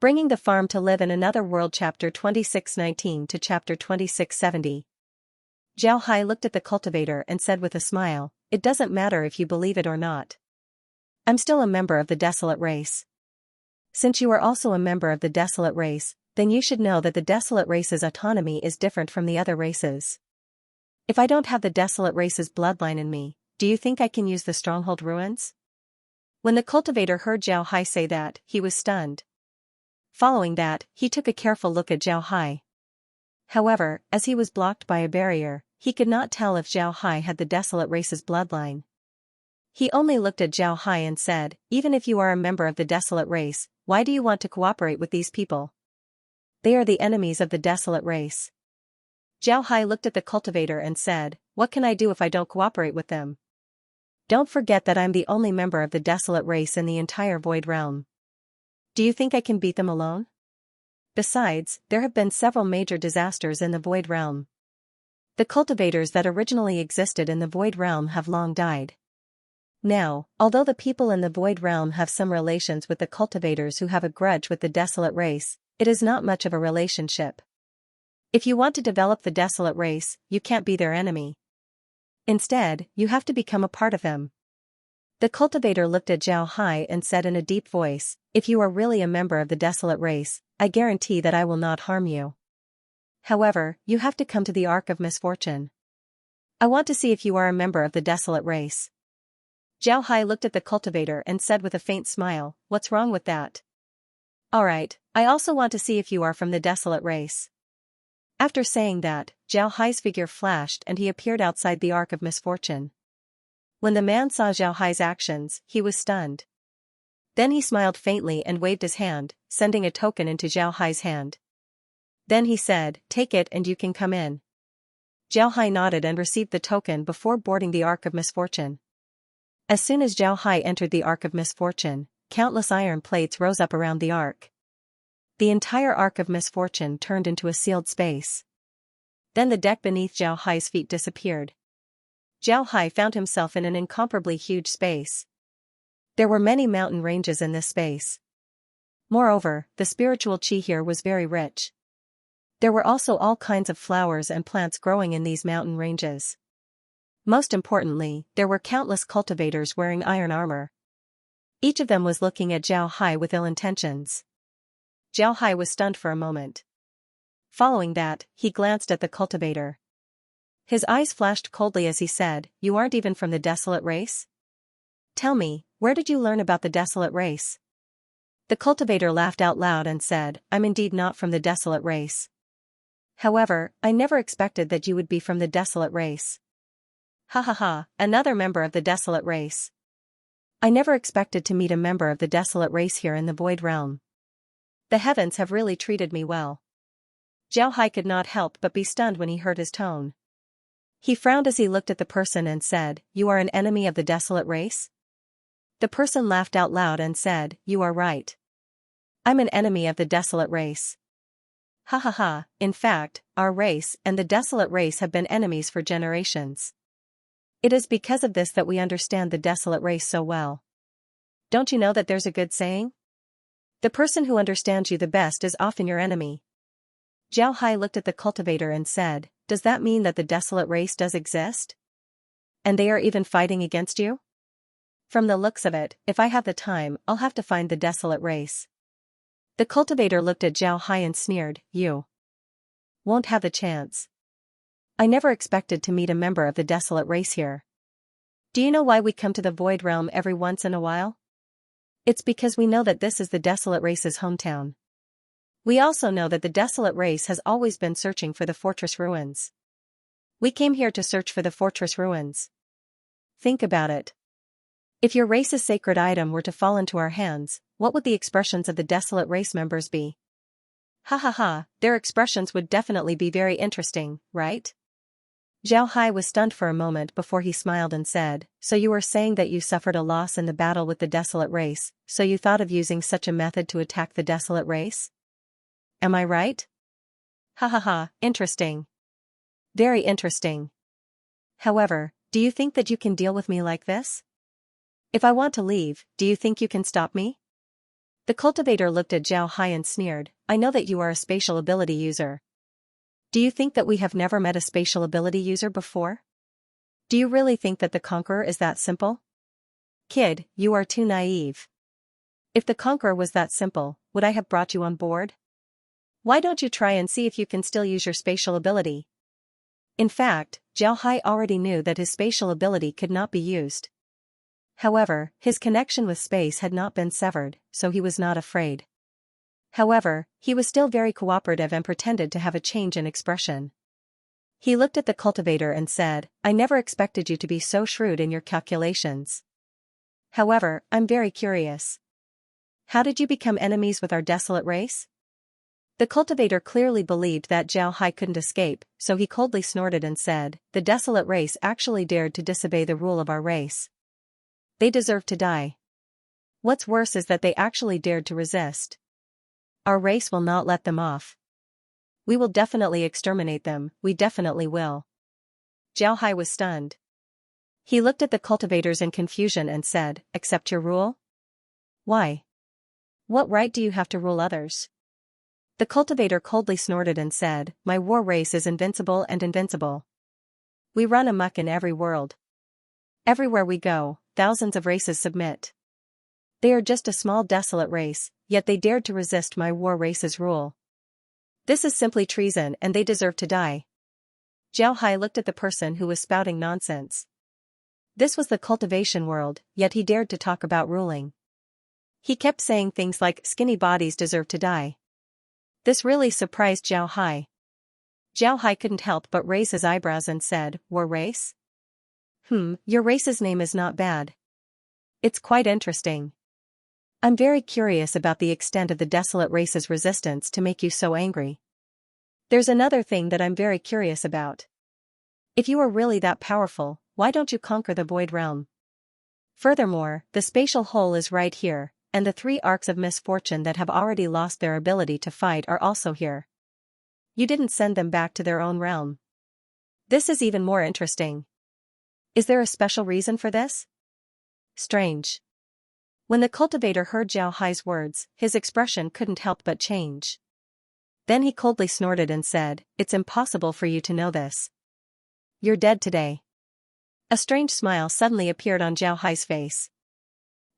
Bringing the Farm to Live in Another World Chapter 2619 to Chapter 2670. Zhao Hai looked at the cultivator and said with a smile, "It doesn't matter if you believe it or not. I'm still a member of the Desolate race. Since you are also a member of the Desolate race, then you should know that the Desolate race's autonomy is different from the other races. If I don't have the Desolate race's bloodline in me, do you think I can use the Stronghold ruins?" When the cultivator heard Zhao Hai say that, he was stunned. Following that, he took a careful look at Zhao Hai. However, as he was blocked by a barrier, he could not tell if Zhao Hai had the Desolate race's bloodline. He only looked at Zhao Hai and said, "Even if you are a member of the Desolate race, why do you want to cooperate with these people? They are the enemies of the Desolate race." Zhao Hai looked at the cultivator and said, "What can I do if I don't cooperate with them? Don't forget that I'm the only member of the Desolate race in the entire Void Realm. Do you think I can beat them alone? Besides, there have been several major disasters in the Void Realm. The cultivators that originally existed in the Void Realm have long died. Now, although the people in the Void Realm have some relations with the cultivators who have a grudge with the Desolate race, it is not much of a relationship. If you want to develop the Desolate race, you can't be their enemy. Instead, you have to become a part of them." The cultivator looked at Zhao Hai and said in a deep voice, "If you are really a member of the Desolate race, I guarantee that I will not harm you. However, you have to come to the Ark of Misfortune. I want to see if you are a member of the Desolate race." Zhao Hai looked at the cultivator and said with a faint smile, "What's wrong with that? Alright, I also want to see if you are from the Desolate race." After saying that, Zhao Hai's figure flashed and he appeared outside the Ark of Misfortune. When the man saw Zhao Hai's actions, he was stunned. Then he smiled faintly and waved his hand, sending a token into Zhao Hai's hand. Then he said, "Take it and you can come in." Zhao Hai nodded and received the token before boarding the Ark of Misfortune. As soon as Zhao Hai entered the Ark of Misfortune, countless iron plates rose up around the Ark. The entire Ark of Misfortune turned into a sealed space. Then the deck beneath Zhao Hai's feet disappeared. Zhao Hai found himself in an incomparably huge space. There were many mountain ranges in this space. Moreover, the spiritual chi here was very rich. There were also all kinds of flowers and plants growing in these mountain ranges. Most importantly, there were countless cultivators wearing iron armor. Each of them was looking at Zhao Hai with ill intentions. Zhao Hai was stunned for a moment. Following that, he glanced at the cultivator. His eyes flashed coldly as he said, "You aren't even from the Desolate race? Tell me, where did you learn about the Desolate race?" The cultivator laughed out loud and said, "I'm indeed not from the Desolate race. However, I never expected that you would be from the Desolate race." "Ha ha ha, another member of the Desolate race. I never expected to meet a member of the Desolate race here in the Void Realm. The heavens have really treated me well." Zhao Hai could not help but be stunned when he heard his tone. He frowned as he looked at the person and said, "You are an enemy of the Desolate race?" The person laughed out loud and said, "You are right. I'm an enemy of the Desolate race. Ha ha ha, in fact, our race and the Desolate race have been enemies for generations. It is because of this that we understand the Desolate race so well. Don't you know that there's a good saying? The person who understands you the best is often your enemy." Zhao Hai looked at the cultivator and said, "Does that mean that the Desolate race does exist? And they are even fighting against you? From the looks of it, if I have the time, I'll have to find the Desolate race." The cultivator looked at Zhao Hai and sneered, "You won't have the chance. I never expected to meet a member of the Desolate race here. Do you know why we come to the Void Realm every once in a while? It's because we know that this is the Desolate race's hometown. We also know that the Desolate race has always been searching for the fortress ruins. We came here to search for the fortress ruins. Think about it. If your race's sacred item were to fall into our hands, what would the expressions of the Desolate race members be? Ha ha ha, their expressions would definitely be very interesting, right?" Zhao Hai was stunned for a moment before he smiled and said, "So you are saying that you suffered a loss in the battle with the Desolate race, so you thought of using such a method to attack the Desolate race? Am I right? Ha ha ha, interesting. Very interesting. However, do you think that you can deal with me like this? If I want to leave, do you think you can stop me?" The cultivator looked at Zhao Hai and sneered, I know that you are a spatial ability user. Do you think that we have never met a spatial ability user before? Do you really think that the Conqueror is that simple? Kid, you are too naive. If the Conqueror was that simple, would I have brought you on board? Why don't you try and see if you can still use your spatial ability? In fact, Zhao Hai already knew that his spatial ability could not be used. However, his connection with space had not been severed, so he was not afraid. However, he was still very cooperative and pretended to have a change in expression. He looked at the cultivator and said, I never expected you to be so shrewd in your calculations. However, I'm very curious. How did you become enemies with our desolate race? The cultivator clearly believed that Zhao Hai couldn't escape, so he coldly snorted and said, the desolate race actually dared to disobey the rule of our race. They deserve to die. What's worse is that they actually dared to resist. Our race will not let them off. We will definitely exterminate them, we definitely will. Zhao Hai was stunned. He looked at the cultivators in confusion and said, accept your rule? Why? What right do you have to rule others? The cultivator coldly snorted and said, my war race is invincible and invincible. We run amok in every world. Everywhere we go, thousands of races submit. They are just a small desolate race, yet they dared to resist my war race's rule. This is simply treason and they deserve to die. Zhao Hai looked at the person who was spouting nonsense. This was the cultivation world, yet he dared to talk about ruling. He kept saying things like skinny bodies deserve to die. This really surprised Zhao Hai. Zhao Hai couldn't help but raise his eyebrows and said, war race? Your race's name is not bad. It's quite interesting. I'm very curious about the extent of the desolate race's resistance to make you so angry. There's another thing that I'm very curious about. If you are really that powerful, why don't you conquer the void realm? Furthermore, the spatial hole is right here, and the 3 arcs of misfortune that have already lost their ability to fight are also here. You didn't send them back to their own realm. This is even more interesting. Is there a special reason for this? Strange. When the cultivator heard Zhao Hai's words, his expression couldn't help but change. Then he coldly snorted and said, it's impossible for you to know this. You're dead today. A strange smile suddenly appeared on Zhao Hai's face.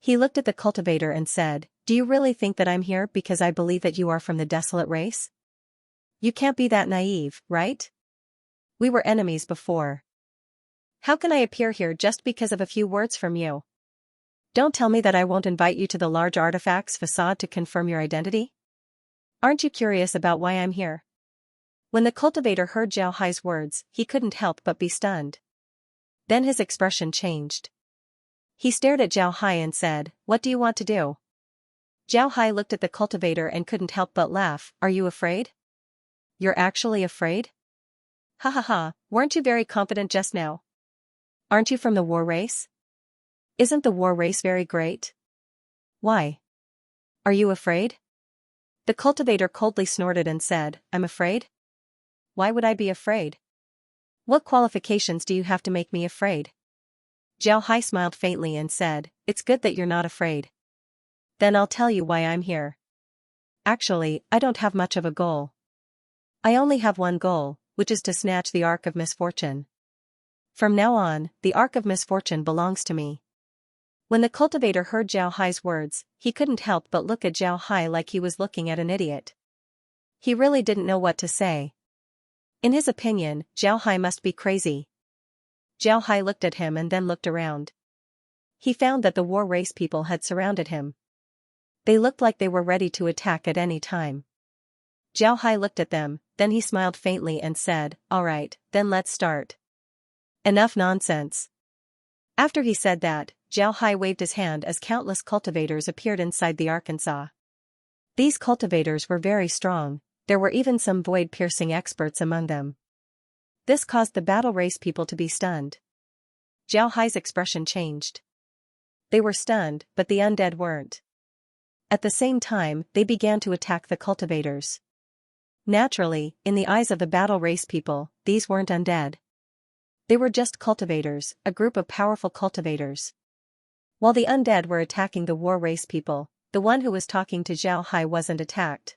He looked at the cultivator and said, do you really think that I'm here because I believe that you are from the desolate race? You can't be that naive, right? We were enemies before. How can I appear here just because of a few words from you? Don't tell me that I won't invite you to the large artifacts facade to confirm your identity? Aren't you curious about why I'm here? When the cultivator heard Zhao Hai's words, he couldn't help but be stunned. Then his expression changed. He stared at Zhao Hai and said, what do you want to do? Zhao Hai looked at the cultivator and couldn't help but laugh, are you afraid? You're actually afraid? Ha ha ha, weren't you very confident just now? Aren't you from the war race? Isn't the war race very great? Why? Are you afraid? The cultivator coldly snorted and said, I'm afraid? Why would I be afraid? What qualifications do you have to make me afraid? Zhao Hai smiled faintly and said, it's good that you're not afraid. Then I'll tell you why I'm here. Actually, I don't have much of a goal. I only have one goal, which is to snatch the Ark of Misfortune. From now on, the Ark of Misfortune belongs to me. When the cultivator heard Zhao Hai's words, he couldn't help but look at Zhao Hai like he was looking at an idiot. He really didn't know what to say. In his opinion, Zhao Hai must be crazy. Zhao Hai looked at him and then looked around. He found that the war race people had surrounded him. They looked like they were ready to attack at any time. Zhao Hai looked at them, then he smiled faintly and said, all right, then let's start. Enough nonsense. After he said that, Zhao Hai waved his hand as countless cultivators appeared inside the Arkansas. These cultivators were very strong, there were even some void-piercing experts among them. This caused the battle race people to be stunned. Zhao Hai's expression changed. They were stunned, but the undead weren't. At the same time, they began to attack the cultivators. Naturally, in the eyes of the battle race people, these weren't undead. They were just cultivators, a group of powerful cultivators. While the undead were attacking the war race people, the one who was talking to Zhao Hai wasn't attacked.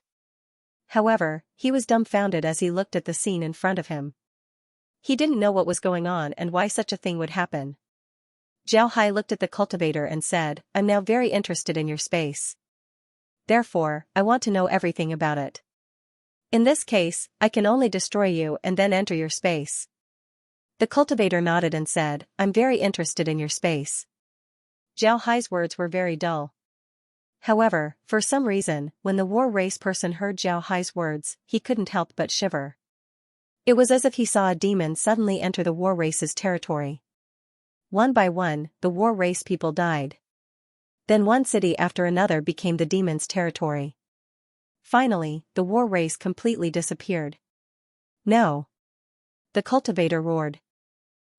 However, he was dumbfounded as he looked at the scene in front of him. He didn't know what was going on and why such a thing would happen. Zhao Hai looked at the cultivator and said, "I'm now very interested in your space. Therefore, I want to know everything about it. In this case, I can only destroy you and then enter your space." The cultivator nodded and said, "I'm very interested in your space." Zhao Hai's words were very dull. However, for some reason, when the war race person heard Zhao Hai's words, he couldn't help but shiver. It was as if he saw a demon suddenly enter the war race's territory. One by one, the war race people died. Then one city after another became the demon's territory. Finally, the war race completely disappeared. "No!" the cultivator roared.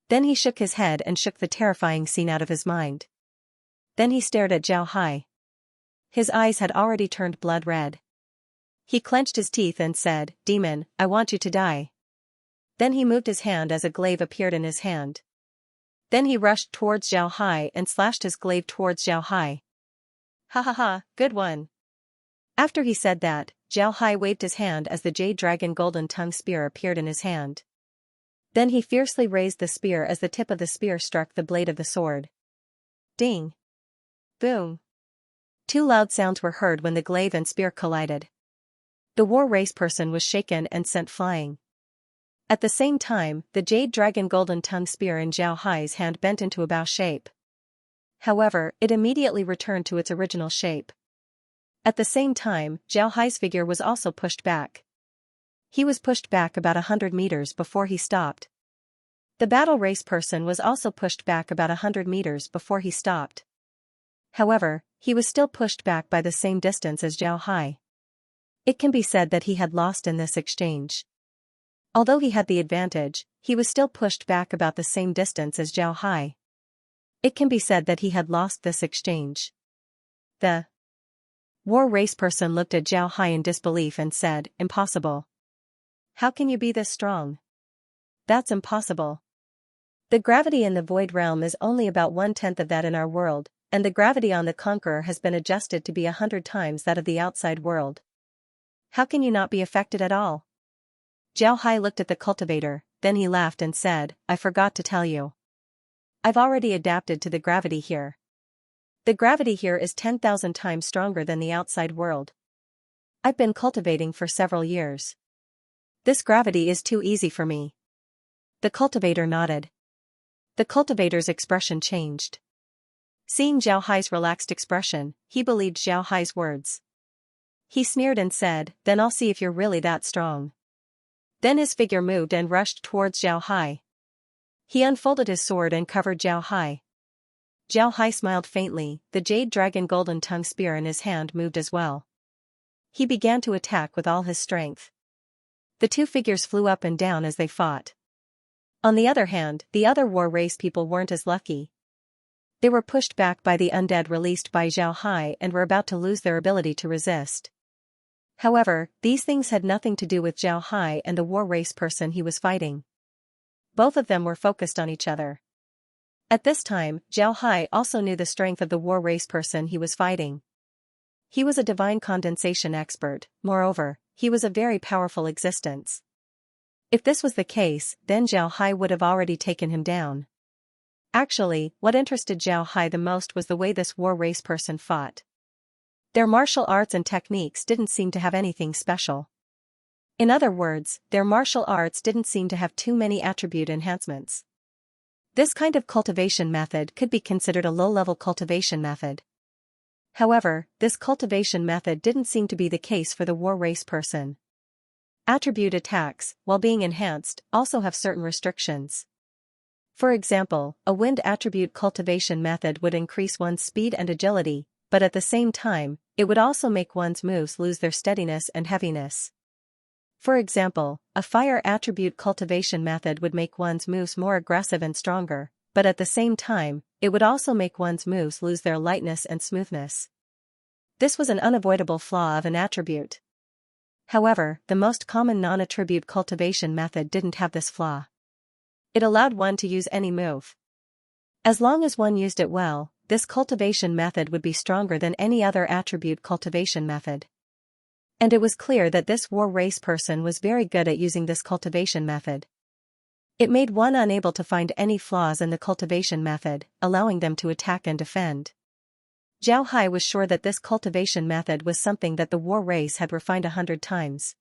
Then he shook his head and shook the terrifying scene out of his mind. Then he stared at Zhao Hai. His eyes had already turned blood red. He clenched his teeth and said, "Demon, I want you to die." Then he moved his hand as a glaive appeared in his hand. Then he rushed towards Zhao Hai and slashed his glaive towards Zhao Hai. "Ha ha ha, good one." After he said that, Zhao Hai waved his hand as the Jade Dragon Golden Tongue Spear appeared in his hand. Then he fiercely raised the spear as the tip of the spear struck the blade of the sword. Ding! Boom! Two loud sounds were heard when the glaive and spear collided. The war race person was shaken and sent flying. At the same time, the Jade Dragon Golden Tongue Spear in Zhao Hai's hand bent into a bow shape. However, it immediately returned to its original shape. At the same time, Zhao Hai's figure was also pushed back. He was pushed back about 100 meters before he stopped. The battle race person was also pushed back about 100 meters before he stopped. However, he was still pushed back by the same distance as Zhao Hai. It can be said that he had lost in this exchange. Although he had the advantage, he was still pushed back about the same distance as Zhao Hai. It can be said that he had lost this exchange. The war race person looked at Zhao Hai in disbelief and said, "Impossible. How can you be this strong? That's impossible. The gravity in the void realm is only about 1/10 of that in our world, and the gravity on the Conqueror has been adjusted to be 100 times that of the outside world. How can you not be affected at all?" Zhao Hai looked at the cultivator, then he laughed and said, "I forgot to tell you. I've already adapted to the gravity here. The gravity here is 10,000 times stronger than the outside world. I've been cultivating for several years. This gravity is too easy for me." The cultivator nodded. The cultivator's expression changed. Seeing Zhao Hai's relaxed expression, he believed Zhao Hai's words. He sneered and said, "Then I'll see if you're really that strong." Then his figure moved and rushed towards Zhao Hai. He unfolded his sword and covered Zhao Hai. Zhao Hai smiled faintly, the Jade Dragon Golden Tongue Spear in his hand moved as well. He began to attack with all his strength. The two figures flew up and down as they fought. On the other hand, the other war race people weren't as lucky. They were pushed back by the undead released by Zhao Hai and were about to lose their ability to resist. However, these things had nothing to do with Zhao Hai and the war race person he was fighting. Both of them were focused on each other. At this time, Zhao Hai also knew the strength of the war race person he was fighting. He was a divine condensation expert, moreover, he was a very powerful existence. If this was the case, then Zhao Hai would have already taken him down. Actually, what interested Zhao Hai the most was the way this war race person fought. Their martial arts and techniques didn't seem to have anything special. In other words, their martial arts didn't seem to have too many attribute enhancements. This kind of cultivation method could be considered a low-level cultivation method. However, this cultivation method didn't seem to be the case for the war race person. Attribute attacks, while being enhanced, also have certain restrictions. For example, a wind attribute cultivation method would increase one's speed and agility, but at the same time, it would also make one's moves lose their steadiness and heaviness. For example, a fire attribute cultivation method would make one's moves more aggressive and stronger, but at the same time, it would also make one's moves lose their lightness and smoothness. This was an unavoidable flaw of an attribute. However, the most common non-attribute cultivation method didn't have this flaw. It allowed one to use any move. As long as one used it well, this cultivation method would be stronger than any other attribute cultivation method. And it was clear that this war race person was very good at using this cultivation method. It made one unable to find any flaws in the cultivation method, allowing them to attack and defend. Zhao Hai was sure that this cultivation method was something that the war race had refined 100 times.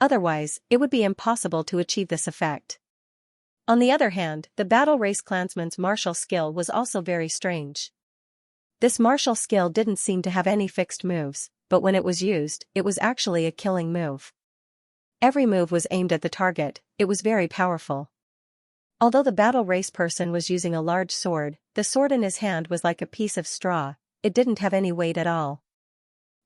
Otherwise, it would be impossible to achieve this effect. On the other hand, the battle race clansman's martial skill was also very strange. This martial skill didn't seem to have any fixed moves, but when it was used, it was actually a killing move. Every move was aimed at the target, it was very powerful. Although the battle race person was using a large sword, the sword in his hand was like a piece of straw, it didn't have any weight at all.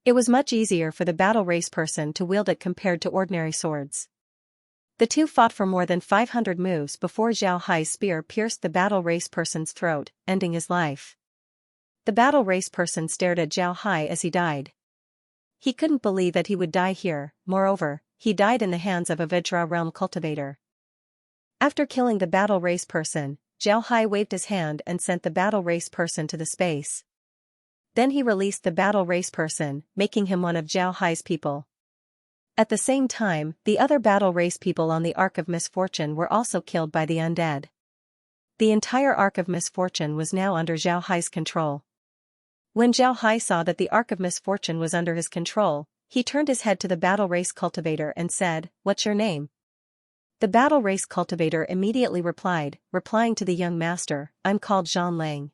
It was much easier for the battle race person to wield it compared to ordinary swords. The two fought for more than 500 moves before Zhao Hai's spear pierced the battle race person's throat, ending his life. The battle race person stared at Zhao Hai as he died. He couldn't believe that he would die here, moreover, he died in the hands of a Vajra realm cultivator. After killing the battle race person, Zhao Hai waved his hand and sent the battle race person to the space. Then he released the battle race person, making him one of Zhao Hai's people. At the same time, the other battle race people on the Ark of Misfortune were also killed by the undead. The entire Ark of Misfortune was now under Zhao Hai's control. When Zhao Hai saw that the Ark of Misfortune was under his control, he turned his head to the battle race cultivator and said, "What's your name?" The battle race cultivator immediately replying to the young master, "I'm called Zhang Lang."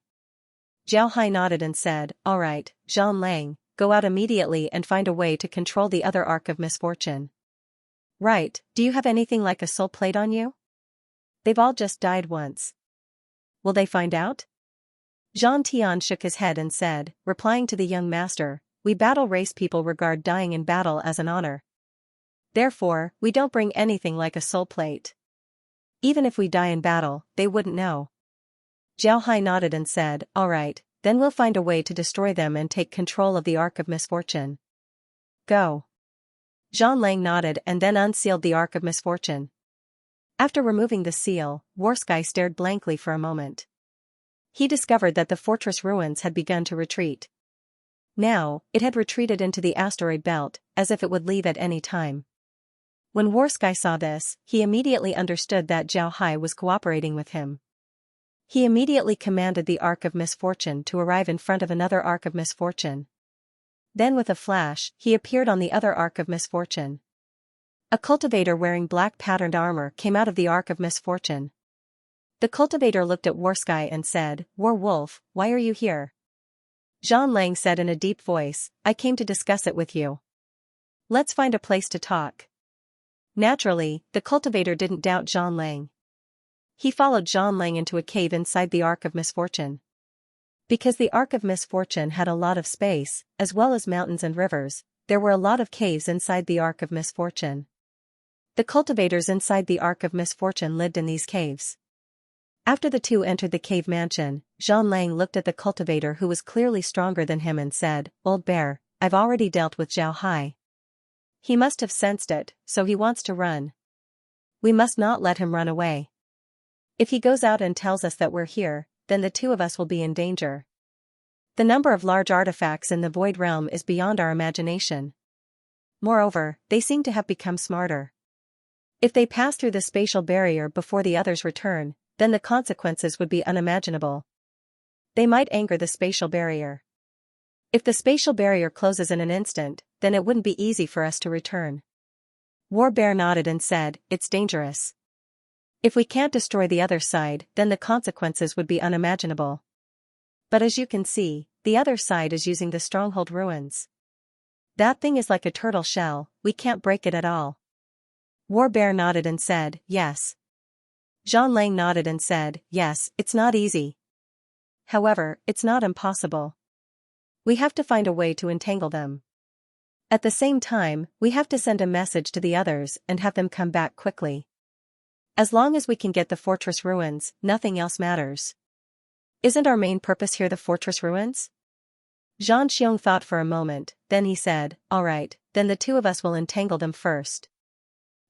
Zhao Hai nodded and said, "All right, Zhang Lang, go out immediately and find a way to control the other Ark of Misfortune." "Right, do you have anything like a soul plate on you? They've all just died once." "Will they find out?" Zhang Tian shook his head and said, replying to the young master, "We battle race people regard dying in battle as an honor. Therefore, we don't bring anything like a soul plate. Even if we die in battle, they wouldn't know." Zhao Hai nodded and said, "All right, then we'll find a way to destroy them and take control of the Ark of Misfortune. Go." Zhang Lang nodded and then unsealed the Ark of Misfortune. After removing the seal, Warsky stared blankly for a moment. He discovered that the fortress ruins had begun to retreat. Now, it had retreated into the asteroid belt, as if it would leave at any time. When Warsky saw this, he immediately understood that Zhao Hai was cooperating with him. He immediately commanded the Ark of Misfortune to arrive in front of another Ark of Misfortune. Then with a flash, he appeared on the other Ark of Misfortune. A cultivator wearing black patterned armor came out of the Ark of Misfortune. The cultivator looked at Warsky and said, "War Wolf, why are you here?" Zhang Lang said in a deep voice, "I came to discuss it with you. Let's find a place to talk." Naturally, the cultivator didn't doubt Zhang Lang. He followed Zhang Lang into a cave inside the Ark of Misfortune. Because the Ark of Misfortune had a lot of space, as well as mountains and rivers, there were a lot of caves inside the Ark of Misfortune. The cultivators inside the Ark of Misfortune lived in these caves. After the two entered the cave mansion, Zhang Lang looked at the cultivator who was clearly stronger than him and said, "Old bear, I've already dealt with Zhao Hai. He must have sensed it, so he wants to run. We must not let him run away. If he goes out and tells us that we're here, then the two of us will be in danger. The number of large artifacts in the Void Realm is beyond our imagination. Moreover, they seem to have become smarter. If they pass through the spatial barrier before the others return, then the consequences would be unimaginable. They might anger the spatial barrier. If the spatial barrier closes in an instant, then it wouldn't be easy for us to return." War Bear nodded and said, "It's dangerous. If we can't destroy the other side, then the consequences would be unimaginable. But as you can see, the other side is using the stronghold ruins. That thing is like a turtle shell, we can't break it at all." War Bear nodded and said, "Yes." Zhang Lang nodded and said, "Yes, it's not easy. However, it's not impossible. We have to find a way to entangle them. At the same time, we have to send a message to the others and have them come back quickly. As long as we can get the fortress ruins, nothing else matters. Isn't our main purpose here the fortress ruins?" Zhang Xiong thought for a moment, then he said, "All right, then the two of us will entangle them first.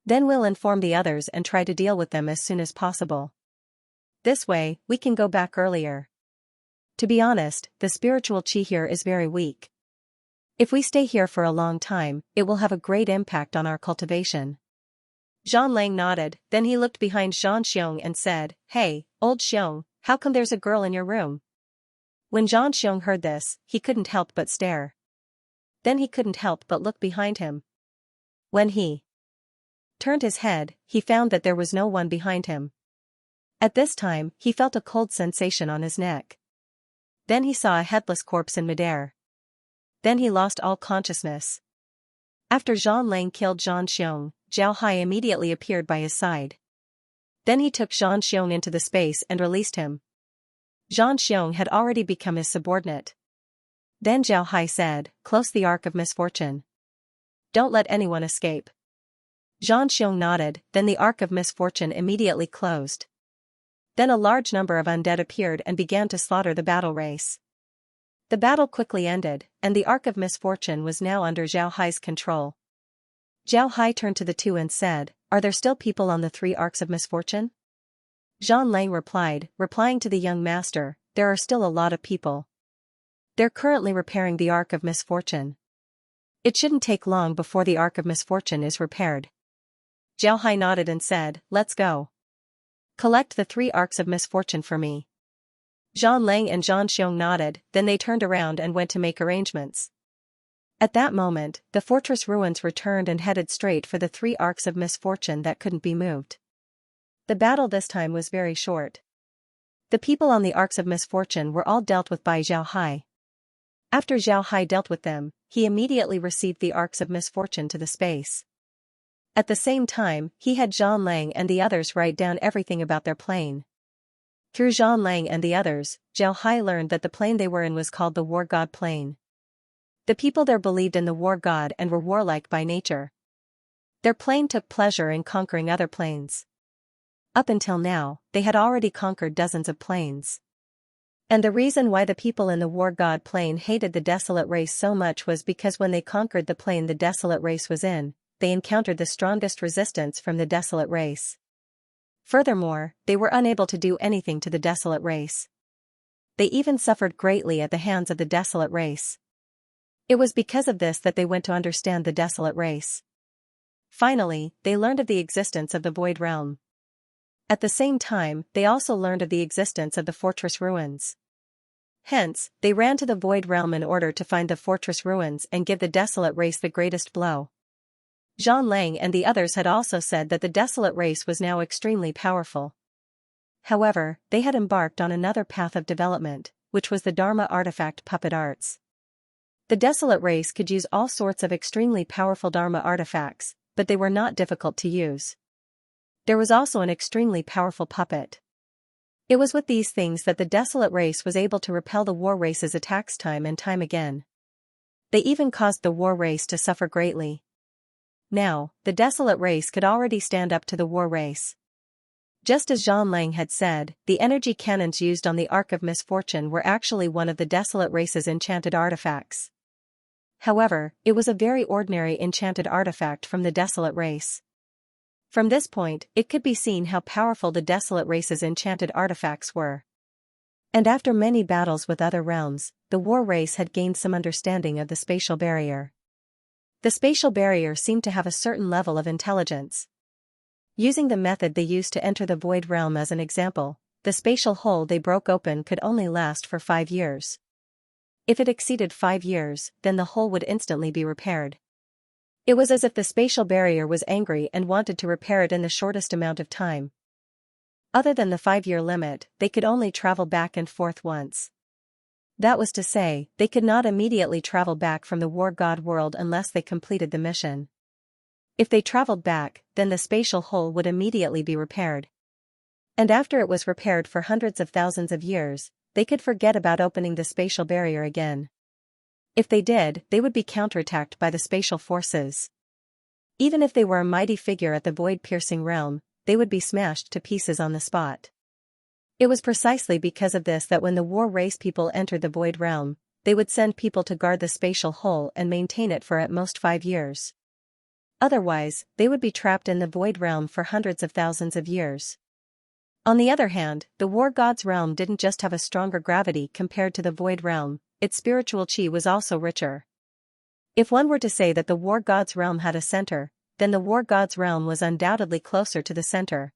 Then we'll inform the others and try to deal with them as soon as possible. This way, we can go back earlier." To be honest, the spiritual chi here is very weak. If we stay here for a long time, it will have a great impact on our cultivation. Zhang Lang nodded, then he looked behind Xianxia and said, "Hey, old Xiang, how come there's a girl in your room?" When Xianxia heard this, he couldn't help but stare. Then he couldn't help but look behind him. When he turned his head, he found that there was no one behind him. At this time, he felt a cold sensation on his neck. Then he saw a headless corpse in midair. Then he lost all consciousness. After Zhang Lang killed Zhang Xiong, Zhao Hai immediately appeared by his side. Then he took Zhang Xiong into the space and released him. Zhang Xiong had already become his subordinate. Then Zhao Hai said, "Close the Ark of Misfortune. Don't let anyone escape." Zhang Xiong nodded, then the Ark of Misfortune immediately closed. Then a large number of undead appeared and began to slaughter the battle race. The battle quickly ended, and the Ark of Misfortune was now under Zhao Hai's control. Zhao Hai turned to the two and said, "Are there still people on the 3 Arks of Misfortune?" Zhang Lang replied, replying to the young master, "There are still a lot of people. They're currently repairing the Ark of Misfortune. It shouldn't take long before the Ark of Misfortune is repaired." Zhao Hai nodded and said, "Let's go. Collect the 3 Arks of Misfortune for me." Zhang Lang and Zhang Xiong nodded, then they turned around and went to make arrangements. At that moment, the fortress ruins returned and headed straight for the 3 Arks of Misfortune that couldn't be moved. The battle this time was very short. The people on the Arks of Misfortune were all dealt with by Zhao Hai. After Zhao Hai dealt with them, he immediately received the Arks of Misfortune to the space. At the same time, he had Zhang Lang and the others write down everything about their plane. Through Zhang Lang and the others, Zhao Hai learned that the plane they were in was called the War God Plane. The people there believed in the war god and were warlike by nature. Their plane took pleasure in conquering other planes. Up until now, they had already conquered dozens of planes. And the reason why the people in the war god plane hated the desolate race so much was because when they conquered the plane the desolate race was in, they encountered the strongest resistance from the desolate race. Furthermore, they were unable to do anything to the desolate race. They even suffered greatly at the hands of the desolate race. It was because of this that they went to understand the desolate race. Finally, they learned of the existence of the Void Realm. At the same time, they also learned of the existence of the fortress ruins. Hence, they ran to the Void Realm in order to find the fortress ruins and give the desolate race the greatest blow. Zhang Lang and the others had also said that the desolate race was now extremely powerful. However, they had embarked on another path of development, which was the Dharma artifact puppet arts. The desolate race could use all sorts of extremely powerful Dharma artifacts, but they were not difficult to use. There was also an extremely powerful puppet. It was with these things that the desolate race was able to repel the war race's attacks time and time again. They even caused the war race to suffer greatly. Now, the desolate race could already stand up to the war race. Just as Zhang Lang had said, the energy cannons used on the Ark of Misfortune were actually one of the desolate race's enchanted artifacts. However, it was a very ordinary enchanted artifact from the desolate race. From this point, it could be seen how powerful the desolate race's enchanted artifacts were. And after many battles with other realms, the war race had gained some understanding of the spatial barrier. The spatial barrier seemed to have a certain level of intelligence. Using the method they used to enter the Void Realm as an example, the spatial hole they broke open could only last for 5 years. If it exceeded 5 years, then the hole would instantly be repaired. It was as if the spatial barrier was angry and wanted to repair it in the shortest amount of time. Other than the 5-year limit, they could only travel back and forth once. That was to say, they could not immediately travel back from the War God world unless they completed the mission. If they traveled back, then the spatial hole would immediately be repaired. And after it was repaired for hundreds of thousands of years, they could forget about opening the spatial barrier again. If they did, they would be counterattacked by the spatial forces. Even if they were a mighty figure at the void-piercing realm, they would be smashed to pieces on the spot. It was precisely because of this that when the war race people entered the void realm, they would send people to guard the spatial hole and maintain it for at most 5 years. Otherwise, they would be trapped in the void realm for hundreds of thousands of years. On the other hand, the war god's realm didn't just have a stronger gravity compared to the void realm, its spiritual chi was also richer. If one were to say that the war god's realm had a center, then the war god's realm was undoubtedly closer to the center.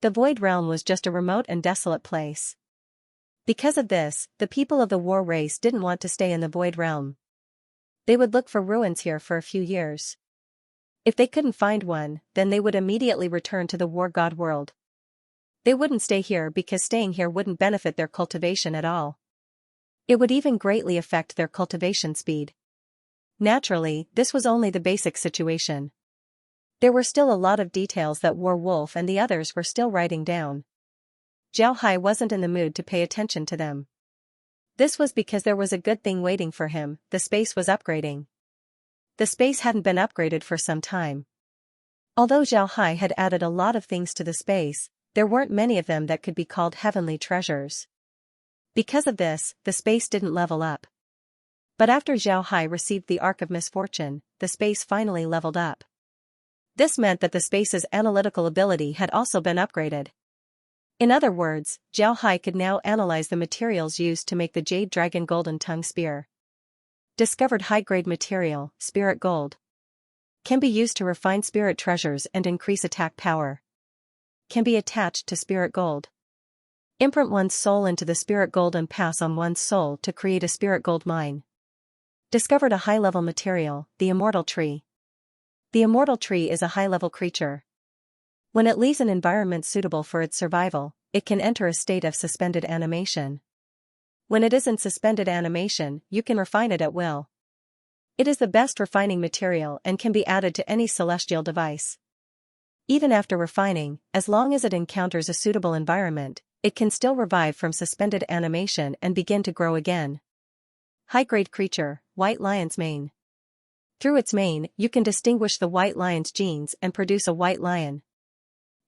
The void realm was just a remote and desolate place. Because of this, the people of the war race didn't want to stay in the void realm. They would look for ruins here for a few years. If they couldn't find one, then they would immediately return to the war god world. They wouldn't stay here because staying here wouldn't benefit their cultivation at all. It would even greatly affect their cultivation speed. Naturally, this was only the basic situation. There were still a lot of details that War Wolf and the others were still writing down. Zhao Hai wasn't in the mood to pay attention to them. This was because there was a good thing waiting for him: the space was upgrading. The space hadn't been upgraded for some time. Although Zhao Hai had added a lot of things to the space, there weren't many of them that could be called heavenly treasures. Because of this, the space didn't level up. But after Zhao Hai received the Ark of Misfortune, the space finally leveled up. This meant that the space's analytical ability had also been upgraded. In other words, Zhao Hai could now analyze the materials used to make the Jade Dragon Golden Tongue Spear. Discovered high-grade material, spirit gold. Can be used to refine spirit treasures and increase attack power. Can be attached to spirit gold. Imprint one's soul into the spirit gold and pass on one's soul to create a spirit gold mine. Discovered a high-level material, the Immortal Tree. The Immortal Tree is a high-level creature. When it leaves an environment suitable for its survival, it can enter a state of suspended animation. When it is in suspended animation, you can refine it at will. It is the best refining material and can be added to any celestial device. Even after refining, as long as it encounters a suitable environment, it can still revive from suspended animation and begin to grow again. High-grade creature, White Lion's Mane. Through its mane, you can distinguish the white lion's genes and produce a white lion.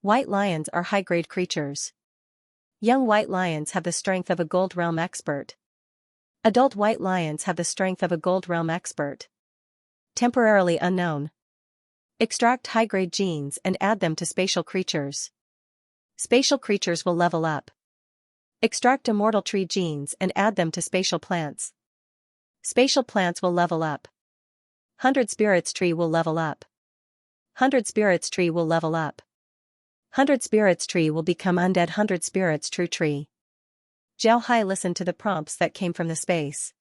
White lions are high-grade creatures. Young white lions have the strength of a Gold Realm expert. Adult white lions have the strength of a Gold Realm expert. Temporarily unknown. Extract high-grade genes and add them to spatial creatures. Spatial creatures will level up. Extract Immortal Tree genes and add them to spatial plants. Spatial plants will level up. 100 Spirits Tree will level up. 100 Spirits Tree will level up. 100 Spirits Tree will become Undead 100 Spirits True Tree. Zhao Hai listened to the prompts that came from the space.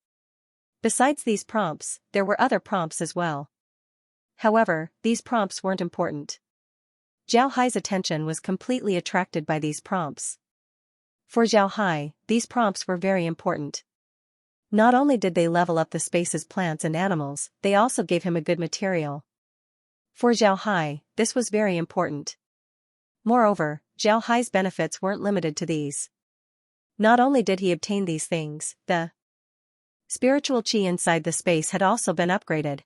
Besides these prompts, there were other prompts as well. However, these prompts weren't important. Zhao Hai's attention was completely attracted by these prompts. For Zhao Hai, these prompts were very important. Not only did they level up the space's plants and animals, they also gave him a good material. For Zhao Hai, this was very important. Moreover, Zhao Hai's benefits weren't limited to these. Not only did he obtain these things, the spiritual chi inside the space had also been upgraded.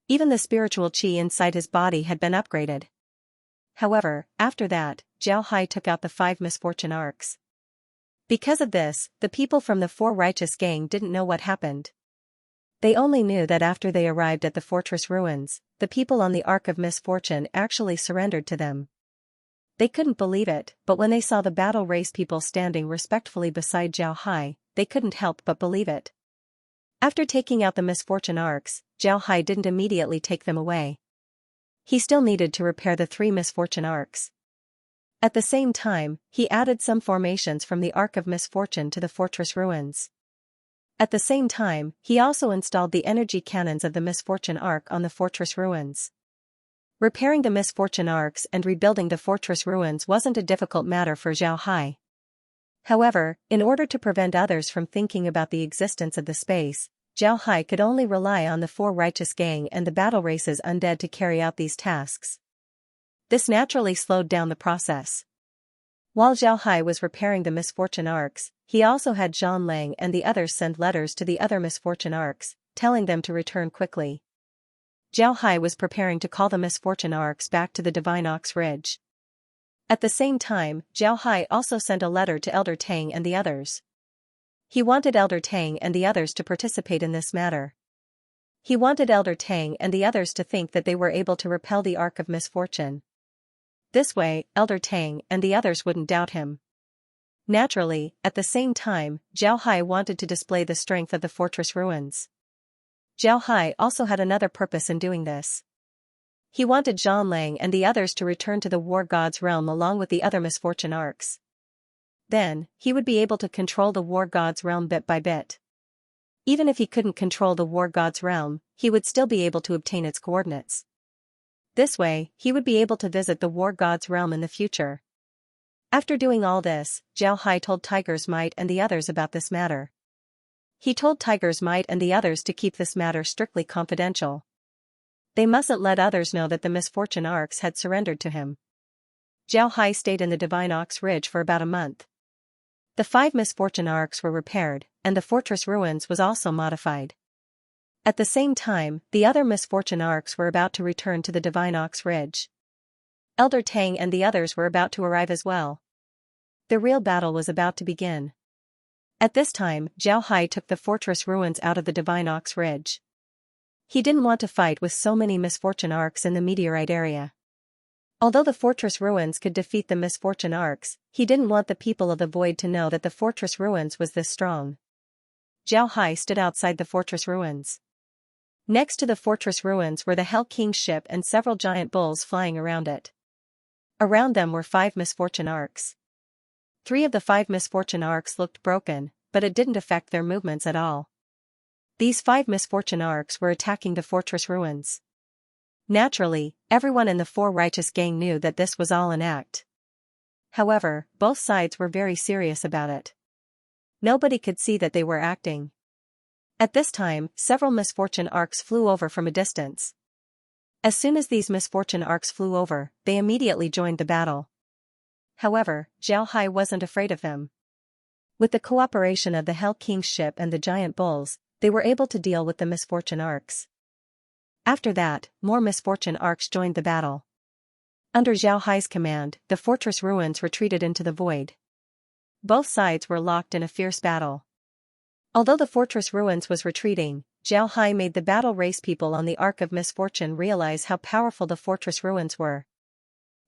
Even the spiritual chi inside his body had been upgraded. However, after that, Zhao Hai took out the 5 misfortune arcs. Because of this, the people from the 4 righteous gang didn't know what happened. They only knew that after they arrived at the fortress ruins, the people on the Ark of Misfortune actually surrendered to them. They couldn't believe it, but when they saw the battle race people standing respectfully beside Zhao Hai, they couldn't help but believe it. After taking out the misfortune arcs, Zhao Hai didn't immediately take them away. He still needed to repair the 3 misfortune arcs. At the same time, he added some formations from the Ark of Misfortune to the fortress ruins. At the same time, he also installed the energy cannons of the Misfortune Ark on the fortress ruins. Repairing the Misfortune Arcs and rebuilding the fortress ruins wasn't a difficult matter for Zhao Hai. However, in order to prevent others from thinking about the existence of the space, Zhao Hai could only rely on the 4 righteous gang and the battle race's undead to carry out these tasks. This naturally slowed down the process. While Zhao Hai was repairing the Misfortune Arcs, he also had Zhang Lang and the others send letters to the other Misfortune Arcs, telling them to return quickly. Zhao Hai was preparing to call the Misfortune Arcs back to the Divine Ox Ridge. At the same time, Zhao Hai also sent a letter to Elder Tang and the others. He wanted Elder Tang and the others to participate in this matter. He wanted Elder Tang and the others to think that they were able to repel the Ark of Misfortune. This way, Elder Tang and the others wouldn't doubt him. Naturally, at the same time, Zhao Hai wanted to display the strength of the fortress ruins. Zhao Hai also had another purpose in doing this. He wanted Zhang Lang and the others to return to the war god's realm along with the other misfortune arcs. Then, he would be able to control the war god's realm bit by bit. Even if he couldn't control the war god's realm, he would still be able to obtain its coordinates. This way, he would be able to visit the war god's realm in the future. After doing all this, Zhao Hai told Tiger's Might and the others about this matter. He told Tiger's Might and the others to keep this matter strictly confidential. They mustn't let others know that the misfortune arcs had surrendered to him. Zhao Hai stayed in the Divine Ox Ridge for about a month. The 5 misfortune arcs were repaired, and the fortress ruins was also modified. At the same time, the other misfortune arcs were about to return to the Divine Ox Ridge. Elder Tang and the others were about to arrive as well. The real battle was about to begin. At this time, Zhao Hai took the fortress ruins out of the Divine Ox Ridge. He didn't want to fight with so many misfortune arcs in the meteorite area. Although the fortress ruins could defeat the misfortune arcs, he didn't want the people of the void to know that the fortress ruins was this strong. Zhao Hai stood outside the fortress ruins. Next to the fortress ruins were the Hell King's ship and several giant bulls flying around it. Around them were 5 misfortune arcs. 3 of the 5 misfortune arcs looked broken, but it didn't affect their movements at all. These 5 misfortune arcs were attacking the fortress ruins. Naturally, everyone in the 4 righteous gang knew that this was all an act. However, both sides were very serious about it. Nobody could see that they were acting. At this time, several misfortune arcs flew over from a distance. As soon as these misfortune arcs flew over, they immediately joined the battle. However, Zhao Hai wasn't afraid of them. With the cooperation of the Hell King's ship and the giant bulls, they were able to deal with the misfortune arcs. After that, more misfortune arcs joined the battle. Under Zhao Hai's command, the fortress ruins retreated into the void. Both sides were locked in a fierce battle. Although the fortress ruins was retreating, Zhao Hai made the battle race people on the Ark of Misfortune realize how powerful the fortress ruins were.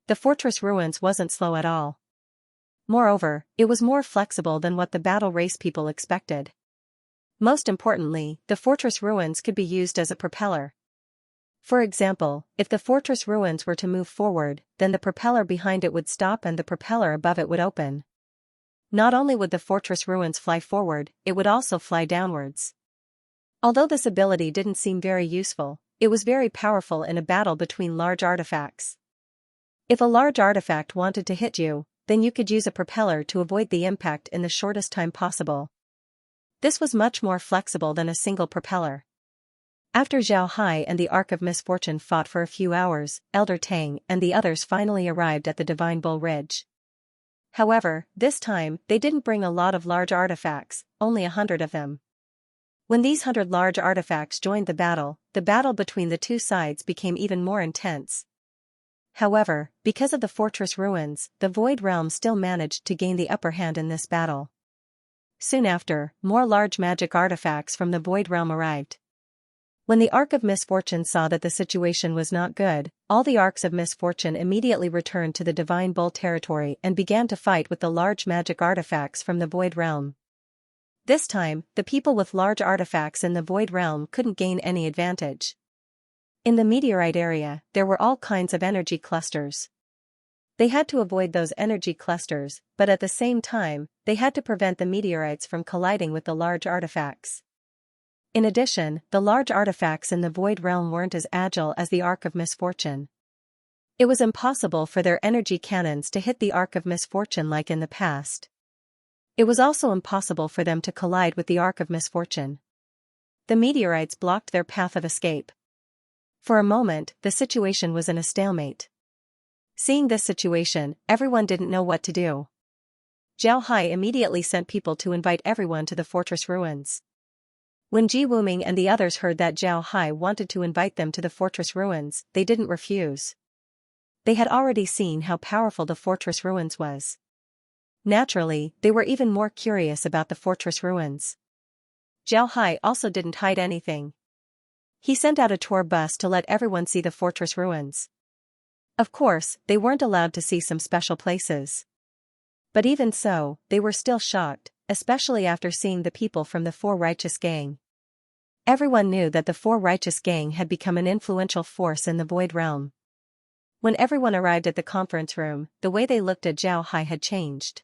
The fortress ruins wasn't slow at all. Moreover, it was more flexible than what the battle race people expected. Most importantly, the fortress ruins could be used as a propeller. For example, if the fortress ruins were to move forward, then the propeller behind it would stop and the propeller above it would open. Not only would the fortress ruins fly forward, it would also fly downwards. Although this ability didn't seem very useful, it was very powerful in a battle between large artifacts. If a large artifact wanted to hit you, then you could use a propeller to avoid the impact in the shortest time possible. This was much more flexible than a single propeller. After Zhao Hai and the Ark of Misfortune fought for a few hours, Elder Tang and the others finally arrived at the Divine Bull Ridge. However, this time, they didn't bring a lot of large artifacts, only 100 of them. When these 100 large artifacts joined the battle between the 2 sides became even more intense. However, because of the fortress ruins, the Void Realm still managed to gain the upper hand in this battle. Soon after, more large magic artifacts from the Void Realm arrived. When the Ark of Misfortune saw that the situation was not good, all the Arks of Misfortune immediately returned to the Divine Bull territory and began to fight with the large magic artifacts from the Void Realm. This time, the people with large artifacts in the Void Realm couldn't gain any advantage. In the meteorite area, there were all kinds of energy clusters. They had to avoid those energy clusters, but at the same time, they had to prevent the meteorites from colliding with the large artifacts. In addition, the large artifacts in the Void Realm weren't as agile as the Ark of Misfortune. It was impossible for their energy cannons to hit the Ark of Misfortune like in the past. It was also impossible for them to collide with the Ark of Misfortune. The meteorites blocked their path of escape. For a moment, the situation was in a stalemate. Seeing this situation, everyone didn't know what to do. Zhao Hai immediately sent people to invite everyone to the fortress ruins. When Ji Wuming and the others heard that Zhao Hai wanted to invite them to the fortress ruins, they didn't refuse. They had already seen how powerful the fortress ruins was. Naturally, they were even more curious about the fortress ruins. Zhao Hai also didn't hide anything. He sent out a tour bus to let everyone see the fortress ruins. Of course, they weren't allowed to see some special places. But even so, they were still shocked, especially after seeing the people from the Four Righteous Gang. Everyone knew that the Four Righteous Gang had become an influential force in the Void Realm. When everyone arrived at the conference room, the way they looked at Zhao Hai had changed.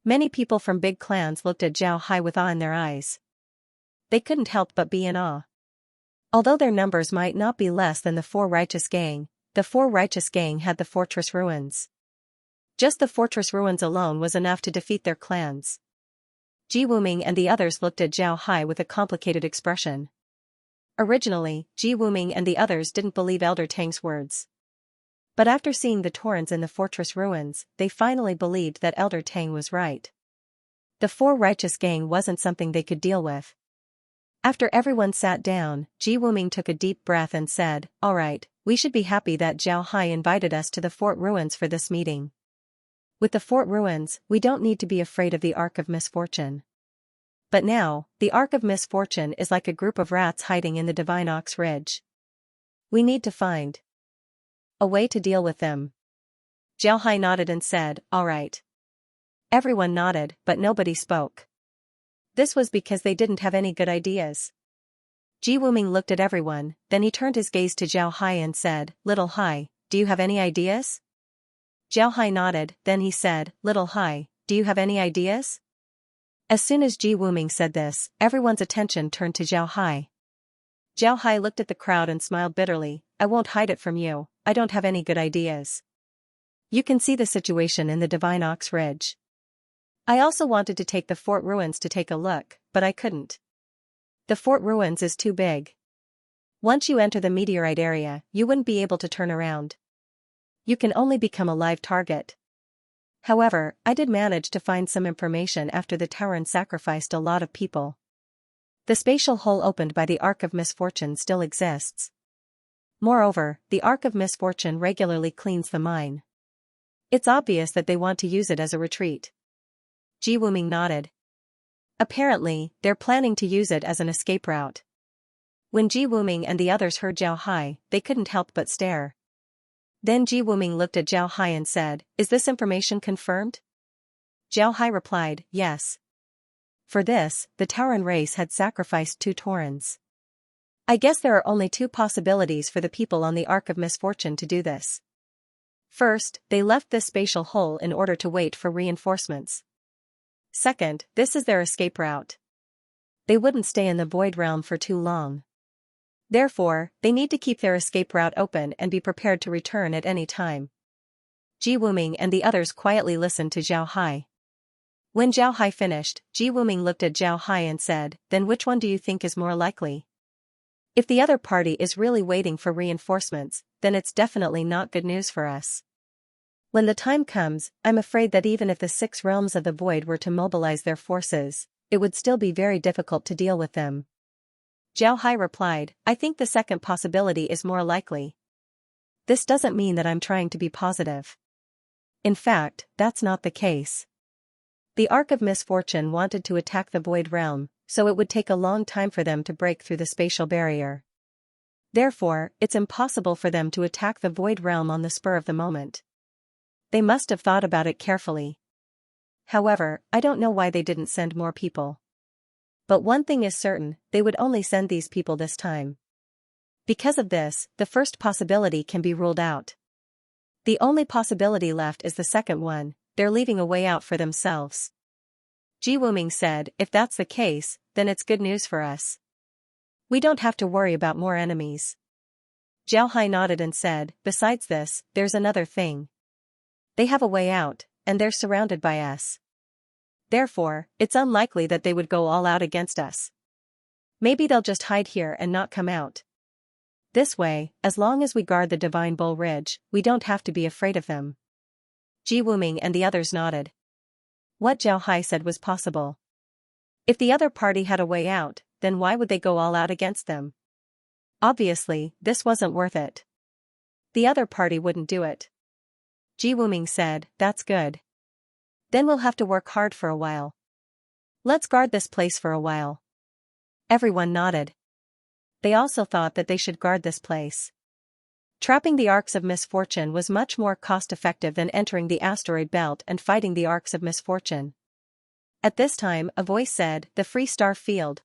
Many people from big clans looked at Zhao Hai with awe in their eyes. They couldn't help but be in awe. Although their numbers might not be less than the Four Righteous Gang, the Four Righteous Gang had the fortress ruins. Just the fortress ruins alone was enough to defeat their clans. Ji Wuming and the others looked at Zhao Hai with a complicated expression. Originally, Ji Wuming and the others didn't believe Elder Tang's words. But after seeing the torrents in the fortress ruins, they finally believed that Elder Tang was right. The Four Righteous Gang wasn't something they could deal with. After everyone sat down, Ji Wuming took a deep breath and said, "All right, we should be happy that Zhao Hai invited us to the fort ruins for this meeting. With the fort ruins, we don't need to be afraid of the Ark of Misfortune. But now, the Ark of Misfortune is like a group of rats hiding in the Divine Ox Ridge. We need to find a way to deal with them." Zhao Hai nodded and said, "All right." Everyone nodded, but nobody spoke. This was because they didn't have any good ideas. Ji Wuming looked at everyone, then he turned his gaze to Zhao Hai and said, "Little Hai, do you have any ideas?" Zhao Hai nodded, then he said, "Little Hai, do you have any ideas?" As soon as Ji Wuming said this, everyone's attention turned to Zhao Hai. Zhao Hai looked at the crowd and smiled bitterly, "I won't hide it from you, I don't have any good ideas. You can see the situation in the Divine Ox Ridge. I also wanted to take the fort ruins to take a look, but I couldn't. The fort ruins is too big. Once you enter the meteorite area, you wouldn't be able to turn around. You can only become a live target. However, I did manage to find some information after the Tauren sacrificed a lot of people. The spatial hole opened by the Ark of Misfortune still exists. Moreover, the Ark of Misfortune regularly cleans the mine. It's obvious that they want to use it as a retreat." Ji Wuming nodded. Apparently, they're planning to use it as an escape route. When Ji Wuming and the others heard Zhao Hai, they couldn't help but stare. Then Ji Wuming looked at Zhao Hai and said, "Is this information confirmed?" Zhao Hai replied, "Yes." For this, the Tauren race had sacrificed 2 Taurens. I guess there are only 2 possibilities for the people on the Ark of Misfortune to do this. First, they left this spatial hole in order to wait for reinforcements. Second, this is their escape route. They wouldn't stay in the Void Realm for too long. Therefore, they need to keep their escape route open and be prepared to return at any time. Ji Wuming and the others quietly listened to Zhao Hai. When Zhao Hai finished, Ji Wuming looked at Zhao Hai and said, "Then which one do you think is more likely? If the other party is really waiting for reinforcements, then it's definitely not good news for us. When the time comes, I'm afraid that even if the 6 realms of the void were to mobilize their forces, it would still be very difficult to deal with them." Zhao Hai replied, "I think the second possibility is more likely. This doesn't mean that I'm trying to be positive. In fact, that's not the case. The Ark of Misfortune wanted to attack the Void Realm, so it would take a long time for them to break through the spatial barrier. Therefore, it's impossible for them to attack the Void Realm on the spur of the moment. They must have thought about it carefully. However, I don't know why they didn't send more people. But one thing is certain, they would only send these people this time. Because of this, the first possibility can be ruled out. The only possibility left is the second one, they're leaving a way out for themselves." Ji Wuming said, "If that's the case, then it's good news for us. We don't have to worry about more enemies." Zhao Hai nodded and said, "Besides this, there's another thing. They have a way out, and they're surrounded by us. Therefore, it's unlikely that they would go all out against us. Maybe they'll just hide here and not come out. This way, as long as we guard the Divine Bull Ridge, we don't have to be afraid of them." Ji Wuming and the others nodded. What Zhao Hai said was possible. If the other party had a way out, then why would they go all out against them? Obviously, this wasn't worth it. The other party wouldn't do it. Ji Wuming said, "That's good. Then we'll have to work hard for a while. Let's guard this place for a while." Everyone nodded. They also thought that they should guard this place. Trapping the arcs of misfortune was much more cost-effective than entering the asteroid belt and fighting the arcs of misfortune. At this time, a voice said, "The free star field."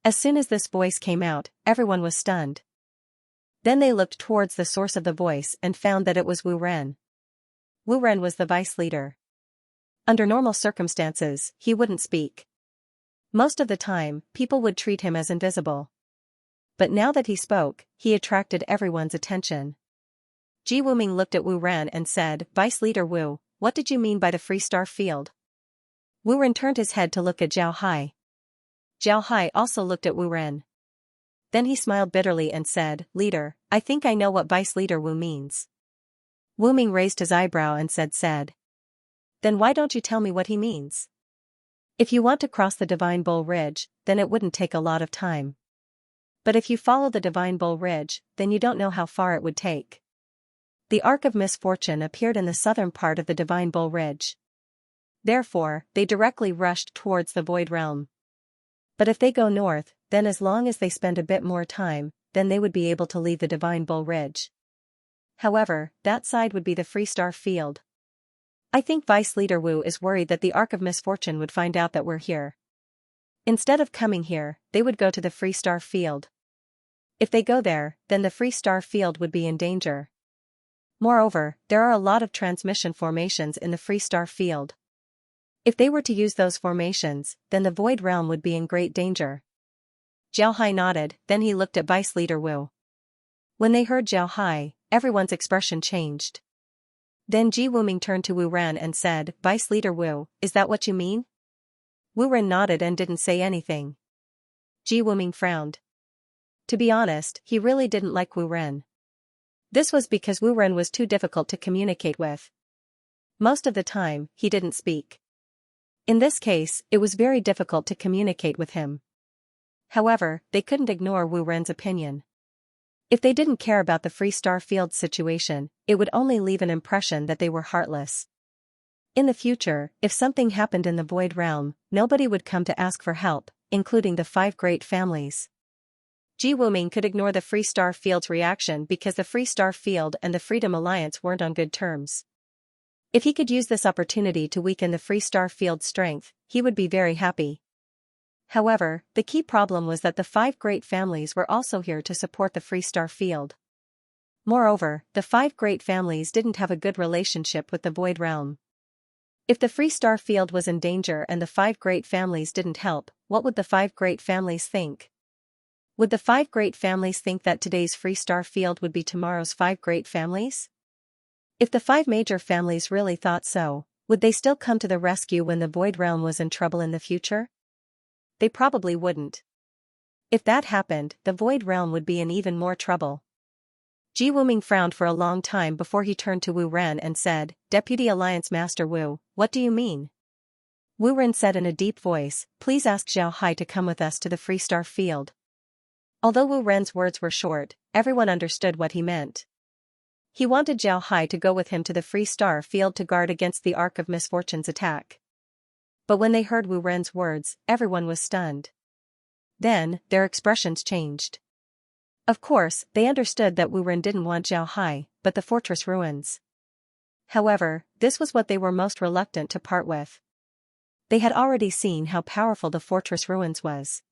As soon as this voice came out, everyone was stunned. Then they looked towards the source of the voice and found that it was Wu Ren. Wu Ren was the vice leader. Under normal circumstances, he wouldn't speak. Most of the time, people would treat him as invisible. But now that he spoke, he attracted everyone's attention. Ji Wuming looked at Wu Ren and said, "Vice Leader Wu, what did you mean by the free star field?" Wu Ren turned his head to look at Zhao Hai. Zhao Hai also looked at Wu Ren. Then he smiled bitterly and said, "Leader, I think I know what Vice Leader Wu means." Wu Ming raised his eyebrow and said. "Then why don't you tell me what he means? If you want to cross the Divine Bull Ridge, then it wouldn't take a lot of time. But if you follow the Divine Bull Ridge, then you don't know how far it would take." The Arc of Misfortune appeared in the southern part of the Divine Bull Ridge. Therefore, they directly rushed towards the Void Realm. But if they go north, then as long as they spend a bit more time, then they would be able to leave the Divine Bull Ridge. However, that side would be the Free Star Field. I think Vice Leader Wu is worried that the Arc of Misfortune would find out that we're here. Instead of coming here, they would go to the Free Star Field. If they go there, then the Free Star Field would be in danger. Moreover, there are a lot of transmission formations in the Free Star Field. If they were to use those formations, then the Void Realm would be in great danger. Zhao Hai nodded, then he looked at Vice Leader Wu. When they heard Zhao Hai, everyone's expression changed. Then Ji Wuming turned to Wu Ren and said, "Vice Leader Wu, is that what you mean?" Wu Ren nodded and didn't say anything. Ji Wuming frowned. To be honest, he really didn't like Wu Ren. This was because Wu Ren was too difficult to communicate with. Most of the time, he didn't speak. In this case, it was very difficult to communicate with him. However, they couldn't ignore Wu Ren's opinion. If they didn't care about the Free Star Field situation, it would only leave an impression that they were heartless. In the future, if something happened in the Void Realm, nobody would come to ask for help, including the 5 great families. Ji Wuming could ignore the Free Star Field's reaction because the Free Star Field and the Freedom Alliance weren't on good terms. If he could use this opportunity to weaken the Free Star Field's strength, he would be very happy. However, the key problem was that the 5 great families were also here to support the Free Star Field. Moreover, the 5 great families didn't have a good relationship with the Void Realm. If the Free Star Field was in danger and the 5 great families didn't help, what would the 5 great families think? Would the 5 great families think that today's Free Star Field would be tomorrow's 5 great families? If the 5 major families really thought so, would they still come to the rescue when the Void Realm was in trouble in the future? They probably wouldn't. If that happened, the Void Realm would be in even more trouble. Ji Wuming frowned for a long time before he turned to Wu Ren and said, "Deputy Alliance Master Wu, what do you mean?" Wu Ren said in a deep voice, "Please ask Zhao Hai to come with us to the Free Star Field." Although Wu Ren's words were short, everyone understood what he meant. He wanted Zhao Hai to go with him to the Free Star Field to guard against the Arc of Misfortune's attack. But when they heard Wu Ren's words, everyone was stunned. Then, their expressions changed. Of course, they understood that Wu Ren didn't want Zhao Hai, but the fortress ruins. However, this was what they were most reluctant to part with. They had already seen how powerful the fortress ruins was.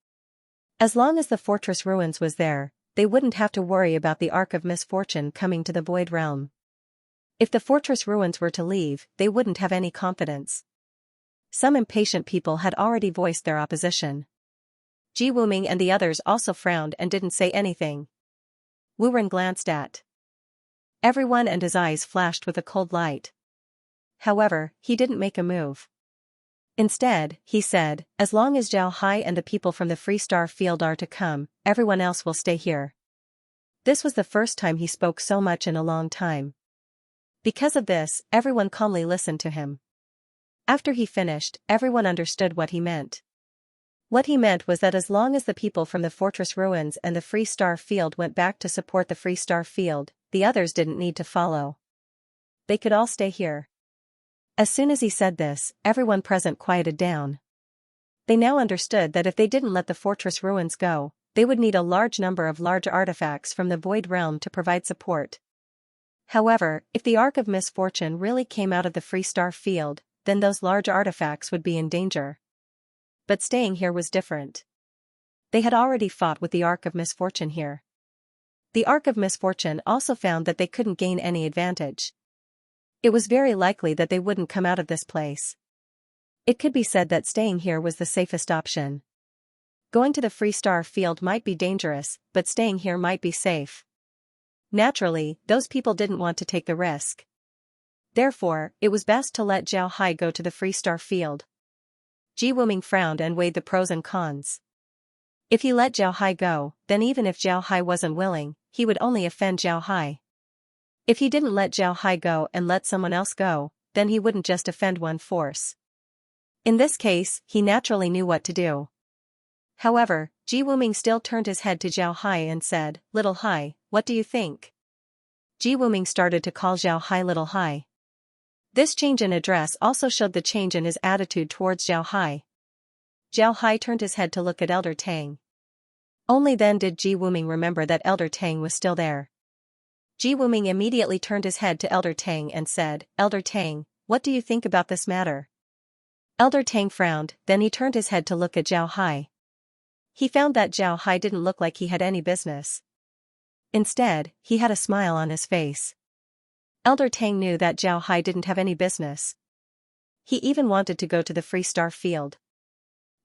As long as the fortress ruins was there, they wouldn't have to worry about the Arc of Misfortune coming to the Void Realm. If the fortress ruins were to leave, they wouldn't have any confidence. Some impatient people had already voiced their opposition. Ji Wuming and the others also frowned and didn't say anything. Wu Ren glanced at everyone and his eyes flashed with a cold light. However, he didn't make a move. Instead, he said, "As long as Zhao Hai and the people from the Free Star Field are to come, everyone else will stay here." This was the first time he spoke so much in a long time. Because of this, everyone calmly listened to him. After he finished, everyone understood what he meant. What he meant was that as long as the people from the fortress ruins and the Free Star Field went back to support the Free Star Field, the others didn't need to follow. They could all stay here. As soon as he said this, everyone present quieted down. They now understood that if they didn't let the fortress ruins go, they would need a large number of large artifacts from the Void Realm to provide support. However, if the Ark of Misfortune really came out of the Free Star Field, then those large artifacts would be in danger. But staying here was different. They had already fought with the Ark of Misfortune here. The Ark of Misfortune also found that they couldn't gain any advantage. It was very likely that they wouldn't come out of this place. It could be said that staying here was the safest option. Going to the Free Star Field might be dangerous, but staying here might be safe. Naturally, those people didn't want to take the risk. Therefore, it was best to let Zhao Hai go to the Free Star Field. Ji Wuming frowned and weighed the pros and cons. If he let Zhao Hai go, then even if Zhao Hai wasn't willing, he would only offend Zhao Hai. If he didn't let Zhao Hai go and let someone else go, then he wouldn't just offend one force. In this case, he naturally knew what to do. However, Ji Wuming still turned his head to Zhao Hai and said, "Little Hai, what do you think?" Ji Wuming started to call Zhao Hai Little Hai. This change in address also showed the change in his attitude towards Zhao Hai. Zhao Hai turned his head to look at Elder Tang. Only then did Ji Wuming remember that Elder Tang was still there. Ji Wuming immediately turned his head to Elder Tang and said, "Elder Tang, what do you think about this matter?" Elder Tang frowned, then he turned his head to look at Zhao Hai. He found that Zhao Hai didn't look like he had any business. Instead, he had a smile on his face. Elder Tang knew that Zhao Hai didn't have any business. He even wanted to go to the Free Star Field.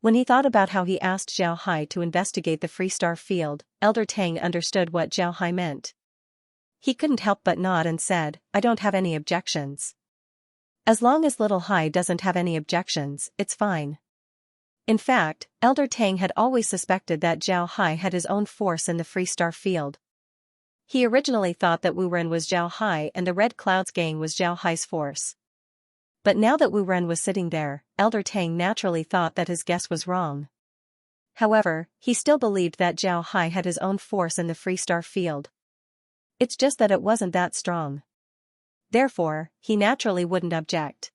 When he thought about how he asked Zhao Hai to investigate the Free Star Field, Elder Tang understood what Zhao Hai meant. He couldn't help but nod and said, "I don't have any objections. As long as Little Hai doesn't have any objections, it's fine." In fact, Elder Tang had always suspected that Zhao Hai had his own force in the Free Star Field. He originally thought that Wu Ren was Zhao Hai and the Red Clouds gang was Zhao Hai's force. But now that Wu Ren was sitting there, Elder Tang naturally thought that his guess was wrong. However, he still believed that Zhao Hai had his own force in the Free Star Field. It's just that it wasn't that strong. Therefore, he naturally wouldn't object.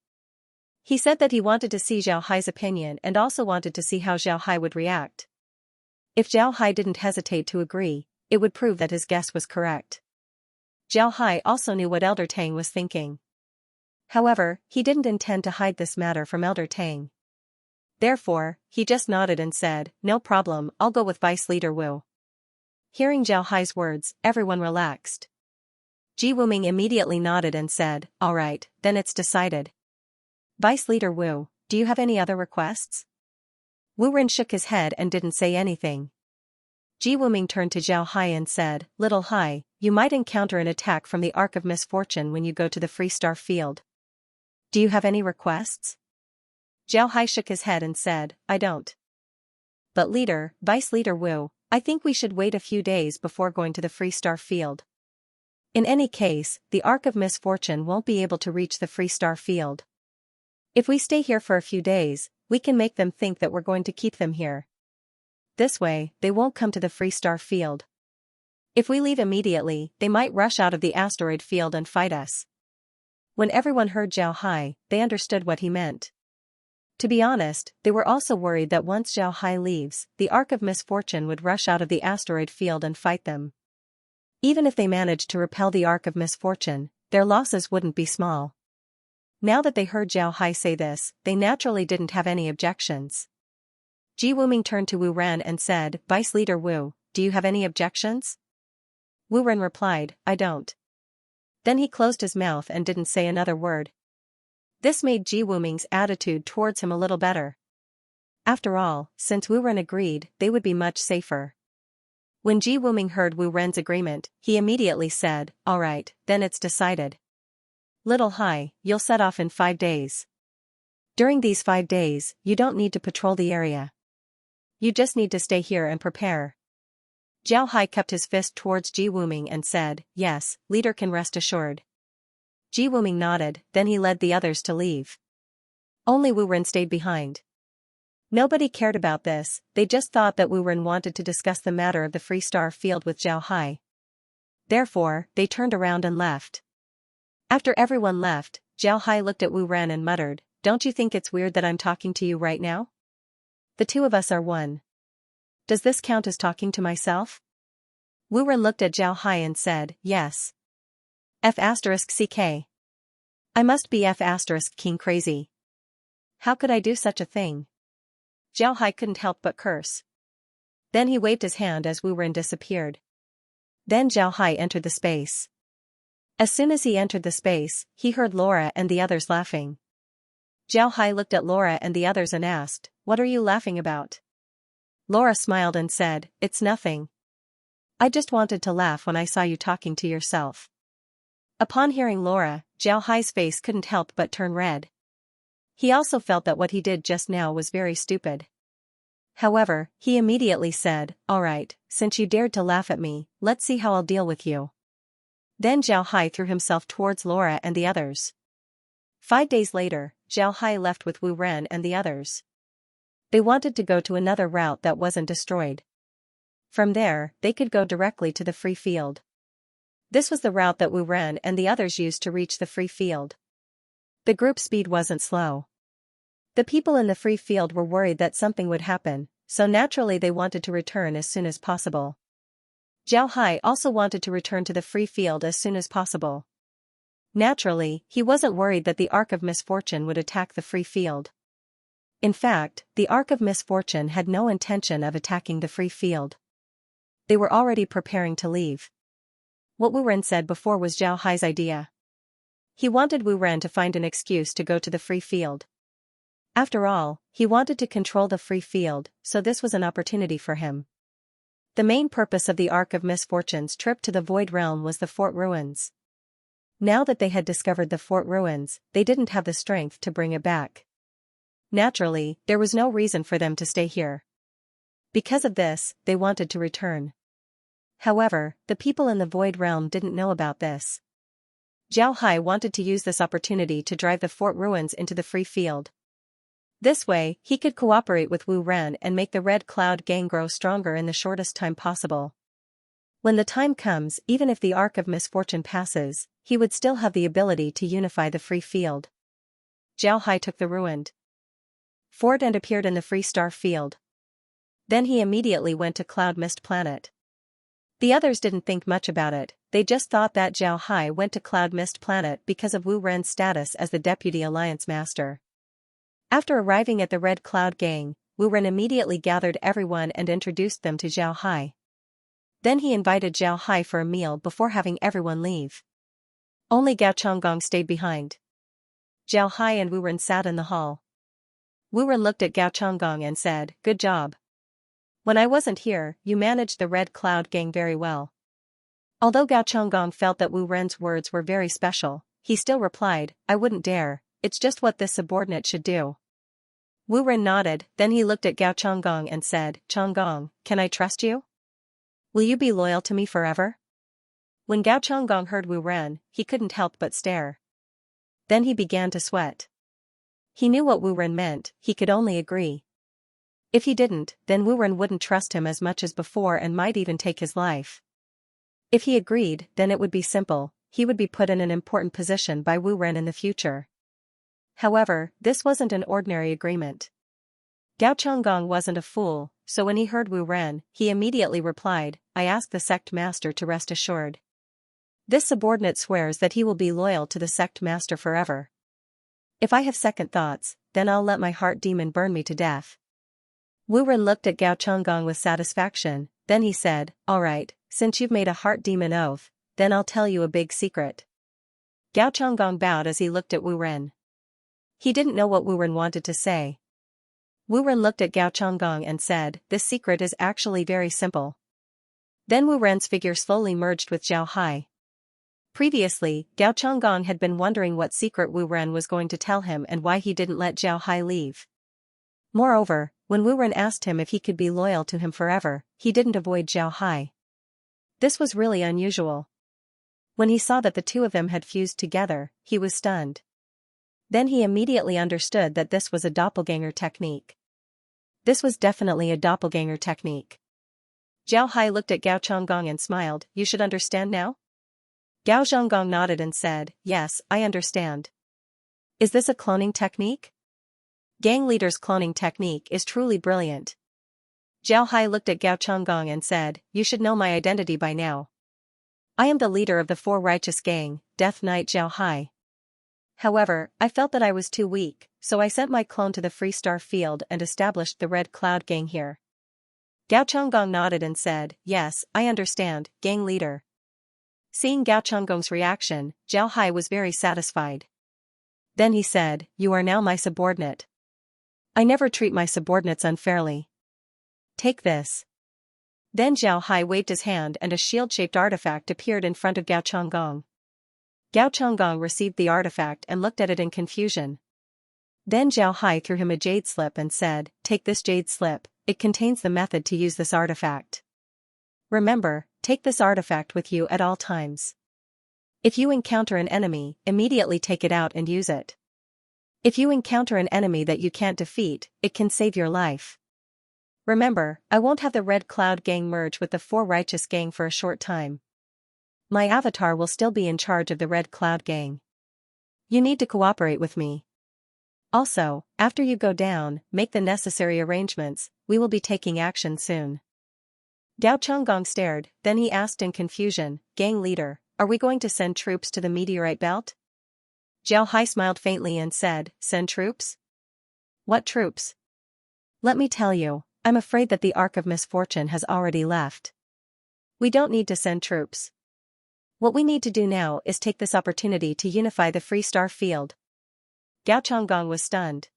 He said that he wanted to see Zhao Hai's opinion and also wanted to see how Zhao Hai would react. If Zhao Hai didn't hesitate to agree, it would prove that his guess was correct. Zhao Hai also knew what Elder Tang was thinking. However, he didn't intend to hide this matter from Elder Tang. Therefore, he just nodded and said, "No problem, I'll go with Vice Leader Wu." Hearing Zhao Hai's words, everyone relaxed. Ji Wuming immediately nodded and said, "All right, then it's decided." "Vice Leader Wu, do you have any other requests?" Wu Ren shook his head and didn't say anything. Ji Wuming turned to Zhao Hai and said, "Little Hai, you might encounter an attack from the Ark of Misfortune when you go to the Free Star Field. Do you have any requests?" Zhao Hai shook his head and said, "I don't. But Vice Leader Wu, I think we should wait a few days before going to the Free Star Field. In any case, the Ark of Misfortune won't be able to reach the Free Star Field. If we stay here for a few days, we can make them think that we're going to keep them here. This way, they won't come to the Free Star Field. If we leave immediately, they might rush out of the asteroid field and fight us." When everyone heard Zhao Hai, they understood what he meant. To be honest, they were also worried that once Zhao Hai leaves, the Ark of Misfortune would rush out of the asteroid field and fight them. Even if they managed to repel the Ark of Misfortune, their losses wouldn't be small. Now that they heard Zhao Hai say this, they naturally didn't have any objections. Ji Wuming turned to Wu Ren and said, "Vice Leader Wu, do you have any objections?" Wu Ren replied, "I don't." Then he closed his mouth and didn't say another word. This made Ji Wuming's attitude towards him a little better. After all, since Wu Ren agreed, they would be much safer. When Ji Wuming heard Wu Ren's agreement, he immediately said, "All right, then it's decided. Little Hai, you'll set off in 5 days. During these 5 days, you don't need to patrol the area. You just need to stay here and prepare." Zhao Hai kept his fist towards Ji Wuming and said, "Yes, leader can rest assured." Ji Wuming nodded, then he led the others to leave. Only Wu Ren stayed behind. Nobody cared about this, they just thought that Wu Ren wanted to discuss the matter of the Free Star Field with Zhao Hai. Therefore, they turned around and left. After everyone left, Zhao Hai looked at Wu Ren and muttered, "Don't you think it's weird that I'm talking to you right now? The two of us are one." Does this count as talking to myself? Wu Ren looked at Zhao Hai and said, yes. F***ck. I must be F***king crazy. How could I do such a thing? Zhao Hai couldn't help but curse. Then he waved his hand as Wu Ren disappeared. Then Zhao Hai entered the space. As soon as he entered the space, he heard Laura and the others laughing. Zhao Hai looked at Laura and the others and asked, what are you laughing about? Laura smiled and said, it's nothing. I just wanted to laugh when I saw you talking to yourself. Upon hearing Laura, Zhao Hai's face couldn't help but turn red. He also felt that what he did just now was very stupid. However, he immediately said, alright, since you dared to laugh at me, let's see how I'll deal with you. Then Zhao Hai threw himself towards Laura and the others. 5 days later, Zhao Hai left with Wu Ren and the others. They wanted to go to another route that wasn't destroyed. From there, they could go directly to the free field. This was the route that Wu Ren and the others used to reach the free field. The group speed wasn't slow. The people in the free field were worried that something would happen, so naturally they wanted to return as soon as possible. Zhao Hai also wanted to return to the free field as soon as possible. Naturally, he wasn't worried that the Ark of Misfortune would attack the free field. In fact, the Ark of Misfortune had no intention of attacking the free field. They were already preparing to leave. What Wu Ren said before was Zhao Hai's idea. He wanted Wu Ren to find an excuse to go to the free field. After all, he wanted to control the free field, so this was an opportunity for him. The main purpose of the Ark of Misfortune's trip to the Void Realm was the fort ruins. Now that they had discovered the fort ruins, they didn't have the strength to bring it back. Naturally, there was no reason for them to stay here. Because of this, they wanted to return. However, the people in the Void Realm didn't know about this. Zhao Hai wanted to use this opportunity to drive the fort ruins into the free field. This way, he could cooperate with Wu Ren and make the Red Cloud Gang grow stronger in the shortest time possible. When the time comes, even if the Ark of Misfortune passes, he would still have the ability to unify the free field. Zhao Hai took the ruined fort and appeared in the free star field. Then he immediately went to Cloud Mist Planet. The others didn't think much about it, they just thought that Zhao Hai went to Cloud Mist Planet because of Wu Ren's status as the Deputy Alliance Master. After arriving at the Red Cloud Gang, Wu Ren immediately gathered everyone and introduced them to Zhao Hai. Then he invited Zhao Hai for a meal before having everyone leave. Only Gao Chonggong stayed behind. Zhao Hai and Wu Ren sat in the hall. Wu Ren looked at Gao Chonggong and said, good job. When I wasn't here, you managed the Red Cloud Gang very well. Although Gao Chonggong felt that Wu Ren's words were very special, he still replied, I wouldn't dare, it's just what this subordinate should do. Wu Ren nodded, then he looked at Gao Chonggong and said, Chonggong, can I trust you? Will you be loyal to me forever? When Gao Chonggong heard Wu Ren, he couldn't help but stare. Then he began to sweat. He knew what Wu Ren meant, he could only agree. If he didn't, then Wu Ren wouldn't trust him as much as before and might even take his life. If he agreed, then it would be simple, he would be put in an important position by Wu Ren in the future. However, this wasn't an ordinary agreement. Gao Chonggong wasn't a fool, so when he heard Wu Ren, he immediately replied, I ask the sect master to rest assured. This subordinate swears that he will be loyal to the sect master forever. If I have second thoughts, then I'll let my heart demon burn me to death. Wu Ren looked at Gao Chonggong with satisfaction, then he said, alright, since you've made a heart demon oath, then I'll tell you a big secret. Gao Chonggong bowed as he looked at Wu Ren. He didn't know what Wu Ren wanted to say. Wu Ren looked at Gao Chonggong and said, this secret is actually very simple. Then Wu Ren's figure slowly merged with Zhao Hai. Previously, Gao Chonggong had been wondering what secret Wu Ren was going to tell him and why he didn't let Zhao Hai leave. Moreover, when Wu Ren asked him if he could be loyal to him forever, he didn't avoid Zhao Hai. This was really unusual. When he saw that the two of them had fused together, he was stunned. Then he immediately understood that this was a doppelganger technique. This was definitely a doppelganger technique. Zhao Hai looked at Gao Chonggong and smiled, you should understand now? Gao Chonggong nodded and said, yes, I understand. Is this a cloning technique? Gang leader's cloning technique is truly brilliant. Zhao Hai looked at Gao Chonggong and said, "You should know my identity by now. I am the leader of the Four Righteous Gang, Death Knight Zhao Hai. However, I felt that I was too weak, so I sent my clone to the Free Star Field and established the Red Cloud Gang here." Gao Chonggong nodded and said, "Yes, I understand, gang leader." Seeing Gao Chonggong's reaction, Zhao Hai was very satisfied. Then he said, "You are now my subordinate. I never treat my subordinates unfairly. Take this." Then Zhao Hai waved his hand and a shield-shaped artifact appeared in front of Gao Chonggong. Gao Chonggong received the artifact and looked at it in confusion. Then Zhao Hai threw him a jade slip and said, "Take this jade slip, it contains the method to use this artifact. Remember, take this artifact with you at all times. If you encounter an enemy, immediately take it out and use it. If you encounter an enemy that you can't defeat, it can save your life. Remember, I won't have the Red Cloud Gang merge with the Four Righteous Gang for a short time. My avatar will still be in charge of the Red Cloud Gang. You need to cooperate with me. Also, after you go down, make the necessary arrangements, we will be taking action soon." Gao Chonggong stared, then he asked in confusion, "Gang leader, are we going to send troops to the meteorite belt?" Zhao Hai smiled faintly and said, "Send troops? What troops? Let me tell you, I'm afraid that the Ark of Misfortune has already left. We don't need to send troops. What we need to do now is take this opportunity to unify the Free Star Field." Gao Chonggong was stunned.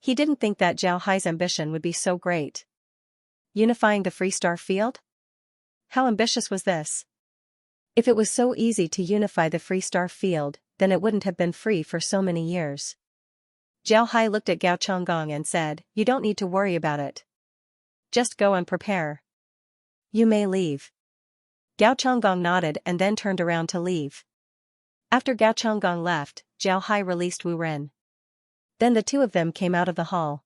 He didn't think that Zhao Hai's ambition would be so great. Unifying the Free Star Field? How ambitious was this? If it was so easy to unify the Free Star Field, then it wouldn't have been free for so many years. Zhao Hai looked at Gao Chonggong and said, "You don't need to worry about it. Just go and prepare. You may leave." Gao Chonggong nodded and then turned around to leave. After Gao Chonggong left, Zhao Hai released Wu Ren. Then the two of them came out of the hall.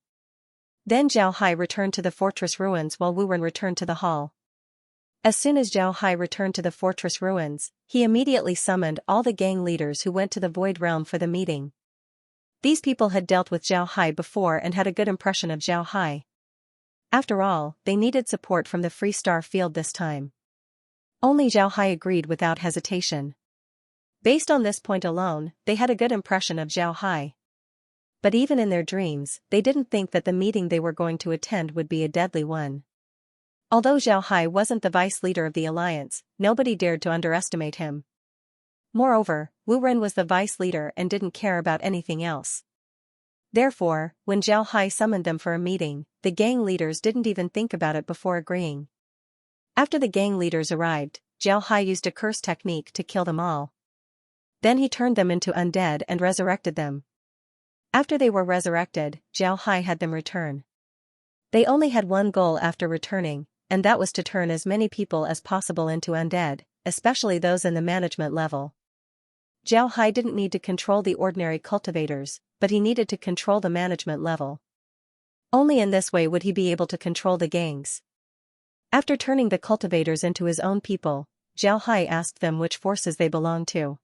Then Zhao Hai returned to the fortress ruins while Wu Ren returned to the hall. As soon as Zhao Hai returned to the fortress ruins, he immediately summoned all the gang leaders who went to the Void Realm for the meeting. These people had dealt with Zhao Hai before and had a good impression of Zhao Hai. After all, they needed support from the Free Star Field this time. Only Zhao Hai agreed without hesitation. Based on this point alone, they had a good impression of Zhao Hai. But even in their dreams, they didn't think that the meeting they were going to attend would be a deadly one. Although Zhao Hai wasn't the vice leader of the alliance, nobody dared to underestimate him. Moreover, Wu Ren was the vice leader and didn't care about anything else. Therefore, when Zhao Hai summoned them for a meeting, the gang leaders didn't even think about it before agreeing. After the gang leaders arrived, Zhao Hai used a curse technique to kill them all. Then he turned them into undead and resurrected them. After they were resurrected, Zhao Hai had them return. They only had one goal after returning, and that was to turn as many people as possible into undead, especially those in the management level. Zhao Hai didn't need to control the ordinary cultivators, but he needed to control the management level. Only in this way would he be able to control the gangs. After turning the cultivators into his own people, Zhao Hai asked them which forces they belonged to.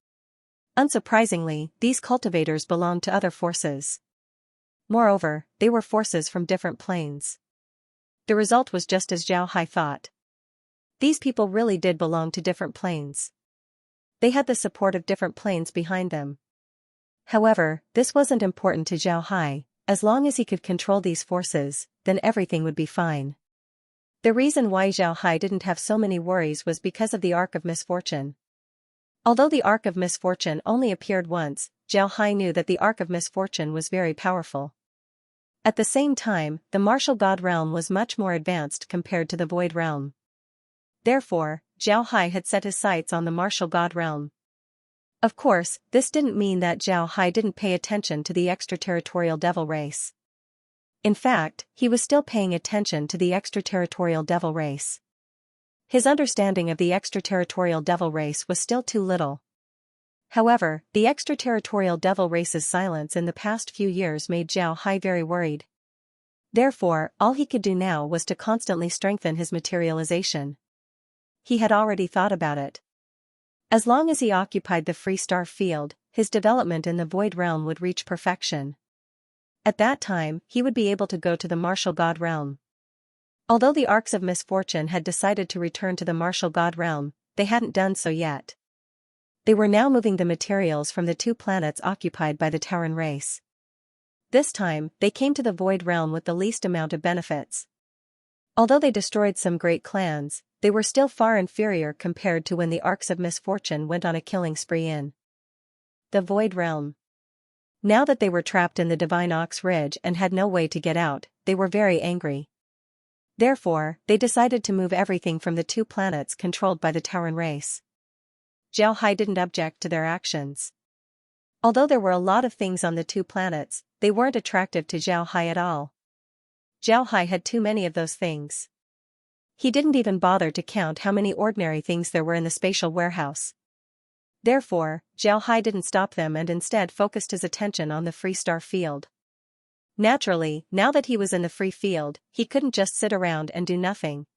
Unsurprisingly, these cultivators belonged to other forces. Moreover, they were forces from different planes. The result was just as Zhao Hai thought. These people really did belong to different planes. They had the support of different planes behind them. However, this wasn't important to Zhao Hai. As long as he could control these forces, then everything would be fine. The reason why Zhao Hai didn't have so many worries was because of the Ark of Misfortune. Although the Ark of Misfortune only appeared once, Zhao Hai knew that the Ark of Misfortune was very powerful. At the same time, the Martial God Realm was much more advanced compared to the Void Realm. Therefore, Zhao Hai had set his sights on the Martial God Realm. Of course, this didn't mean that Zhao Hai didn't pay attention to the extraterritorial devil race. In fact, he was still paying attention to the extraterritorial devil race. His understanding of the extraterritorial devil race was still too little. However, the extraterritorial devil race's silence in the past few years made Zhao Hai very worried. Therefore, all he could do now was to constantly strengthen his materialization. He had already thought about it. As long as he occupied the Free Star Field, his development in the Void Realm would reach perfection. At that time, he would be able to go to the Martial God Realm. Although the Arks of Misfortune had decided to return to the martial god realm, they hadn't done so yet. They were now moving the materials from the 2 planets occupied by the Tauran race. This time, they came to the Void Realm with the least amount of benefits. Although they destroyed some great clans, they were still far inferior compared to when the Arks of Misfortune went on a killing spree in the Void Realm. Now that they were trapped in the Divine Ox Ridge and had no way to get out, they were very angry. Therefore, they decided to move everything from the 2 planets controlled by the Tauran race. Zhao Hai didn't object to their actions. Although there were a lot of things on the 2 planets, they weren't attractive to Zhao Hai at all. Zhao Hai had too many of those things. He didn't even bother to count how many ordinary things there were in the spatial warehouse. Therefore, Zhao Hai didn't stop them and instead focused his attention on the free star field. Naturally, now that he was in the free field, he couldn't just sit around and do nothing.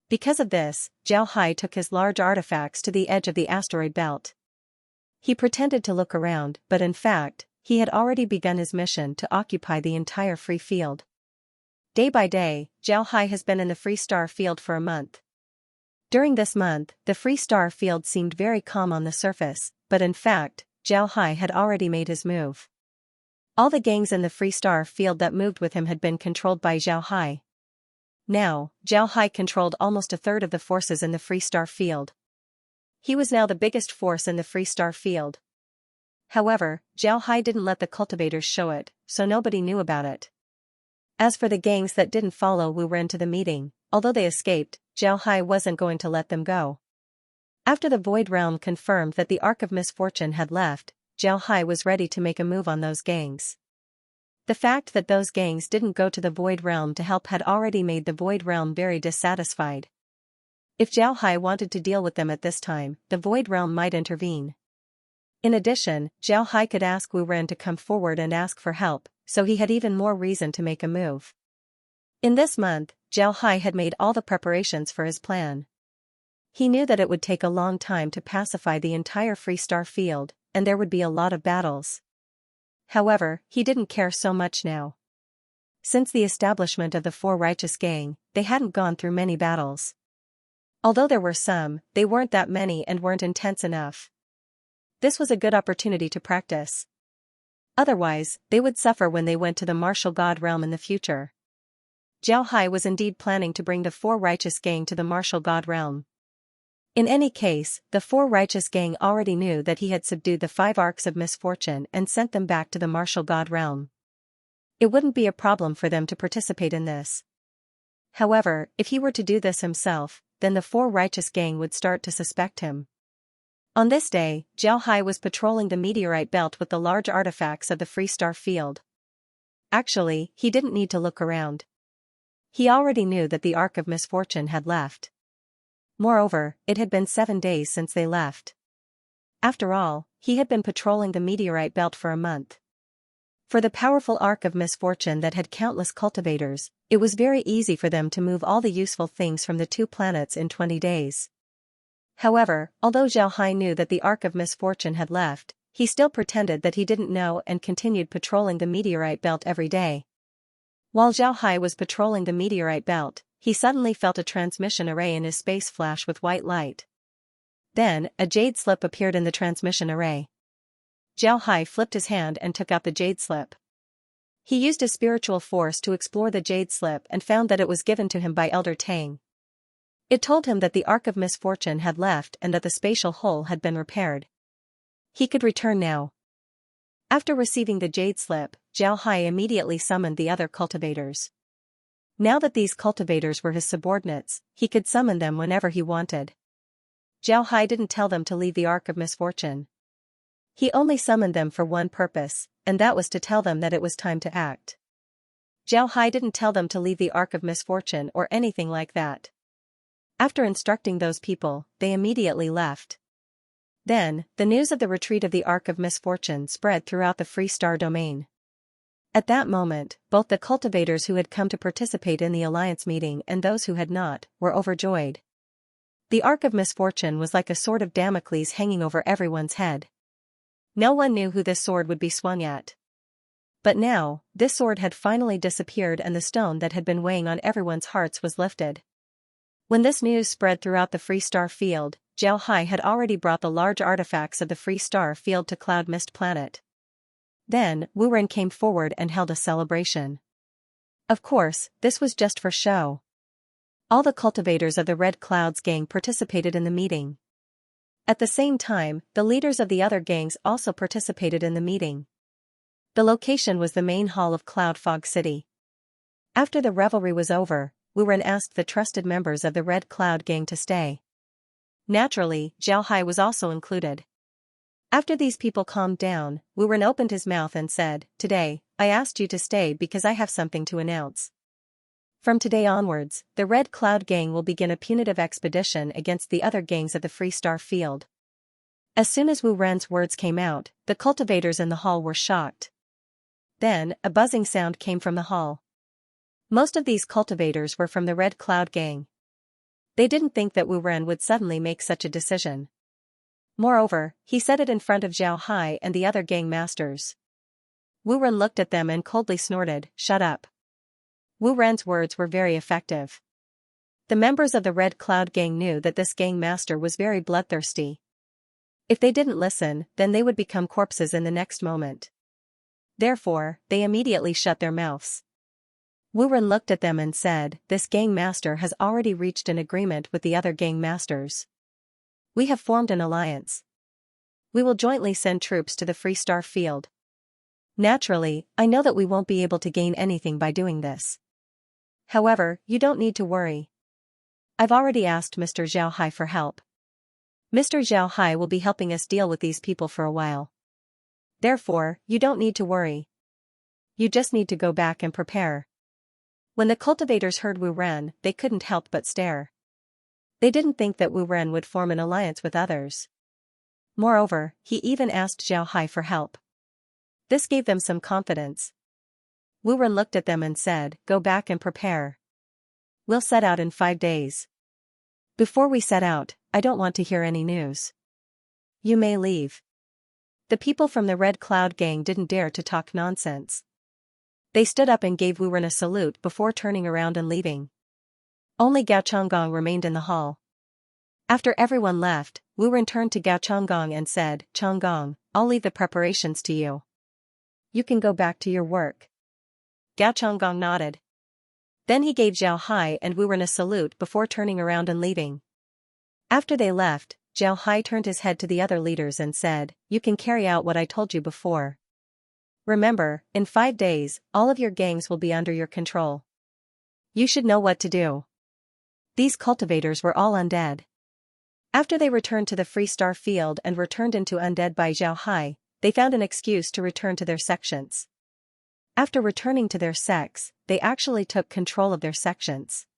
Because of this, Zhao Hai took his large artifacts to the edge of the asteroid belt. He pretended to look around, but in fact, he had already begun his mission to occupy the entire free field. Day by day, Zhao Hai has been in the free star field for a month. During this month, the free star field seemed very calm on the surface, but in fact, Zhao Hai had already made his move. All the gangs in the free star field that moved with him had been controlled by Zhao Hai. Now, Zhao Hai controlled almost a third of the forces in the free star field. He was now the biggest force in the free star field. However, Zhao Hai didn't let the cultivators show it, so nobody knew about it. As for the gangs that didn't follow Wu Ren to the meeting, although they escaped, Zhao Hai wasn't going to let them go. After the Void Realm confirmed that the Ark of Misfortune had left, Zhao Hai was ready to make a move on those gangs. The fact that those gangs didn't go to the Void Realm to help had already made the Void Realm very dissatisfied. If Zhao Hai wanted to deal with them at this time, the Void Realm might intervene. In addition, Zhao Hai could ask Wu Ren to come forward and ask for help, so he had even more reason to make a move. In this month, Zhao Hai had made all the preparations for his plan. He knew that it would take a long time to pacify the entire free star field, and there would be a lot of battles. However, he didn't care so much now. Since the establishment of the 4 Righteous Gang, they hadn't gone through many battles. Although there were some, they weren't that many and weren't intense enough. This was a good opportunity to practice. Otherwise, they would suffer when they went to the martial god realm in the future. Zhao Hai was indeed planning to bring the 4 Righteous Gang to the martial god realm. In any case, the 4 Righteous Gang already knew that he had subdued the 5 Arks of Misfortune and sent them back to the martial god realm. It wouldn't be a problem for them to participate in this. However, if he were to do this himself, then the 4 Righteous Gang would start to suspect him. On this day, Zhao Hai was patrolling the meteorite belt with the large artifacts of the free star field. Actually, he didn't need to look around. He already knew that the Ark of Misfortune had left. Moreover, it had been 7 days since they left. After all, he had been patrolling the meteorite belt for a month. For the powerful Ark of Misfortune that had countless cultivators, it was very easy for them to move all the useful things from the 2 planets in 20 days. However, although Zhao Hai knew that the Ark of Misfortune had left, he still pretended that he didn't know and continued patrolling the meteorite belt every day. While Zhao Hai was patrolling the meteorite belt, he suddenly felt a transmission array in his space flash with white light. Then, a jade slip appeared in the transmission array. Zhao Hai flipped his hand and took out the jade slip. He used his spiritual force to explore the jade slip and found that it was given to him by Elder Tang. It told him that the Ark of Misfortune had left and that the spatial hole had been repaired. He could return now. After receiving the jade slip, Zhao Hai immediately summoned the other cultivators. Now that these cultivators were his subordinates, he could summon them whenever he wanted. Zhao Hai didn't tell them to leave the Ark of Misfortune. He only summoned them for one purpose, and that was to tell them that it was time to act. Zhao Hai didn't tell them to leave the Ark of Misfortune or anything like that. After instructing those people, they immediately left. Then, the news of the retreat of the Ark of Misfortune spread throughout the Free Star domain. At that moment, both the cultivators who had come to participate in the alliance meeting and those who had not, were overjoyed. The Ark of Misfortune was like a sword of Damocles hanging over everyone's head. No one knew who this sword would be swung at. But now, this sword had finally disappeared and the stone that had been weighing on everyone's hearts was lifted. When this news spread throughout the Free Star Field, Xianxia had already brought the large artifacts of the Free Star Field to Cloud Mist Planet. Then, Wu Ren came forward and held a celebration. Of course, this was just for show. All the cultivators of the Red Clouds gang participated in the meeting. At the same time, the leaders of the other gangs also participated in the meeting. The location was the main hall of Cloud Fog City. After the revelry was over, Wu Ren asked the trusted members of the Red Cloud gang to stay. Naturally, Xianxia was also included. After these people calmed down, Wu Ren opened his mouth and said, "Today, I asked you to stay because I have something to announce. From today onwards, the Red Cloud gang will begin a punitive expedition against the other gangs of the Free Star Field." As soon as Wu Ren's words came out, the cultivators in the hall were shocked. Then, a buzzing sound came from the hall. Most of these cultivators were from the Red Cloud gang. They didn't think that Wu Ren would suddenly make such a decision. Moreover, he said it in front of Xianxia and the other gang masters. Wu Ren looked at them and coldly snorted, "Shut up." Wu Ren's words were very effective. The members of the Red Cloud gang knew that this gang master was very bloodthirsty. If they didn't listen, then they would become corpses in the next moment. Therefore, they immediately shut their mouths. Wu Ren looked at them and said, "This gang master has already reached an agreement with the other gang masters. We have formed an alliance. We will jointly send troops to the Free Star Field. Naturally, I know that we won't be able to gain anything by doing this. However, you don't need to worry. I've already asked Mr. Xianxia for help. Mr. Xianxia will be helping us deal with these people for a while. Therefore, you don't need to worry. You just need to go back and prepare." When the cultivators heard Wu Ren, they couldn't help but stare. They didn't think that Wu Ren would form an alliance with others. Moreover, he even asked Xianxia for help. This gave them some confidence. Wu Ren looked at them and said, "Go back and prepare. We'll set out in 5 days. Before we set out, I don't want to hear any news. You may leave." The people from the Red Cloud gang didn't dare to talk nonsense. They stood up and gave Wu Ren a salute before turning around and leaving. Only Gao Chonggong remained in the hall. After everyone left, Wu Ren turned to Gao Chonggong and said, "Chonggong, I'll leave the preparations to you. You can go back to your work." Gao Chonggong nodded. Then he gave Xianxia and Wu Ren a salute before turning around and leaving. After they left, Xianxia turned his head to the other leaders and said, "You can carry out what I told you before. Remember, in 5 days, all of your gangs will be under your control. You should know what to do." These cultivators were all undead. After they returned to the Free Star Field and were turned into undead by Xianxia, they found an excuse to return to their sections. After returning to their sects, they actually took control of their sections.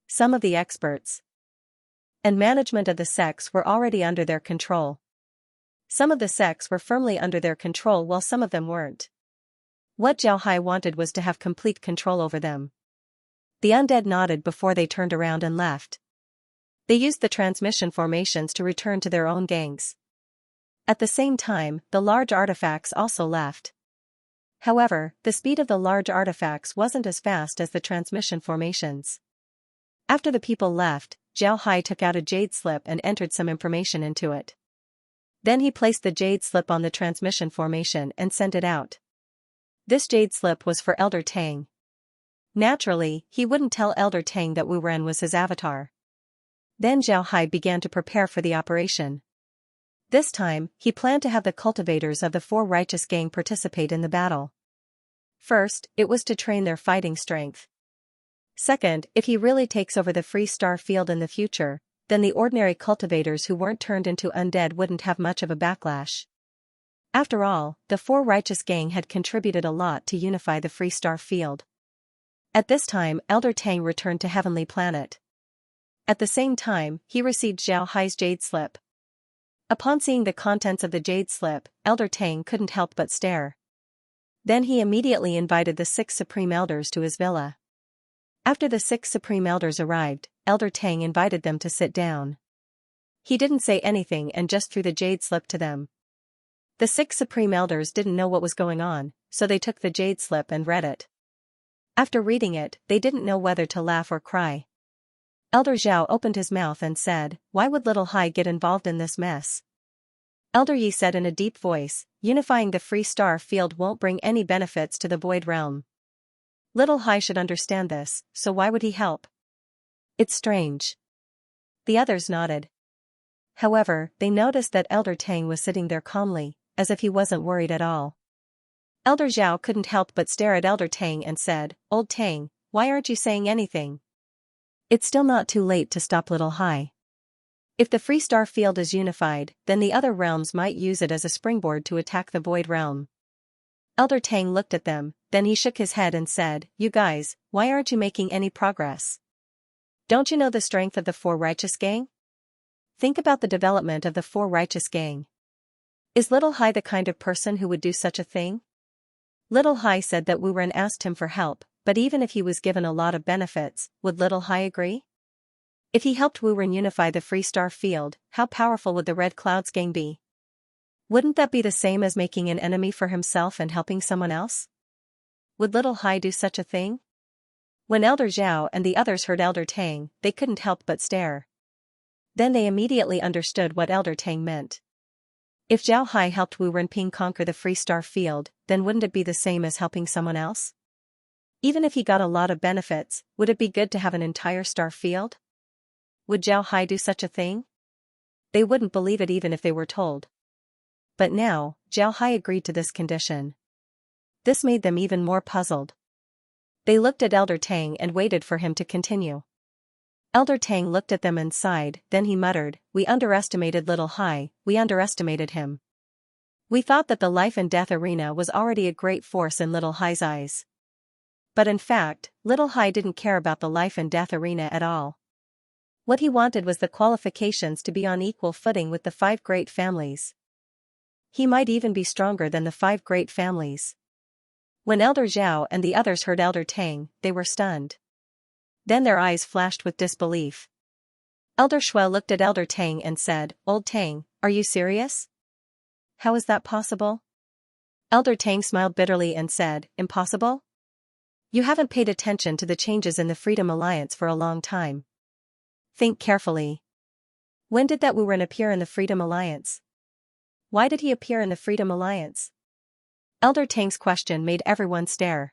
Some of the experts and management of the sects were already under their control. Some of the sects were firmly under their control while some of them weren't. What Xianxia wanted was to have complete control over them. The undead nodded before they turned around and left. They used the transmission formations to return to their own gangs. At the same time, the large artifacts also left. However, the speed of the large artifacts wasn't as fast as the transmission formations. After the people left, Xianxia took out a jade slip and entered some information into it. Then he placed the jade slip on the transmission formation and sent it out. This jade slip was for Elder Tang. Naturally, he wouldn't tell Elder Tang that Wu Ren was his avatar. Then Xianxia began to prepare for the operation. This time, he planned to have the cultivators of the Four Righteous gang participate in the battle. First, it was to train their fighting strength. Second, if he really takes over the Free Star Field in the future, then the ordinary cultivators who weren't turned into undead wouldn't have much of a backlash. After all, the Four Righteous gang had contributed a lot to unify the Free Star Field. At this time, Elder Tang returned to Heavenly Planet. At the same time, he received Xianxia's jade slip. Upon seeing the contents of the jade slip, Elder Tang couldn't help but stare. Then he immediately invited the 6 Supreme Elders to his villa. After the 6 Supreme Elders arrived, Elder Tang invited them to sit down. He didn't say anything and just threw the jade slip to them. The 6 Supreme Elders didn't know what was going on, so they took the jade slip and read it. After reading it, they didn't know whether to laugh or cry. Elder Zhao opened his mouth and said, "Why would little Hai get involved in this mess?" Elder Yi said in a deep voice, "Unifying the free star field won't bring any benefits to the void realm. Little Hai should understand this, so why would he help? It's strange." The others nodded. However, they noticed that Elder Tang was sitting there calmly, as if he wasn't worried at all. Elder Zhao couldn't help but stare at Elder Tang and said, "Old Tang, why aren't you saying anything? It's still not too late to stop little Hai. If the free star field is unified, then the other realms might use it as a springboard to attack the void realm." Elder Tang looked at them, then he shook his head and said, "You guys, why aren't you making any progress? Don't you know the strength of the Four Righteous Gang? Think about the development of the Four Righteous Gang. Is Little Hai the kind of person who would do such a thing?" Little Hai said that Wu Ren asked him for help, but even if he was given a lot of benefits, would Little Hai agree? If he helped Wu Ren unify the free star field, how powerful would the Red Clouds Gang be? Wouldn't that be the same as making an enemy for himself and helping someone else? Would Little Hai do such a thing? When Elder Zhao and the others heard Elder Tang, they couldn't help but stare. Then they immediately understood what Elder Tang meant. If Zhao Hai helped Wu Renping conquer the free star field, then wouldn't it be the same as helping someone else? Even if he got a lot of benefits, would it be good to have an entire star field? Would Zhao Hai do such a thing? They wouldn't believe it even if they were told. But now, Zhao Hai agreed to this condition. This made them even more puzzled. They looked at Elder Tang and waited for him to continue. Elder Tang looked at them and sighed, then he muttered, "We underestimated Little Hai, we underestimated him. We thought that the life and death arena was already a great force in Little Hai's eyes. But in fact, Little Hai didn't care about the life and death arena at all. What he wanted was the qualifications to be on equal footing with the 5 great families. He might even be stronger than the 5 great families." When Elder Zhao and the others heard Elder Tang, they were stunned. Then their eyes flashed with disbelief. Elder Shui looked at Elder Tang and said, "Old Tang, are you serious? How is that possible?" Elder Tang smiled bitterly and said, "Impossible? You haven't paid attention to the changes in the Freedom Alliance for a long time. Think carefully. When did that Wu Ren appear in the Freedom Alliance? Why did he appear in the Freedom Alliance?" Elder Tang's question made everyone stare.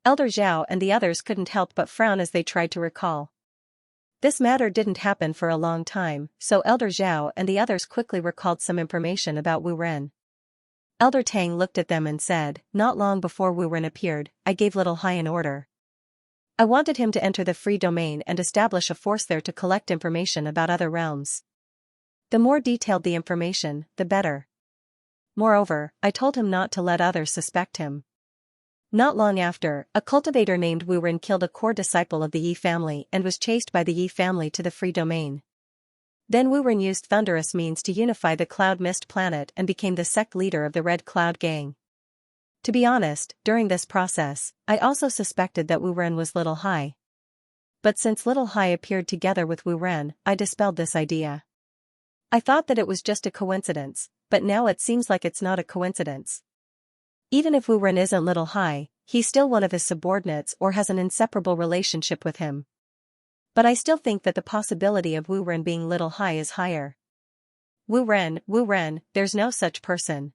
Elder Zhao and the others couldn't help but frown as they tried to recall. This matter didn't happen for a long time, so Elder Zhao and the others quickly recalled some information about Wu Ren. Elder Tang looked at them and said, "Not long before Wu Ren appeared, I gave Little Hai an order. I wanted him to enter the free domain and establish a force there to collect information about other realms. The more detailed the information, the better. Moreover, I told him not to let others suspect him." Not long after, a cultivator named Wu Ren killed a core disciple of the Yi family and was chased by the Yi family to the free domain. Then Wu Ren used thunderous means to unify the Cloud Mist planet and became the sect leader of the Red Cloud Gang. To be honest, during this process, I also suspected that Wu Ren was Little Hai. But since Little Hai appeared together with Wu Ren, I dispelled this idea. I thought that it was just a coincidence, but now it seems like it's not a coincidence. Even if Wu Ren isn't Little Hai, he's still one of his subordinates or has an inseparable relationship with him. But I still think that the possibility of Wu Ren being Little Hai is higher. Wu Ren, there's no such person."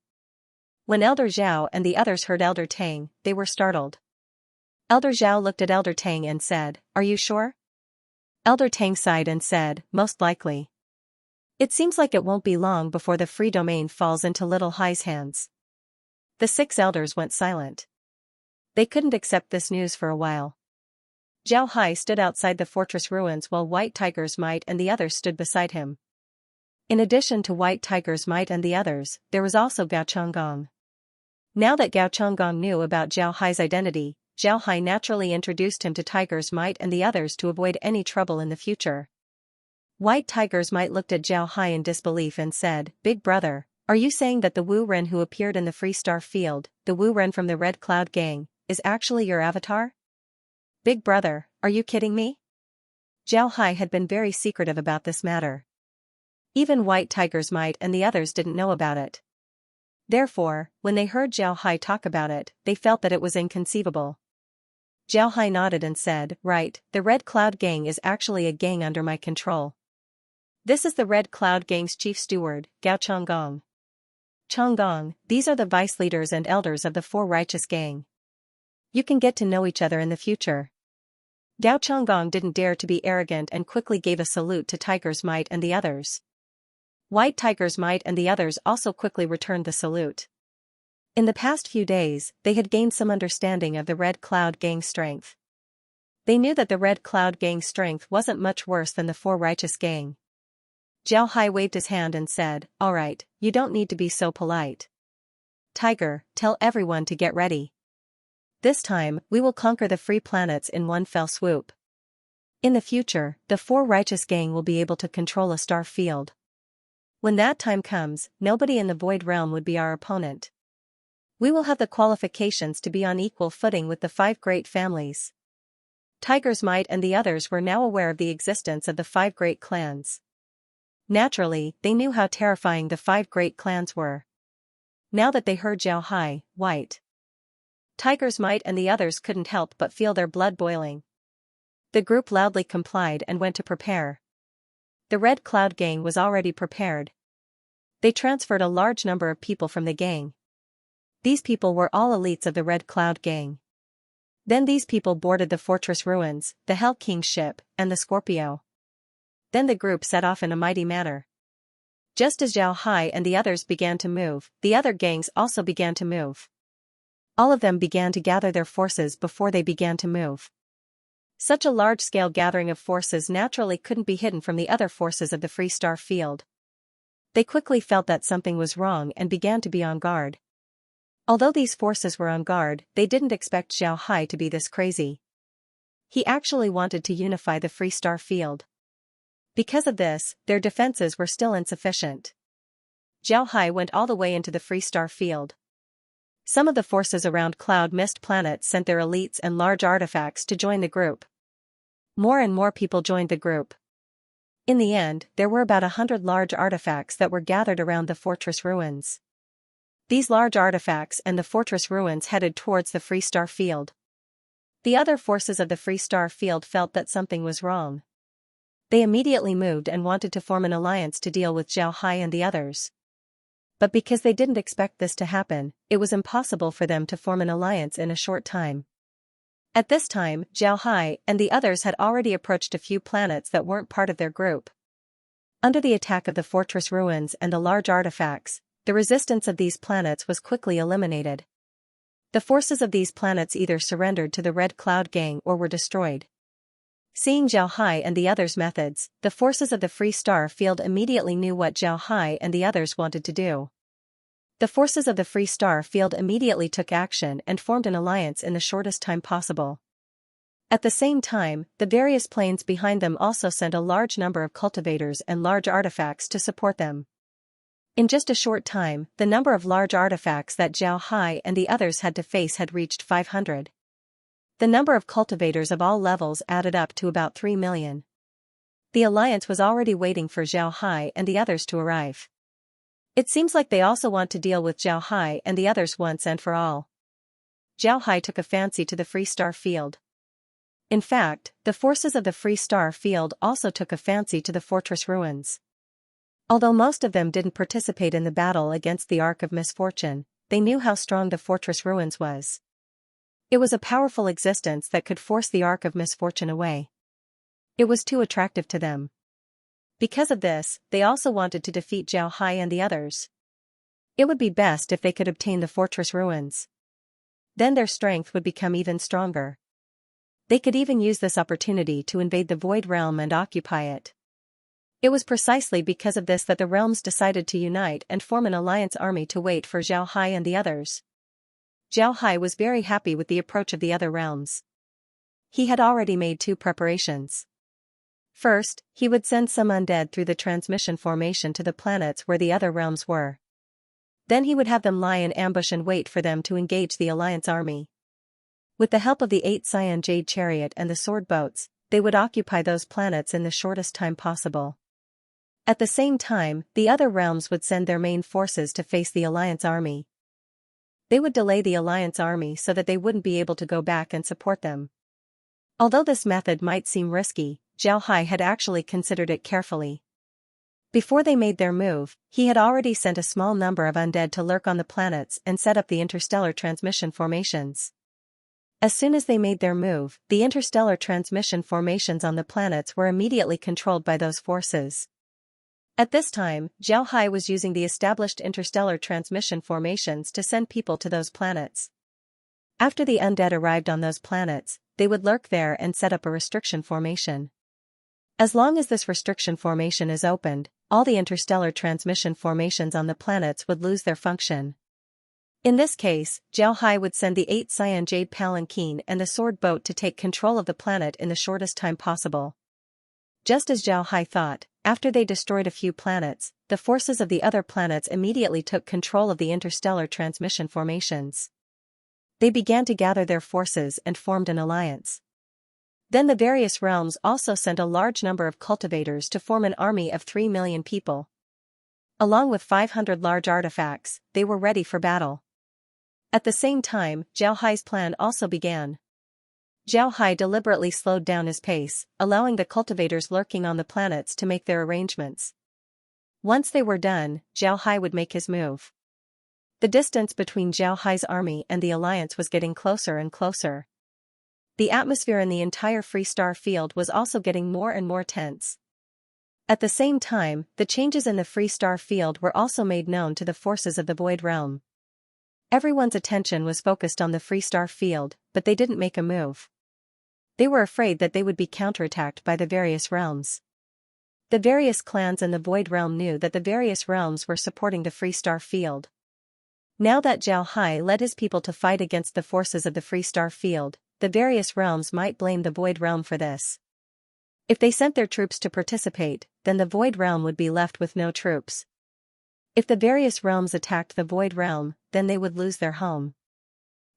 When Elder Zhao and the others heard Elder Tang, they were startled. Elder Zhao looked at Elder Tang and said, "Are you sure?" Elder Tang sighed and said, "Most likely. It seems like it won't be long before the free domain falls into Little Hai's hands." The 6 elders went silent. They couldn't accept this news for a while. Zhao Hai stood outside the fortress ruins while White Tiger's Might and the others stood beside him. In addition to White Tiger's Might and the others, there was also Gao Chonggong. Now that Gao Chonggong knew about Zhao Hai's identity, Zhao Hai naturally introduced him to Tiger's Might and the others to avoid any trouble in the future. White Tiger's Might looked at Zhao Hai in disbelief and said, "Big brother, are you saying that the Wu Ren who appeared in the Free Star Field, the Wu Ren from the Red Cloud Gang, is actually your avatar? Big brother, are you kidding me?" Zhao Hai had been very secretive about this matter. Even White Tiger's Might and the others didn't know about it. Therefore, when they heard Zhao Hai talk about it, they felt that it was inconceivable. Zhao Hai nodded and said, "Right, the Red Cloud Gang is actually a gang under my control. This is the Red Cloud Gang's chief steward, Gao Chonggong. Chonggong, these are the vice leaders and elders of the Four Righteous Gang. You can get to know each other in the future." Gao Chonggong didn't dare to be arrogant and quickly gave a salute to Tiger's Might and the others. White Tiger's Might and the others also quickly returned the salute. In the past few days, they had gained some understanding of the Red Cloud Gang's strength. They knew that the Red Cloud Gang's strength wasn't much worse than the Four Righteous Gang. Zhao Hai waved his hand and said, "All right, you don't need to be so polite. Tiger, tell everyone to get ready. This time, we will conquer the free planets in one fell swoop. In the future, the Four Righteous Gang will be able to control a star field. When that time comes, nobody in the Void Realm would be our opponent. We will have the qualifications to be on equal footing with the five great families." Tiger's Might and the others were now aware of the existence of the five great clans. Naturally, they knew how terrifying the five great clans were. Now that they heard Zhao Hai, White Tiger's Might and the others couldn't help but feel their blood boiling. The group loudly complied and went to prepare. The Red Cloud Gang was already prepared. They transferred a large number of people from the gang. These people were all elites of the Red Cloud Gang. Then these people boarded the fortress ruins, the Hell King's ship, and the Scorpio. Then the group set off in a mighty manner. Just as Zhao Hai and the others began to move, the other gangs also began to move. All of them began to gather their forces before they began to move. Such a large-scale gathering of forces naturally couldn't be hidden from the other forces of the Free Star Field. They quickly felt that something was wrong and began to be on guard. Although these forces were on guard, they didn't expect Zhao Hai to be this crazy. He actually wanted to unify the Free Star Field. Because of this, their defenses were still insufficient. Zhao Hai went all the way into the Free Star Field. Some of the forces around Cloud Mist Planet sent their elites and large artifacts to join the group. More and more people joined the group. In the end, there were about 100 large artifacts that were gathered around the fortress ruins. These large artifacts and the fortress ruins headed towards the Free Star Field. The other forces of the Free Star Field felt that something was wrong. They immediately moved and wanted to form an alliance to deal with Zhao Hai and the others. But because they didn't expect this to happen, it was impossible for them to form an alliance in a short time. At this time, Zhao Hai and the others had already approached a few planets that weren't part of their group. Under the attack of the fortress ruins and the large artifacts, the resistance of these planets was quickly eliminated. The forces of these planets either surrendered to the Red Cloud Gang or were destroyed. Seeing Zhao Hai and the others' methods, the forces of the Free Star Field immediately knew what Zhao Hai and the others wanted to do. The forces of the Free Star Field immediately took action and formed an alliance in the shortest time possible. At the same time, the various planes behind them also sent a large number of cultivators and large artifacts to support them. In just a short time, the number of large artifacts that Zhao Hai and the others had to face had reached 500. The number of cultivators of all levels added up to about 3 million. The alliance was already waiting for Zhao Hai and the others to arrive. It seems like they also want to deal with Zhao Hai and the others once and for all. Zhao Hai took a fancy to the Free Star Field. In fact, the forces of the Free Star Field also took a fancy to the fortress ruins. Although most of them didn't participate in the battle against the Ark of Misfortune, they knew how strong the fortress ruins was. It was a powerful existence that could force the Ark of Misfortune away. It was too attractive to them. Because of this, they also wanted to defeat Zhao Hai and the others. It would be best if they could obtain the fortress ruins. Then their strength would become even stronger. They could even use this opportunity to invade the Void Realm and occupy it. It was precisely because of this that the realms decided to unite and form an alliance army to wait for Zhao Hai and the others. Zhao Hai was very happy with the approach of the other realms. He had already made 2 preparations. First, he would send some undead through the transmission formation to the planets where the other realms were. Then he would have them lie in ambush and wait for them to engage the alliance army. With the help of the 8 Cyan Jade Chariot and the sword boats, they would occupy those planets in the shortest time possible. At the same time, the other realms would send their main forces to face the Alliance army. They would delay the Alliance army so that they wouldn't be able to go back and support them. Although this method might seem risky, Zhao Hai had actually considered it carefully. Before they made their move, he had already sent a small number of undead to lurk on the planets and set up the interstellar transmission formations. As soon as they made their move, the interstellar transmission formations on the planets were immediately controlled by those forces. At this time, Zhao Hai was using the established interstellar transmission formations to send people to those planets. After the undead arrived on those planets, they would lurk there and set up a restriction formation. As long as this restriction formation is opened, all the interstellar transmission formations on the planets would lose their function. In this case, Zhao Hai would send the 8 Cyan Jade Palanquin and the Sword Boat to take control of the planet in the shortest time possible. Just as Zhao Hai thought, after they destroyed a few planets, the forces of the other planets immediately took control of the interstellar transmission formations. They began to gather their forces and formed an alliance. Then the various realms also sent a large number of cultivators to form an army of 3 million people. Along with 500 large artifacts, they were ready for battle. At the same time, Zhao Hai's plan also began. Zhao Hai deliberately slowed down his pace, allowing the cultivators lurking on the planets to make their arrangements. Once they were done, Zhao Hai would make his move. The distance between Zhao Hai's army and the alliance was getting closer and closer. The atmosphere in the entire Free Star field was also getting more and more tense. At the same time, the changes in the Free Star field were also made known to the forces of the Void Realm. Everyone's attention was focused on the Free Star field, but they didn't make a move. They were afraid that they would be counterattacked by the various realms. The various clans in the Void Realm knew that the various realms were supporting the Free Star field. Now that Zhao Hai led his people to fight against the forces of the Free Star field, the various realms might blame the Void Realm for this. If they sent their troops to participate, then the Void Realm would be left with no troops. If the various realms attacked the Void Realm, then they would lose their home.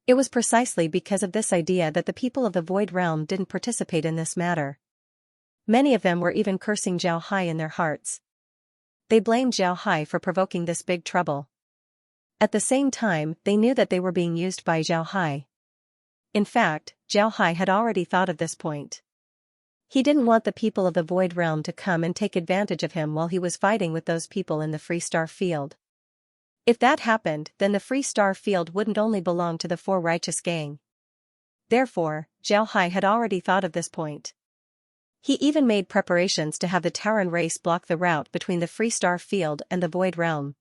It was precisely because of this idea that the people of the Void Realm didn't participate in this matter. Many of them were even cursing Zhao Hai in their hearts. They blamed Zhao Hai for provoking this big trouble. At the same time, they knew that they were being used by Zhao Hai. In fact, Zhao Hai had already thought of this point. He didn't want the people of the Void Realm to come and take advantage of him while he was fighting with those people in the Free Star field. If that happened, then the Free Star field wouldn't only belong to the Four Righteous Gang. Therefore, Zhao Hai had already thought of this point. He even made preparations to have the Terran race block the route between the Free Star field and the Void Realm.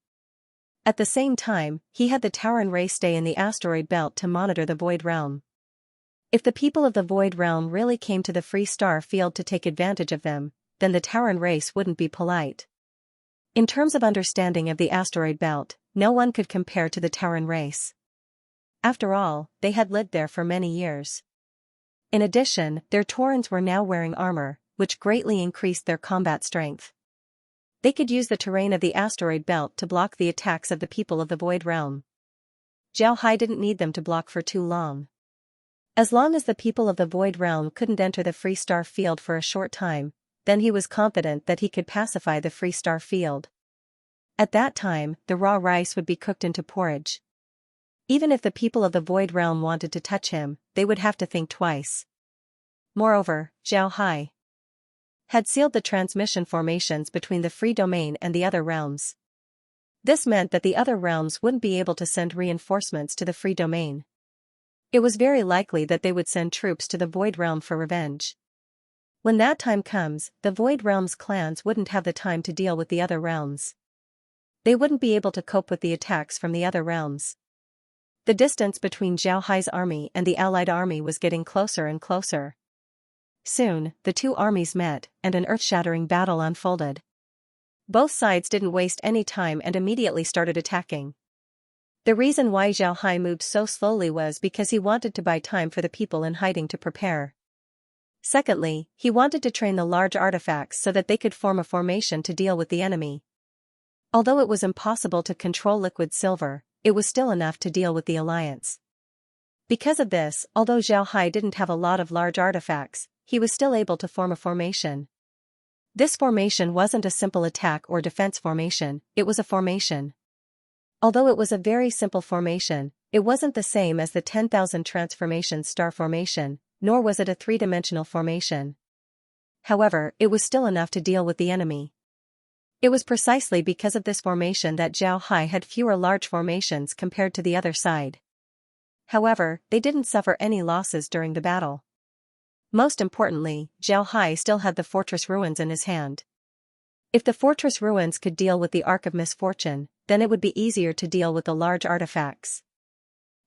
At the same time, he had the Terran race stay in the asteroid belt to monitor the Void Realm. If the people of the Void Realm really came to the Free Star field to take advantage of them, then the Terran race wouldn't be polite. In terms of understanding of the asteroid belt, no one could compare to the Terran race. After all, they had lived there for many years. In addition, their Taurans were now wearing armor, which greatly increased their combat strength. They could use the terrain of the asteroid belt to block the attacks of the people of the Void Realm. Zhao Hai didn't need them to block for too long. As long as the people of the Void Realm couldn't enter the Free Star field for a short time, then he was confident that he could pacify the Free Star field. At that time, the raw rice would be cooked into porridge. Even if the people of the Void Realm wanted to touch him, they would have to think twice. Moreover, Zhao Hai had sealed the transmission formations between the Free Domain and the other realms. This meant that the other realms wouldn't be able to send reinforcements to the Free Domain. It was very likely that they would send troops to the Void Realm for revenge. When that time comes, the Void Realm's clans wouldn't have the time to deal with the other realms. They wouldn't be able to cope with the attacks from the other realms. The distance between Zhao Hai's army and the allied army was getting closer and closer. Soon, the two armies met, and an earth-shattering battle unfolded. Both sides didn't waste any time and immediately started attacking. The reason why Zhao Hai moved so slowly was because he wanted to buy time for the people in hiding to prepare. Secondly, he wanted to train the large artifacts so that they could form a formation to deal with the enemy. Although it was impossible to control liquid silver, it was still enough to deal with the alliance. Because of this, although Zhao Hai didn't have a lot of large artifacts, he was still able to form a formation. This formation wasn't a simple attack or defense formation, it was a formation. Although it was a very simple formation, it wasn't the same as the 10,000 transformations star formation, nor was it a three-dimensional formation. However, it was still enough to deal with the enemy. It was precisely because of this formation that Zhao Hai had fewer large formations compared to the other side. However, they didn't suffer any losses during the battle. Most importantly, Zhao Hai still had the fortress ruins in his hand. If the fortress ruins could deal with the Ark of Misfortune, then it would be easier to deal with the large artifacts.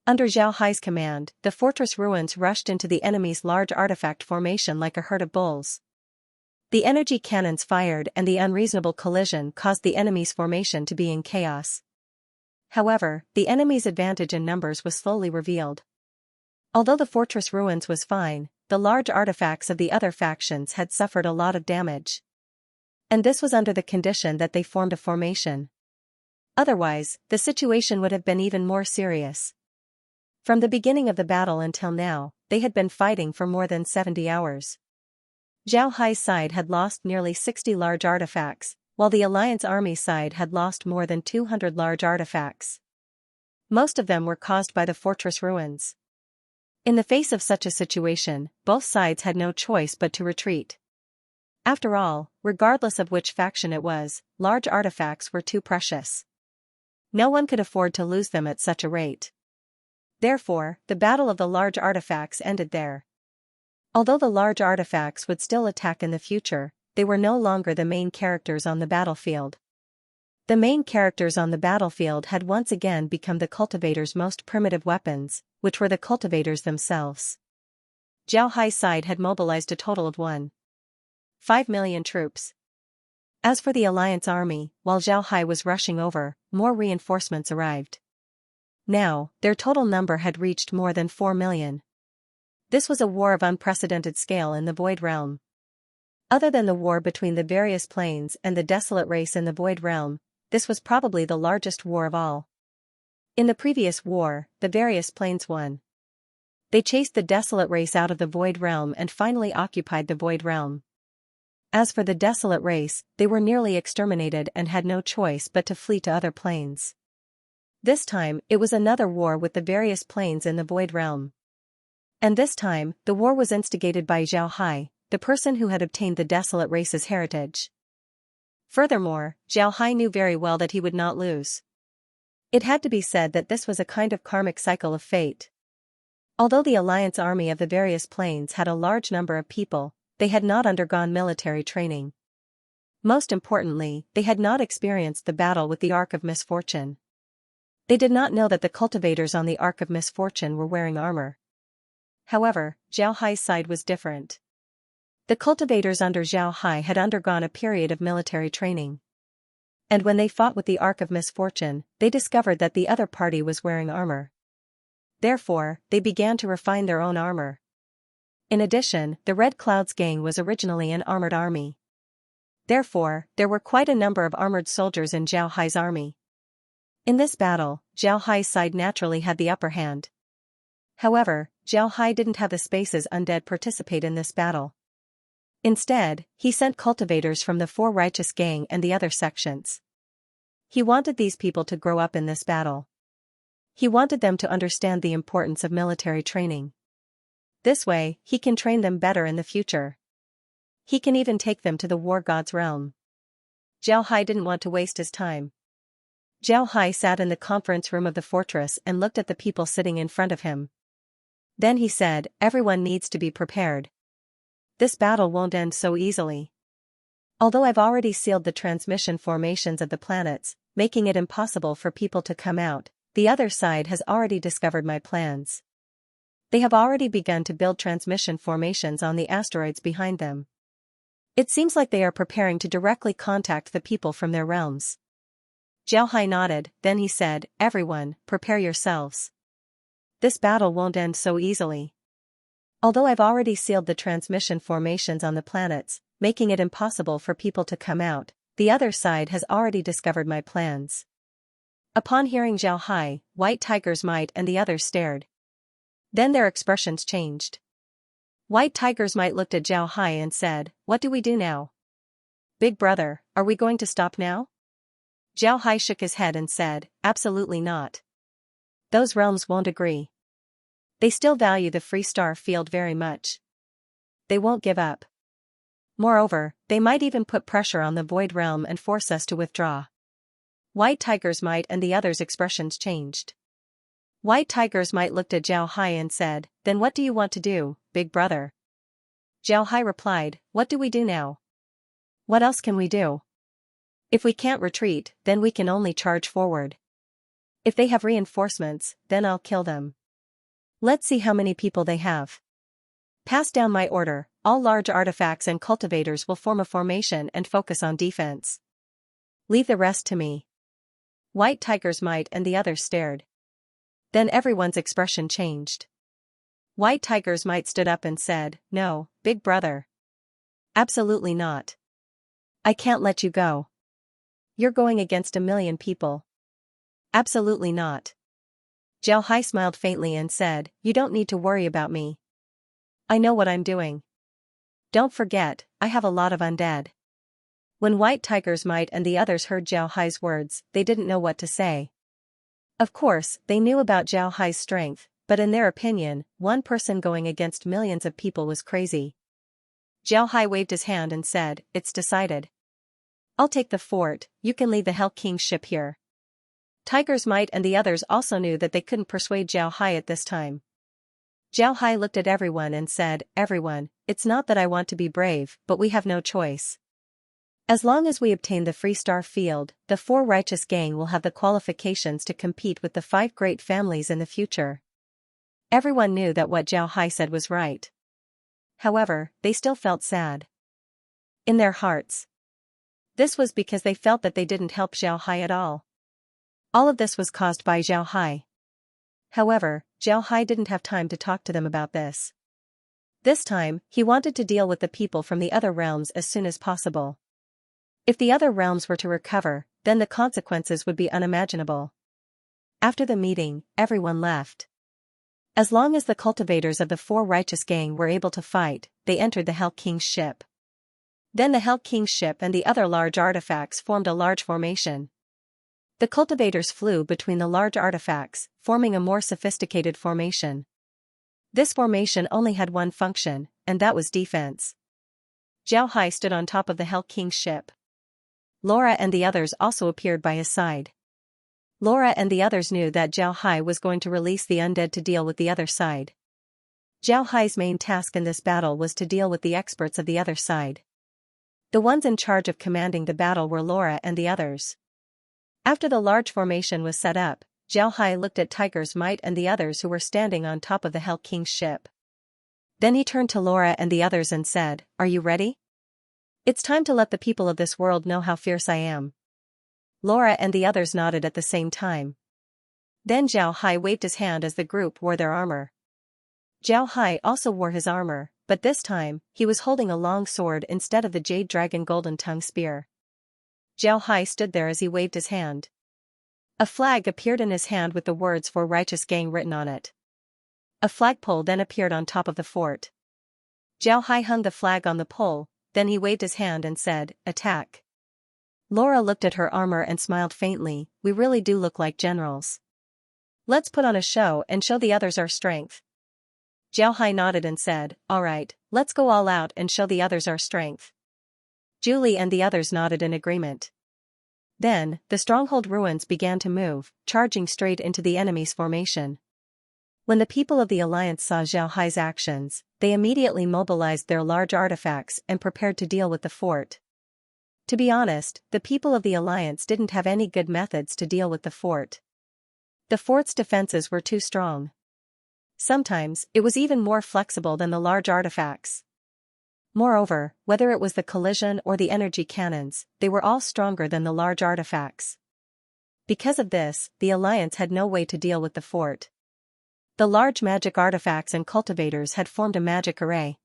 Under Zhao Hai's command, the fortress ruins rushed into the enemy's large artifact formation like a herd of bulls. The energy cannons fired and the unreasonable collision caused the enemy's formation to be in chaos. However, the enemy's advantage in numbers was slowly revealed. Although the fortress ruins was fine, the large artifacts of the other factions had suffered a lot of damage. And this was under the condition that they formed a formation. Otherwise, the situation would have been even more serious. From the beginning of the battle until now, they had been fighting for more than 70 hours. Zhao Hai's side had lost nearly 60 large artifacts, while the Alliance Army side had lost more than 200 large artifacts. Most of them were caused by the fortress ruins. In the face of such a situation, both sides had no choice but to retreat. After all, regardless of which faction it was, large artifacts were too precious. No one could afford to lose them at such a rate. Therefore, the battle of the large artifacts ended there. Although the large artifacts would still attack in the future, they were no longer the main characters on the battlefield. The main characters on the battlefield had once again become the cultivators' most primitive weapons, which were the cultivators themselves. Zhao Hai's side had mobilized a total of 1.5 million troops. As for the Alliance Army, while Zhao Hai was rushing over, more reinforcements arrived. Now, their total number had reached more than 4 million. This was a war of unprecedented scale in the Void Realm. Other than the war between the various planes and the desolate race in the Void Realm, this was probably the largest war of all. In the previous war, the various planes won. They chased the desolate race out of the Void Realm and finally occupied the Void Realm. As for the desolate race, they were nearly exterminated and had no choice but to flee to other planes. This time, it was another war with the various planes in the Void Realm. And this time, the war was instigated by Zhao Hai, the person who had obtained the desolate race's heritage. Furthermore, Zhao Hai knew very well that he would not lose. It had to be said that this was a kind of karmic cycle of fate. Although the Alliance Army of the various planes had a large number of people, they had not undergone military training. Most importantly, they had not experienced the battle with the Ark of Misfortune. They did not know that the cultivators on the Ark of Misfortune were wearing armor. However, Zhao Hai's side was different. The cultivators under Zhao Hai had undergone a period of military training. And when they fought with the Ark of Misfortune, they discovered that the other party was wearing armor. Therefore, they began to refine their own armor. In addition, the Red Clouds gang was originally an armored army. Therefore, there were quite a number of armored soldiers in Zhao Hai's army. In this battle, Zhao Hai's side naturally had the upper hand. However, Zhao Hai didn't have the Space's undead participate in this battle. Instead, he sent cultivators from the Four Righteous gang and the other sections. He wanted these people to grow up in this battle. He wanted them to understand the importance of military training. This way, he can train them better in the future. He can even take them to the War God's realm. Zhao Hai didn't want to waste his time. Zhao Hai sat in the conference room of the fortress and looked at the people sitting in front of him. Then he said, "Everyone needs to be prepared. This battle won't end so easily. Although I've already sealed the transmission formations of the planets, making it impossible for people to come out, the other side has already discovered my plans. They have already begun to build transmission formations on the asteroids behind them. It seems like they are preparing to directly contact the people from their realms." Zhao Hai nodded, then he said, "Everyone, prepare yourselves. This battle won't end so easily. Although I've already sealed the transmission formations on the planets, making it impossible for people to come out, the other side has already discovered my plans." Upon hearing Zhao Hai, White Tiger's Might and the others stared. Then their expressions changed. White Tiger's Might looked at Zhao Hai and said, "What do we do now?" Big brother, are we going to stop now? Zhao Hai shook his head and said, absolutely not. Those realms won't agree. They still value the free star field very much. They won't give up. Moreover, they might even put pressure on the void realm and force us to withdraw. White Tiger's Might and the others' expressions changed. White Tiger's Might looked at Zhao Hai and said, then what do you want to do, big brother? Zhao Hai replied, what do we do now? What else can we do? If we can't retreat, then we can only charge forward. If they have reinforcements, then I'll kill them. Let's see how many people they have. Pass down my order, all large artifacts and cultivators will form a formation and focus on defense. Leave the rest to me. White Tiger's Might and the others stared. Then everyone's expression changed. White Tiger's Might stood up and said, no, big brother. Absolutely not. I can't let you go. You're going against 1,000,000 people. Absolutely not. Zhao Hai smiled faintly and said, you don't need to worry about me. I know what I'm doing. Don't forget, I have a lot of undead. When White Tiger's Might and the others heard Zhao Hai's words, they didn't know what to say. Of course, they knew about Zhao Hai's strength, but in their opinion, one person going against millions of people was crazy. Zhao Hai waved his hand and said, it's decided. I'll take the fort, you can leave the Hell King's ship here. Tiger's Might and the others also knew that they couldn't persuade Zhao Hai at this time. Zhao Hai looked at everyone and said, everyone, it's not that I want to be brave, but we have no choice. As long as we obtain the Free Star Field, the 4 righteous gang will have the qualifications to compete with the 5 great families in the future. Everyone knew that what Zhao Hai said was right. However, they still felt sad. In their hearts. This was because they felt that they didn't help Zhao Hai at all. All of this was caused by Zhao Hai. However, Zhao Hai didn't have time to talk to them about this. This time, he wanted to deal with the people from the other realms as soon as possible. If the other realms were to recover, then the consequences would be unimaginable. After the meeting, everyone left. As long as the cultivators of the 4 righteous gang were able to fight, they entered the Hell King's ship. Then the Hell King's ship and the other large artifacts formed a large formation. The cultivators flew between the large artifacts, forming a more sophisticated formation. This formation only had one function, and that was defense. Zhao Hai stood on top of the Hell King's ship. Laura and the others also appeared by his side. Laura and the others knew that Zhao Hai was going to release the undead to deal with the other side. Zhao Hai's main task in this battle was to deal with the experts of the other side. The ones in charge of commanding the battle were Laura and the others. After the large formation was set up, Zhao Hai looked at Tiger's Might and the others who were standing on top of the Hell King's ship. Then he turned to Laura and the others and said, are you ready? It's time to let the people of this world know how fierce I am. Laura and the others nodded at the same time. Then Zhao Hai waved his hand as the group wore their armor. Zhao Hai also wore his armor, but this time, he was holding a long sword instead of the Jade Dragon Golden Tongue Spear. Zhao Hai stood there as he waved his hand. A flag appeared in his hand with the words 4 righteous gang written on it. A flagpole then appeared on top of the fort. Zhao Hai hung the flag on the pole, then he waved his hand and said, attack. Laura looked at her armor and smiled faintly, we really do look like generals. Let's put on a show and show the others our strength. Zhao Hai nodded and said, alright, let's go all out and show the others our strength. Julie and the others nodded in agreement. Then, the stronghold ruins began to move, charging straight into the enemy's formation. When the people of the Alliance saw Zhao Hai's actions, they immediately mobilized their large artifacts and prepared to deal with the fort. To be honest, the people of the Alliance didn't have any good methods to deal with the fort. The fort's defenses were too strong. Sometimes, it was even more flexible than the large artifacts. Moreover, whether it was the collision or the energy cannons, they were all stronger than the large artifacts. Because of this, the Alliance had no way to deal with the fort. The large magic artifacts and cultivators had formed a magic array.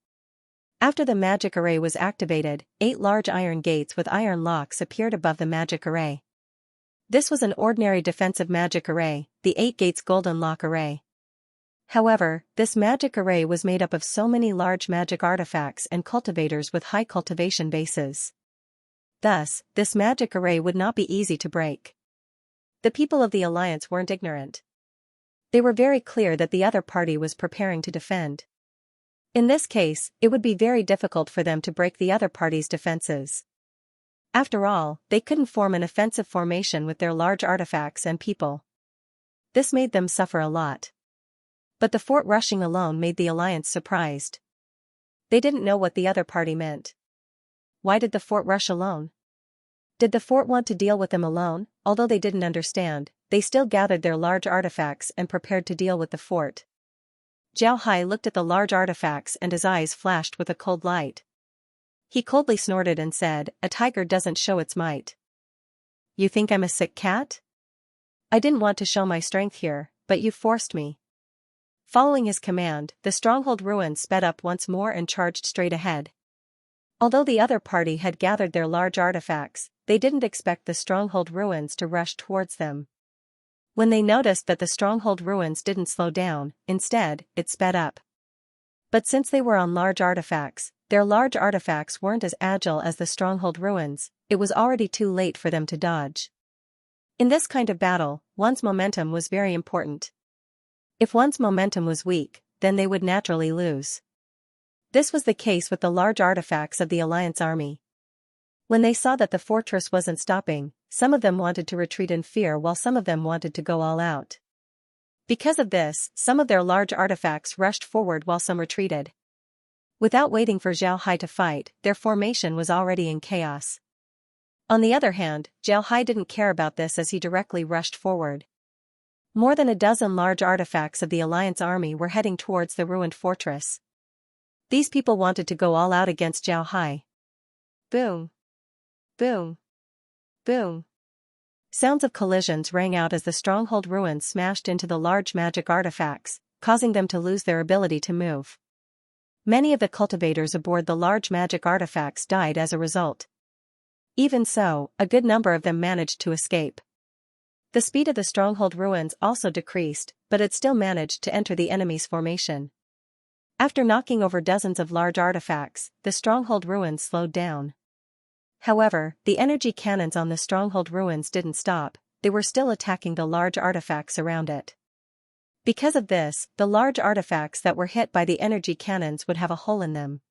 After the magic array was activated, 8 large iron gates with iron locks appeared above the magic array. This was an ordinary defensive magic array, the 8 gates golden lock array. However, this magic array was made up of so many large magic artifacts and cultivators with high cultivation bases. Thus, this magic array would not be easy to break. The people of the alliance weren't ignorant. They were very clear that the other party was preparing to defend. In this case, it would be very difficult for them to break the other party's defenses. After all, they couldn't form an offensive formation with their large artifacts and people. This made them suffer a lot. But the fort rushing alone made the alliance surprised. They didn't know what the other party meant. Why did the fort rush alone? Did the fort want to deal with them alone? Although they didn't understand, they still gathered their large artifacts and prepared to deal with the fort. Zhao Hai looked at the large artifacts and his eyes flashed with a cold light. He coldly snorted and said, "A tiger doesn't show its might. You think I'm a sick cat? I didn't want to show my strength here, but you forced me." Following his command, the stronghold ruins sped up once more and charged straight ahead. Although the other party had gathered their large artifacts, they didn't expect the stronghold ruins to rush towards them. When they noticed that the stronghold ruins didn't slow down, instead, it sped up. But since they were on large artifacts, their large artifacts weren't as agile as the stronghold ruins, it was already too late for them to dodge. In this kind of battle, one's momentum was very important. If one's momentum was weak, then they would naturally lose. This was the case with the large artifacts of the Alliance army. When they saw that the fortress wasn't stopping, some of them wanted to retreat in fear while some of them wanted to go all out. Because of this, some of their large artifacts rushed forward while some retreated. Without waiting for Zhao Hai to fight, their formation was already in chaos. On the other hand, Zhao Hai didn't care about this as he directly rushed forward. More than a dozen large artifacts of the Alliance army were heading towards the ruined fortress. These people wanted to go all out against Zhao Hai. Boom! Boom! Boom! Sounds of collisions rang out as the stronghold ruins smashed into the large magic artifacts, causing them to lose their ability to move. Many of the cultivators aboard the large magic artifacts died as a result. Even so, a good number of them managed to escape. The speed of the stronghold ruins also decreased, but it still managed to enter the enemy's formation. After knocking over dozens of large artifacts, the stronghold ruins slowed down. However, the energy cannons on the stronghold ruins didn't stop, they were still attacking the large artifacts around it. Because of this, the large artifacts that were hit by the energy cannons would have a hole in them.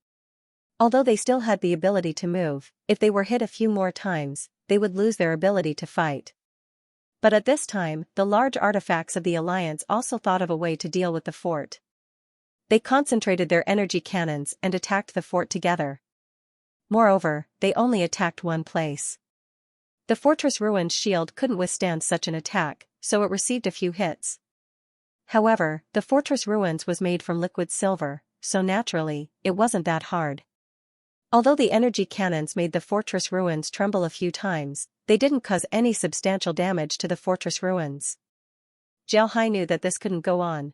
Although they still had the ability to move, if they were hit a few more times, they would lose their ability to fight. But at this time, the large artifacts of the Alliance also thought of a way to deal with the fort. They concentrated their energy cannons and attacked the fort together. Moreover, they only attacked one place. The fortress ruined shield couldn't withstand such an attack, so it received a few hits. However, the fortress ruins was made from liquid silver, so naturally, it wasn't that hard. Although the energy cannons made the fortress ruins tremble a few times, they didn't cause any substantial damage to the fortress ruins. Zhao Hai knew that this couldn't go on.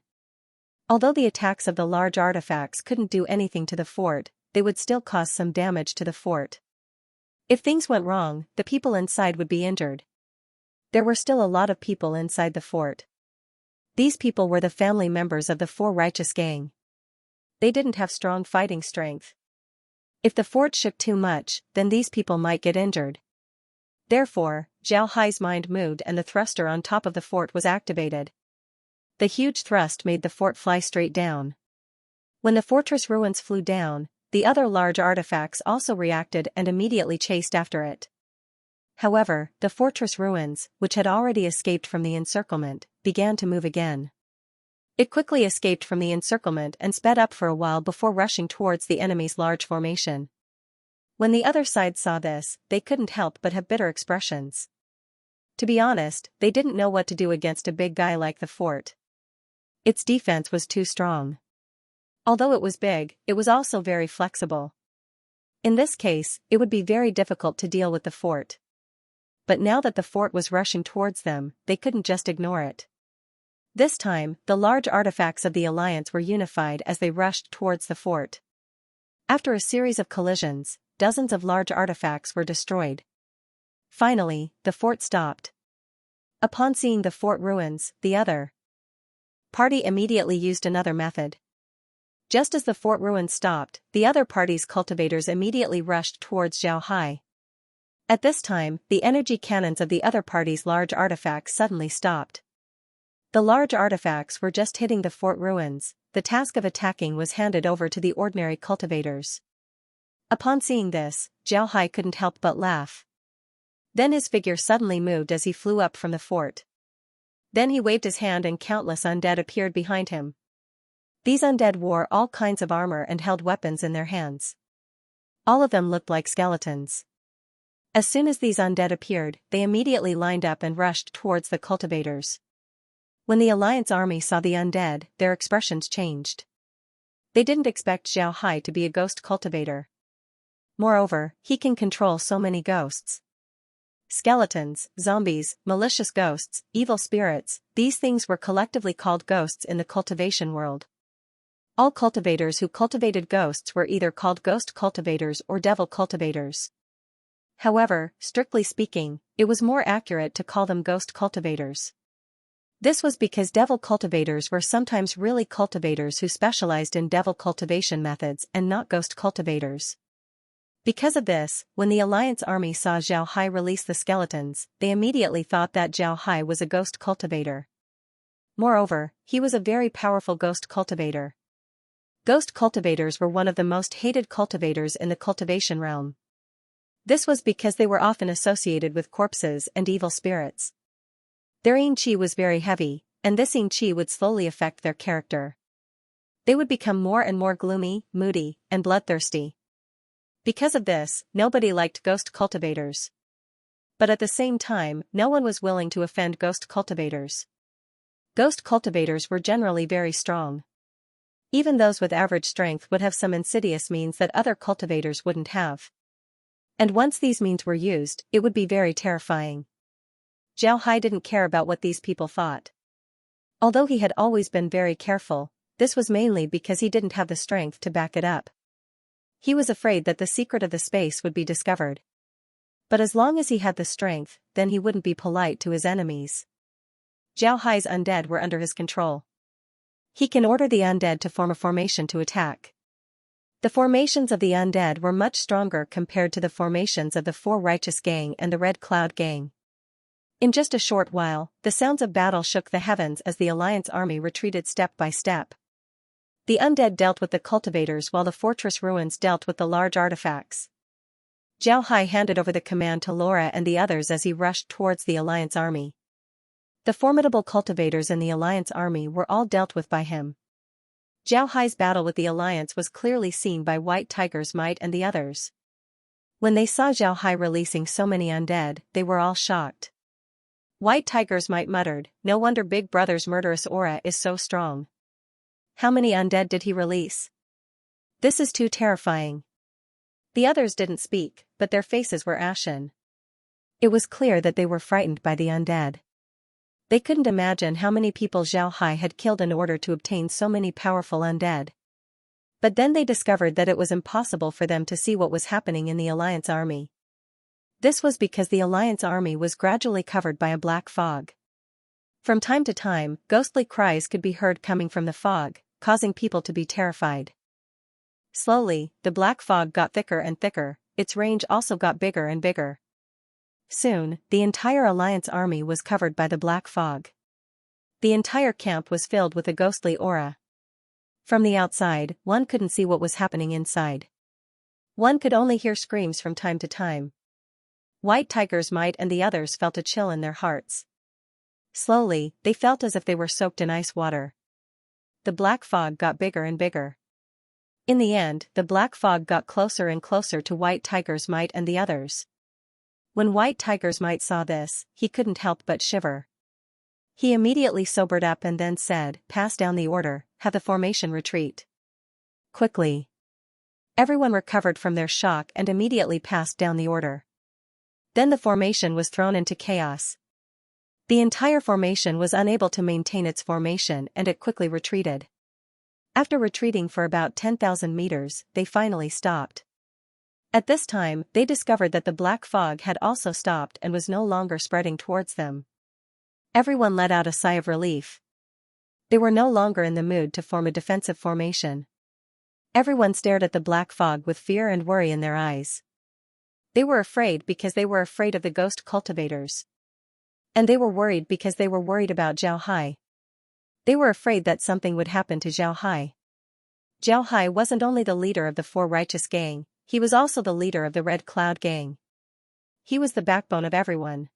Although the attacks of the large artifacts couldn't do anything to the fort, they would still cause some damage to the fort. If things went wrong, the people inside would be injured. There were still a lot of people inside the fort. These people were the family members of the Four Righteous Gang. They didn't have strong fighting strength. If the fort shook too much, then these people might get injured. Therefore, Zhao Hai's mind moved and the thruster on top of the fort was activated. The huge thrust made the fort fly straight down. When the fortress ruins flew down, the other large artifacts also reacted and immediately chased after it. However, the fortress ruins, which had already escaped from the encirclement, began to move again. It quickly escaped from the encirclement and sped up for a while before rushing towards the enemy's large formation. When the other side saw this, they couldn't help but have bitter expressions. To be honest, they didn't know what to do against a big guy like the fort. Its defense was too strong. Although it was big, it was also very flexible. In this case, it would be very difficult to deal with the fort. But now that the fort was rushing towards them, they couldn't just ignore it. This time, the large artifacts of the Alliance were unified as they rushed towards the fort. After a series of collisions, dozens of large artifacts were destroyed. Finally, the fort stopped. Upon seeing the fort ruins, the other party immediately used another method. Just as the fort ruins stopped, the other party's cultivators immediately rushed towards Zhao Hai. At this time, the energy cannons of the other party's large artifacts suddenly stopped. The large artifacts were just hitting the fort ruins. The task of attacking was handed over to the ordinary cultivators. Upon seeing this, Xiaohai couldn't help but laugh. Then his figure suddenly moved as he flew up from the fort. Then he waved his hand and countless undead appeared behind him. These undead wore all kinds of armor and held weapons in their hands. All of them looked like skeletons. As soon as these undead appeared, they immediately lined up and rushed towards the cultivators. When the Alliance army saw the undead, their expressions changed. They didn't expect Xiaohai to be a ghost cultivator. Moreover, he can control so many ghosts. Skeletons, zombies, malicious ghosts, evil spirits, these things were collectively called ghosts in the cultivation world. All cultivators who cultivated ghosts were either called ghost cultivators or devil cultivators. However, strictly speaking, it was more accurate to call them ghost cultivators. This was because devil cultivators were sometimes really cultivators who specialized in devil cultivation methods and not ghost cultivators. Because of this, when the Alliance army saw Xiaohai release the skeletons, they immediately thought that Xiaohai was a ghost cultivator. Moreover, he was a very powerful ghost cultivator. Ghost cultivators were one of the most hated cultivators in the cultivation realm. This was because they were often associated with corpses and evil spirits. Their yin qi was very heavy, and this yin qi would slowly affect their character. They would become more and more gloomy, moody, and bloodthirsty. Because of this, nobody liked ghost cultivators. But at the same time, no one was willing to offend ghost cultivators. Ghost cultivators were generally very strong. Even those with average strength would have some insidious means that other cultivators wouldn't have. And once these means were used, it would be very terrifying. Xiaohai didn't care about what these people thought. Although he had always been very careful, this was mainly because he didn't have the strength to back it up. He was afraid that the secret of the space would be discovered. But as long as he had the strength, then he wouldn't be polite to his enemies. Xiaohai's undead were under his control. He can order the undead to form a formation to attack. The formations of the undead were much stronger compared to the formations of the Four Righteous Gang and the Red Cloud Gang. In just a short while, the sounds of battle shook the heavens as the Alliance army retreated step by step. The undead dealt with the cultivators while the fortress ruins dealt with the large artifacts. Xiaohai handed over the command to Laura and the others as he rushed towards the Alliance army. The formidable cultivators in the Alliance army were all dealt with by him. Xiaohai's battle with the Alliance was clearly seen by White Tiger's Might and the others. When they saw Xiaohai releasing so many undead, they were all shocked. White Tiger's Might muttered, "No wonder Big Brother's murderous aura is so strong. How many undead did he release? This is too terrifying." The others didn't speak, but their faces were ashen. It was clear that they were frightened by the undead. They couldn't imagine how many people Xiaohai had killed in order to obtain so many powerful undead. But then they discovered that it was impossible for them to see what was happening in the Alliance army. This was because the Alliance army was gradually covered by a black fog. From time to time, ghostly cries could be heard coming from the fog, causing people to be terrified. Slowly, the black fog got thicker and thicker, its range also got bigger and bigger. Soon, the entire Alliance army was covered by the black fog. The entire camp was filled with a ghostly aura. From the outside, one couldn't see what was happening inside. One could only hear screams from time to time. White Tiger's Might and the others felt a chill in their hearts. Slowly, they felt as if they were soaked in ice water. The black fog got bigger and bigger. In the end, the black fog got closer and closer to White Tiger's Might and the others. When White Tiger's Might saw this, he couldn't help but shiver. He immediately sobered up and then said, "Pass down the order, have the formation retreat." Quickly. Everyone recovered from their shock and immediately passed down the order. Then the formation was thrown into chaos. The entire formation was unable to maintain its formation and it quickly retreated. After retreating for about 10,000 meters, they finally stopped. At this time, they discovered that the black fog had also stopped and was no longer spreading towards them. Everyone let out a sigh of relief. They were no longer in the mood to form a defensive formation. Everyone stared at the black fog with fear and worry in their eyes. They were afraid because they were afraid of the ghost cultivators. And they were worried because they were worried about Zhao Hai. They were afraid that something would happen to Zhao Hai. Zhao Hai wasn't only the leader of the Four Righteous Gang, he was also the leader of the Red Cloud Gang. He was the backbone of everyone.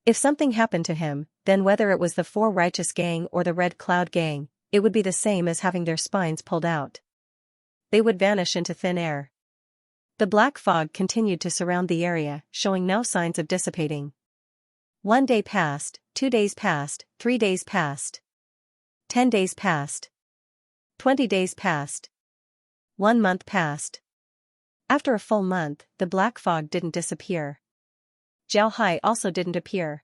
If something happened to him, then whether it was the Four Righteous Gang or the Red Cloud Gang, it would be the same as having their spines pulled out. They would vanish into thin air. The black fog continued to surround the area, showing no signs of dissipating. 1 day passed, 2 days passed, 3 days passed. 10 days passed. 20 days passed. 1 month passed. After a full month, the black fog didn't disappear. Zhao Hai also didn't appear.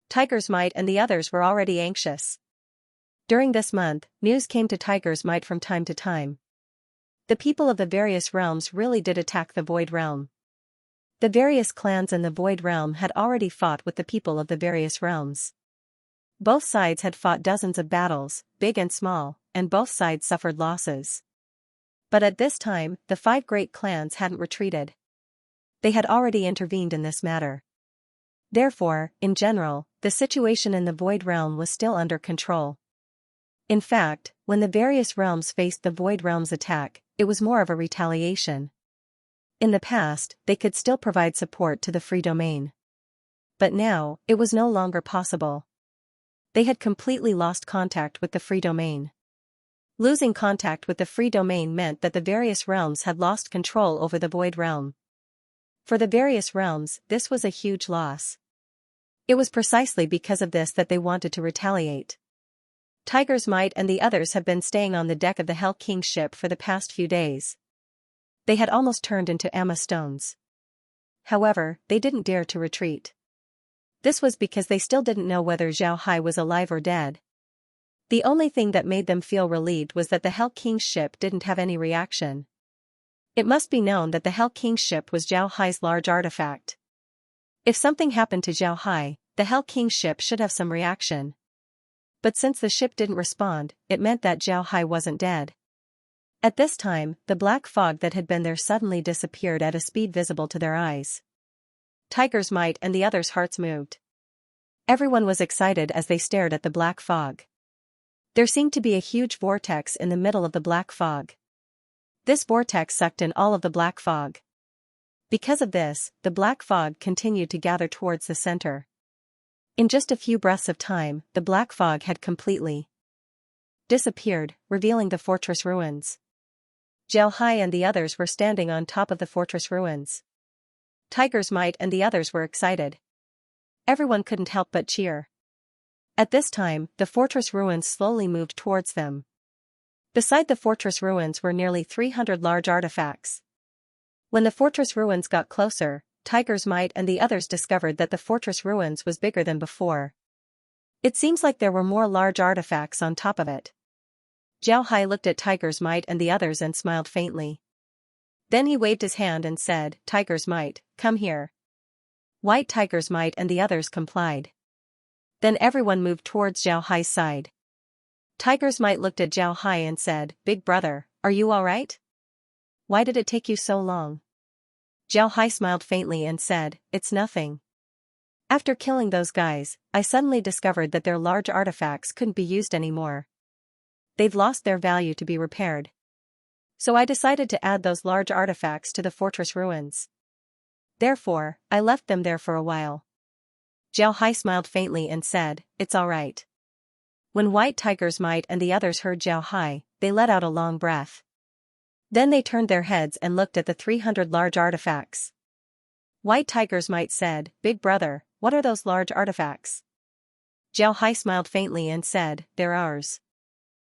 Tiger's Might and the others were already anxious. During this month, news came to Tiger's Might from time to time. The people of the various realms really did attack the Void Realm. The various clans in the Void Realm had already fought with the people of the various realms. Both sides had fought dozens of battles, big and small, and both sides suffered losses. But at this time, the 5 great clans hadn't retreated. They had already intervened in this matter. Therefore, in general, the situation in the Void Realm was still under control. In fact, when the various realms faced the Void Realm's attack, it was more of a retaliation. In the past, they could still provide support to the free domain. But now, it was no longer possible. They had completely lost contact with the free domain. Losing contact with the free domain meant that the various realms had lost control over the Void Realm. For the various realms, this was a huge loss. It was precisely because of this that they wanted to retaliate. Tiger's Might and the others have been staying on the deck of the Hell King's ship for the past few days. They had almost turned into Amma stones. However, they didn't dare to retreat. This was because they still didn't know whether Zhao Hai was alive or dead. The only thing that made them feel relieved was that the Hell King's ship didn't have any reaction. It must be known that the Hell King's ship was Zhao Hai's large artifact. If something happened to Zhao Hai, the Hell King's ship should have some reaction. But since the ship didn't respond, it meant that Zhao Hai wasn't dead. At this time, the black fog that had been there suddenly disappeared at a speed visible to their eyes. Tiger's Might and the others' hearts moved. Everyone was excited as they stared at the black fog. There seemed to be a huge vortex in the middle of the black fog. This vortex sucked in all of the black fog. Because of this, the black fog continued to gather towards the center. In just a few breaths of time, the black fog had completely disappeared, revealing the fortress ruins. Zhao Hai and the others were standing on top of the fortress ruins. Tiger's Might and the others were excited. Everyone couldn't help but cheer. At this time, the fortress ruins slowly moved towards them. Beside the fortress ruins were nearly 300 large artifacts. When the fortress ruins got closer, Tiger's Might and the others discovered that the fortress ruins was bigger than before. It seems like there were more large artifacts on top of it. Zhao Hai looked at Tiger's Might and the others and smiled faintly. Then he waved his hand and said, "Tiger's Might, come here." White Tiger's Might and the others complied. Then everyone moved towards Zhao Hai's side. Tiger's Might looked at Zhao Hai and said, "Big brother, are you alright? Why did it take you so long?" Zhao Hai smiled faintly and said, "It's nothing. After killing those guys, I suddenly discovered that their large artifacts couldn't be used anymore. They'd lost their value to be repaired. So I decided to add those large artifacts to the fortress ruins. Therefore, I left them there for a while." Zhao Hai smiled faintly and said, "It's alright." When White Tiger's Might and the others heard Zhao Hai, they let out a long breath. Then they turned their heads and looked at the 300 large artifacts. White Tiger's Might said, "Big brother, what are those large artifacts?" Zhao Hai smiled faintly and said, "They're ours."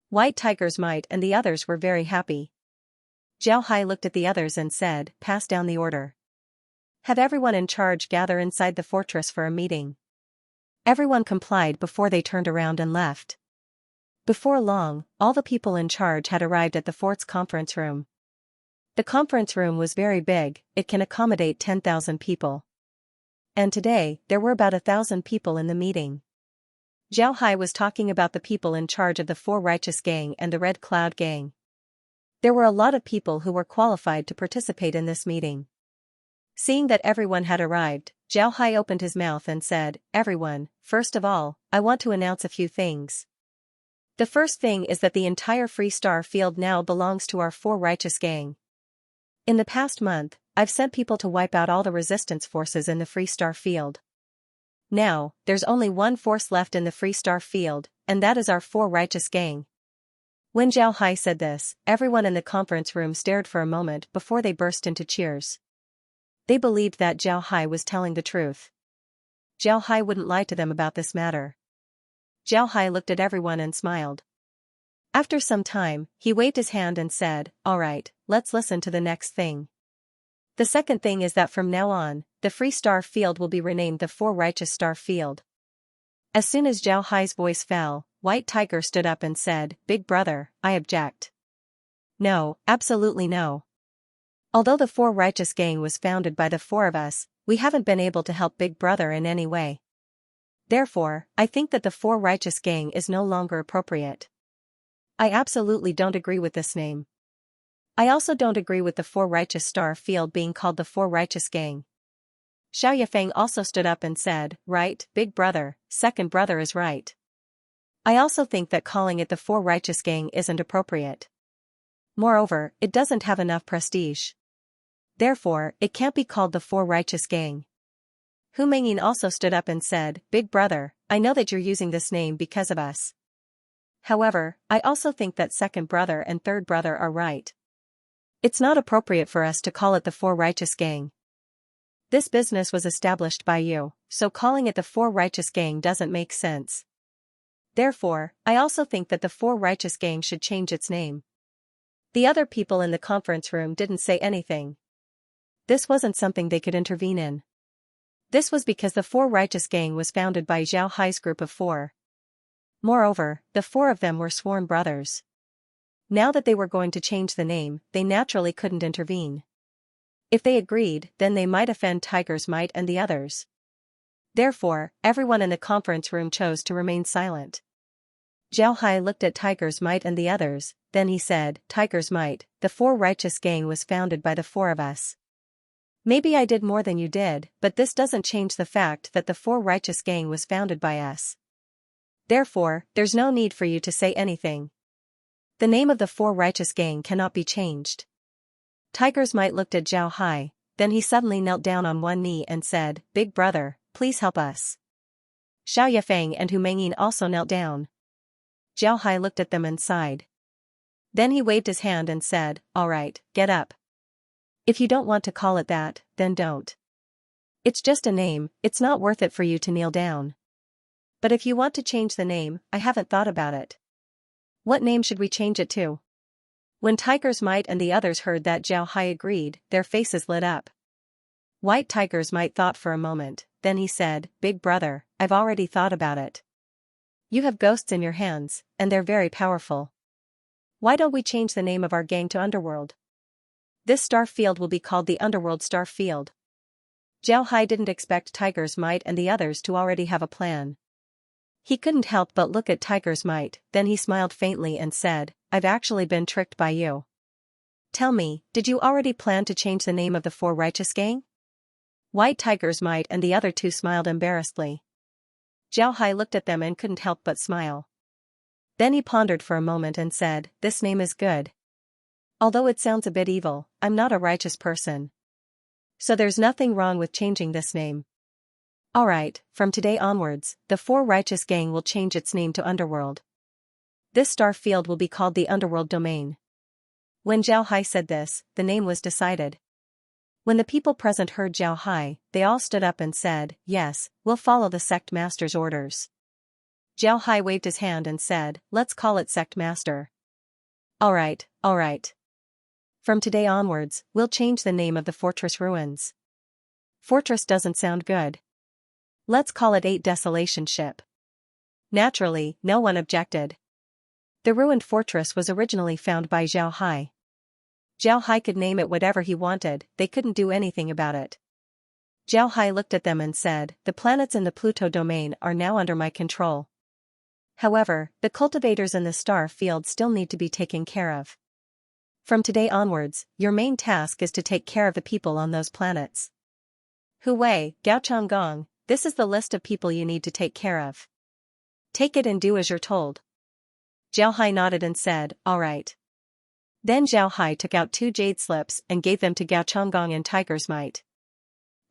White Tiger's Might and the others were very happy. Zhao Hai looked at the others and said, "Pass down the order. Have everyone in charge gather inside the fortress for a meeting." Everyone complied before they turned around and left. Before long, all the people in charge had arrived at the fort's conference room. The conference room was very big, it can accommodate 10,000 people. And today, there were about 1,000 people in the meeting. Zhao Hai was talking about the people in charge of the Four Righteous Gang and the Red Cloud Gang. There were a lot of people who were qualified to participate in this meeting. Seeing that everyone had arrived, Zhao Hai opened his mouth and said, "Everyone, first of all, I want to announce a few things. The first thing is that the entire Free Star field now belongs to our Four Righteous Gang. In the past month, I've sent people to wipe out all the resistance forces in the Free Star field. Now, there's only one force left in the Free Star field, and that is our Four Righteous Gang." When Zhao Hai said this, everyone in the conference room stared for a moment before they burst into cheers. They believed that Zhao Hai was telling the truth. Zhao Hai wouldn't lie to them about this matter. Zhao Hai looked at everyone and smiled. After some time, he waved his hand and said, "All right, let's listen to the next thing. The second thing is that from now on, the Free Star field will be renamed the Four Righteous Star field." As soon as Zhao Hai's voice fell, White Tiger stood up and said, "Big brother, I object. No, absolutely no. Although the Four Righteous Gang was founded by the four of us, we haven't been able to help Big Brother in any way. Therefore, I think that the Four Righteous Gang is no longer appropriate. I absolutely don't agree with this name. I also don't agree with the Four Righteous Star field being called the Four Righteous Gang." Xiaoyafeng also stood up and said, "Right, Big Brother, second brother is right. I also think that calling it the Four Righteous Gang isn't appropriate. Moreover, it doesn't have enough prestige. Therefore, it can't be called the Four Righteous Gang." Hu Mengyin also stood up and said, "Big brother, I know that you're using this name because of us. However, I also think that second brother and third brother are right. It's not appropriate for us to call it the Four Righteous Gang. This business was established by you, so calling it the Four Righteous Gang doesn't make sense. Therefore, I also think that the Four Righteous Gang should change its name." The other people in the conference room didn't say anything. This wasn't something they could intervene in. This was because the Four Righteous Gang was founded by Zhao Hai's group of four. Moreover, the four of them were sworn brothers. Now that they were going to change the name, they naturally couldn't intervene. If they agreed, then they might offend Tiger's Might and the others. Therefore, everyone in the conference room chose to remain silent. Zhao Hai looked at Tiger's Might and the others, then he said, "Tiger's Might, the Four Righteous Gang was founded by the four of us. Maybe I did more than you did, but this doesn't change the fact that the Four Righteous Gang was founded by us. Therefore, there's no need for you to say anything. The name of the Four Righteous Gang cannot be changed." Tiger's Might looked at Zhao Hai, then he suddenly knelt down on one knee and said, "Big brother, please help us." Xiaoyafeng and Hu Mengyin also knelt down. Zhao Hai looked at them and sighed. Then he waved his hand and said, "All right, get up. If you don't want to call it that, then don't. It's just a name, it's not worth it for you to kneel down. But if you want to change the name, I haven't thought about it. What name should we change it to?" When Tiger's Might and the others heard that Zhao Hai agreed, their faces lit up. White Tiger's Might thought for a moment, then he said, "Big brother, I've already thought about it. You have ghosts in your hands, and they're very powerful. Why don't we change the name of our gang to Underworld? This star field will be called the Underworld Star Field." Zhao Hai didn't expect Tiger's Might and the others to already have a plan. He couldn't help but look at Tiger's Might, then he smiled faintly and said, "I've actually been tricked by you. Tell me, did you already plan to change the name of the Four Righteous Gang?" White Tiger's Might and the other two smiled embarrassedly. Zhao Hai looked at them and couldn't help but smile. Then he pondered for a moment and said, "This name is good. Although it sounds a bit evil, I'm not a righteous person. So there's nothing wrong with changing this name. Alright, from today onwards, the Four Righteous Gang will change its name to Underworld. This star field will be called the Underworld Domain." When Zhao Hai said this, the name was decided. When the people present heard Zhao Hai, they all stood up and said, "Yes, we'll follow the sect master's orders." Zhao Hai waved his hand and said, "Let's call it Sect Master." Alright, alright. From today onwards, we'll change the name of the Fortress Ruins. Fortress doesn't sound good. Let's call it 8 Desolation Ship. Naturally, no one objected. The ruined fortress was originally found by Zhao Hai. Zhao Hai could name it whatever he wanted, they couldn't do anything about it. Zhao Hai looked at them and said, "The planets in the Pluto domain are now under my control. However, the cultivators in the star field still need to be taken care of. From today onwards, your main task is to take care of the people on those planets. Hu Wei, Gao Chonggong, this is the list of people you need to take care of. Take it and do as you're told. Zhao Hai nodded and said, all right. Then Zhao Hai took out 2 jade slips and gave them to Gao Chonggong and Tiger's Might.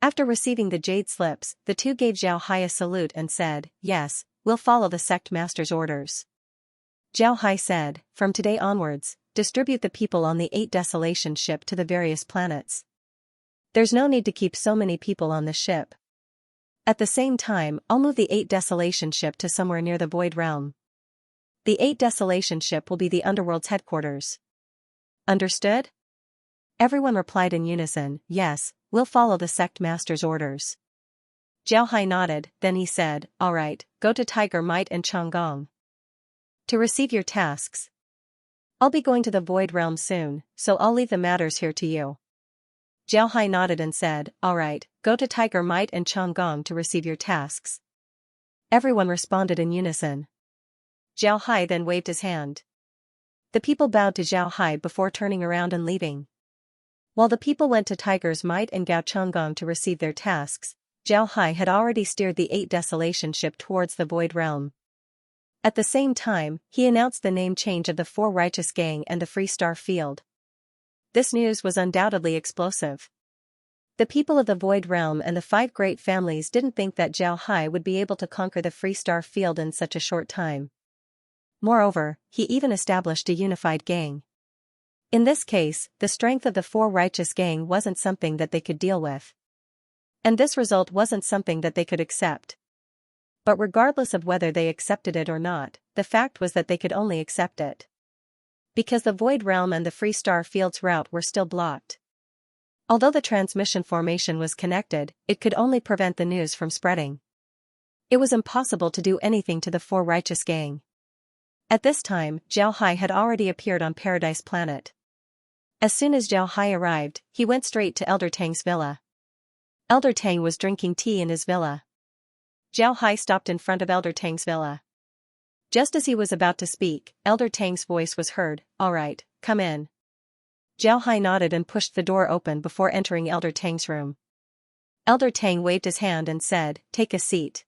After receiving the jade slips, the two gave Zhao Hai a salute and said, yes, we'll follow the sect master's orders. Zhao Hai said, from today onwards, distribute the people on the 8 Desolation ship to the various planets. There's no need to keep so many people on the ship. At the same time, I'll move the 8 Desolation ship to somewhere near the Void Realm. The 8 Desolation ship will be the Underworld's headquarters. Understood? Everyone replied in unison, yes, we'll follow the sect master's orders. Zhao Hai nodded, then he said, all right, go to Tiger Might and Chonggong. To receive your tasks. I'll be going to the Void Realm soon, so I'll leave the matters here to you. Zhao Hai nodded and said, all right, go to Tiger Might and Chonggong to receive your tasks. Everyone responded in unison. Zhao Hai then waved his hand. The people bowed to Zhao Hai before turning around and leaving. While the people went to Tiger's Might and Gao Chonggong to receive their tasks, Zhao Hai had already steered the 8 Desolation ship towards the Void Realm. At the same time, he announced the name change of the 4 Righteous Gang and the Free Star Field. This news was undoubtedly explosive. The people of the Void Realm and the 5 great families didn't think that Zhao Hai would be able to conquer the Free Star Field in such a short time. Moreover, he even established a unified gang. In this case, the strength of the 4 Righteous Gang wasn't something that they could deal with. And this result wasn't something that they could accept. But regardless of whether they accepted it or not, the fact was that they could only accept it. Because the Void Realm and the Free Star Field's route were still blocked. Although the transmission formation was connected, it could only prevent the news from spreading. It was impossible to do anything to the 4 Righteous Gang. At this time, Zhao Hai had already appeared on Paradise Planet. As soon as Zhao Hai arrived, he went straight to Elder Tang's villa. Elder Tang was drinking tea in his villa. Zhao Hai stopped in front of Elder Tang's villa. Just as he was about to speak, Elder Tang's voice was heard, all right, come in. Zhao Hai nodded and pushed the door open before entering Elder Tang's room. Elder Tang waved his hand and said, take a seat.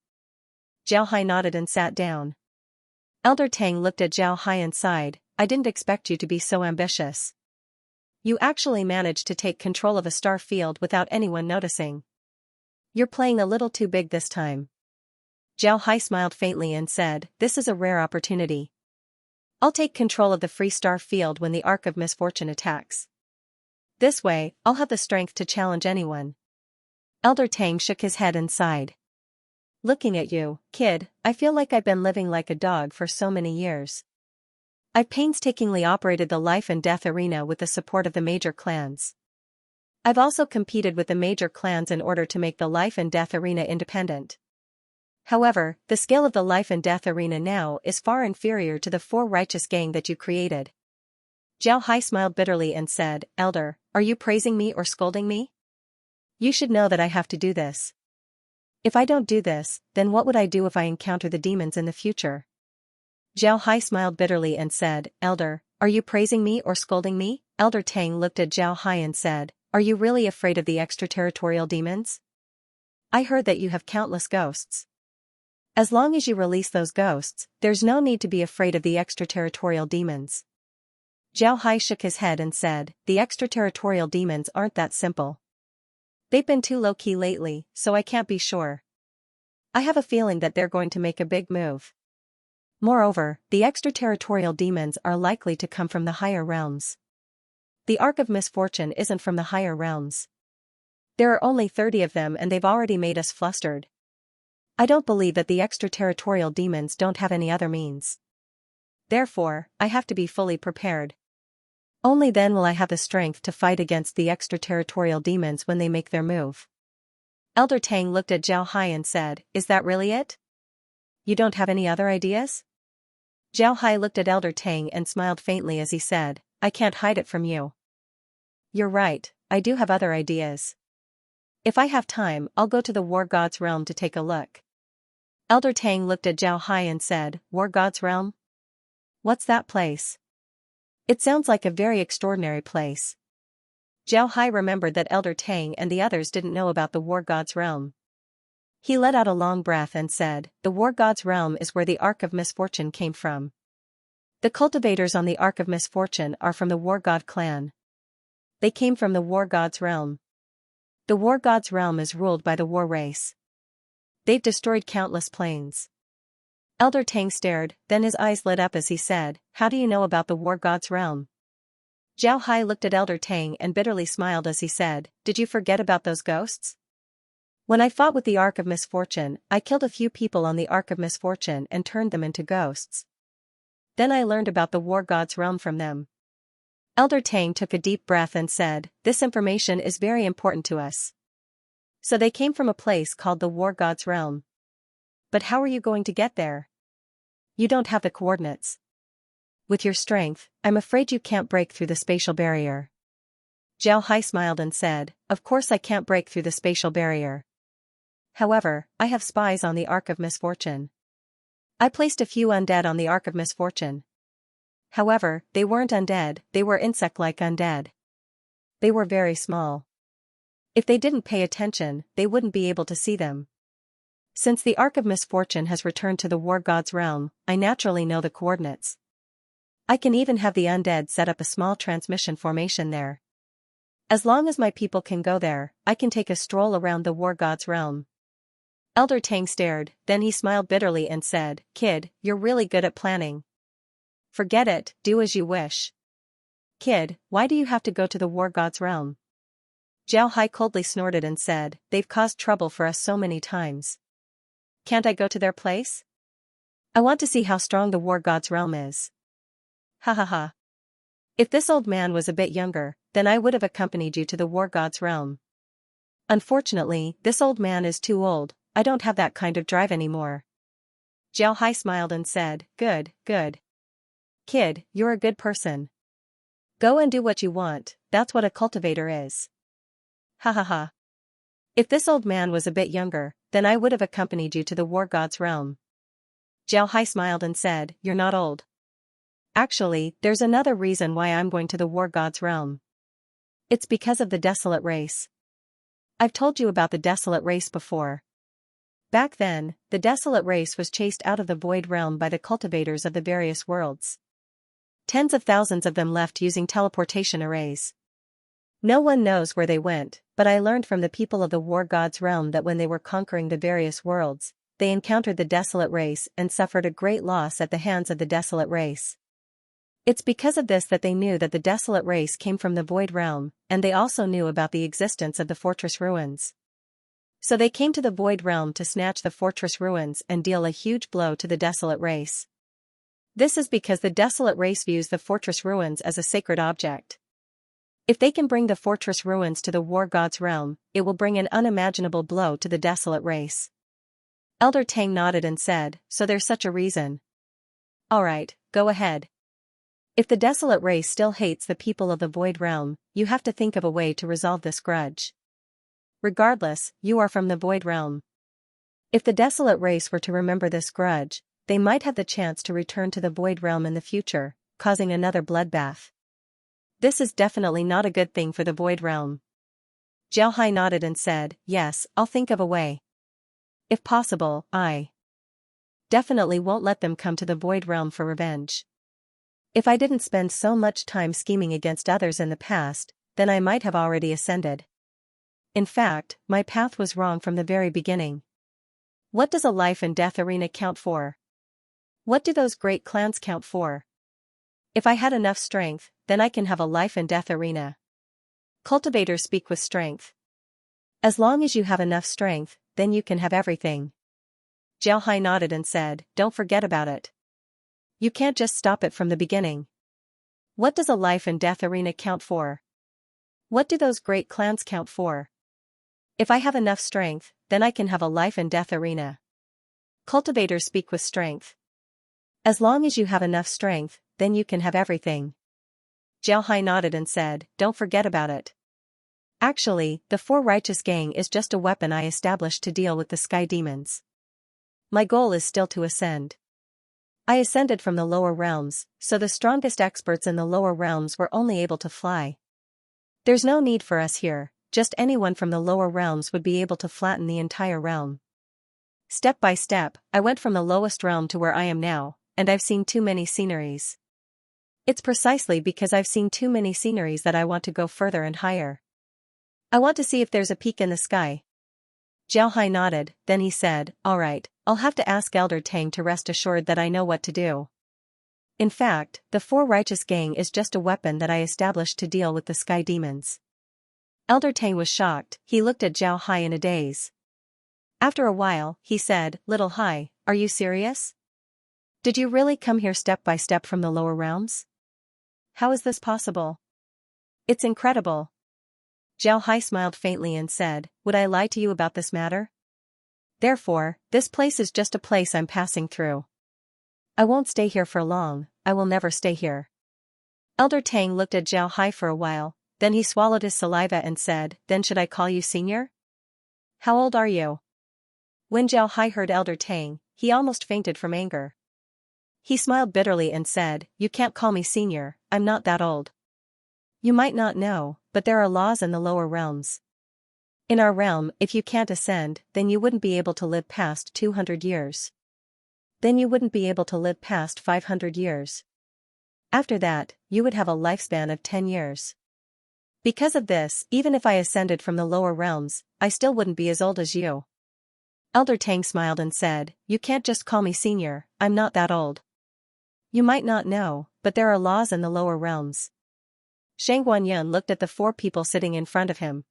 Zhao Hai nodded and sat down. Elder Tang looked at Zhao Hai and sighed, I didn't expect you to be so ambitious. You actually managed to take control of a star field without anyone noticing. You're playing a little too big this time. Zhao Hai smiled faintly and said, this is a rare opportunity. I'll take control of the Free Star Field when the Arc of Misfortune attacks. This way, I'll have the strength to challenge anyone. Elder Tang shook his head and sighed. Looking at you, kid, I feel like I've been living like a dog for so many years. I've painstakingly operated the life and death arena with the support of the major clans. I've also competed with the major clans in order to make the life and death arena independent. However, the scale of the life and death arena now is far inferior to the 4 Righteous Gang that you created. Zhao Hai smiled bitterly and said, Elder, are you praising me or scolding me? You should know that I have to do this. If I don't do this, then what would I do if I encounter the demons in the future? Zhao Hai smiled bitterly and said, Elder, are you praising me or scolding me? Elder Tang looked at Zhao Hai and said, are you really afraid of the extraterritorial demons? I heard that you have countless ghosts. As long as you release those ghosts, there's no need to be afraid of the extraterritorial demons. Zhao Hai shook his head and said, the extraterritorial demons aren't that simple. They've been too low-key lately, so I can't be sure. I have a feeling that they're going to make a big move. Moreover, the extraterritorial demons are likely to come from the higher realms. The Arc of Misfortune isn't from the higher realms. There are only 30 of them and they've already made us flustered. I don't believe that the extraterritorial demons don't have any other means. Therefore, I have to be fully prepared. Only then will I have the strength to fight against the extraterritorial demons when they make their move. Elder Tang looked at Zhao Hai and said, is that really it? You don't have any other ideas? Zhao Hai looked at Elder Tang and smiled faintly as he said, I can't hide it from you. You're right, I do have other ideas. If I have time, I'll go to the War God's realm to take a look. Elder Tang looked at Zhao Hai and said, War God's realm? What's that place? It sounds like a very extraordinary place. Zhao Hai remembered that Elder Tang and the others didn't know about the War God's realm. He let out a long breath and said, "The War God's realm is where the Ark of Misfortune came from. The cultivators on the Ark of Misfortune are from the War God clan. They came from the War God's realm. The War God's realm is ruled by the War race. They've destroyed countless planes." Elder Tang stared, then his eyes lit up as he said, "How do you know about the War God's realm?" Zhao Hai looked at Elder Tang and bitterly smiled as he said, "Did you forget about those ghosts? When I fought with the Ark of Misfortune, I killed a few people on the Ark of Misfortune and turned them into ghosts. Then I learned about the War God's realm from them." Elder Tang took a deep breath and said, "This information is very important to us. So they came from a place called the War God's realm. But how are you going to get there? You don't have the coordinates. With your strength, I'm afraid you can't break through the spatial barrier." Zhao Hai smiled and said, "Of course I can't break through the spatial barrier. However, I have spies on the Ark of Misfortune. I placed a few undead on the Ark of Misfortune. However, they weren't undead, they were insect-like undead. They were very small. If they didn't pay attention, they wouldn't be able to see them. Since the Ark of Misfortune has returned to the War God's realm, I naturally know the coordinates. I can even have the undead set up a small transmission formation there. As long as my people can go there, I can take a stroll around the War God's realm." Elder Tang stared, then he smiled bitterly and said, "Kid, you're really good at planning. Forget it, do as you wish. Kid, why do you have to go to the War God's realm?" Zhao Hai coldly snorted and said, "They've caused trouble for us so many times. Can't I go to their place? I want to see how strong the War God's realm is. Ha ha ha. If this old man was a bit younger, then I would have accompanied you to the War God's realm. Unfortunately, this old man is too old, I don't have that kind of drive anymore." Zhao Hai smiled and said, "Good, good. Kid, you're a good person. Go and do what you want, that's what a cultivator is. Ha ha ha. If this old man was a bit younger, then I would have accompanied you to the War God's realm." Zhao Hai smiled and said, "You're not old. Actually, there's another reason why I'm going to the War God's realm. It's because of the Desolate race. I've told you about the Desolate race before. Back then, the Desolate race was chased out of the Void realm by the cultivators of the various worlds. Tens of thousands of them left using teleportation arrays. No one knows where they went, but I learned from the people of the War God's realm that when they were conquering the various worlds, they encountered the Desolate race and suffered a great loss at the hands of the Desolate race. It's because of this that they knew that the Desolate race came from the Void realm, and they also knew about the existence of the fortress ruins. So they came to the Void realm to snatch the fortress ruins and deal a huge blow to the Desolate race. This is because the Desolate race views the fortress ruins as a sacred object. If they can bring the fortress ruins to the War God's realm, it will bring an unimaginable blow to the Desolate race." Elder Tang nodded and said, "So there's such a reason. Alright, go ahead. If the Desolate race still hates the people of the Void realm, you have to think of a way to resolve this grudge. Regardless, you are from the Void realm. If the Desolate race were to remember this grudge, they might have the chance to return to the Void realm in the future, causing another bloodbath. This is definitely not a good thing for the Void realm." Zhao Hai nodded and said, "Yes, I'll think of a way. If possible, I definitely won't let them come to the Void realm for revenge. If I didn't spend so much time scheming against others in the past, then I might have already ascended. In fact, my path was wrong from the very beginning. What does a life and death arena count for? What do those great clans count for? If I had enough strength, then I can have a life and death arena. Cultivators speak with strength. As long as you have enough strength, then you can have everything." Zhao Hai nodded and said, "Don't forget about it. You can't just stop it from the beginning. What does a life and death arena count for? What do those great clans count for? If I have enough strength, then I can have a life and death arena. Cultivators speak with strength. As long as you have enough strength, then you can have everything." Zhao Hai nodded and said, "Don't forget about it. Actually, the Four Righteous Gang is just a weapon I established to deal with the sky demons. My goal is still to ascend. I ascended from the lower realms, so the strongest experts in the lower realms were only able to fly. There's no need for us here, just anyone from the lower realms would be able to flatten the entire realm. Step by step, I went from the lowest realm to where I am now, and I've seen too many sceneries. It's precisely because I've seen too many sceneries that I want to go further and higher. I want to see if there's a peak in the sky. Zhao Hai nodded, then he said, all right, I'll have to ask Elder Tang to rest assured that I know what to do. In fact, the Four Righteous Gang is just a weapon that I established to deal with the sky demons. Elder Tang was shocked, he looked at Zhao Hai in a daze. After a while, he said, Little Hai, are you serious? Did you really come here step by step from the lower realms? How is this possible? It's incredible. Zhao Hai smiled faintly and said, would I lie to you about this matter? Therefore, this place is just a place I'm passing through. I won't stay here for long, I will never stay here. Elder Tang looked at Zhao Hai for a while, then he swallowed his saliva and said, then should I call you senior? How old are you? When Zhao Hai heard Elder Tang, he almost fainted from anger. He smiled bitterly and said, you can't call me senior, I'm not that old. You might not know, but there are laws in the lower realms. In our realm, if you can't ascend, then you wouldn't be able to live past 200 years. Then you wouldn't be able to live past 500 years. After that, you would have a lifespan of 10 years. Because of this, even if I ascended from the lower realms, I still wouldn't be as old as you. Elder Tang smiled and said, you can't just call me senior, I'm not that old. You might not know, but there are laws in the lower realms. Shang Guanyin looked at the four people sitting in front of him.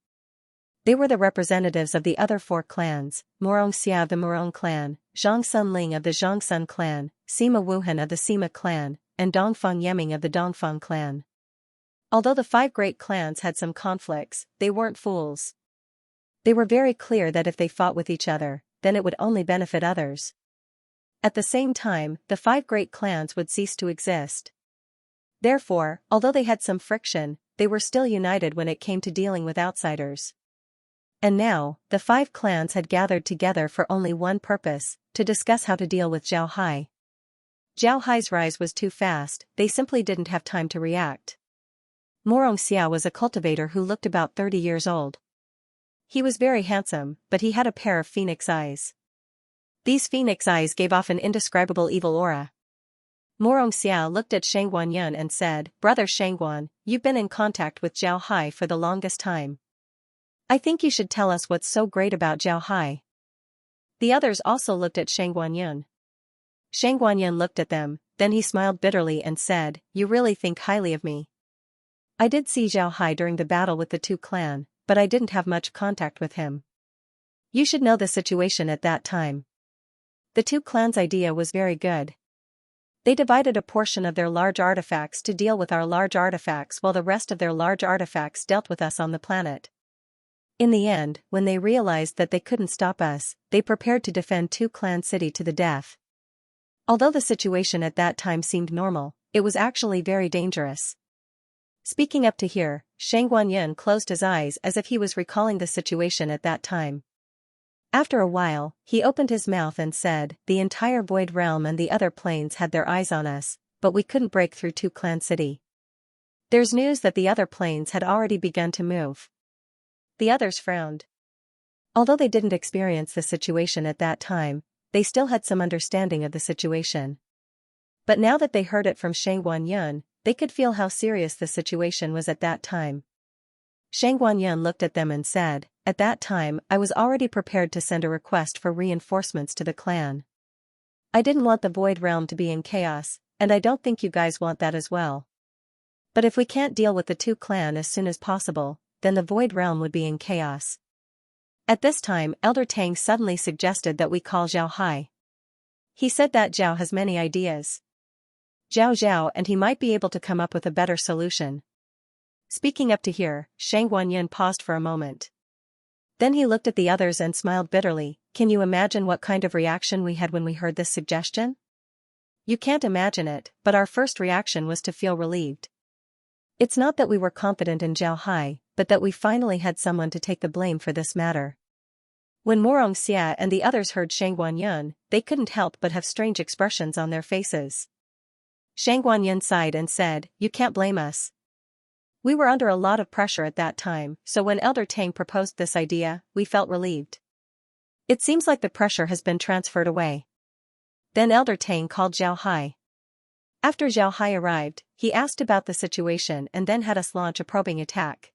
They were the representatives of the other four clans, Xianxia of the Murong clan, Zhang Sunling of the Zhangsun clan, Sima Wuhan of the Sima clan, and Dongfang Yeming of the Dongfang clan. Although the five great clans had some conflicts, they weren't fools. They were very clear that if they fought with each other, then it would only benefit others. At the same time, the five great clans would cease to exist. Therefore, although they had some friction, they were still united when it came to dealing with outsiders. And now, the five clans had gathered together for only one purpose, to discuss how to deal with Zhao Hai. Zhao Hai's rise was too fast, they simply didn't have time to react. Xianxia was a cultivator who looked about 30 years old. He was very handsome, but he had a pair of phoenix eyes. These phoenix eyes gave off an indescribable evil aura. Xianxia looked at Shang Guanyin and said, Brother Shangguan, you've been in contact with Zhao Hai for the longest time. I think you should tell us what's so great about Zhao Hai. The others also looked at Shang Guanyin. Shang Guanyin looked at them, then he smiled bitterly and said, you really think highly of me. I did see Zhao Hai during the battle with the two clan, but I didn't have much contact with him. You should know the situation at that time. The two clans' idea was very good. They divided a portion of their large artifacts to deal with our large artifacts while the rest of their large artifacts dealt with us on the planet. In the end, when they realized that they couldn't stop us, they prepared to defend Two Clan City to the death. Although the situation at that time seemed normal, it was actually very dangerous. Speaking up to here, Shang Guanyin closed his eyes as if he was recalling the situation at that time. After a while, he opened his mouth and said, the entire Void Realm and the other planes had their eyes on us, but we couldn't break through Two Clan City. There's news that the other planes had already begun to move. The others frowned. Although they didn't experience the situation at that time, they still had some understanding of the situation. But now that they heard it from Shang Guanyin, they could feel how serious the situation was at that time. Shang Guanyin looked at them and said, at that time I was already prepared to send a request for reinforcements to the clan. I didn't want the Void Realm to be in chaos, and I don't think you guys want that as well. But if we can't deal with the two clan as soon as possible, then the Void Realm would be in chaos. At this time, Elder Tang suddenly suggested that we call Zhao Hai. He said that Zhao has many ideas. Zhao, and he might be able to come up with a better solution. Speaking up to here, Shang Guanyin paused for a moment. Then he looked at the others and smiled bitterly. Can you imagine what kind of reaction we had when we heard this suggestion? You can't imagine it, but our first reaction was to feel relieved. It's not that we were confident in Zhao Hai, but that we finally had someone to take the blame for this matter. When Xianxia and the others heard Shang Guanyin, they couldn't help but have strange expressions on their faces. Shang Guanyin sighed and said, you can't blame us. We were under a lot of pressure at that time, so when Elder Tang proposed this idea, we felt relieved. It seems like the pressure has been transferred away. Then Elder Tang called Zhao Hai. After Zhao Hai arrived, he asked about the situation and then had us launch a probing attack.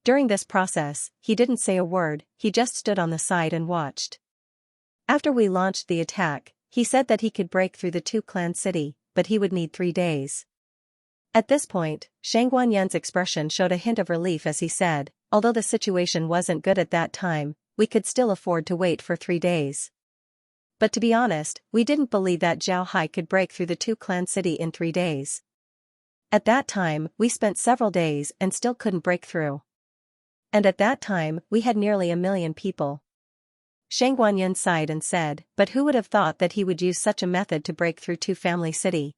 During this process, he didn't say a word, he just stood on the side and watched. After we launched the attack, he said that he could break through the two-clan city, but he would need 3 days. At this point, Shang Guanyan's expression showed a hint of relief as he said, although the situation wasn't good at that time, we could still afford to wait for 3 days. But to be honest, we didn't believe that Zhao Hai could break through the two-clan city in 3 days. At that time, we spent several days and still couldn't break through. And at that time, we had nearly 1 million people. Shang Guanyan sighed and said, but who would have thought that he would use such a method to break through two-family city?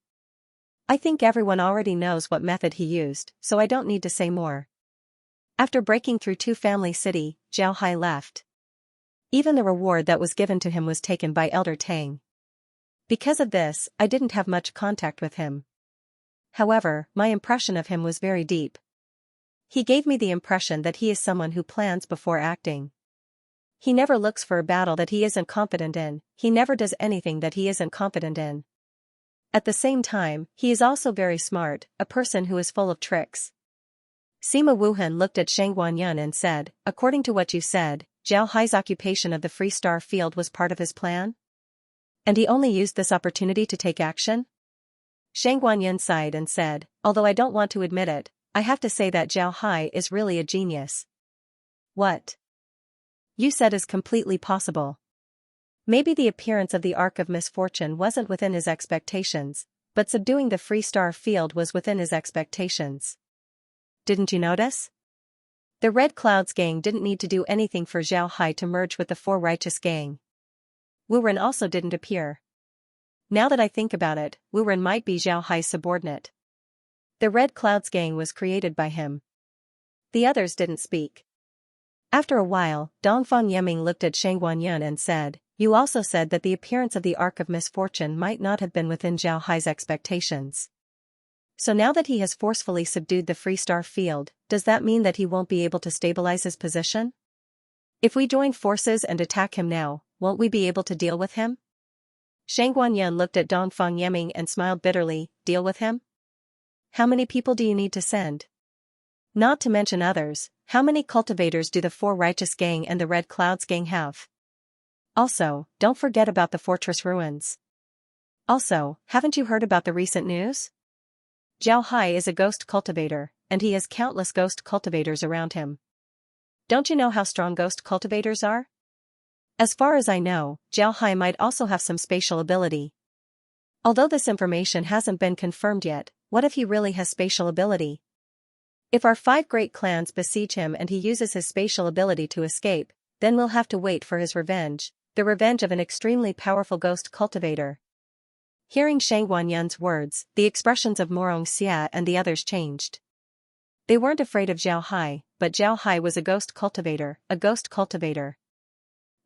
I think everyone already knows what method he used, so I don't need to say more. After breaking through two-family city, Zhao Hai left. Even the reward that was given to him was taken by Elder Tang. Because of this, I didn't have much contact with him. However, my impression of him was very deep. He gave me the impression that he is someone who plans before acting. He never looks for a battle that he isn't confident in, he never does anything that he isn't confident in. At the same time, he is also very smart, a person who is full of tricks. Sima Wuhan looked at Shang Guanyan and said, according to what you said, Zhao Hai's occupation of the Free Star Field was part of his plan? And he only used this opportunity to take action? Shang Guanyan sighed and said, although I don't want to admit it, I have to say that Zhao Hai is really a genius. What you said is completely possible. Maybe the appearance of the Ark of Misfortune wasn't within his expectations, but subduing the Free Star Field was within his expectations. Didn't you notice? The Red Clouds gang didn't need to do anything for Zhao Hai to merge with the Four Righteous gang. Wu Ren also didn't appear. Now that I think about it, Wu Ren might be Zhao Hai's subordinate. The Red Clouds gang was created by him. The others didn't speak. After a while, Dongfang Yeming looked at Shang Guanyan and said, you also said that the appearance of the Ark of Misfortune might not have been within Zhao Hai's expectations. So now that he has forcefully subdued the Free Star Field, does that mean that he won't be able to stabilize his position? If we join forces and attack him now, won't we be able to deal with him? Shang Guanyan looked at Dongfang Yeming and smiled bitterly, deal with him? How many people do you need to send? Not to mention others, how many cultivators do the Four Righteous gang and the Red Clouds gang have? Also, don't forget about the fortress ruins. Also, haven't you heard about the recent news? Zhao Hai is a ghost cultivator, and he has countless ghost cultivators around him. Don't you know how strong ghost cultivators are? As far as I know, Zhao Hai might also have some spatial ability. Although this information hasn't been confirmed yet, what if he really has spatial ability? If our 5 great clans besiege him and he uses his spatial ability to escape, then we'll have to wait for his revenge, the revenge of an extremely powerful ghost cultivator. Hearing Shang Guanyan's words, the expressions of Xianxia and the others changed. They weren't afraid of Zhao Hai, but Zhao Hai was a ghost cultivator, a ghost cultivator.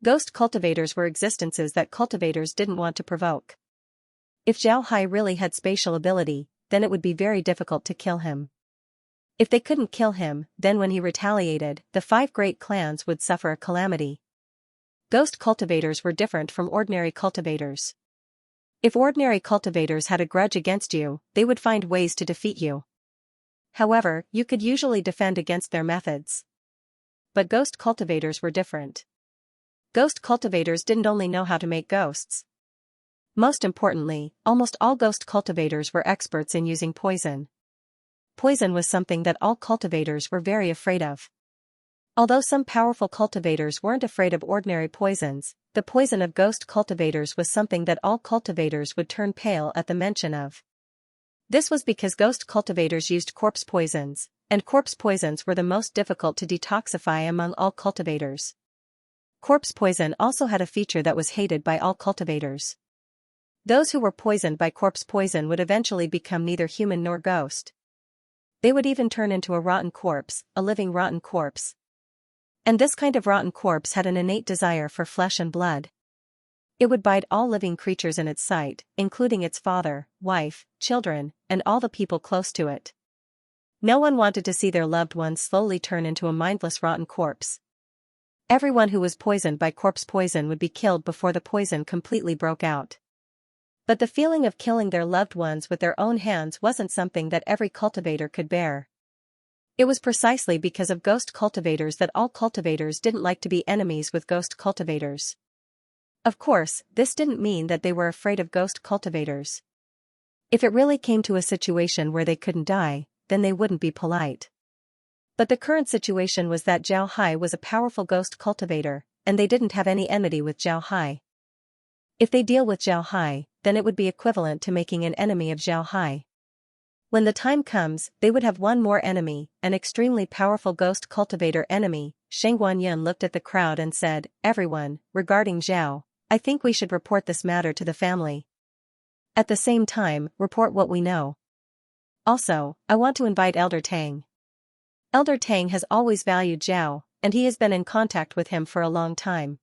Ghost cultivators were existences that cultivators didn't want to provoke. If Zhao Hai really had spatial ability, then it would be very difficult to kill him. If they couldn't kill him, then when he retaliated, the 5 great clans would suffer a calamity. Ghost cultivators were different from ordinary cultivators. If ordinary cultivators had a grudge against you, they would find ways to defeat you. However, you could usually defend against their methods. But ghost cultivators were different. Ghost cultivators didn't only know how to make ghosts. Most importantly, almost all ghost cultivators were experts in using poison. Poison was something that all cultivators were very afraid of. Although some powerful cultivators weren't afraid of ordinary poisons, the poison of ghost cultivators was something that all cultivators would turn pale at the mention of. This was because ghost cultivators used corpse poisons, and corpse poisons were the most difficult to detoxify among all cultivators. Corpse poison also had a feature that was hated by all cultivators. Those who were poisoned by corpse poison would eventually become neither human nor ghost. They would even turn into a rotten corpse, a living rotten corpse. And this kind of rotten corpse had an innate desire for flesh and blood. It would bite all living creatures in its sight, including its father, wife, children, and all the people close to it. No one wanted to see their loved ones slowly turn into a mindless rotten corpse. Everyone who was poisoned by corpse poison would be killed before the poison completely broke out. But the feeling of killing their loved ones with their own hands wasn't something that every cultivator could bear. It was precisely because of ghost cultivators that all cultivators didn't like to be enemies with ghost cultivators. Of course, this didn't mean that they were afraid of ghost cultivators. If it really came to a situation where they couldn't die, then they wouldn't be polite. But the current situation was that Xiao Hai was a powerful ghost cultivator, and they didn't have any enmity with Xiao Hai. If they deal with Xiao Hai, then it would be equivalent to making an enemy of Xiao Hai. When the time comes, they would have one more enemy, an extremely powerful ghost cultivator enemy. Sheng Guanyin looked at the crowd and said, "Everyone, regarding Zhao, I think we should report this matter to the family. At the same time, report what we know. Also, I want to invite Elder Tang. Elder Tang has always valued Zhao, and he has been in contact with him for a long time.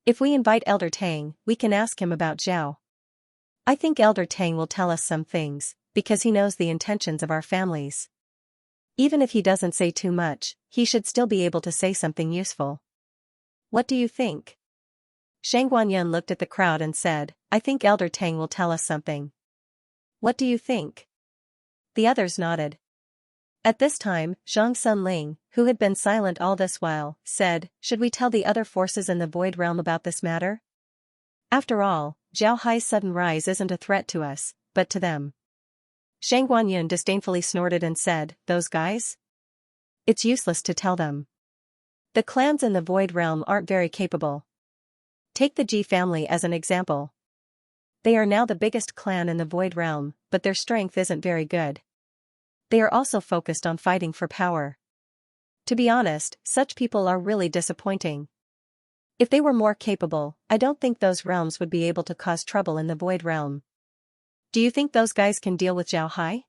If we invite Elder Tang, we can ask him about Zhao. I think Elder Tang will tell us some things, because he knows the intentions of our families. Even if he doesn't say too much, he should still be able to say something useful. What do you think?" Sheng Guanyin looked at the crowd and said, "I think Elder Tang will tell us something." "What do you think?" The others nodded. At this time, Zhang Sunling, who had been silent all this while, said, "Should we tell the other forces in the Void Realm about this matter? After all, Zhao Hai's sudden rise isn't a threat to us, but to them." Sheng Guanyin disdainfully snorted and said, "Those guys? It's useless to tell them. The clans in the Void Realm aren't very capable. Take the Ji family as an example. They are now the biggest clan in the Void Realm, but their strength isn't very good. They are also focused on fighting for power. To be honest, such people are really disappointing. If they were more capable, I don't think those realms would be able to cause trouble in the Void Realm. Do you think those guys can deal with Zhao Hai?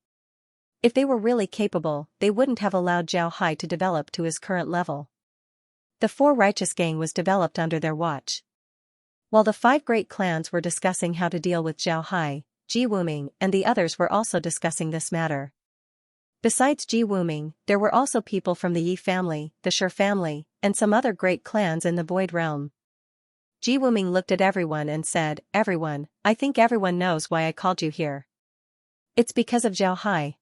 If they were really capable, they wouldn't have allowed Zhao Hai to develop to his current level. The Four Righteous Gang was developed under their watch. While the 5 great clans were discussing how to deal with Zhao Hai, Ji Wuming and the others were also discussing this matter. Besides Ji Wuming, there were also people from the Yi family, the Shi family, and some other great clans in the Void Realm. Ji Wuming looked at everyone and said, "Everyone, I think everyone knows why I called you here. It's because of Zhao Hai.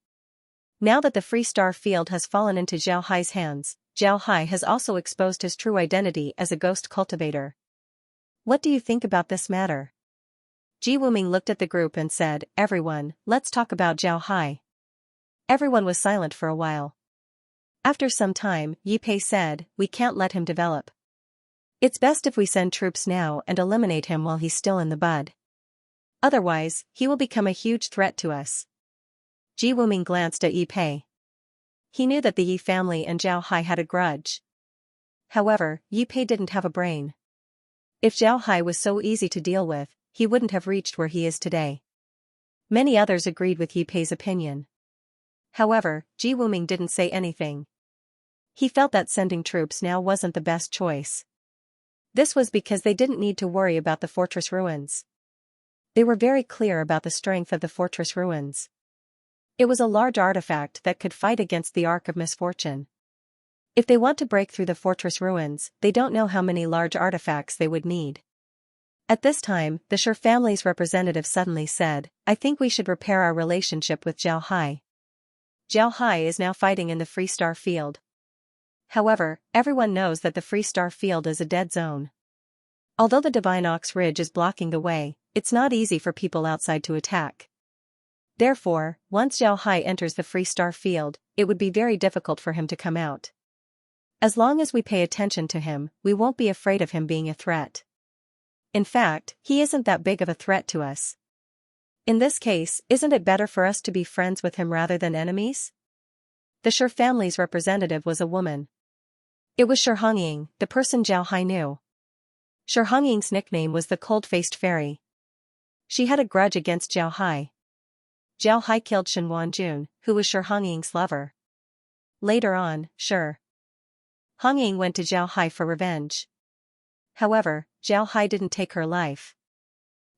Now that the Free Star Field has fallen into Zhao Hai's hands, Zhao Hai has also exposed his true identity as a ghost cultivator. What do you think about this matter?" Ji Wuming looked at the group and said, "Everyone, let's talk about Zhao Hai." Everyone was silent for a while. After some time, Yi Pei said, "We can't let him develop. It's best if we send troops now and eliminate him while he's still in the bud. Otherwise, he will become a huge threat to us." Ji Wuming glanced at Yi Pei. He knew that the Yi family and Zhao Hai had a grudge. However, Yi Pei didn't have a brain. If Zhao Hai was so easy to deal with, he wouldn't have reached where he is today. Many others agreed with Yi Pei's opinion. However, Ji Wuming didn't say anything. He felt that sending troops now wasn't the best choice. This was because they didn't need to worry about the fortress ruins. They were very clear about the strength of the fortress ruins. It was a large artifact that could fight against the Ark of Misfortune. If they want to break through the fortress ruins, they don't know how many large artifacts they would need. At this time, the Shi family's representative suddenly said, "I think we should repair our relationship with Zhao Hai. Zhao Hai is now fighting in the Free Star Field. However, everyone knows that the Free Star Field is a dead zone. Although the Divine Ox Ridge is blocking the way, it's not easy for people outside to attack. Therefore, once Zhao Hai enters the Free Star Field, it would be very difficult for him to come out. As long as we pay attention to him, we won't be afraid of him being a threat. In fact, he isn't that big of a threat to us. In this case, isn't it better for us to be friends with him rather than enemies?" The Shi family's representative was a woman. It was Shi Hongying, the person Zhao Hai knew. Shi Hongying's nickname was the Cold-Faced Fairy. She had a grudge against Zhao Hai. Zhao Hai killed Shen Wanjun, who was Shi Hongying's lover. Later on, Shi Hongying went to Zhao Hai for revenge. However, Zhao Hai didn't take her life.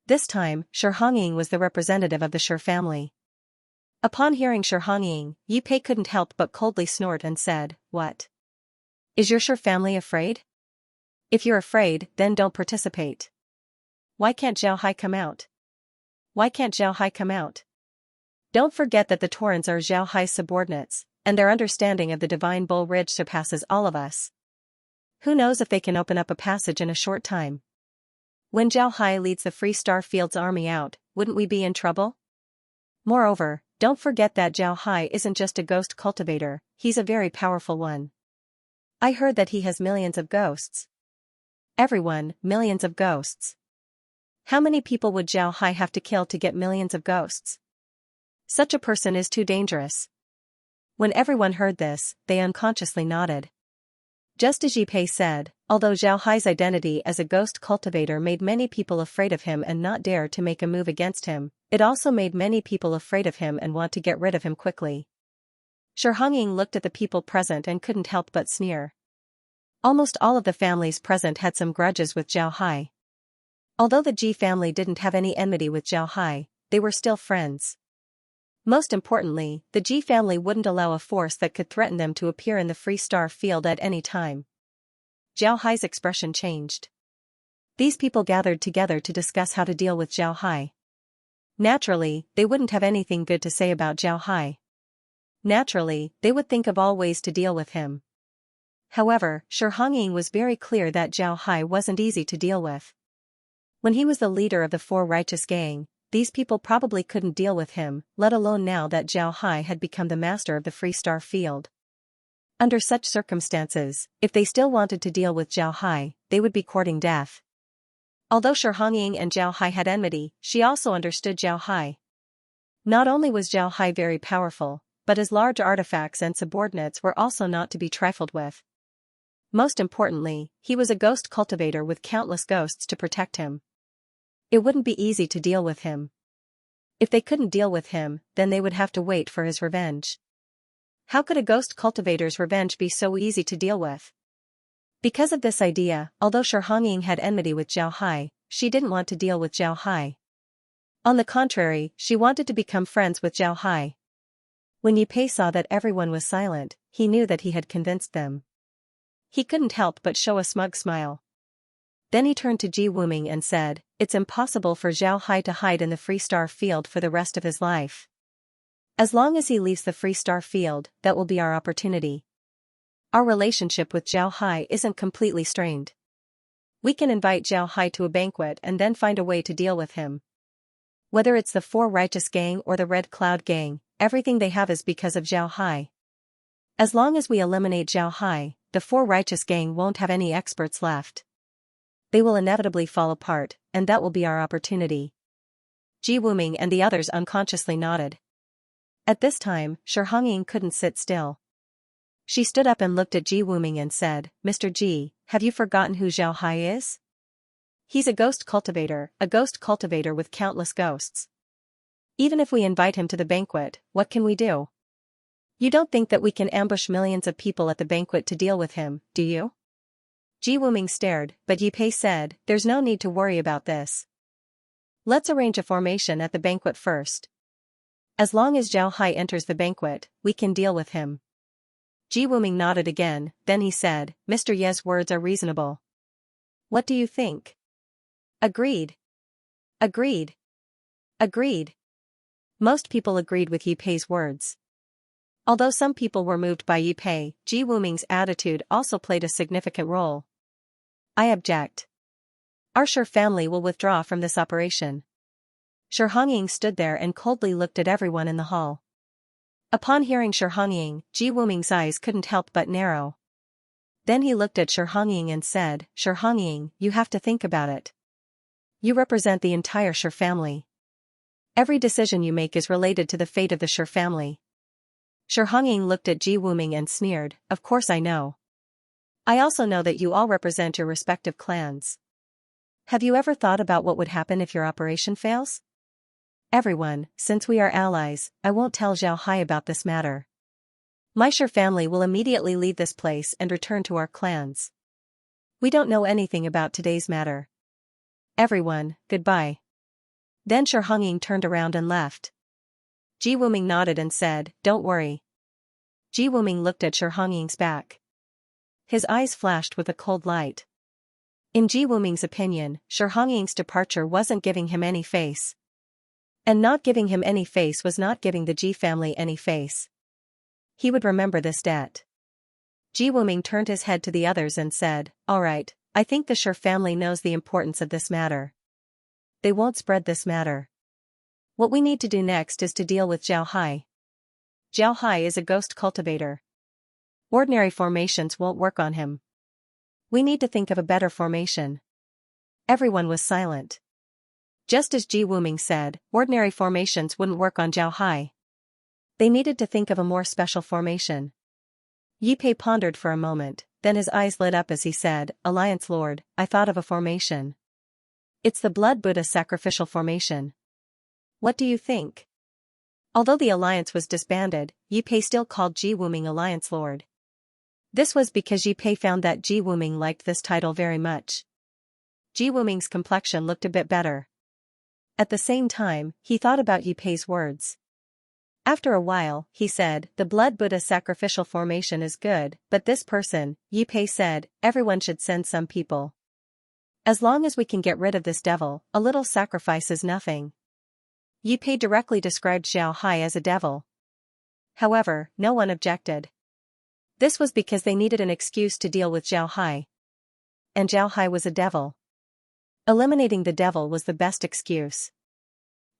This time, Shi Hongying was the representative of the Shi family. Upon hearing Shi Hongying, Yu Pei couldn't help but coldly snort and said, "What? Is your Shi family afraid? If you're afraid, then don't participate. Why can't Zhao Hai come out? Why can't Zhao Hai come out? Don't forget that the Taurans are Zhao Hai's subordinates, and their understanding of the Divine Bull Ridge surpasses all of us. Who knows if they can open up a passage in a short time? When Zhao Hai leads the Free Star Field's army out, wouldn't we be in trouble? Moreover, don't forget that Zhao Hai isn't just a ghost cultivator, he's a very powerful one. I heard that he has millions of ghosts." Everyone, millions of ghosts. How many people would Zhao Hai have to kill to get millions of ghosts? Such a person is too dangerous. When everyone heard this, they unconsciously nodded. Just as Yi Pei said, although Zhao Hai's identity as a ghost cultivator made many people afraid of him and not dare to make a move against him, it also made many people afraid of him and want to get rid of him quickly. Shi Hongying looked at the people present and couldn't help but sneer. Almost all of the families present had some grudges with Zhao Hai. Although the Ji family didn't have any enmity with Zhao Hai, they were still friends. Most importantly, the Ji family wouldn't allow a force that could threaten them to appear in the Free Star Field at any time. Zhao Hai's expression changed. These people gathered together to discuss how to deal with Zhao Hai. Naturally, they wouldn't have anything good to say about Zhao Hai. Naturally, they would think of all ways to deal with him. However, Shi Hongying was very clear that Zhao Hai wasn't easy to deal with. When he was the leader of the Four Righteous Gang, these people probably couldn't deal with him, let alone now that Zhao Hai had become the master of the Free Star Field. Under such circumstances, if they still wanted to deal with Zhao Hai, they would be courting death. Although Shi Hongying and Zhao Hai had enmity, she also understood Zhao Hai. Not only was Zhao Hai very powerful, but his large artifacts and subordinates were also not to be trifled with. Most importantly, he was a ghost cultivator with countless ghosts to protect him. It wouldn't be easy to deal with him. If they couldn't deal with him, then they would have to wait for his revenge. How could a ghost cultivator's revenge be so easy to deal with? Because of this idea, although Shi Hongying had enmity with Zhao Hai, she didn't want to deal with Zhao Hai. On the contrary, she wanted to become friends with Zhao Hai. When Yi Pei saw that everyone was silent, he knew that he had convinced them. He couldn't help but show a smug smile. Then he turned to Ji Wuming and said, "It's impossible for Zhao Hai to hide in the Free Star Field for the rest of his life. As long as he leaves the Free Star Field, that will be our opportunity. Our relationship with Zhao Hai isn't completely strained. We can invite Zhao Hai to a banquet and then find a way to deal with him. Whether it's the Four Righteous Gang or the Red Cloud Gang, everything they have is because of Zhao Hai. As long as we eliminate Zhao Hai, the Four Righteous Gang won't have any experts left. They will inevitably fall apart, and that will be our opportunity." Ji Wuming and the others unconsciously nodded. At this time, Shi Hongying couldn't sit still. She stood up and looked at Ji Wuming and said, "Mr. Ji, have you forgotten who Zhao Hai is? He's a ghost cultivator with countless ghosts. Even if we invite him to the banquet, what can we do? You don't think that we can ambush millions of people at the banquet to deal with him, do you?" Ji Wuming stared, but Yi Pei said, "There's no need to worry about this. Let's arrange a formation at the banquet first. As long as Zhao Hai enters the banquet, we can deal with him." Ji Wuming nodded again, then he said, "Mr. Ye's words are reasonable. What do you think?" "Agreed. Agreed. Agreed." Most people agreed with Yi Pei's words. Although some people were moved by Yi Pei, Ji Wuming's attitude also played a significant role. "I object. Our Shi family will withdraw from this operation." Shi Hongying stood there and coldly looked at everyone in the hall. Upon hearing Shi Hongying, Ji Wuming's eyes couldn't help but narrow. Then he looked at Shi Hongying and said, "Shi Hongying, you have to think about it. You represent the entire Shi family. Every decision you make is related to the fate of the Shi family." Shi Hongying looked at Ji Wuming and sneered, "Of course I know. I also know that you all represent your respective clans. Have you ever thought about what would happen if your operation fails? Everyone, since we are allies, I won't tell Zhao Hai about this matter. My Shi family will immediately leave this place and return to our clans. We don't know anything about today's matter. Everyone, goodbye." Then Shi Hongying turned around and left. Ji Wuming nodded and said, "Don't worry." Ji Wuming looked at Shi Hongying's back. His eyes flashed with a cold light. In Ji Wuming's opinion, Shi Hongying's departure wasn't giving him any face. And not giving him any face was not giving the Ji family any face. He would remember this debt. Ji Wuming turned his head to the others and said, "All right, I think the Shi family knows the importance of this matter. They won't spread this matter. What we need to do next is to deal with Zhao Hai. Zhao Hai is a ghost cultivator. Ordinary formations won't work on him. We need to think of a better formation." Everyone was silent. Just as Ji Wuming said, ordinary formations wouldn't work on Zhao Hai. They needed to think of a more special formation. Yi Pei pondered for a moment, then his eyes lit up as he said, "Alliance Lord, I thought of a formation. It's the Blood Buddha sacrificial formation. What do you think?" Although the alliance was disbanded, Yi Pei still called Ji Wuming Alliance Lord. This was because Yi Pei found that Ji Wuming liked this title very much. Ji Wuming's complexion looked a bit better. At the same time, he thought about Yi Pei's words. After a while, he said, "The Blood Buddha sacrificial formation is good, but this person," Yi Pei said, "everyone should send some people. As long as we can get rid of this devil, a little sacrifice is nothing." Yi Pei directly described Zhao Hai as a devil. However, no one objected. This was because they needed an excuse to deal with Zhao Hai. And Zhao Hai was a devil. Eliminating the devil was the best excuse.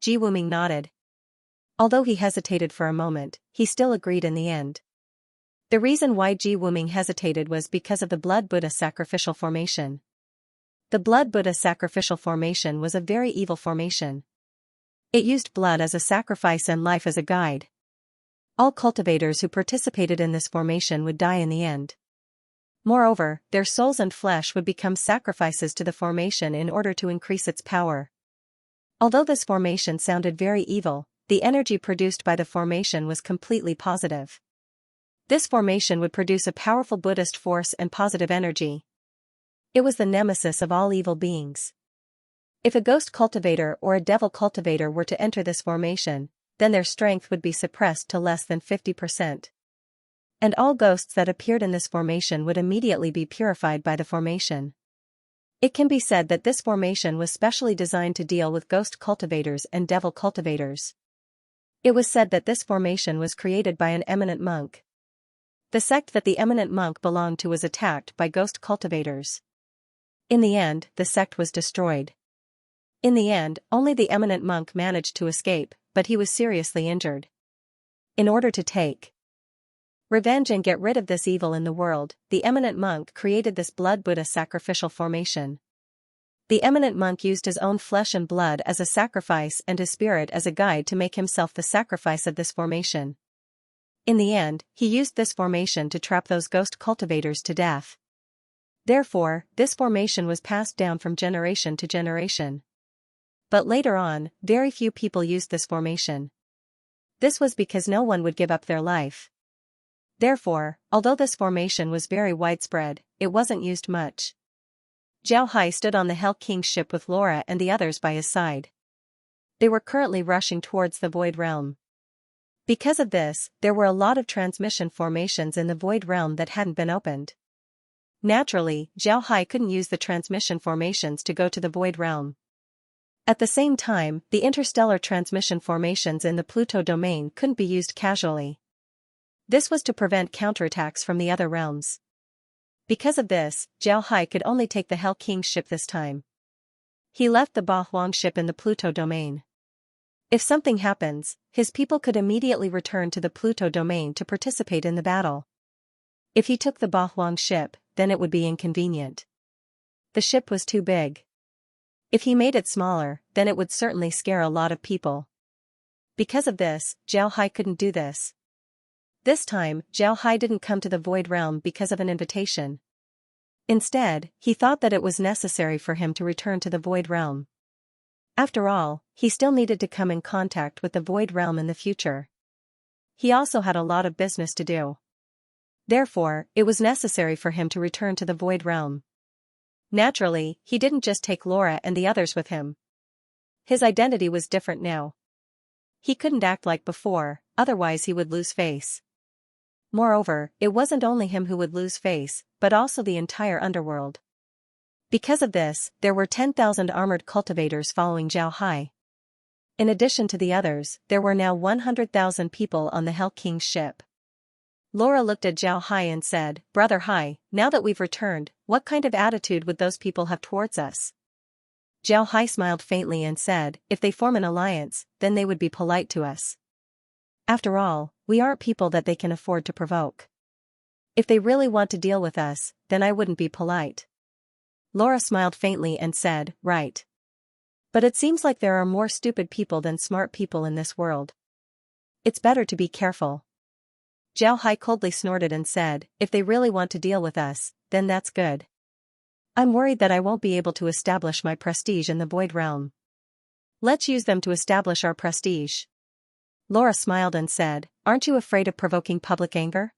Ji Wuming nodded. Although he hesitated for a moment, he still agreed in the end. The reason why Ji Wuming hesitated was because of the Blood Buddha sacrificial formation. The Blood Buddha sacrificial formation was a very evil formation. It used blood as a sacrifice and life as a guide. All cultivators who participated in this formation would die in the end. Moreover, their souls and flesh would become sacrifices to the formation in order to increase its power. Although this formation sounded very evil, the energy produced by the formation was completely positive. This formation would produce a powerful Buddhist force and positive energy. It was the nemesis of all evil beings. If a ghost cultivator or a devil cultivator were to enter this formation, then their strength would be suppressed to less than 50%. And all ghosts that appeared in this formation would immediately be purified by the formation. It can be said that this formation was specially designed to deal with ghost cultivators and devil cultivators. It was said that this formation was created by an eminent monk. The sect that the eminent monk belonged to was attacked by ghost cultivators. In the end, the sect was destroyed. In the end, only the eminent monk managed to escape, but he was seriously injured. In order to take revenge and get rid of this evil in the world, the eminent monk created this Blood Buddha sacrificial formation. The eminent monk used his own flesh and blood as a sacrifice and his spirit as a guide to make himself the sacrifice of this formation. In the end, he used this formation to trap those ghost cultivators to death. Therefore, this formation was passed down from generation to generation. But later on, very few people used this formation. This was because no one would give up their life. Therefore, although this formation was very widespread, it wasn't used much. Zhao Hai stood on the Hell King's ship with Laura and the others by his side. They were currently rushing towards the Void Realm. Because of this, there were a lot of transmission formations in the Void Realm that hadn't been opened. Naturally, Zhao Hai couldn't use the transmission formations to go to the Void Realm. At the same time, the interstellar transmission formations in the Pluto domain couldn't be used casually. This was to prevent counterattacks from the other realms. Because of this, Zhao Hai could only take the Hell King's ship this time. He left the Ba Huang ship in the Pluto domain. If something happens, his people could immediately return to the Pluto domain to participate in the battle. If he took the Ba Huang ship, then it would be inconvenient. The ship was too big. If he made it smaller, then it would certainly scare a lot of people. Because of this, Zhao Hai couldn't do this. This time, Zhao Hai didn't come to the Void Realm because of an invitation. Instead, he thought that it was necessary for him to return to the Void Realm. After all, he still needed to come in contact with the Void Realm in the future. He also had a lot of business to do. Therefore, it was necessary for him to return to the Void Realm. Naturally, he didn't just take Laura and the others with him. His identity was different now. He couldn't act like before, otherwise he would lose face. Moreover, it wasn't only him who would lose face, but also the entire underworld. Because of this, there were 10,000 armored cultivators following Zhao Hai. In addition to the others, there were now 100,000 people on the Hell King's ship. Laura looked at Zhao Hai and said, "Brother Hai, now that we've returned, what kind of attitude would those people have towards us?" Zhao Hai smiled faintly and said, "If they form an alliance, then they would be polite to us. After all, we aren't people that they can afford to provoke. If they really want to deal with us, then I wouldn't be polite." Laura smiled faintly and said, "Right. But it seems like there are more stupid people than smart people in this world. It's better to be careful." Zhao Hai coldly snorted and said, "If they really want to deal with us, then that's good. I'm worried that I won't be able to establish my prestige in the Void Realm. Let's use them to establish our prestige." Laura smiled and said, "Aren't you afraid of provoking public anger?"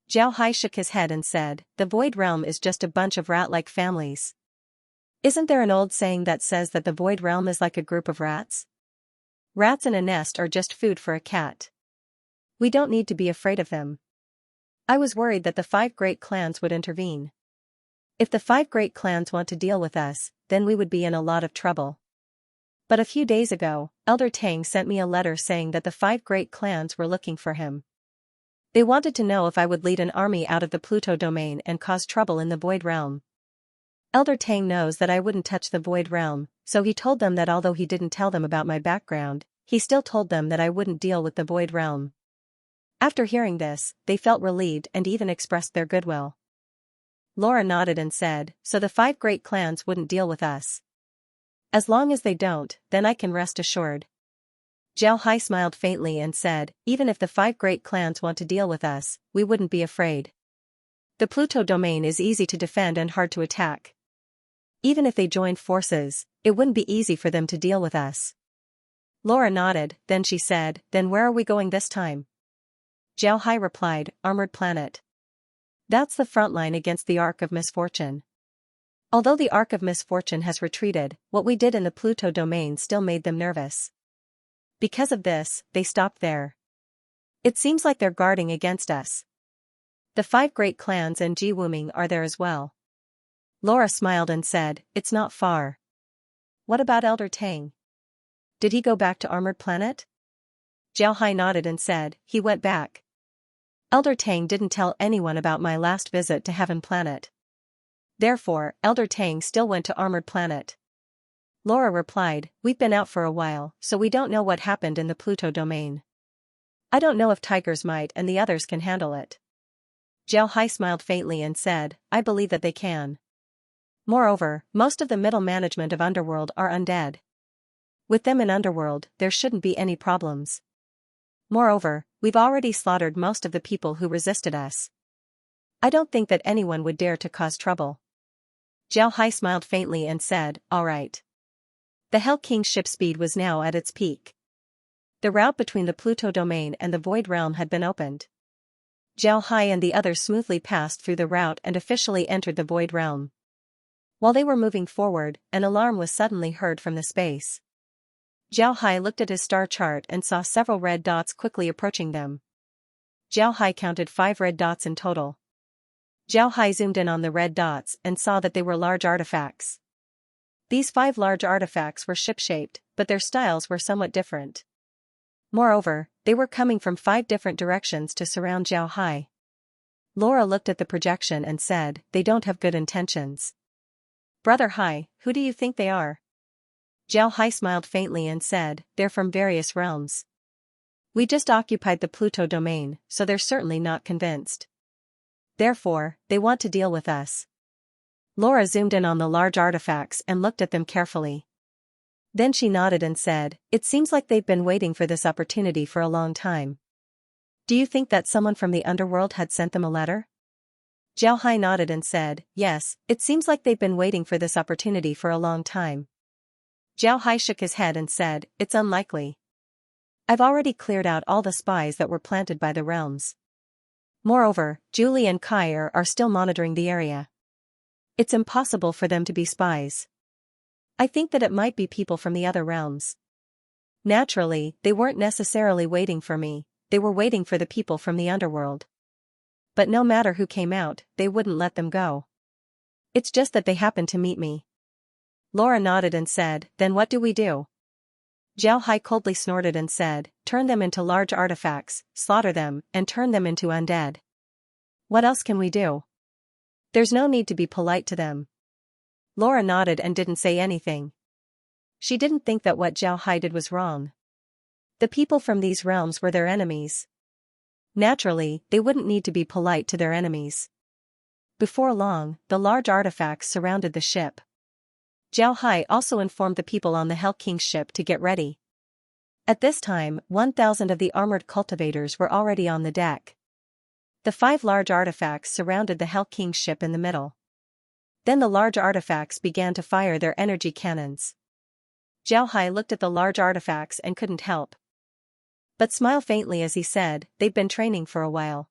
Zhao Hai shook his head and said, "The Void Realm is just a bunch of rat-like families. Isn't there an old saying that says that the Void Realm is like a group of rats? Rats in a nest are just food for a cat. We don't need to be afraid of them." I was worried that the 5 great clans would intervene. If the 5 great clans want to deal with us, then we would be in a lot of trouble. But a few days ago, Elder Tang sent me a letter saying that the 5 great clans were looking for him. They wanted to know if I would lead an army out of the Pluto domain and cause trouble in the Void Realm. Elder Tang knows that I wouldn't touch the Void Realm, so he told them that although he didn't tell them about my background, he still told them that I wouldn't deal with the Void Realm. After hearing this, they felt relieved and even expressed their goodwill. Laura nodded and said, "So the 5 great clans wouldn't deal with us. As long as they don't, then I can rest assured." Zhao Hai smiled faintly and said, "Even if the 5 great clans want to deal with us, we wouldn't be afraid. The Pluto domain is easy to defend and hard to attack. Even if they joined forces, it wouldn't be easy for them to deal with us." Laura nodded, then she said, "Then where are we going this time?" Zhao Hai replied, "Armored Planet. That's the front line against the Ark of Misfortune. Although the Ark of Misfortune has retreated, what we did in the Pluto domain still made them nervous. Because of this, they stopped there. It seems like they're guarding against us. The 5 great clans and Ji Wuming are there as well." Laura smiled and said, "It's not far." "What about Elder Tang? Did he go back to Armored Planet?" Zhao Hai nodded and said, "He went back. Elder Tang didn't tell anyone about my last visit to Heaven Planet. Therefore, Elder Tang still went to Armored Planet." Laura replied, "We've been out for a while, so we don't know what happened in the Pluto domain. I don't know if Tiger's Might and the others can handle it." Zhao Hai smiled faintly and said, "I believe that they can. Moreover, most of the middle management of Underworld are undead. With them in Underworld, there shouldn't be any problems. Moreover, we've already slaughtered most of the people who resisted us. I don't think that anyone would dare to cause trouble." Zhao Hai smiled faintly and said, "All right." The Hell King's ship speed was now at its peak. The route between the Pluto domain and the Void Realm had been opened. Zhao Hai and the others smoothly passed through the route and officially entered the Void Realm. While they were moving forward, an alarm was suddenly heard from the space. Zhao Hai looked at his star chart and saw several red dots quickly approaching them. Zhao Hai counted 5 red dots in total. Zhao Hai zoomed in on the red dots and saw that they were large artifacts. These 5 large artifacts were ship-shaped, but their styles were somewhat different. Moreover, they were coming from 5 different directions to surround Zhao Hai. Laura looked at the projection and said, "They don't have good intentions." "Brother Hai, who do you think they are?" Zhao Hai smiled faintly and said, "They're from various realms. We just occupied the Pluto domain, so they're certainly not convinced. Therefore, they want to deal with us." Laura zoomed in on the large artifacts and looked at them carefully. Then she nodded and said, "It seems like they've been waiting for this opportunity for a long time. Do you think that someone from the underworld had sent them a letter?" Zhao Hai nodded and said, "Yes, it seems like they've been waiting for this opportunity for a long time." Zhao Hai shook his head and said, "It's unlikely. I've already cleared out all the spies that were planted by the realms. Moreover, Julie and Kai are still monitoring the area. It's impossible for them to be spies. I think that it might be people from the other realms." Naturally, they weren't necessarily waiting for me, they were waiting for the people from the underworld. But no matter who came out, they wouldn't let them go. It's just that they happened to meet me. Laura nodded and said, then what do we do? Zhao Hai coldly snorted and said, turn them into large artifacts, slaughter them, and turn them into undead. What else can we do? There's no need to be polite to them. Laura nodded and didn't say anything. She didn't think that what Zhao Hai did was wrong. The people from these realms were their enemies. Naturally, they wouldn't need to be polite to their enemies. Before long, the large artifacts surrounded the ship. Zhao Hai also informed the people on the Hell King's ship to get ready. At this time, 1,000 of the armored cultivators were already on the deck. The 5 large artifacts surrounded the Hell King's ship in the middle. Then the large artifacts began to fire their energy cannons. Zhao Hai looked at the large artifacts and couldn't help but smile faintly as he said, they've been training for a while.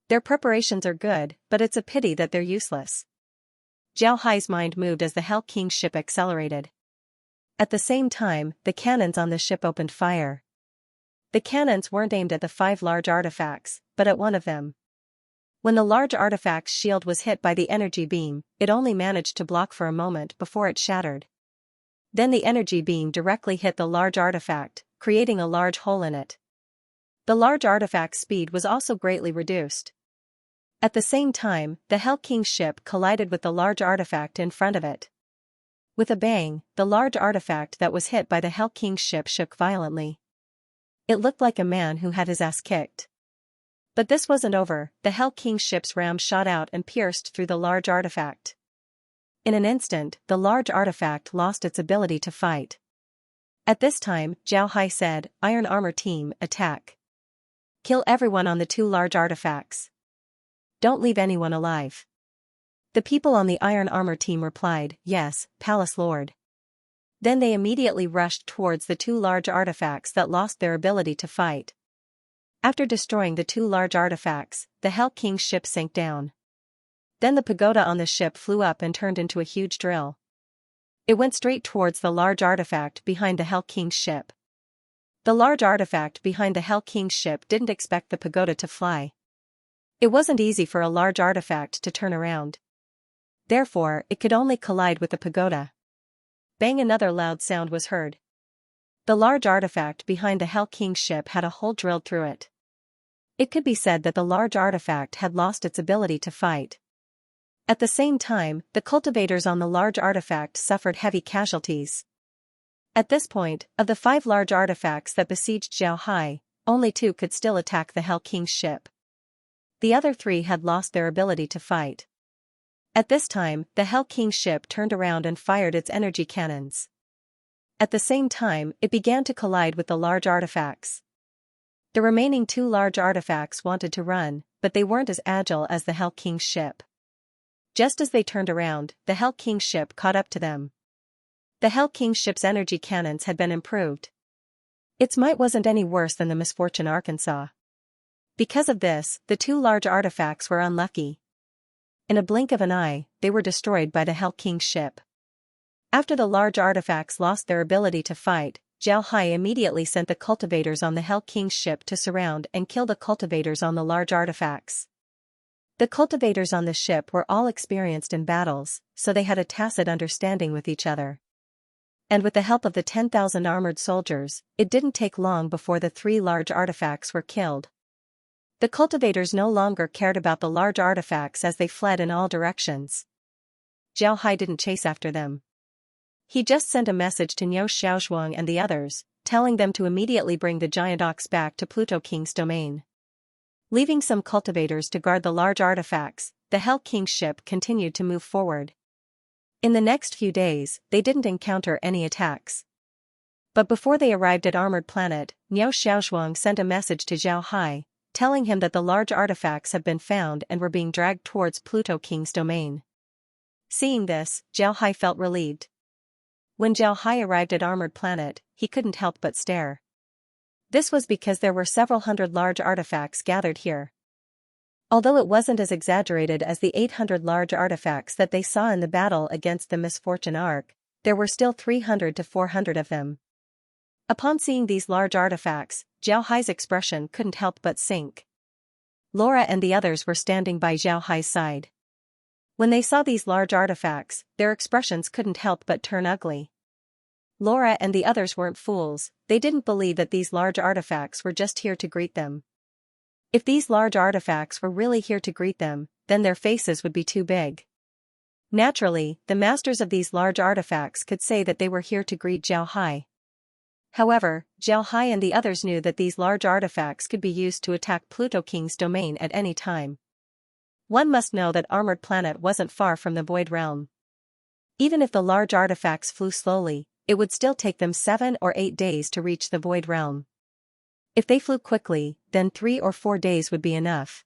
Their preparations are good, but it's a pity that they're useless. Zhao Hai's mind moved as the Hell King's ship accelerated. At the same time, the cannons on the ship opened fire. The cannons weren't aimed at the 5 large artifacts, but at one of them. When the large artifact's shield was hit by the energy beam, it only managed to block for a moment before it shattered. Then the energy beam directly hit the large artifact, creating a large hole in it. The large artifact's speed was also greatly reduced. At the same time, the Hell King's ship collided with the large artifact in front of it. With a bang, the large artifact that was hit by the Hell King's ship shook violently. It looked like a man who had his ass kicked. But this wasn't over, the Hell King's ship's ram shot out and pierced through the large artifact. In an instant, the large artifact lost its ability to fight. At this time, Zhao Hai said, Iron Armor Team, attack. Kill everyone on the 2 large artifacts. Don't leave anyone alive. The people on the Iron Armor Team replied, yes, Palace Lord. Then they immediately rushed towards the 2 large artifacts that lost their ability to fight. After destroying the 2 large artifacts, the Hell King's ship sank down. Then the pagoda on the ship flew up and turned into a huge drill. It went straight towards the large artifact behind the Hell King's ship. The large artifact behind the Hell King's ship didn't expect the pagoda to fly. It wasn't easy for a large artifact to turn around. Therefore, it could only collide with the pagoda. Bang! Another loud sound was heard. The large artifact behind the Hell King's ship had a hole drilled through it. It could be said that the large artifact had lost its ability to fight. At the same time, the cultivators on the large artifact suffered heavy casualties. At this point, of the 5 large artifacts that besieged Zhao Hai, only 2 could still attack the Hell King's ship. The other 3 had lost their ability to fight. At this time, the Hell King's ship turned around and fired its energy cannons. At the same time, it began to collide with the large artifacts. The remaining 2 large artifacts wanted to run, but they weren't as agile as the Hell King's ship. Just as they turned around, the Hell King's ship caught up to them. The Hell King's ship's energy cannons had been improved. Its might wasn't any worse than the Misfortune Arkansas. Because of this, the 2 large artifacts were unlucky. In a blink of an eye, they were destroyed by the Hell King's ship. After the large artifacts lost their ability to fight, Zhao Hai immediately sent the cultivators on the Hell King's ship to surround and kill the cultivators on the large artifacts. The cultivators on the ship were all experienced in battles, so they had a tacit understanding with each other. And with the help of the 10,000 armored soldiers, it didn't take long before the 3 large artifacts were killed. The cultivators no longer cared about the large artifacts as they fled in all directions. Zhao Hai didn't chase after them. He just sent a message to Niu Xiaozhuang and the others, telling them to immediately bring the giant ox back to Pluto King's domain. Leaving some cultivators to guard the large artifacts, the Hell King's ship continued to move forward. In the next few days, they didn't encounter any attacks. But before they arrived at Armored Planet, Niu Xiaozhuang sent a message to Zhao Hai, telling him that the large artifacts had been found and were being dragged towards Pluto King's domain. Seeing this, Zhao Hai felt relieved. When Zhao Hai arrived at Armored Planet, he couldn't help but stare. This was because there were several hundred large artifacts gathered here. Although it wasn't as exaggerated as the 800 large artifacts that they saw in the battle against the Misfortune Ark, there were still 300 to 400 of them. Upon seeing these large artifacts, Zhao Hai's expression couldn't help but sink. Laura and the others were standing by Zhao Hai's side. When they saw these large artifacts, their expressions couldn't help but turn ugly. Laura and the others weren't fools, they didn't believe that these large artifacts were just here to greet them. If these large artifacts were really here to greet them, then their faces would be too big. Naturally, the masters of these large artifacts could say that they were here to greet Zhao Hai. However, Zhao Hai and the others knew that these large artifacts could be used to attack Pluto King's domain at any time. One must know that Armored Planet wasn't far from the Void Realm. Even if the large artifacts flew slowly, it would still take them 7 or 8 days to reach the Void Realm. If they flew quickly, then 3 or 4 days would be enough.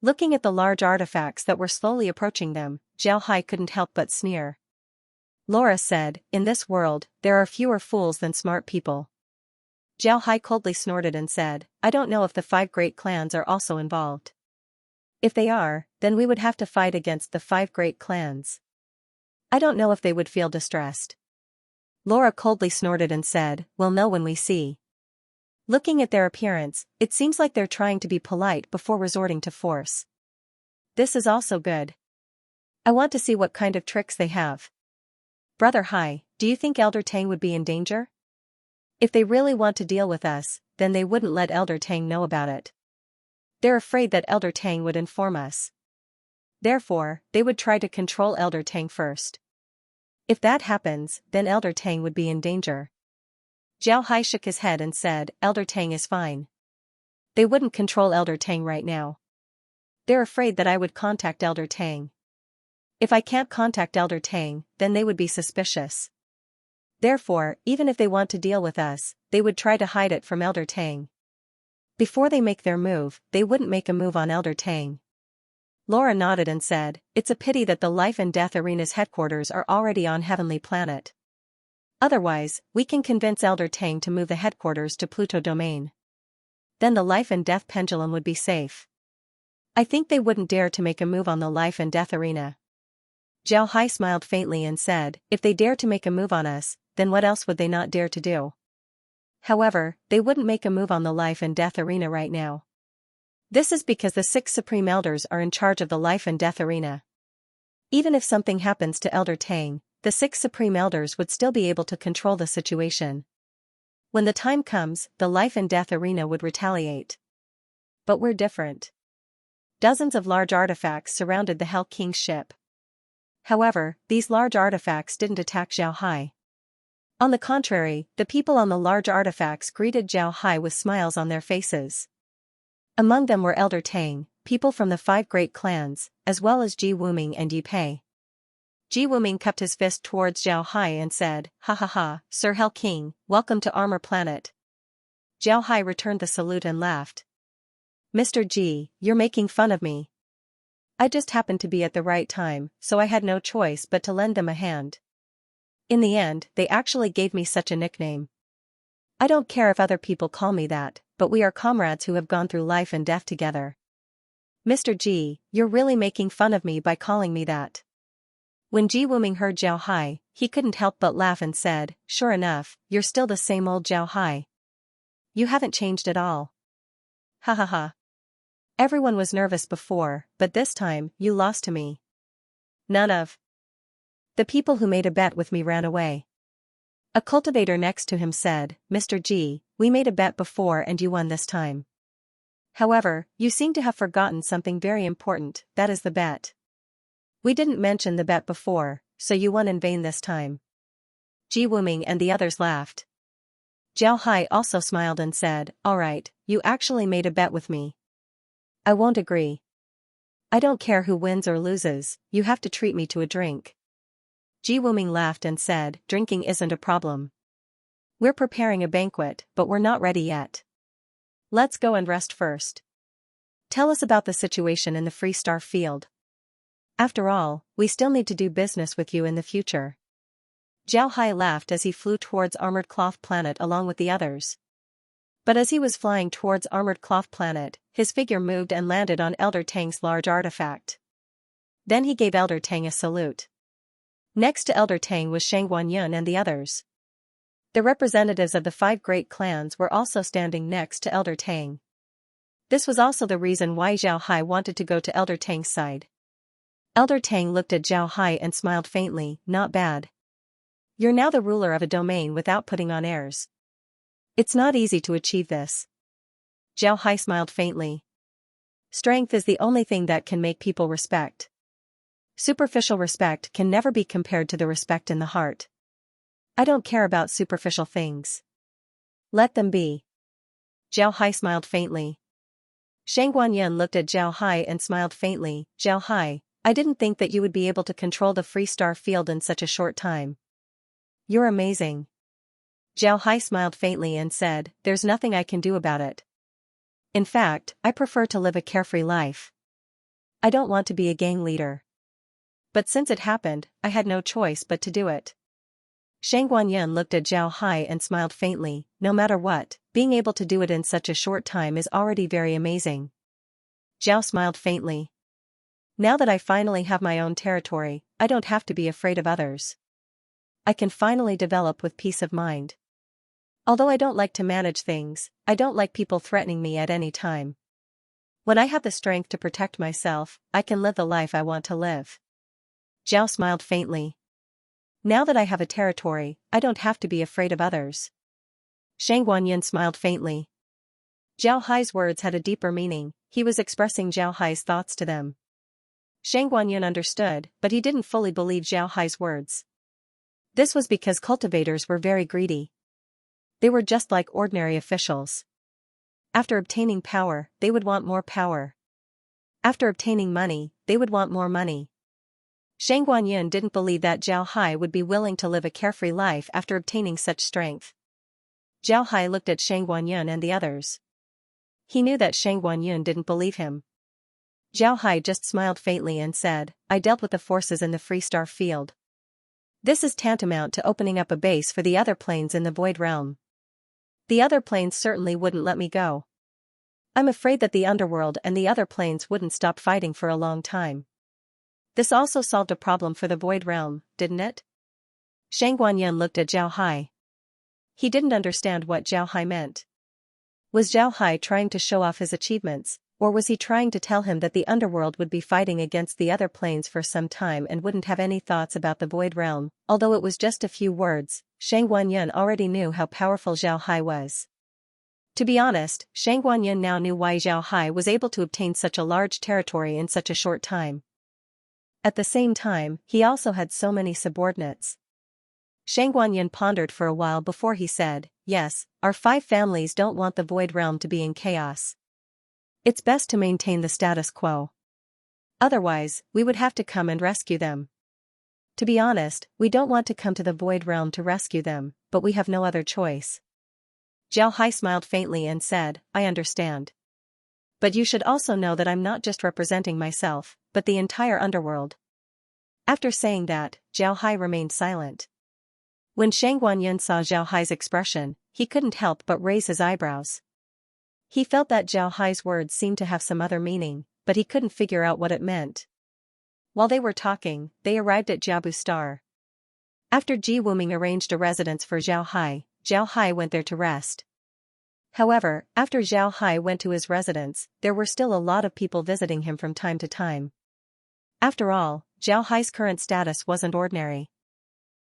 Looking at the large artifacts that were slowly approaching them, Zhao Hai couldn't help but sneer. Laura said, "In this world, there are fewer fools than smart people." Zhao Hai coldly snorted and said, "I don't know if the 5 great clans are also involved. If they are, then we would have to fight against the 5 great clans. I don't know if they would feel distressed." Laura coldly snorted and said, "We'll know when we see." Looking at their appearance, it seems like they're trying to be polite before resorting to force. This is also good. I want to see what kind of tricks they have. Brother Hai, do you think Elder Tang would be in danger? If they really want to deal with us, then they wouldn't let Elder Tang know about it. They're afraid that Elder Tang would inform us. Therefore, they would try to control Elder Tang first. If that happens, then Elder Tang would be in danger. Zhao Hai shook his head and said, "Elder Tang is fine. They wouldn't control Elder Tang right now. They're afraid that I would contact Elder Tang. If I can't contact Elder Tang, then they would be suspicious. Therefore, even if they want to deal with us, they would try to hide it from Elder Tang. Before they make their move, they wouldn't make a move on Elder Tang." Laura nodded and said, "It's a pity that the Life and Death Arena's headquarters are already on Heavenly Planet. Otherwise, we can convince Elder Tang to move the headquarters to Pluto Domain. Then the Life and Death Pendulum would be safe. I think they wouldn't dare to make a move on the Life and Death Arena." Zhao Hai smiled faintly and said, "If they dare to make a move on us, then what else would they not dare to do? However, they wouldn't make a move on the Life and Death Arena right now. This is because the 6 Supreme Elders are in charge of the Life and Death Arena. Even if something happens to Elder Tang, the 6 Supreme Elders would still be able to control the situation. When the time comes, the Life and Death Arena would retaliate. But we're different." Dozens of large artifacts surrounded the Hell King's ship. However, these large artifacts didn't attack Zhao Hai. On the contrary, the people on the large artifacts greeted Zhao Hai with smiles on their faces. Among them were Elder Tang, people from the 5 great clans, as well as Ji Wuming and Yi Pei. Ji Wuming cupped his fist towards Zhao Hai and said, "Ha ha ha, Sir Hell King, welcome to Armor Planet." Zhao Hai returned the salute and laughed. "Mr. Ji, you're making fun of me. I just happened to be at the right time, so I had no choice but to lend them a hand. In the end, they actually gave me such a nickname. I don't care if other people call me that, but we are comrades who have gone through life and death together. Mr. Ji, you're really making fun of me by calling me that." When Ji Wuming heard Zhao Hai, he couldn't help but laugh and said, "Sure enough, you're still the same old Zhao Hai. You haven't changed at all. Ha ha ha. Everyone was nervous before, but this time, you lost to me. None of the people who made a bet with me ran away." A cultivator next to him said, "Mr. Ji, we made a bet before and you won this time. However, you seem to have forgotten something very important, that is the bet. We didn't mention the bet before, so you won in vain this time." Ji Wuming and the others laughed. Zhao Hai also smiled and said, "Alright, you actually made a bet with me. I won't agree. I don't care who wins or loses, you have to treat me to a drink." Ji Wuming laughed and said, "Drinking isn't a problem. We're preparing a banquet, but we're not ready yet. Let's go and rest first. Tell us about the situation in the Free Star Field. After all, we still need to do business with you in the future." Zhao Hai laughed as he flew towards Armored Cloth Planet along with the others. But as he was flying towards Armored Cloth Planet, his figure moved and landed on Elder Tang's large artifact. Then he gave Elder Tang a salute. Next to Elder Tang was Shang Guanyun and the others. The representatives of the 5 great clans were also standing next to Elder Tang. This was also the reason why Zhao Hai wanted to go to Elder Tang's side. Elder Tang looked at Zhao Hai and smiled faintly, "Not bad. You're now the ruler of a domain without putting on airs. It's not easy to achieve this." Zhao Hai smiled faintly. Strength is the only thing that can make people respect. Superficial respect can never be compared to the respect in the heart. I don't care about superficial things. Let them be. Zhao Hai smiled faintly. Shang Guanyin looked at Zhao Hai and smiled faintly. "Zhao Hai, I didn't think that you would be able to control the free star field in such a short time. You're amazing." Zhao Hai smiled faintly and said, "There's nothing I can do about it. In fact, I prefer to live a carefree life. I don't want to be a gang leader. But since it happened, I had no choice but to do it." Shang Guanyin looked at Zhao Hai and smiled faintly. "No matter what, being able to do it in such a short time is already very amazing." Zhao smiled faintly. "Now that I finally have my own territory, I don't have to be afraid of others. I can finally develop with peace of mind. Although I don't like to manage things, I don't like people threatening me at any time. When I have the strength to protect myself, I can live the life I want to live." Zhao smiled faintly. "Now that I have a territory, I don't have to be afraid of others." Shang Guanyin smiled faintly. Zhao Hai's words had a deeper meaning. He was expressing Zhao Hai's thoughts to them. Shang Guanyin understood, but he didn't fully believe Zhao Hai's words. This was because cultivators were very greedy. They were just like ordinary officials. After obtaining power, they would want more power. After obtaining money, they would want more money. Shang Guanyin didn't believe that Zhao Hai would be willing to live a carefree life after obtaining such strength. Zhao Hai looked at Shang Guanyin and the others. He knew that Shang Guanyin didn't believe him. Zhao Hai just smiled faintly and said, "I dealt with the forces in the Free Star Field. This is tantamount to opening up a base for the other planes in the Void Realm. The other planes certainly wouldn't let me go. I'm afraid that the underworld and the other planes wouldn't stop fighting for a long time. This also solved a problem for the Void Realm, didn't it?" Shang Guanyin looked at Zhao Hai. He didn't understand what Zhao Hai meant. Was Zhao Hai trying to show off his achievements, or was he trying to tell him that the underworld would be fighting against the other planes for some time and wouldn't have any thoughts about the Void Realm? Although it was just a few words, Shang Guanyin already knew how powerful Zhao Hai was. To be honest, Shang Guanyin now knew why Zhao Hai was able to obtain such a large territory in such a short time. At the same time, he also had so many subordinates. Shang Guanyin pondered for a while before he said, "Yes, our 5 families don't want the Void Realm to be in chaos. It's best to maintain the status quo. Otherwise, we would have to come and rescue them. To be honest, we don't want to come to the Void Realm to rescue them, but we have no other choice." Zhao Hai smiled faintly and said, "I understand. But you should also know that I'm not just representing myself, but the entire underworld." After saying that, Zhao Hai remained silent. When Shang Guanyin saw Zhao Hai's expression, he couldn't help but raise his eyebrows. He felt that Zhao Hai's words seemed to have some other meaning, but he couldn't figure out what it meant. While they were talking, they arrived at Jiabu Star. After Ji Wuming arranged a residence for Zhao Hai went there to rest. However, after Zhao Hai went to his residence, there were still a lot of people visiting him from time to time. After all, Zhao Hai's current status wasn't ordinary.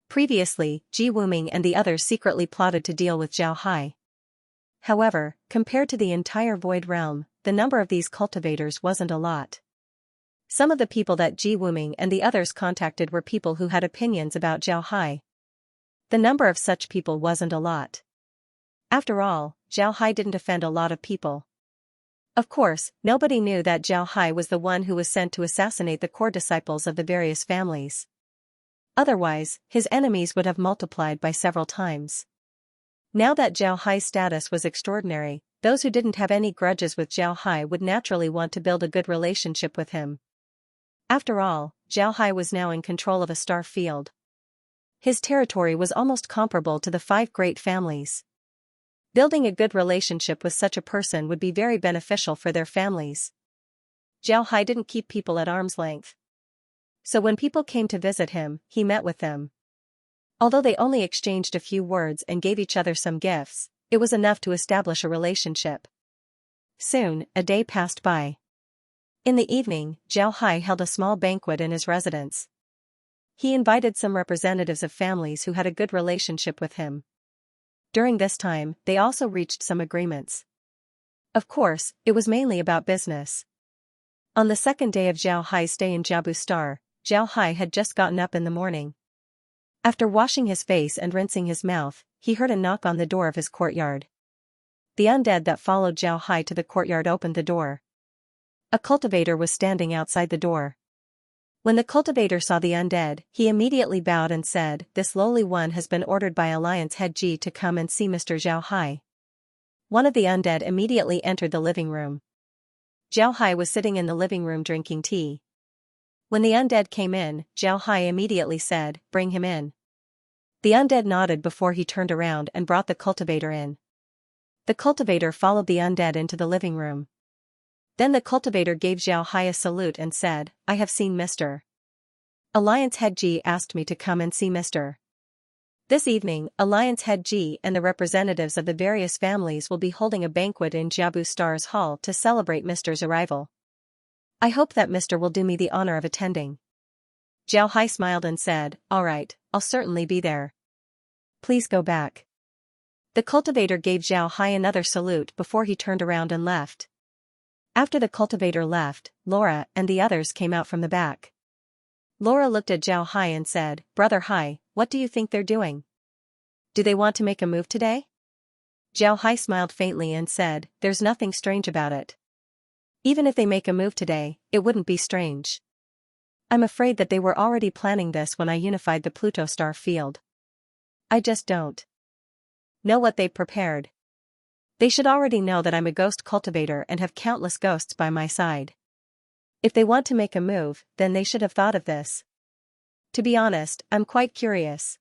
Previously, Ji Wuming and the others secretly plotted to deal with Zhao Hai. However, compared to the entire Void Realm, the number of these cultivators wasn't a lot. Some of the people that Ji Wuming and the others contacted were people who had opinions about Zhao Hai. The number of such people wasn't a lot. After all, Zhao Hai didn't offend a lot of people. Of course, nobody knew that Zhao Hai was the one who was sent to assassinate the core disciples of the various families. Otherwise, his enemies would have multiplied by several times. Now that Zhao Hai's status was extraordinary, those who didn't have any grudges with Zhao Hai would naturally want to build a good relationship with him. After all, Zhao Hai was now in control of a star field. His territory was almost comparable to the 5 great families. Building a good relationship with such a person would be very beneficial for their families. Zhao Hai didn't keep people at arm's length. So when people came to visit him, he met with them. Although they only exchanged a few words and gave each other some gifts, it was enough to establish a relationship. Soon, a day passed by. In the evening, Zhao Hai held a small banquet in his residence. He invited some representatives of families who had a good relationship with him. During this time, they also reached some agreements. Of course, it was mainly about business. On the second day of Zhao Hai's stay in Jiabu Star, Zhao Hai had just gotten up in the morning. After washing his face and rinsing his mouth, he heard a knock on the door of his courtyard. The undead that followed Zhao Hai to the courtyard opened the door. A cultivator was standing outside the door. When the cultivator saw the undead, he immediately bowed and said, "This lowly one has been ordered by Alliance Head Ji to come and see Mr. Zhao Hai." One of the undead immediately entered the living room. Zhao Hai was sitting in the living room drinking tea. When the undead came in, Zhao Hai immediately said, "Bring him in." The undead nodded before he turned around and brought the cultivator in. The cultivator followed the undead into the living room. Then the cultivator gave Zhao Hai a salute and said, "I have seen Mr. Alliance Head Ji asked me to come and see Mr. This evening, Alliance Head Ji and the representatives of the various families will be holding a banquet in Jiabu Star's hall to celebrate Mr.'s arrival. I hope that Mr. will do me the honor of attending." Zhao Hai smiled and said, "All right, I'll certainly be there. Please go back." The cultivator gave Zhao Hai another salute before he turned around and left. After the cultivator left, Laura and the others came out from the back. Laura looked at Zhao Hai and said, "Brother Hai, what do you think they're doing? Do they want to make a move today?" Zhao Hai smiled faintly and said, "There's nothing strange about it. Even if they make a move today, it wouldn't be strange. I'm afraid that they were already planning this when I unified the Pluto star field. I just don't know what they've prepared. They should already know that I'm a ghost cultivator and have countless ghosts by my side. If they want to make a move, then they should have thought of this. To be honest, I'm quite curious."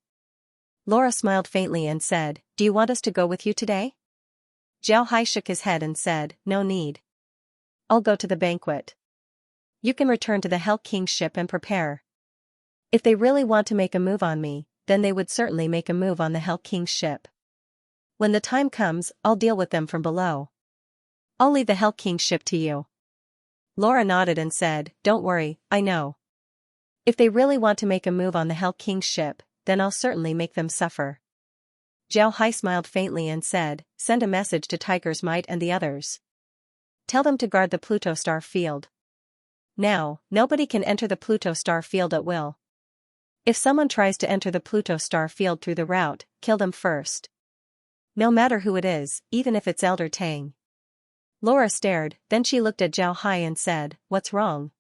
Laura smiled faintly and said, "Do you want us to go with you today?" Zhao Hai shook his head and said, "No need. I'll go to the banquet. You can return to the Hell King's ship and prepare. If they really want to make a move on me, then they would certainly make a move on the Hell King's ship. When the time comes, I'll deal with them from below. I'll leave the Hell King's ship to you." Laura nodded and said, "Don't worry, I know. If they really want to make a move on the Hell King's ship, then I'll certainly make them suffer." Zhao Hai smiled faintly and said, "Send a message to Tiger's Might and the others. Tell them to guard the Pluto star field. Now, nobody can enter the Pluto star field at will. If someone tries to enter the Pluto star field through the route, kill them first. No matter who it is, even if it's Elder Tang." Laura stared, then she looked at Zhao Hai and said, "What's wrong?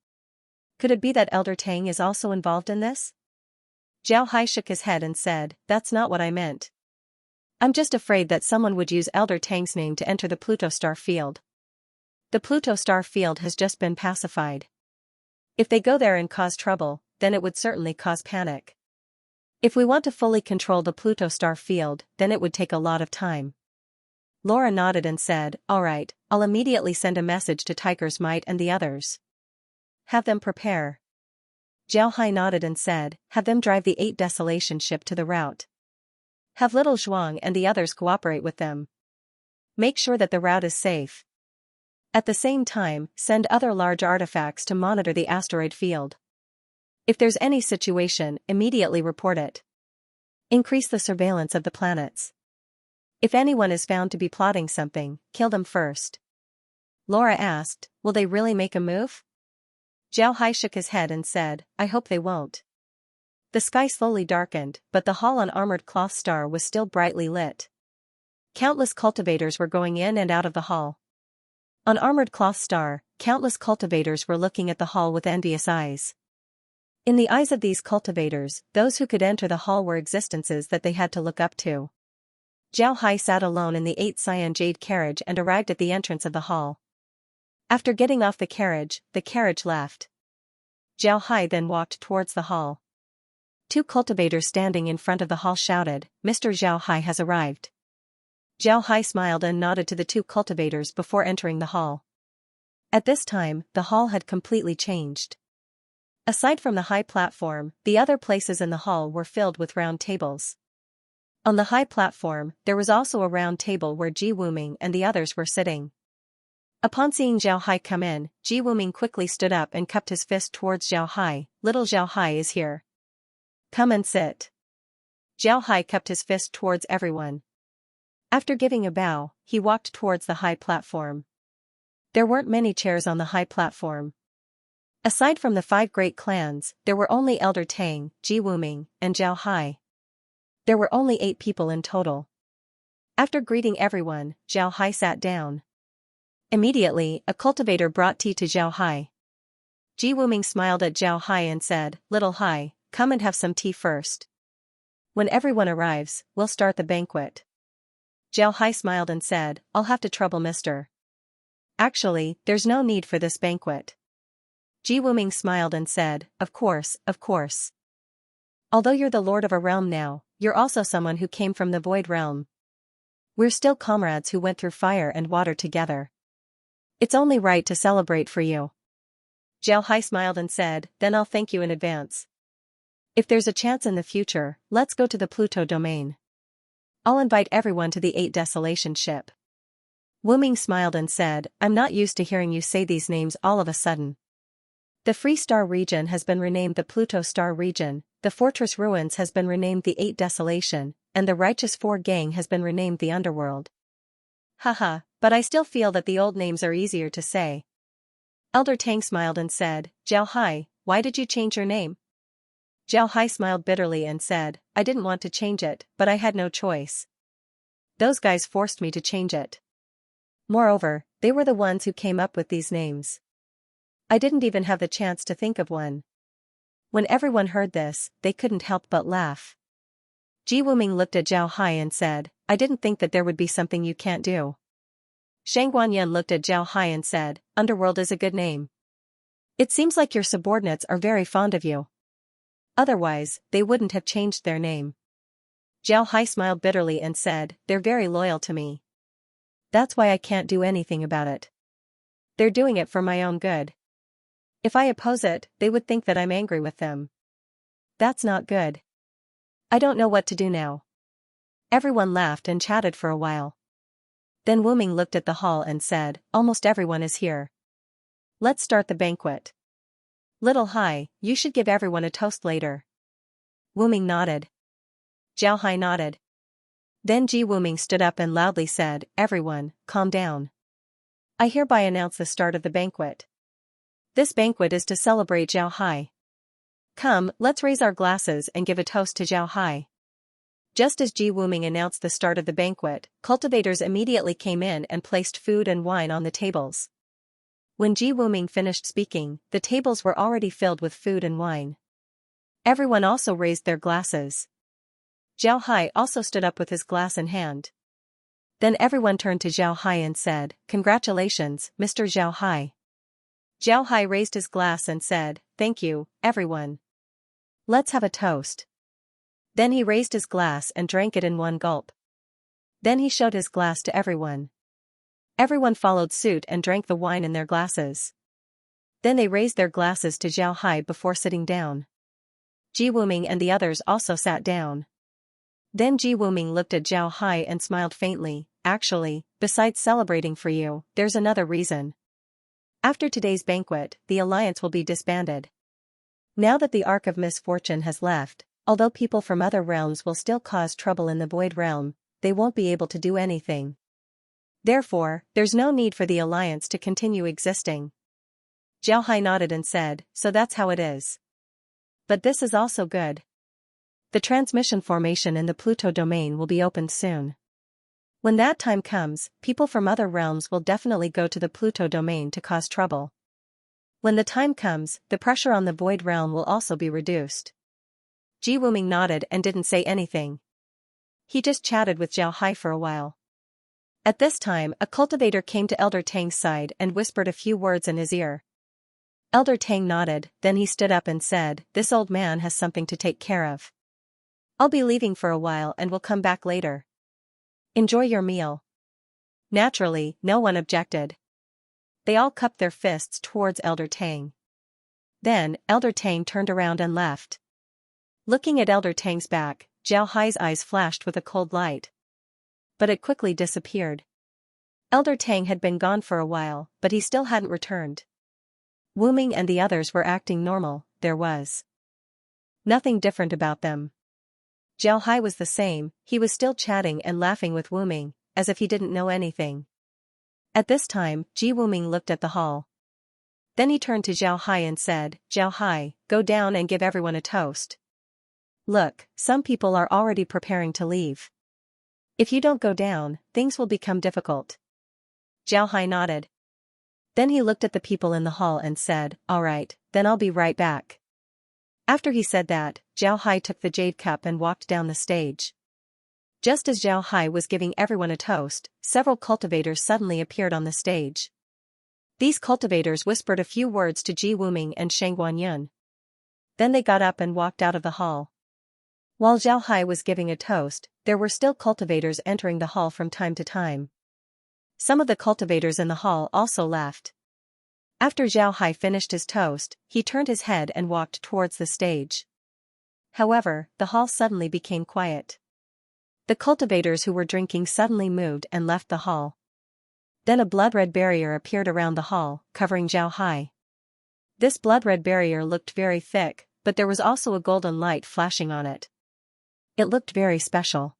Could it be that Elder Tang is also involved in this?" Zhao Hai shook his head and said, "That's not what I meant. I'm just afraid that someone would use Elder Tang's name to enter the Pluto star field. The Pluto star field has just been pacified. If they go there and cause trouble, then it would certainly cause panic. If we want to fully control the Pluto star field, then it would take a lot of time." Laura nodded and said, "All right, I'll immediately send a message to Tiger's Might and the others. Have them prepare." Zhao Hai nodded and said, "Have them drive the 8 Desolation ship to the route. Have Little Zhuang and the others cooperate with them. Make sure that the route is safe. At the same time, send other large artifacts to monitor the asteroid field. If there's any situation, immediately report it. Increase the surveillance of the planets. If anyone is found to be plotting something, kill them first." Laura asked, "Will they really make a move?" Zhao Hai shook his head and said, "I hope they won't." The sky slowly darkened, but the hall on Armored Cloth Star was still brightly lit. Countless cultivators were going in and out of the hall. On Armored Cloth Star, countless cultivators were looking at the hall with envious eyes. In the eyes of these cultivators, those who could enter the hall were existences that they had to look up to. Zhao Hai sat alone in the 8 cyan jade carriage and arrived at the entrance of the hall. After getting off the carriage left. Zhao Hai then walked towards the hall. 2 cultivators standing in front of the hall shouted, "Mr. Zhao Hai has arrived." Zhao Hai smiled and nodded to the 2 cultivators before entering the hall. At this time, the hall had completely changed. Aside from the high platform, the other places in the hall were filled with round tables. On the high platform, there was also a round table where Ji Wuming and the others were sitting. Upon seeing Zhao Hai come in, Ji Wuming quickly stood up and cupped his fist towards Zhao Hai. Little Zhao Hai is here. Come and sit. Zhao Hai cupped his fist towards everyone. After giving a bow, he walked towards the high platform. There weren't many chairs on the high platform. Aside from the 5 great clans, there were only Elder Tang, Ji Wuming, and Zhao Hai. There were only 8 people in total. After greeting everyone, Zhao Hai sat down. Immediately, a cultivator brought tea to Zhao Hai. Ji Wuming smiled at Zhao Hai and said, Little Hai, come and have some tea first. When everyone arrives, we'll start the banquet. Zhao Hai smiled and said, I'll have to trouble Mr. Actually, there's no need for this banquet. Ji Wuming smiled and said, Of course, of course. Although you're the lord of a realm now, you're also someone who came from the void realm. We're still comrades who went through fire and water together. It's only right to celebrate for you. Zhao Hai smiled and said, Then I'll thank you in advance. If there's a chance in the future, let's go to the Pluto domain. I'll invite everyone to the 8 Desolation ship. Wuming smiled and said, I'm not used to hearing you say these names all of a sudden. The Free Star region has been renamed the Pluto Star region, the Fortress Ruins has been renamed the 8 Desolation, and the Righteous 4 Gang has been renamed the Underworld. Haha, but I still feel that the old names are easier to say. Elder Tang smiled and said, Zhao Hai, why did you change your name? Zhao Hai smiled bitterly and said, I didn't want to change it, but I had no choice. Those guys forced me to change it. Moreover, they were the ones who came up with these names. I didn't even have the chance to think of one. When everyone heard this, they couldn't help but laugh. Ji Wuming looked at Zhao Hai and said, I didn't think that there would be something you can't do. Shang Guanyan looked at Zhao Hai and said, Underworld is a good name. It seems like your subordinates are very fond of you. Otherwise, they wouldn't have changed their name. Zhao Hai smiled bitterly and said, They're very loyal to me. That's why I can't do anything about it. They're doing it for my own good. If I oppose it, they would think that I'm angry with them. That's not good. I don't know what to do now. Everyone laughed and chatted for a while. Then Wuming looked at the hall and said, Almost everyone is here. Let's start the banquet. Little Hai, you should give everyone a toast later. Wuming nodded. Zhao Hai nodded. Then Ji Wuming stood up and loudly said, Everyone, calm down. I hereby announce the start of the banquet. This banquet is to celebrate Zhao Hai. Come, let's raise our glasses and give a toast to Zhao Hai. Just as Ji Wuming announced the start of the banquet, cultivators immediately came in and placed food and wine on the tables. When Ji Wuming finished speaking, the tables were already filled with food and wine. Everyone also raised their glasses. Zhao Hai also stood up with his glass in hand. Then everyone turned to Zhao Hai and said, Congratulations, Mr. Zhao Hai. Zhao Hai raised his glass and said, Thank you, everyone. Let's have a toast. Then he raised his glass and drank it in one gulp. Then he showed his glass to everyone. Everyone followed suit and drank the wine in their glasses. Then they raised their glasses to Zhao Hai before sitting down. Ji Wuming and the others also sat down. Then Ji Wuming looked at Zhao Hai and smiled faintly. Actually, besides celebrating for you, there's another reason. After today's banquet, the alliance will be disbanded. Now that the Ark of Misfortune has left, although people from other realms will still cause trouble in the Void Realm, they won't be able to do anything. Therefore, there's no need for the alliance to continue existing. Zhao Hai nodded and said, So that's how it is. But this is also good. The transmission formation in the Pluto domain will be opened soon. When that time comes, people from other realms will definitely go to the Pluto domain to cause trouble. When the time comes, the pressure on the Void Realm will also be reduced. Ji Wuming nodded and didn't say anything. He just chatted with Zhao Hai for a while. At this time, a cultivator came to Elder Tang's side and whispered a few words in his ear. Elder Tang nodded, then he stood up and said, This old man has something to take care of. I'll be leaving for a while and will come back later. Enjoy your meal. Naturally, no one objected. They all cupped their fists towards Elder Tang. Then, Elder Tang turned around and left. Looking at Elder Tang's back, Zhao Hai's eyes flashed with a cold light. But it quickly disappeared. Elder Tang had been gone for a while, but he still hadn't returned. Wu Ming and the others were acting normal, there was nothing different about them. Zhao Hai was the same, he was still chatting and laughing with Wu Ming, as if he didn't know anything. At this time, Ji Wuming looked at the hall. Then he turned to Zhao Hai and said, "Zhao Hai, go down and give everyone a toast. Look, some people are already preparing to leave. If you don't go down, things will become difficult." Zhao Hai nodded. Then he looked at the people in the hall and said, "All right, then I'll be right back." After he said that, Zhao Hai took the jade cup and walked down the stage. Just as Zhao Hai was giving everyone a toast, several cultivators suddenly appeared on the stage. These cultivators whispered a few words to Ji Wuming and Sheng Guanyun. Then they got up and walked out of the hall. While Zhao Hai was giving a toast, there were still cultivators entering the hall from time to time. Some of the cultivators in the hall also left. After Zhao Hai finished his toast, he turned his head and walked towards the stage. However, the hall suddenly became quiet. The cultivators who were drinking suddenly moved and left the hall. Then a blood-red barrier appeared around the hall, covering Zhao Hai. This blood-red barrier looked very thick, but there was also a golden light flashing on it. It looked very special.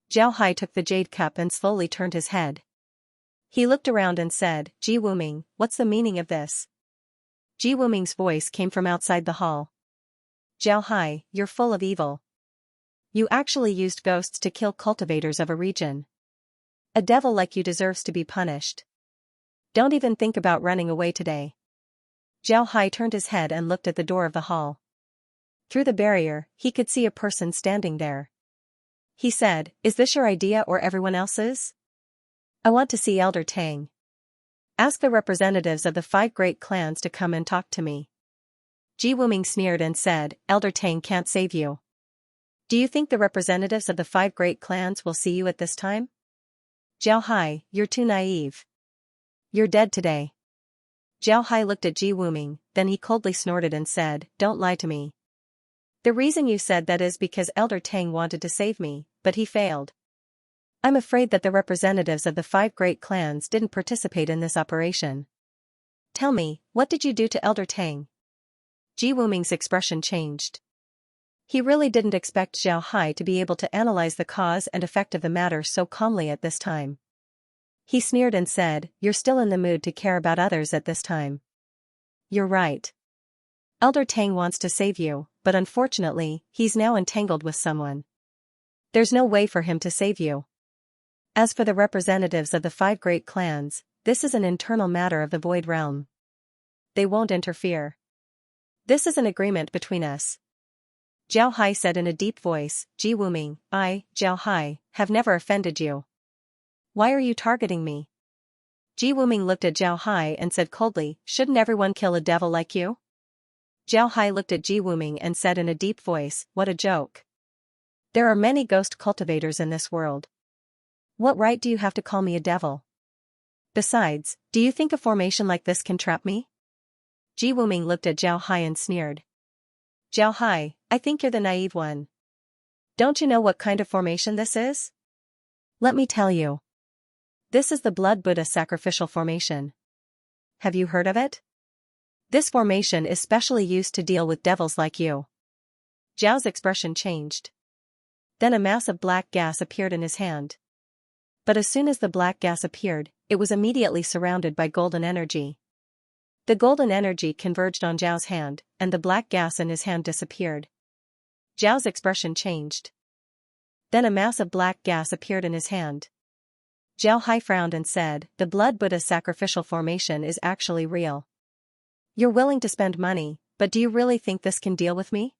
Zhao Hai took the jade cup and slowly turned his head. He looked around and said, "Ji Wuming, what's the meaning of this?" Ji Wuming's voice came from outside the hall. "Zhao Hai, you're full of evil. You actually used ghosts to kill cultivators of a region. A devil like you deserves to be punished. Don't even think about running away today." Zhao Hai turned his head and looked at the door of the hall. Through the barrier, he could see a person standing there. He said, "Is this your idea or everyone else's? I want to see Elder Tang. Ask the representatives of the 5 great clans to come and talk to me." Ji Wuming sneered and said, "Elder Tang can't save you. Do you think the representatives of the 5 great clans will see you at this time? Zhao Hai, you're too naive. You're dead today." Zhao Hai looked at Ji Wuming, then he coldly snorted and said, "Don't lie to me. The reason you said that is because Elder Tang wanted to save me, but he failed. I'm afraid that the representatives of the 5 great clans didn't participate in this operation. Tell me, what did you do to Elder Tang?" Ji Wuming's expression changed. He really didn't expect Zhao Hai to be able to analyze the cause and effect of the matter so calmly at this time. He sneered and said, "You're still in the mood to care about others at this time. You're right. Elder Tang wants to save you, but unfortunately, he's now entangled with someone. There's no way for him to save you. As for the representatives of the 5 great clans, this is an internal matter of the Void Realm. They won't interfere. This is an agreement between us." Zhao Hai said in a deep voice, "Ji Wuming, I, Zhao Hai, have never offended you. Why are you targeting me?" Ji Wuming looked at Zhao Hai and said coldly, "Shouldn't everyone kill a devil like you?" Zhao Hai looked at Ji Wuming and said in a deep voice, "What a joke. There are many ghost cultivators in this world. What right do you have to call me a devil? Besides, do you think a formation like this can trap me?" Ji Wuming looked at Zhao Hai and sneered. "Zhao Hai, I think you're the naive one. Don't you know what kind of formation this is? Let me tell you. This is the Blood Buddha sacrificial formation. Have you heard of it? This formation is specially used to deal with devils like you." Zhao's expression changed. Then a mass of black gas appeared in his hand. But as soon as the black gas appeared, it was immediately surrounded by golden energy. The golden energy converged on Zhao's hand, and the black gas in his hand disappeared. Zhao's expression changed. Then a mass of black gas appeared in his hand. Zhao Hai frowned and said, "The Blood Buddha sacrificial formation is actually real. You're willing to spend money, but do you really think this can deal with me?"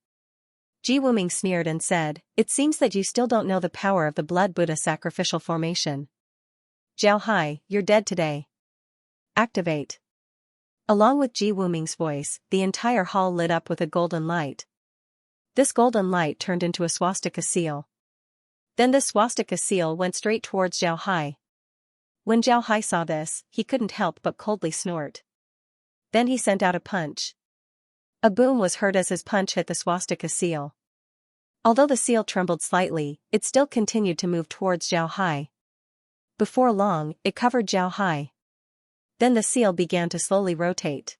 Ji Wuming sneered and said, "It seems that you still don't know the power of the Blood Buddha sacrificial formation. Zhao Hai, you're dead today. Activate." Along with Ji Wuming's voice, the entire hall lit up with a golden light. This golden light turned into a swastika seal. Then this swastika seal went straight towards Zhao Hai. When Zhao Hai saw this, he couldn't help but coldly snort. Then he sent out a punch. A boom was heard as his punch hit the swastika seal. Although the seal trembled slightly, it still continued to move towards Zhao Hai. Before long, it covered Zhao Hai. Then the seal began to slowly rotate.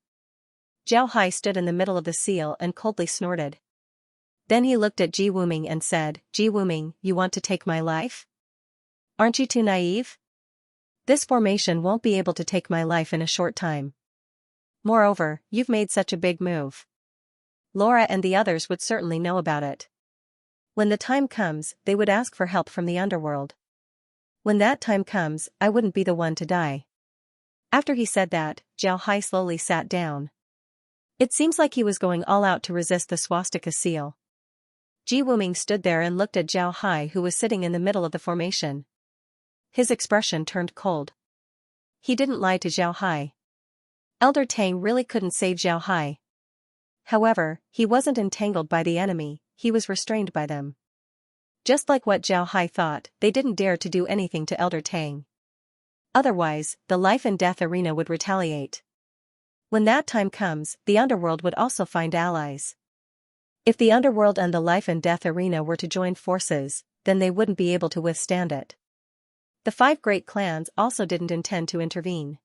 Zhao Hai stood in the middle of the seal and coldly snorted. Then he looked at Ji Wuming and said, "Ji Wuming, you want to take my life? Aren't you too naive? This formation won't be able to take my life in a short time. Moreover, you've made such a big move. Laura and the others would certainly know about it. When the time comes, they would ask for help from the underworld. When that time comes, I wouldn't be the one to die." After he said that, Zhao Hai slowly sat down. It seems like he was going all out to resist the swastika seal. Ji Wuming stood there and looked at Zhao Hai, who was sitting in the middle of the formation. His expression turned cold. He didn't lie to Zhao Hai. Elder Tang really couldn't save Zhao Hai. However, he wasn't entangled by the enemy, he was restrained by them. Just like what Zhao Hai thought, they didn't dare to do anything to Elder Tang. Otherwise, the life and death arena would retaliate. When that time comes, the underworld would also find allies. If the underworld and the life and death arena were to join forces, then they wouldn't be able to withstand it. The 5 great clans also didn't intend to intervene.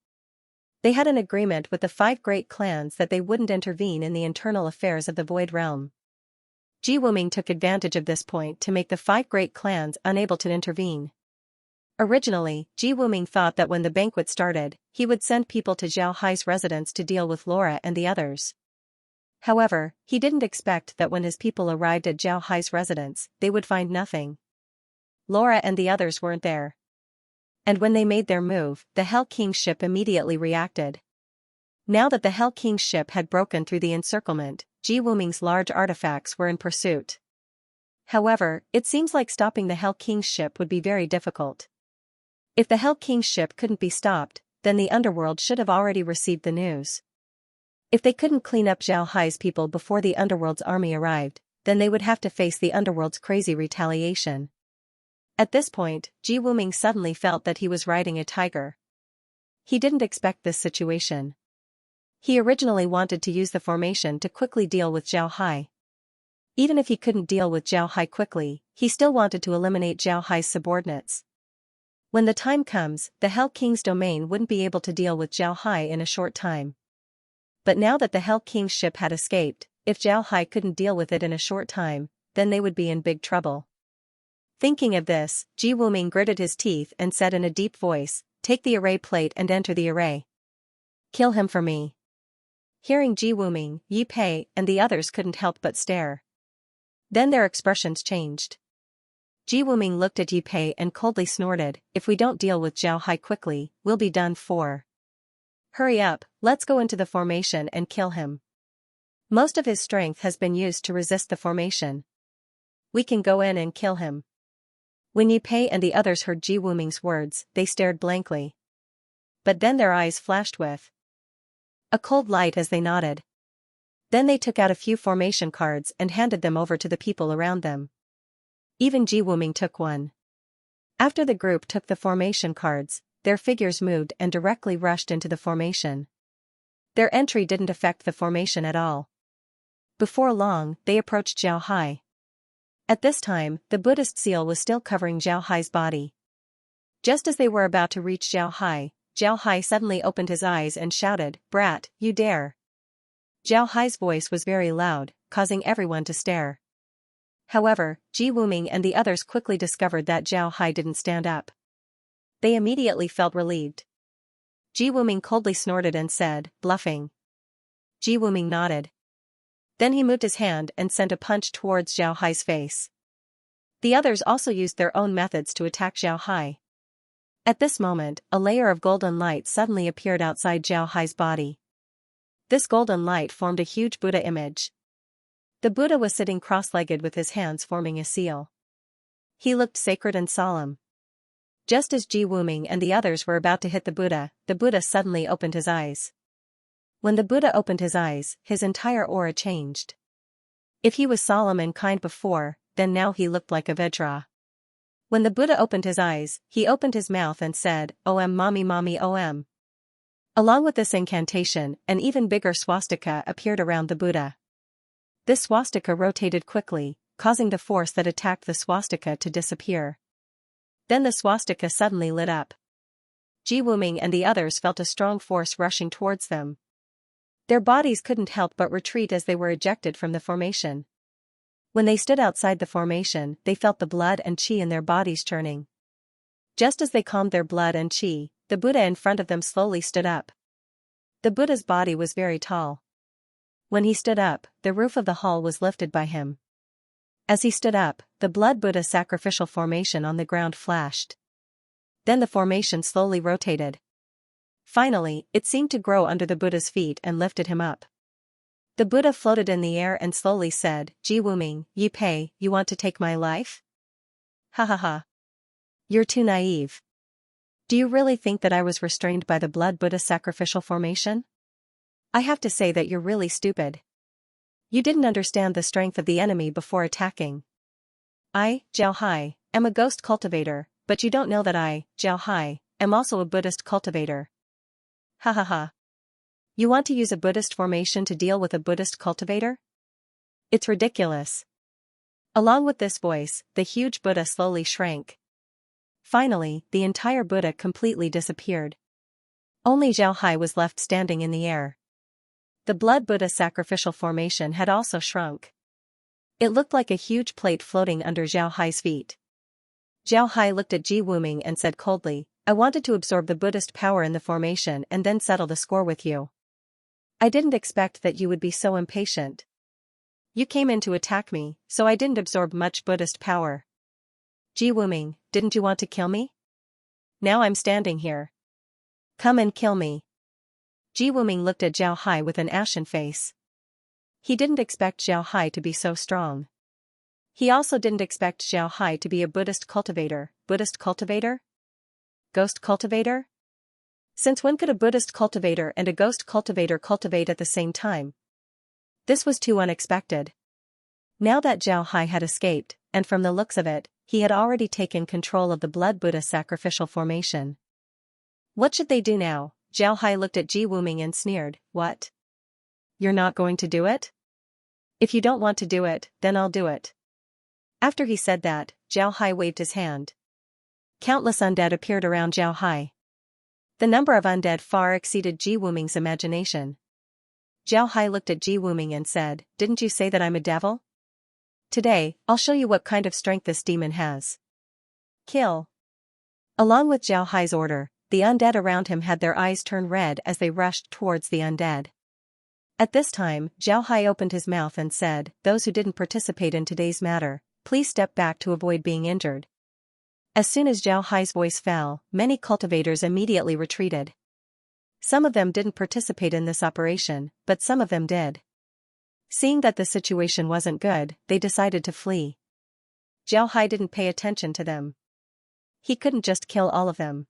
They had an agreement with the 5 great clans that they wouldn't intervene in the internal affairs of the Void Realm. Ji Wuming took advantage of this point to make the 5 great clans unable to intervene. Originally, Ji Wuming thought that when the banquet started, he would send people to Zhao Hai's residence to deal with Laura and the others. However, he didn't expect that when his people arrived at Zhao Hai's residence, they would find nothing. Laura and the others weren't there. And when they made their move, the Hell King's ship immediately reacted. Now that the Hell King's ship had broken through the encirclement, Ji Wuming's large artifacts were in pursuit. However, it seems like stopping the Hell King's ship would be very difficult. If the Hell King's ship couldn't be stopped, then the underworld should have already received the news. If they couldn't clean up Zhao Hai's people before the underworld's army arrived, then they would have to face the underworld's crazy retaliation. At this point, Ji Wuming suddenly felt that he was riding a tiger. He didn't expect this situation. He originally wanted to use the formation to quickly deal with Zhao Hai. Even if he couldn't deal with Zhao Hai quickly, he still wanted to eliminate Zhao Hai's subordinates. When the time comes, the Hell King's domain wouldn't be able to deal with Zhao Hai in a short time. But now that the Hell King's ship had escaped, if Zhao Hai couldn't deal with it in a short time, then they would be in big trouble. Thinking of this, Ji Wuming gritted his teeth and said in a deep voice, "Take the array plate and enter the array. Kill him for me." Hearing Ji Wuming, Yi Pei and the others couldn't help but stare. Then their expressions changed. Ji Wuming looked at Yi Pei and coldly snorted, "If we don't deal with Zhao Hai quickly, we'll be done for. Hurry up, let's go into the formation and kill him. Most of his strength has been used to resist the formation. We can go in and kill him." When Yi Pei and the others heard Ji Wuming's words, they stared blankly. But then their eyes flashed with a cold light as they nodded. Then they took out a few formation cards and handed them over to the people around them. Even Ji Wuming took one. After the group took the formation cards, their figures moved and directly rushed into the formation. Their entry didn't affect the formation at all. Before long, they approached Zhao Hai. At this time, the Buddhist seal was still covering Zhao Hai's body. Just as they were about to reach Zhao Hai suddenly opened his eyes and shouted, "Brat, you dare!" Zhao Hai's voice was very loud, causing everyone to stare. However, Ji Wuming and the others quickly discovered that Zhao Hai didn't stand up. They immediately felt relieved. Ji Wuming coldly snorted and said, "Bluffing." Ji Wuming nodded. Then he moved his hand and sent a punch towards Zhao Hai's face. The others also used their own methods to attack Zhao Hai. At this moment, a layer of golden light suddenly appeared outside Zhao Hai's body. This golden light formed a huge Buddha image. The Buddha was sitting cross-legged with his hands forming a seal. He looked sacred and solemn. Just as Ji Wuming and the others were about to hit the Buddha suddenly opened his eyes. When the Buddha opened his eyes, his entire aura changed. If he was solemn and kind before, then now he looked like a Vajra. When the Buddha opened his eyes, he opened his mouth and said, "Om Mami Mami Om." Along with this incantation, an even bigger swastika appeared around the Buddha. This swastika rotated quickly, causing the force that attacked the swastika to disappear. Then the swastika suddenly lit up. Ji Wuming and the others felt a strong force rushing towards them. Their bodies couldn't help but retreat as they were ejected from the formation. When they stood outside the formation, they felt the blood and qi in their bodies churning. Just as they calmed their blood and qi, the Buddha in front of them slowly stood up. The Buddha's body was very tall. When he stood up, the roof of the hall was lifted by him. As he stood up, the blood Buddha sacrificial formation on the ground flashed. Then the formation slowly rotated. Finally, it seemed to grow under the Buddha's feet and lifted him up. The Buddha floated in the air and slowly said, Ji Wuming, Yi Pei, you want to take my life? Ha ha ha. You're too naive. Do you really think that I was restrained by the blood Buddha sacrificial formation? I have to say that you're really stupid. You didn't understand the strength of the enemy before attacking. I, Zhao Hai, am a ghost cultivator, but you don't know that I, Zhao Hai, am also a Buddhist cultivator. Ha ha ha. You want to use a Buddhist formation to deal with a Buddhist cultivator? It's ridiculous. Along with this voice, the huge Buddha slowly shrank. Finally, the entire Buddha completely disappeared. Only Zhao Hai was left standing in the air. The blood Buddha sacrificial formation had also shrunk. It looked like a huge plate floating under Zhao Hai's feet. Zhao Hai looked at Ji Wuming and said coldly, I wanted to absorb the Buddhist power in the formation and then settle the score with you. I didn't expect that you would be so impatient. You came in to attack me, so I didn't absorb much Buddhist power. Ji Wuming, didn't you want to kill me? Now I'm standing here. Come and kill me. Ji Wuming looked at Zhao Hai with an ashen face. He didn't expect Zhao Hai to be so strong. He also didn't expect Zhao Hai to be a Buddhist cultivator. Buddhist cultivator? Ghost cultivator? Since when could a Buddhist cultivator and a ghost cultivator cultivate at the same time? This was too unexpected. Now that Zhao Hai had escaped, and from the looks of it, he had already taken control of the blood Buddha sacrificial formation. What should they do now? Zhao Hai looked at Ji Wuming and sneered, What? You're not going to do it? If you don't want to do it, then I'll do it. After he said that, Zhao Hai waved his hand. Countless undead appeared around Zhao Hai. The number of undead far exceeded Ji Wuming's imagination. Zhao Hai looked at Ji Wuming and said, Didn't you say that I'm a devil? Today, I'll show you what kind of strength this demon has. Kill. Along with Zhao Hai's order, the undead around him had their eyes turn red as they rushed towards the undead. At this time, Zhao Hai opened his mouth and said, Those who didn't participate in today's matter, please step back to avoid being injured. As soon as Zhao Hai's voice fell, many cultivators immediately retreated. Some of them didn't participate in this operation, but some of them did. Seeing that the situation wasn't good, they decided to flee. Zhao Hai didn't pay attention to them. He couldn't just kill all of them.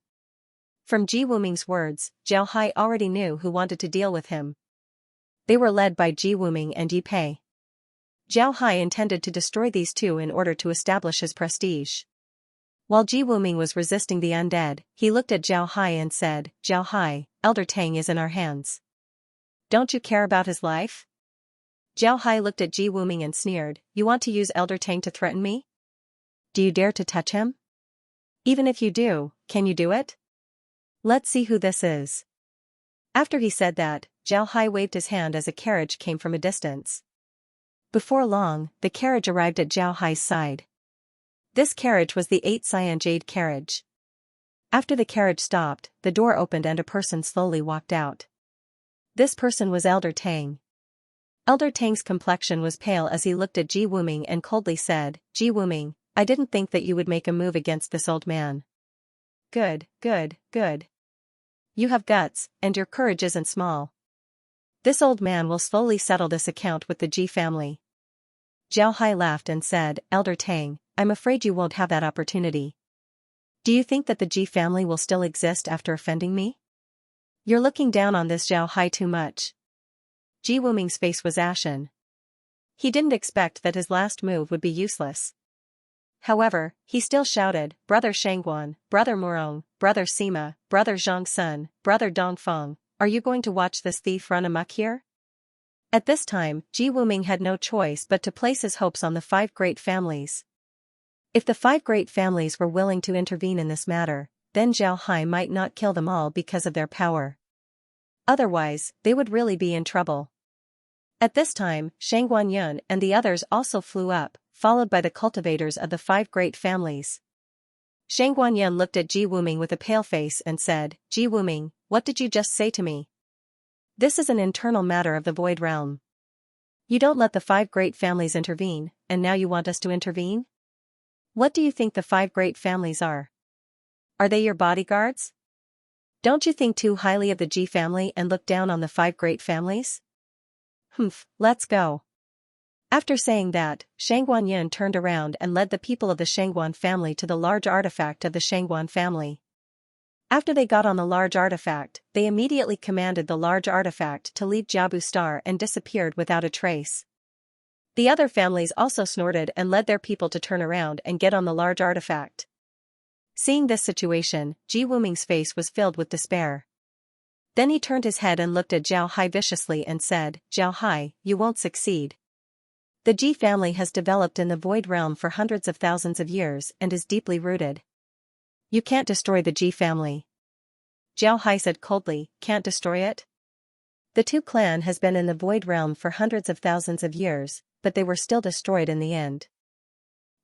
From Ji Wuming's words, Zhao Hai already knew who wanted to deal with him. They were led by Ji Wuming and Yi Pei. Zhao Hai intended to destroy these two in order to establish his prestige. While Ji Wuming was resisting the undead, he looked at Zhao Hai and said, Zhao Hai, Elder Tang is in our hands. Don't you care about his life? Zhao Hai looked at Ji Wuming and sneered, You want to use Elder Tang to threaten me? Do you dare to touch him? Even if you do, can you do it? Let's see who this is. After he said that, Zhao Hai waved his hand as a carriage came from a distance. Before long, the carriage arrived at Zhao Hai's side. This carriage was the 8 cyan jade carriage. After the carriage stopped, the door opened and a person slowly walked out. This person was Elder Tang. Elder Tang's complexion was pale as he looked at Ji Wuming and coldly said, Ji Wuming, I didn't think that you would make a move against this old man. Good, good, good. You have guts, and your courage isn't small. This old man will slowly settle this account with the Ji family. Zhao Hai laughed and said, Elder Tang, I'm afraid you won't have that opportunity. Do you think that the Ji family will still exist after offending me? You're looking down on this Zhao Hai too much. Ji Wuming's face was ashen. He didn't expect that his last move would be useless. However, he still shouted, Brother Shangguan, Brother Murong, Brother Sima, Brother Zhang Sun, Brother Dongfeng, are you going to watch this thief run amok here? At this time, Ji Wuming had no choice but to place his hopes on the five great families. If the five great families were willing to intervene in this matter, then Zhao Hai might not kill them all because of their power. Otherwise, they would really be in trouble. At this time, Shang Guanyun and the others also flew up, followed by the cultivators of the five great families. Shang Guanyun looked at Ji Wuming with a pale face and said, "Ji Wuming, what did you just say to me? This is an internal matter of the Void Realm. You don't let the five great families intervene, and now you want us to intervene? What do you think the five great families are? Are they your bodyguards? Don't you think too highly of the Ji family and look down on the five great families? Let's go." After saying that, Shang Guanyin turned around and led the people of the Shangguan family to the large artifact of the Shangguan family. After they got on the large artifact, they immediately commanded the large artifact to leave Jiabu Star and disappeared without a trace. The other families also snorted and led their people to turn around and get on the large artifact. Seeing this situation, Ji Wuming's face was filled with despair. Then he turned his head and looked at Zhao Hai viciously and said, "Zhao Hai, you won't succeed. The Ji family has developed in the Void Realm for hundreds of thousands of years and is deeply rooted. You can't destroy the Ji family." Zhao Hai said coldly, "Can't destroy it? The Tu clan has been in the Void Realm for hundreds of thousands of years, but they were still destroyed in the end.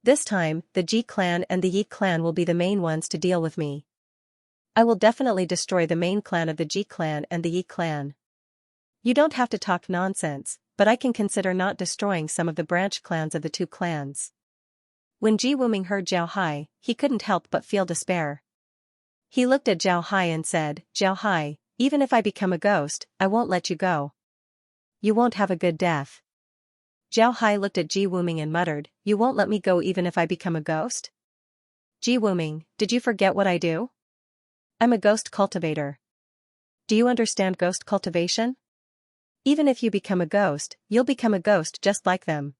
This time, the Ji clan and the Yi clan will be the main ones to deal with me. I will definitely destroy the main clan of the Ji clan and the Yi clan. You don't have to talk nonsense, but I can consider not destroying some of the branch clans of the two clans." When Ji Wuming heard Zhao Hai, he couldn't help but feel despair. He looked at Zhao Hai and said, "Zhao Hai, even if I become a ghost, I won't let you go. You won't have a good death." Zhao Hai looked at Ji Wuming and muttered, "You won't let me go even if I become a ghost? Ji Wuming, did you forget what I do? I'm a ghost cultivator. Do you understand ghost cultivation? Even if you become a ghost, you'll become a ghost just like them.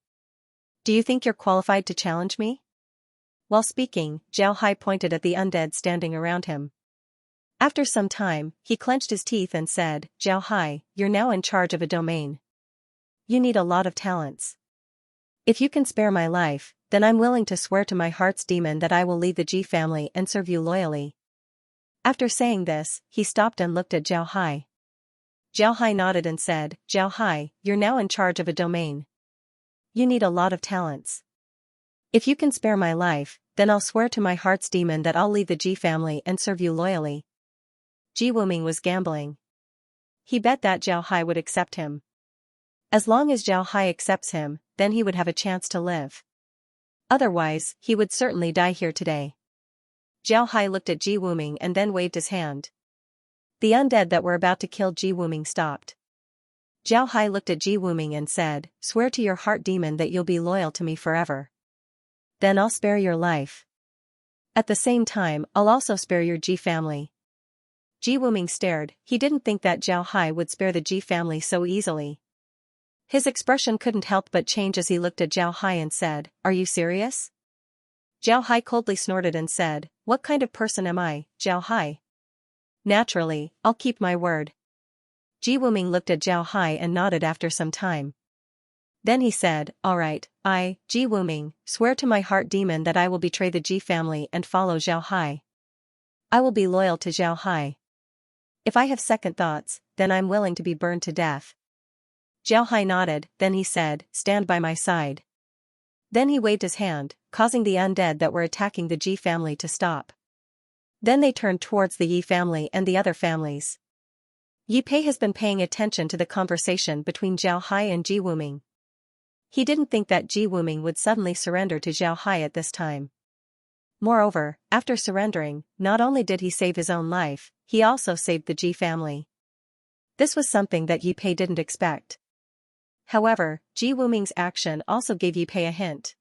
Do you think you're qualified to challenge me?" While speaking, Zhao Hai pointed at the undead standing around him. After some time, he clenched his teeth and said, "Zhao Hai, you're now in charge of a domain. You need a lot of talents. If you can spare my life, then I'm willing to swear to my heart's demon that I will lead the Ji family and serve you loyally." After saying this, he stopped and looked at Zhao Hai. Zhao Hai nodded and said, "Zhao Hai, you're now in charge of a domain. You need a lot of talents. If you can spare my life, then I'll swear to my heart's demon that I'll lead the Ji family and serve you loyally." Ji Wuming was gambling. He bet that Zhao Hai would accept him. As long as Zhao Hai accepts him, then he would have a chance to live. Otherwise, he would certainly die here today. Zhao Hai looked at Ji Wuming and then waved his hand. The undead that were about to kill Ji Wuming stopped. Zhao Hai looked at Ji Wuming and said, "Swear to your heart demon that you'll be loyal to me forever. Then I'll spare your life. At the same time, I'll also spare your Ji family." Ji Wuming stared. He didn't think that Zhao Hai would spare the Ji family so easily. His expression couldn't help but change as he looked at Zhao Hai and said, "Are you serious?" Zhao Hai coldly snorted and said, "What kind of person am I, Zhao Hai? Naturally, I'll keep my word." Ji Wuming looked at Zhao Hai and nodded after some time. Then he said, "All right, I, Ji Wuming, swear to my heart demon that I will betray the Ji family and follow Zhao Hai. I will be loyal to Zhao Hai. If I have second thoughts, then I'm willing to be burned to death." Zhao Hai nodded, then he said, "Stand by my side." Then he waved his hand, causing the undead that were attacking the Ji family to stop. Then they turned towards the Yi family and the other families. Yi Pei has been paying attention to the conversation between Zhao Hai and Ji Wuming. He didn't think that Ji Wuming would suddenly surrender to Zhao Hai at this time. Moreover, after surrendering, not only did he save his own life, he also saved the Ji family. This was something that Yi Pei didn't expect. However, Ji Wuming's action also gave Yi Pei a hint.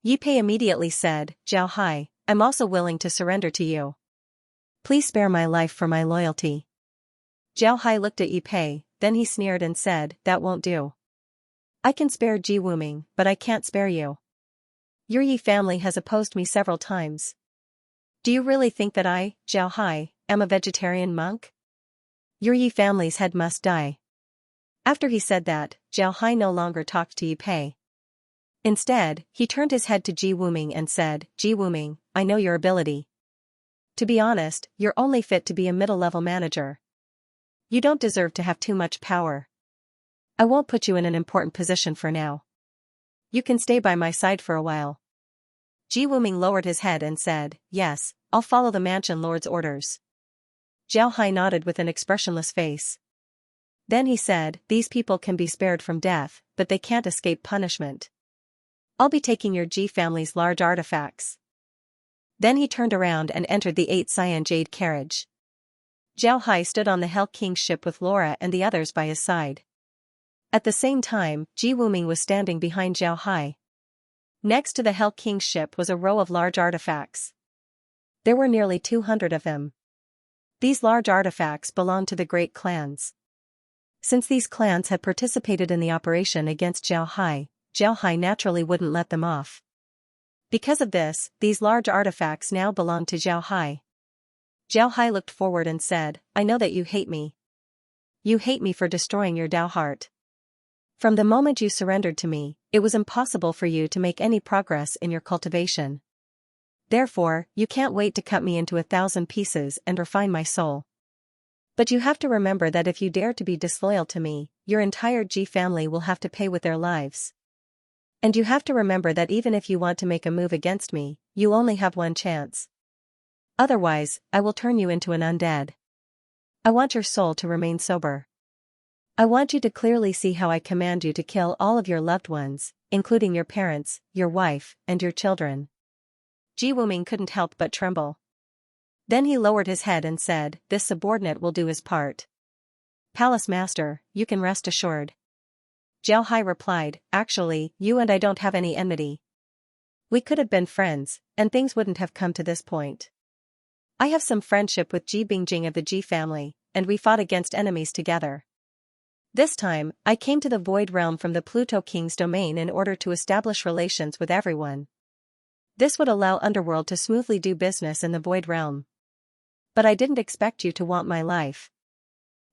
Yi Pei immediately said, "Zhao Hai, I'm also willing to surrender to you. Please spare my life for my loyalty." Zhao Hai looked at Yi Pei, then he sneered and said, "That won't do. I can spare Ji Wuming, but I can't spare you. Your Yi family has opposed me several times. Do you really think that I, Zhao Hai, am a vegetarian monk? Your Yi family's head must die. After he said that, Zhao Hai no longer talked to Yi Pei. Instead, he turned his head to Ji Wuming and said, Ji Wuming, I know your ability. To be honest, you're only fit to be a middle-level manager. You don't deserve to have too much power. I won't put you in an important position for now. You can stay by my side for a while. Ji Wuming lowered his head and said, yes, I'll follow the mansion lord's orders. Zhao Hai nodded with an expressionless face. Then he said, these people can be spared from death, but they can't escape punishment. I'll be taking your Ji family's large artifacts. Then he turned around and entered the 8 cyan jade carriage. Zhao Hai stood on the Hell King's ship with Laura and the others by his side. At the same time, Ji Wuming was standing behind Zhao Hai. Next to the Hell King's ship was a row of large artifacts. There were nearly 200 of them. These large artifacts belonged to the great clans. Since these clans had participated in the operation against Zhao Hai naturally wouldn't let them off. Because of this, these large artifacts now belonged to Zhao Hai. Zhao Hai looked forward and said, I know that you hate me. You hate me for destroying your Dao heart. From the moment you surrendered to me, it was impossible for you to make any progress in your cultivation. Therefore, you can't wait to cut me into 1,000 pieces and refine my soul. But you have to remember that if you dare to be disloyal to me, your entire Ji family will have to pay with their lives. And you have to remember that even if you want to make a move against me, you only have one chance. Otherwise, I will turn you into an undead. I want your soul to remain sober. I want you to clearly see how I command you to kill all of your loved ones, including your parents, your wife, and your children. Ji Wuming couldn't help but tremble. Then he lowered his head and said, this subordinate will do his part. Palace Master, you can rest assured. Zhao Hai replied, actually, you and I don't have any enmity. We could have been friends, and things wouldn't have come to this point. I have some friendship with Ji Bingjing of the Ji family, and we fought against enemies together. This time, I came to the Void Realm from the Pluto King's domain in order to establish relations with everyone. This would allow Underworld to smoothly do business in the Void Realm. But I didn't expect you to want my life.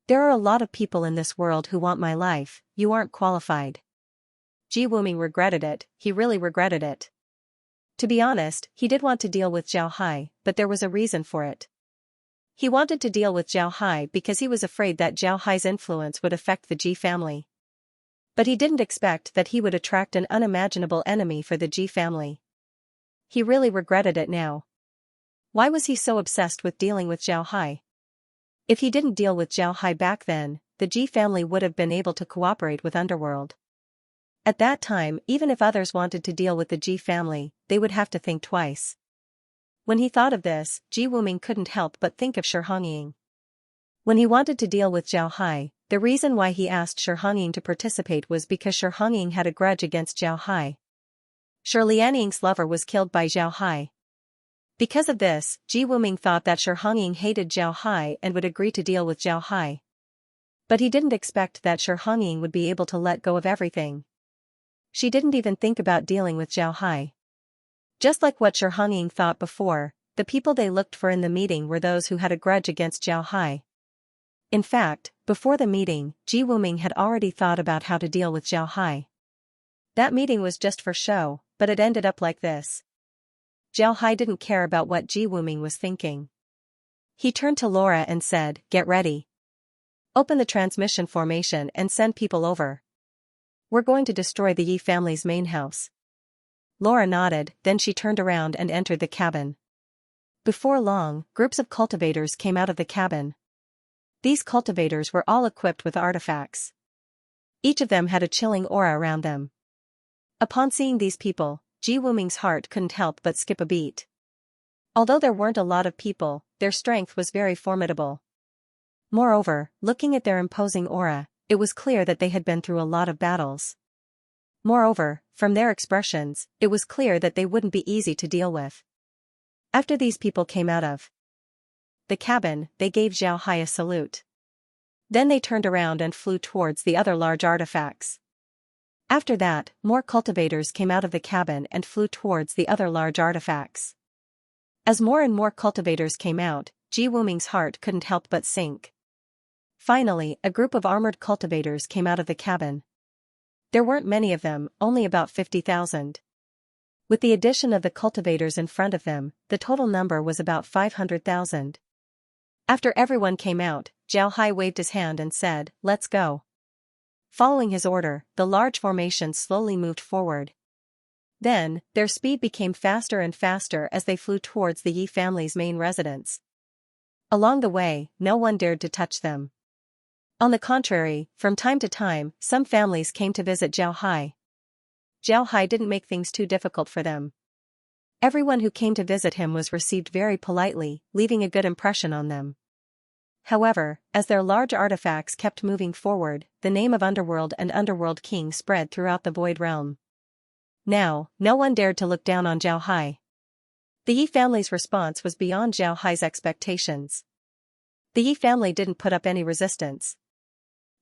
There are a lot of people in this world who want my life, you aren't qualified. Ji Wuming regretted it, he really regretted it. To be honest, he did want to deal with Zhao Hai, but there was a reason for it. He wanted to deal with Zhao Hai because he was afraid that Zhao Hai's influence would affect the Ji family. But he didn't expect that he would attract an unimaginable enemy for the Ji family. He really regretted it now. Why was he so obsessed with dealing with Zhao Hai? If he didn't deal with Zhao Hai back then, the Ji family would have been able to cooperate with Underworld. At that time, even if others wanted to deal with the Ji family, they would have to think twice. When he thought of this, Ji Wuming couldn't help but think of Shi Hongying. When he wanted to deal with Zhao Hai, the reason why he asked Shi Hongying to participate was because Shi Hongying had a grudge against Zhao Hai. Shi Lianying's lover was killed by Zhao Hai. Because of this, Ji Wuming thought that Shi Hongying hated Zhao Hai and would agree to deal with Zhao Hai. But he didn't expect that Shi Hongying would be able to let go of everything. She didn't even think about dealing with Zhao Hai. Just like what Shi Hongying thought before, the people they looked for in the meeting were those who had a grudge against Zhao Hai. In fact, before the meeting, Ji Wuming had already thought about how to deal with Zhao Hai. That meeting was just for show, but it ended up like this. Zhao Hai didn't care about what Ji Wuming was thinking. He turned to Laura and said, get ready. Open the transmission formation and send people over. We're going to destroy the Yi family's main house. Laura nodded, then she turned around and entered the cabin. Before long, groups of cultivators came out of the cabin. These cultivators were all equipped with artifacts. Each of them had a chilling aura around them. Upon seeing these people, Ji Wuming's heart couldn't help but skip a beat. Although there weren't a lot of people, their strength was very formidable. Moreover, looking at their imposing aura, it was clear that they had been through a lot of battles. Moreover, from their expressions, it was clear that they wouldn't be easy to deal with. After these people came out of the cabin, they gave Zhao Hai a salute. Then they turned around and flew towards the other large artifacts. After that, more cultivators came out of the cabin and flew towards the other large artifacts. As more and more cultivators came out, Ji Wuming's heart couldn't help but sink. Finally, a group of armored cultivators came out of the cabin. There weren't many of them, only about 50,000. With the addition of the cultivators in front of them, the total number was about 500,000. After everyone came out, Zhao Hai waved his hand and said, "Let's go." Following his order, the large formation slowly moved forward. Then, their speed became faster and faster as they flew towards the Yi family's main residence. Along the way, no one dared to touch them. On the contrary, from time to time, some families came to visit Zhao Hai. Zhao Hai didn't make things too difficult for them. Everyone who came to visit him was received very politely, leaving a good impression on them. However, as their large artifacts kept moving forward, the name of Underworld and Underworld King spread throughout the Void Realm. Now, no one dared to look down on Zhao Hai. The Yi family's response was beyond Zhao Hai's expectations. The Yi family didn't put up any resistance.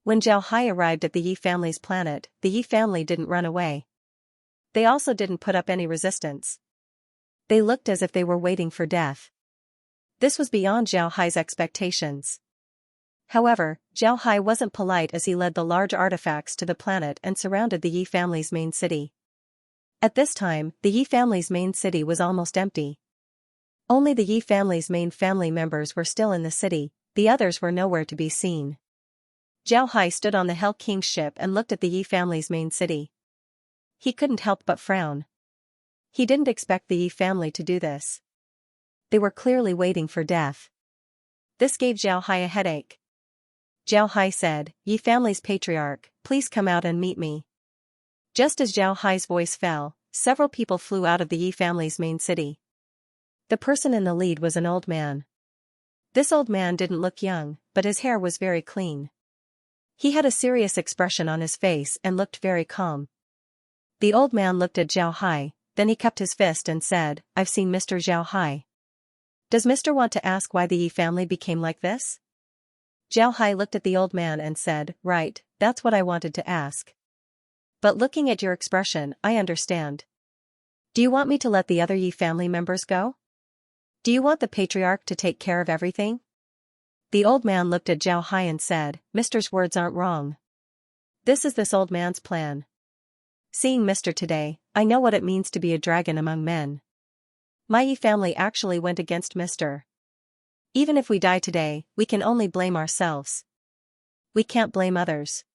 When Zhao Hai arrived at the Yi family's planet, the Yi family didn't run away. They also didn't put up any resistance. They looked as if they were waiting for death. This was beyond Zhao Hai's expectations. However, Zhao Hai wasn't polite as he led the large artifacts to the planet and surrounded the Yi family's main city. At this time, the Yi family's main city was almost empty. Only the Yi family's main family members were still in the city, the others were nowhere to be seen. Zhao Hai stood on the Hell King's ship and looked at the Yi family's main city. He couldn't help but frown. He didn't expect the Yi family to do this. They were clearly waiting for death. This gave Zhao Hai a headache. Zhao Hai said, "Yi family's patriarch, please come out and meet me." Just as Zhao Hai's voice fell, several people flew out of the Yi family's main city. The person in the lead was an old man. This old man didn't look young, but his hair was very clean. He had a serious expression on his face and looked very calm. The old man looked at Zhao Hai, then he cupped his fist and said, "I've seen Mr. Zhao Hai. Does Mr. want to ask why the Yi family became like this?" Zhao Hai looked at the old man and said, "Right, that's what I wanted to ask. But looking at your expression, I understand. Do you want me to let the other Yi family members go? Do you want the patriarch to take care of everything?" The old man looked at Zhao Hai and said, "Mister's words aren't wrong. This is this old man's plan. Seeing Mister today, I know what it means to be a dragon among men. My Yi family actually went against Mister. Even if we die today, we can only blame ourselves. We can't blame others."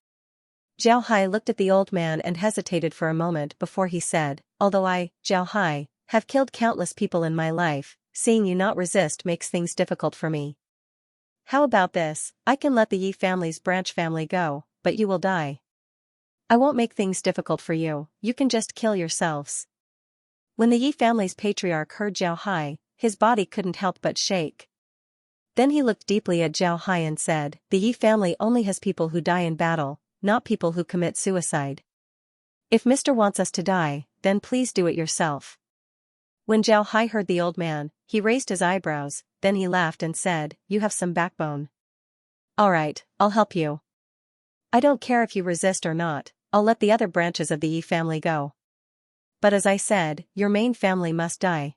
Zhao Hai looked at the old man and hesitated for a moment before he said, "Although I, Zhao Hai, have killed countless people in my life, seeing you not resist makes things difficult for me. How about this, I can let the Yi family's branch family go, but you will die. I won't make things difficult for you, you can just kill yourselves." When the Yi family's patriarch heard Zhao Hai, his body couldn't help but shake. Then he looked deeply at Zhao Hai and said, "The Yi family only has people who die in battle, not people who commit suicide. If Mister wants us to die, then please do it yourself." When Zhao Hai heard the old man, he raised his eyebrows, then he laughed and said, "You have some backbone. Alright, I'll help you. I don't care if you resist or not, I'll let the other branches of the Yi family go. But as I said, your main family must die."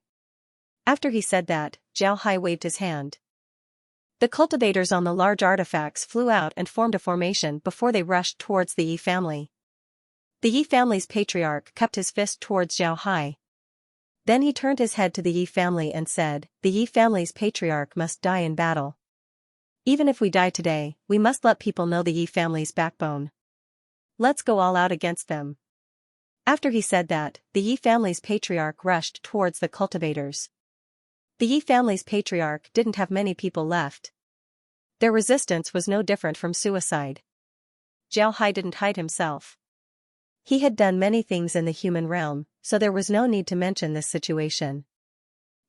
After he said that, Zhao Hai waved his hand. The cultivators on the large artifacts flew out and formed a formation before they rushed towards the Yi family. The Yi family's patriarch cupped his fist towards Zhao Hai. Then he turned his head to the Yi family and said, "The Yi family's patriarch must die in battle. Even if we die today, we must let people know the Yi family's backbone. Let's go all out against them." After he said that, the Yi family's patriarch rushed towards the cultivators. The Yi family's patriarch didn't have many people left. Their resistance was no different from suicide. Zhao Hai didn't hide himself. He had done many things in the human realm, so there was no need to mention this situation.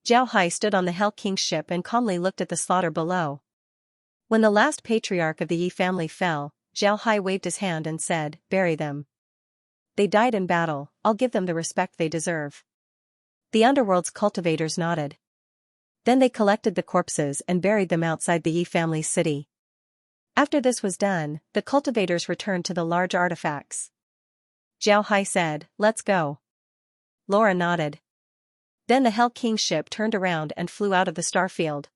Zhao Hai stood on the Hell King's ship and calmly looked at the slaughter below. When the last patriarch of the Yi family fell, Zhao Hai waved his hand and said, "Bury them. They died in battle, I'll give them the respect they deserve." The underworld's cultivators nodded. Then they collected the corpses and buried them outside the Yi family's city. After this was done, the cultivators returned to the large artifacts. Zhao Hai said, "Let's go." Laura nodded. Then the Hell King's ship turned around and flew out of the starfield.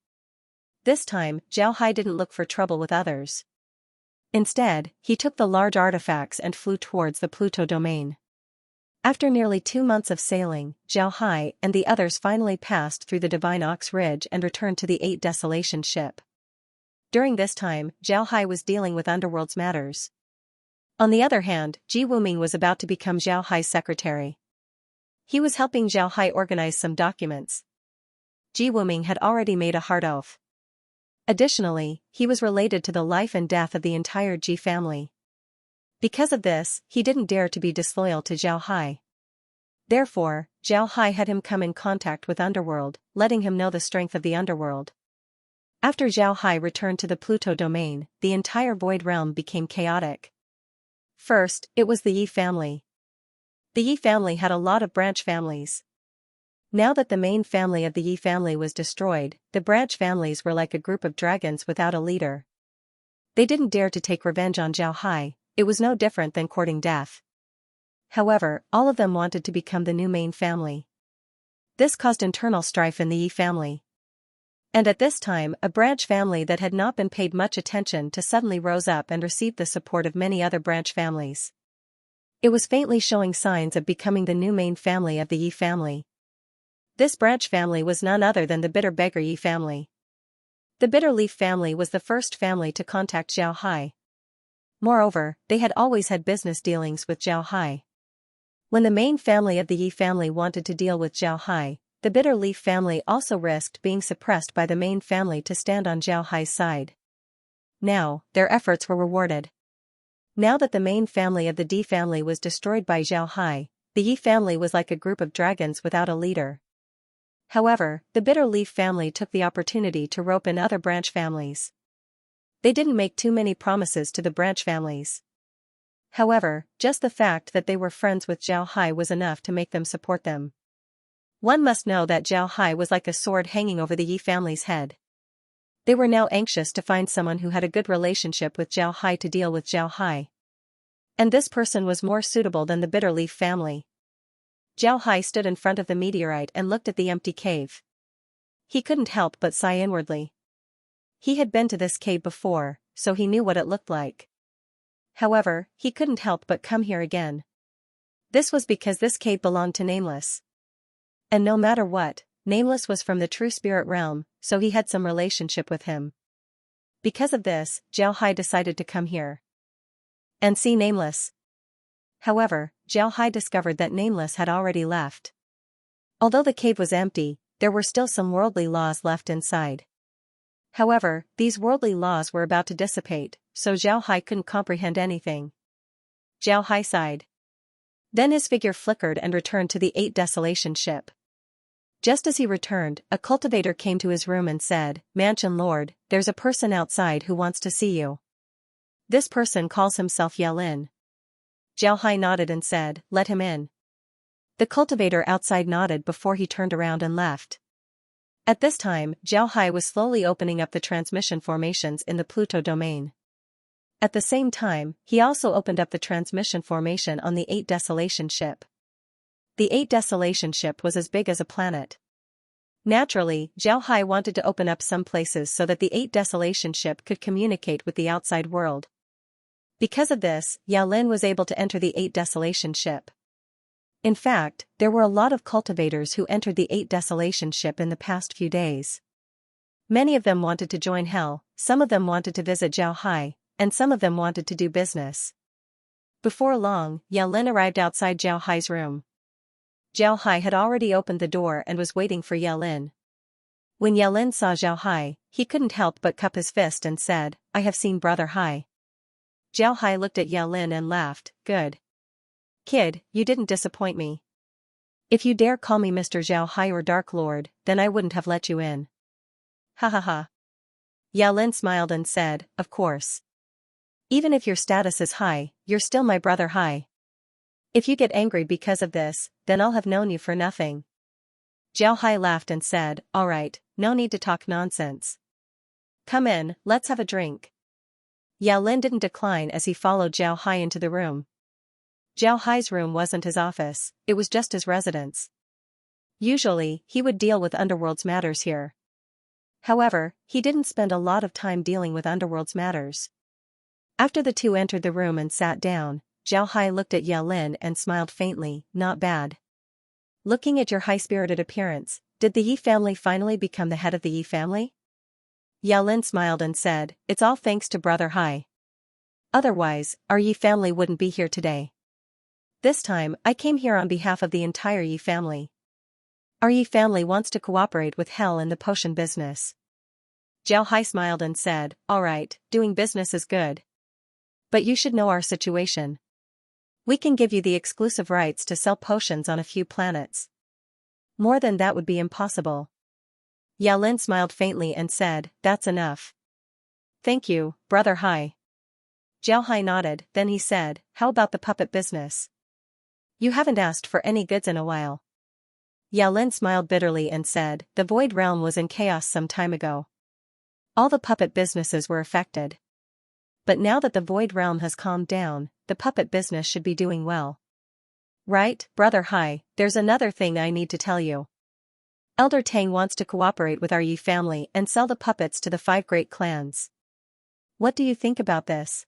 This time, Zhao Hai didn't look for trouble with others. Instead, he took the large artifacts and flew towards the Pluto domain. After nearly 2 months of sailing, Zhao Hai and the others finally passed through the Divine Ox Ridge and returned to the 8 Desolation ship. During this time, Zhao Hai was dealing with Underworld's matters. On the other hand, Ji Wuming was about to become Zhao Hai's secretary. He was helping Zhao Hai organize some documents. Ji Wuming had already made a hard oath. Additionally, he was related to the life and death of the entire Ji family. Because of this, he didn't dare to be disloyal to Zhao Hai. Therefore, Zhao Hai had him come in contact with Underworld, letting him know the strength of the Underworld. After Zhao Hai returned to the Pluto domain, the entire Void Realm became chaotic. First, it was the Yi family. The Yi family had a lot of branch families. Now that the main family of the Yi family was destroyed, the branch families were like a group of dragons without a leader. They didn't dare to take revenge on Zhao Hai. It was no different than courting death. However, all of them wanted to become the new main family. This caused internal strife in the Yi family. And at this time, a branch family that had not been paid much attention to suddenly rose up and received the support of many other branch families. It was faintly showing signs of becoming the new main family of the Yi family. This branch family was none other than the Bitter Beggar Yi family. The Bitter Leaf family was the first family to contact Zhao Hai. Moreover, they had always had business dealings with Zhao Hai. When the main family of the Yi family wanted to deal with Zhao Hai, the Bitter Leaf family also risked being suppressed by the main family to stand on Zhao Hai's side. Now, their efforts were rewarded. Now that the main family of the Di family was destroyed by Zhao Hai, the Yi family was like a group of dragons without a leader. However, the Bitter Leaf family took the opportunity to rope in other branch families. They didn't make too many promises to the branch families. However, just the fact that they were friends with Zhao Hai was enough to make them support them. One must know that Zhao Hai was like a sword hanging over the Yi family's head. They were now anxious to find someone who had a good relationship with Zhao Hai to deal with Zhao Hai. And this person was more suitable than the Bitter Leaf family. Zhao Hai stood in front of the meteorite and looked at the empty cave. He couldn't help but sigh inwardly. He had been to this cave before, so he knew what it looked like. However, he couldn't help but come here again. This was because this cave belonged to Nameless. And no matter what, Nameless was from the true spirit realm, so he had some relationship with him. Because of this, Zhao Hai decided to come here and see Nameless. However, Zhao Hai discovered that Nameless had already left. Although the cave was empty, there were still some worldly laws left inside. However, these worldly laws were about to dissipate, so Zhao Hai couldn't comprehend anything. Zhao Hai sighed. Then his figure flickered and returned to the 8 Desolation ship. Just as he returned, a cultivator came to his room and said, "Mansion Lord, there's a person outside who wants to see you. This person calls himself Yelin." Zhao Hai nodded and said, "Let him in." The cultivator outside nodded before he turned around and left. At this time, Zhao Hai was slowly opening up the transmission formations in the Pluto domain. At the same time, he also opened up the transmission formation on the 8 Desolation ship. The 8 Desolation ship was as big as a planet. Naturally, Zhao Hai wanted to open up some places so that the 8 Desolation ship could communicate with the outside world. Because of this, Yao Lin was able to enter the 8 Desolation ship. In fact, there were a lot of cultivators who entered the 8 Desolation ship in the past few days. Many of them wanted to join Hell, some of them wanted to visit Zhao Hai, and some of them wanted to do business. Before long, Yao Lin arrived outside Zhao Hai's room. Zhao Hai had already opened the door and was waiting for Yao Lin. When Yao Lin saw Zhao Hai, he couldn't help but cup his fist and said, "I have seen Brother Hai." Zhao Hai looked at Yao Lin and laughed, "Good. Kid, you didn't disappoint me. If you dare call me Mr. Zhao Hai or Dark Lord, then I wouldn't have let you in." "Ha ha ha." Yao Lin smiled and said, "Of course. Even if your status is high, you're still my brother Hai. If you get angry because of this, then I'll have known you for nothing." Zhao Hai laughed and said, "All right, no need to talk nonsense. Come in, let's have a drink." Yao Lin didn't decline as he followed Zhao Hai into the room. Zhao Hai's room wasn't his office, it was just his residence. Usually, he would deal with Underworld's matters here. However, he didn't spend a lot of time dealing with Underworld's matters. After the two entered the room and sat down, Zhao Hai looked at Yalin and smiled faintly, not bad. Looking at your high-spirited appearance, did the Yi family finally become the head of the Yi family? Yalin smiled and said, it's all thanks to Brother Hai. Otherwise, our Yi family wouldn't be here today. This time, I came here on behalf of the entire Yi family. Our Yi family wants to cooperate with Hell in the potion business. Zhao Hai smiled and said, alright, doing business is good. But you should know our situation. We can give you the exclusive rights to sell potions on a few planets. More than that would be impossible. Yalin smiled faintly and said, that's enough. Thank you, Brother Hai. Zhao Hai nodded, then he said, how about the puppet business? You haven't asked for any goods in a while. Yalin smiled bitterly and said, the Void Realm was in chaos some time ago. All the puppet businesses were affected. But now that the Void Realm has calmed down, the puppet business should be doing well. Right, Brother Hai, there's another thing I need to tell you. Elder Tang wants to cooperate with our Yi family and sell the puppets to the 5 great clans. What do you think about this?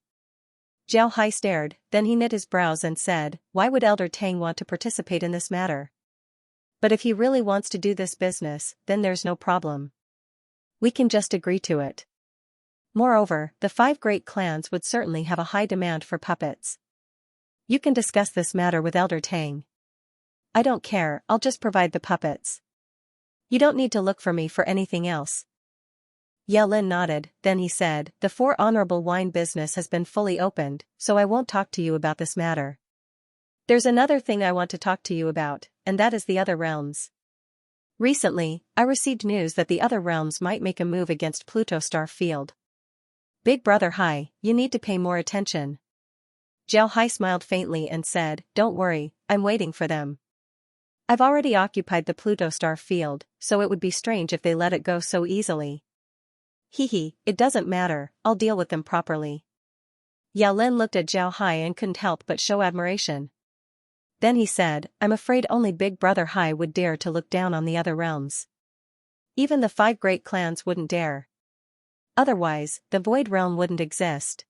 Zhao Hai stared, then he knit his brows and said, why would Elder Tang want to participate in this matter? But if he really wants to do this business, then there's no problem. We can just agree to it. Moreover, the 5 great clans would certainly have a high demand for puppets. You can discuss this matter with Elder Tang. I don't care, I'll just provide the puppets. You don't need to look for me for anything else. Yalin nodded, then he said, the 4 honorable wine business has been fully opened, so I won't talk to you about this matter. There's another thing I want to talk to you about, and that is the other realms. Recently, I received news that the other realms might make a move against Pluto Star Field. Big Brother Hai, you need to pay more attention. Zhao Hai smiled faintly and said, don't worry, I'm waiting for them. I've already occupied the Pluto Star Field, so it would be strange if they let it go so easily. Hehe, it doesn't matter, I'll deal with them properly. Yalin looked at Zhao Hai and couldn't help but show admiration. Then he said, I'm afraid only Big Brother Hai would dare to look down on the other realms. Even the 5 great clans wouldn't dare. Otherwise, the Void Realm wouldn't exist.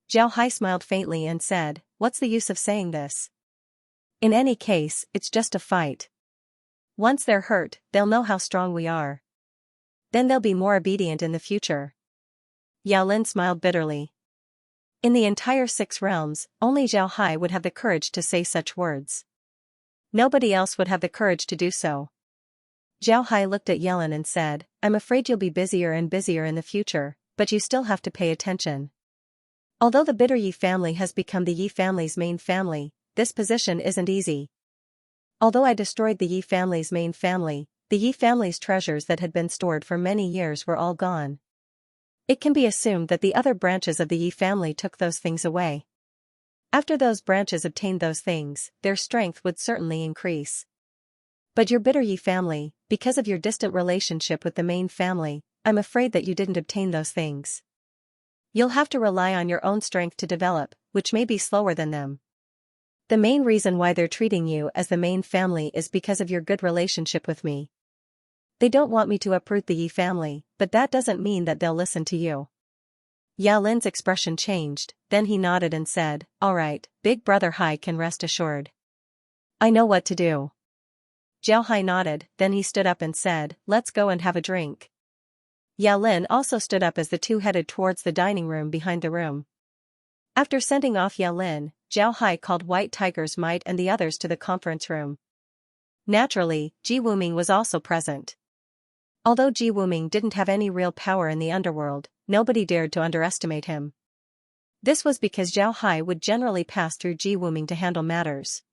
Zhao Hai smiled faintly and said, what's the use of saying this? In any case, it's just a fight. Once they're hurt, they'll know how strong we are. Then they'll be more obedient in the future. Yalin smiled bitterly. In the entire 6 realms, only Zhao Hai would have the courage to say such words. Nobody else would have the courage to do so. Zhao Hai looked at Yalin and said, I'm afraid you'll be busier and busier in the future, but you still have to pay attention. Although the Bitter Yi family has become the Yi family's main family, this position isn't easy. Although I destroyed the Yi family's main family, the Yi family's treasures that had been stored for many years were all gone. It can be assumed that the other branches of the Yi family took those things away. After those branches obtained those things, their strength would certainly increase. But your Bitter Yi family, because of your distant relationship with the main family, I'm afraid that you didn't obtain those things. You'll have to rely on your own strength to develop, which may be slower than them. The main reason why they're treating you as the main family is because of your good relationship with me. They don't want me to uproot the Yi family, but that doesn't mean that they'll listen to you. Yalin's expression changed, then he nodded and said, alright, Big Brother Hai can rest assured. I know what to do. Zhao Hai nodded, then he stood up and said, let's go and have a drink. Yalin also stood up as the two headed towards the dining room behind the room. After sending off Yalin, Zhao Hai called White Tiger's Might and the others to the conference room. Naturally, Ji Wuming was also present. Although Ji Wuming didn't have any real power in the underworld, nobody dared to underestimate him. This was because Zhao Hai would generally pass through Ji Wuming to handle matters.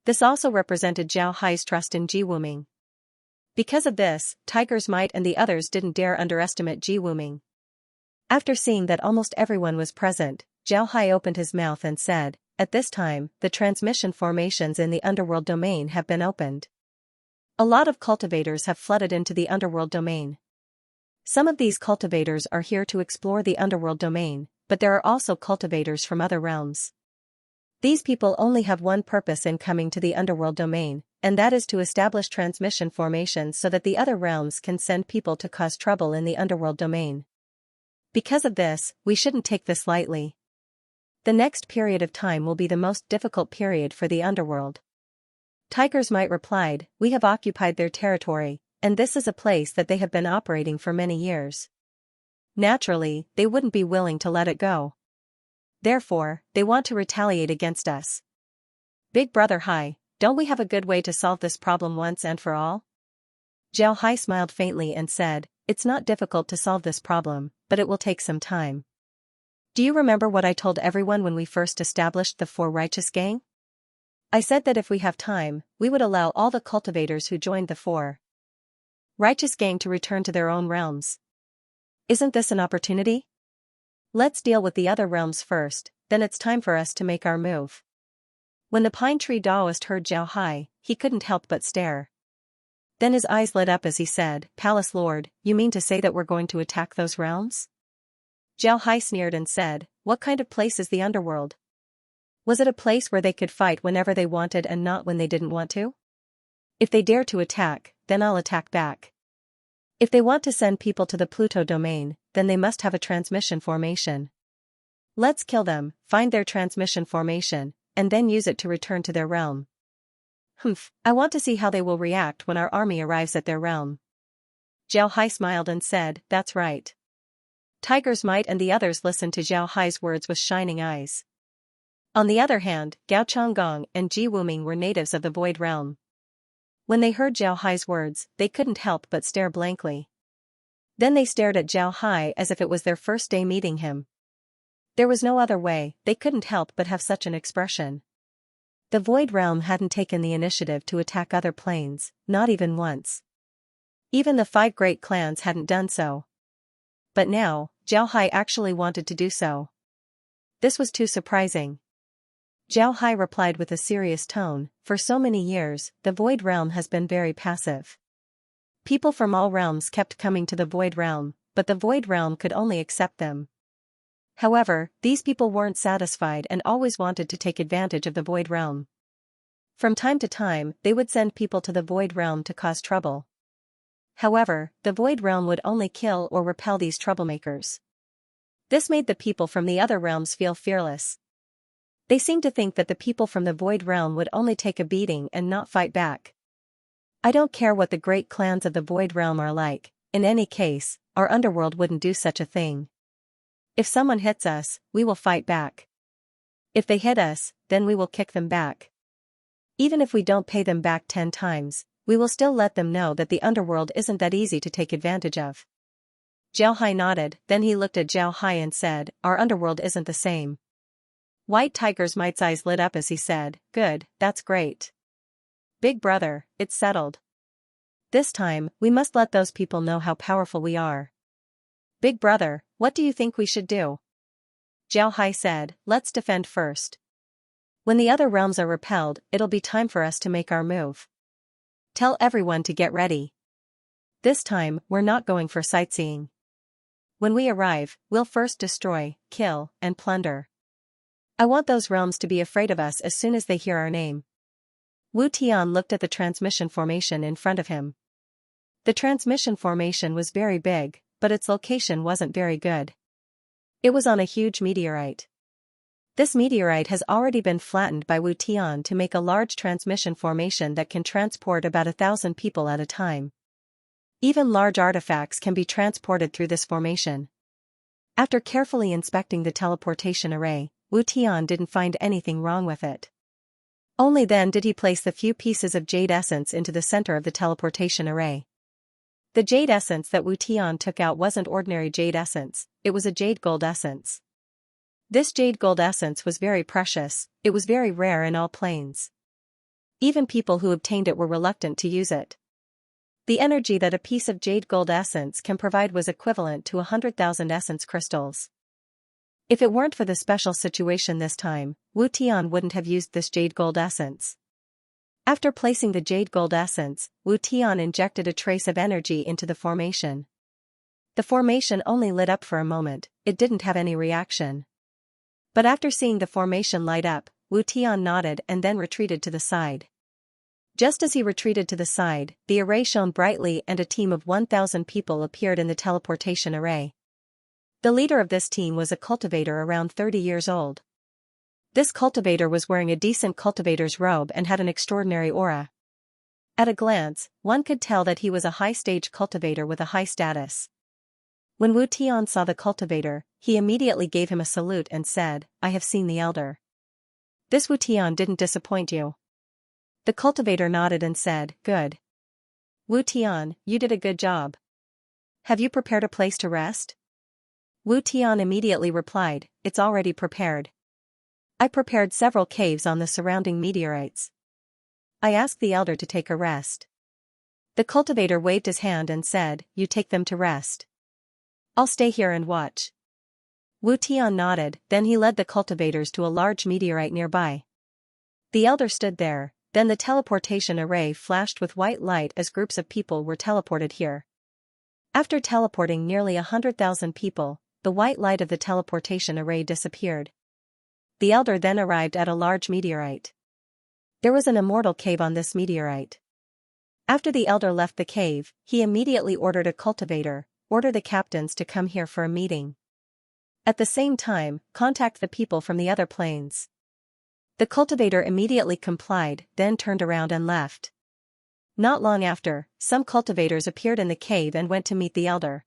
This also represented Zhao Hai's trust in Ji Wuming. Because of this, Tiger's Might and the others didn't dare underestimate Ji Wuming. After seeing that almost everyone was present, Zhao Hai opened his mouth and said, at this time, the transmission formations in the underworld domain have been opened. A lot of cultivators have flooded into the underworld domain. Some of these cultivators are here to explore the underworld domain, but there are also cultivators from other realms. These people only have one purpose in coming to the underworld domain, and that is to establish transmission formations so that the other realms can send people to cause trouble in the underworld domain. Because of this, we shouldn't take this lightly. The next period of time will be the most difficult period for the underworld. Tiger's Might replied, we have occupied their territory, and this is a place that they have been operating for many years. Naturally, they wouldn't be willing to let it go. Therefore, they want to retaliate against us. Big Brother Hai, don't we have a good way to solve this problem once and for all? Zhao Hai smiled faintly and said, it's not difficult to solve this problem, but it will take some time. Do you remember what I told everyone when we first established the Four Righteous Gang? I said that if we have time, we would allow all the cultivators who joined the Four Righteous Gang to return to their own realms. Isn't this an opportunity? Let's deal with the other realms first, then it's time for us to make our move. When the pine tree Taoist heard Zhao Hai, he couldn't help but stare. Then his eyes lit up as he said, Palace Lord, you mean to say that we're going to attack those realms? Zhao Hai sneered and said, what kind of place is the underworld? Was it a place where they could fight whenever they wanted and not when they didn't want to? If they dare to attack, then I'll attack back. If they want to send people to the Pluto domain, then they must have a transmission formation. Let's kill them, find their transmission formation, and then use it to return to their realm. I want to see how they will react when our army arrives at their realm. Zhao Hai smiled and said, that's right. Tiger's Might and the others listened to Zhao Hai's words with shining eyes. On the other hand, Gao Chonggong and Ji Wuming were natives of the Void Realm. When they heard Zhao Hai's words, they couldn't help but stare blankly. Then they stared at Zhao Hai as if it was their first day meeting him. There was no other way, they couldn't help but have such an expression. The Void Realm hadn't taken the initiative to attack other planes, not even once. Even the 5 great clans hadn't done so. But now, Zhao Hai actually wanted to do so. This was too surprising. Zhao Hai replied with a serious tone, for so many years, the Void Realm has been very passive. People from all realms kept coming to the Void Realm, but the Void Realm could only accept them. However, these people weren't satisfied and always wanted to take advantage of the Void Realm. From time to time, they would send people to the Void Realm to cause trouble. However, the Void Realm would only kill or repel these troublemakers. This made the people from the other realms feel fearless. They seemed to think that the people from the Void Realm would only take a beating and not fight back. I don't care what the great clans of the Void Realm are like, in any case, our underworld wouldn't do such a thing. If someone hits us, we will fight back. If they hit us, then we will kick them back. Even if we don't pay them back 10 times, we will still let them know that the underworld isn't that easy to take advantage of. Zhao Hai nodded, then he looked at Zhao Hai and said, our underworld isn't the same. White Tiger's Might's eyes lit up as he said, good, that's great. Big brother, it's settled. This time, we must let those people know how powerful we are. Big brother, what do you think we should do? Zhao Hai said, let's defend first. When the other realms are repelled, it'll be time for us to make our move. Tell everyone to get ready. This time, we're not going for sightseeing. When we arrive, we'll first destroy, kill, and plunder. I want those realms to be afraid of us as soon as they hear our name. Wu Tian looked at the transmission formation in front of him. The transmission formation was very big, but its location wasn't very good. It was on a huge meteorite. This meteorite has already been flattened by Wu Tian to make a large transmission formation that can transport about 1,000 people at a time. Even large artifacts can be transported through this formation. After carefully inspecting the teleportation array, Wu Tian didn't find anything wrong with it. Only then did he place the few pieces of jade essence into the center of the teleportation array. The jade essence that Wu Tian took out wasn't ordinary jade essence, it was a jade gold essence. This jade gold essence was very precious, it was very rare in all planes. Even people who obtained it were reluctant to use it. The energy that a piece of jade gold essence can provide was equivalent to 100,000 essence crystals. If it weren't for the special situation this time, Wu Tian wouldn't have used this jade gold essence. After placing the jade gold essence, Wu Tian injected a trace of energy into the formation. The formation only lit up for a moment, it didn't have any reaction. But after seeing the formation light up, Wu Tian nodded and then retreated to the side. Just as he retreated to the side, the array shone brightly and a team of 1,000 people appeared in the teleportation array. The leader of this team was a cultivator around 30 years old. This cultivator was wearing a decent cultivator's robe and had an extraordinary aura. At a glance, one could tell that he was a high-stage cultivator with a high status. When Wu Tian saw the cultivator, he immediately gave him a salute and said, "I have seen the elder." This Wu Tian didn't disappoint you. The cultivator nodded and said, "Good. Wu Tian, you did a good job. Have you prepared a place to rest?" Wu Tian immediately replied, "It's already prepared. I prepared several caves on the surrounding meteorites. I asked the elder to take a rest." The cultivator waved his hand and said, "You take them to rest. I'll stay here and watch." Wu Tian nodded, then he led the cultivators to a large meteorite nearby. The elder stood there, then the teleportation array flashed with white light as groups of people were teleported here. After teleporting nearly 100,000 people, the white light of the teleportation array disappeared. The elder then arrived at a large meteorite. There was an immortal cave on this meteorite. After the elder left the cave, he immediately ordered a cultivator, "Order the captains to come here for a meeting. At the same time, contact the people from the other planes." The cultivator immediately complied, then turned around and left. Not long after, some cultivators appeared in the cave and went to meet the elder.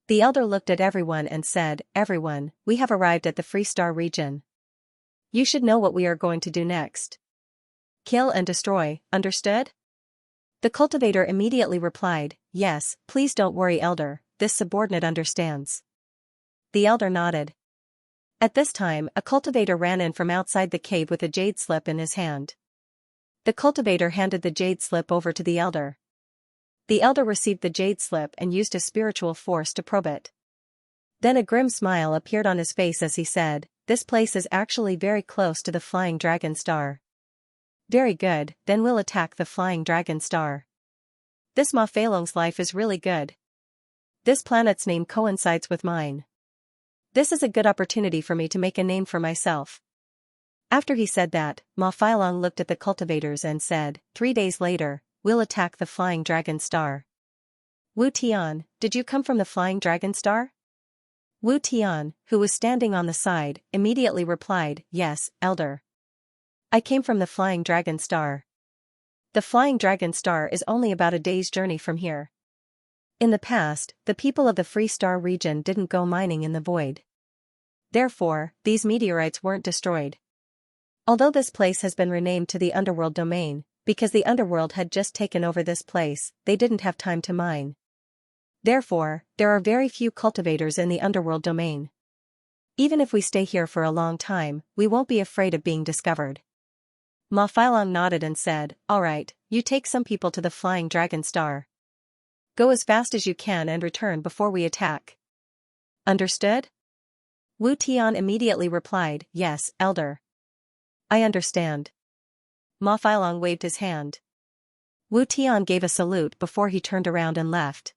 The elder looked at everyone and said, "Everyone, we have arrived at the Free Star region. You should know what we are going to do next. Kill and destroy, understood?" The cultivator immediately replied, "Yes, please don't worry elder, this subordinate understands." The elder nodded. At this time a cultivator ran in from outside the cave with a jade slip in his hand. The cultivator handed the jade slip over to the elder. The elder received the jade slip and used his spiritual force to probe it. Then a grim smile appeared on his face as he said, "This place is actually very close to the Flying Dragon Star. Very good, then we'll attack the Flying Dragon Star. This Ma Feilong's life is really good. This planet's name coincides with mine. This is a good opportunity for me to make a name for myself." After he said that, Ma Feilong looked at the cultivators and said, 3 days later, we'll attack the Flying Dragon Star." "Wu Tian, did you come from the Flying Dragon Star?" Wu Tian, who was standing on the side, immediately replied, "Yes, elder. I came from the Flying Dragon Star. The Flying Dragon Star is only about a day's journey from here. In the past, the people of the Free Star region didn't go mining in the void. Therefore, these meteorites weren't destroyed. Although this place has been renamed to the Underworld domain, because the Underworld had just taken over this place, they didn't have time to mine. Therefore, there are very few cultivators in the Underworld domain. Even if we stay here for a long time, we won't be afraid of being discovered." Ma Feilong nodded and said, "All right, you take some people to the Flying Dragon Star. Go as fast as you can and return before we attack. Understood?" Wu Tian immediately replied, "Yes, elder. I understand." Ma Feilong waved his hand. Wu Tian gave a salute before he turned around and left.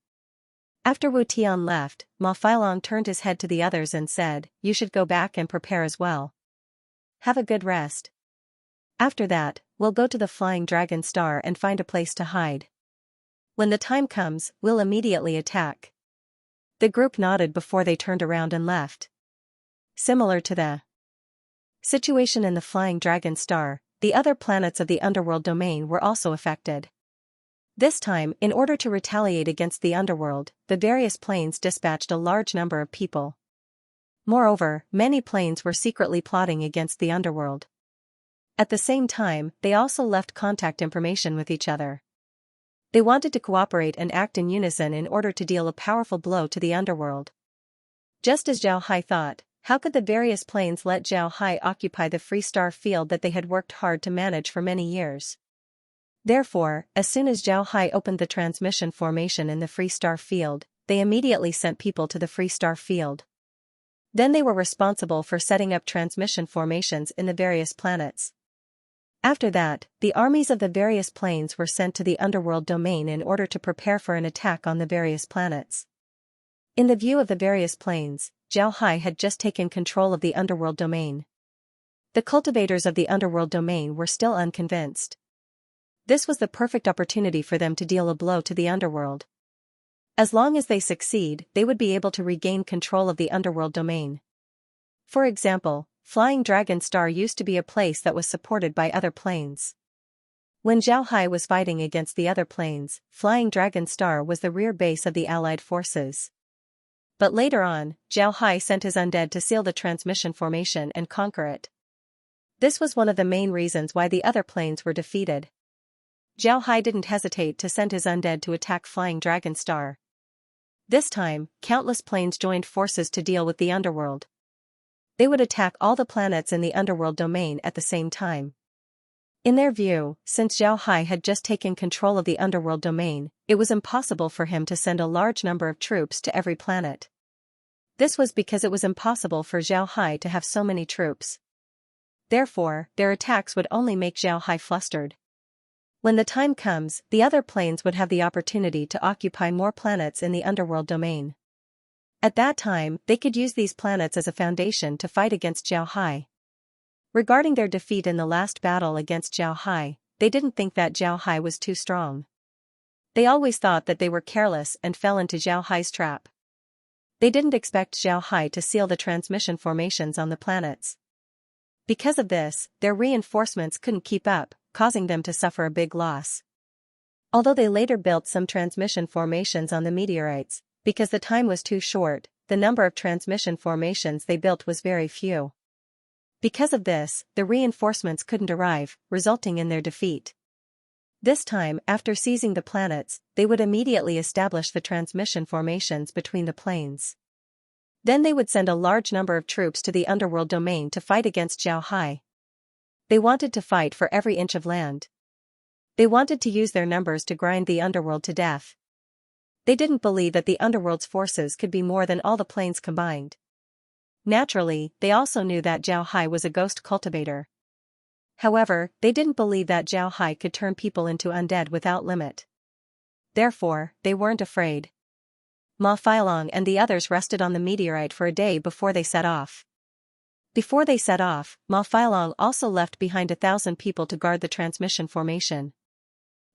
After Wu Tian left, Ma Feilong turned his head to the others and said, "You should go back and prepare as well. Have a good rest. After that, we'll go to the Flying Dragon Star and find a place to hide. When the time comes, we'll immediately attack." The group nodded before they turned around and left. Similar to the situation in the Flying Dragon Star, the other planets of the Underworld domain were also affected. This time, in order to retaliate against the Underworld, the various planes dispatched a large number of people. Moreover, many planes were secretly plotting against the Underworld. At the same time, they also left contact information with each other. They wanted to cooperate and act in unison in order to deal a powerful blow to the Underworld. Just as Zhao Hai thought, how could the various planes let Zhao Hai occupy the free star field that they had worked hard to manage for many years? Therefore, as soon as Zhao Hai opened the transmission formation in the free star field, they immediately sent people to the free star field. Then they were responsible for setting up transmission formations in the various planets. After that, the armies of the various planes were sent to the Underworld domain in order to prepare for an attack on the various planets. In the view of the various planes, Zhao Hai had just taken control of the Underworld domain. The cultivators of the Underworld domain were still unconvinced. This was the perfect opportunity for them to deal a blow to the Underworld. As long as they succeed, they would be able to regain control of the underworld domain. For example, Flying Dragon Star used to be a place that was supported by other planes. When Zhao Hai was fighting against the other planes, Flying Dragon Star was the rear base of the Allied forces. But later on, Zhao Hai sent his undead to seal the transmission formation and conquer it. This was one of the main reasons why the other planes were defeated. Zhao Hai didn't hesitate to send his undead to attack Flying Dragon Star. This time, countless planes joined forces to deal with the underworld. They would attack all the planets in the underworld domain at the same time. In their view, since Zhao Hai had just taken control of the underworld domain, it was impossible for him to send a large number of troops to every planet. This was because it was impossible for Zhao Hai to have so many troops. Therefore, their attacks would only make Zhao Hai flustered. When the time comes, the other planes would have the opportunity to occupy more planets in the underworld domain. At that time, they could use these planets as a foundation to fight against Zhao Hai. Regarding their defeat in the last battle against Zhao Hai, they didn't think that Zhao Hai was too strong. They always thought that they were careless and fell into Zhao Hai's trap. They didn't expect Zhao Hai to seal the transmission formations on the planets. Because of this, their reinforcements couldn't keep up, causing them to suffer a big loss. Although they later built some transmission formations on the meteorites, because the time was too short, the number of transmission formations they built was very few. Because of this, the reinforcements couldn't arrive, resulting in their defeat. This time, after seizing the planets, they would immediately establish the transmission formations between the planes. Then they would send a large number of troops to the underworld domain to fight against Zhao Hai. They wanted to fight for every inch of land. They wanted to use their numbers to grind the underworld to death. They didn't believe that the underworld's forces could be more than all the planes combined. Naturally, they also knew that Zhao Hai was a ghost cultivator. However, they didn't believe that Zhao Hai could turn people into undead without limit. Therefore, they weren't afraid. Ma Failong and the others rested on the meteorite for a day before they set off. Before they set off, Ma Failong also left behind 1,000 people to guard the transmission formation.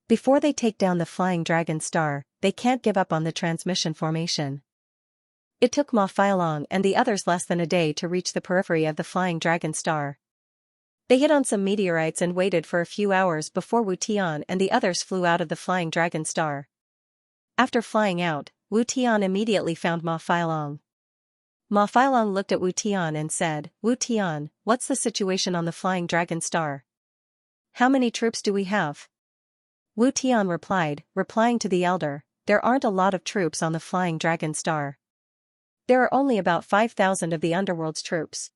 Before they take down the Flying Dragon Star, they can't give up on the transmission formation. It took Ma Failong and the others less than a day to reach the periphery of the Flying Dragon Star. They hit on some meteorites and waited for a few hours before Wu Tian and the others flew out of the Flying Dragon Star. After flying out, Wu Tian immediately found Ma Failong. Ma Failong looked at Wu Tian and said, "Wu Tian, what's the situation on the Flying Dragon Star? How many troops do we have?" Wu Tian replying to the elder, "There aren't a lot of troops on the Flying Dragon Star. There are only about 5,000 of the underworld's troops.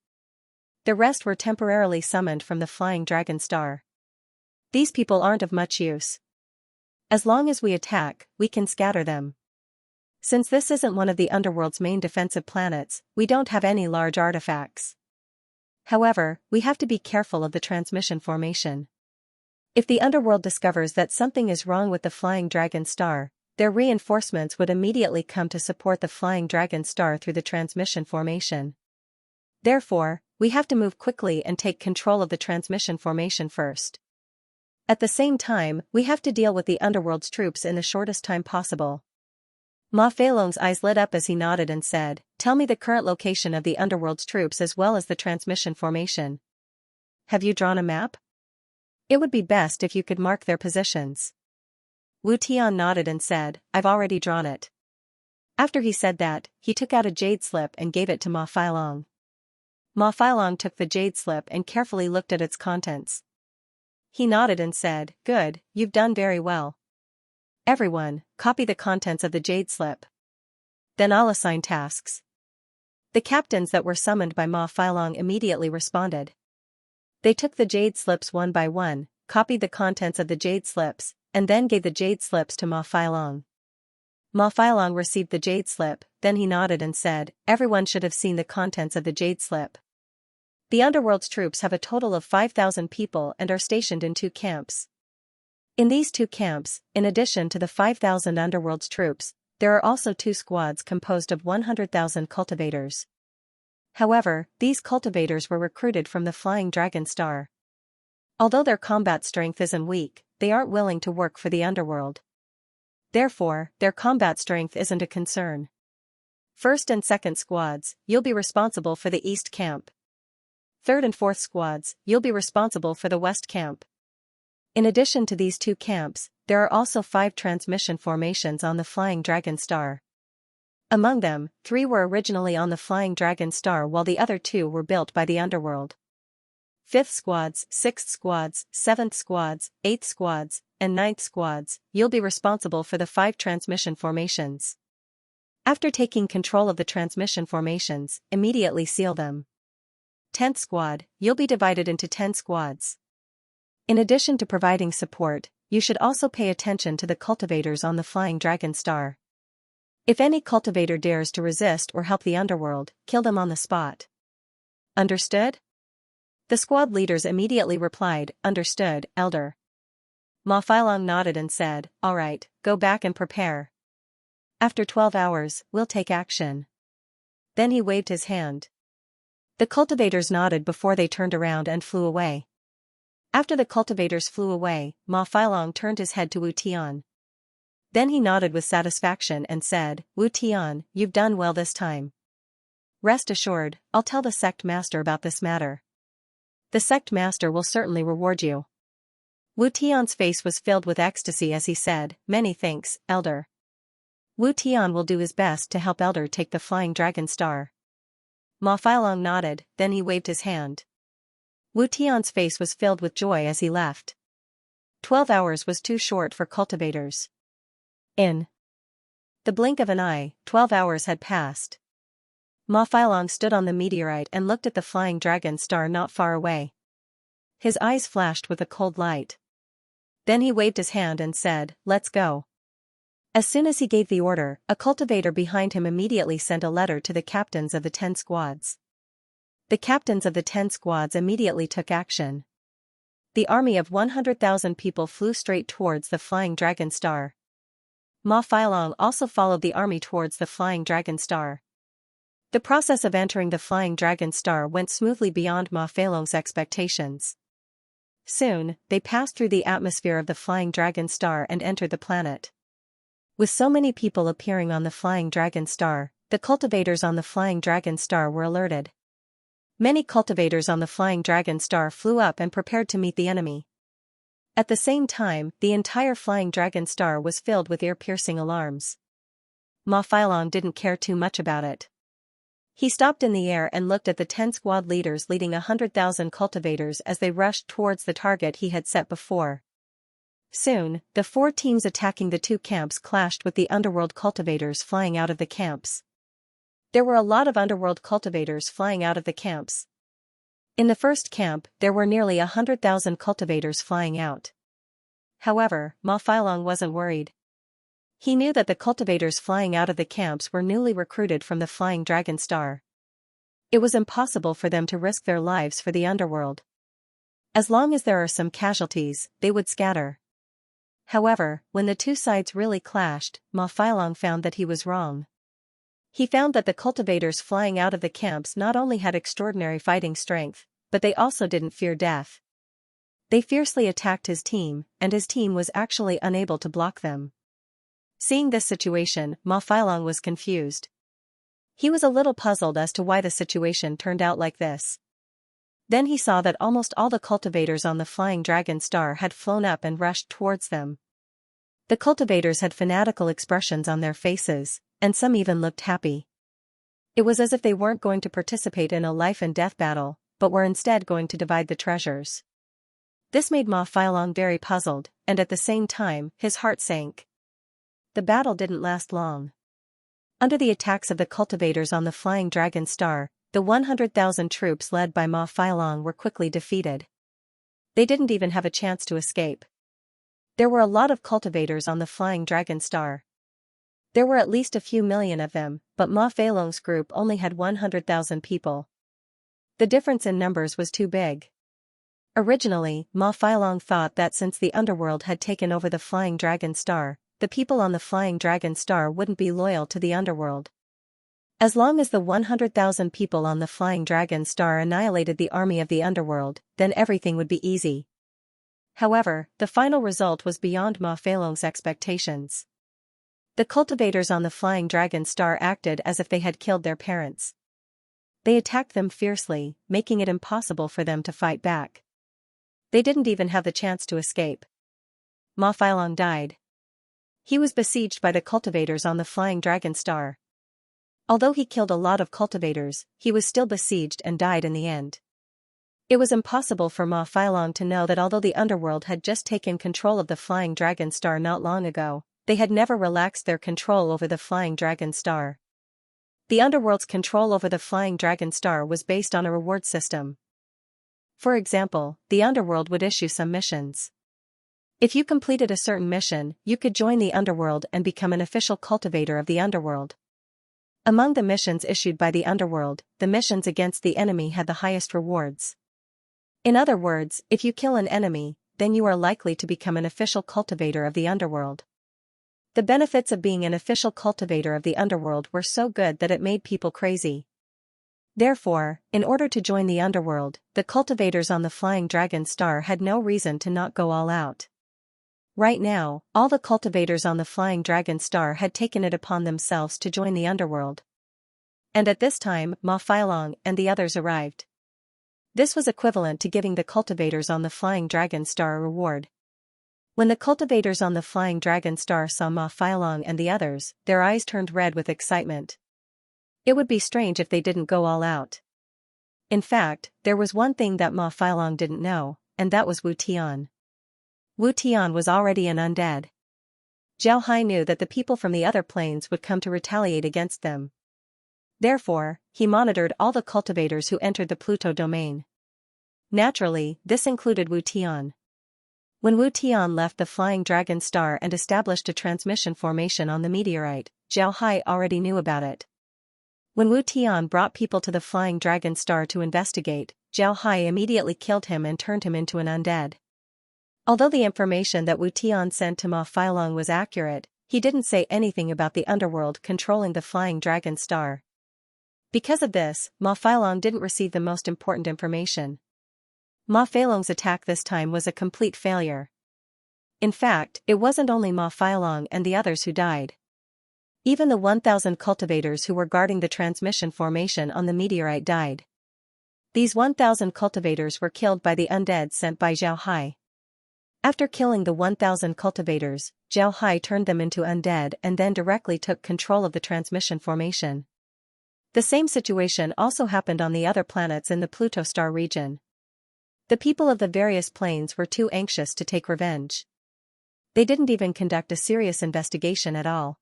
The rest were temporarily summoned from the Flying Dragon Star. These people aren't of much use. As long as we attack, we can scatter them. Since this isn't one of the underworld's main defensive planets, we don't have any large artifacts. However, we have to be careful of the transmission formation. If the underworld discovers that something is wrong with the Flying Dragon Star, their reinforcements would immediately come to support the Flying Dragon Star through the transmission formation. Therefore, we have to move quickly and take control of the transmission formation first. At the same time, we have to deal with the underworld's troops in the shortest time possible." Ma Failong's eyes lit up as he nodded and said, "Tell me the current location of the underworld's troops as well as the transmission formation. Have you drawn a map? It would be best if you could mark their positions." Wu Tian nodded and said, "I've already drawn it." After he said that, he took out a jade slip and gave it to Ma Failong. Ma Failong took the jade slip and carefully looked at its contents. He nodded and said, "Good, you've done very well. Everyone, copy the contents of the jade slip. Then I'll assign tasks." The captains that were summoned by Ma Failong immediately responded. They took the jade slips one by one, copied the contents of the jade slips, and then gave the jade slips to Ma Failong. Ma Failong received the jade slip, then he nodded and said, "Everyone should have seen the contents of the jade slip. The underworld's troops have a total of 5,000 people and are stationed in 2 camps. In these 2 camps, in addition to the 5,000 underworld's troops, there are also 2 squads composed of 100,000 cultivators. However, these cultivators were recruited from the Flying Dragon Star. Although their combat strength isn't weak, they aren't willing to work for the underworld. Therefore, their combat strength isn't a concern. First and second squads, you'll be responsible for the east camp. Third and fourth squads, you'll be responsible for the west camp. In addition to these two camps, there are also 5 transmission formations on the Flying Dragon Star. Among them, 3 were originally on the Flying Dragon Star while the other 2 were built by the underworld. 5th squads, 6th squads, 7th squads, 8th squads, and 9th squads, you'll be responsible for the 5 transmission formations. After taking control of the transmission formations, immediately seal them. 10th squad, you'll be divided into 10 squads. In addition to providing support, you should also pay attention to the cultivators on the Flying Dragon Star. If any cultivator dares to resist or help the underworld, kill them on the spot. Understood? The squad leaders immediately replied, "Understood, Elder." Ma Failong nodded and said, "All right, go back and prepare. After 12 hours, we'll take action." Then he waved his hand. The cultivators nodded before they turned around and flew away. After the cultivators flew away, Ma Failong turned his head to Wu Tian. Then he nodded with satisfaction and said, "Wu Tian, you've done well this time. Rest assured, I'll tell the sect master about this matter. The sect master will certainly reward you." Wu Tian's face was filled with ecstasy as he said, "Many thanks, Elder." Wu Tian will do his best to help Elder take the Flying Dragon Star. Ma Failong nodded, then he waved his hand. Wu Tian's face was filled with joy as he left. 12 hours was too short for cultivators. In the blink of an eye, 12 hours had passed. Ma Failong stood on the meteorite and looked at the Flying Dragon Star not far away. His eyes flashed with a cold light. Then he waved his hand and said, "Let's go." As soon as he gave the order, a cultivator behind him immediately sent a letter to the captains of the 10 squads. The captains of the 10 squads immediately took action. The army of 100,000 people flew straight towards the Flying Dragon Star. Ma Failong also followed the army towards the Flying Dragon Star. The process of entering the Flying Dragon Star went smoothly beyond Ma Failong's expectations. Soon, they passed through the atmosphere of the Flying Dragon Star and entered the planet. With so many people appearing on the Flying Dragon Star, the cultivators on the Flying Dragon Star were alerted. Many cultivators on the Flying Dragon Star flew up and prepared to meet the enemy. At the same time, the entire Flying Dragon Star was filled with ear-piercing alarms. Ma Failong didn't care too much about it. He stopped in the air and looked at the 10 squad leaders leading 100,000 cultivators as they rushed towards the target he had set before. Soon, the 4 teams attacking the 2 camps clashed with the underworld cultivators flying out of the camps. There were a lot of underworld cultivators flying out of the camps. In the first camp, there were nearly 100,000 cultivators flying out. However, Ma Failong wasn't worried. He knew that the cultivators flying out of the camps were newly recruited from the Flying Dragon Star. It was impossible for them to risk their lives for the underworld. As long as there are some casualties, they would scatter. However, when the 2 sides really clashed, Ma Failong found that he was wrong. He found that the cultivators flying out of the camps not only had extraordinary fighting strength, but they also didn't fear death. They fiercely attacked his team, and his team was actually unable to block them. Seeing this situation, Ma Failong was confused. He was a little puzzled as to why the situation turned out like this. Then he saw that almost all the cultivators on the Flying Dragon Star had flown up and rushed towards them. The cultivators had fanatical expressions on their faces, and some even looked happy. It was as if they weren't going to participate in a life-and-death battle, but were instead going to divide the treasures. This made Ma Failong very puzzled, and at the same time, his heart sank. The battle didn't last long. Under the attacks of the cultivators on the Flying Dragon Star, the 100,000 troops led by Ma Failong were quickly defeated. They didn't even have a chance to escape. There were a lot of cultivators on the Flying Dragon Star. There were at least a few million of them, but Ma Failong's group only had 100,000 people. The difference in numbers was too big. Originally, Ma Failong thought that since the underworld had taken over the Flying Dragon Star, the people on the Flying Dragon Star wouldn't be loyal to the underworld. As long as the 100,000 people on the Flying Dragon Star annihilated the army of the underworld, then everything would be easy. However, the final result was beyond Ma Failong's expectations. The cultivators on the Flying Dragon Star acted as if they had killed their parents. They attacked them fiercely, making it impossible for them to fight back. They didn't even have the chance to escape. Ma Failong died. He was besieged by the cultivators on the Flying Dragon Star. Although he killed a lot of cultivators, he was still besieged and died in the end. It was impossible for Ma Failong to know that although the underworld had just taken control of the Flying Dragon Star not long ago, they had never relaxed their control over the Flying Dragon Star. The underworld's control over the Flying Dragon Star was based on a reward system. For example, the underworld would issue some missions. If you completed a certain mission, you could join the underworld and become an official cultivator of the underworld. Among the missions issued by the underworld, the missions against the enemy had the highest rewards. In other words, if you kill an enemy, then you are likely to become an official cultivator of the underworld. The benefits of being an official cultivator of the underworld were so good that it made people crazy. Therefore, in order to join the underworld, the cultivators on the Flying Dragon Star had no reason to not go all out. Right now, all the cultivators on the Flying Dragon Star had taken it upon themselves to join the underworld. And at this time, Ma Failong and the others arrived. This was equivalent to giving the cultivators on the Flying Dragon Star a reward. When the cultivators on the Flying Dragon Star saw Ma Failong and the others, their eyes turned red with excitement. It would be strange if they didn't go all out. In fact, there was one thing that Ma Failong didn't know, and that was Wu Tian. Wu Tian was already an undead. Zhao Hai knew that the people from the other planes would come to retaliate against them. Therefore, he monitored all the cultivators who entered the Pluto domain. Naturally, this included Wu Tian. When Wu Tian left the Flying Dragon Star and established a transmission formation on the meteorite, Zhao Hai already knew about it. When Wu Tian brought people to the Flying Dragon Star to investigate, Zhao Hai immediately killed him and turned him into an undead. Although the information that Wu Tian sent to Ma Failong was accurate, he didn't say anything about the underworld controlling the Flying Dragon Star. Because of this, Ma Failong didn't receive the most important information. Ma Failong's attack this time was a complete failure. In fact, it wasn't only Ma Failong and the others who died. Even the 1,000 cultivators who were guarding the transmission formation on the meteorite died. These 1,000 cultivators were killed by the undead sent by Zhao Hai. After killing the 1,000 cultivators, Zhao Hai turned them into undead and then directly took control of the transmission formation. The same situation also happened on the other planets in the Pluto star region. The people of the various planes were too anxious to take revenge. They didn't even conduct a serious investigation at all.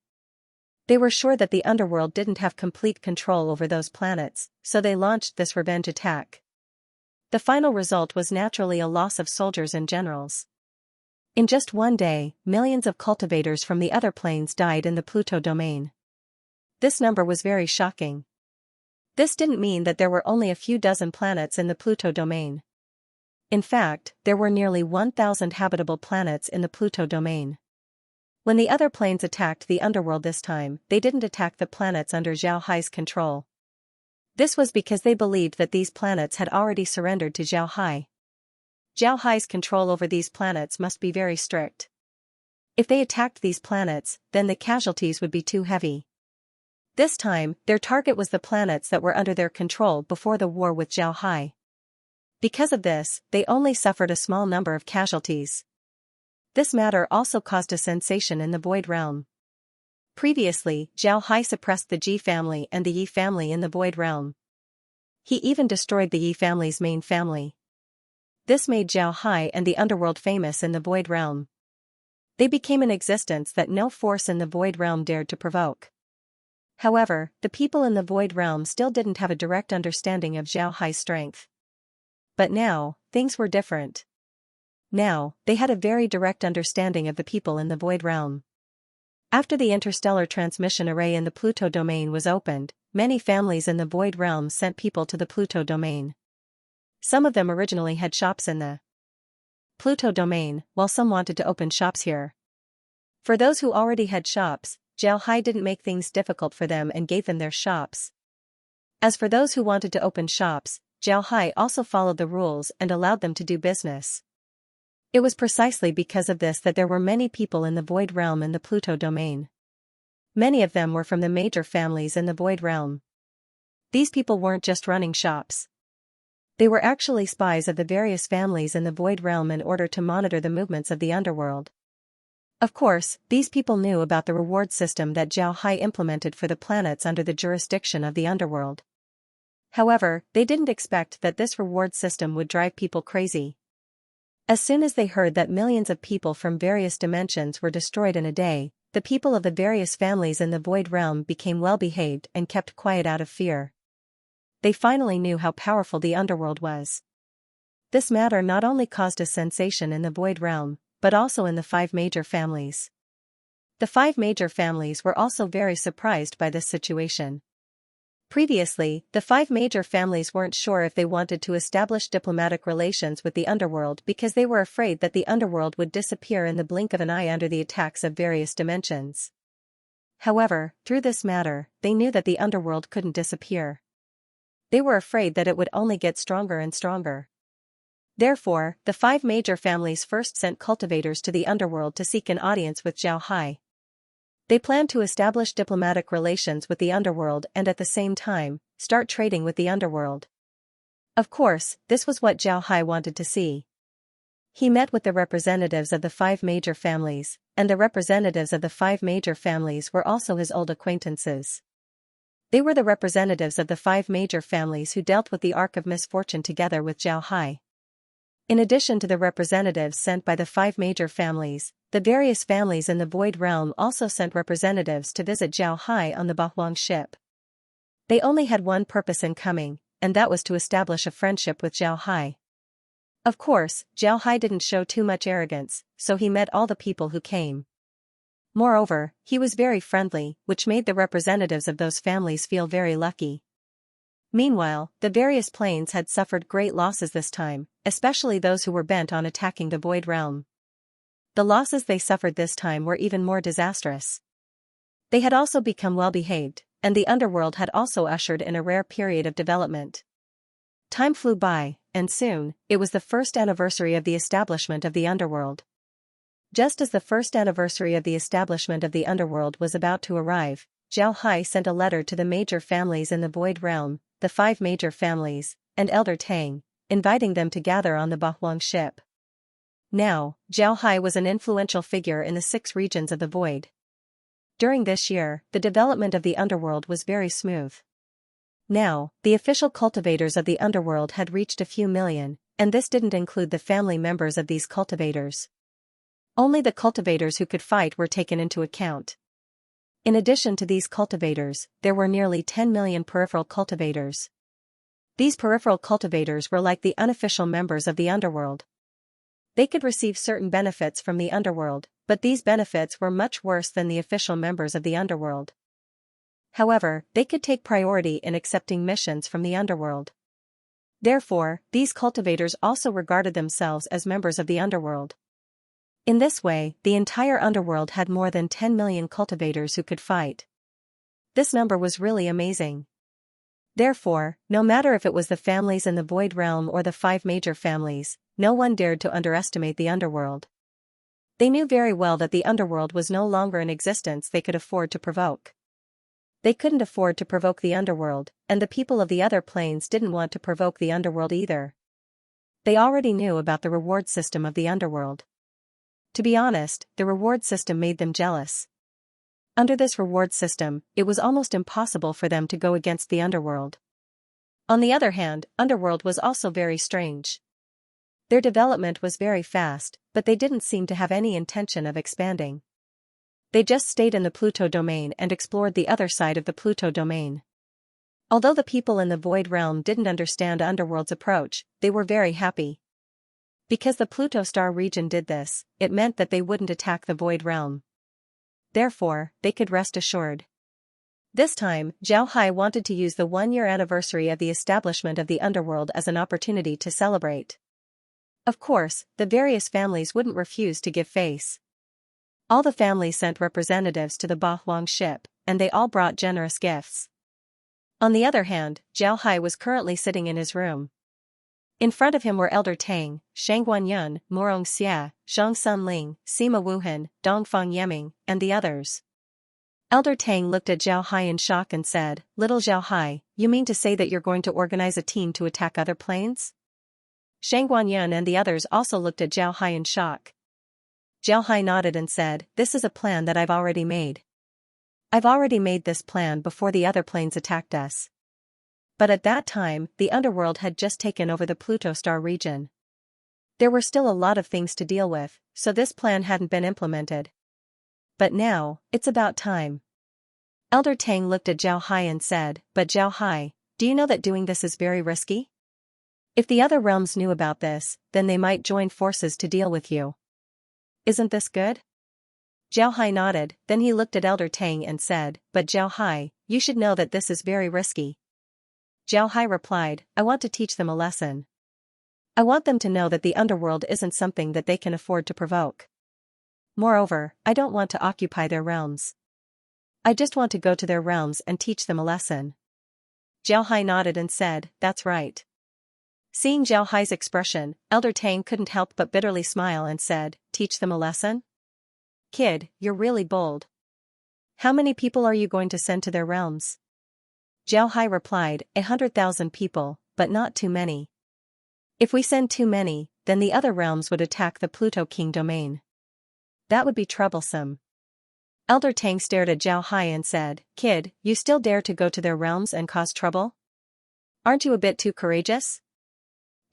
They were sure that the underworld didn't have complete control over those planets, so they launched this revenge attack. The final result was naturally a loss of soldiers and generals. In just one day, millions of cultivators from the other planes died in the Pluto domain. This number was very shocking. This didn't mean that there were only a few dozen planets in the Pluto domain. In fact, there were nearly 1,000 habitable planets in the Pluto domain. When the other planes attacked the underworld this time, they didn't attack the planets under Zhao Hai's control. This was because they believed that these planets had already surrendered to Zhao Hai. Zhao Hai's control over these planets must be very strict. If they attacked these planets, then the casualties would be too heavy. This time, their target was the planets that were under their control before the war with Zhao Hai. Because of this, they only suffered a small number of casualties. This matter also caused a sensation in the Void Realm. Previously, Zhao Hai suppressed the Ji family and the Yi family in the Void Realm. He even destroyed the Yi family's main family. This made Zhao Hai and the underworld famous in the Void Realm. They became an existence that no force in the Void Realm dared to provoke. However, the people in the Void Realm still didn't have a direct understanding of Zhao Hai's strength. But now, things were different. Now, they had a very direct understanding of the people in the Void Realm. After the interstellar transmission array in the Pluto domain was opened, many families in the Void Realm sent people to the Pluto domain. Some of them originally had shops in the Pluto domain, while some wanted to open shops here. For those who already had shops, Zhao Hai didn't make things difficult for them and gave them their shops. As for those who wanted to open shops, Zhao Hai also followed the rules and allowed them to do business. It was precisely because of this that there were many people in the Void Realm in the Pluto domain. Many of them were from the major families in the Void Realm. These people weren't just running shops. They were actually spies of the various families in the Void Realm in order to monitor the movements of the underworld. Of course, these people knew about the reward system that Zhao Hai implemented for the planets under the jurisdiction of the underworld. However, they didn't expect that this reward system would drive people crazy. As soon as they heard that millions of people from various dimensions were destroyed in a day, the people of the various families in the Void Realm became well-behaved and kept quiet out of fear. They finally knew how powerful the underworld was. This matter not only caused a sensation in the Void Realm, but also in the 5 major families. The 5 major families were also very surprised by this situation. Previously, the 5 major families weren't sure if they wanted to establish diplomatic relations with the underworld because they were afraid that the underworld would disappear in the blink of an eye under the attacks of various dimensions. However, through this matter, they knew that the underworld couldn't disappear. They were afraid that it would only get stronger and stronger. Therefore, the 5 major families first sent cultivators to the underworld to seek an audience with Zhao Hai. They planned to establish diplomatic relations with the underworld and at the same time, start trading with the underworld. Of course, this was what Zhao Hai wanted to see. He met with the representatives of the 5 major families, and the representatives of the 5 major families were also his old acquaintances. They were the representatives of the 5 major families who dealt with the Ark of Misfortune together with Zhao Hai. In addition to the representatives sent by the 5 major families, the various families in the Void Realm also sent representatives to visit Zhao Hai on the Bahuang ship. They only had one purpose in coming, and that was to establish a friendship with Zhao Hai. Of course, Zhao Hai didn't show too much arrogance, so he met all the people who came. Moreover, he was very friendly, which made the representatives of those families feel very lucky. Meanwhile, the various planes had suffered great losses this time, especially those who were bent on attacking the Void Realm. The losses they suffered this time were even more disastrous. They had also become well-behaved, and the underworld had also ushered in a rare period of development. Time flew by, and soon, it was the first anniversary of the establishment of the underworld. Just as the first anniversary of the establishment of the underworld was about to arrive, Zhao Hai sent a letter to the major families in the Void Realm, the 5 major families, and Elder Tang, inviting them to gather on the Bahuang ship. Now, Zhao Hai was an influential figure in the 6 regions of the Void. During this year, the development of the underworld was very smooth. Now, the official cultivators of the underworld had reached a few million, and this didn't include the family members of these cultivators. Only the cultivators who could fight were taken into account. In addition to these cultivators, there were nearly 10 million peripheral cultivators. These peripheral cultivators were like the unofficial members of the underworld. They could receive certain benefits from the underworld, but these benefits were much worse than the official members of the underworld. However, they could take priority in accepting missions from the underworld. Therefore, these cultivators also regarded themselves as members of the underworld. In this way, the entire underworld had more than 10 million cultivators who could fight. This number was really amazing. Therefore, no matter if it was the families in the Void Realm or the 5 major families, no one dared to underestimate the underworld. They knew very well that the underworld was no longer an existence they could afford to provoke. They couldn't afford to provoke the underworld, and the people of the other planes didn't want to provoke the underworld either. They already knew about the reward system of the underworld. To be honest, the reward system made them jealous. Under this reward system, it was almost impossible for them to go against the underworld. On the other hand, underworld was also very strange. Their development was very fast, but they didn't seem to have any intention of expanding. They just stayed in the Pluto domain and explored the other side of the Pluto domain. Although the people in the Void Realm didn't understand Underworld's approach, they were very happy. Because the Pluto star region did this, it meant that they wouldn't attack the Void Realm. Therefore, they could rest assured. This time, Zhao Hai wanted to use the 1-year anniversary of the establishment of the Underworld as an opportunity to celebrate. Of course, the various families wouldn't refuse to give face. All the families sent representatives to the Bahuang ship, and they all brought generous gifts. On the other hand, Zhao Hai was currently sitting in his room. In front of him were Elder Tang, Shangguan Yun, Morong Xia, Zhang Sunling, Sima Wuhan, Dongfang Yeming, and the others. Elder Tang looked at Zhao Hai in shock and said, Little Zhao Hai, you mean to say that you're going to organize a team to attack other planes? Shang Guanyan and the others also looked at Zhao Hai in shock. Zhao Hai nodded and said, This is a plan that I've already made. I've already made this plan before the other planes attacked us. But at that time, the underworld had just taken over the Pluto star region. There were still a lot of things to deal with, so this plan hadn't been implemented. But now, it's about time. Elder Tang looked at Zhao Hai and said, But Zhao Hai, do you know that doing this is very risky? If the other realms knew about this, then they might join forces to deal with you. Isn't this good? Zhao Hai nodded, then he looked at Elder Tang and said, But Zhao Hai, you should know that this is very risky. Zhao Hai replied, I want to teach them a lesson. I want them to know that the underworld isn't something that they can afford to provoke. Moreover, I don't want to occupy their realms. I just want to go to their realms and teach them a lesson. Zhao Hai nodded and said, That's right. Seeing Zhao Hai's expression, Elder Tang couldn't help but bitterly smile and said, Teach them a lesson? Kid, you're really bold. How many people are you going to send to their realms? Zhao Hai replied, 100,000 people, but not too many. If we send too many, then the other realms would attack the Pluto King domain. That would be troublesome. Elder Tang stared at Zhao Hai and said, Kid, you still dare to go to their realms and cause trouble? Aren't you a bit too courageous?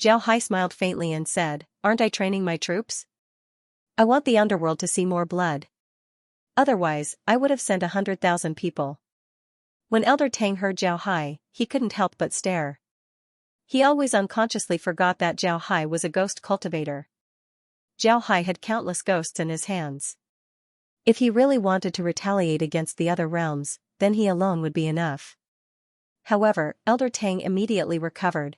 Zhao Hai smiled faintly and said, Aren't I training my troops? I want the underworld to see more blood. Otherwise, I would have sent 100,000 people. When Elder Tang heard Zhao Hai, he couldn't help but stare. He always unconsciously forgot that Zhao Hai was a ghost cultivator. Zhao Hai had countless ghosts in his hands. If he really wanted to retaliate against the other realms, then he alone would be enough. However, Elder Tang immediately recovered.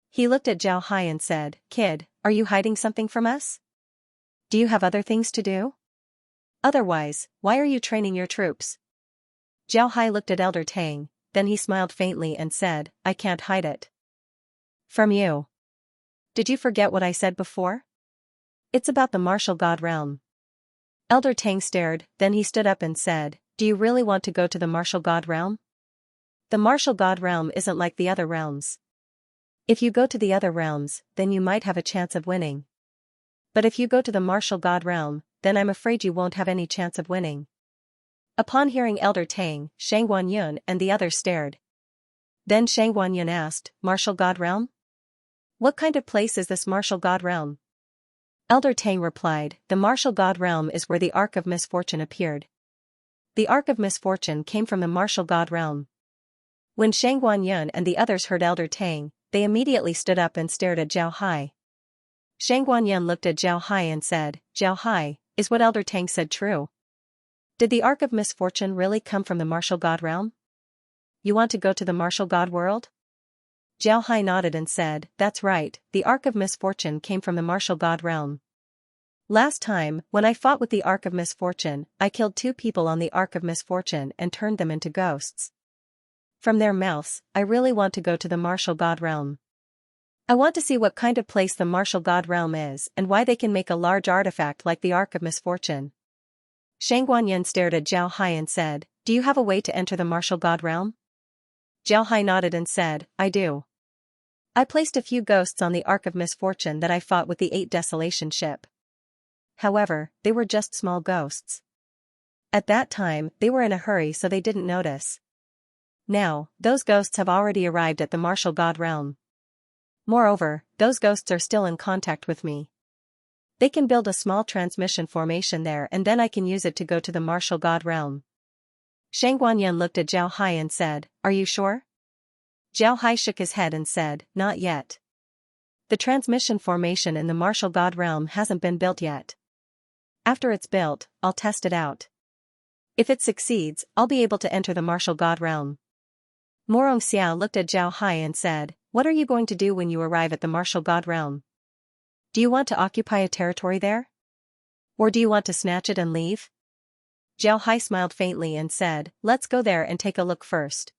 He looked at Zhao Hai and said, Kid, are you hiding something from us? Do you have other things to do? Otherwise, why are you training your troops? Zhao Hai looked at Elder Tang, then he smiled faintly and said, I can't hide it. From you. Did you forget what I said before? It's about the martial god realm. Elder Tang stared, then he stood up and said, Do you really want to go to the martial god realm? The martial god realm isn't like the other realms. If you go to the other realms, then you might have a chance of winning. But if you go to the martial god realm, then I'm afraid you won't have any chance of winning. Upon hearing Elder Tang, Shang Guanyun and the others stared. Then Shang Guanyun asked, Martial god realm? What kind of place is this martial god realm? Elder Tang replied, The martial god realm is where the Ark of Misfortune appeared. The Ark of Misfortune came from the martial god realm. When Shang Guanyun and the others heard Elder Tang, they immediately stood up and stared at Zhao Hai. Shang Guanyun looked at Zhao Hai and said, Zhao Hai, is what Elder Tang said true? Did the Ark of Misfortune really come from the martial god realm? You want to go to the martial god world? Zhao Hai nodded and said, That's right, the Ark of Misfortune came from the martial god realm. Last time, when I fought with the Ark of Misfortune, I killed 2 people on the Ark of Misfortune and turned them into ghosts. From their mouths, I really want to go to the martial god realm. I want to see what kind of place the martial god realm is and why they can make a large artifact like the Ark of Misfortune. Shang Guanyun stared at Zhao Hai and said, Do you have a way to enter the martial god realm? Zhao Hai nodded and said, I do. I placed a few ghosts on the Ark of Misfortune that I fought with the 8 Desolation ship. However, they were just small ghosts. At that time, they were in a hurry so they didn't notice. Now, those ghosts have already arrived at the martial god realm. Moreover, those ghosts are still in contact with me. They can build a small transmission formation there and then I can use it to go to the martial god realm. Shang Guanyun looked at Zhao Hai and said, Are you sure? Zhao Hai shook his head and said, Not yet. The transmission formation in the martial god realm hasn't been built yet. After it's built, I'll test it out. If it succeeds, I'll be able to enter the martial god realm. Morong Xiao looked at Zhao Hai and said, What are you going to do when you arrive at the martial god realm? Do you want to occupy a territory there? Or do you want to snatch it and leave? Zhao Hai smiled faintly and said, Let's go there and take a look first.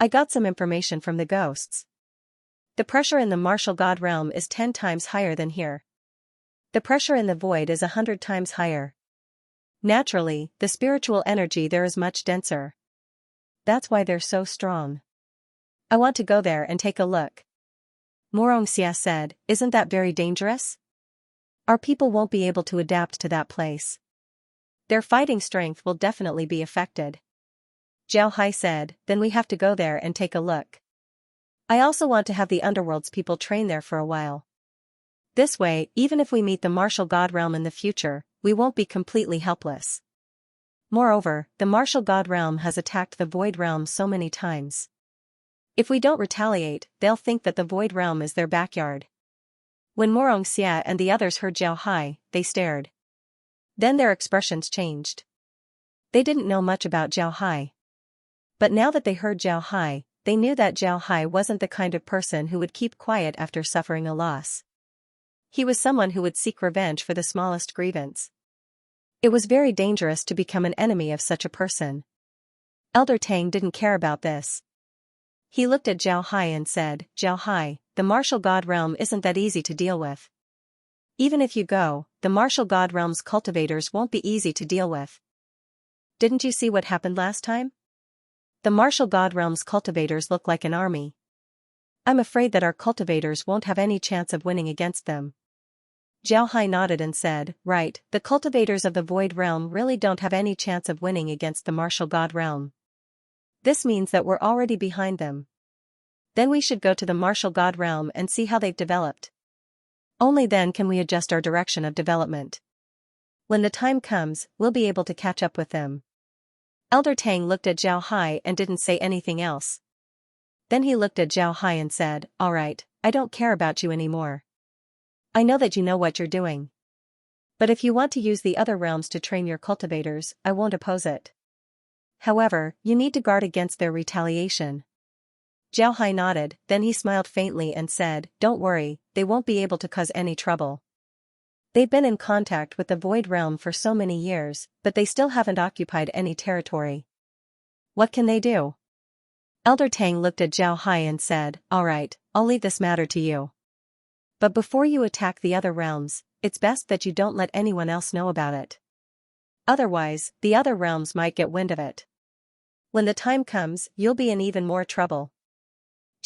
I got some information from the ghosts. The pressure in the martial god realm is 10 times higher than here. The pressure in the void is 100 times higher. Naturally, the spiritual energy there is much denser. That's why they're so strong. I want to go there and take a look. Xianxia said, isn't that very dangerous? Our people won't be able to adapt to that place. Their fighting strength will definitely be affected. Zhao Hai said, then we have to go there and take a look. I also want to have the underworld's people train there for a while. This way, even if we meet the martial god realm in the future, we won't be completely helpless. Moreover, the martial god realm has attacked the void realm so many times. If we don't retaliate, they'll think that the void realm is their backyard. When Xianxia and the others heard Zhao Hai, they stared. Then their expressions changed. They didn't know much about Zhao Hai. But now that they heard Zhao Hai, they knew that Zhao Hai wasn't the kind of person who would keep quiet after suffering a loss. He was someone who would seek revenge for the smallest grievance. It was very dangerous to become an enemy of such a person. Elder Tang didn't care about this. He looked at Zhao Hai and said, Zhao Hai, the martial god realm isn't that easy to deal with. Even if you go, the martial god realm's cultivators won't be easy to deal with. Didn't you see what happened last time? The martial god realm's cultivators look like an army. I'm afraid that our cultivators won't have any chance of winning against them. Zhao Hai nodded and said, right, the cultivators of the void realm really don't have any chance of winning against the martial god realm. This means that we're already behind them. Then we should go to the martial god realm and see how they've developed. Only then can we adjust our direction of development. When the time comes, we'll be able to catch up with them. Elder Tang looked at Zhao Hai and didn't say anything else. Then he looked at Zhao Hai and said, all right, I don't care about you anymore. I know that you know what you're doing. But if you want to use the other realms to train your cultivators, I won't oppose it. However, you need to guard against their retaliation. Zhao Hai nodded, then he smiled faintly and said, don't worry, they won't be able to cause any trouble. They've been in contact with the void realm for so many years, but they still haven't occupied any territory. What can they do? Elder Tang looked at Zhao Hai and said, all right, I'll leave this matter to you. But before you attack the other realms, it's best that you don't let anyone else know about it. Otherwise, the other realms might get wind of it. When the time comes, you'll be in even more trouble.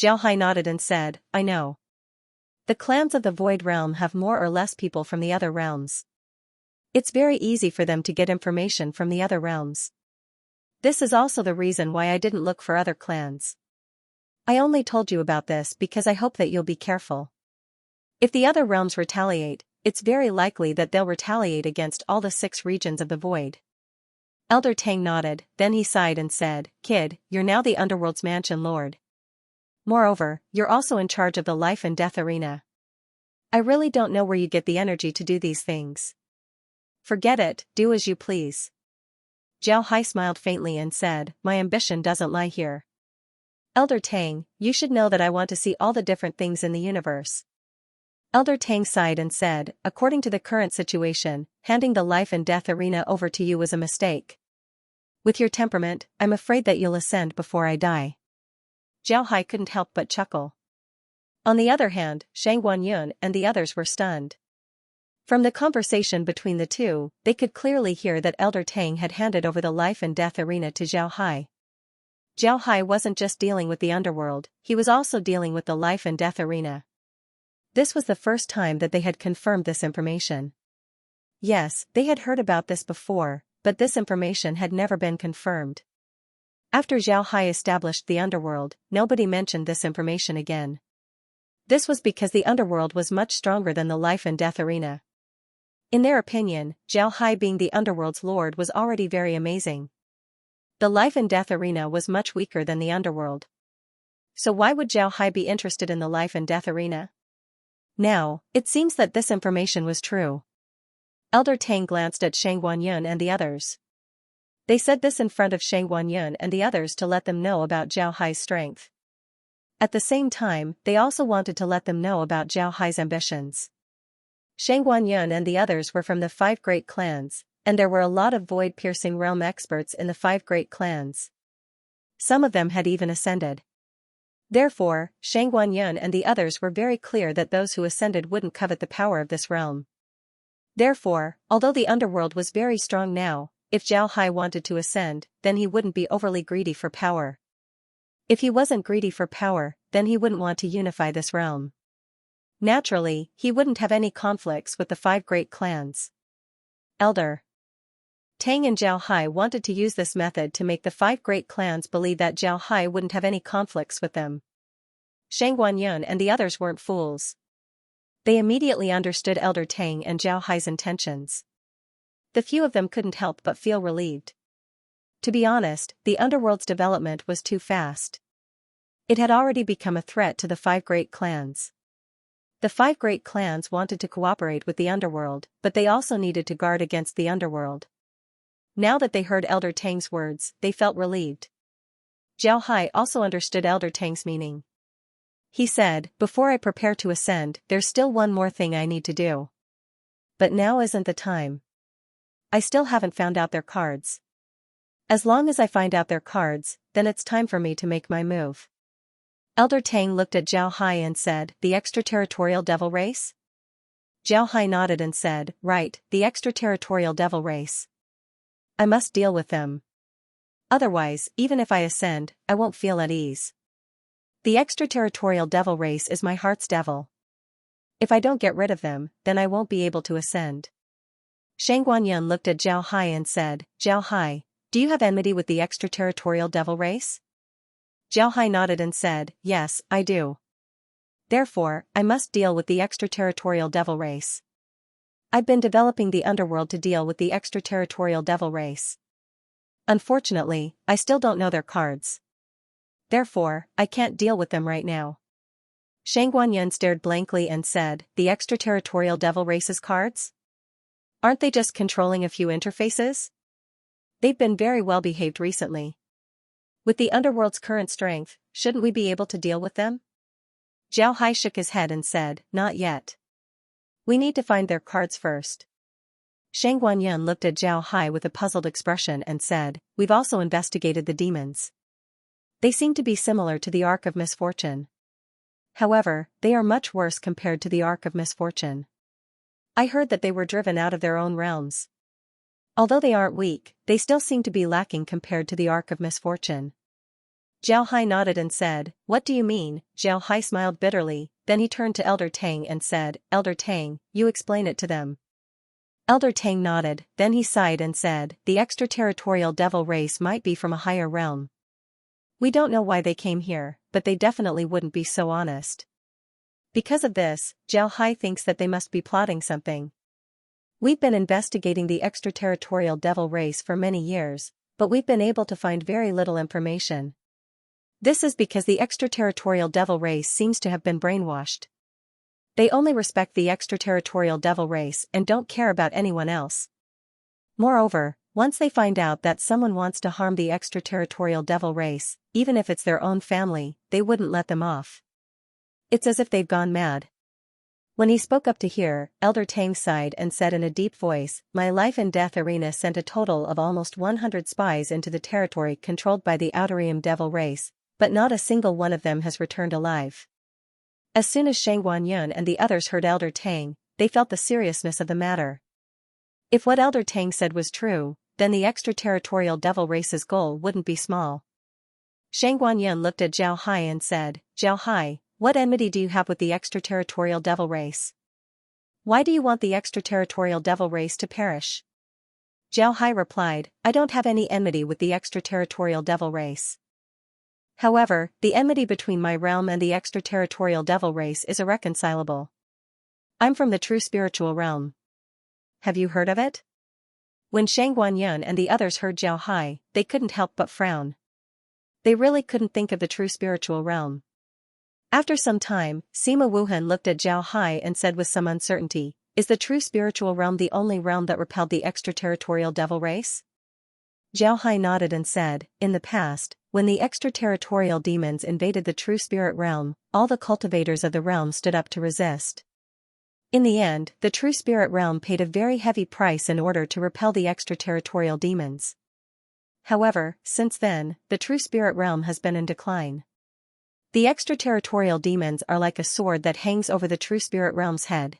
Zhao Hai nodded and said, I know. The clans of the void realm have more or less people from the other realms. It's very easy for them to get information from the other realms. This is also the reason why I didn't look for other clans. I only told you about this because I hope that you'll be careful. If the other realms retaliate, it's very likely that they'll retaliate against all the 6 regions of the void. Elder Tang nodded, then he sighed and said, Kid, you're now the underworld's mansion lord. Moreover, you're also in charge of the life and death arena. I really don't know where you get the energy to do these things. Forget it, do as you please. Zhao Hai smiled faintly and said, my ambition doesn't lie here. Elder Tang, you should know that I want to see all the different things in the universe. Elder Tang sighed and said, according to the current situation, handing the life and death arena over to you was a mistake. With your temperament, I'm afraid that you'll ascend before I die. Zhao Hai couldn't help but chuckle. On the other hand, Shang Guanyun and the others were stunned. From the conversation between the two, they could clearly hear that Elder Tang had handed over the life and death arena to Zhao Hai. Zhao Hai wasn't just dealing with the underworld, he was also dealing with the life and death arena. This was the first time that they had confirmed this information. Yes, they had heard about this before, but this information had never been confirmed. After Zhao Hai established the underworld, nobody mentioned this information again. This was because the underworld was much stronger than the life and death arena. In their opinion, Zhao Hai being the underworld's lord was already very amazing. The life and death arena was much weaker than the underworld. So why would Zhao Hai be interested in the life and death arena? Now, it seems that this information was true. Elder Tang glanced at Shang Guanyun and the others. They said this in front of Shang Guanyun and the others to let them know about Zhao Hai's strength. At the same time, they also wanted to let them know about Zhao Hai's ambitions. Shang Guanyun and the others were from the 5 great clans, and there were a lot of void-piercing realm experts in the 5 great clans. Some of them had even ascended. Therefore, Shang Guanyun and the others were very clear that those who ascended wouldn't covet the power of this realm. Therefore, although the underworld was very strong now, if Zhao Hai wanted to ascend, then he wouldn't be overly greedy for power. If he wasn't greedy for power, then he wouldn't want to unify this realm. Naturally, he wouldn't have any conflicts with the 5 great clans. Elder Tang and Zhao Hai wanted to use this method to make the 5 great clans believe that Zhao Hai wouldn't have any conflicts with them. Shang Guanyun and the others weren't fools. They immediately understood Elder Tang and Zhao Hai's intentions. The few of them couldn't help but feel relieved. To be honest, the underworld's development was too fast. It had already become a threat to the 5 great clans. The 5 great clans wanted to cooperate with the underworld, but they also needed to guard against the underworld. Now that they heard Elder Tang's words, they felt relieved. Zhao Hai also understood Elder Tang's meaning. He said, "Before I prepare to ascend, there's still one more thing I need to do. But now isn't the time. I still haven't found out their cards. As long as I find out their cards, then it's time for me to make my move." Elder Tang looked at Zhao Hai and said, "The extraterritorial devil race?" Zhao Hai nodded and said, "Right, the extraterritorial devil race. I must deal with them. Otherwise, even if I ascend, I won't feel at ease. The extraterritorial devil race is my heart's devil. If I don't get rid of them, then I won't be able to ascend." Shang Guanyun looked at Zhao Hai and said, "Zhao Hai, do you have enmity with the extraterritorial devil race?" Zhao Hai nodded and said, "Yes, I do. Therefore, I must deal with the extraterritorial devil race. I've been developing the underworld to deal with the extraterritorial devil race. Unfortunately, I still don't know their cards. Therefore, I can't deal with them right now." Shang Guanyun stared blankly and said, "The extraterritorial devil race's cards? Aren't they just controlling a few interfaces? They've been very well behaved recently. With the underworld's current strength, shouldn't we be able to deal with them?" Zhao Hai shook his head and said, "Not yet. We need to find their cards first." Shang Guanyun looked at Zhao Hai with a puzzled expression and said, "We've also investigated the demons. They seem to be similar to the Ark of Misfortune. However, they are much worse compared to the Ark of Misfortune. I heard that they were driven out of their own realms. Although they aren't weak, they still seem to be lacking compared to the Ark of Misfortune." Zhao Hai nodded and said, "What do you mean?" Zhao Hai smiled bitterly, then he turned to Elder Tang and said, "Elder Tang, you explain it to them." Elder Tang nodded, then he sighed and said, "The extraterritorial devil race might be from a higher realm. We don't know why they came here, but they definitely wouldn't be so honest. Because of this, Zhao Hai thinks that they must be plotting something. We've been investigating the extraterritorial devil race for many years, but we've been able to find very little information. This is because the extraterritorial devil race seems to have been brainwashed. They only respect the extraterritorial devil race and don't care about anyone else. Moreover, once they find out that someone wants to harm the extraterritorial devil race, even if it's their own family, they wouldn't let them off. It's as if they've gone mad." When he spoke up to hear, Elder Tang sighed and said in a deep voice, "My life and death arena sent a total of almost 100 spies into the territory controlled by the Outerium devil race, but not a single one of them has returned alive." As soon as Shang Guanyun and the others heard Elder Tang, they felt the seriousness of the matter. If what Elder Tang said was true, then the extraterritorial devil race's goal wouldn't be small. Shang Guanyun looked at Zhao Hai and said, "Zhao Hai, what enmity do you have with the extraterritorial devil race? Why do you want the extraterritorial devil race to perish?" Zhao Hai replied, "I don't have any enmity with the extraterritorial devil race. However, the enmity between my realm and the extraterritorial devil race is irreconcilable. I'm from the true spiritual realm. Have you heard of it?" When Shang Guanyun and the others heard Zhao Hai, they couldn't help but frown. They really couldn't think of the true spiritual realm. After some time, Sima Wuhan looked at Zhao Hai and said with some uncertainty, "Is the true spiritual realm the only realm that repelled the extraterritorial devil race?" Zhao Hai nodded and said, "In the past, when the extraterritorial demons invaded the true spirit realm, all the cultivators of the realm stood up to resist. In the end, the true spirit realm paid a very heavy price in order to repel the extraterritorial demons. However, since then, the true spirit realm has been in decline. The extraterritorial demons are like a sword that hangs over the true spirit realm's head.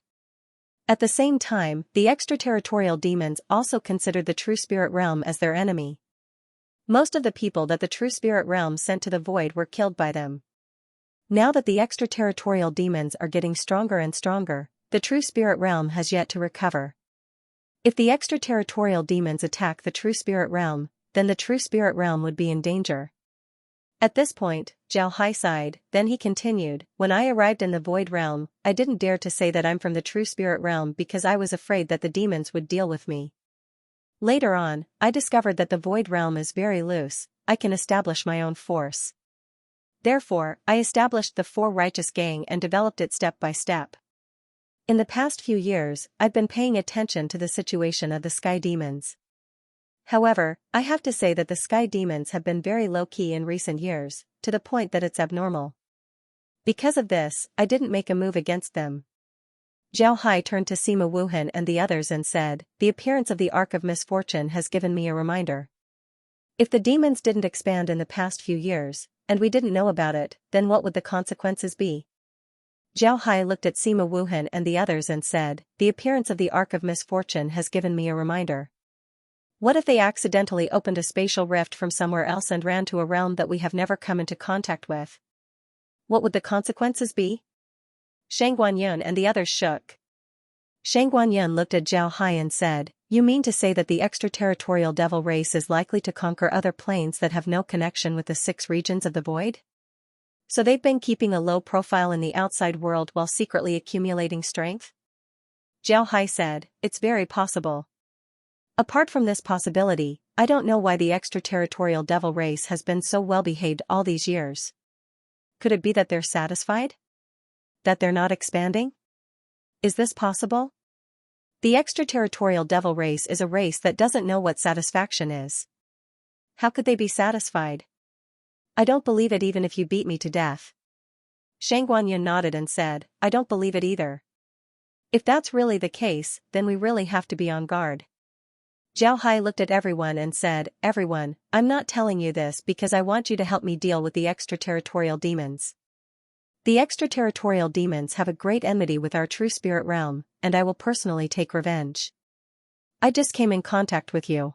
At the same time, the extraterritorial demons also considered the true spirit realm as their enemy. Most of the people that the true spirit realm sent to the void were killed by them. Now that the extraterritorial demons are getting stronger and stronger, the true spirit realm has yet to recover. If the extraterritorial demons attack the true spirit realm, then the true spirit realm would be in danger. At this point, Zhao Hai sighed, then he continued, when I arrived in the void realm, I didn't dare to say that I'm from the true spirit realm because I was afraid that the demons would deal with me. Later on, I discovered that the void realm is very loose, I can establish my own force. Therefore, I established the Four Righteous Gang and developed it step by step. In the past few years, I've been paying attention to the situation of the sky demons. However, I have to say that the sky demons have been very low-key in recent years, to the point that it's abnormal. Because of this, I didn't make a move against them. Zhao Hai turned to Sima Wuhan and the others and said, the appearance of the Ark of Misfortune has given me a reminder. If the demons didn't expand in the past few years, and we didn't know about it, then what would the consequences be? Zhao Hai looked at Sima Wuhan and the others and said, the appearance of the Ark of Misfortune has given me a reminder. What if they accidentally opened a spatial rift from somewhere else and ran to a realm that we have never come into contact with? What would the consequences be? Shang Guanyin and the others shook. Shang Guanyin looked at Zhao Hai and said, you mean to say that the extraterritorial devil race is likely to conquer other planes that have no connection with the 6 regions of the void? So they've been keeping a low profile in the outside world while secretly accumulating strength? Zhao Hai said, it's very possible. Apart from this possibility, I don't know why the extraterritorial devil race has been so well behaved all these years. Could it be that they're satisfied? That they're not expanding? Is this possible? The extraterritorial devil race is a race that doesn't know what satisfaction is. How could they be satisfied? I don't believe it even if you beat me to death. Shang Guanyin nodded and said, I don't believe it either. If that's really the case, then we really have to be on guard. Zhao Hai looked at everyone and said, everyone, I'm not telling you this because I want you to help me deal with the extraterritorial demons. The extraterritorial demons have a great enmity with our true spirit realm, and I will personally take revenge. I just came in contact with you.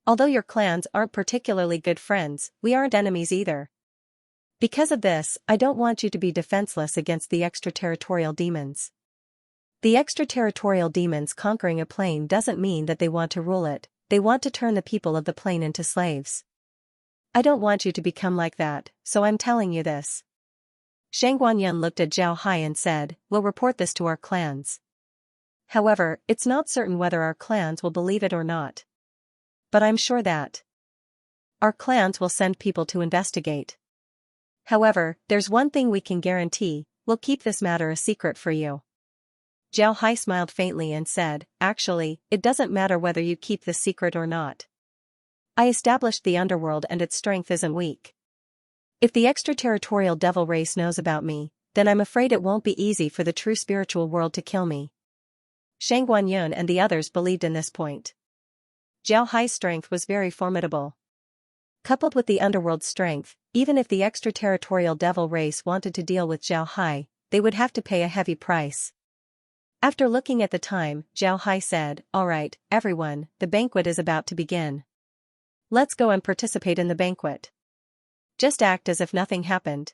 Although your clans aren't particularly good friends, we aren't enemies either. Because of this, I don't want you to be defenseless against the extraterritorial demons. The extraterritorial demons conquering a plane doesn't mean that they want to rule it, they want to turn the people of the plane into slaves. I don't want you to become like that, so I'm telling you this. Shang Guanyin looked at Zhao Hai and said, we'll report this to our clans. However, it's not certain whether our clans will believe it or not. But I'm sure that our clans will send people to investigate. However, there's one thing we can guarantee, we'll keep this matter a secret for you. Zhao Hai smiled faintly and said, actually, it doesn't matter whether you keep this secret or not. I established the underworld and its strength isn't weak. If the extraterritorial devil race knows about me, then I'm afraid it won't be easy for the true spiritual world to kill me. Shang Guanyin and the others believed in this point. Zhao Hai's strength was very formidable. Coupled with the underworld's strength, even if the extraterritorial devil race wanted to deal with Zhao Hai, they would have to pay a heavy price. After looking at the time, Zhao Hai said, all right, everyone, the banquet is about to begin. Let's go and participate in the banquet. Just act as if nothing happened.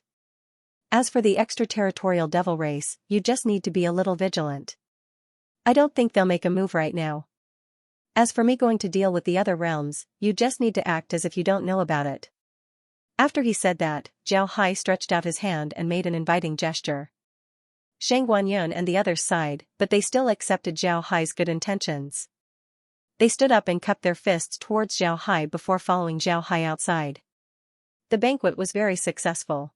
As for the extraterritorial devil race, you just need to be a little vigilant. I don't think they'll make a move right now. As for me going to deal with the other realms, you just need to act as if you don't know about it. After he said that, Zhao Hai stretched out his hand and made an inviting gesture. Shang Guanyin and the others sighed, but they still accepted Zhao Hai's good intentions. They stood up and cupped their fists towards Zhao Hai before following Zhao Hai outside. The banquet was very successful.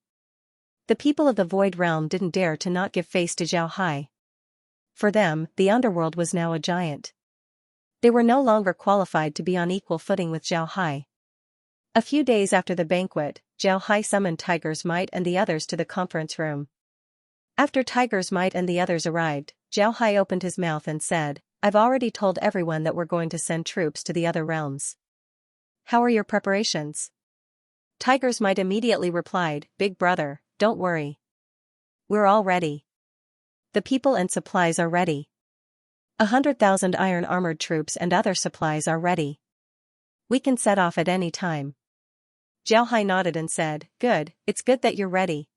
The people of the Void Realm didn't dare to not give face to Zhao Hai. For them, the underworld was now a giant. They were no longer qualified to be on equal footing with Zhao Hai. A few days after the banquet, Zhao Hai summoned Tiger's Might and the others to the conference room. After Tiger's Might and the others arrived, Zhao Hai opened his mouth and said, I've already told everyone that we're going to send troops to the other realms. How are your preparations? Tiger's Might immediately replied, Big brother, don't worry. We're all ready. The people and supplies are ready. 100,000 iron armored troops and other supplies are ready. We can set off at any time. Zhao Hai nodded and said, Good, it's good that you're ready.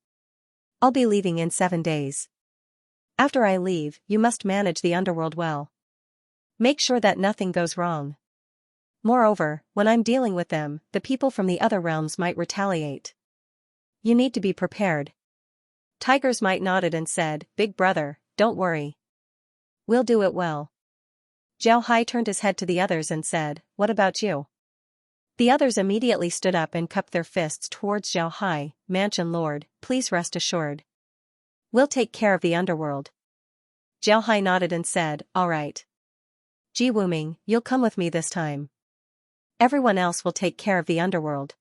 I'll be leaving in 7 days. After I leave, you must manage the underworld well. Make sure that nothing goes wrong. Moreover, when I'm dealing with them, the people from the other realms might retaliate. You need to be prepared. Tiger's Might nodded and said, Big brother, don't worry. We'll do it well. Zhao Hai turned his head to the others and said, What about you? The others immediately stood up and cupped their fists towards Zhao Hai. Mansion Lord, please rest assured. We'll take care of the underworld. Zhao Hai nodded and said, All right. Ji Wuming, you'll come with me this time. Everyone else will take care of the underworld.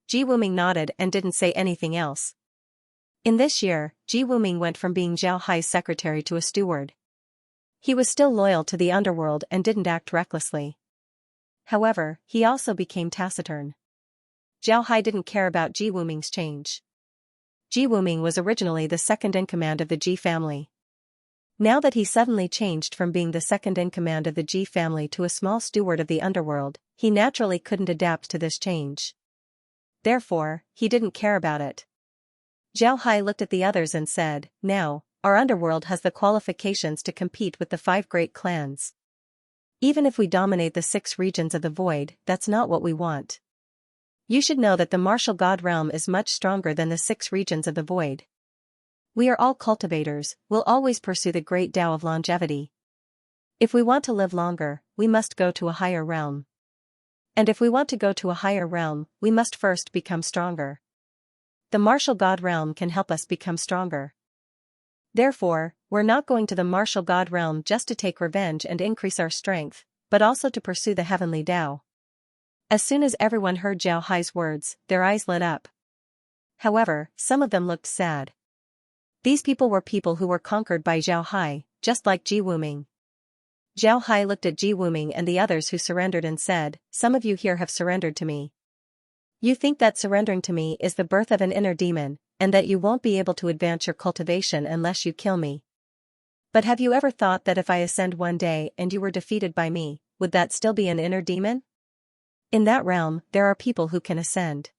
Ji Wuming nodded and didn't say anything else. In this year, Ji Wuming went from being Zhao Hai's secretary to a steward. He was still loyal to the underworld and didn't act recklessly. However, he also became taciturn. Zhao Hai didn't care about Ji Wuming's change. Ji Wuming was originally the second-in-command of the Ji family. Now that he suddenly changed from being the second-in-command of the Ji family to a small steward of the underworld, he naturally couldn't adapt to this change. Therefore, he didn't care about it. Zhao Hai looked at the others and said, Now, our underworld has the qualifications to compete with the 5 great clans. Even if we dominate the 6 regions of the void, that's not what we want. You should know that the martial god realm is much stronger than the 6 regions of the void. We are all cultivators, we'll always pursue the great Tao of longevity. If we want to live longer, we must go to a higher realm. And if we want to go to a higher realm, we must first become stronger. The martial god realm can help us become stronger. Therefore, we're not going to the martial god realm just to take revenge and increase our strength, but also to pursue the heavenly Tao. As soon as everyone heard Zhao Hai's words, their eyes lit up. However, some of them looked sad. These people were people who were conquered by Zhao Hai, just like Ji Wuming. Zhao Hai looked at Ji Wuming and the others who surrendered and said, Some of you here have surrendered to me. You think that surrendering to me is the birth of an inner demon, and that you won't be able to advance your cultivation unless you kill me. But have you ever thought that if I ascend one day and you were defeated by me, would that still be an inner demon? In that realm, there are people who can ascend.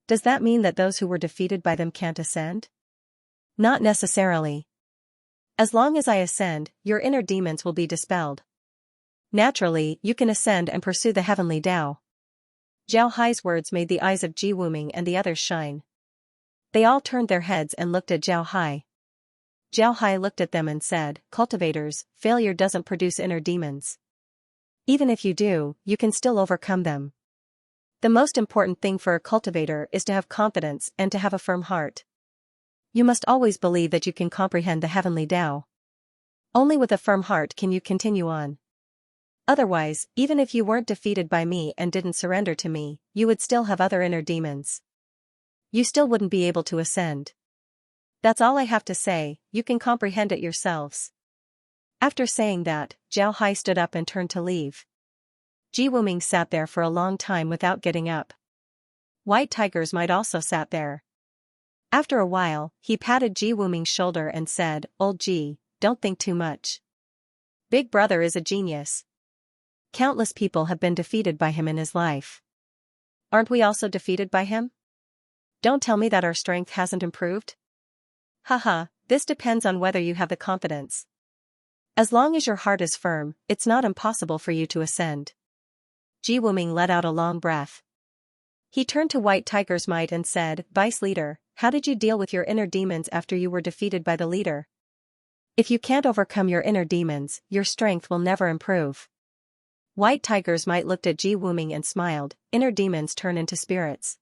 Does that mean that those who were defeated by them can't ascend? Not necessarily. As long as I ascend, your inner demons will be dispelled. Naturally, you can ascend and pursue the heavenly Tao. Zhao Hai's words made the eyes of Ji Wuming and the others shine. They all turned their heads and looked at Zhao Hai. Zhao Hai looked at them and said, Cultivators, failure doesn't produce inner demons. Even if you do, you can still overcome them. The most important thing for a cultivator is to have confidence and to have a firm heart. You must always believe that you can comprehend the heavenly Tao. Only with a firm heart can you continue on. Otherwise, even if you weren't defeated by me and didn't surrender to me, you would still have other inner demons. You still wouldn't be able to ascend. That's all I have to say, you can comprehend it yourselves. After saying that, Zhao Hai stood up and turned to leave. Ji Wuming sat there for a long time without getting up. White Tiger's Might also sat there. After a while, he patted Ji Wuming's shoulder and said, Old Ji, don't think too much. Big brother is a genius. Countless people have been defeated by him in his life. Aren't we also defeated by him? Don't tell me that our strength hasn't improved. Haha, this depends on whether you have the confidence. As long as your heart is firm, it's not impossible for you to ascend. Ji Wuming let out a long breath. He turned to White Tiger's Might and said, Vice Leader, how did you deal with your inner demons after you were defeated by the leader? If you can't overcome your inner demons, your strength will never improve. White Tiger's Might looked at Ji Wuming and smiled, Inner demons turn into spirits.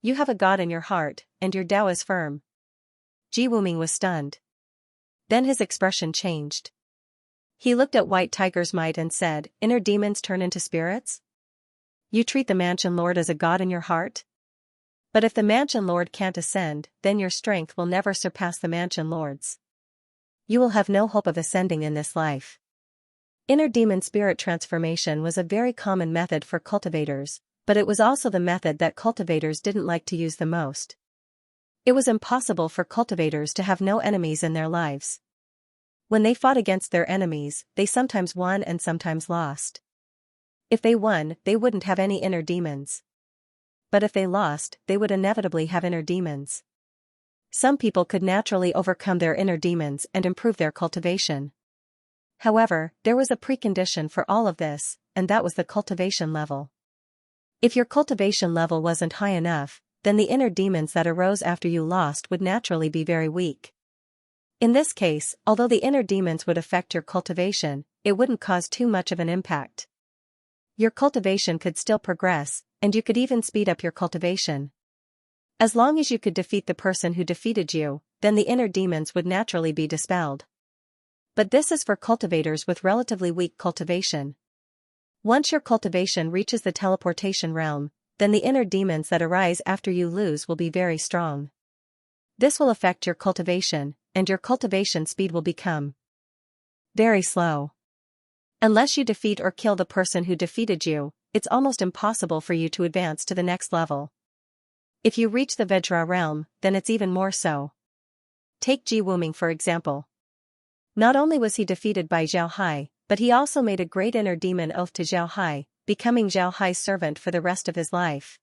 You have a god in your heart, and your Tao is firm. Ji Wuming was stunned. Then his expression changed. He looked at White Tiger's Might and said, Inner demons turn into spirits? You treat the Mansion Lord as a god in your heart? But if the Mansion Lord can't ascend, then your strength will never surpass the Mansion Lord's. You will have no hope of ascending in this life. Inner demon spirit transformation was a very common method for cultivators, but it was also the method that cultivators didn't like to use the most. It was impossible for cultivators to have no enemies in their lives. When they fought against their enemies, they sometimes won and sometimes lost. If they won, they wouldn't have any inner demons. But if they lost, they would inevitably have inner demons. Some people could naturally overcome their inner demons and improve their cultivation. However, there was a precondition for all of this, and that was the cultivation level. If your cultivation level wasn't high enough, then the inner demons that arose after you lost would naturally be very weak. In this case, although the inner demons would affect your cultivation, it wouldn't cause too much of an impact. Your cultivation could still progress, and you could even speed up your cultivation. As long as you could defeat the person who defeated you, then the inner demons would naturally be dispelled. But this is for cultivators with relatively weak cultivation. Once your cultivation reaches the teleportation realm, then the inner demons that arise after you lose will be very strong. This will affect your cultivation, and your cultivation speed will become very slow. Unless you defeat or kill the person who defeated you, it's almost impossible for you to advance to the next level. If you reach the Vajra realm, then it's even more so. Take Ji Wuming for example. Not only was he defeated by Zhao Hai, but he also made a great inner demon oath to Zhao Hai, becoming Zhao Hai's servant for the rest of his life.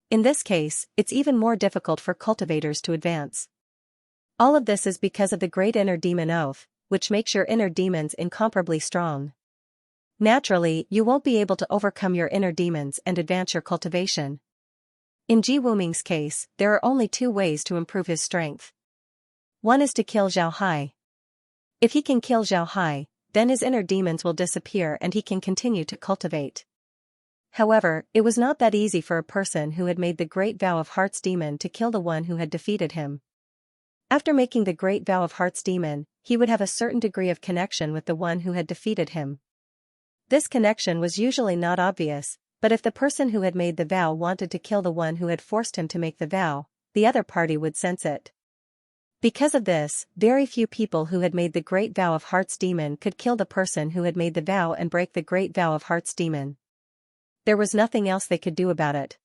In this case, it's even more difficult for cultivators to advance. All of this is because of the great inner demon oath, which makes your inner demons incomparably strong. Naturally, you won't be able to overcome your inner demons and advance your cultivation. In Ji Wuming's case, there are only two ways to improve his strength. One is to kill Zhao Hai. If he can kill Zhao Hai, then his inner demons will disappear and he can continue to cultivate. However, it was not that easy for a person who had made the great vow of Heart's demon to kill the one who had defeated him. After making the great vow of Heart's demon, he would have a certain degree of connection with the one who had defeated him. This connection was usually not obvious, but if the person who had made the vow wanted to kill the one who had forced him to make the vow, the other party would sense it. Because of this, very few people who had made the great vow of Heart's demon could kill the person who had made the vow and break the great vow of Heart's demon. There was nothing else they could do about it.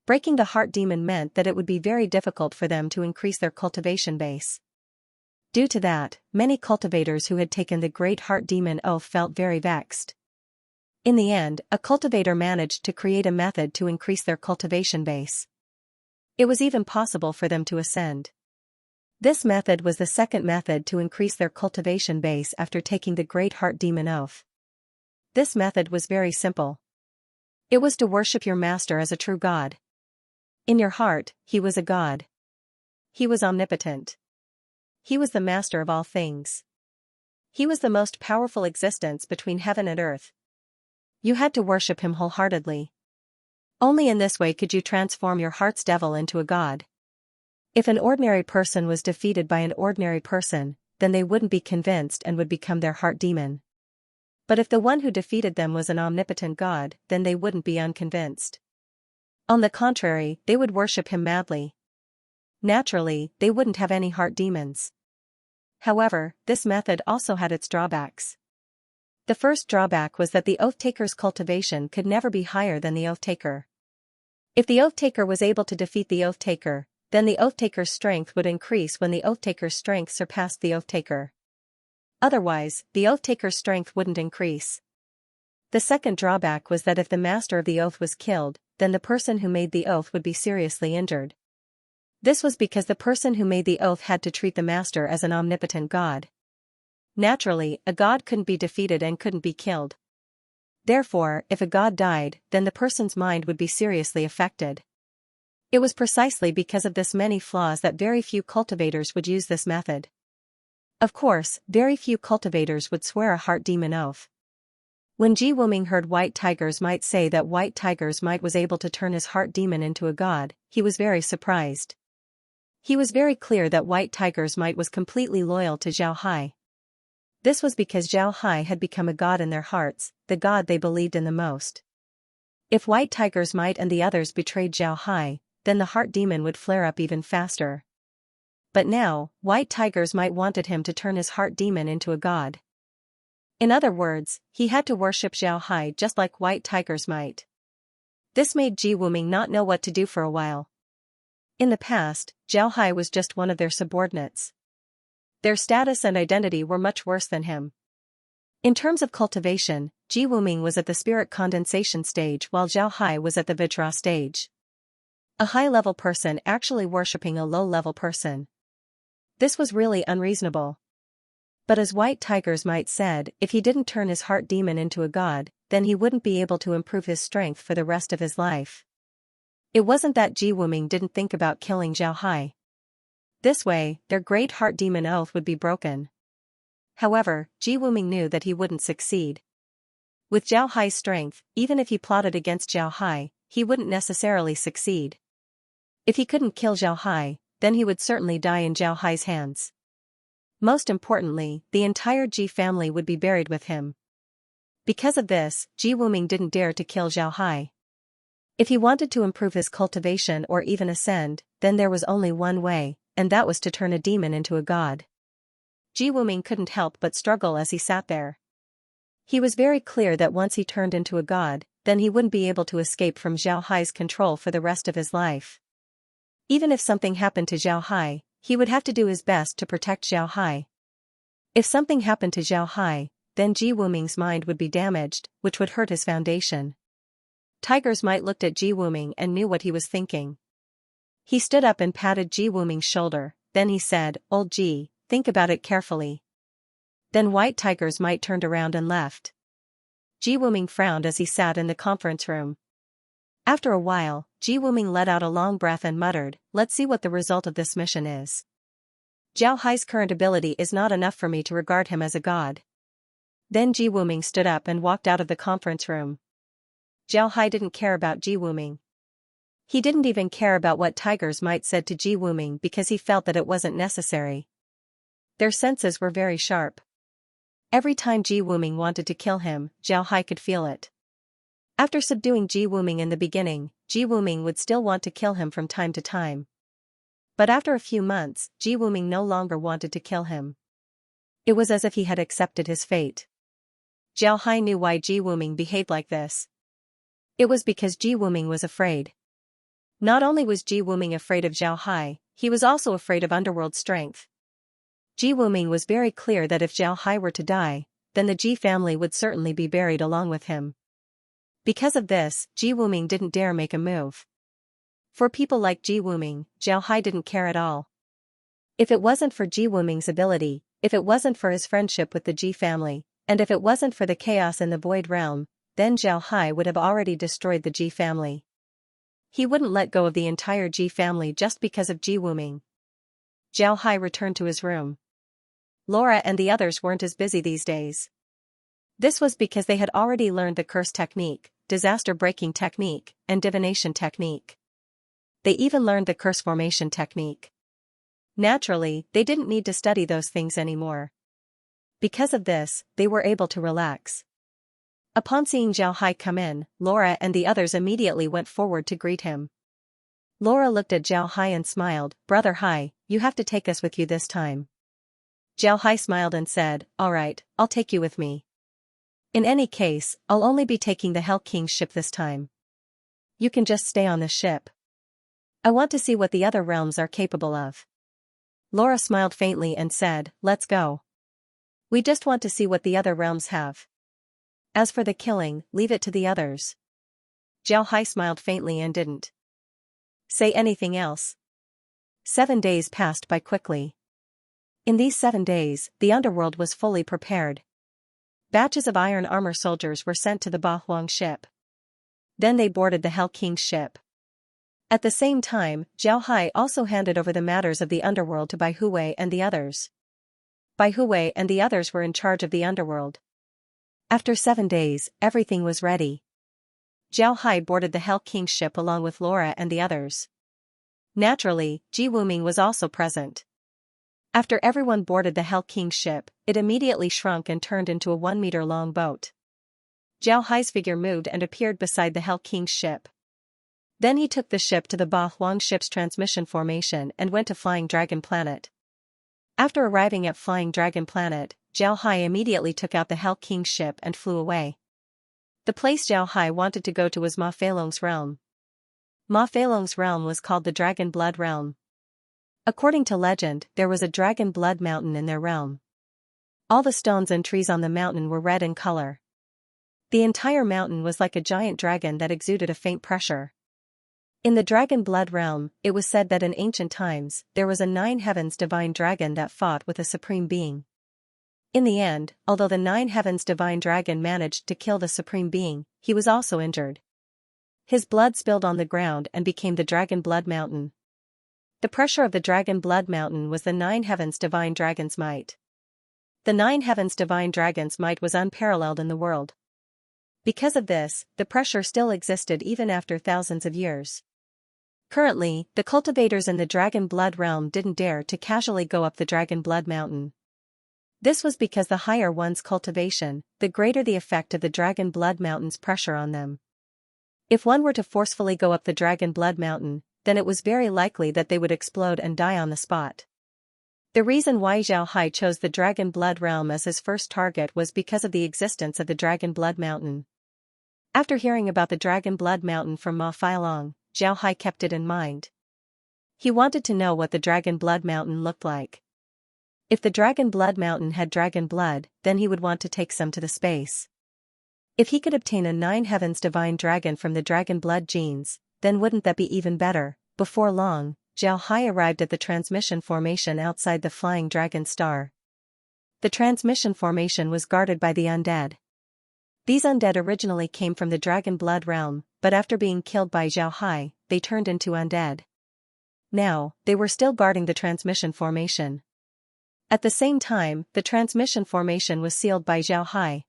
Breaking the heart demon meant that it would be very difficult for them to increase their cultivation base. Due to that, many cultivators who had taken the great heart demon oath felt very vexed. In the end, a cultivator managed to create a method to increase their cultivation base. It was even possible for them to ascend. This method was the second method to increase their cultivation base after taking the great heart demon oath. This method was very simple. It was to worship your master as a true god. In your heart, he was a god. He was omnipotent. He was the master of all things. He was the most powerful existence between heaven and earth. You had to worship him wholeheartedly. Only in this way could you transform your heart's devil into a god. If an ordinary person was defeated by an ordinary person, then they wouldn't be convinced and would become their heart demon. But if the one who defeated them was an omnipotent god, then they wouldn't be unconvinced. On the contrary, they would worship him madly. Naturally, they wouldn't have any heart demons. However, this method also had its drawbacks. The first drawback was that the oath-taker's cultivation could never be higher than the oath-taker. If the oath-taker was able to defeat the oath-taker, then the oath-taker's strength would increase when the oath-taker's strength surpassed the oath-taker. Otherwise, the oath-taker's strength wouldn't increase. The second drawback was that if the master of the oath was killed, then the person who made the oath would be seriously injured. This was because the person who made the oath had to treat the master as an omnipotent god. Naturally, a god couldn't be defeated and couldn't be killed. Therefore, if a god died, then the person's mind would be seriously affected. It was precisely because of this many flaws that very few cultivators would use this method. Of course, very few cultivators would swear a heart demon oath. When Ji Wuming heard White Tiger's Might say that White Tiger's Might was able to turn his heart demon into a god, he was very surprised. He was very clear that White Tiger's Might was completely loyal to Zhao Hai. This was because Zhao Hai had become a god in their hearts, the god they believed in the most. If White Tiger's Might and the others betrayed Zhao Hai, then the heart demon would flare up even faster. But now, White Tiger's Might wanted him to turn his heart demon into a god. In other words, he had to worship Zhao Hai just like White Tiger's Might. This made Ji Wuming not know what to do for a while. In the past, Zhao Hai was just one of their subordinates. Their status and identity were much worse than him. In terms of cultivation, Ji Wuming was at the spirit condensation stage while Zhao Hai was at the Vajra stage. A high-level person actually worshipping a low-level person. This was really unreasonable. But as white tigers might said, if he didn't turn his heart demon into a god, then he wouldn't be able to improve his strength for the rest of his life. It wasn't that Ji Wuming didn't think about killing Zhao Hai. This way, their great heart demon oath would be broken. However, Ji Wuming knew that he wouldn't succeed. With Zhao Hai's strength, even if he plotted against Zhao Hai, he wouldn't necessarily succeed. If he couldn't kill Zhao Hai, then he would certainly die in Zhao Hai's hands. Most importantly, the entire Ji family would be buried with him. Because of this, Ji Wuming didn't dare to kill Zhao Hai. If he wanted to improve his cultivation or even ascend, then there was only one way, and that was to turn a demon into a god. Ji Wuming couldn't help but struggle as he sat there. He was very clear that once he turned into a god, then he wouldn't be able to escape from Zhao Hai's control for the rest of his life. Even if something happened to Zhao Hai, he would have to do his best to protect Zhao Hai. If something happened to Zhao Hai, then Ji Wuming's mind would be damaged, which would hurt his foundation. Tigers might looked at Ji Wuming and knew what he was thinking. He stood up and patted Ji Wuming's shoulder, then he said, "Old Ji, think about it carefully." Then white tigers might turned around and left. Ji Wuming frowned as he sat in the conference room. After a while, Ji Wuming let out a long breath and muttered, "Let's see what the result of this mission is. Zhao Hai's current ability is not enough for me to regard him as a god." Then Ji Wuming stood up and walked out of the conference room. Zhao Hai didn't care about Ji Wuming. He didn't even care about what tigers might said to Ji Wuming because he felt that it wasn't necessary. Their senses were very sharp. Every time Ji Wuming wanted to kill him, Zhao Hai could feel it. After subduing Ji Wuming in the beginning, Ji Wuming would still want to kill him from time to time. But after a few months, Ji Wuming no longer wanted to kill him. It was as if he had accepted his fate. Zhao Hai knew why Ji Wuming behaved like this. It was because Ji Wuming was afraid. Not only was Ji Wuming afraid of Zhao Hai, he was also afraid of underworld strength. Ji Wuming was very clear that if Zhao Hai were to die, then the Ji family would certainly be buried along with him. Because of this, Ji Wuming didn't dare make a move. For people like Ji Wuming, Zhao Hai didn't care at all. If it wasn't for Ji Wuming's ability, if it wasn't for his friendship with the Ji family, and if it wasn't for the chaos in the Void Realm, then Zhao Hai would have already destroyed the Ji family. He wouldn't let go of the entire Ji family just because of Ji Wuming. Zhao Hai returned to his room. Laura and the others weren't as busy these days. This was because they had already learned the curse technique, disaster-breaking technique, and divination technique. They even learned the curse formation technique. Naturally, they didn't need to study those things anymore. Because of this, they were able to relax. Upon seeing Zhao Hai come in, Laura and the others immediately went forward to greet him. Laura looked at Zhao Hai and smiled, "Brother Hai, you have to take us with you this time." Zhao Hai smiled and said, "All right, I'll take you with me. In any case, I'll only be taking the Hell King's ship this time. You can just stay on the ship. I want to see what the other realms are capable of." Laura smiled faintly and said, "Let's go. We just want to see what the other realms have. As for the killing, leave it to the others." Zhao Hai smiled faintly and didn't say anything else. 7 days passed by quickly. In these 7 days, the underworld was fully prepared. Batches of iron armor soldiers were sent to the Ba Huang ship. Then they boarded the Hell King's ship. At the same time, Zhao Hai also handed over the matters of the underworld to Bai Huwei and the others. Bai Huwei and the others were in charge of the underworld. After 7 days, everything was ready. Zhao Hai boarded the Hell King's ship along with Laura and the others. Naturally, Ji Wuming was also present. After everyone boarded the Hell King's ship, it immediately shrunk and turned into a 1-meter-long boat. Zhao Hai's figure moved and appeared beside the Hell King's ship. Then he took the ship to the Ba Huang ship's transmission formation and went to Flying Dragon Planet. After arriving at Flying Dragon Planet, Zhao Hai immediately took out the Hell King's ship and flew away. The place Zhao Hai wanted to go to was Ma Feilong's realm. Ma Feilong's realm was called the Dragon Blood Realm. According to legend, there was a dragon blood mountain in their realm. All the stones and trees on the mountain were red in color. The entire mountain was like a giant dragon that exuded a faint pressure. In the dragon blood realm, it was said that in ancient times, there was a 9 heavens divine dragon that fought with a supreme being. In the end, although the 9 heavens divine dragon managed to kill the supreme being, he was also injured. His blood spilled on the ground and became the dragon blood mountain. The pressure of the dragon blood mountain was the 9 heavens divine dragon's might. The 9 heavens divine dragon's might was unparalleled in the world. Because of this, the pressure still existed even after thousands of years. Currently, the cultivators in the dragon blood realm didn't dare to casually go up the dragon blood mountain. This was because the higher one's cultivation, the greater the effect of the dragon blood mountain's pressure on them. If one were to forcefully go up the dragon blood mountain, then it was very likely that they would explode and die on the spot. The reason why Xianxia chose the dragon blood realm as his first target was because of the existence of the dragon blood mountain. After hearing about the dragon blood mountain from Ma Feilong, Xianxia kept it in mind. He wanted to know what the dragon blood mountain looked like. If the dragon blood mountain had dragon blood, then he would want to take some to the space. If he could obtain a 9 heavens divine dragon from the dragon blood genes, then wouldn't that be even better? Before long, Xianxia arrived at the transmission formation outside the flying dragon star. The transmission formation was guarded by the undead. These undead originally came from the dragon blood realm, but after being killed by Xianxia, they turned into undead. Now, they were still guarding the transmission formation. At the same time, the transmission formation was sealed by Xianxia.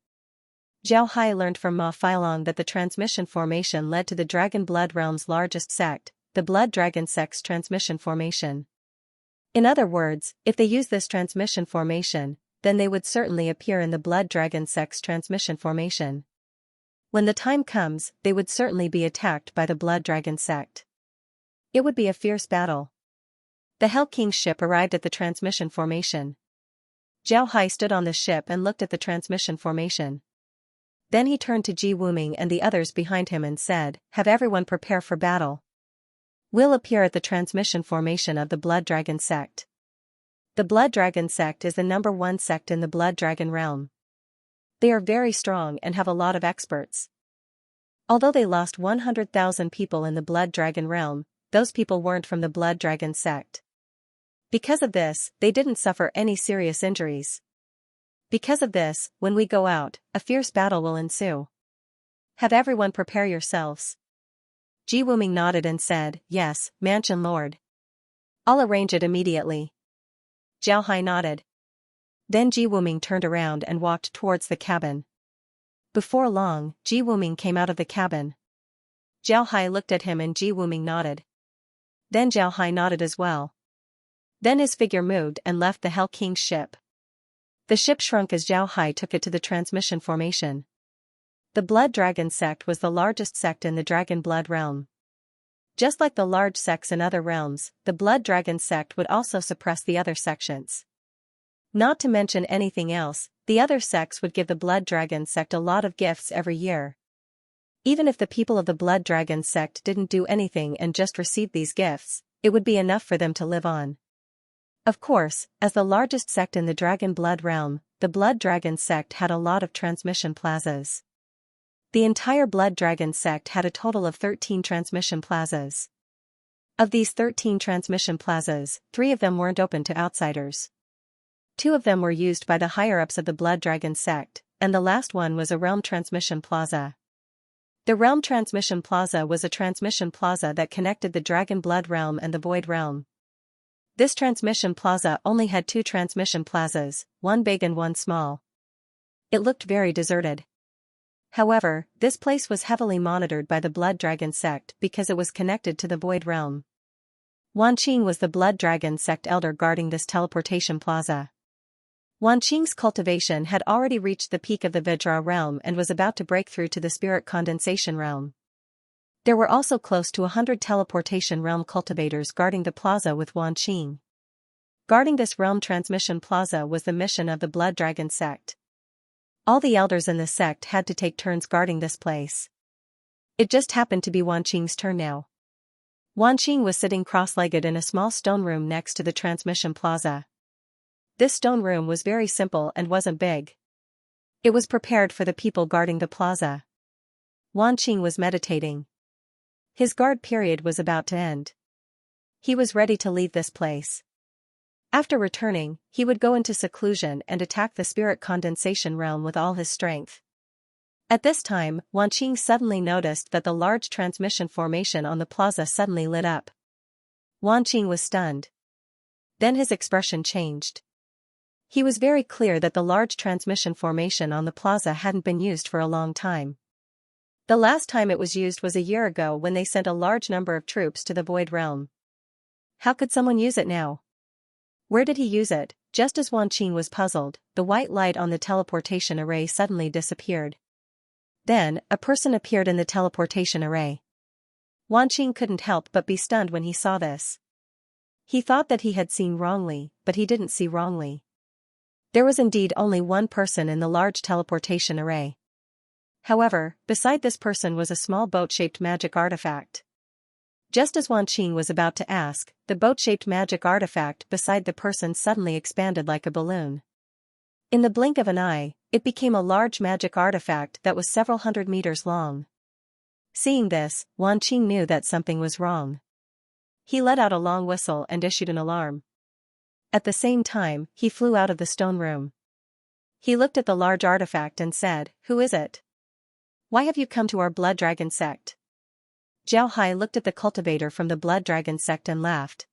Xianxia learned from Ma Feilong that the transmission formation led to the dragon blood realm's largest sect, the blood dragon sect's transmission formation. In other words, if they used this transmission formation, then they would certainly appear in the blood dragon sect's transmission formation. When the time comes, they would certainly be attacked by the blood dragon sect. It would be a fierce battle. The Hell King's ship arrived at the transmission formation. Xianxia stood on the ship and looked at the transmission formation. Then he turned to Ji Wuming and the others behind him and said, "Have everyone prepare for battle. We'll appear at the transmission formation of the Blood Dragon sect." The Blood Dragon sect is the #1 sect in the Blood Dragon realm. They are very strong and have a lot of experts. Although they lost 100,000 people in the Blood Dragon realm, those people weren't from the Blood Dragon sect. Because of this, they didn't suffer any serious injuries. Because of this, when we go out, a fierce battle will ensue. Have everyone prepare yourselves. Ji Wuming nodded and said, "Yes, Mansion Lord. I'll arrange it immediately." Xianxia nodded. Then Ji Wuming turned around and walked towards the cabin. Before long, Ji Wuming came out of the cabin. Xianxia looked at him and Ji Wuming nodded. Then Xianxia nodded as well. Then his figure moved and left the Hell King's ship. The ship shrunk as Xianxia took it to the transmission formation. The Blood Dragon sect was the largest sect in the Dragon Blood realm. Just like the large sects in other realms, the Blood Dragon sect would also suppress the other sections. Not to mention anything else, the other sects would give the Blood Dragon sect a lot of gifts every year. Even if the people of the Blood Dragon sect didn't do anything and just received these gifts, it would be enough for them to live on. Of course, as the largest sect in the Dragon Blood realm, the Blood Dragon sect had a lot of transmission plazas. The entire Blood Dragon sect had a total of 13 transmission plazas. Of these 13 transmission plazas, 3 of them weren't open to outsiders. 2 of them were used by the higher-ups of the Blood Dragon sect, and the last one was a Realm Transmission Plaza. The Realm Transmission Plaza was a transmission plaza that connected the Dragon Blood realm and the Void realm. This transmission plaza only had 2 transmission plazas, one big and one small. It looked very deserted. However, this place was heavily monitored by the Blood Dragon sect because it was connected to the Void realm. Wan Qing was the Blood Dragon sect elder guarding this teleportation plaza. Wan Qing's cultivation had already reached the peak of the Vajra realm and was about to break through to the Spirit Condensation realm. There were also close to 100 teleportation realm cultivators guarding the plaza with Wan Qing. Guarding this realm transmission plaza was the mission of the Blood Dragon sect. All the elders in the sect had to take turns guarding this place. It just happened to be Wan Qing's turn now. Wanqing was sitting cross-legged in a small stone room next to the transmission plaza. This stone room was very simple and wasn't big. It was prepared for the people guarding the plaza. Wanqing was meditating. His guard period was about to end. He was ready to leave this place. After returning, he would go into seclusion and attack the spirit condensation realm with all his strength. At this time, Wanqing suddenly noticed that the large transmission formation on the plaza suddenly lit up. Wanqing was stunned. Then his expression changed. He was very clear that the large transmission formation on the plaza hadn't been used for a long time. The last time it was used was a year ago when they sent a large number of troops to the Void Realm. How could someone use it now? Where did he use it? Just as Wanqing was puzzled, the white light on the teleportation array suddenly disappeared. Then, a person appeared in the teleportation array. Wanqing couldn't help but be stunned when he saw this. He thought that he had seen wrongly, but he didn't see wrongly. There was indeed only one person in the large teleportation array. However, beside this person was a small boat-shaped magic artifact. Just as Wanqing was about to ask, the boat-shaped magic artifact beside the person suddenly expanded like a balloon. In the blink of an eye, it became a large magic artifact that was several hundred meters long. Seeing this, Wanqing knew that something was wrong. He let out a long whistle and issued an alarm. At the same time, he flew out of the stone room. He looked at the large artifact and said, "Who is it? Why have you come to our Blood Dragon sect?" Zhao Hai looked at the cultivator from the Blood Dragon sect and laughed.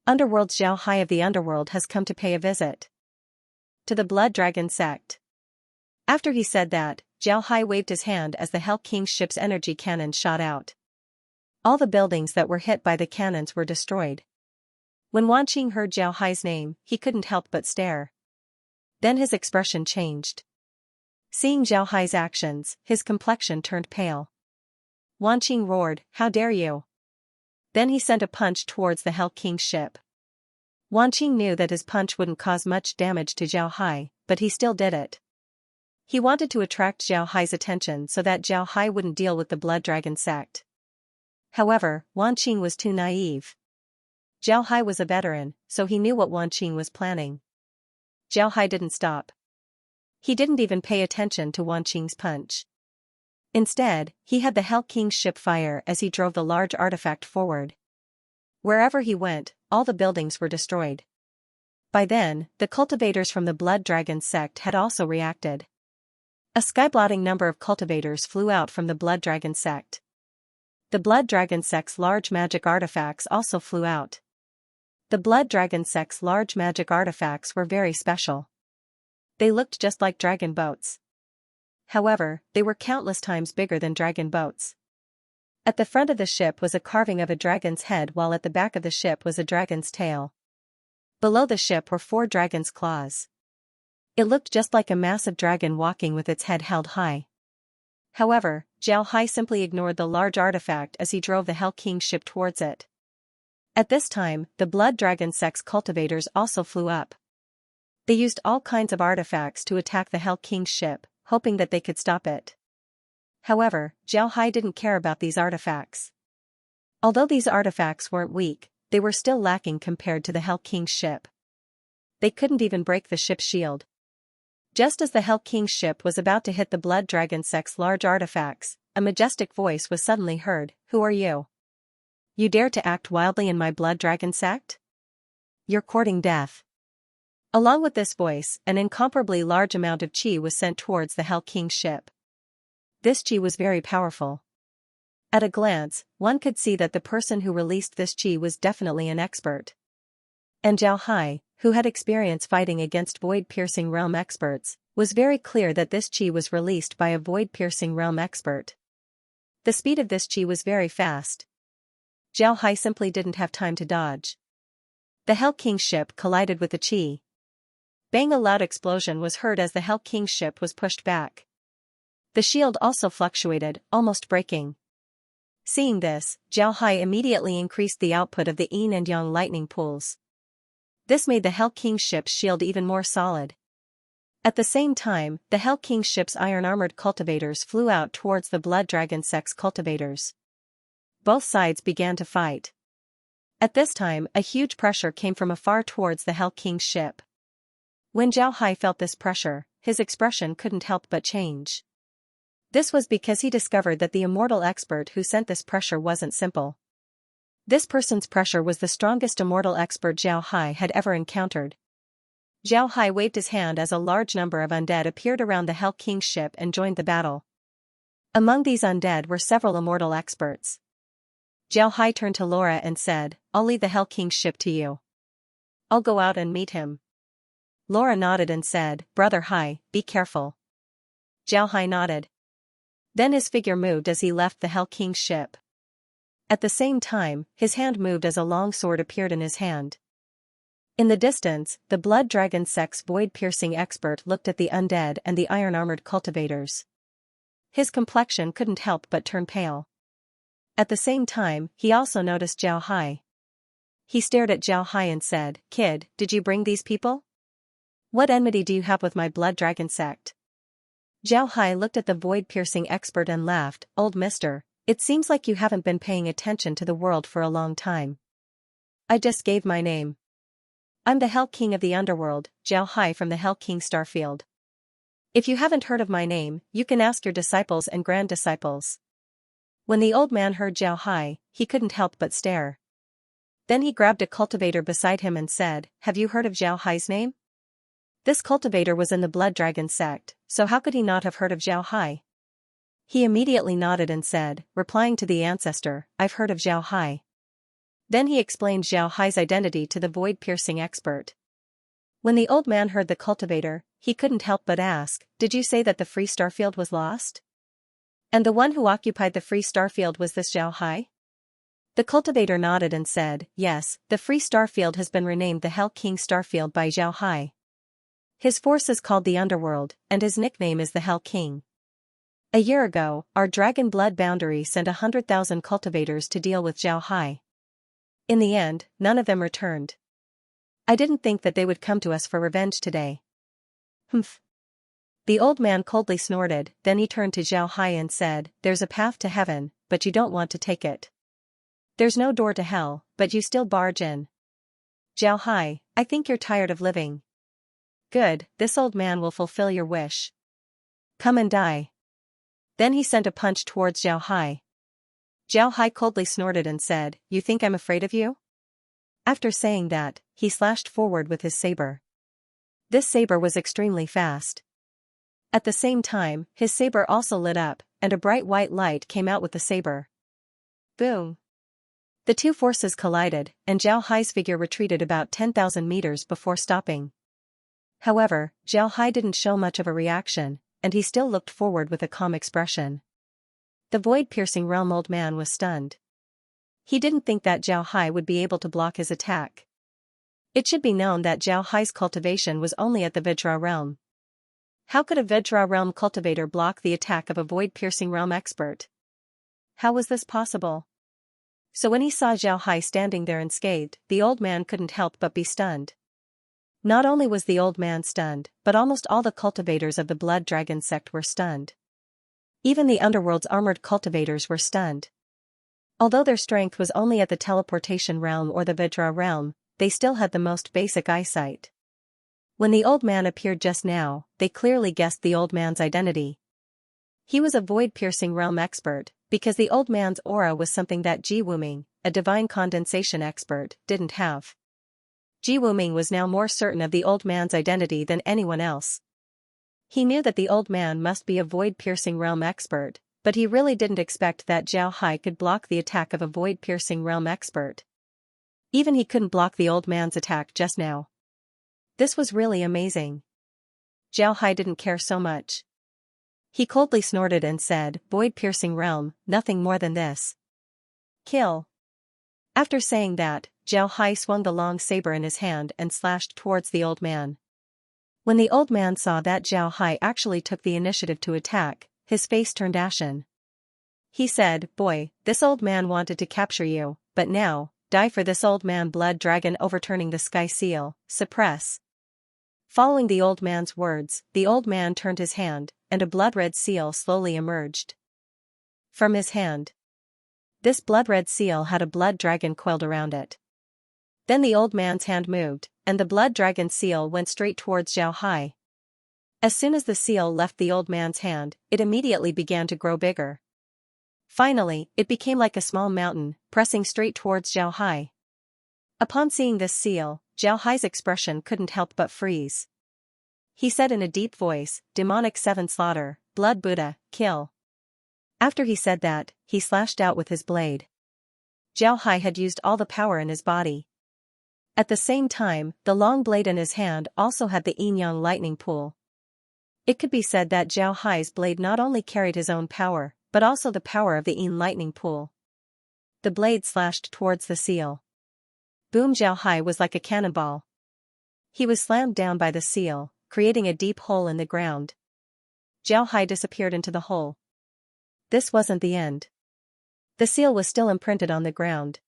Underworld's Zhao Hai of the Underworld has come to pay a visit to the Blood Dragon sect. After he said that, Zhao Hai waved his hand as the Hell King's ship's energy cannon shot out. All the buildings that were hit by the cannons were destroyed. When Wanqing heard Zhao Hai's name, he couldn't help but stare. Then his expression changed. Seeing Zhao Hai's actions, his complexion turned pale. Wanqing roared, "How dare you!" Then he sent a punch towards the Hell King's ship. Wanqing knew that his punch wouldn't cause much damage to Zhao Hai, but he still did it. He wanted to attract Zhao Hai's attention so that Zhao Hai wouldn't deal with the Blood Dragon sect. However, Wanqing was too naive. Zhao Hai was a veteran, so he knew what Wanqing was planning. Zhao Hai didn't stop. He didn't even pay attention to Wanqing's punch. Instead, he had the Hell King's ship fire as he drove the large artifact forward. Wherever he went, all the buildings were destroyed. By then, the cultivators from the Blood Dragon sect had also reacted. A sky-blotting number of cultivators flew out from the Blood Dragon sect. The Blood Dragon sect's large magic artifacts also flew out. The Blood Dragon sect's large magic artifacts were very special. They looked just like dragon boats. However, they were countless times bigger than dragon boats. At the front of the ship was a carving of a dragon's head, while at the back of the ship was a dragon's tail. Below the ship were 4 dragon's claws. It looked just like a massive dragon walking with its head held high. However, Zhao Hai simply ignored the large artifact as he drove the Hell King's ship towards it. At this time, the Blood Dragon sect's cultivators also flew up. They used all kinds of artifacts to attack the Hell King's ship, hoping that they could stop it. However, Zhao Hai didn't care about these artifacts. Although these artifacts weren't weak, they were still lacking compared to the Hell King's ship. They couldn't even break the ship's shield. Just as the Hell King's ship was about to hit the Blood Dragon sect's large artifacts, a majestic voice was suddenly heard, "Who are you? You dare to act wildly in my Blood Dragon sect? You're courting death." Along with this voice, an incomparably large amount of qi was sent towards the Hell King's ship. This qi was very powerful. At a glance, one could see that the person who released this qi was definitely an expert. And Zhao Hai, who had experience fighting against void-piercing realm experts, was very clear that this qi was released by a void-piercing realm expert. The speed of this qi was very fast. Zhao Hai simply didn't have time to dodge. The Hell King's ship collided with the qi. Bang! A loud explosion was heard as the Hell King's ship was pushed back. The shield also fluctuated, almost breaking. Seeing this, Zhao Hai immediately increased the output of the yin and yang lightning pools. This made the Hell King's ship's shield even more solid. At the same time, the Hell King's ship's iron-armored cultivators flew out towards the Blood Dragon sect's cultivators. both sides began to fight. At this time, a huge pressure came from afar towards the Hell King's ship. When Zhao Hai felt this pressure, his expression couldn't help but change. This was because he discovered that the immortal expert who sent this pressure wasn't simple. This person's pressure was the strongest immortal expert Zhao Hai had ever encountered. Zhao Hai waved his hand as a large number of undead appeared around the Hell King's ship and joined the battle. Among these undead were several immortal experts. Zhao Hai turned to Laura and said, "I'll leave the Hell King's ship to you. I'll go out and meet him." Laura nodded and said, "Brother Hai, be careful." Zhao Hai nodded. Then his figure moved as he left the Hell King's ship. At the same time, his hand moved as a long sword appeared in his hand. In the distance, the Blood Dragon Sect's void-piercing expert looked at the undead and the iron-armored cultivators. His complexion couldn't help but turn pale. At the same time, he also noticed Zhao Hai. He stared at Zhao Hai and said, "Kid, did you bring these people? What enmity do you have with my Blood Dragon Sect?" Zhao Hai looked at the void-piercing expert and laughed, "Old mister, it seems like you haven't been paying attention to the world for a long time. I just gave my name. I'm the Hell King of the Underworld, Zhao Hai from the Hell King Starfield. If you haven't heard of my name, you can ask your disciples and grand-disciples." When the old man heard Zhao Hai, he couldn't help but stare. Then he grabbed a cultivator beside him and said, "Have you heard of Zhao Hai's name?" This cultivator was in the Blood Dragon Sect, so how could he not have heard of Zhao Hai? He immediately nodded and said, replying to the ancestor, "I've heard of Zhao Hai." Then he explained Zhao Hai's identity to the void-piercing expert. When the old man heard the cultivator, he couldn't help but ask, "Did you say that the Free Starfield was lost? And the one who occupied the Free Starfield was this Zhao Hai?" The cultivator nodded and said, "Yes, the Free Starfield has been renamed the Hell King Starfield by Zhao Hai. His force is called the Underworld, and his nickname is the Hell King. A year ago, our Dragon Blood Boundary sent 100,000 cultivators to deal with Zhao Hai. In the end, none of them returned. I didn't think that they would come to us for revenge today." "Humph." The old man coldly snorted, then he turned to Zhao Hai and said, "There's a path to heaven, but you don't want to take it. There's no door to hell, but you still barge in. Zhao Hai, I think you're tired of living. Good, this old man will fulfill your wish. Come and die." Then he sent a punch towards Zhao Hai. Zhao Hai coldly snorted and said, "You think I'm afraid of you?" After saying that, he slashed forward with his saber. This saber was extremely fast. At the same time, his saber also lit up, and a bright white light came out with the saber. Boom! The two forces collided, and Zhao Hai's figure retreated about 10,000 meters before stopping. However, Zhao Hai didn't show much of a reaction, and he still looked forward with a calm expression. The void-piercing realm old man was stunned. He didn't think that Zhao Hai would be able to block his attack. It should be known that Zhao Hai's cultivation was only at the Vajra realm. How could a Vajra realm cultivator block the attack of a void-piercing realm expert? How was this possible? So when he saw Zhao Hai standing there unscathed, the old man couldn't help but be stunned. Not only was the old man stunned, but almost all the cultivators of the Blood Dragon Sect were stunned. Even the Underworld's armored cultivators were stunned. Although their strength was only at the teleportation realm or the Vajra realm, they still had the most basic eyesight. When the old man appeared just now, they clearly guessed the old man's identity. He was a void-piercing realm expert, because the old man's aura was something that Ji Wuming, a divine condensation expert, didn't have. Ji Wuming was now more certain of the old man's identity than anyone else. He knew that the old man must be a void-piercing realm expert, but he really didn't expect that Zhao Hai could block the attack of a void-piercing realm expert. Even he couldn't block the old man's attack just now. This was really amazing. Zhao Hai didn't care so much. He coldly snorted and said, "Void-piercing realm, nothing more than this. Kill." After saying that, Zhao Hai swung the long saber in his hand and slashed towards the old man. When the old man saw that Zhao Hai actually took the initiative to attack, his face turned ashen. He said, "Boy, this old man wanted to capture you, but now, die for this old man." Blood Dragon overturning the sky seal, suppress. Following the old man's words, the old man turned his hand, and a blood-red seal slowly emerged from his hand. This blood-red seal had a blood dragon coiled around it. Then the old man's hand moved, and the blood dragon seal went straight towards Zhao Hai. As soon as the seal left the old man's hand, it immediately began to grow bigger. Finally, it became like a small mountain, pressing straight towards Zhao Hai. Upon seeing this seal, Zhao Hai's expression couldn't help but freeze. He said in a deep voice, "Demonic 7 slaughter, blood Buddha, kill." After he said that, he slashed out with his blade. Zhao Hai had used all the power in his body. At the same time, the long blade in his hand also had the yin-yang lightning pool. It could be said that Zhao Hai's blade not only carried his own power, but also the power of the yin lightning pool. The blade slashed towards the seal. Boom! Zhao Hai was like a cannonball. He was slammed down by the seal, creating a deep hole in the ground. Zhao Hai disappeared into the hole. This wasn't the end. The seal was still imprinted on the ground.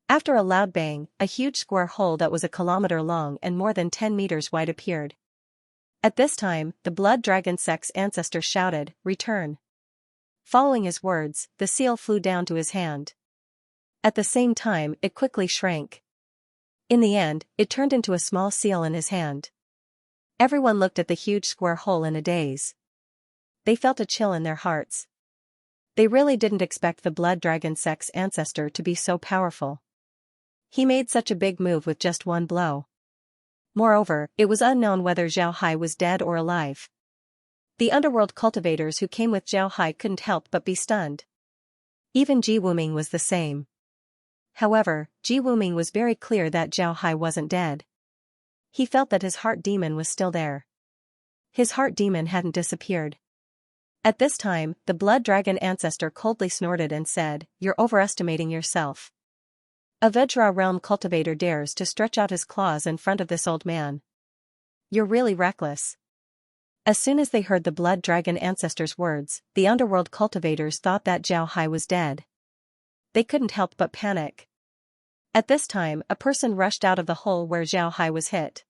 After a loud bang, a huge square hole that was a kilometer long and more than 10 meters wide appeared. At this time, the blood dragon sex ancestor shouted, "Return." Following his words, the seal flew down to his hand. At the same time, it quickly shrank. In the end, it turned into a small seal in his hand. Everyone looked at the huge square hole in a daze. They felt a chill in their hearts. They really didn't expect the blood dragon sex ancestor to be so powerful. He made such a big move with just one blow. Moreover, it was unknown whether Zhao Hai was dead or alive. The underworld cultivators who came with Zhao Hai couldn't help but be stunned. Even Ji Wuming was the same. However, Ji Wuming was very clear that Zhao Hai wasn't dead. He felt that his heart demon was still there. His heart demon hadn't disappeared. At this time, the blood dragon ancestor coldly snorted and said, "You're overestimating yourself. A Vajra realm cultivator dares to stretch out his claws in front of this old man. You're really reckless." As soon as they heard the blood dragon ancestor's words, the underworld cultivators thought that Zhao Hai was dead. They couldn't help but panic. At this time, a person rushed out of the hole where Zhao Hai was hit.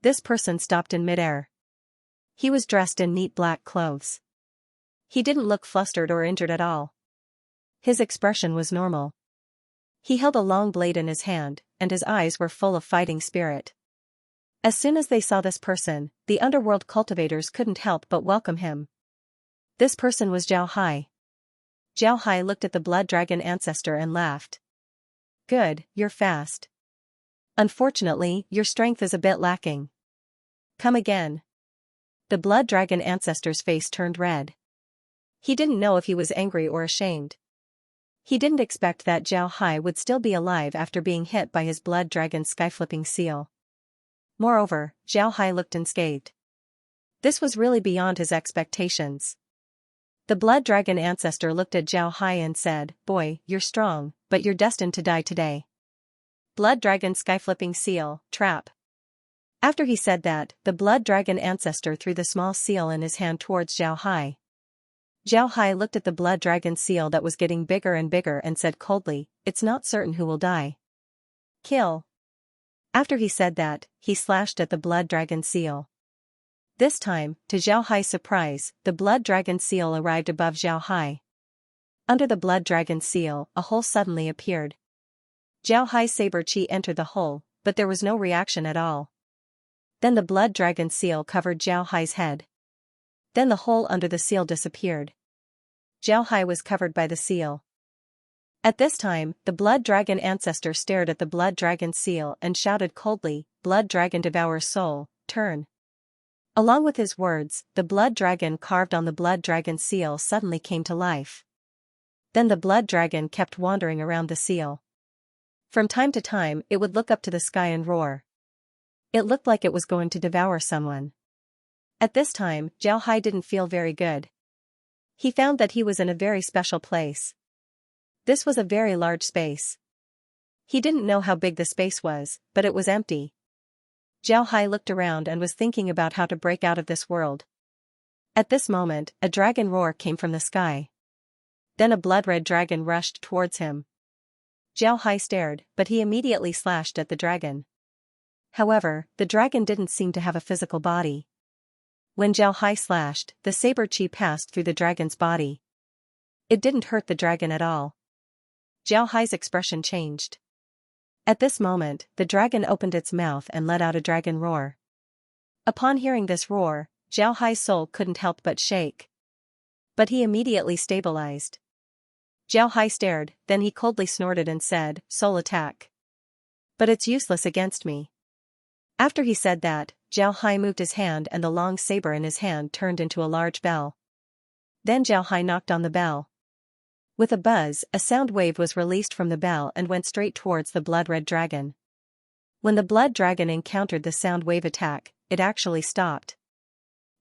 This person stopped in midair. He was dressed in neat black clothes. He didn't look flustered or injured at all. His expression was normal. He held a long blade in his hand, and his eyes were full of fighting spirit. As soon as they saw this person, the underworld cultivators couldn't help but welcome him. This person was Zhao Hai. Zhao Hai looked at the blood dragon ancestor and laughed. "Good, you're fast. Unfortunately, your strength is a bit lacking. Come again." The blood dragon ancestor's face turned red. He didn't know if he was angry or ashamed. He didn't expect that Zhao Hai would still be alive after being hit by his blood dragon sky-flipping seal. Moreover, Zhao Hai looked unscathed. This was really beyond his expectations. The blood dragon ancestor looked at Zhao Hai and said, "Boy, you're strong, but you're destined to die today." Blood dragon sky-flipping seal, trap. After he said that, the blood dragon ancestor threw the small seal in his hand towards Zhao Hai. Zhao Hai looked at the blood dragon seal that was getting bigger and bigger and said coldly, "It's not certain who will die. Kill." After he said that, he slashed at the blood dragon seal. This time, to Zhao Hai's surprise, the blood dragon seal arrived above Zhao Hai. Under the blood dragon seal, a hole suddenly appeared. Zhao Hai's saber chi entered the hole, but there was no reaction at all. Then the blood dragon seal covered Zhao Hai's head. Then the hole under the seal disappeared. Zhao Hai was covered by the seal. At this time, the blood dragon ancestor stared at the blood dragon seal and shouted coldly, "Blood dragon devours soul, turn." Along with his words, the blood dragon carved on the blood dragon seal suddenly came to life. Then the blood dragon kept wandering around the seal. From time to time, it would look up to the sky and roar. It looked like it was going to devour someone. At this time, Zhao Hai didn't feel very good. He found that he was in a very special place. This was a very large space. He didn't know how big the space was, but it was empty. Zhao Hai looked around and was thinking about how to break out of this world. At this moment, a dragon roar came from the sky. Then a blood-red dragon rushed towards him. Zhao Hai stared, but he immediately slashed at the dragon. However, the dragon didn't seem to have a physical body. When Zhao Hai slashed, the saber chi passed through the dragon's body. It didn't hurt the dragon at all. Jiao Hai's expression changed. At this moment, the dragon opened its mouth and let out a dragon roar. Upon hearing this roar, Jiao Hai's soul couldn't help but shake. But he immediately stabilized. Jiao Hai stared, then he coldly snorted and said, "Soul attack. But it's useless against me." After he said that, Jiao Hai moved his hand and the long saber in his hand turned into a large bell. Then Jiao Hai knocked on the bell. With a buzz, a sound wave was released from the bell and went straight towards the blood-red dragon. When the blood dragon encountered the sound wave attack, it actually stopped.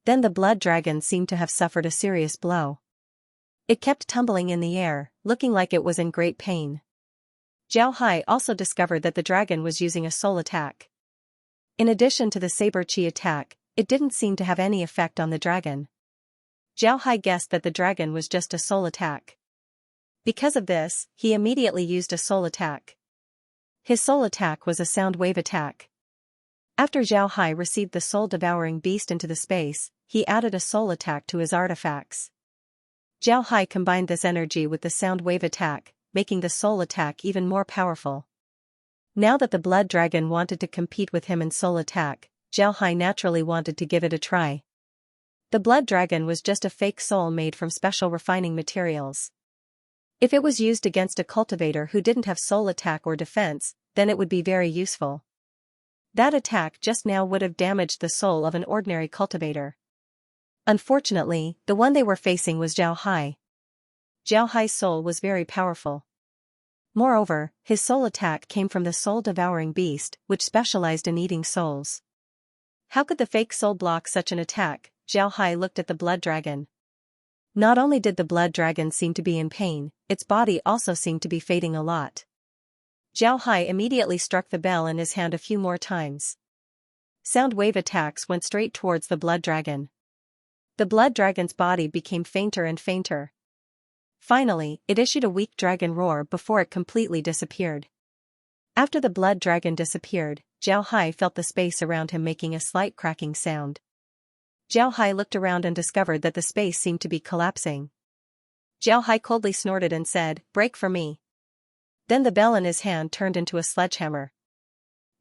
Then the blood dragon seemed to have suffered a serious blow. It kept tumbling in the air, looking like it was in great pain. Jiao Hai also discovered that the dragon was using a soul attack. In addition to the saber chi attack, it didn't seem to have any effect on the dragon. Jiao Hai guessed that the dragon was just a soul attack. Because of this, he immediately used a soul attack. His soul attack was a sound wave attack. After Jiao Hai received the soul-devouring beast into the space, he added a soul attack to his artifacts. Jiao Hai combined this energy with the sound wave attack, making the soul attack even more powerful. Now that the blood dragon wanted to compete with him in soul attack, Jiao Hai naturally wanted to give it a try. The blood dragon was just a fake soul made from special refining materials. If it was used against a cultivator who didn't have soul attack or defense, then it would be very useful. That attack just now would have damaged the soul of an ordinary cultivator. Unfortunately, the one they were facing was Jiao Hai. Jiao Hai's soul was very powerful. Moreover, his soul attack came from the soul-devouring beast, which specialized in eating souls. How could the fake soul block such an attack? Jiao Hai looked at the blood dragon. Not only did the blood dragon seem to be in pain, its body also seemed to be fading a lot. Jiao Hai immediately struck the bell in his hand a few more times. Sound wave attacks went straight towards the blood dragon. The blood dragon's body became fainter and fainter. Finally, it issued a weak dragon roar before it completely disappeared. After the blood dragon disappeared, Jiao Hai felt the space around him making a slight cracking sound. Jiao Hai looked around and discovered that the space seemed to be collapsing. Jiao Hai coldly snorted and said, "Break for me." Then the bell in his hand turned into a sledgehammer.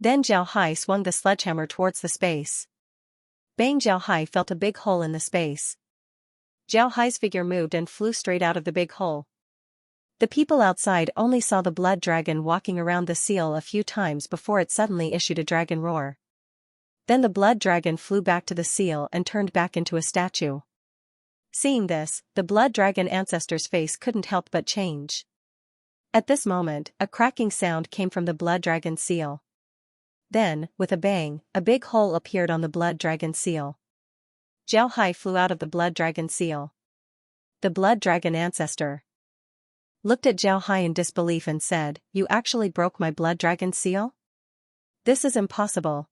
Then Jiao Hai swung the sledgehammer towards the space. Bang! Jiao Hai felt a big hole in the space. Jiao Hai's figure moved and flew straight out of the big hole. The people outside only saw the blood dragon walking around the seal a few times before it suddenly issued a dragon roar. Then the blood dragon flew back to the seal and turned back into a statue. Seeing this, the blood dragon ancestor's face couldn't help but change. At this moment, a cracking sound came from the blood dragon seal. Then, with a bang, a big hole appeared on the blood dragon seal. Jiao Hai flew out of the blood dragon seal. The blood dragon ancestor looked at Jiao Hai in disbelief and said, "You actually broke my blood dragon seal? This is impossible.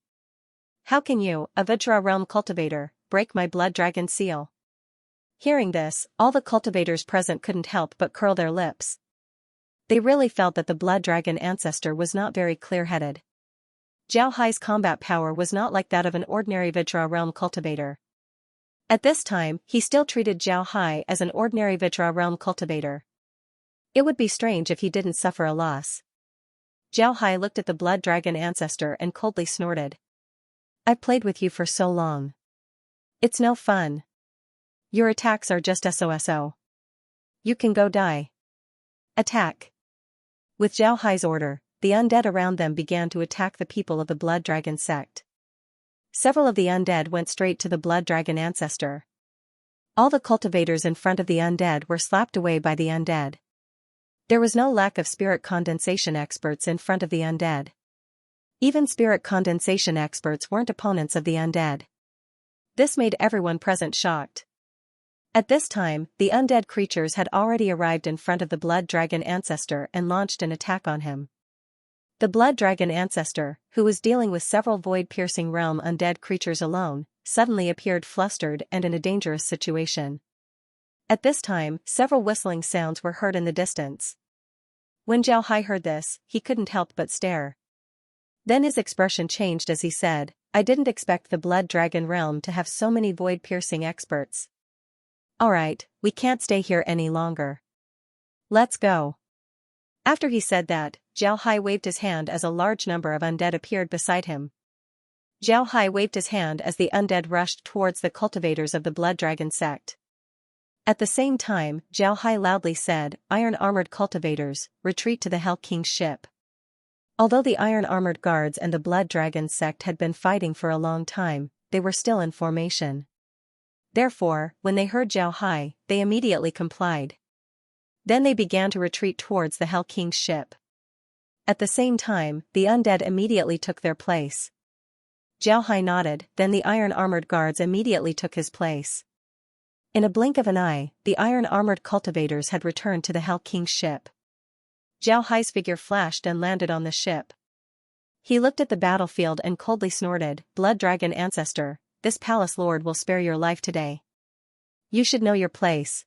How can you, a Vajra realm cultivator, break my blood dragon seal?" Hearing this, all the cultivators present couldn't help but curl their lips. They really felt that the blood dragon ancestor was not very clear-headed. Jiao Hai's combat power was not like that of an ordinary Vajra realm cultivator. At this time, he still treated Jiao Hai as an ordinary Vajra realm cultivator. It would be strange if he didn't suffer a loss. Jiao Hai looked at the blood dragon ancestor and coldly snorted. "I've played with you for so long. It's no fun. Your attacks are just SOSO. You can go die. Attack." With Jiao Hai's order, the undead around them began to attack the people of the blood dragon sect. Several of the undead went straight to the blood dragon ancestor. All the cultivators in front of the undead were slapped away by the undead. There was no lack of spirit condensation experts in front of the undead. Even spirit condensation experts weren't opponents of the undead. This made everyone present shocked. At this time, the undead creatures had already arrived in front of the blood dragon ancestor and launched an attack on him. The blood dragon ancestor, who was dealing with several void-piercing realm undead creatures alone, suddenly appeared flustered and in a dangerous situation. At this time, several whistling sounds were heard in the distance. When Jiao Hai heard this, he couldn't help but stare. Then his expression changed as he said, "I didn't expect the blood dragon realm to have so many void-piercing experts. Alright, we can't stay here any longer. Let's go." After he said that, Zhao Hai waved his hand as a large number of undead appeared beside him. Zhao Hai waved his hand as the undead rushed towards the cultivators of the Blood Dragon sect. At the same time, Zhao Hai loudly said, "Iron-armored cultivators, retreat to the Hell King's ship." Although the iron-armored guards and the Blood Dragon sect had been fighting for a long time, they were still in formation. Therefore, when they heard Zhao Hai, they immediately complied. Then they began to retreat towards the Hell King's ship. At the same time, the undead immediately took their place. Zhao Hai nodded, then the iron-armored guards immediately took his place. In a blink of an eye, the iron-armored cultivators had returned to the Hell King's ship. Zhao Hai's figure flashed and landed on the ship. He looked at the battlefield and coldly snorted, "Blood Dragon Ancestor, this palace lord will spare your life today. You should know your place."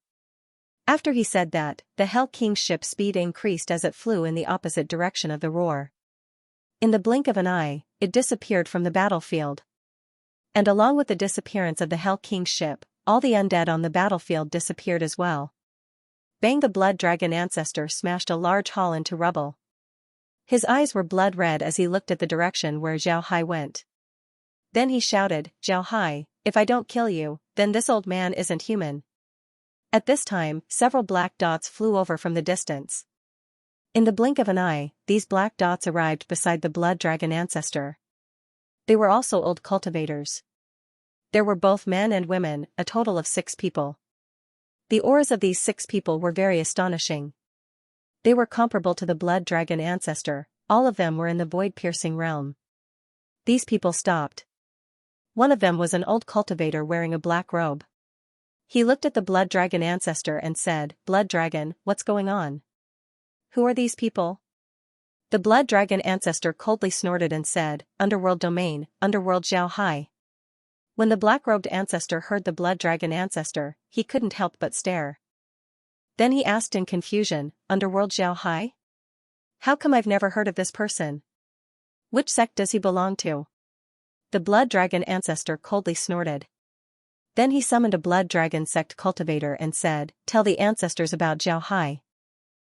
After he said that, the Hell King's ship's speed increased as it flew in the opposite direction of the roar. In the blink of an eye, it disappeared from the battlefield. And along with the disappearance of the Hell King's ship, all the undead on the battlefield disappeared as well. Bang! The Blood Dragon Ancestor smashed a large hall into rubble. His eyes were blood red as he looked at the direction where Zhao Hai went. Then he shouted, "Zhao Hai, if I don't kill you, then this old man isn't human." At this time, several black dots flew over from the distance. In the blink of an eye, these black dots arrived beside the Blood Dragon Ancestor. They were also old cultivators. There were both men and women, a total of 6 people. The auras of these 6 people were very astonishing. They were comparable to the Blood Dragon Ancestor, all of them were in the void-piercing realm. These people stopped. One of them was an old cultivator wearing a black robe. He looked at the Blood Dragon Ancestor and said, "Blood Dragon, what's going on? Who are these people?" The Blood Dragon Ancestor coldly snorted and said, "Underworld domain, Underworld Zhao Hai." When the black-robed ancestor heard the Blood Dragon Ancestor, he couldn't help but stare. Then he asked in confusion, "Underworld Zhao Hai? How come I've never heard of this person? Which sect does he belong to?" The Blood Dragon Ancestor coldly snorted. Then he summoned a Blood Dragon sect cultivator and said, "Tell the ancestors about Zhao Hai.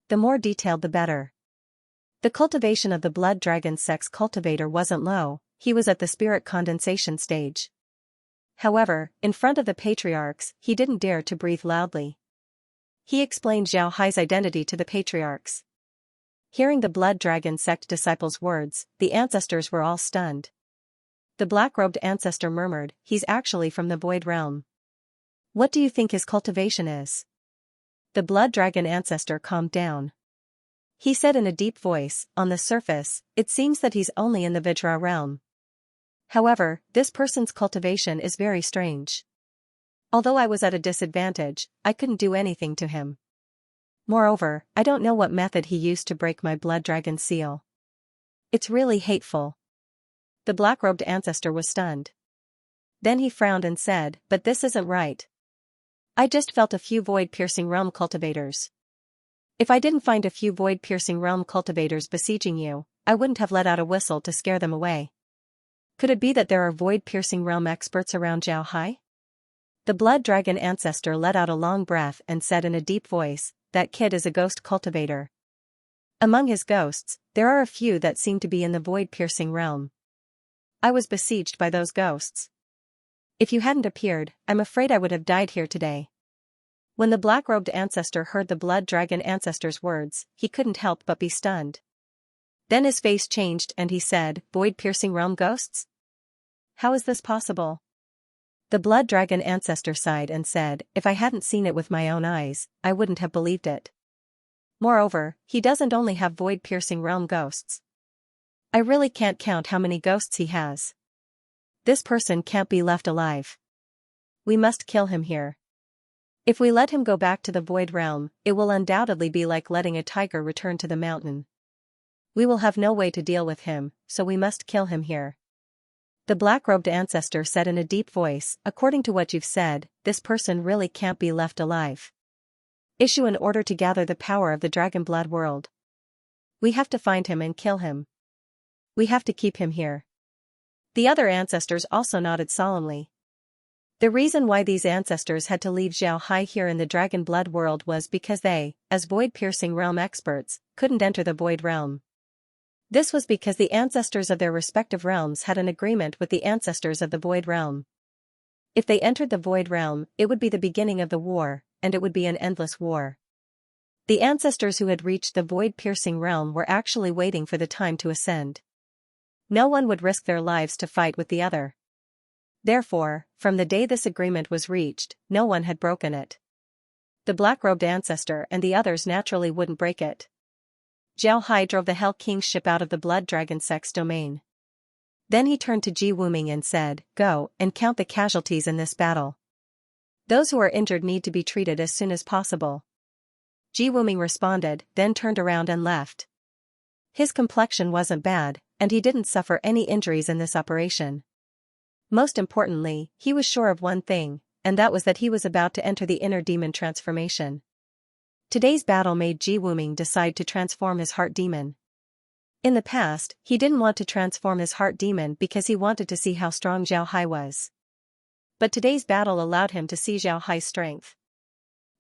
The more detailed the better." The cultivation of the Blood Dragon sect's cultivator wasn't low, he was at the spirit condensation stage. However, in front of the patriarchs, he didn't dare to breathe loudly. He explained Zhao Hai's identity to the patriarchs. Hearing the Blood Dragon sect disciples' words, the ancestors were all stunned. The black-robed ancestor murmured, "He's actually from the Void Realm. What do you think his cultivation is?" The Blood Dragon Ancestor calmed down. He said in a deep voice, "On the surface, it seems that he's only in the Vajra realm. However, this person's cultivation is very strange. Although I was at a disadvantage, I couldn't do anything to him. Moreover, I don't know what method he used to break my Blood Dragon seal. It's really hateful." The black-robed ancestor was stunned. Then he frowned and said, "But this isn't right. I just felt a few void-piercing realm cultivators. If I didn't find a few void-piercing realm cultivators besieging you, I wouldn't have let out a whistle to scare them away. Could it be that there are void-piercing realm experts around Zhao Hai?" The Blood Dragon Ancestor let out a long breath and said in a deep voice, "That kid is a ghost cultivator. Among his ghosts, there are a few that seem to be in the void-piercing realm. I was besieged by those ghosts. If you hadn't appeared, I'm afraid I would have died here today." When the black-robed ancestor heard the Blood Dragon Ancestor's words, he couldn't help but be stunned. Then his face changed and he said, "Void-piercing realm ghosts? How is this possible?" The Blood Dragon Ancestor sighed and said, "If I hadn't seen it with my own eyes, I wouldn't have believed it. Moreover, he doesn't only have void-piercing realm ghosts. I really can't count how many ghosts he has. This person can't be left alive. We must kill him here. If we let him go back to the Void Realm, it will undoubtedly be like letting a tiger return to the mountain. We will have no way to deal with him, so we must kill him here." The black-robed ancestor said in a deep voice, "According to what you've said, this person really can't be left alive. Issue an order to gather the power of the Dragon Blood world. We have to find him and kill him. We have to keep him here." The other ancestors also nodded solemnly. The reason why these ancestors had to leave Xiaohai here in the Dragon Blood world was because they, as void-piercing realm experts, couldn't enter the Void Realm. This was because the ancestors of their respective realms had an agreement with the ancestors of the Void Realm. If they entered the Void Realm, it would be the beginning of the war, and it would be an endless war. The ancestors who had reached the void-piercing realm were actually waiting for the time to ascend. No one would risk their lives to fight with the other. Therefore, from the day this agreement was reached, no one had broken it. The black-robed ancestor and the others naturally wouldn't break it. Zhao Hai drove the Hell King's ship out of the Blood Dragon Sect's domain. Then he turned to Ji Wuming and said, "Go, and count the casualties in this battle. Those who are injured need to be treated as soon as possible." Ji Wuming responded, then turned around and left. His complexion wasn't bad, and he didn't suffer any injuries in this operation. Most importantly, he was sure of one thing, and that was that he was about to enter the inner demon transformation. Today's battle made Ji Wuming decide to transform his heart demon. In the past, he didn't want to transform his heart demon because he wanted to see how strong Zhao Hai was. But today's battle allowed him to see Zhao Hai's strength.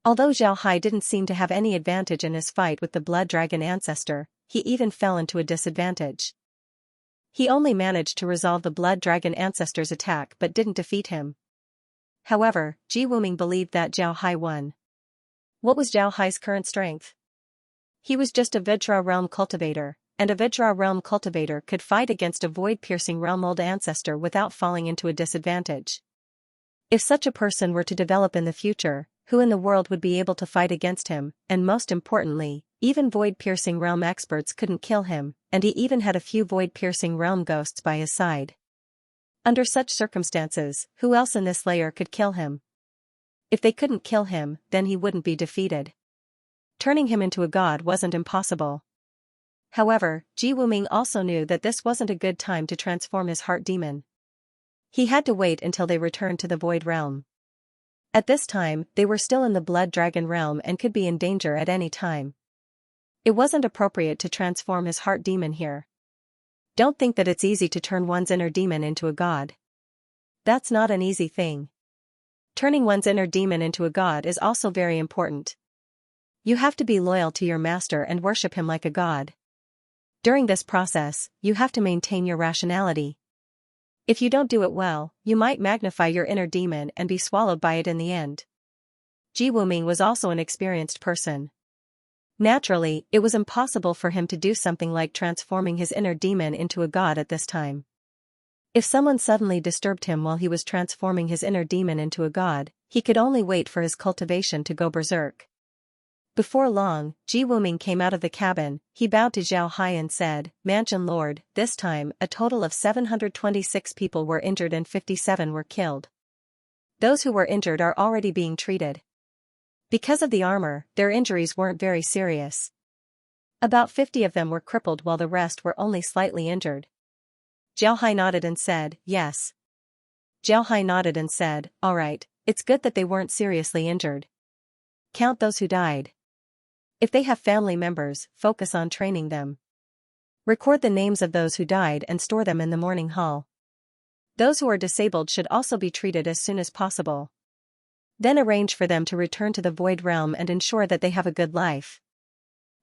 Although Zhao Hai didn't seem to have any advantage in his fight with the Blood Dragon ancestor, he even fell into a disadvantage. He only managed to resolve the Blood Dragon ancestor's attack but didn't defeat him. However, Ji Wuming believed that Zhao Hai won. What was Zhao Hai's current strength? He was just a Vajra realm cultivator, and a Vajra realm cultivator could fight against a void-piercing realm old ancestor without falling into a disadvantage. If such a person were to develop in the future, who in the world would be able to fight against him, and most importantly, even void-piercing realm experts couldn't kill him, and he even had a few void-piercing realm ghosts by his side. Under such circumstances, who else in this layer could kill him? If they couldn't kill him, then he wouldn't be defeated. Turning him into a god wasn't impossible. However, Ji Wuming also knew that this wasn't a good time to transform his heart demon. He had to wait until they returned to the Void Realm. At this time, they were still in the Blood Dragon realm and could be in danger at any time. It wasn't appropriate to transform his heart demon here. Don't think that it's easy to turn one's inner demon into a god. That's not an easy thing. Turning one's inner demon into a god is also very important. You have to be loyal to your master and worship him like a god. During this process, you have to maintain your rationality. If you don't do it well, you might magnify your inner demon and be swallowed by it in the end. Ji Wuming was also an experienced person. Naturally, it was impossible for him to do something like transforming his inner demon into a god at this time. If someone suddenly disturbed him while he was transforming his inner demon into a god, he could only wait for his cultivation to go berserk. Before long, Ji Wuming came out of the cabin. He bowed to Zhao Hai and said, "Mansion Lord, this time, a total of 726 people were injured and 57 were killed. Those who were injured are already being treated. Because of the armor, their injuries weren't very serious. About 50 of them were crippled while the rest were only slightly injured." Zhao Hai nodded and said, "Yes." Zhao Hai nodded and said, "All right, it's good that they weren't seriously injured. Count those who died. If they have family members, focus on training them. Record the names of those who died and store them in the mourning hall. Those who are disabled should also be treated as soon as possible. Then arrange for them to return to the Void Realm and ensure that they have a good life.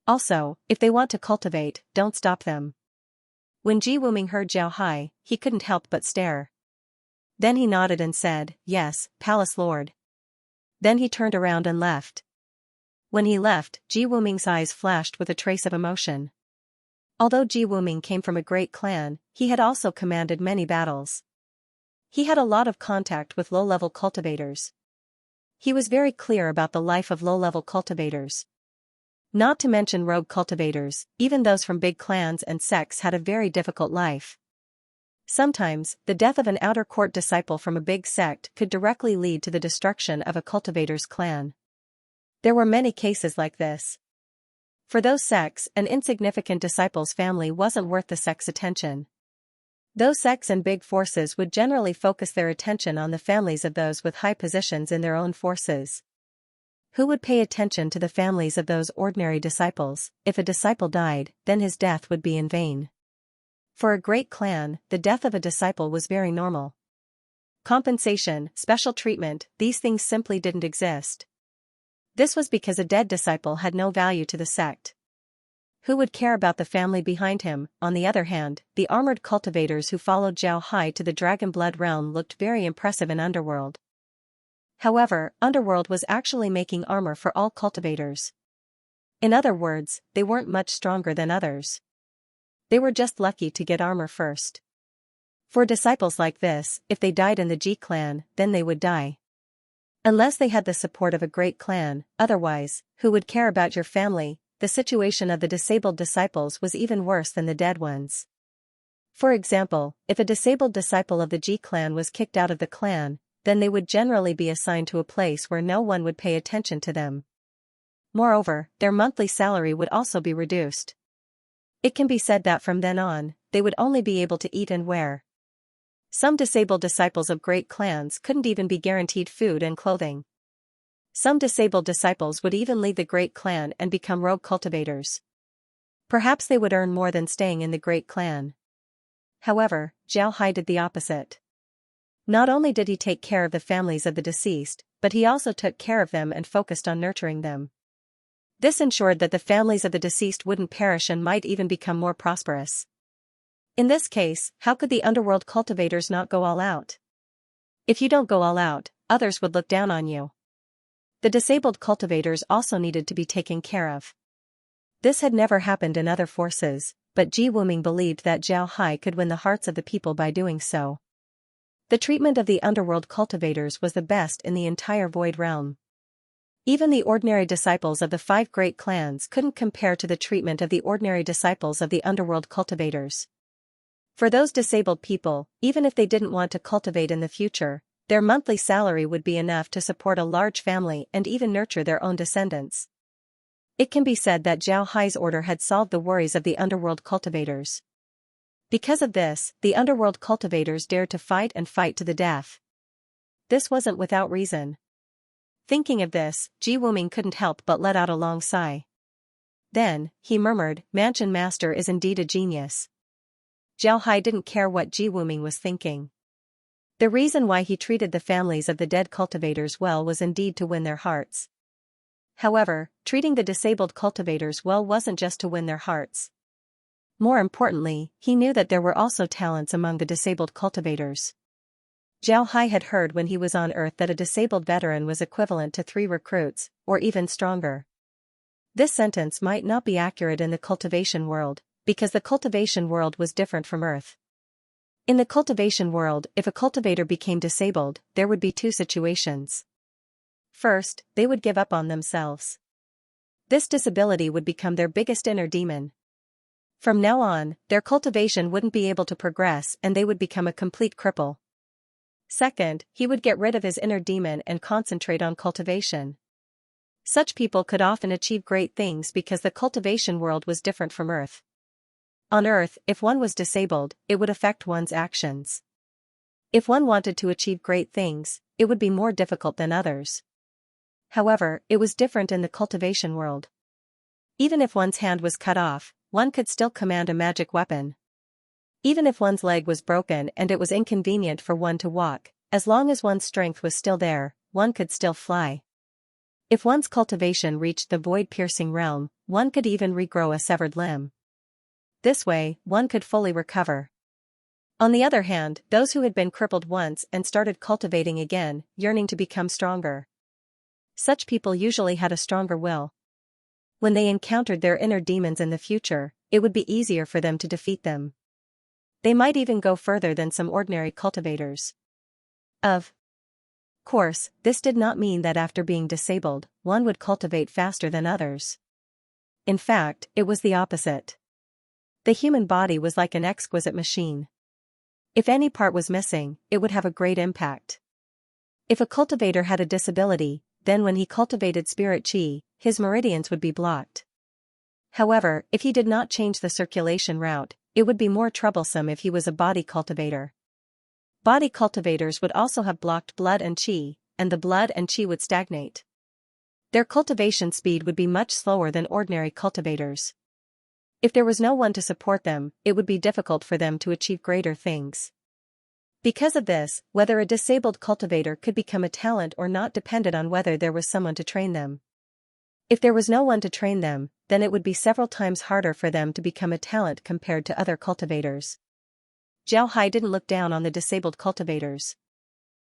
Also, if they want to cultivate, don't stop them." When Ji Wuming heard Zhao Hai, he couldn't help but stare. Then he nodded and said, "Yes, Palace Lord." Then he turned around and left. When he left, Ji Wuming's eyes flashed with a trace of emotion. Although Ji Wuming came from a great clan, he had also commanded many battles. He had a lot of contact with low-level cultivators. He was very clear about the life of low-level cultivators. Not to mention rogue cultivators, even those from big clans and sects had a very difficult life. Sometimes, the death of an outer court disciple from a big sect could directly lead to the destruction of a cultivator's clan. There were many cases like this. For those sects, an insignificant disciple's family wasn't worth the sect's attention. Those sects and big forces would generally focus their attention on the families of those with high positions in their own forces. Who would pay attention to the families of those ordinary disciples? If a disciple died, then his death would be in vain. For a great clan, the death of a disciple was very normal. compensation, special treatment, these things simply didn't exist. This was because a dead disciple had no value to the sect. Who would care about the family behind him? On the other hand, the armored cultivators who followed Zhao Hai to the Dragon Blood realm looked very impressive in Underworld. However, Underworld was actually making armor for all cultivators. In other words, they weren't much stronger than others. They were just lucky to get armor first. For disciples like this, if they died in the Ji clan, then they would die. Unless they had the support of a great clan, otherwise, who would care about your family? The situation of the disabled disciples was even worse than the dead ones. For example, if a disabled disciple of the Ji clan was kicked out of the clan, then they would generally be assigned to a place where no one would pay attention to them. Moreover, their monthly salary would also be reduced. It can be said that from then on, they would only be able to eat and wear. Some disabled disciples of great clans couldn't even be guaranteed food and clothing. Some disabled disciples would even leave the great clan and become rogue cultivators. Perhaps they would earn more than staying in the great clan. However, Zhao Hai did the opposite. Not only did he take care of the families of the deceased, but he also took care of them and focused on nurturing them. This ensured that the families of the deceased wouldn't perish and might even become more prosperous. In this case, how could the underworld cultivators not go all out? If you don't go all out, others would look down on you. The disabled cultivators also needed to be taken care of. This had never happened in other forces, but Ji Wuming believed that Zhao Hai could win the hearts of the people by doing so. The treatment of the underworld cultivators was the best in the entire Void Realm. Even the ordinary disciples of the 5 great clans couldn't compare to the treatment of the ordinary disciples of the underworld cultivators. For those disabled people, even if they didn't want to cultivate in the future, their monthly salary would be enough to support a large family and even nurture their own descendants. It can be said that Zhao Hai's order had solved the worries of the underworld cultivators. Because of this, the underworld cultivators dared to fight to the death. This wasn't without reason. Thinking of this, Ji Wuming couldn't help but let out a long sigh. Then, he murmured, "Mansion Master is indeed a genius." Zhao Hai didn't care what Ji Wuming was thinking. The reason why he treated the families of the dead cultivators well was indeed to win their hearts. However, treating the disabled cultivators well wasn't just to win their hearts. More importantly, he knew that there were also talents among the disabled cultivators. Zhao Hai had heard when he was on Earth that a disabled veteran was equivalent to 3 recruits, or even stronger. This sentence might not be accurate in the cultivation world, because the cultivation world was different from Earth. In the cultivation world, if a cultivator became disabled, there would be 2 situations. First, they would give up on themselves. This disability would become their biggest inner demon. From now on, their cultivation wouldn't be able to progress and they would become a complete cripple. Second, he would get rid of his inner demon and concentrate on cultivation. Such people could often achieve great things because the cultivation world was different from Earth. On Earth, if one was disabled, it would affect one's actions. If one wanted to achieve great things, it would be more difficult than others. However, it was different in the cultivation world. Even if one's hand was cut off, one could still command a magic weapon. Even if one's leg was broken and it was inconvenient for one to walk, as long as one's strength was still there, one could still fly. If one's cultivation reached the void-piercing realm, one could even regrow a severed limb. This way, one could fully recover. On the other hand, those who had been crippled once and started cultivating again, yearning to become stronger. Such people usually had a stronger will. When they encountered their inner demons in the future, it would be easier for them to defeat them. They might even go further than some ordinary cultivators. Of course, this did not mean that after being disabled, one would cultivate faster than others. In fact, it was the opposite. The human body was like an exquisite machine. If any part was missing, it would have a great impact. If a cultivator had a disability, then when he cultivated spirit chi, his meridians would be blocked. However, if he did not change the circulation route, it would be more troublesome if he was a body cultivator. Body cultivators would also have blocked blood and chi, and the blood and chi would stagnate. Their cultivation speed would be much slower than ordinary cultivators. If there was no one to support them, it would be difficult for them to achieve greater things. Because of this, whether a disabled cultivator could become a talent or not depended on whether there was someone to train them. If there was no one to train them, then it would be several times harder for them to become a talent compared to other cultivators. Zhao Hai didn't look down on the disabled cultivators.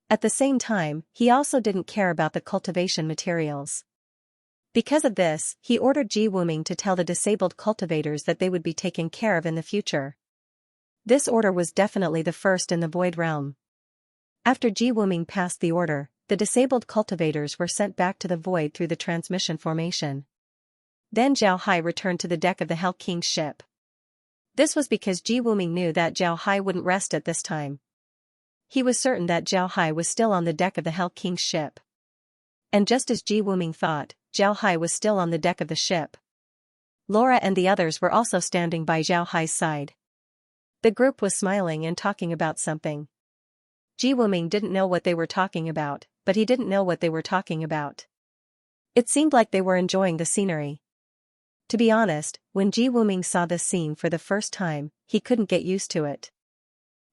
At the same time, he also didn't care about the cultivation materials. Because of this, he ordered Ji Wuming to tell the disabled cultivators that they would be taken care of in the future. This order was definitely the first in the Void Realm. After Ji Wuming passed the order, the disabled cultivators were sent back to the Void through the transmission formation. Then Zhao Hai returned to the deck of the Hell King's ship. This was because Ji Wuming knew that Zhao Hai wouldn't rest at this time. He was certain that Zhao Hai was still on the deck of the Hell King's ship. And just as Ji Wuming thought, Zhao Hai was still on the deck of the ship. Laura and the others were also standing by Zhao Hai's side. The group was smiling and talking about something. Ji Wuming didn't know what they were talking about, but he didn't know what they were talking about. It seemed like they were enjoying the scenery. To be honest, when Ji Wuming saw this scene for the first time, he couldn't get used to it.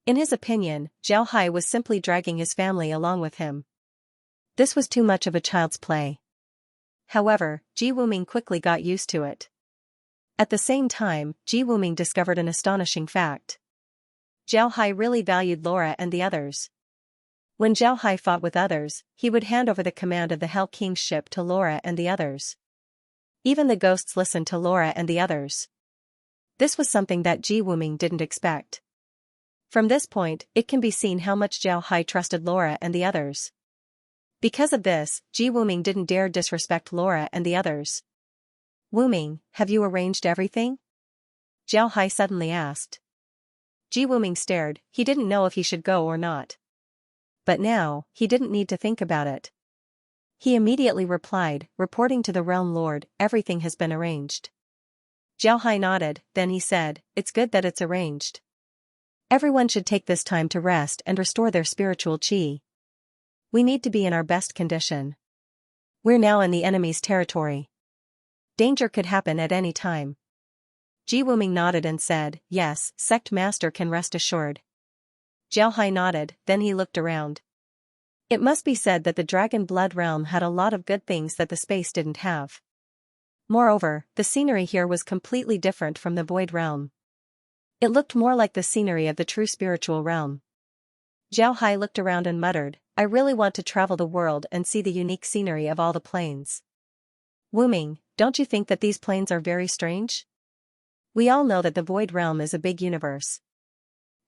In his opinion, Zhao Hai was simply dragging his family along with him. This was too much of a child's play. However, Ji Wuming quickly got used to it. At the same time, Ji Wuming discovered an astonishing fact. Zhao Hai really valued Laura and the others. When Zhao Hai fought with others, he would hand over the command of the Hell King's ship to Laura and the others. Even the ghosts listened to Laura and the others. This was something that Ji Wuming didn't expect. From this point, it can be seen how much Zhao Hai trusted Laura and the others. Because of this, Ji Wuming didn't dare disrespect Laura and the others. "Wuming, have you arranged everything?" Zhao Hai suddenly asked. Ji Wuming stared, he didn't know if he should go or not. But now, he didn't need to think about it. He immediately replied, reporting to the Realm Lord, "Everything has been arranged." Zhao Hai nodded, then he said, "It's good that it's arranged. Everyone should take this time to rest and restore their spiritual qi. We need to be in our best condition. We're now in the enemy's territory. Danger could happen at any time." Ji Wuming nodded and said, "Yes, Sect Master can rest assured." Zhao Hai nodded, then he looked around. It must be said that the Dragon Blood Realm had a lot of good things that the space didn't have. Moreover, the scenery here was completely different from the Void Realm. It looked more like the scenery of the true spiritual realm. Zhao Hai looked around and muttered, "I really want to travel the world and see the unique scenery of all the planes." "Wuming, don't you think that these planes are very strange? We all know that the Void Realm is a big universe.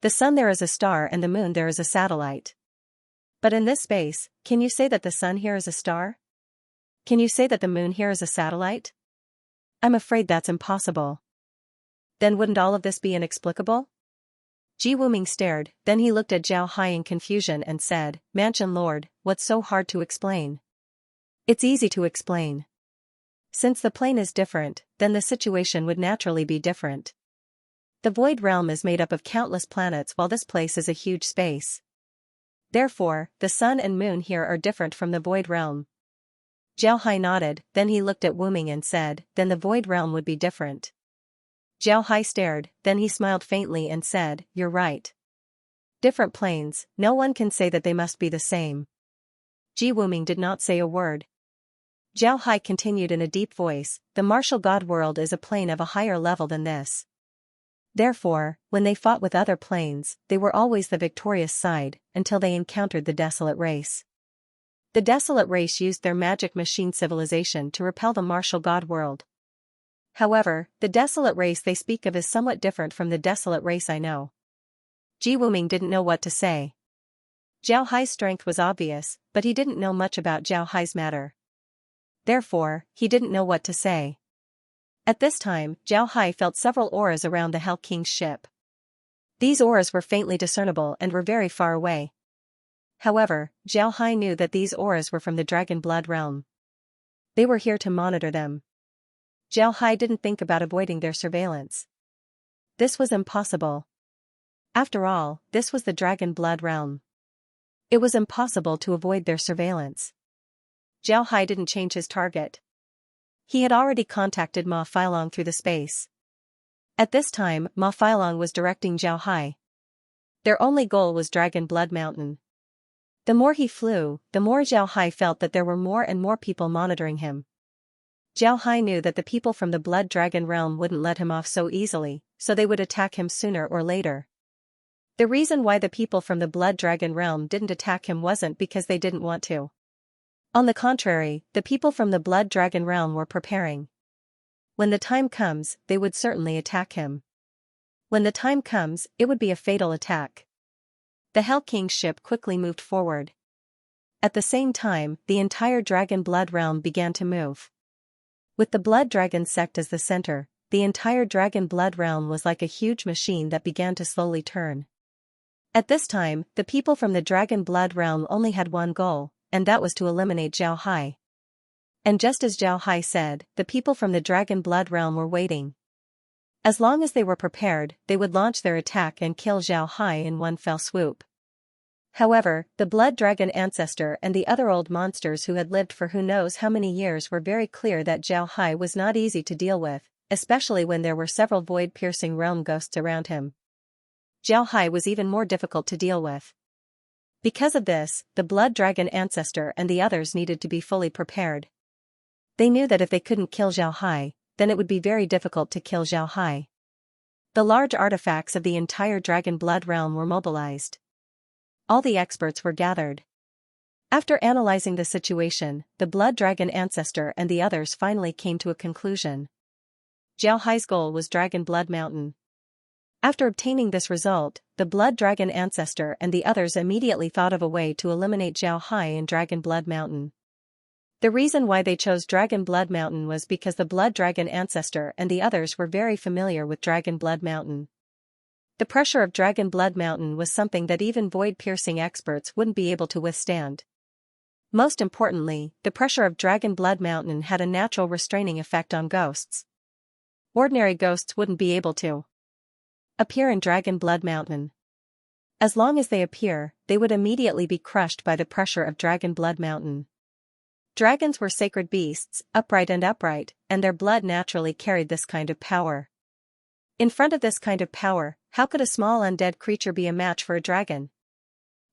The sun there is a star and the moon there is a satellite. But in this space, can you say that the sun here is a star? Can you say that the moon here is a satellite? I'm afraid that's impossible. Then wouldn't all of this be inexplicable?" Ji Wuming stared, then he looked at Zhao Hai in confusion and said, "Mansion Lord, what's so hard to explain?" "It's easy to explain. Since the plane is different, then the situation would naturally be different. The Void Realm is made up of countless planets while this place is a huge space. Therefore, the sun and moon here are different from the Void Realm." Zhao Hai nodded, then he looked at Wuming and said, "Then the Void Realm would be different." Zhao Hai stared, then he smiled faintly and said, "You're right. Different planes, no one can say that they must be the same." Ji Wuming did not say a word. Zhao Hai continued in a deep voice, "The martial god world is a plane of a higher level than this. Therefore, when they fought with other planes, they were always the victorious side, until they encountered the desolate race. The desolate race used their magic machine civilization to repel the martial god world. However, the desolate race they speak of is somewhat different from the desolate race I know." Ji Wuming didn't know what to say. Zhao Hai's strength was obvious, but he didn't know much about Zhao Hai's matter. Therefore, he didn't know what to say. At this time, Zhao Hai felt several auras around the Hell King's ship. These auras were faintly discernible and were very far away. However, Zhao Hai knew that these auras were from the Dragon Blood Realm. They were here to monitor them. Zhao Hai didn't think about avoiding their surveillance. This was impossible. After all, this was the Dragon Blood Realm. It was impossible to avoid their surveillance. Zhao Hai didn't change his target. He had already contacted Ma Feilong through the space. At this time, Ma Feilong was directing Zhao Hai. Their only goal was Dragon Blood Mountain. The more he flew, the more Zhao Hai felt that there were more and more people monitoring him. Zhao Hai knew that the people from the Blood Dragon realm wouldn't let him off so easily, so they would attack him sooner or later. The reason why the people from the Blood Dragon realm didn't attack him wasn't because they didn't want to. On the contrary, the people from the Blood Dragon realm were preparing. When the time comes, they would certainly attack him. When the time comes, it would be a fatal attack. The Hell King's ship quickly moved forward. At the same time, the entire Dragon Blood realm began to move. With the Blood Dragon sect as the center, the entire Dragon Blood realm was like a huge machine that began to slowly turn. At this time, the people from the Dragon Blood realm only had one goal, and that was to eliminate Zhao Hai. And just as Zhao Hai said, the people from the Dragon Blood realm were waiting. As long as they were prepared, they would launch their attack and kill Zhao Hai in one fell swoop. However, the Blood Dragon ancestor and the other old monsters who had lived for who knows how many years were very clear that Zhao Hai was not easy to deal with, especially when there were several void-piercing realm ghosts around him. Zhao Hai was even more difficult to deal with. Because of this, the Blood Dragon ancestor and the others needed to be fully prepared. They knew that if they couldn't kill Zhao Hai, then it would be very difficult to kill Zhao Hai. The large artifacts of the entire Dragon Blood realm were mobilized. All the experts were gathered. After analyzing the situation, the Blood Dragon ancestor and the others finally came to a conclusion. Zhao Hai's goal was Dragon Blood Mountain. After obtaining this result, the Blood Dragon ancestor and the others immediately thought of a way to eliminate Zhao Hai in Dragon Blood Mountain. The reason why they chose Dragon Blood Mountain was because the Blood Dragon ancestor and the others were very familiar with Dragon Blood Mountain. The pressure of Dragon Blood Mountain was something that even void-piercing experts wouldn't be able to withstand. Most importantly, the pressure of Dragon Blood Mountain had a natural restraining effect on ghosts. Ordinary ghosts wouldn't be able to appear in Dragon Blood Mountain. As long as they appear, they would immediately be crushed by the pressure of Dragon Blood Mountain. Dragons were sacred beasts, upright, and their blood naturally carried this kind of power. In front of this kind of power, how could a small undead creature be a match for a dragon?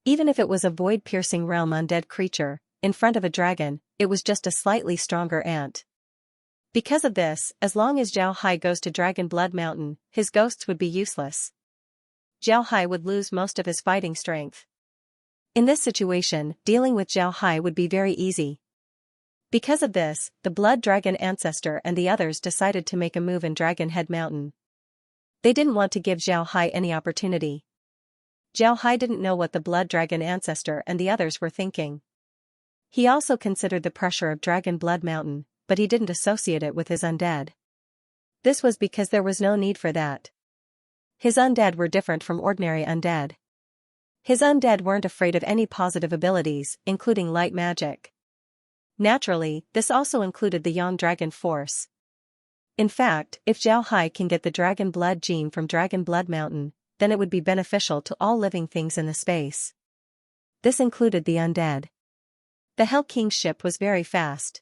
Even if it was a void-piercing realm undead creature, in front of a dragon, it was just a slightly stronger ant. Because of this, as long as Zhao Hai goes to Dragon Blood Mountain, his ghosts would be useless. Zhao Hai would lose most of his fighting strength. In this situation, dealing with Zhao Hai would be very easy. Because of this, the Blood Dragon ancestor and the others decided to make a move in Dragon Head Mountain. They didn't want to give Zhao Hai any opportunity. Zhao Hai didn't know what the Blood Dragon ancestor and the others were thinking. He also considered the pressure of Dragon Blood Mountain, but he didn't associate it with his undead. This was because there was no need for that. His undead were different from ordinary undead. His undead weren't afraid of any positive abilities, including light magic. Naturally, this also included the Yang Dragon Force. In fact, if Zhao Hai can get the Dragon Blood gene from Dragon Blood Mountain, then it would be beneficial to all living things in the space. This included the undead. The Hell King's ship was very fast.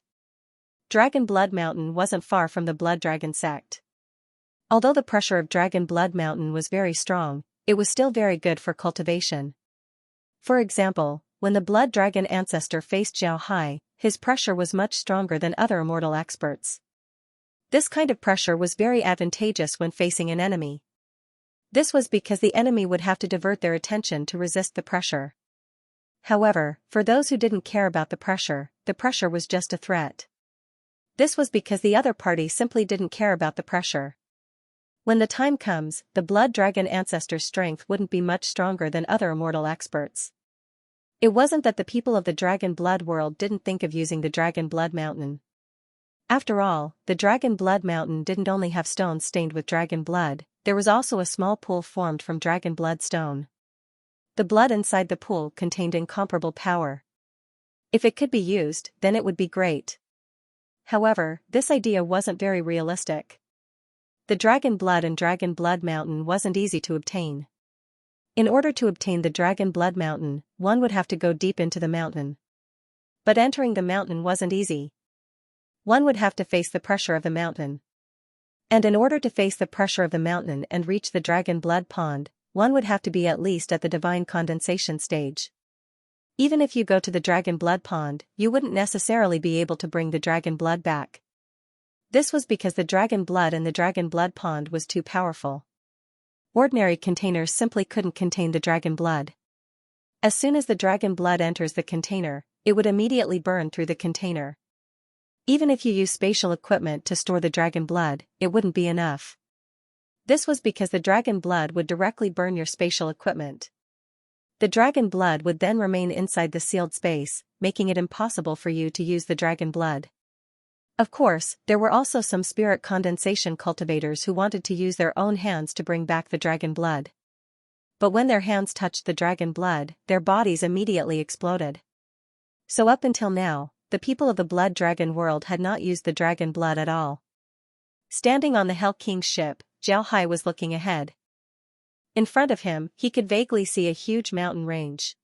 Dragon Blood Mountain wasn't far from the Blood Dragon sect. Although the pressure of Dragon Blood Mountain was very strong, it was still very good for cultivation. For example, when the Blood Dragon ancestor faced Zhao Hai, his pressure was much stronger than other immortal experts. This kind of pressure was very advantageous when facing an enemy. This was because the enemy would have to divert their attention to resist the pressure. However, for those who didn't care about the pressure was just a threat. This was because the other party simply didn't care about the pressure. When the time comes, the Blood Dragon ancestor's strength wouldn't be much stronger than other immortal experts. It wasn't that the people of the Dragon Blood world didn't think of using the Dragon Blood Mountain. After all, the Dragon Blood Mountain didn't only have stones stained with dragon blood, there was also a small pool formed from dragon blood stone. The blood inside the pool contained incomparable power. If it could be used, then it would be great. However, this idea wasn't very realistic. The Dragon Blood in Dragon Blood Mountain wasn't easy to obtain. In order to obtain the Dragon Blood Mountain, one would have to go deep into the mountain. But entering the mountain wasn't easy. One would have to face the pressure of the mountain. And in order to face the pressure of the mountain and reach the Dragon Blood Pond, one would have to be at least at the divine condensation stage. Even if you go to the dragon blood pond, you wouldn't necessarily be able to bring the dragon blood back. This was because the dragon blood in the dragon blood pond was too powerful. Ordinary containers simply couldn't contain the dragon blood. As soon as the dragon blood enters the container, it would immediately burn through the container. Even if you use spatial equipment to store the dragon blood, it wouldn't be enough. This was because the dragon blood would directly burn your spatial equipment. The dragon blood would then remain inside the sealed space, making it impossible for you to use the dragon blood. Of course, there were also some spirit condensation cultivators who wanted to use their own hands to bring back the dragon blood. But when their hands touched the dragon blood, their bodies immediately exploded. So up until now, the people of the Blood Dragon world had not used the dragon blood at all. Standing on the Hell King's ship, Xianxia was looking ahead. In front of him, he could vaguely see a huge mountain range.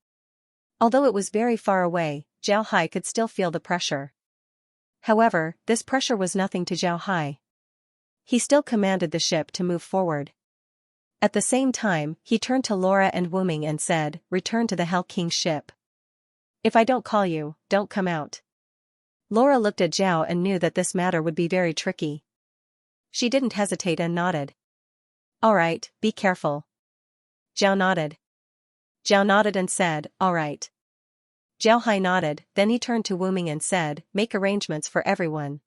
Although it was very far away, Xianxia could still feel the pressure. However, this pressure was nothing to Xianxia. He still commanded the ship to move forward. At the same time, he turned to Laura and Wuming and said, "Return to the Hell King's ship. If I don't call you, don't come out." Laura looked at Zhao and knew that this matter would be very tricky. She didn't hesitate and nodded. "All right, be careful." Zhao nodded. Zhao nodded and said, "All right." Xianxia nodded, then he turned to Wuming and said, "Make arrangements for everyone.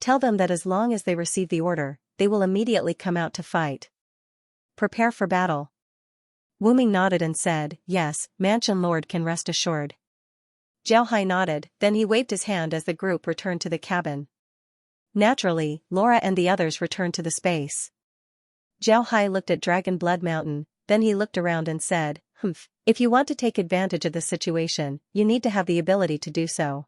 Tell them that as long as they receive the order, they will immediately come out to fight. Prepare for battle." Wuming nodded and said, "Yes, Mansion Lord can rest assured." Xianxia nodded, then he waved his hand as the group returned to the cabin. Naturally, Laura and the others returned to the space. Xianxia looked at Dragon Blood Mountain, then he looked around and said, If you want to take advantage of the situation, you need to have the ability to do so."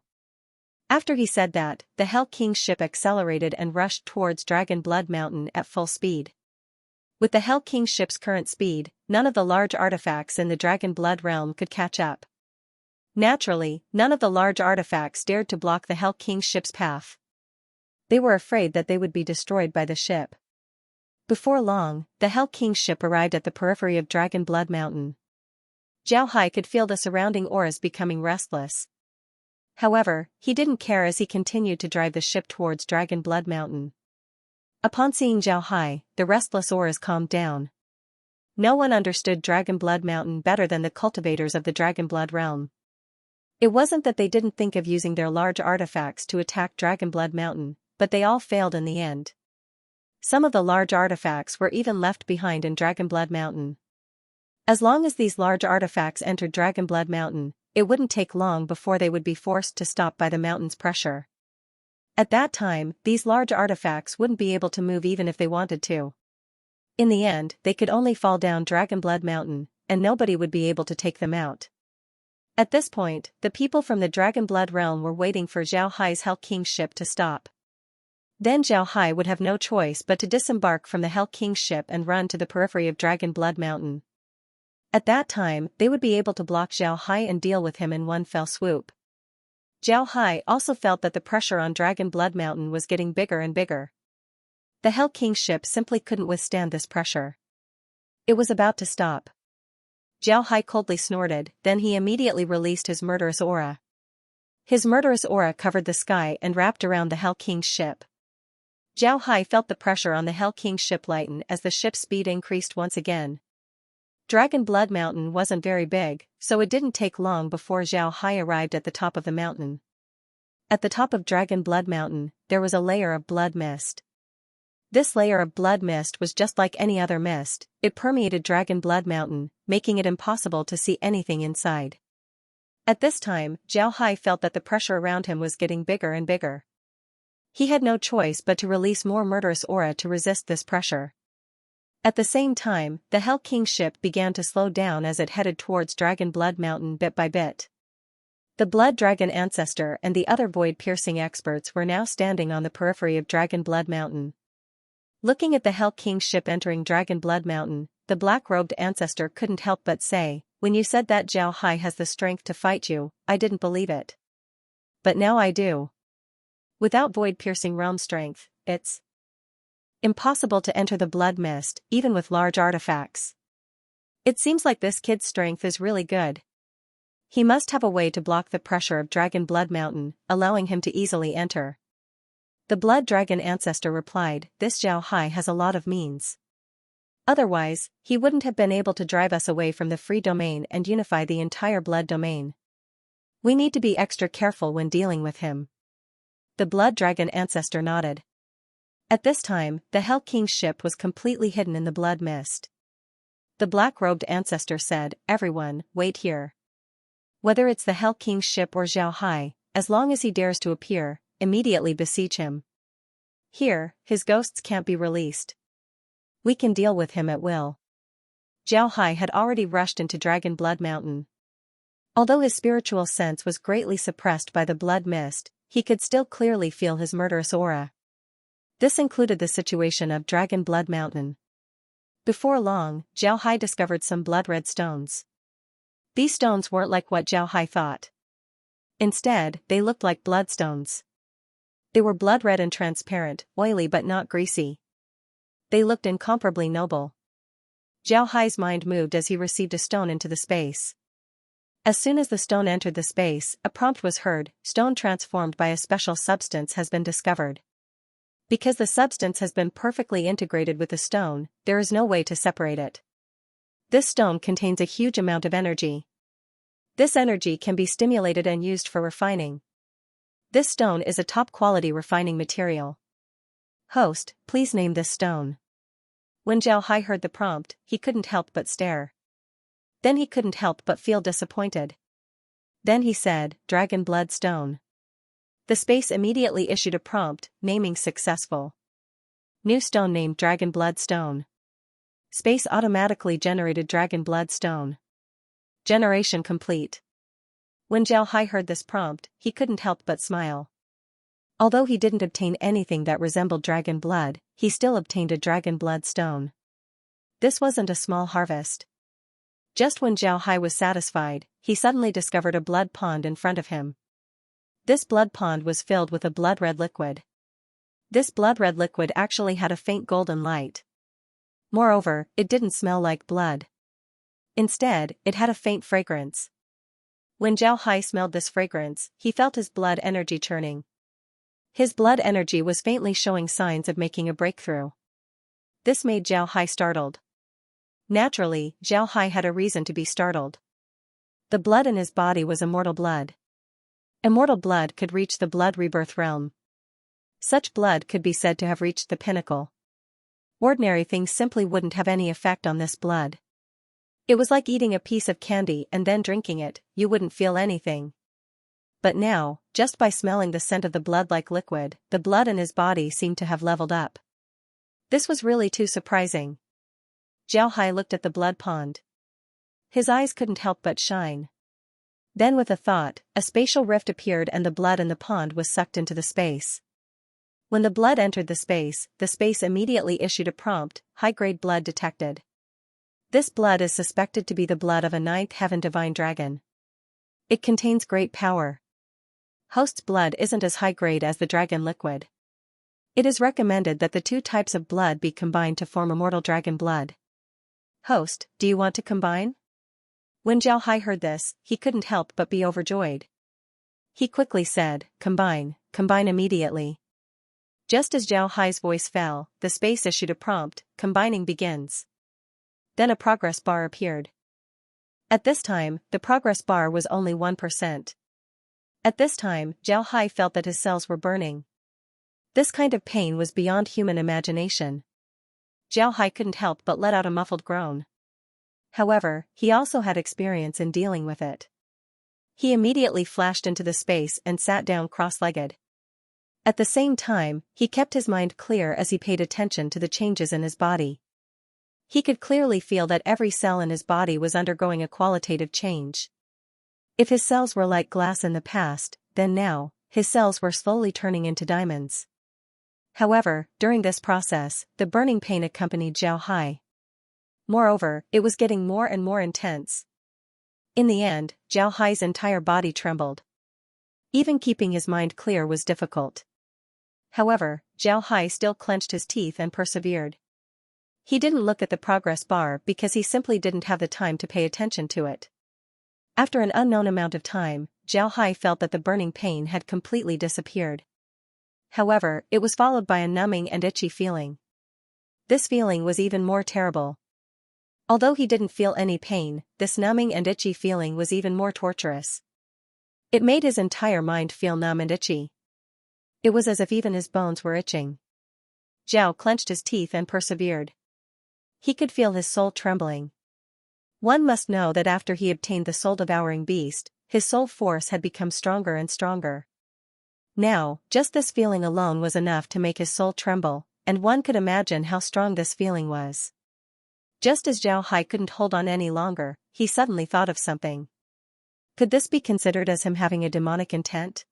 After he said that, the Hell King's ship accelerated and rushed towards Dragon Blood Mountain at full speed. With the Hell King's ship's current speed, none of the large artifacts in the Dragon Blood realm could catch up. Naturally, none of the large artifacts dared to block the Hell King's ship's path. They were afraid that they would be destroyed by the ship. Before long, the Hell King's ship arrived at the periphery of Dragon Blood Mountain. Xianxia could feel the surrounding auras becoming restless. However, he didn't care as he continued to drive the ship towards Dragon Blood Mountain. Upon seeing Xianxia, the restless auras calmed down. No one understood Dragon Blood Mountain better than the cultivators of the Dragon Blood realm. It wasn't that they didn't think of using their large artifacts to attack Dragon Blood Mountain, but they all failed in the end. Some of the large artifacts were even left behind in Dragon Blood Mountain. As long as these large artifacts entered Dragon Blood Mountain, it wouldn't take long before they would be forced to stop by the mountain's pressure. At that time, these large artifacts wouldn't be able to move even if they wanted to. In the end, they could only fall down Dragon Blood Mountain, and nobody would be able to take them out. At this point, the people from the Dragon Blood realm were waiting for Xianxia's Hell King's ship to stop. Then Xianxia would have no choice but to disembark from the Hell King's ship and run to the periphery of Dragon Blood Mountain. At that time, they would be able to block Xianxia and deal with him in one fell swoop. Xianxia also felt that the pressure on Dragon Blood Mountain was getting bigger and bigger. The Hell King's ship simply couldn't withstand this pressure. It was about to stop. Xianxia coldly snorted, then he immediately released his murderous aura. His murderous aura covered the sky and wrapped around the Hell King's ship. Xianxia felt the pressure on the Hell King's ship lighten as the ship's speed increased once again. Dragon Blood Mountain wasn't very big, so it didn't take long before Xianxia arrived at the top of the mountain. At the top of Dragon Blood Mountain, there was a layer of blood mist. This layer of blood mist was just like any other mist, it permeated Dragon Blood Mountain, making it impossible to see anything inside. At this time, Xianxia felt that the pressure around him was getting bigger and bigger. He had no choice but to release more murderous aura to resist this pressure. At the same time, the Hell King's ship began to slow down as it headed towards Dragon Blood Mountain bit by bit. The Blood Dragon Ancestor and the other void-piercing experts were now standing on the periphery of Dragon Blood Mountain. Looking at the Hell King's ship entering Dragon Blood Mountain, the black-robed ancestor couldn't help but say, "When you said that Xianxia has the strength to fight you, I didn't believe it. But now I do. Without void-piercing realm strength, it's impossible to enter the blood mist, even with large artifacts." It seems like this kid's strength is really good. He must have a way to block the pressure of Dragon Blood Mountain, allowing him to easily enter. The Blood Dragon ancestor replied, "This Zhao Hai has a lot of means. Otherwise, he wouldn't have been able to drive us away from the free domain and unify the entire blood domain. We need to be extra careful when dealing with him." The Blood Dragon ancestor nodded. At this time, the Hell King's ship was completely hidden in the blood mist. The black-robed ancestor said, "Everyone, wait here. Whether it's the Hell King's ship or Zhao Hai, as long as he dares to appear, immediately besiege him. Here, his ghosts can't be released. We can deal with him at will." Zhao Hai had already rushed into Dragon Blood Mountain. Although his spiritual sense was greatly suppressed by the blood mist, he could still clearly feel his murderous aura. This included the situation of Dragon Blood Mountain. Before long, Zhao Hai discovered some blood-red stones. These stones weren't like what Zhao Hai thought. Instead, they looked like bloodstones. They were blood-red and transparent, oily but not greasy. They looked incomparably noble. Zhao Hai's mind moved as he received a stone into the space. As soon as the stone entered the space, a prompt was heard: "Stone transformed by a special substance has been discovered." Because the substance has been perfectly integrated with the stone, there is no way to separate it. This stone contains a huge amount of energy. This energy can be stimulated and used for refining. This stone is a top-quality refining material. Host, please name this stone. When Zhao Hai heard the prompt, he couldn't help but stare. Then he couldn't help but feel disappointed. Then he said, "Dragon Blood Stone." The space immediately issued a prompt, naming successful. New stone named Dragon Blood Stone. Space automatically generated Dragon Blood Stone. Generation complete. When Zhao Hai heard this prompt, he couldn't help but smile. Although he didn't obtain anything that resembled dragon blood, he still obtained a Dragon Blood Stone. This wasn't a small harvest. Just when Zhao Hai was satisfied, he suddenly discovered a blood pond in front of him. This blood pond was filled with a blood-red liquid. This blood-red liquid actually had a faint golden light. Moreover, it didn't smell like blood. Instead, it had a faint fragrance. When Zhao Hai smelled this fragrance, he felt his blood energy churning. His blood energy was faintly showing signs of making a breakthrough. This made Zhao Hai startled. Naturally, Zhao Hai had a reason to be startled. The blood in his body was immortal blood. Immortal blood could reach the blood rebirth realm. Such blood could be said to have reached the pinnacle. Ordinary things simply wouldn't have any effect on this blood. It was like eating a piece of candy and then drinking it, you wouldn't feel anything. But now, just by smelling the scent of the blood-like liquid, the blood in his body seemed to have leveled up. This was really too surprising. Zhao Hai looked at the blood pond. His eyes couldn't help but shine. Then with a thought, a spatial rift appeared and the blood in the pond was sucked into the space. When the blood entered the space immediately issued a prompt: "High-grade blood detected." This blood is suspected to be the blood of a ninth heaven divine dragon. It contains great power. Host's blood isn't as high-grade as the dragon liquid. It is recommended that the two types of blood be combined to form immortal dragon blood. Host, do you want to combine? When Zhao Hai heard this, he couldn't help but be overjoyed. He quickly said, "Combine, combine immediately." Just as Zhao Hai's voice fell, the space issued a prompt: "Combining begins." Then a progress bar appeared. At this time, the progress bar was only 1%. At this time, Zhao Hai felt that his cells were burning. This kind of pain was beyond human imagination. Zhao Hai couldn't help but let out a muffled groan. However, he also had experience in dealing with it. He immediately flashed into the space and sat down cross-legged. At the same time, he kept his mind clear as he paid attention to the changes in his body. He could clearly feel that every cell in his body was undergoing a qualitative change. If his cells were like glass in the past, then now, his cells were slowly turning into diamonds. However, during this process, the burning pain accompanied Zhao Hai. Moreover, it was getting more and more intense. In the end, Zhao Hai's entire body trembled. Even keeping his mind clear was difficult. However, Zhao Hai still clenched his teeth and persevered. He didn't look at the progress bar because he simply didn't have the time to pay attention to it. After an unknown amount of time, Zhao Hai felt that the burning pain had completely disappeared. However, it was followed by a numbing and itchy feeling. This feeling was even more terrible. Although he didn't feel any pain, this numbing and itchy feeling was even more torturous. It made his entire mind feel numb and itchy. It was as if even his bones were itching. Zhao clenched his teeth and persevered. He could feel his soul trembling. One must know that after he obtained the soul-devouring beast, his soul force had become stronger and stronger. Now, just this feeling alone was enough to make his soul tremble, and one could imagine how strong this feeling was. Just as Zhao Hai couldn't hold on any longer, he suddenly thought of something. Could this be considered as him having a demonic intent?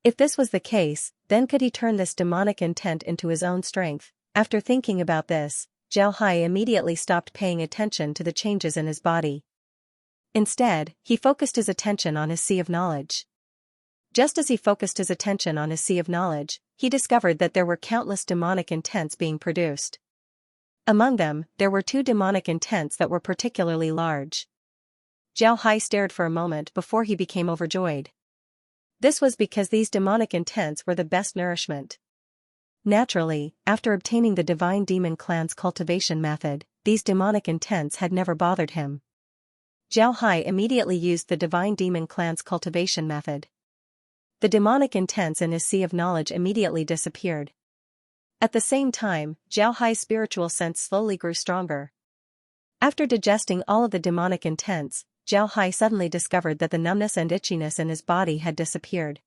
If this was the case, then could he turn this demonic intent into his own strength? After thinking about this, Zhao Hai immediately stopped paying attention to the changes in his body. Instead, he focused his attention on his sea of knowledge. Just as he focused his attention on his sea of knowledge, he discovered that there were countless demonic intents being produced. Among them, there were 2 demonic intents that were particularly large. Zhao Hai stared for a moment before he became overjoyed. This was because these demonic intents were the best nourishment. Naturally, after obtaining the Divine Demon Clan's cultivation method, these demonic intents had never bothered him. Zhao Hai immediately used the Divine Demon Clan's cultivation method. The demonic intents in his sea of knowledge immediately disappeared. At the same time, Zhao Hai's spiritual sense slowly grew stronger. After digesting all of the demonic intents, Zhao Hai suddenly discovered that the numbness and itchiness in his body had disappeared.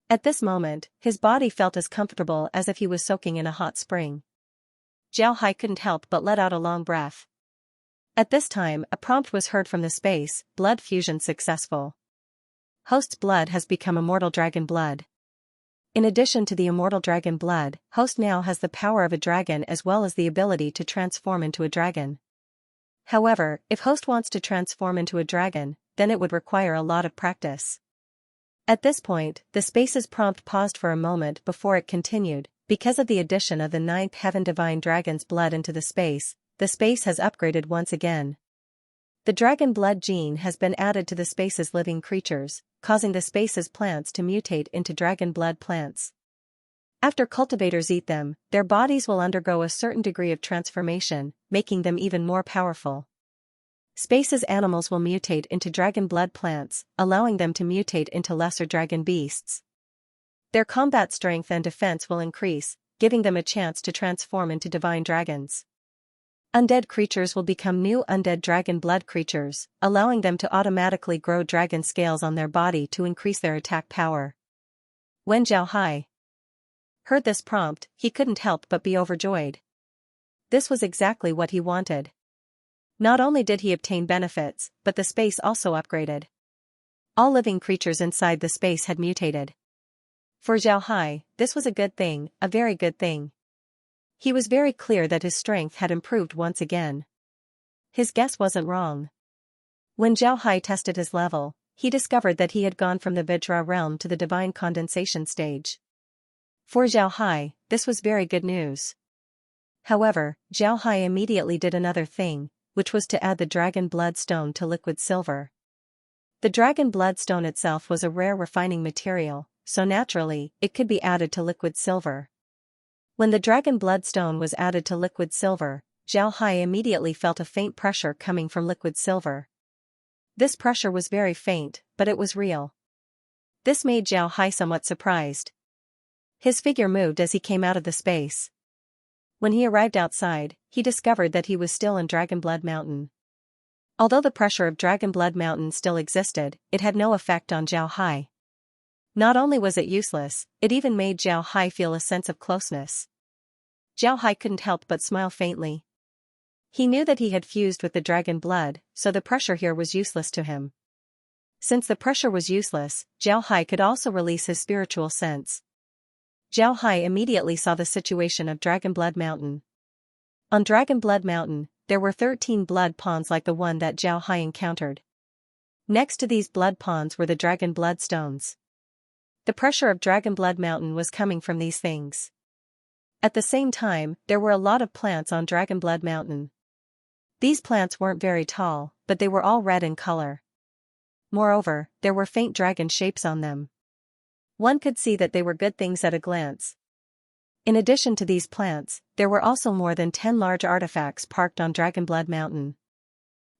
At this moment, his body felt as comfortable as if he was soaking in a hot spring. Zhao Hai couldn't help but let out a long breath. At this time, a prompt was heard from the space: blood fusion successful. Host's blood has become immortal dragon blood. In addition to the immortal dragon blood, Host now has the power of a dragon as well as the ability to transform into a dragon. However, if Host wants to transform into a dragon, then it would require a lot of practice. At this point, the space's prompt paused for a moment before it continued. Because of the addition of the 9th Heaven Divine Dragon's blood into the space has upgraded once again. The dragon blood gene has been added to the space's living creatures, causing the space's plants to mutate into dragon blood plants. After cultivators eat them, their bodies will undergo a certain degree of transformation, making them even more powerful. Space's animals will mutate into dragon blood plants, allowing them to mutate into lesser dragon beasts. Their combat strength and defense will increase, giving them a chance to transform into divine dragons. Undead creatures will become new undead dragon blood creatures, allowing them to automatically grow dragon scales on their body to increase their attack power. When Zhao Hai heard this prompt, he couldn't help but be overjoyed. This was exactly what he wanted. Not only did he obtain benefits, but the space also upgraded. All living creatures inside the space had mutated. For Zhao Hai, this was a good thing, a very good thing. He was very clear that his strength had improved once again. His guess wasn't wrong. When Zhao Hai tested his level, he discovered that he had gone from the Vajra realm to the divine condensation stage. For Zhao Hai, this was very good news. However, Zhao Hai immediately did another thing, which was to add the dragon blood stone to liquid silver. The dragon blood stone itself was a rare refining material, so naturally, it could be added to liquid silver. When the dragon blood stone was added to liquid silver, Zhao Hai immediately felt a faint pressure coming from liquid silver. This pressure was very faint, but it was real. This made Zhao Hai somewhat surprised. His figure moved as he came out of the space. When he arrived outside, he discovered that he was still in Dragon Blood Mountain. Although the pressure of Dragon Blood Mountain still existed, it had no effect on Zhao Hai. Not only was it useless, it even made Zhao Hai feel a sense of closeness. Zhao Hai couldn't help but smile faintly. He knew that he had fused with the dragon blood, so the pressure here was useless to him. Since the pressure was useless, Zhao Hai could also release his spiritual sense. Zhao Hai immediately saw the situation of Dragon Blood Mountain. On Dragon Blood Mountain, there were 13 blood ponds like the one that Zhao Hai encountered. Next to these blood ponds were the dragon blood stones. The pressure of Dragon Blood Mountain was coming from these things. At the same time, there were a lot of plants on Dragonblood Mountain. These plants weren't very tall, but they were all red in color. Moreover, there were faint dragon shapes on them. One could see that they were good things at a glance. In addition to these plants, there were also more than 10 large artifacts parked on Dragonblood Mountain.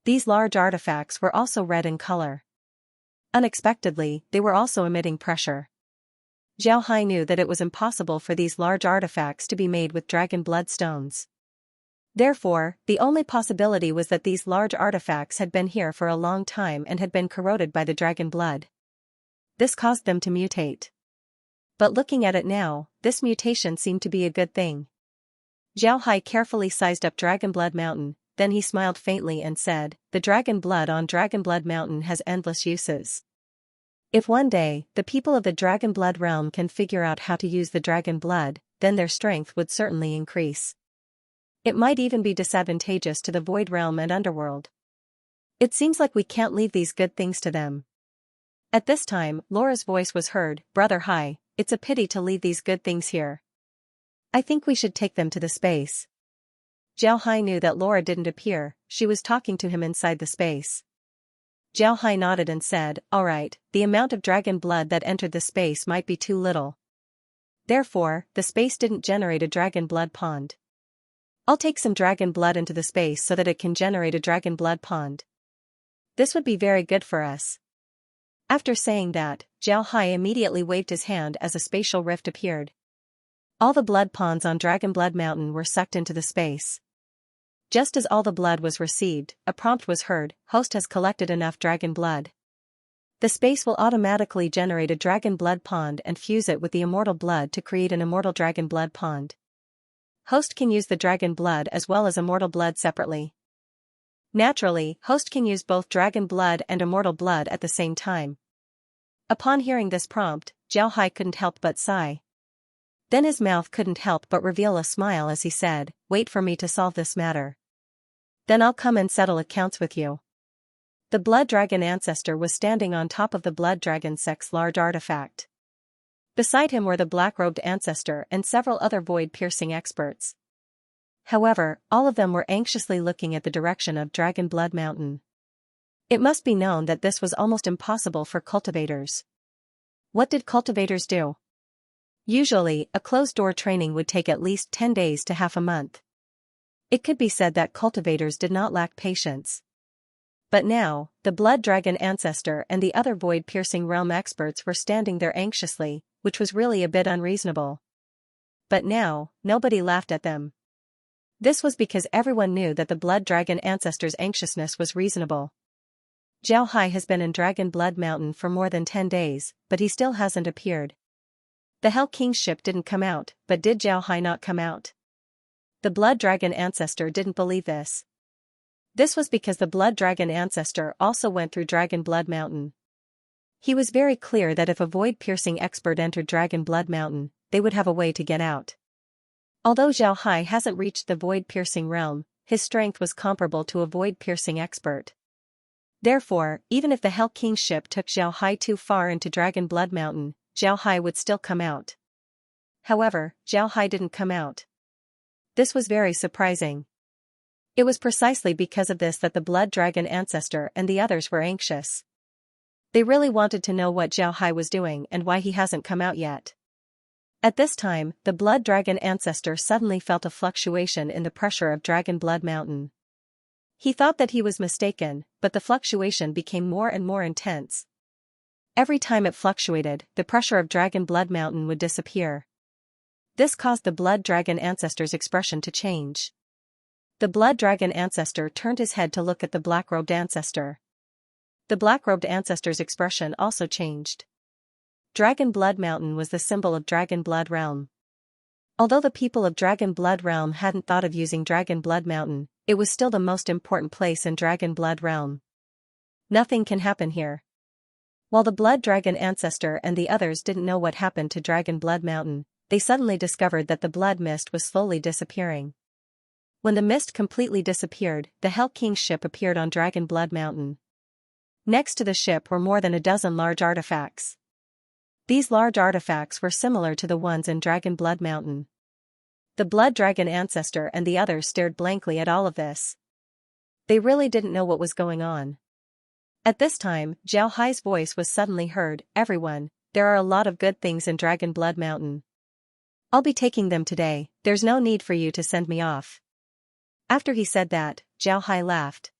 These large artifacts were also red in color. Unexpectedly, they were also emitting pressure. Xiao Hai knew that it was impossible for these large artifacts to be made with dragon blood stones. Therefore, the only possibility was that these large artifacts had been here for a long time and had been corroded by the dragon blood. This caused them to mutate. But looking at it now, this mutation seemed to be a good thing. Xiao Hai carefully sized up Dragonblood Mountain, then he smiled faintly and said, "The dragon blood on Dragonblood Mountain has endless uses. If one day, the people of the Dragonblood realm can figure out how to use the dragon blood, then their strength would certainly increase. It might even be disadvantageous to the Void Realm and Underworld. It seems like we can't leave these good things to them." At this time, Laura's voice was heard, "Brother Hai, it's a pity to leave these good things here. I think we should take them to the space." Xiao Hai knew that Laura didn't appear, she was talking to him inside the space. Xiao Hai nodded and said, "Alright, the amount of dragon blood that entered the space might be too little. Therefore, the space didn't generate a dragon blood pond. I'll take some dragon blood into the space so that it can generate a dragon blood pond. This would be very good for us." After saying that, Xiao Hai immediately waved his hand as a spatial rift appeared. All the blood ponds on Dragonblood Mountain were sucked into the space. Just as all the blood was received, a prompt was heard, "Host has collected enough dragon blood. The space will automatically generate a dragon blood pond and fuse it with the immortal blood to create an immortal dragon blood pond. Host can use the dragon blood as well as immortal blood separately. Naturally, Host can use both dragon blood and immortal blood at the same time." Upon hearing this prompt, Xiao Hai couldn't help but sigh. Then his mouth couldn't help but reveal a smile as he said, "Wait for me to solve this matter. Then I'll come and settle accounts with you." The Blood Dragon Ancestor was standing on top of the Blood Dragon Sect's large artifact. Beside him were the Black-Robed Ancestor and several other void-piercing experts. However, all of them were anxiously looking at the direction of Dragonblood Mountain. It must be known that this was almost impossible for cultivators. What did cultivators do? Usually, a closed-door training would take at least 10 days to half a month. It could be said that cultivators did not lack patience. But now, the Blood Dragon Ancestor and the other void-piercing realm experts were standing there anxiously, which was really a bit unreasonable. But now, nobody laughed at them. This was because everyone knew that the Blood Dragon Ancestor's anxiousness was reasonable. Xiao Hai has been in Dragonblood Mountain for more than 10 days, but he still hasn't appeared. The Hell King's ship didn't come out, but did Xiao Hai not come out? The Blood Dragon Ancestor didn't believe this. This was because the Blood Dragon Ancestor also went through Dragonblood Mountain. He was very clear that if a void-piercing expert entered Dragonblood Mountain, they would have a way to get out. Although Xiao Hai hasn't reached the void-piercing realm, his strength was comparable to a void-piercing expert. Therefore, even if the Hell King's ship took Xiao Hai too far into Dragonblood Mountain, Xiao Hai would still come out. However, Xiao Hai didn't come out. This was very surprising. It was precisely because of this that the Blood Dragon Ancestor and the others were anxious. They really wanted to know what Xiao Hai was doing and why he hasn't come out yet. At this time, the Blood Dragon Ancestor suddenly felt a fluctuation in the pressure of Dragonblood Mountain. He thought that he was mistaken, but the fluctuation became more and more intense. Every time it fluctuated, the pressure of Dragonblood Mountain would disappear. This caused the Blood Dragon Ancestor's expression to change. The Blood Dragon Ancestor turned his head to look at the Black-Robed Ancestor. The Black-Robed Ancestor's expression also changed. Dragonblood Mountain was the symbol of Dragonblood Realm. Although the people of Dragonblood Realm hadn't thought of using Dragonblood Mountain, it was still the most important place in Dragonblood Realm. Nothing can happen here. While the Blood Dragon Ancestor and the others didn't know what happened to Dragonblood Mountain, they suddenly discovered that the blood mist was slowly disappearing. When the mist completely disappeared, the Hell King's ship appeared on Dragonblood Mountain. Next to the ship were more than a dozen large artifacts. These large artifacts were similar to the ones in Dragonblood Mountain. The blood dragon ancestor and the others stared blankly at all of this. They really didn't know what was going on. At this time, Xiao Hai's voice was suddenly heard. Everyone, there are a lot of good things in Dragon Blood Mountain. I'll be taking them today, there's no need for you to send me off. After he said that, Xiao Hai laughed.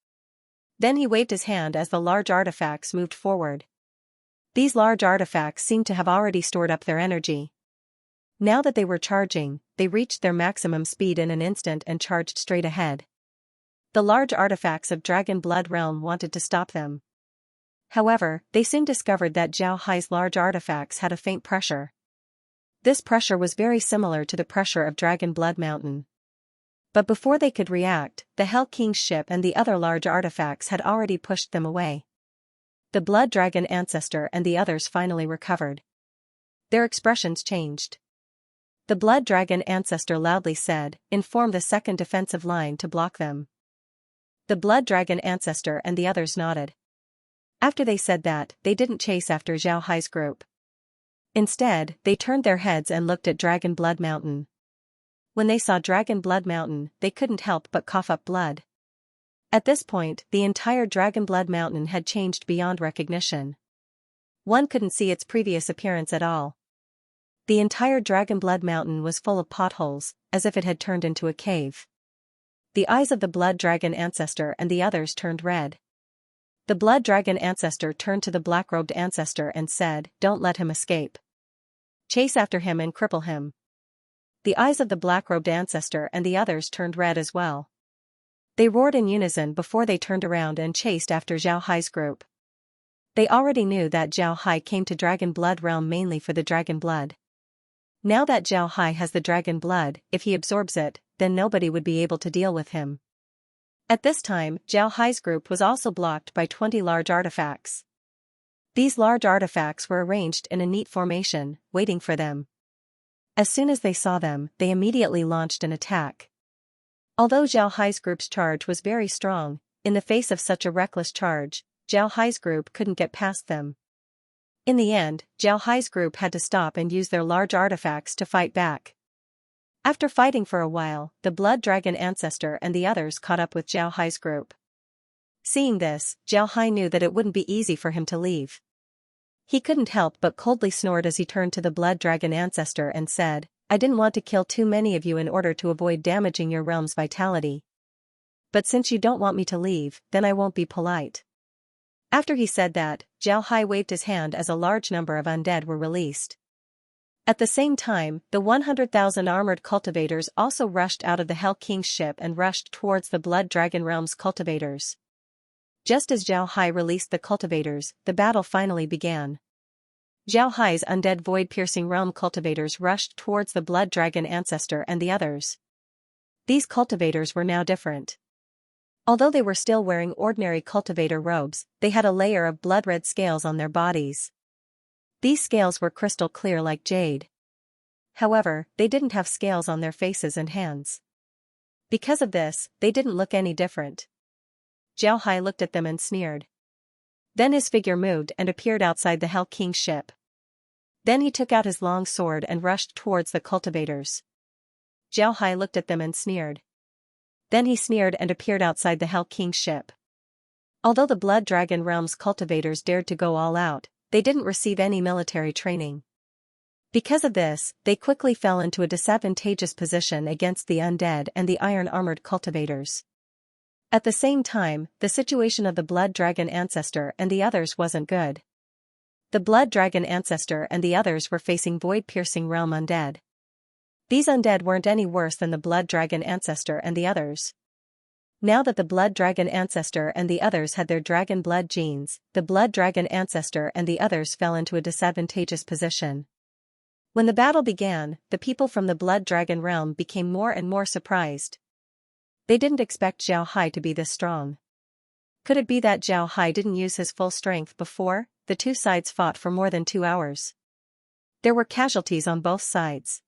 Then he waved his hand as the large artifacts moved forward. These large artifacts seemed to have already stored up their energy. Now that they were charging, they reached their maximum speed in an instant and charged straight ahead. The large artifacts of Dragon Blood Realm wanted to stop them. However, they soon discovered that Xiao Hai's large artifacts had a faint pressure. This pressure was very similar to the pressure of Dragon Blood Mountain. But before they could react, the Hell King's ship and the other large artifacts had already pushed them away. The Blood Dragon ancestor and the others finally recovered. Their expressions changed. The Blood Dragon ancestor loudly said, "Inform the second defensive line to block them." The Blood Dragon ancestor and the others nodded. After they said that, they didn't chase after Xiao Hai's group. Instead, they turned their heads and looked at Dragon Blood Mountain. When they saw Dragon Blood Mountain, they couldn't help but cough up blood. At this point, the entire Dragon Blood Mountain had changed beyond recognition. One couldn't see its previous appearance at all. The entire Dragon Blood Mountain was full of potholes, as if it had turned into a cave. The eyes of the Blood Dragon ancestor and the others turned red. The Blood Dragon ancestor turned to the black-robed ancestor and said, "Don't let him escape. Chase after him and cripple him." The eyes of the black-robed ancestor and the others turned red as well. They roared in unison before they turned around and chased after Xiao Hai's group. They already knew that Xiao Hai came to Dragon Blood Realm mainly for the dragon blood. Now that Xiao Hai has the dragon blood, if he absorbs it, then nobody would be able to deal with him. At this time, Xiao Hai's group was also blocked by 20 large artifacts. These large artifacts were arranged in a neat formation, waiting for them. As soon as they saw them, they immediately launched an attack. Although Xiao Hai's group's charge was very strong, in the face of such a reckless charge, Xiao Hai's group couldn't get past them. In the end, Xiao Hai's group had to stop and use their large artifacts to fight back. After fighting for a while, the Blood Dragon ancestor and the others caught up with Xiao Hai's group. Seeing this, Xiao Hai knew that it wouldn't be easy for him to leave. He couldn't help but coldly snored as he turned to the Blood Dragon ancestor and said, "I didn't want to kill too many of you in order to avoid damaging your realm's vitality. But since you don't want me to leave, then I won't be polite." After he said that, Xiao Hai waved his hand as a large number of undead were released. At the same time, the 100,000 armored cultivators also rushed out of the Hell King's ship and rushed towards the Blood Dragon Realm's cultivators. Just as Xiao Hai released the cultivators, the battle finally began. Xiao Hai's undead void-piercing realm cultivators rushed towards the Blood Dragon ancestor and the others. These cultivators were now different. Although they were still wearing ordinary cultivator robes, they had a layer of blood-red scales on their bodies. These scales were crystal clear like jade. However, they didn't have scales on their faces and hands. Because of this, they didn't look any different. Xiao Hai looked at them and sneered. Then his figure moved and appeared outside the Hell King's ship. Then he took out his long sword and rushed towards the cultivators. Xiao Hai looked at them and sneered. Then he sneered and appeared outside the Hell King's ship. Although the Blood Dragon Realm's cultivators dared to go all out, they didn't receive any military training. Because of this, they quickly fell into a disadvantageous position against the undead and the iron-armored cultivators. At the same time, the situation of the Blood Dragon ancestor and the others wasn't good. The Blood Dragon ancestor and the others were facing void-piercing realm undead. These undead weren't any worse than the Blood Dragon ancestor and the others. Now that the Blood Dragon ancestor and the others had their dragon blood genes, the Blood Dragon ancestor and the others fell into a disadvantageous position. When the battle began, the people from the Blood Dragon realm became more and more surprised. They didn't expect Xiao Hai to be this strong. Could it be that Xiao Hai didn't use his full strength before? The two sides fought for more than 2 hours. There were casualties on both sides.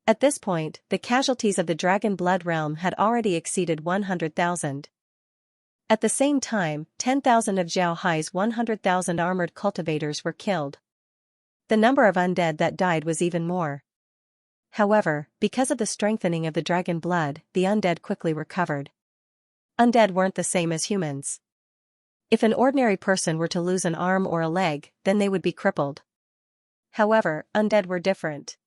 At this point, the casualties of the Dragon Blood Realm had already exceeded 100,000. At the same time, 10,000 of Xiao Hai's 100,000 armored cultivators were killed. The number of undead that died was even more. However, because of the strengthening of the dragon blood, the undead quickly recovered. Undead weren't the same as humans. If an ordinary person were to lose an arm or a leg, then they would be crippled. However, undead were different.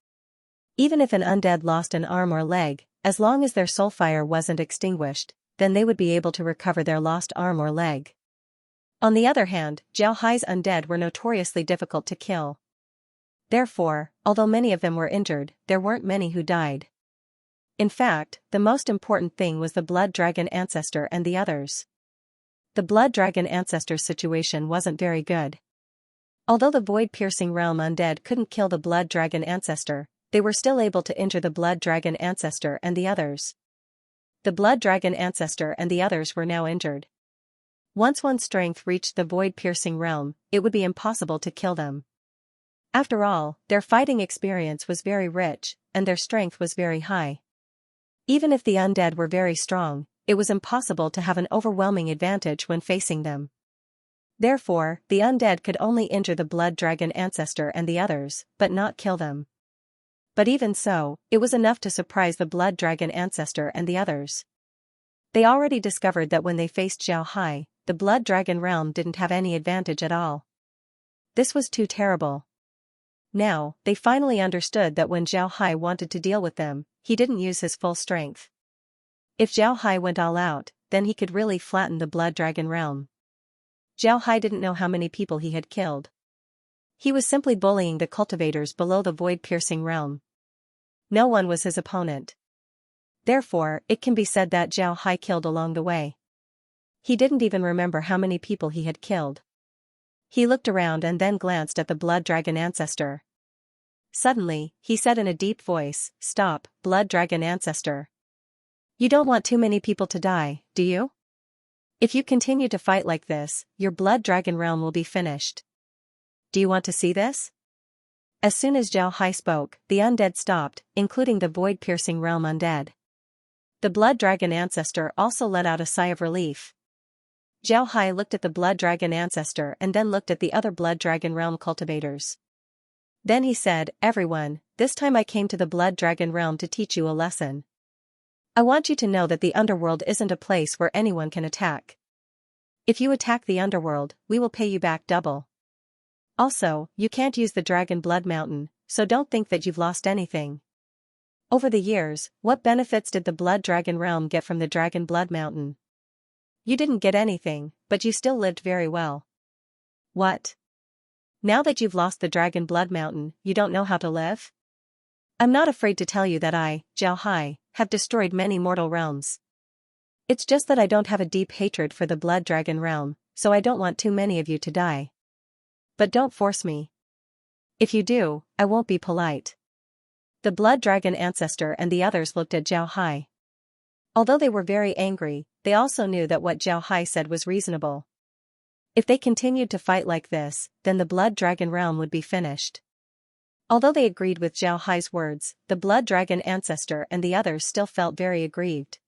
Even if an undead lost an arm or leg, as long as their soul fire wasn't extinguished, then they would be able to recover their lost arm or leg. On the other hand, Xiaohai's undead were notoriously difficult to kill. Therefore, although many of them were injured, there weren't many who died. In fact, the most important thing was the blood dragon ancestor and the others. The blood dragon ancestor's situation wasn't very good. Although the void-piercing realm undead couldn't kill the blood dragon ancestor, they were still able to injure the blood dragon ancestor and the others. The blood dragon ancestor and the others were now injured. Once one's strength reached the void-piercing realm, it would be impossible to kill them. After all, their fighting experience was very rich, and their strength was very high. Even if the undead were very strong, it was impossible to have an overwhelming advantage when facing them. Therefore, the undead could only injure the blood dragon ancestor and the others, but not kill them. But even so, it was enough to surprise the blood dragon ancestor and the others. They already discovered that when they faced Xiaohai, the blood dragon realm didn't have any advantage at all. This was too terrible. Now, they finally understood that when Xiaohai wanted to deal with them, he didn't use his full strength. If Xiaohai went all out, then he could really flatten the blood dragon realm. Xiaohai didn't know how many people he had killed. He was simply bullying the cultivators below the void-piercing realm. No one was his opponent. Therefore, it can be said that Xiaohai killed along the way. He didn't even remember how many people he had killed. He looked around and then glanced at the blood dragon ancestor. Suddenly, he said in a deep voice, "Stop, blood dragon ancestor. You don't want too many people to die, do you? If you continue to fight like this, your blood dragon realm will be finished. Do you want to see this?" As soon as Xiaohai spoke, the undead stopped, including the void-piercing realm undead. The blood dragon ancestor also let out a sigh of relief. Xiaohai looked at the blood dragon ancestor and then looked at the other blood dragon realm cultivators. Then he said, "Everyone, this time I came to the blood dragon realm to teach you a lesson. I want you to know that the underworld isn't a place where anyone can attack. If you attack the underworld, we will pay you back double. Also, you can't use the Dragon Blood Mountain, so don't think that you've lost anything. Over the years, what benefits did the Blood Dragon Realm get from the Dragon Blood Mountain? You didn't get anything, but you still lived very well. What? Now that you've lost the Dragon Blood Mountain, you don't know how to live? I'm not afraid to tell you that I, Xiaohai, have destroyed many mortal realms. It's just that I don't have a deep hatred for the Blood Dragon Realm, so I don't want too many of you to die. But don't force me. If you do, I won't be polite." The blood dragon ancestor and the others looked at Xiaohai. Although they were very angry, they also knew that what Xiaohai said was reasonable. If they continued to fight like this, then the blood dragon realm would be finished. Although they agreed with Xiaohai's words, the blood dragon ancestor and the others still felt very aggrieved.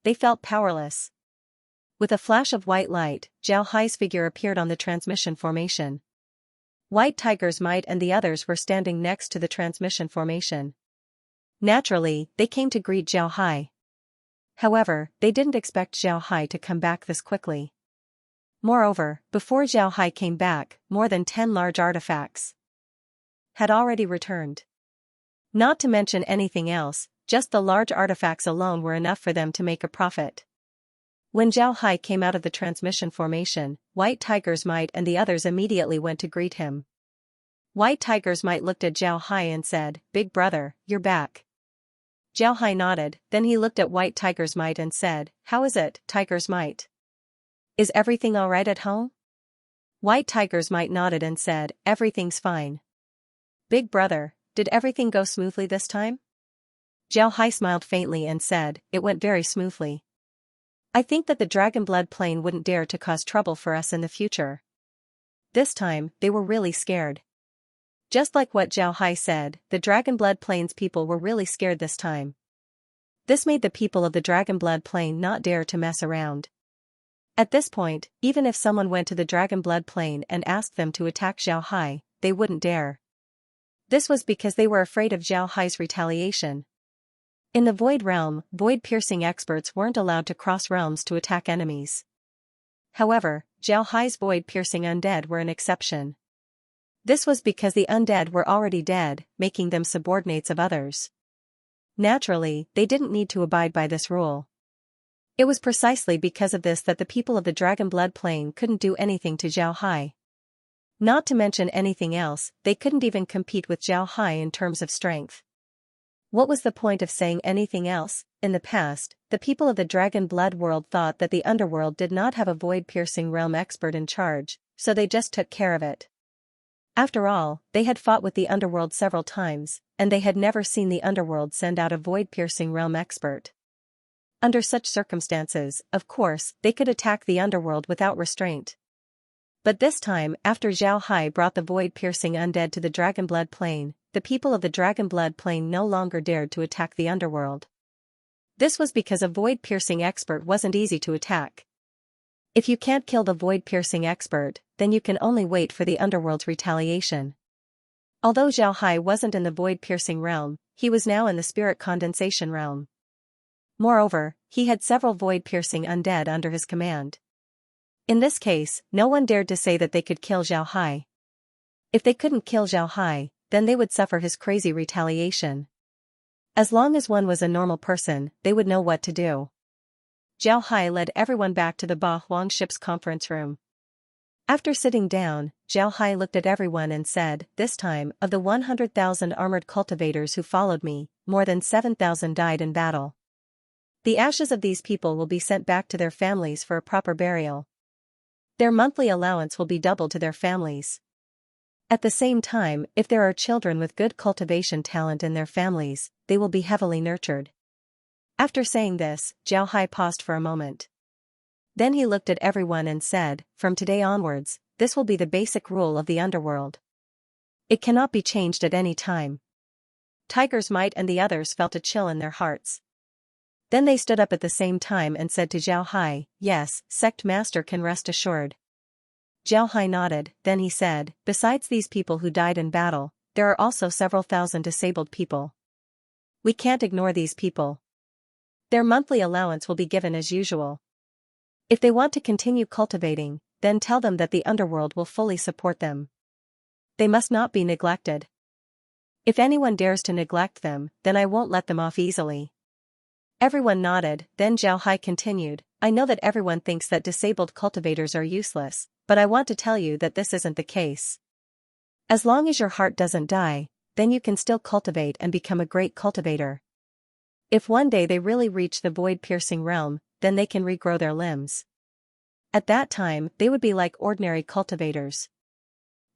They felt powerless. With a flash of white light, Xiaohai's figure appeared on the transmission formation. White Tiger's Might and the others were standing next to the transmission formation. Naturally, they came to greet Xiaohai. However, they didn't expect Xiaohai to come back this quickly. Moreover, before Xiaohai came back, more than 10 large artifacts had already returned. Not to mention anything else, just the large artifacts alone were enough for them to make a profit. When Xiaohai came out of the transmission formation, White Tiger's Might and the others immediately went to greet him. White Tiger's Might looked at Xiaohai and said, "Big brother, you're back." Xiaohai nodded, then he looked at White Tiger's Might and said, "How is it, Tiger's Might? Is everything alright at home?" White Tiger's Might nodded and said, "Everything's fine." "Big brother, did everything go smoothly this time?" Xiaohai smiled faintly and said, "It went very smoothly. I think that the Dragon Blood Plane wouldn't dare to cause trouble for us in the future." This time, they were really scared. Just like what Xiaohai said, the Dragon Blood Plane's people were really scared this time. This made the people of the Dragon Blood Plane not dare to mess around. At this point, even if someone went to the Dragon Blood Plane and asked them to attack Xiaohai, they wouldn't dare. This was because they were afraid of Zhao Hai's retaliation. In the Void Realm, void-piercing experts weren't allowed to cross realms to attack enemies. However, Zhao Hai's void-piercing undead were an exception. This was because the undead were already dead, making them subordinates of others. Naturally, they didn't need to abide by this rule. It was precisely because of this that the people of the Dragon Blood Plane couldn't do anything to Zhao Hai. Not to mention anything else, they couldn't even compete with Zhao Hai in terms of strength. What was the point of saying anything else? In the past, the people of the Dragon Blood world thought that the underworld did not have a void-piercing realm expert in charge, so they just took care of it. After all, they had fought with the underworld several times, and they had never seen the underworld send out a void-piercing realm expert. Under such circumstances, of course, they could attack the underworld without restraint. But this time, after Zhao Hai brought the void-piercing undead to the Dragon Blood Plane, the people of the Dragon Blood Plane no longer dared to attack the underworld. This was because a void-piercing expert wasn't easy to attack. If you can't kill the void-piercing expert, then you can only wait for the underworld's retaliation. Although Zhao Hai wasn't in the void-piercing realm, he was now in the spirit condensation realm. Moreover, he had several void-piercing undead under his command. In this case, no one dared to say that they could kill Zhao Hai. If they couldn't kill Zhao Hai, then they would suffer his crazy retaliation. As long as one was a normal person, they would know what to do. Zhao Hai led everyone back to the Ba Huang ship's conference room. After sitting down, Zhao Hai looked at everyone and said, "This time, of the 100,000 armored cultivators who followed me, more than 7,000 died in battle. The ashes of these people will be sent back to their families for a proper burial. Their monthly allowance will be doubled to their families. At the same time, if there are children with good cultivation talent in their families, they will be heavily nurtured." After saying this, Zhao Hai paused for a moment. Then he looked at everyone and said, "From today onwards, this will be the basic rule of the underworld. It cannot be changed at any time." Tiger's Might and the others felt a chill in their hearts. Then they stood up at the same time and said to Zhao Hai, "Yes, Sect Master can rest assured." Zhao Hai nodded, then he said, "Besides these people who died in battle, there are also several thousand disabled people. We can't ignore these people. Their monthly allowance will be given as usual. If they want to continue cultivating, then tell them that the underworld will fully support them. They must not be neglected. If anyone dares to neglect them, then I won't let them off easily." Everyone nodded, then Zhao Hai continued, "I know that everyone thinks that disabled cultivators are useless, but I want to tell you that this isn't the case. As long as your heart doesn't die, then you can still cultivate and become a great cultivator. If one day they really reach the void-piercing realm, then they can regrow their limbs. At that time, they would be like ordinary cultivators.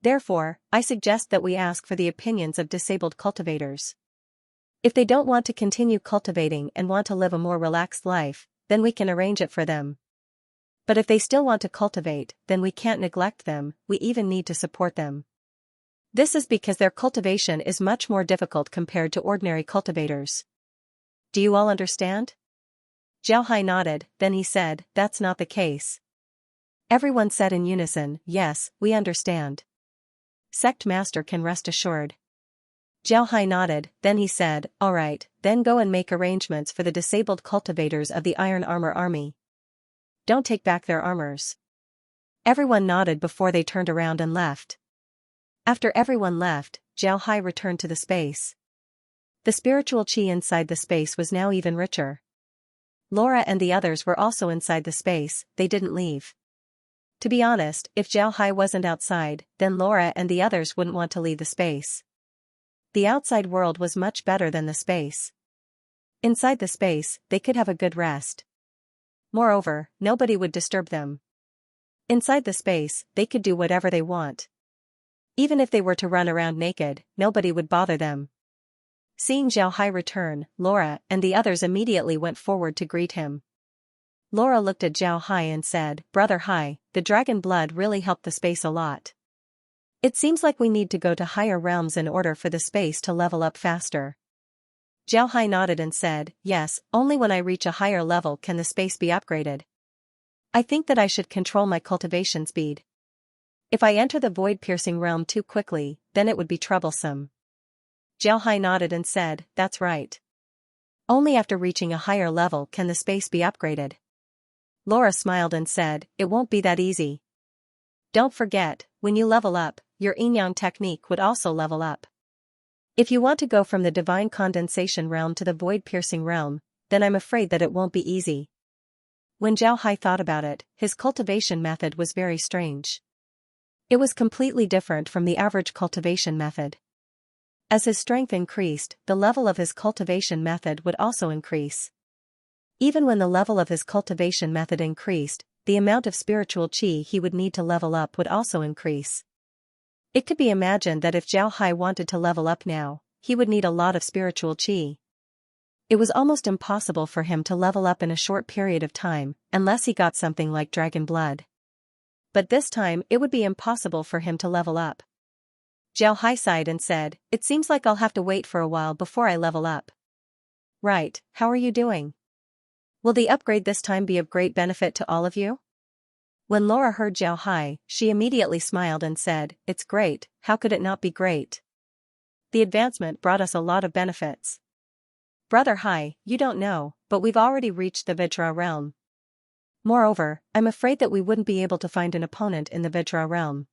Therefore, I suggest that we ask for the opinions of disabled cultivators. If they don't want to continue cultivating and want to live a more relaxed life, then we can arrange it for them. But if they still want to cultivate, then we can't neglect them, we even need to support them. This is because their cultivation is much more difficult compared to ordinary cultivators. Do you all understand?" Zhao Hai nodded, then he said, "That's not the case." Everyone said in unison, "Yes, we understand. Sect Master can rest assured." Zhao Hai nodded, then he said, "All right, then go and make arrangements for the disabled cultivators of the Iron Armor Army. Don't take back their armors." Everyone nodded before they turned around and left. After everyone left, Zhao Hai returned to the space. The spiritual chi inside the space was now even richer. Laura and the others were also inside the space, they didn't leave. To be honest, if Zhao Hai wasn't outside, then Laura and the others wouldn't want to leave the space. The outside world was much better than the space. Inside the space, they could have a good rest. Moreover, nobody would disturb them. Inside the space, they could do whatever they want. Even if they were to run around naked, nobody would bother them. Seeing Zhao Hai return, Laura and the others immediately went forward to greet him. Laura looked at Zhao Hai and said, "Brother Hai, the dragon blood really helped the space a lot. It seems like we need to go to higher realms in order for the space to level up faster." Zhao Hai nodded and said, "Yes, only when I reach a higher level can the space be upgraded. I think that I should control my cultivation speed. If I enter the void-piercing realm too quickly, then it would be troublesome. Jiao Hai nodded and said, that's right. Only after reaching a higher level can the space be upgraded. Laura smiled and said, it won't be that easy. Don't forget, when you level up, your yin-yang technique would also level up. If you want to go from the divine condensation realm to the void-piercing realm, then I'm afraid that it won't be easy. When Jiao Hai thought about it, his cultivation method was very strange. It was completely different from the average cultivation method. As his strength increased, the level of his cultivation method would also increase. Even when the level of his cultivation method increased, the amount of spiritual qi he would need to level up would also increase. It could be imagined that if Jiao Hai wanted to level up now, he would need a lot of spiritual qi. It was almost impossible for him to level up in a short period of time, unless he got something like dragon blood. But this time it would be impossible for him to level up. Jiao Hai sighed and said, it seems like I'll have to wait for a while before I level up. Right, how are you doing? Will the upgrade this time be of great benefit to all of you? When Laura heard Jiao Hai, she immediately smiled and said, it's great, how could it not be great? The advancement brought us a lot of benefits. Brother Hai, you don't know, but we've already reached the Vajra realm. Moreover, I'm afraid that we wouldn't be able to find an opponent in the Vajra realm.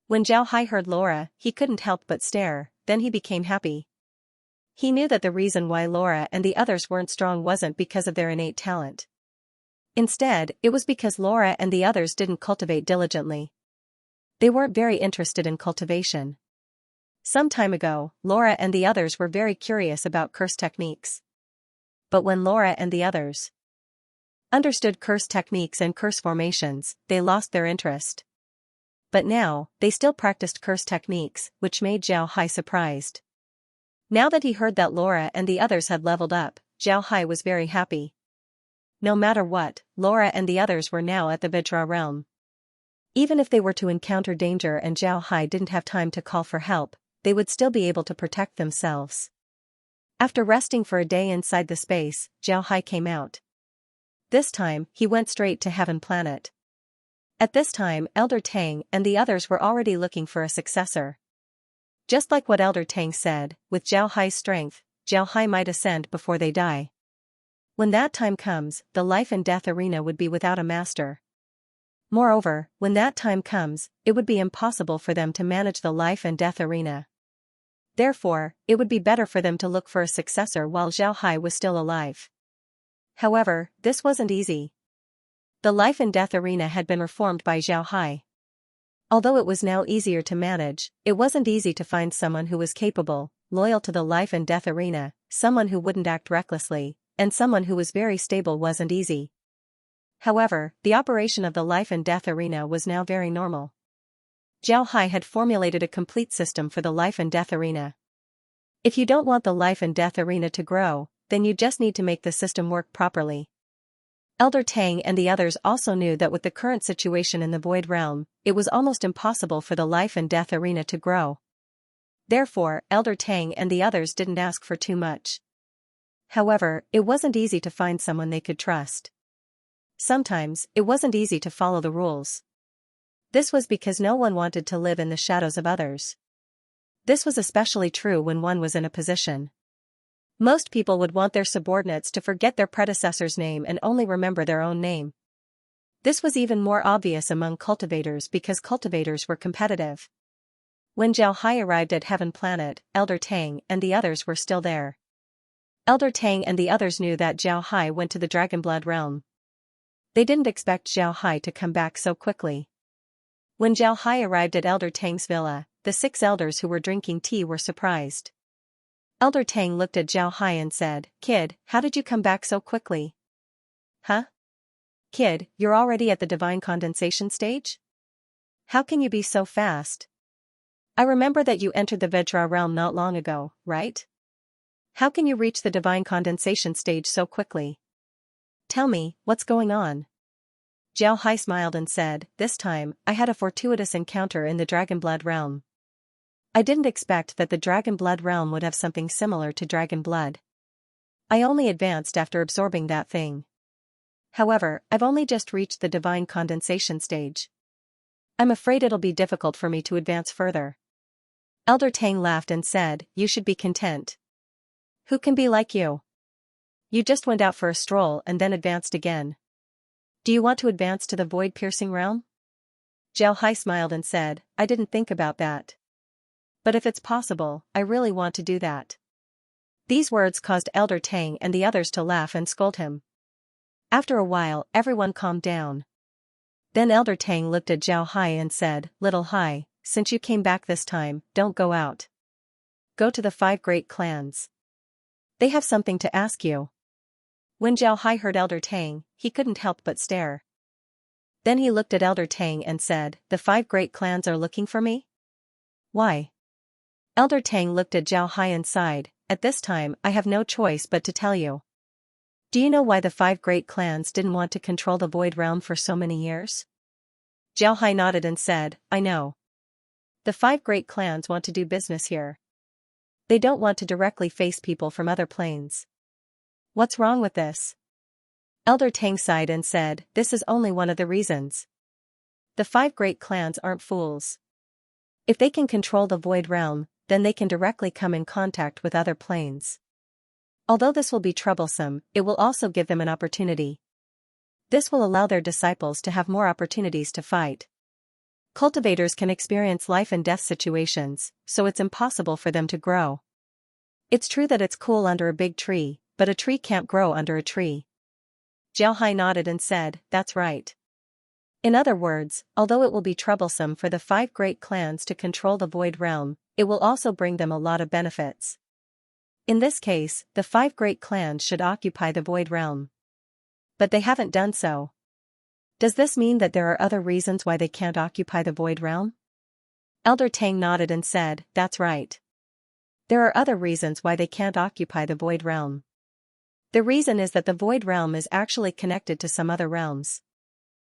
When Jiao Hai heard Laura, he couldn't help but stare, then he became happy. He knew that the reason why Laura and the others weren't strong wasn't because of their innate talent. Instead, it was because Laura and the others didn't cultivate diligently. They weren't very interested in cultivation. Some time ago, Laura and the others were very curious about curse techniques. But when Laura and the others understood curse techniques and curse formations, they lost their interest. But now, they still practiced curse techniques, which made Jiao Hai surprised. Now that he heard that Laura and the others had leveled up, Jiao Hai was very happy. No matter what, Laura and the others were now at the Vajra realm. Even if they were to encounter danger and Jiao Hai didn't have time to call for help, they would still be able to protect themselves. After resting for a day inside the space, Jiao Hai came out. This time, he went straight to Heaven Planet. At this time, Elder Tang and the others were already looking for a successor. Just like what Elder Tang said, with Jiao Hai's strength, Jiao Hai might ascend before they die. When that time comes, the life and death arena would be without a master. Moreover, when that time comes, it would be impossible for them to manage the life and death arena. Therefore, it would be better for them to look for a successor while Jiao Hai was still alive. However, this wasn't easy. The life and death arena had been reformed by Jiao Hai. Although it was now easier to manage, it wasn't easy to find someone who was capable, loyal to the life and death arena, someone who wouldn't act recklessly, and someone who was very stable wasn't easy. However, the operation of the life and death arena was now very normal. Jiao Hai had formulated a complete system for the life and death arena. If you don't want the life and death arena to grow, then you just need to make the system work properly. Elder Tang and the others also knew that with the current situation in the Void Realm, it was almost impossible for the life and death arena to grow. Therefore, Elder Tang and the others didn't ask for too much. However, it wasn't easy to find someone they could trust. Sometimes, it wasn't easy to follow the rules. This was because no one wanted to live in the shadows of others. This was especially true when one was in a position. Most people would want their subordinates to forget their predecessor's name and only remember their own name. This was even more obvious among cultivators because cultivators were competitive. When Jiao Hai arrived at Heaven Planet, Elder Tang and the others were still there. Elder Tang and the others knew that Jiao Hai went to the Dragonblood realm. They didn't expect Jiao Hai to come back so quickly. When Jiao Hai arrived at Elder Tang's villa, the 6 elders who were drinking tea were surprised. Elder Tang looked at Jiao Hai and said, "Kid, how did you come back so quickly?" "Huh? Kid, you're already at the divine condensation stage? How can you be so fast? I remember that you entered the Vajra realm not long ago, right? How can you reach the divine condensation stage so quickly? Tell me, what's going on?" Jiao Hai smiled and said, "This time, I had a fortuitous encounter in the Dragonblood realm. I didn't expect that the Dragonblood realm would have something similar to Dragon Blood. I only advanced after absorbing that thing. However, I've only just reached the divine condensation stage. I'm afraid it'll be difficult for me to advance further." Elder Tang laughed and said, "You should be content. Who can be like you? You just went out for a stroll and then advanced again. Do you want to advance to the void-piercing realm?" Zhao Hai smiled and said, "I didn't think about that. But if it's possible, I really want to do that." These words caused Elder Tang and the others to laugh and scold him. After a while, everyone calmed down. Then Elder Tang looked at Zhao Hai and said, "Little Hai, since you came back this time, don't go out. Go to the 5 great clans. They have something to ask you." When Zhao Hai heard Elder Tang, he couldn't help but stare. Then he looked at Elder Tang and said, "The 5 great clans are looking for me? Why?" Elder Tang looked at Zhao Hai and sighed, "At this time I have no choice but to tell you. Do you know why the 5 great clans didn't want to control the Void Realm for so many years?" Zhao Hai nodded and said, "I know. The 5 great clans want to do business here. They don't want to directly face people from other planes." "What's wrong with this?" Elder Tang sighed and said, "This is only one of the reasons. The 5 great clans aren't fools. If they can control the Void Realm, then they can directly come in contact with other planes. Although this will be troublesome, it will also give them an opportunity. This will allow their disciples to have more opportunities to fight. Cultivators can experience life and death situations, so it's impossible for them to grow. It's true that it's cool under a big tree, but a tree can't grow under a tree." Zhao Hai nodded and said, "That's right. In other words, although it will be troublesome for the 5 great clans to control the Void Realm, it will also bring them a lot of benefits. In this case, the 5 great clans should occupy the Void Realm. But they haven't done so. Does this mean that there are other reasons why they can't occupy the Void Realm?" Elder Tang nodded and said, "That's right. There are other reasons why they can't occupy the Void Realm. The reason is that the Void Realm is actually connected to some other realms.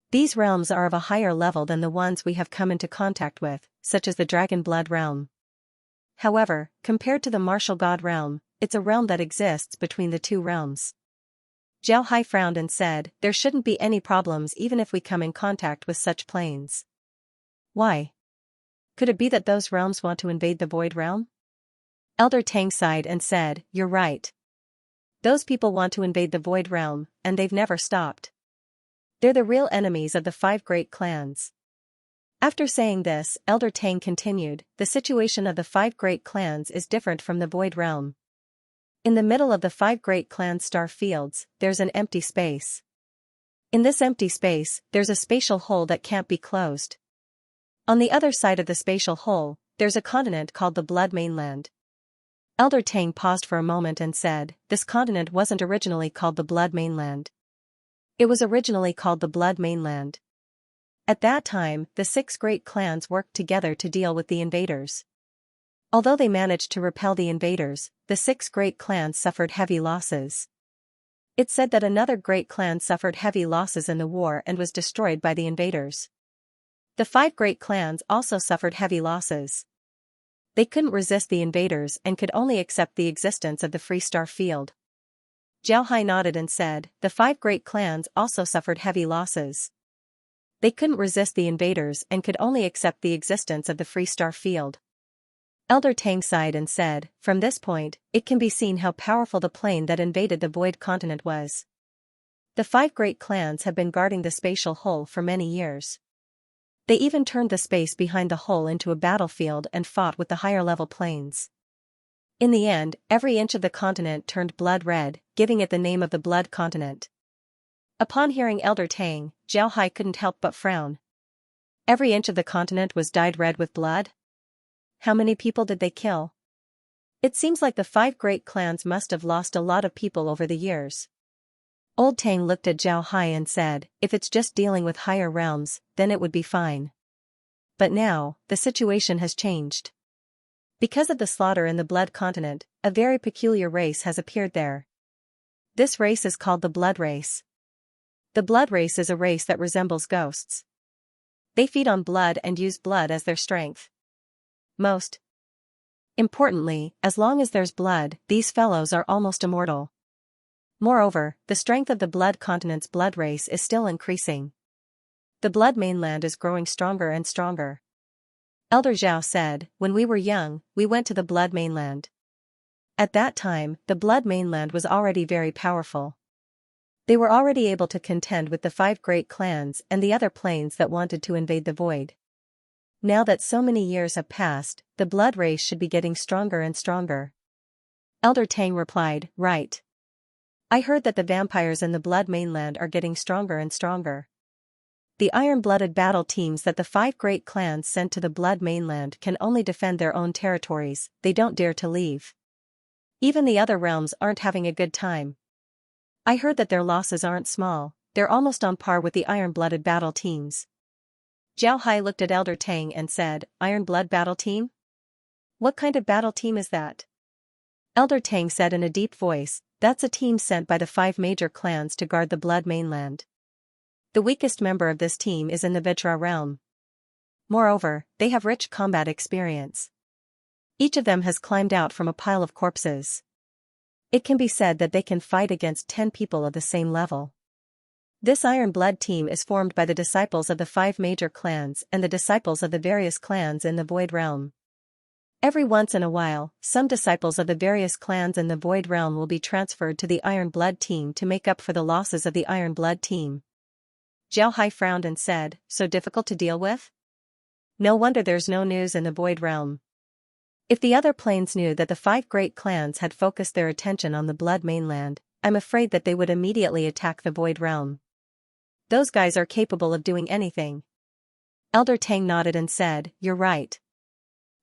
These realms are of a higher level than the ones we have come into contact with, such as the Dragon Blood Realm. However, compared to the Martial God Realm, it's a realm that exists between the 2 realms." Zhao Hai frowned and said, "There shouldn't be any problems even if we come in contact with such planes." "Why? Could it be that those realms want to invade the Void Realm?" Elder Tang sighed and said, "You're right. Those people want to invade the Void Realm, and they've never stopped. They're the real enemies of the 5 great clans." After saying this, Elder Tang continued, "The situation of the 5 great clans is different from the Void Realm. In the middle of the 5 great clans' star fields, there's an empty space. In this empty space, there's a spatial hole that can't be closed. On the other side of the spatial hole, there's a continent called the Blood Mainland." Elder Tang paused for a moment and said, "This continent wasn't originally called the Blood Mainland. It was originally called the Blood Mainland. At that time, the 6 great clans worked together to deal with the invaders. Although they managed to repel the invaders, the 6 great clans suffered heavy losses. It's said that another great clan suffered heavy losses in the war and was destroyed by the invaders. The 5 great clans also suffered heavy losses. They couldn't resist the invaders and could only accept the existence of the free star field." Zhao Hai nodded and said, "The 5 great clans also suffered heavy losses. They couldn't resist the invaders and could only accept the existence of the free star field." Elder Tang sighed and said, "From this point, it can be seen how powerful the plane that invaded the Void Continent was. The 5 great clans have been guarding the spatial hole for many years. They even turned the space behind the hole into a battlefield and fought with the higher-level planes. In the end, every inch of the continent turned blood red, giving it the name of the Blood Continent." Upon hearing Elder Tang, Zhao Hai couldn't help but frown. Every inch of the continent was dyed red with blood? How many people did they kill? It seems like the 5 great clans must have lost a lot of people over the years. Old Tang looked at Zhao Hai and said, "If it's just dealing with higher realms, then it would be fine. But now, the situation has changed. Because of the slaughter in the Blood Continent, a very peculiar race has appeared there. This race is called the Blood Race. The Blood Race is a race that resembles ghosts. They feed on blood and use blood as their strength. Most importantly, as long as there's blood, these fellows are almost immortal. Moreover, the strength of the Blood Continent's blood race is still increasing. The Blood Mainland is growing stronger and stronger. Elder Zhao said, when we were young, we went to the Blood Mainland. At that time, the Blood Mainland was already very powerful. They were already able to contend with the 5 great clans and the other planes that wanted to invade the void. Now that so many years have passed, the blood race should be getting stronger and stronger. Elder Tang replied, right. I heard that the vampires in the Blood Mainland are getting stronger and stronger. The iron-blooded battle teams that the 5 great clans sent to the Blood Mainland can only defend their own territories, they don't dare to leave. Even the other realms aren't having a good time. I heard that their losses aren't small, they're almost on par with the iron-blooded battle teams. Zhao Hai looked at Elder Tang and said, Iron Blood Battle Team? What kind of battle team is that? Elder Tang said in a deep voice, that's a team sent by the 5 major clans to guard the Blood Mainland. The weakest member of this team is in the Vajra realm. Moreover, they have rich combat experience. Each of them has climbed out from a pile of corpses. It can be said that they can fight against 10 people of the same level. This Iron Blood team is formed by the disciples of the 5 major clans and the disciples of the various clans in the Void Realm. Every once in a while, some disciples of the various clans in the Void Realm will be transferred to the Iron Blood team to make up for the losses of the Iron Blood team. Zhao Hai frowned and said, so difficult to deal with? No wonder there's no news in the Void Realm. If the other planes knew that the 5 great clans had focused their attention on the Blood Mainland, I'm afraid that they would immediately attack the Void Realm. Those guys are capable of doing anything. Elder Tang nodded and said, you're right.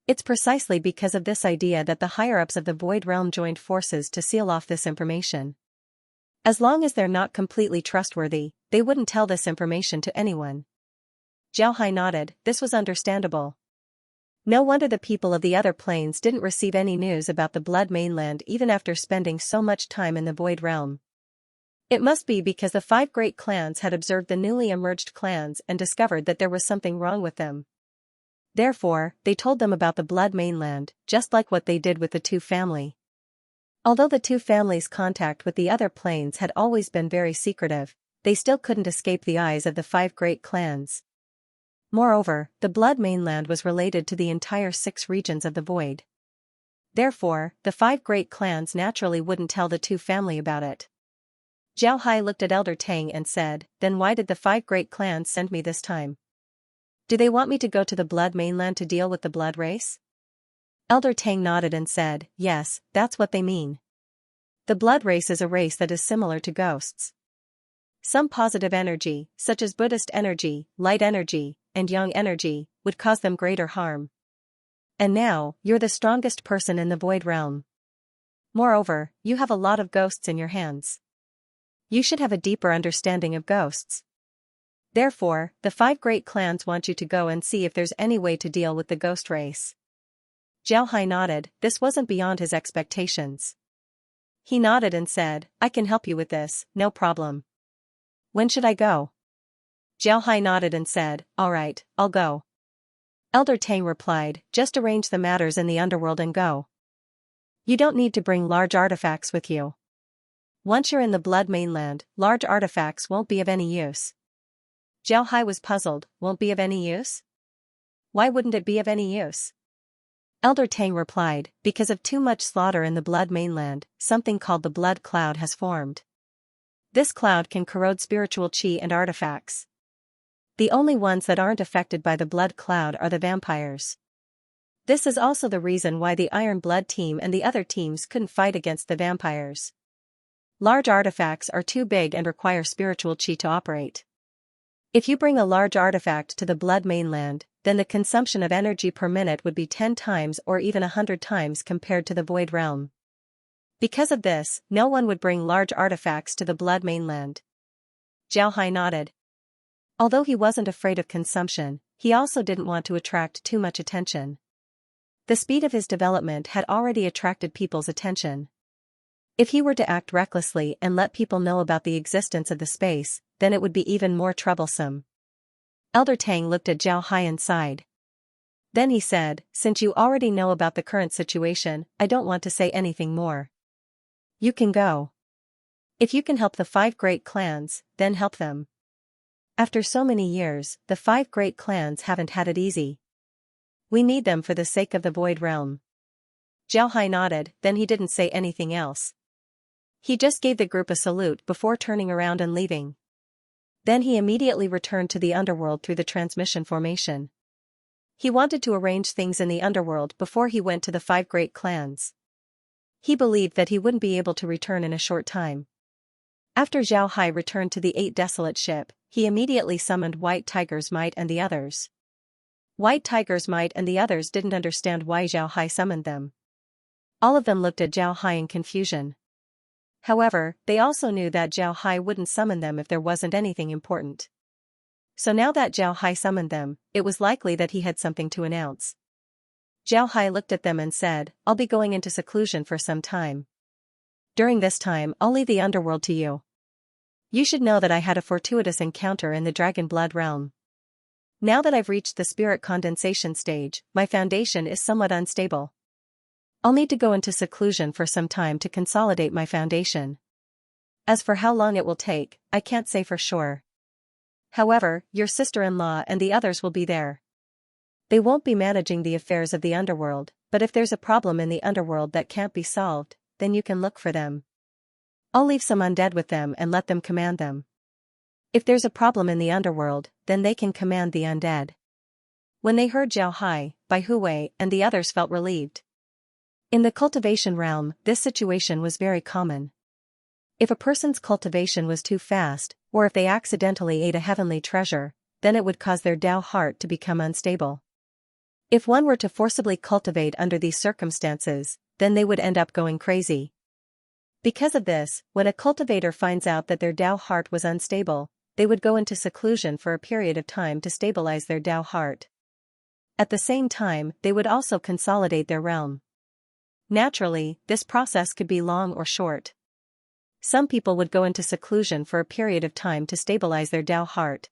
It's precisely because of this idea that the higher-ups of the Void Realm joined forces to seal off this information. As long as they're not completely trustworthy, they wouldn't tell this information to anyone. Zhao Hai nodded, this was understandable. No wonder the people of the other planes didn't receive any news about the Blood Mainland even after spending so much time in the Void Realm. It must be because the 5 great clans had observed the newly emerged clans and discovered that there was something wrong with them. Therefore, they told them about the Blood Mainland, just like what they did with the two family. Although the two families' contact with the other planes had always been very secretive, they still couldn't escape the eyes of the 5 great clans. Moreover, the Blood Mainland was related to the entire 6 regions of the Void. Therefore, the 5 great clans naturally wouldn't tell the two family about it. Zhao Hai looked at Elder Tang and said, then why did the 5 great clans send me this time? Do they want me to go to the Blood Mainland to deal with the blood race? Elder Tang nodded and said, yes, that's what they mean. The blood race is a race that is similar to ghosts. Some positive energy, such as Buddhist energy, light energy, and yang energy, would cause them greater harm. And now, you're the strongest person in the Void Realm. Moreover, you have a lot of ghosts in your hands. You should have a deeper understanding of ghosts. Therefore, the 5 great clans want you to go and see if there's any way to deal with the ghost race. Zhao Hai nodded, this wasn't beyond his expectations. He nodded and said, I can help you with this, no problem. When should I go? Zhao Hai nodded and said, alright, I'll go. Elder Tang replied, just arrange the matters in the underworld and go. You don't need to bring large artifacts with you. Once you're in the Blood Mainland, large artifacts won't be of any use. Zhao Hai was puzzled, won't be of any use? Why wouldn't it be of any use? Elder Tang replied, because of too much slaughter in the Blood Mainland, something called the Blood Cloud has formed. This cloud can corrode spiritual chi and artifacts. The only ones that aren't affected by the Blood Cloud are the vampires. This is also the reason why the Iron Blood team and the other teams couldn't fight against the vampires. Large artifacts are too big and require spiritual chi to operate. If you bring a large artifact to the Blood Mainland, then the consumption of energy per minute would be 10 times or even 100 times compared to the Void Realm. Because of this, no one would bring large artifacts to the Blood Mainland. Zhao Hai nodded. Although he wasn't afraid of consumption, he also didn't want to attract too much attention. The speed of his development had already attracted people's attention. If he were to act recklessly and let people know about the existence of the space, then it would be even more troublesome. Elder Tang looked at Zhao Hai and sighed. Then he said, since you already know about the current situation, I don't want to say anything more. You can go. If you can help the 5 great clans, then help them. After so many years, the 5 great clans haven't had it easy. We need them for the sake of the Void Realm. Zhao Hai nodded, then he didn't say anything else. He just gave the group a salute before turning around and leaving. Then he immediately returned to the underworld through the transmission formation. He wanted to arrange things in the underworld before he went to the 5 great clans. He believed that he wouldn't be able to return in a short time. After Zhao Hai returned to the 8 desolate ship, he immediately summoned White Tiger's Might and the others. White Tiger's Might and the others didn't understand why Zhao Hai summoned them. All of them looked at Zhao Hai in confusion. However, they also knew that Zhao Hai wouldn't summon them if there wasn't anything important. So now that Zhao Hai summoned them, it was likely that he had something to announce. Zhao Hai looked at them and said, "I'll be going into seclusion for some time. During this time, I'll leave the underworld to you. You should know that I had a fortuitous encounter in the Dragon Blood realm. Now that I've reached the spirit condensation stage, my foundation is somewhat unstable. I'll need to go into seclusion for some time to consolidate my foundation. As for how long it will take, I can't say for sure. However, your sister-in-law and the others will be there. They won't be managing the affairs of the underworld, but if there's a problem in the underworld that can't be solved, then you can look for them. I'll leave some undead with them and let them command them. If there's a problem in the underworld, then they can command the undead." When they heard Zhao Hai, Bai Huwei and the others felt relieved. In the cultivation realm, this situation was very common. If a person's cultivation was too fast, or if they accidentally ate a heavenly treasure, then it would cause their Dao heart to become unstable. If one were to forcibly cultivate under these circumstances, then they would end up going crazy. Because of this, when a cultivator finds out that their Dao heart was unstable, they would go into seclusion for a period of time to stabilize their Dao heart. At the same time, they would also consolidate their realm. Naturally, this process could be long or short. Some people would go into seclusion for a period of time to stabilize their Dao heart.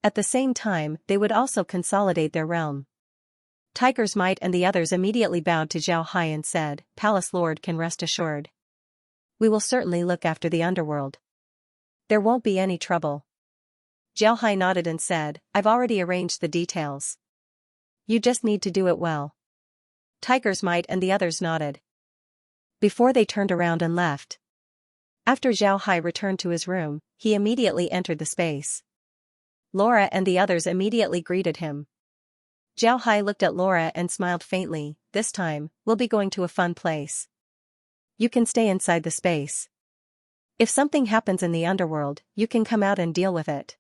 At the same time, they would also consolidate their realm. Tiger's Might and the others immediately bowed to Zhao Hai and said, "Palace Lord can rest assured. We will certainly look after the underworld. There won't be any trouble." Zhao Hai nodded and said, "I've already arranged the details. You just need to do it well." Tiger's Might and the others nodded. Before they turned around and left. After Zhao Hai returned to his room, he immediately entered the space. Laura and the others immediately greeted him. Zhao Hai looked at Laura and smiled faintly. "This time, we'll be going to a fun place. You can stay inside the space. If something happens in the underworld, you can come out and deal with it."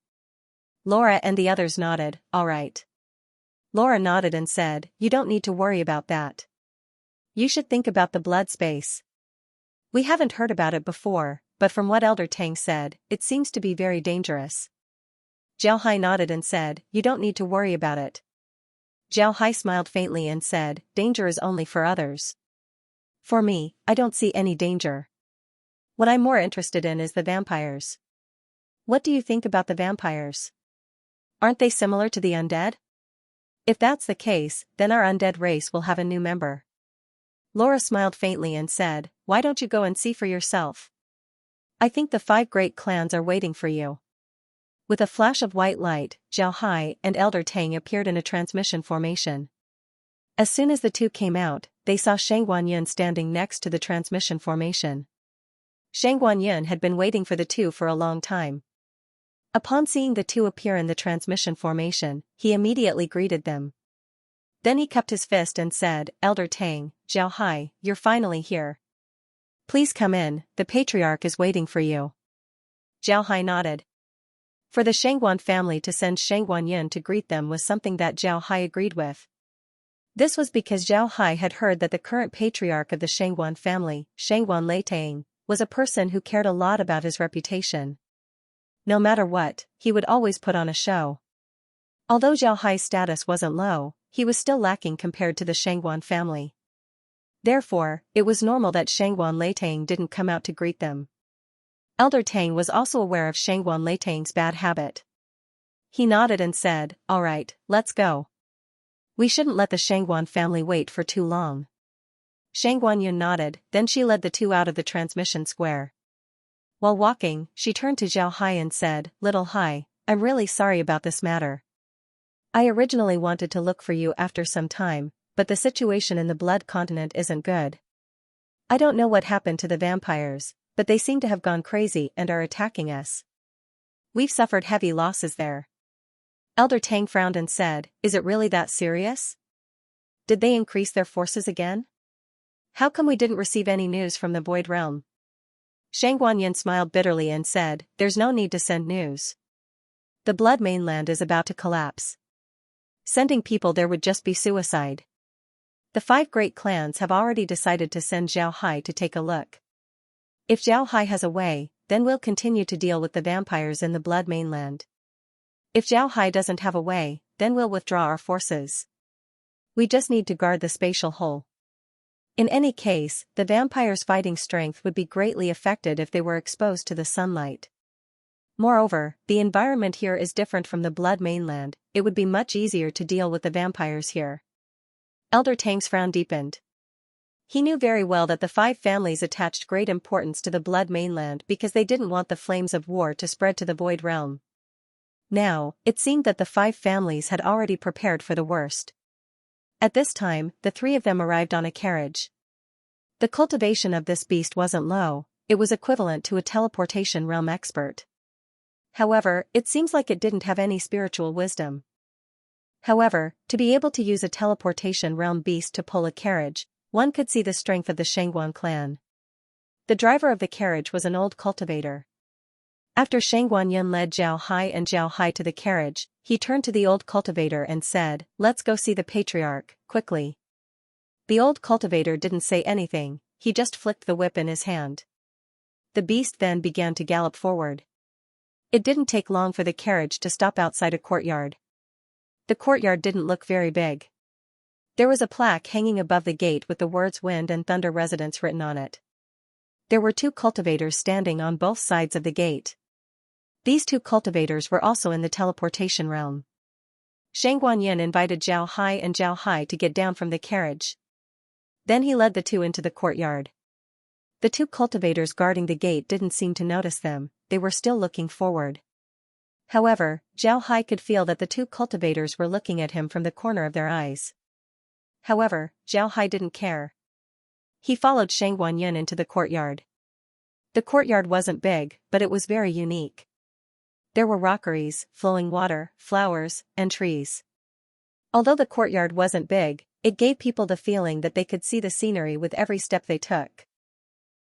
Laura and the others nodded, "All right." Laura nodded and said, "You don't need to worry about that. You should think about the blood space. We haven't heard about it before, but from what Elder Tang said, it seems to be very dangerous." Zhao Hai nodded and said, "You don't need to worry about it." Zhao Hai smiled faintly and said, "Danger is only for others. For me, I don't see any danger. What I'm more interested in is the vampires." "What do you think about the vampires? Aren't they similar to the undead?" "If that's the case, then our undead race will have a new member." Laura smiled faintly and said, "Why don't you go and see for yourself? I think the 5 great clans are waiting for you." With a flash of white light, Zhao Hai and Elder Tang appeared in a transmission formation. As soon as the two came out, they saw Shang Guanyin standing next to the transmission formation. Shang Guanyin had been waiting for the two for a long time. Upon seeing the two appear in the transmission formation, he immediately greeted them. Then he cupped his fist and said, "Elder Tang, Zhao Hai, you're finally here. Please come in, the patriarch is waiting for you." Zhao Hai nodded. For the Shangguan family to send Shang Guanyin to greet them was something that Zhao Hai agreed with. This was because Zhao Hai had heard that the current patriarch of the Shangguan family, Shangguan Leitang, was a person who cared a lot about his reputation. No matter what, he would always put on a show. Although Zhao Hai's status wasn't low, he was still lacking compared to the Shangguan family. Therefore, it was normal that Shangguan Leitang didn't come out to greet them. Elder Tang was also aware of Shangguan Leitang's bad habit. He nodded and said, "All right, let's go. We shouldn't let the Shangguan family wait for too long." Shang Guanyin nodded, then she led the two out of the transmission square. While walking, she turned to Zhao Hai and said, "Little Hai, I'm really sorry about this matter. I originally wanted to look for you after some time, but the situation in the Blood Continent isn't good. I don't know what happened to the vampires, but they seem to have gone crazy and are attacking us. We've suffered heavy losses there. Elder Tang frowned and said, is it really that serious? Did they increase their forces again? How come we didn't receive any news from the Void Realm? Shang Guanyin smiled bitterly and said, there's no need to send news. The Blood Mainland is about to collapse. Sending people there would just be suicide. The 5 great clans have already decided to send Zhao Hai to take a look. If Zhao Hai has a way, then we'll continue to deal with the vampires in the Blood Mainland. If Zhao Hai doesn't have a way, then we'll withdraw our forces. We just need to guard the spatial hole. In any case, the vampires' fighting strength would be greatly affected if they were exposed to the sunlight. Moreover, the environment here is different from the Blood Mainland, it would be much easier to deal with the vampires here. Elder Tang's frown deepened. He knew very well that the 5 families attached great importance to the Blood Mainland because they didn't want the flames of war to spread to the Void Realm. Now, it seemed that the 5 families had already prepared for the worst. At this time, the 3 of them arrived on a carriage. The cultivation of this beast wasn't low, it was equivalent to a teleportation realm expert. However, it seems like it didn't have any spiritual wisdom. However, to be able to use a teleportation realm beast to pull a carriage, one could see the strength of the Shangguan clan. The driver of the carriage was an old cultivator. After Shang Guanyin led Zhao Hai to the carriage, he turned to the old cultivator and said, let's go see the patriarch, quickly. The old cultivator didn't say anything, he just flicked the whip in his hand. The beast then began to gallop forward. It didn't take long for the carriage to stop outside a courtyard. The courtyard didn't look very big. There was a plaque hanging above the gate with the words Wind and Thunder Residence written on it. There were 2 cultivators standing on both sides of the gate. These 2 cultivators were also in the teleportation realm. Shang Guanyin invited Zhao Hai to get down from the carriage. Then he led the 2 into the courtyard. The 2 cultivators guarding the gate didn't seem to notice them, they were still looking forward. However, Zhao Hai could feel that the 2 cultivators were looking at him from the corner of their eyes. However, Zhao Hai didn't care. He followed Shang Guanyin into the courtyard. The courtyard wasn't big, but it was very unique. There were rockeries, flowing water, flowers, and trees. Although the courtyard wasn't big, it gave people the feeling that they could see the scenery with every step they took.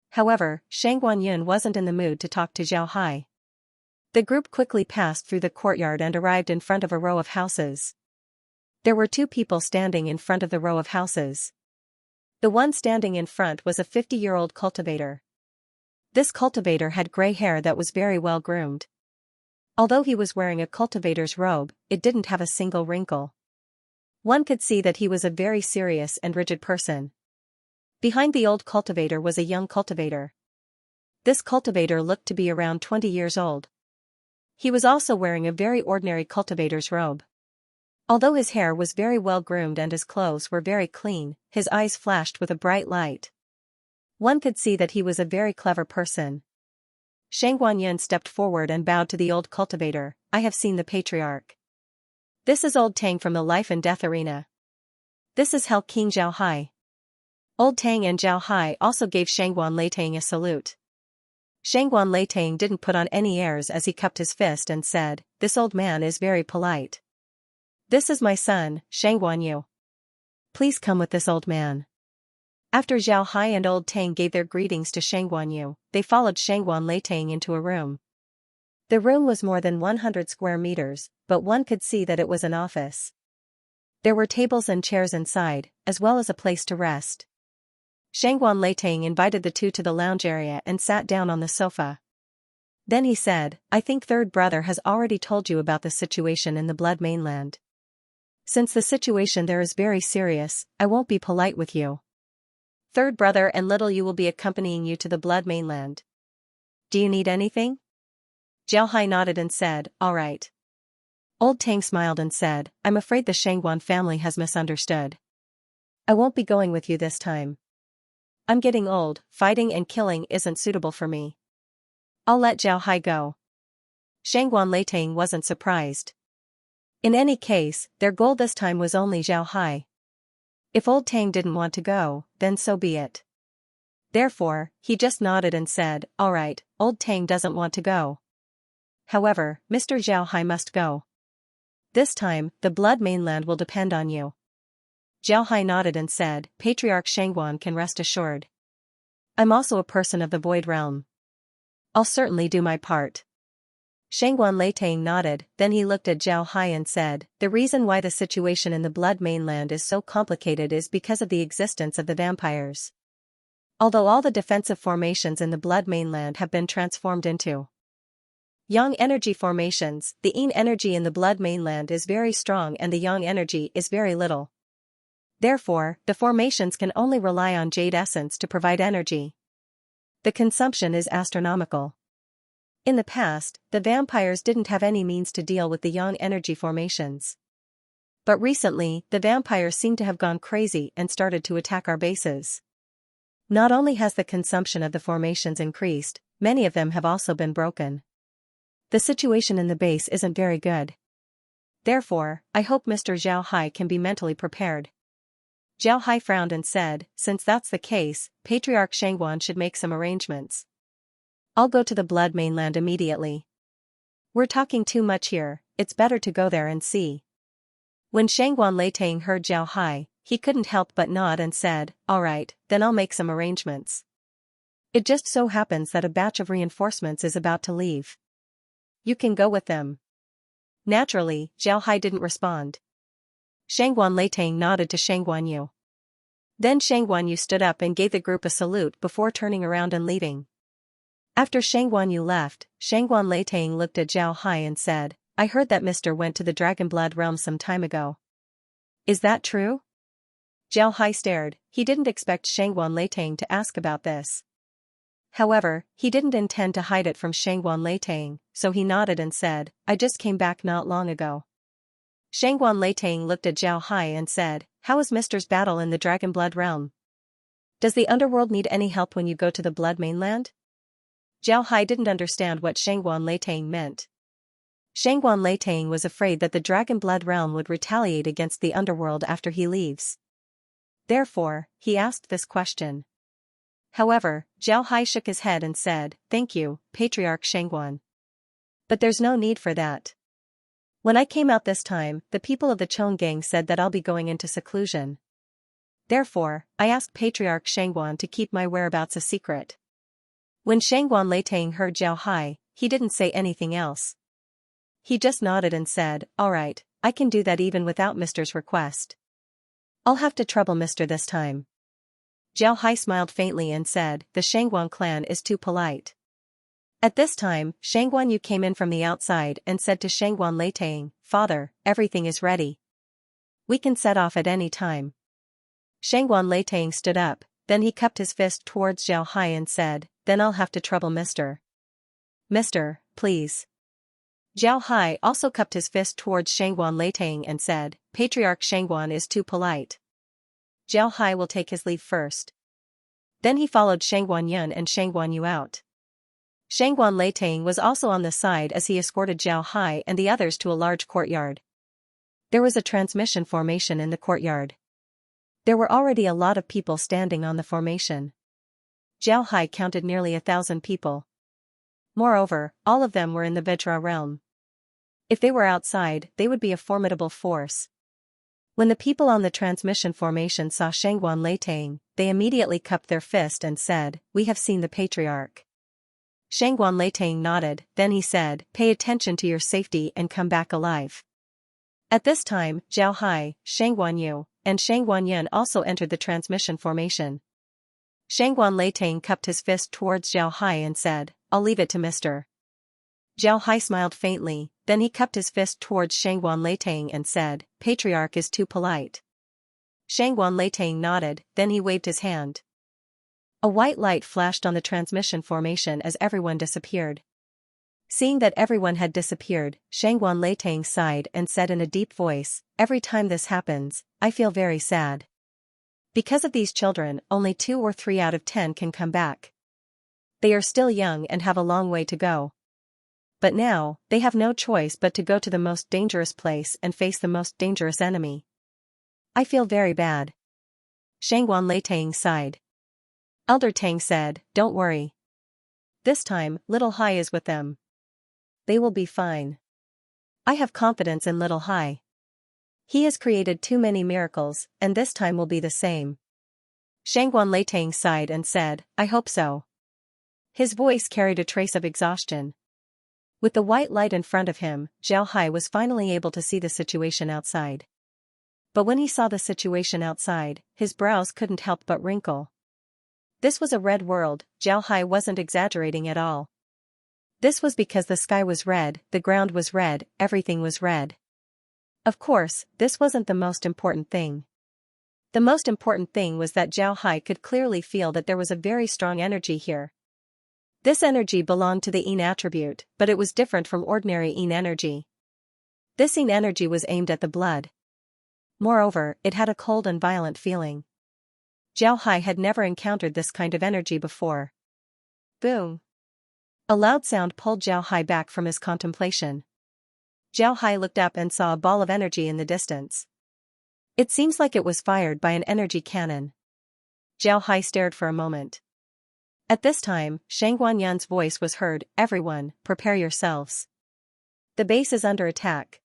However, Shang Guanyin wasn't in the mood to talk to Zhao Hai. The group quickly passed through the courtyard and arrived in front of a row of houses. There were 2 people standing in front of the row of houses. The one standing in front was a 50-year-old cultivator. This cultivator had gray hair that was very well groomed. Although he was wearing a cultivator's robe, it didn't have a single wrinkle. One could see that he was a very serious and rigid person. Behind the old cultivator was a young cultivator. This cultivator looked to be around 20 years old. He was also wearing a very ordinary cultivator's robe. Although his hair was very well groomed and his clothes were very clean, his eyes flashed with a bright light. One could see that he was a very clever person. Shang Guanyin stepped forward and bowed to the old cultivator. I have seen the patriarch. This is Old Tang from the Life and Death Arena. This is Hell King Zhao Hai. Old Tang and Zhao Hai also gave Shangguan Leitang a salute. Shangguan Leitang didn't put on any airs as he cupped his fist and said, this old man is very polite. This is my son, Shangguan Yu. Please come with this old man. After Zhao Hai and Old Tang gave their greetings to Shangguan Yu, they followed Shangguan Leitang into a room. The room was more than 100 square meters, but one could see that it was an office. There were tables and chairs inside, as well as a place to rest. Shangguan Leitang invited the 2 to the lounge area and sat down on the sofa. Then he said, I think third brother has already told you about the situation in the Blood Mainland. Since the situation there is very serious, I won't be polite with you. Third brother and little you will be accompanying you to the Blood Mainland. Do you need anything? Zhao Hai nodded and said, all right. Old Tang smiled and said, I'm afraid the Shangguan family has misunderstood. I won't be going with you this time. I'm getting old, fighting and killing isn't suitable for me. I'll let Zhao Hai go. Shangguan Leitang wasn't surprised. In any case, their goal this time was only Zhao Hai. If Old Tang didn't want to go, then so be it. Therefore, he just nodded and said, "All right, Old Tang doesn't want to go. However, Mr. Zhao Hai must go. This time, the blood mainland will depend on you." Zhao Hai nodded and said, "Patriarch Shangguan can rest assured. I'm also a person of the Void Realm. I'll certainly do my part." Shangguan Leitang nodded, then he looked at Zhao Hai and said, "The reason why the situation in the blood mainland is so complicated is because of the existence of the vampires. Although all the defensive formations in the blood mainland have been transformed into Yang energy formations, the Yin energy in the blood mainland is very strong and the Yang energy is very little. Therefore, the formations can only rely on jade essence to provide energy. The consumption is astronomical. In the past, the vampires didn't have any means to deal with the Yang energy formations. But recently, the vampires seem to have gone crazy and started to attack our bases. Not only has the consumption of the formations increased, many of them have also been broken. The situation in the base isn't very good. Therefore, I hope Mr. Zhao Hai can be mentally prepared." Zhao Hai frowned and said, "Since that's the case, Patriarch Shangguan should make some arrangements. I'll go to the blood mainland immediately. We're talking too much here, it's better to go there and see." When Shangguan Leitang heard Zhao Hai, he couldn't help but nod and said, "All right, then I'll make some arrangements. It just so happens that a batch of reinforcements is about to leave. You can go with them." Naturally, Zhao Hai didn't respond. Shangguan Leitang nodded to Shangguan Yu. Then Shangguan Yu stood up and gave the group a salute before turning around and leaving. After Shangguan Yu left, Shangguan Leitang looked at Zhao Hai and said, "I heard that Mr. went to the Dragonblood realm some time ago. Is that true?" Zhao Hai stared, he didn't expect Shangguan Leitang to ask about this. However, he didn't intend to hide it from Shangguan Leitang, so he nodded and said, "I just came back not long ago." Shangguan Leitang looked at Zhao Hai and said, "How is Mr.'s battle in the Dragonblood realm? Does the underworld need any help when you go to the blood mainland?" Zhao Hai didn't understand what Shangguan Leitang meant. Shangguan Leitang was afraid that the Dragonblood realm would retaliate against the underworld after he leaves. Therefore, he asked this question. However, Zhao Hai shook his head and said, "Thank you, Patriarch Shangguan. But there's no need for that. When I came out this time, the people of the Chong gang said that I'll be going into seclusion. Therefore, I asked Patriarch Shangguan to keep my whereabouts a secret." When Shangguan Leitang heard Zhao Hai, he didn't say anything else. He just nodded and said, "All right, I can do that even without Mr.'s request. I'll have to trouble Mr. this time." Zhao Hai smiled faintly and said, "The Shangguan clan is too polite." At this time, Shangguan Yu came in from the outside and said to Shangguan Leitang, "Father, everything is ready. We can set off at any time." Shangguan Leitang stood up, then he cupped his fist towards Zhao Hai and said, "Then I'll have to trouble Mr. Please." Zhao Hai also cupped his fist towards Shangguan Leitang and said, "Patriarch Shangguan is too polite. Zhao Hai will take his leave first." Then he followed Shangguan Yun and Shangguan Yu out. Shangguan Leitang was also on the side as he escorted Zhao Hai and the others to a large courtyard. There was a transmission formation in the courtyard. There were already a lot of people standing on the formation. Zhao Hai counted nearly 1,000 people. Moreover, all of them were in the Vajra realm. If they were outside, they would be a formidable force. When the people on the transmission formation saw Shangguan Leitang, they immediately cupped their fist and said, "We have seen the Patriarch." Shangguan Leitang nodded, then he said, "Pay attention to your safety and come back alive." At this time, Zhao Hai, Shangguan Yu, and Shangguan Yun also entered the transmission formation. Shangguan Leitang cupped his fist towards Zhao Hai and said, "I'll leave it to Mr." Zhao Hai smiled faintly, then he cupped his fist towards Shangguan Leitang and said, "Patriarch is too polite." Shangguan Leitang nodded, then he waved his hand. A white light flashed on the transmission formation as everyone disappeared. Seeing that everyone had disappeared, Shangguan Leitang sighed and said in a deep voice, "Every time this happens, I feel very sad. Because of these children, only 2 or 3 out of 10 can come back. They are still young and have a long way to go. But now, they have no choice but to go to the most dangerous place and face the most dangerous enemy. I feel very bad. Shangguan Leitang sighed. Elder Tang said, don't worry. This time, Little Hai is with them. They will be fine. I have confidence in Little Hai. He has created too many miracles, and this time will be the same. Shangguan Leitang sighed and said, I hope so. His voice carried a trace of exhaustion. With the white light in front of him, Zhao Hai was finally able to see the situation outside. But when he saw the situation outside, his brows couldn't help but wrinkle. This was a red world. Zhao Hai wasn't exaggerating at all. This was because the sky was red, the ground was red, everything was red. Of course, this wasn't the most important thing. The most important thing was that Zhao Hai could clearly feel that there was a very strong energy here. This energy belonged to the Yin attribute, but it was different from ordinary Yin energy. This Yin energy was aimed at the blood. Moreover, it had a cold and violent feeling. Zhao Hai had never encountered this kind of energy before. Boom! A loud sound pulled Zhao Hai back from his contemplation. Zhao Hai looked up and saw a ball of energy in the distance. It seems like it was fired by an energy cannon. Zhao Hai stared for a moment. At this time, Shangguan Yan's voice was heard, everyone, prepare yourselves. The base is under attack.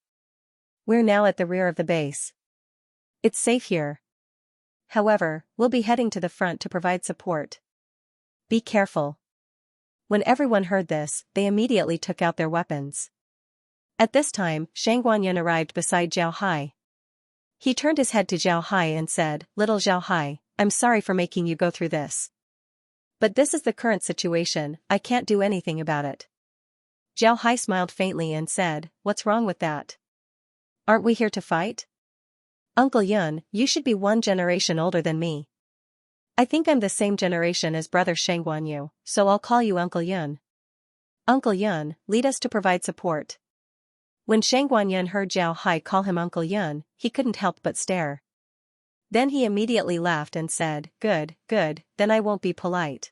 We're now at the rear of the base. It's safe here. However, we'll be heading to the front to provide support. Be careful. When everyone heard this, they immediately took out their weapons. At this time, Shangguan Yan arrived beside Zhao Hai. He turned his head to Zhao Hai and said, Little Zhao Hai, I'm sorry for making you go through this. But this is the current situation, I can't do anything about it. Zhao Hai smiled faintly and said, what's wrong with that? Aren't we here to fight? Uncle Yun, you should be 1 generation older than me. I think I'm the same generation as brother Shangguan Yu, so I'll call you Uncle Yun. Uncle Yun, lead us to provide support. When Shangguan Yun heard Zhao Hai call him Uncle Yun, he couldn't help but stare. Then he immediately laughed and said, good, then I won't be polite.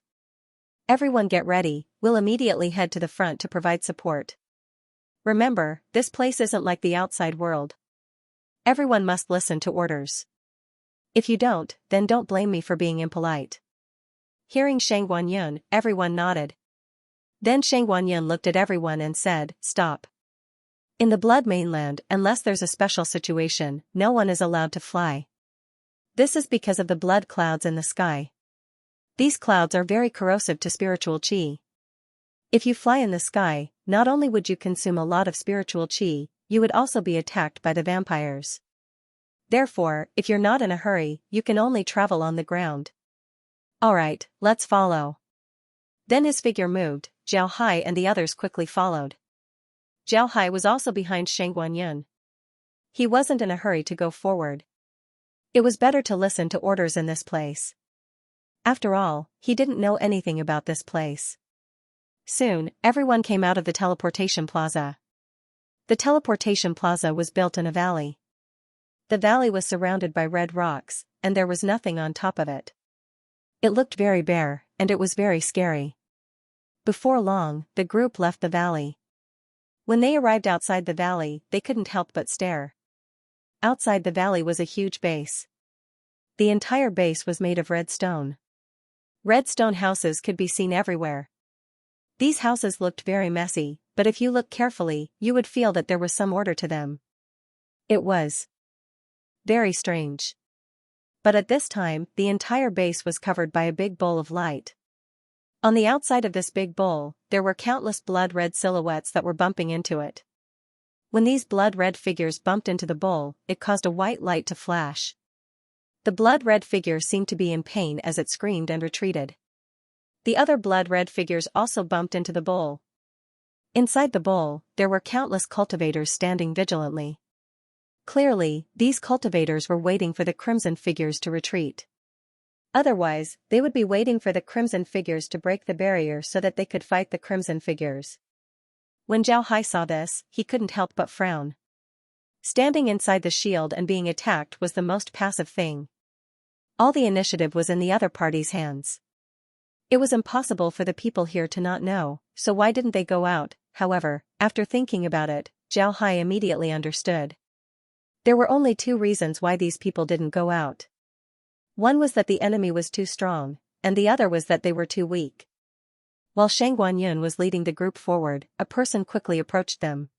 Everyone get ready, we'll immediately head to the front to provide support. Remember, this place isn't like the outside world. Everyone must listen to orders. If you don't, then don't blame me for being impolite. Hearing Shangguan Yun, everyone nodded. Then Shangguan Yun looked at everyone and said, stop. In the Blood Mainland, unless there's a special situation, no one is allowed to fly. This is because of the blood clouds in the sky. These clouds are very corrosive to spiritual qi. If you fly in the sky, not only would you consume a lot of spiritual qi, you would also be attacked by the vampires. Therefore, if you're not in a hurry, you can only travel on the ground. Alright, let's follow. Then his figure moved, Zhao Hai and the others quickly followed. Zhao Hai was also behind Shangguan Yun. He wasn't in a hurry to go forward. It was better to listen to orders in this place. After all, he didn't know anything about this place. Soon, everyone came out of the teleportation plaza. The teleportation plaza was built in a valley. The valley was surrounded by red rocks, and there was nothing on top of it. It looked very bare, and it was very scary. Before long, the group left the valley. When they arrived outside the valley, they couldn't help but stare. Outside the valley was a huge base. The entire base was made of red stone. Red stone houses could be seen everywhere. These houses looked very messy, but if you look carefully, you would feel that there was some order to them. It was very strange. But at this time, the entire base was covered by a big bowl of light. On the outside of this big bowl, there were countless blood-red silhouettes that were bumping into it. When these blood-red figures bumped into the bowl, it caused a white light to flash. The blood-red figure seemed to be in pain as it screamed and retreated. The other blood-red figures also bumped into the bowl. Inside the bowl, there were countless cultivators standing vigilantly. Clearly, these cultivators were waiting for the crimson figures to retreat. Otherwise, they would be waiting for the crimson figures to break the barrier so that they could fight the crimson figures. When Zhao Hai saw this, he couldn't help but frown. Standing inside the shield and being attacked was the most passive thing. All the initiative was in the other party's hands. It was impossible for the people here to not know, so why didn't they go out, however, after thinking about it, Zhao Hai immediately understood. There were only two reasons why these people didn't go out. One was that the enemy was too strong, and the other was that they were too weak. While Shang Guanyun was leading the group forward, a person quickly approached them.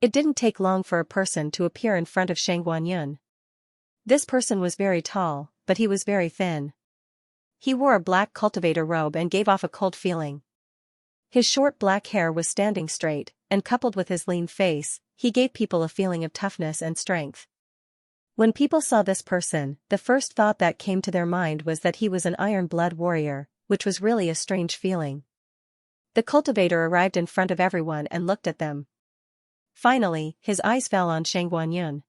It didn't take long for a person to appear in front of Shang Guanyun. This person was very tall, but he was very thin. He wore a black cultivator robe and gave off a cold feeling. His short black hair was standing straight, and coupled with his lean face, he gave people a feeling of toughness and strength. When people saw this person, the first thought that came to their mind was that he was an iron blood warrior, which was really a strange feeling. The cultivator arrived in front of everyone and looked at them. Finally, his eyes fell on Shang Guanyun.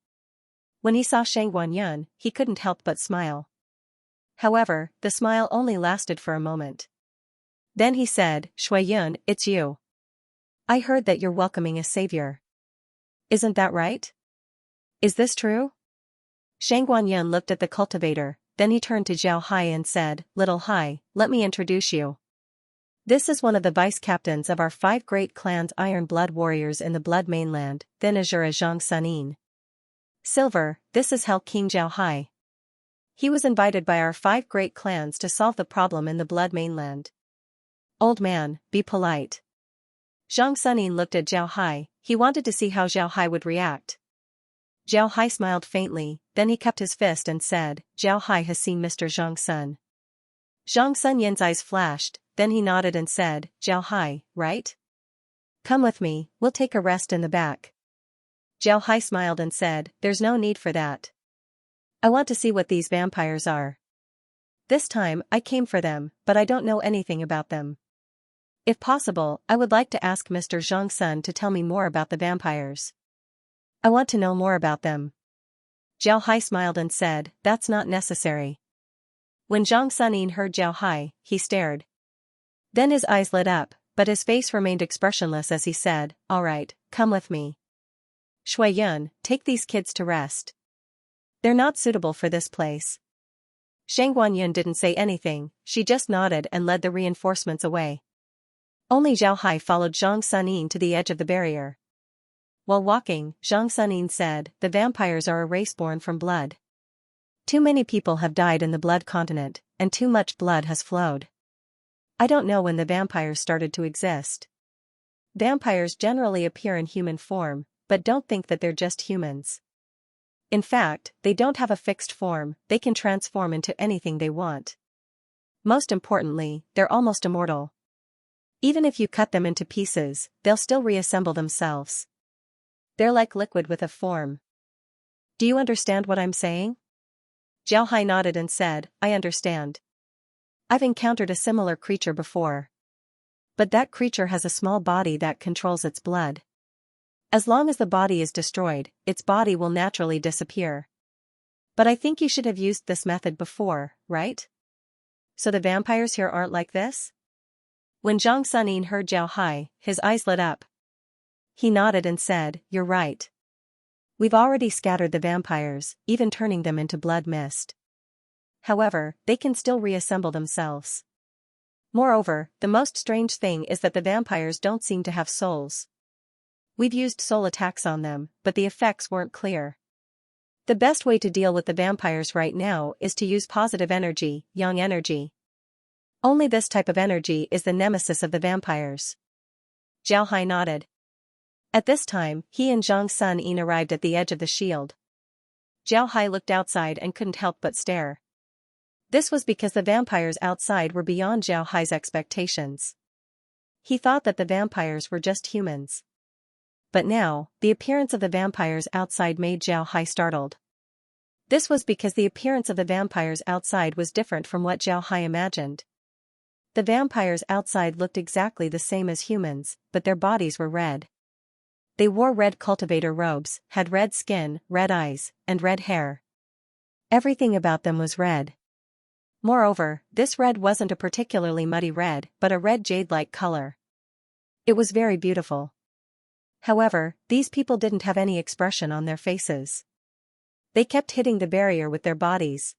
When he saw Shang Guanyun, he couldn't help but smile. However, the smile only lasted for a moment. Then he said, "Shui Yun, it's you. I heard that you're welcoming a savior. Isn't that right? Is this true?" Shang Guanyun looked at the cultivator, then he turned to Zhao Hai and said, "Little Hai, let me introduce you. This is one of the vice-captains of our 5 great clans Iron Blood Warriors in the Blood Mainland, then Azura Zhang Sunin. Silver, this is Hell King Zhao Hai. He was invited by our 5 great clans to solve the problem in the Blood Mainland. Old man, be polite." Zhang Sunin looked at Zhao Hai, he wanted to see how Zhao Hai would react. Zhao Hai smiled faintly, then he cupped his fist and said, "Zhao Hai has seen Mr. Zhang Sun." Zhang Sun Yin's eyes flashed, then he nodded and said, "Zhao Hai, right? Come with me, we'll take a rest in the back." Zhao Hai smiled and said, "There's no need for that. I want to see what these vampires are. This time, I came for them, but I don't know anything about them. If possible, I would like to ask Mr. Zhang Sun to tell me more about the vampires. I want to know more about them." Zhao Hai smiled and said, "That's not necessary." When Zhang Sunin heard Zhao Hai, he stared. Then his eyes lit up, but his face remained expressionless as he said, "All right, come with me. Shui Yun, take these kids to rest. They're not suitable for this place." Shang Guanyun didn't say anything, she just nodded and led the reinforcements away. Only Zhao Hai followed Zhang Sunin to the edge of the barrier. While walking, Zhang Sunin said, "The vampires are a race born from blood. Too many people have died in the blood continent, and too much blood has flowed. I don't know when the vampires started to exist. Vampires generally appear in human form, but don't think that they're just humans. In fact, they don't have a fixed form, they can transform into anything they want. Most importantly, they're almost immortal. Even if you cut them into pieces, they'll still reassemble themselves. They're like liquid with a form. Do you understand what I'm saying?" Zhao Hai nodded and said, "I understand. I've encountered a similar creature before. But that creature has a small body that controls its blood. As long as the body is destroyed, its body will naturally disappear. But I think you should have used this method before, right? So the vampires here aren't like this?" When Zhang Sunin heard Zhao Hai, his eyes lit up. He nodded and said, "You're right. We've already scattered the vampires, even turning them into blood mist. However, they can still reassemble themselves. Moreover, the most strange thing is that the vampires don't seem to have souls. We've used soul attacks on them, but the effects weren't clear. The best way to deal with the vampires right now is to use positive energy, yang energy. Only this type of energy is the nemesis of the vampires." Zhao Hai nodded. At this time, he and Zhang Sunin arrived at the edge of the shield. Zhao Hai looked outside and couldn't help but stare. This was because the vampires outside were beyond Zhao Hai's expectations. He thought that the vampires were just humans. But now, the appearance of the vampires outside made Zhao Hai startled. This was because the appearance of the vampires outside was different from what Zhao Hai imagined. The vampires outside looked exactly the same as humans, but their bodies were red. They wore red cultivator robes, had red skin, red eyes, and red hair. Everything about them was red. Moreover, this red wasn't a particularly muddy red, but a red jade-like color. It was very beautiful. However, these people didn't have any expression on their faces. They kept hitting the barrier with their bodies.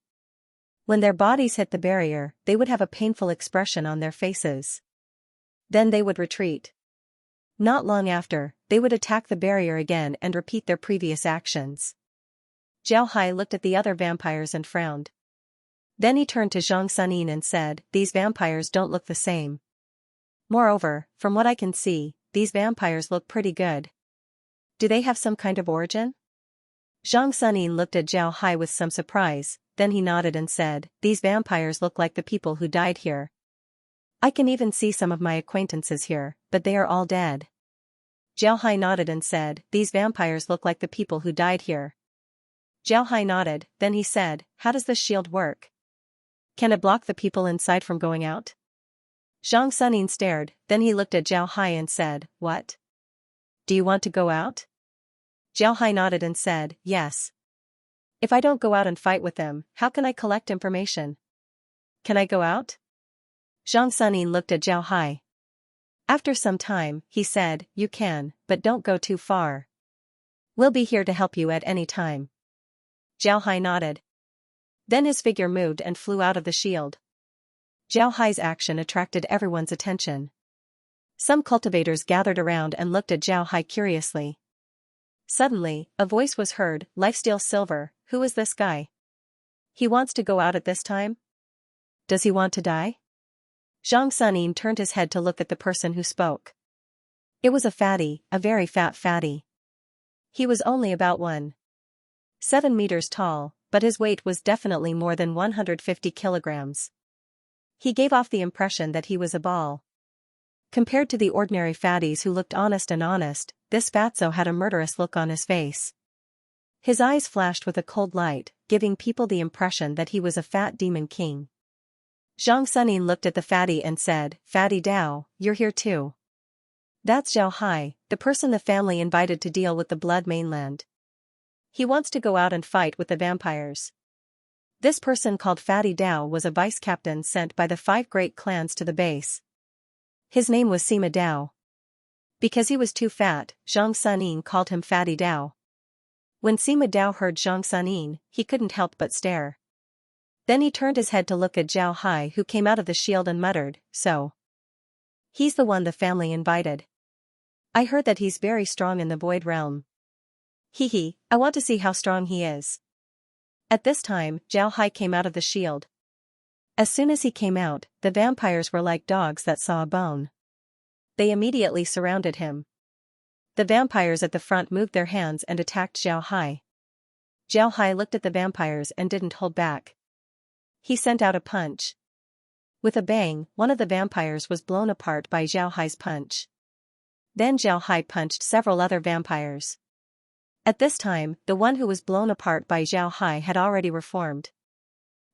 When their bodies hit the barrier, they would have a painful expression on their faces. Then they would retreat. Not long after, they would attack the barrier again and repeat their previous actions. Zhao Hai looked at the other vampires and frowned. Then he turned to Zhang Sunin and said, "These vampires don't look the same. Moreover, from what I can see, these vampires look pretty good. Do they have some kind of origin?" Zhang Sunin looked at Zhao Hai with some surprise, then he nodded and said, "These vampires look like the people who died here. I can even see some of my acquaintances here, but they are all dead." Zhao Hai nodded and said, "These vampires look like the people who died here." Zhao Hai nodded, then he said, "How does this shield work? Can it block the people inside from going out?" Zhang Sunin stared, then he looked at Zhao Hai and said, "What? Do you want to go out?" Zhao Hai nodded and said, "Yes. If I don't go out and fight with them, how can I collect information? Can I go out?" Zhang Sunin looked at Zhao Hai. After some time, he said, "You can, but don't go too far. We'll be here to help you at any time." Zhao Hai nodded. Then his figure moved and flew out of the shield. Zhao Hai's action attracted everyone's attention. Some cultivators gathered around and looked at Zhao Hai curiously. Suddenly, a voice was heard, "Lifesteal Silver, who is this guy? He wants to go out at this time? Does he want to die?" Zhang Sunin turned his head to look at the person who spoke. It was a fatty, a very fat fatty. He was only about 1.7 meters tall, but his weight was definitely more than 150 kilograms. He gave off the impression that he was a ball. Compared to the ordinary fatties who looked honest, this fatso had a murderous look on his face. His eyes flashed with a cold light, giving people the impression that he was a fat demon king. Zhang Sunin looked at the fatty and said, "Fatty Dao, you're here too." "That's Zhao Hai, the person the family invited to deal with the Blood Mainland. He wants to go out and fight with the vampires." This person called Fatty Dao was a vice-captain sent by the 5 great clans to the base. His name was Sima Dao. Because he was too fat, Zhang Sunin called him Fatty Dao. When Sima Dao heard Zhang Sunin, he couldn't help but stare. Then he turned his head to look at Zhao Hai, who came out of the shield, and muttered, "So he's the one the family invited. I heard that he's very strong in the Void Realm. Hee, I want to see how strong he is." At this time, Zhao Hai came out of the shield. As soon as he came out, the vampires were like dogs that saw a bone. They immediately surrounded him. The vampires at the front moved their hands and attacked Zhao Hai. Zhao Hai looked at the vampires and didn't hold back. He sent out a punch. With a bang, one of the vampires was blown apart by Zhao Hai's punch. Then Zhao Hai punched several other vampires. At this time, the one who was blown apart by Zhao Hai had already reformed.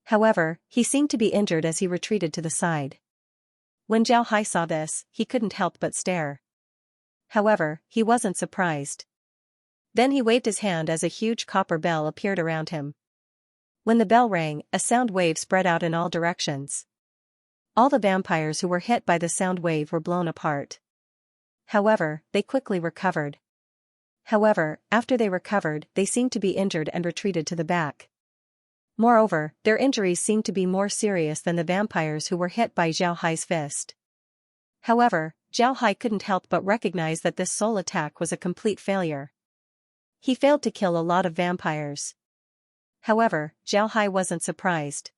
However, he seemed to be injured as he retreated to the side. When Zhao Hai saw this, he couldn't help but stare. However, he wasn't surprised. Then he waved his hand as a huge copper bell appeared around him. When the bell rang, a sound wave spread out in all directions. All the vampires who were hit by the sound wave were blown apart. However, they quickly recovered. However, after they recovered, they seemed to be injured and retreated to the back. Moreover, their injuries seemed to be more serious than the vampires who were hit by Zhao Hai's fist. However, Zhao Hai couldn't help but recognize that this soul attack was a complete failure. He failed to kill a lot of vampires. However, Zhao Hai wasn't surprised.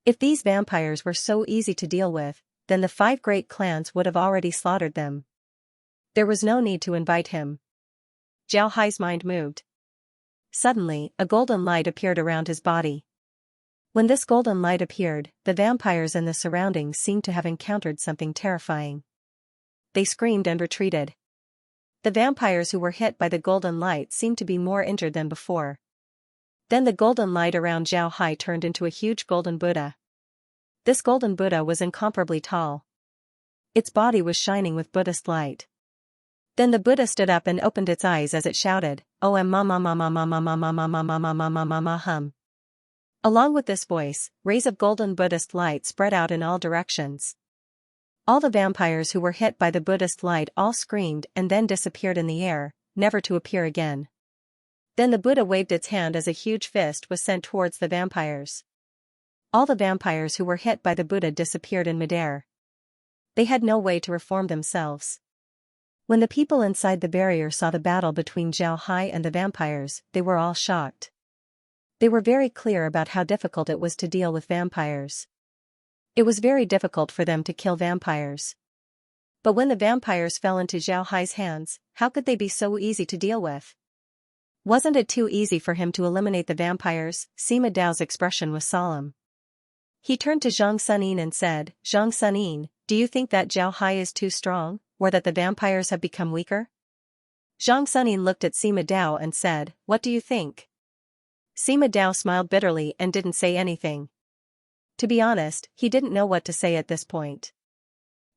If these vampires were so easy to deal with, then the 5 great clans would have already slaughtered them. There was no need to invite him. Zhao Hai's mind moved. Suddenly, a golden light appeared around his body. When this golden light appeared, the vampires in the surroundings seemed to have encountered something terrifying. They screamed and retreated. The vampires who were hit by the golden light seemed to be more injured than before. Then the golden light around Zhao Hai turned into a huge golden Buddha. This golden Buddha was incomparably tall. Its body was shining with Buddhist light. Then the Buddha stood up and opened its eyes as it shouted, "Om mama mama mama mama mama mama mama mama hum." Along with this voice, rays of golden Buddhist light spread out in all directions. All the vampires who were hit by the Buddhist light all screamed and then disappeared in the air, never to appear again. Then the Buddha waved its hand as a huge fist was sent towards the vampires. All the vampires who were hit by the Buddha disappeared in midair. They had no way to reform themselves. When the people inside the barrier saw the battle between Zhao Hai and the vampires, they were all shocked. They were very clear about how difficult it was to deal with vampires. It was very difficult for them to kill vampires. But when the vampires fell into Zhao Hai's hands, how could they be so easy to deal with? Wasn't it too easy for him to eliminate the vampires? Sima Dao's expression was solemn. He turned to Zhang Sunin and said, Zhang Sunin, do you think that Zhao Hai is too strong, or that the vampires have become weaker? Zhang Sunin looked at Sima Dao and said, what do you think? Sima Dao smiled bitterly and didn't say anything. To be honest, he didn't know what to say at this point.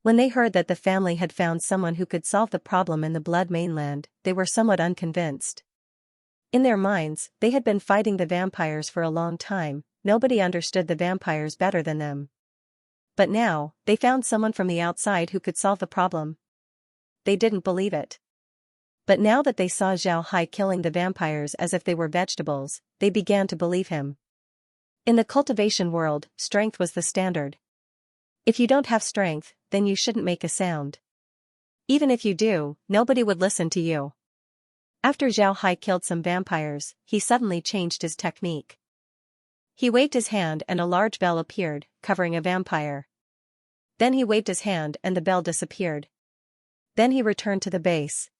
When they heard that the family had found someone who could solve the problem in the Blood Mainland, they were somewhat unconvinced. In their minds, they had been fighting the vampires for a long time, nobody understood the vampires better than them. But now, they found someone from the outside who could solve the problem. They didn't believe it. But now that they saw Zhao Hai killing the vampires as if they were vegetables, they began to believe him. In the cultivation world, strength was the standard. If you don't have strength, then you shouldn't make a sound. Even if you do, nobody would listen to you. After Zhao Hai killed some vampires, he suddenly changed his technique. He waved his hand and a large bell appeared, covering a vampire. Then he waved his hand and the bell disappeared. Then he returned to the base.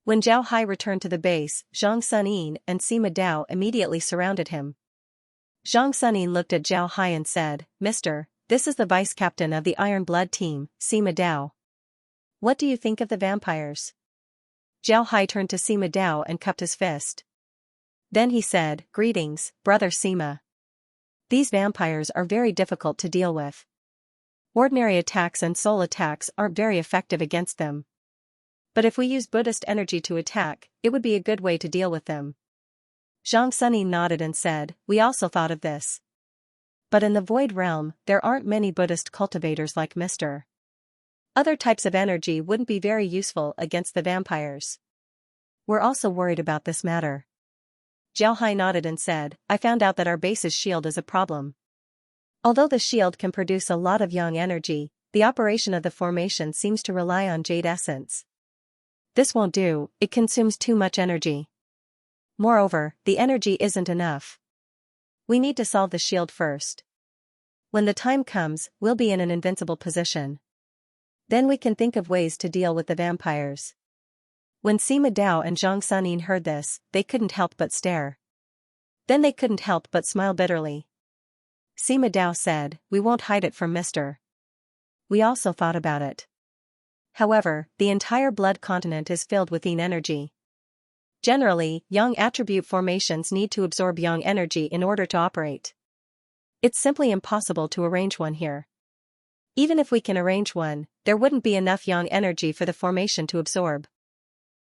When Zhao Hai returned to the base, Zhang Sunin and Sima Dao immediately surrounded him. Zhang Sunin looked at Zhao Hai and said, Mister, this is the vice-captain of the Iron Blood team, Sima Dao. What do you think of the vampires? Zhao Hai turned to Sima Dao and cupped his fist. Then he said, Greetings, brother Sima. These vampires are very difficult to deal with. Ordinary attacks and soul attacks aren't very effective against them. But if we use Buddhist energy to attack, it would be a good way to deal with them. Zhang Sunin nodded and said, we also thought of this. But in the Void Realm, there aren't many Buddhist cultivators like Mr. Other types of energy wouldn't be very useful against the vampires. We're also worried about this matter. Zhao Hai nodded and said, I found out that our base's shield is a problem. Although the shield can produce a lot of yang energy, the operation of the formation seems to rely on jade essence. This won't do, it consumes too much energy. Moreover, the energy isn't enough. We need to solve the shield first. When the time comes, we'll be in an invincible position. Then we can think of ways to deal with the vampires. When Sima Dao and Zhang Sunin heard this, they couldn't help but stare. Then they couldn't help but smile bitterly. Sima Dao said, we won't hide it from Mr. We also thought about it. However, the entire blood continent is filled with yin energy. Generally, yang attribute formations need to absorb yang energy in order to operate. It's simply impossible to arrange one here. Even if we can arrange one, there wouldn't be enough yang energy for the formation to absorb.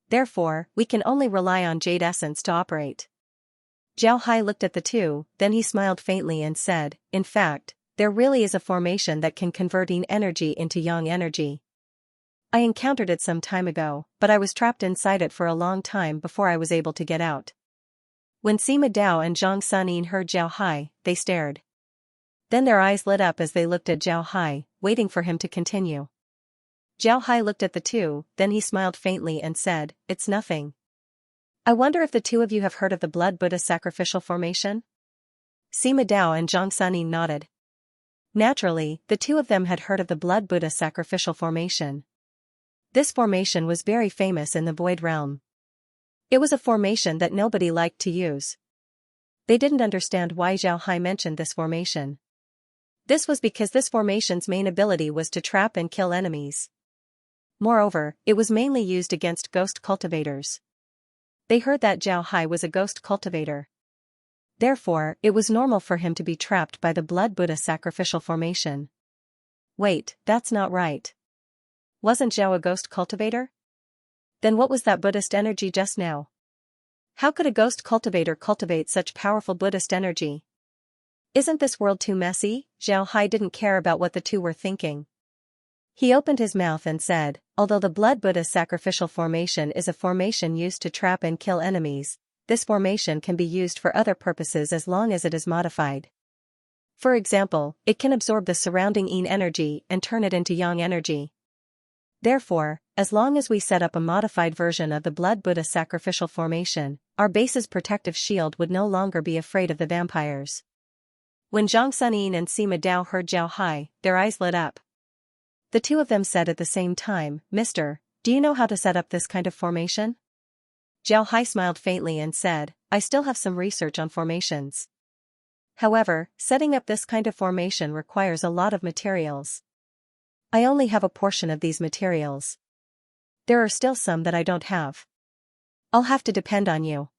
Therefore, we can only rely on jade essence to operate. Zhao Hai looked at the two, then he smiled faintly and said, in fact, there really is a formation that can convert yin energy into yang energy. I encountered it some time ago, but I was trapped inside it for a long time before I was able to get out. When Sima Dao and Zhang Sunin heard Zhao Hai, they stared. Then their eyes lit up as they looked at Zhao Hai, waiting for him to continue. Zhao Hai looked at the two, then he smiled faintly and said, it's nothing. I wonder if the two of you have heard of the Blood Buddha sacrificial formation? Sima Dao and Zhang Sunin nodded. Naturally, the two of them had heard of the Blood Buddha sacrificial formation. This formation was very famous in the Void Realm. It was a formation that nobody liked to use. They didn't understand why Zhao Hai mentioned this formation. This was because this formation's main ability was to trap and kill enemies. Moreover, it was mainly used against ghost cultivators. They heard that Zhao Hai was a ghost cultivator. Therefore, it was normal for him to be trapped by the Blood Buddha sacrificial formation. Wait, that's not right. Wasn't Zhao a ghost cultivator? Then what was that Buddhist energy just now? How could a ghost cultivator cultivate such powerful Buddhist energy? Isn't this world too messy? Zhao Hai didn't care about what the two were thinking. He opened his mouth and said, although the Blood Buddha sacrificial formation is a formation used to trap and kill enemies, this formation can be used for other purposes as long as it is modified. For example, it can absorb the surrounding yin energy and turn it into yang energy. Therefore, as long as we set up a modified version of the Blood Buddha sacrificial formation, our base's protective shield would no longer be afraid of the vampires. When Zhang Sunin and Sima Dao heard Zhao Hai, their eyes lit up. The two of them said at the same time, "Mister, do you know how to set up this kind of formation?" Zhao Hai smiled faintly and said, "I still have some research on formations. However, setting up this kind of formation requires a lot of materials. I only have a portion of these materials. There are still some that I don't have. I'll have to depend on you."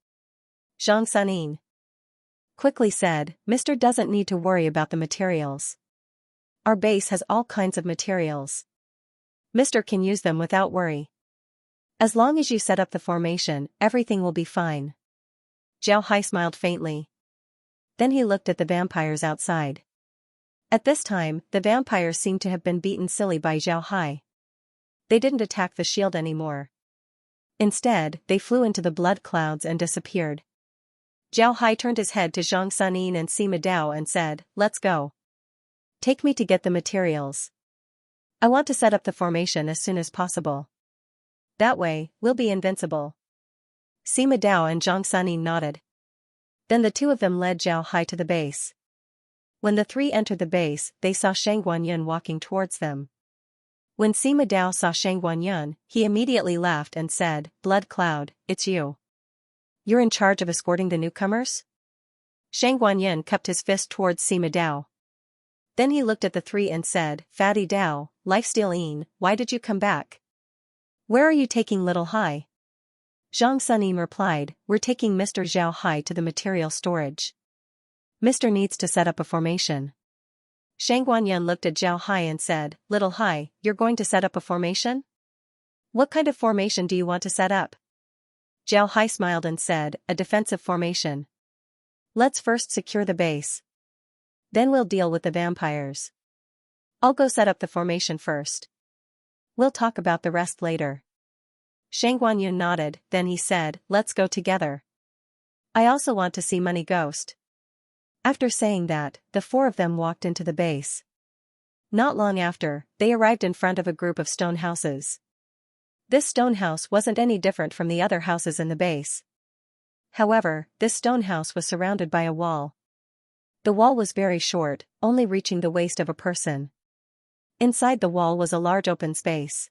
Zhang Sunin quickly said, "Mr. doesn't need to worry about the materials. Our base has all kinds of materials. Mr. can use them without worry. As long as you set up the formation, everything will be fine." Zhao Hai smiled faintly. Then he looked at the vampires outside. At this time, the vampires seemed to have been beaten silly by Zhao Hai. They didn't attack the shield anymore. Instead, they flew into the blood clouds and disappeared. Zhao Hai turned his head to Zhang Sunin and Sima Dao and said, "Let's go. Take me to get the materials. I want to set up the formation as soon as possible. That way, we'll be invincible." Sima Dao and Zhang Sunin nodded. Then the two of them led Zhao Hai to the base. When the three entered the base, they saw Shang Guanyin walking towards them. When Sima Dao saw Shang Guanyin, he immediately laughed and said, "Blood Cloud, it's you. You're in charge of escorting the newcomers?" Shang Guanyin cupped his fist towards Sima Dao. Then he looked at the three and said, "Fatty Dao, Lifesteal Een, why did you come back? Where are you taking Little Hai?" Zhang Sunin replied, "We're taking Mr. Zhao Hai to the material storage. Mr. needs to set up a formation." Shang Guanyin looked at Zhao Hai and said, "Little Hai, you're going to set up a formation? What kind of formation do you want to set up?" Zhao Hai smiled and said, "A defensive formation. Let's first secure the base. Then we'll deal with the vampires. I'll go set up the formation first. We'll talk about the rest later." Shang Guanyin nodded, then he said, "Let's go together. I also want to see Money Ghost." After saying that, the four of them walked into the base. Not long after, they arrived in front of a group of stone houses. This stone house wasn't any different from the other houses in the base. However, this stone house was surrounded by a wall. The wall was very short, only reaching the waist of a person. Inside the wall was a large open space.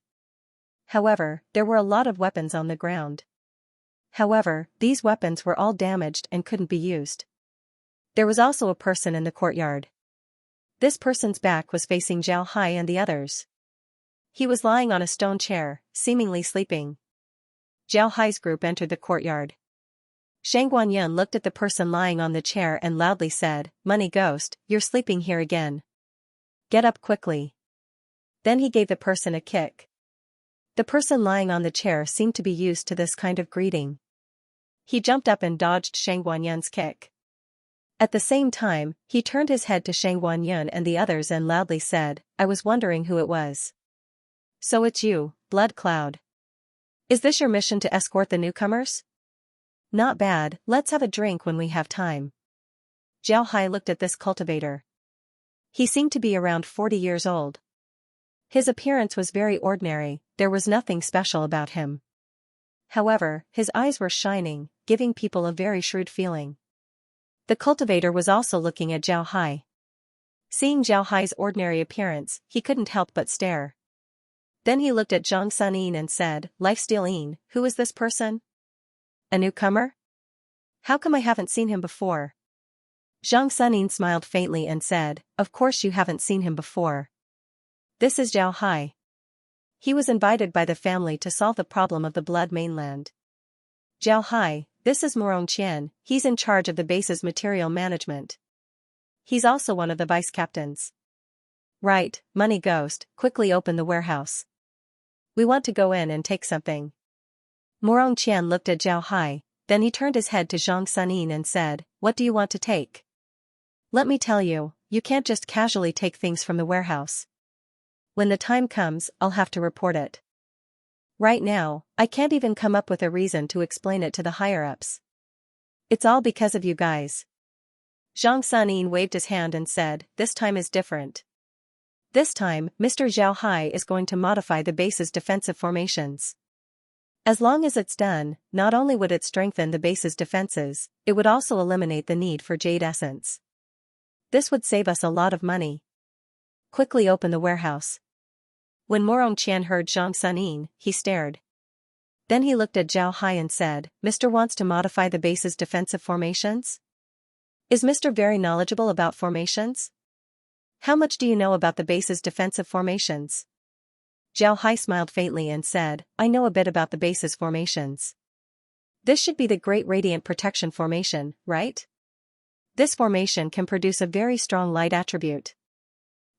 However, there were a lot of weapons on the ground. However, these weapons were all damaged and couldn't be used. There was also a person in the courtyard. This person's back was facing Zhao Hai and the others. He was lying on a stone chair, seemingly sleeping. Zhao Hai's group entered the courtyard. Shang Guanyin looked at the person lying on the chair and loudly said, "Money Ghost, you're sleeping here again. Get up quickly." Then he gave the person a kick. The person lying on the chair seemed to be used to this kind of greeting. He jumped up and dodged Shang Guanyin's kick. At the same time, he turned his head to Shang Guanyin and the others and loudly said, "I was wondering who it was. So it's you, Blood Cloud. Is this your mission to escort the newcomers? Not bad, let's have a drink when we have time." Zhao Hai looked at this cultivator. He seemed to be around 40 years old. His appearance was very ordinary, there was nothing special about him. However, his eyes were shining, giving people a very shrewd feeling. The cultivator was also looking at Zhao Hai. Seeing Zhao Hai's ordinary appearance, he couldn't help but stare. Then he looked at Zhang Sunin and said, "Lifesteal Een, who is this person? A newcomer? How come I haven't seen him before?" Zhang Sunin smiled faintly and said, "Of course you haven't seen him before. This is Zhao Hai. He was invited by the family to solve the problem of the Blood Mainland. Zhao Hai, this is Morong Qian, he's in charge of the base's material management. He's also one of the vice captains." "Right, Money Ghost, quickly open the warehouse. We want to go in and take something." Morong Qian looked at Zhao Hai, then he turned his head to Zhang Sunin and said, "What do you want to take? Let me tell you, you can't just casually take things from the warehouse. When the time comes, I'll have to report it. Right now, I can't even come up with a reason to explain it to the higher-ups. It's all because of you guys." Zhang Sunin waved his hand and said, "This time is different. This time, Mr. Zhao Hai is going to modify the base's defensive formations. As long as it's done, not only would it strengthen the base's defenses, it would also eliminate the need for jade essence. This would save us a lot of money. Quickly open the warehouse. When Morongqian heard Zhang Sunin, he stared. Then he looked at Zhao Hai and said, Mr. wants to modify the base's defensive formations? Is Mr. very knowledgeable about formations? How much do you know about the base's defensive formations? Zhao Hai smiled faintly and said, I know a bit about the base's formations. This should be the Great Radiant Protection formation, right? This formation can produce a very strong light attribute.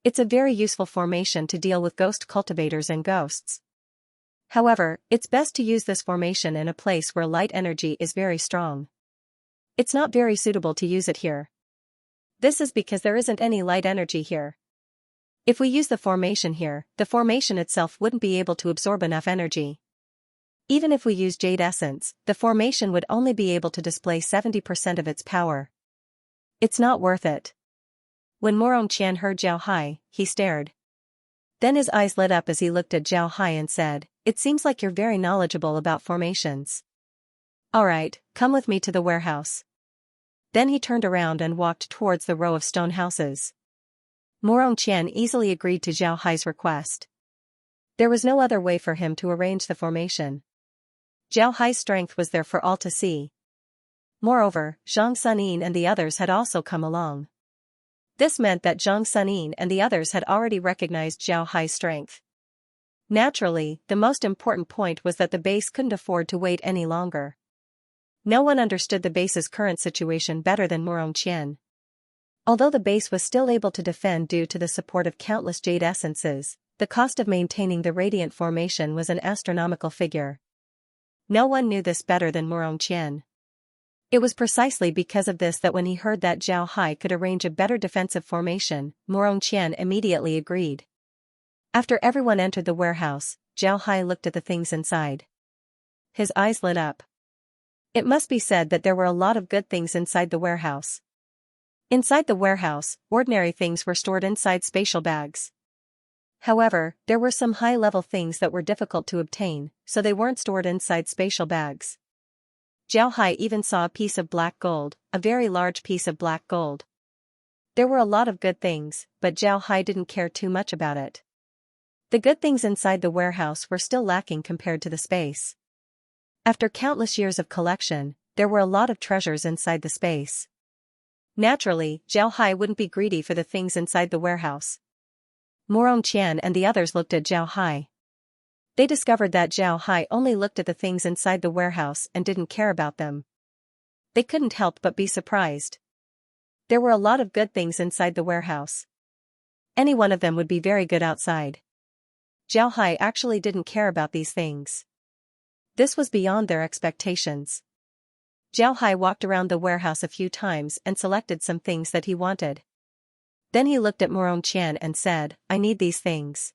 It's a very useful formation to deal with ghost cultivators and ghosts. However, it's best to use this formation in a place where light energy is very strong. It's not very suitable to use it here. This is because there isn't any light energy here. If we use the formation here, the formation itself wouldn't be able to absorb enough energy. Even if we use jade essence, the formation would only be able to display 70% of its power. It's not worth it. When Morongqian heard Zhao Hai, he stared. Then his eyes lit up as he looked at Zhao Hai and said, It seems like you're very knowledgeable about formations. Alright, come with me to the warehouse. Then he turned around and walked towards the row of stone houses. Morongqian easily agreed to Zhao Hai's request. There was no other way for him to arrange the formation. Zhao Hai's strength was there for all to see. Moreover, Zhang Sunin and the others had also come along. This meant that Zhang Sunin and the others had already recognized Zhao Hai's strength. Naturally, the most important point was that the base couldn't afford to wait any longer. No one understood the base's current situation better than Morongqian. Although the base was still able to defend due to the support of countless jade essences, the cost of maintaining the radiant formation was an astronomical figure. No one knew this better than Morongqian. It was precisely because of this that when he heard that Zhao Hai could arrange a better defensive formation, Morongqian immediately agreed. After everyone entered the warehouse, Zhao Hai looked at the things inside. His eyes lit up. It must be said that there were a lot of good things inside the warehouse. Inside the warehouse, ordinary things were stored inside spatial bags. However, there were some high-level things that were difficult to obtain, so they weren't stored inside spatial bags. Zhao Hai even saw a piece of black gold, a very large piece of black gold. There were a lot of good things, but Zhao Hai didn't care too much about it. The good things inside the warehouse were still lacking compared to the space. After countless years of collection, there were a lot of treasures inside the space. Naturally, Zhao Hai wouldn't be greedy for the things inside the warehouse. Morongqian and the others looked at Zhao Hai. They discovered that Zhao Hai only looked at the things inside the warehouse and didn't care about them. They couldn't help but be surprised. There were a lot of good things inside the warehouse. Any one of them would be very good outside. Zhao Hai actually didn't care about these things. This was beyond their expectations. Zhao Hai walked around the warehouse a few times and selected some things that he wanted. Then he looked at Morongqian and said, I need these things.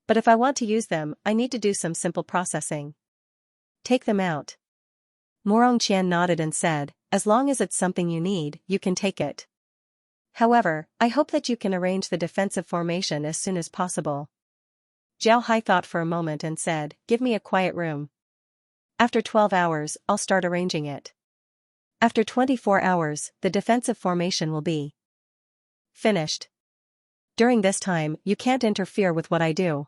But if I want to use them, I need to do some simple processing. Take them out. Morongqian nodded and said, as long as it's something you need, you can take it. However, I hope that you can arrange the defensive formation as soon as possible. Zhao Hai thought for a moment and said, give me a quiet room. After 12 hours, I'll start arranging it. After 24 hours, the defensive formation will be finished. During this time, you can't interfere with what I do.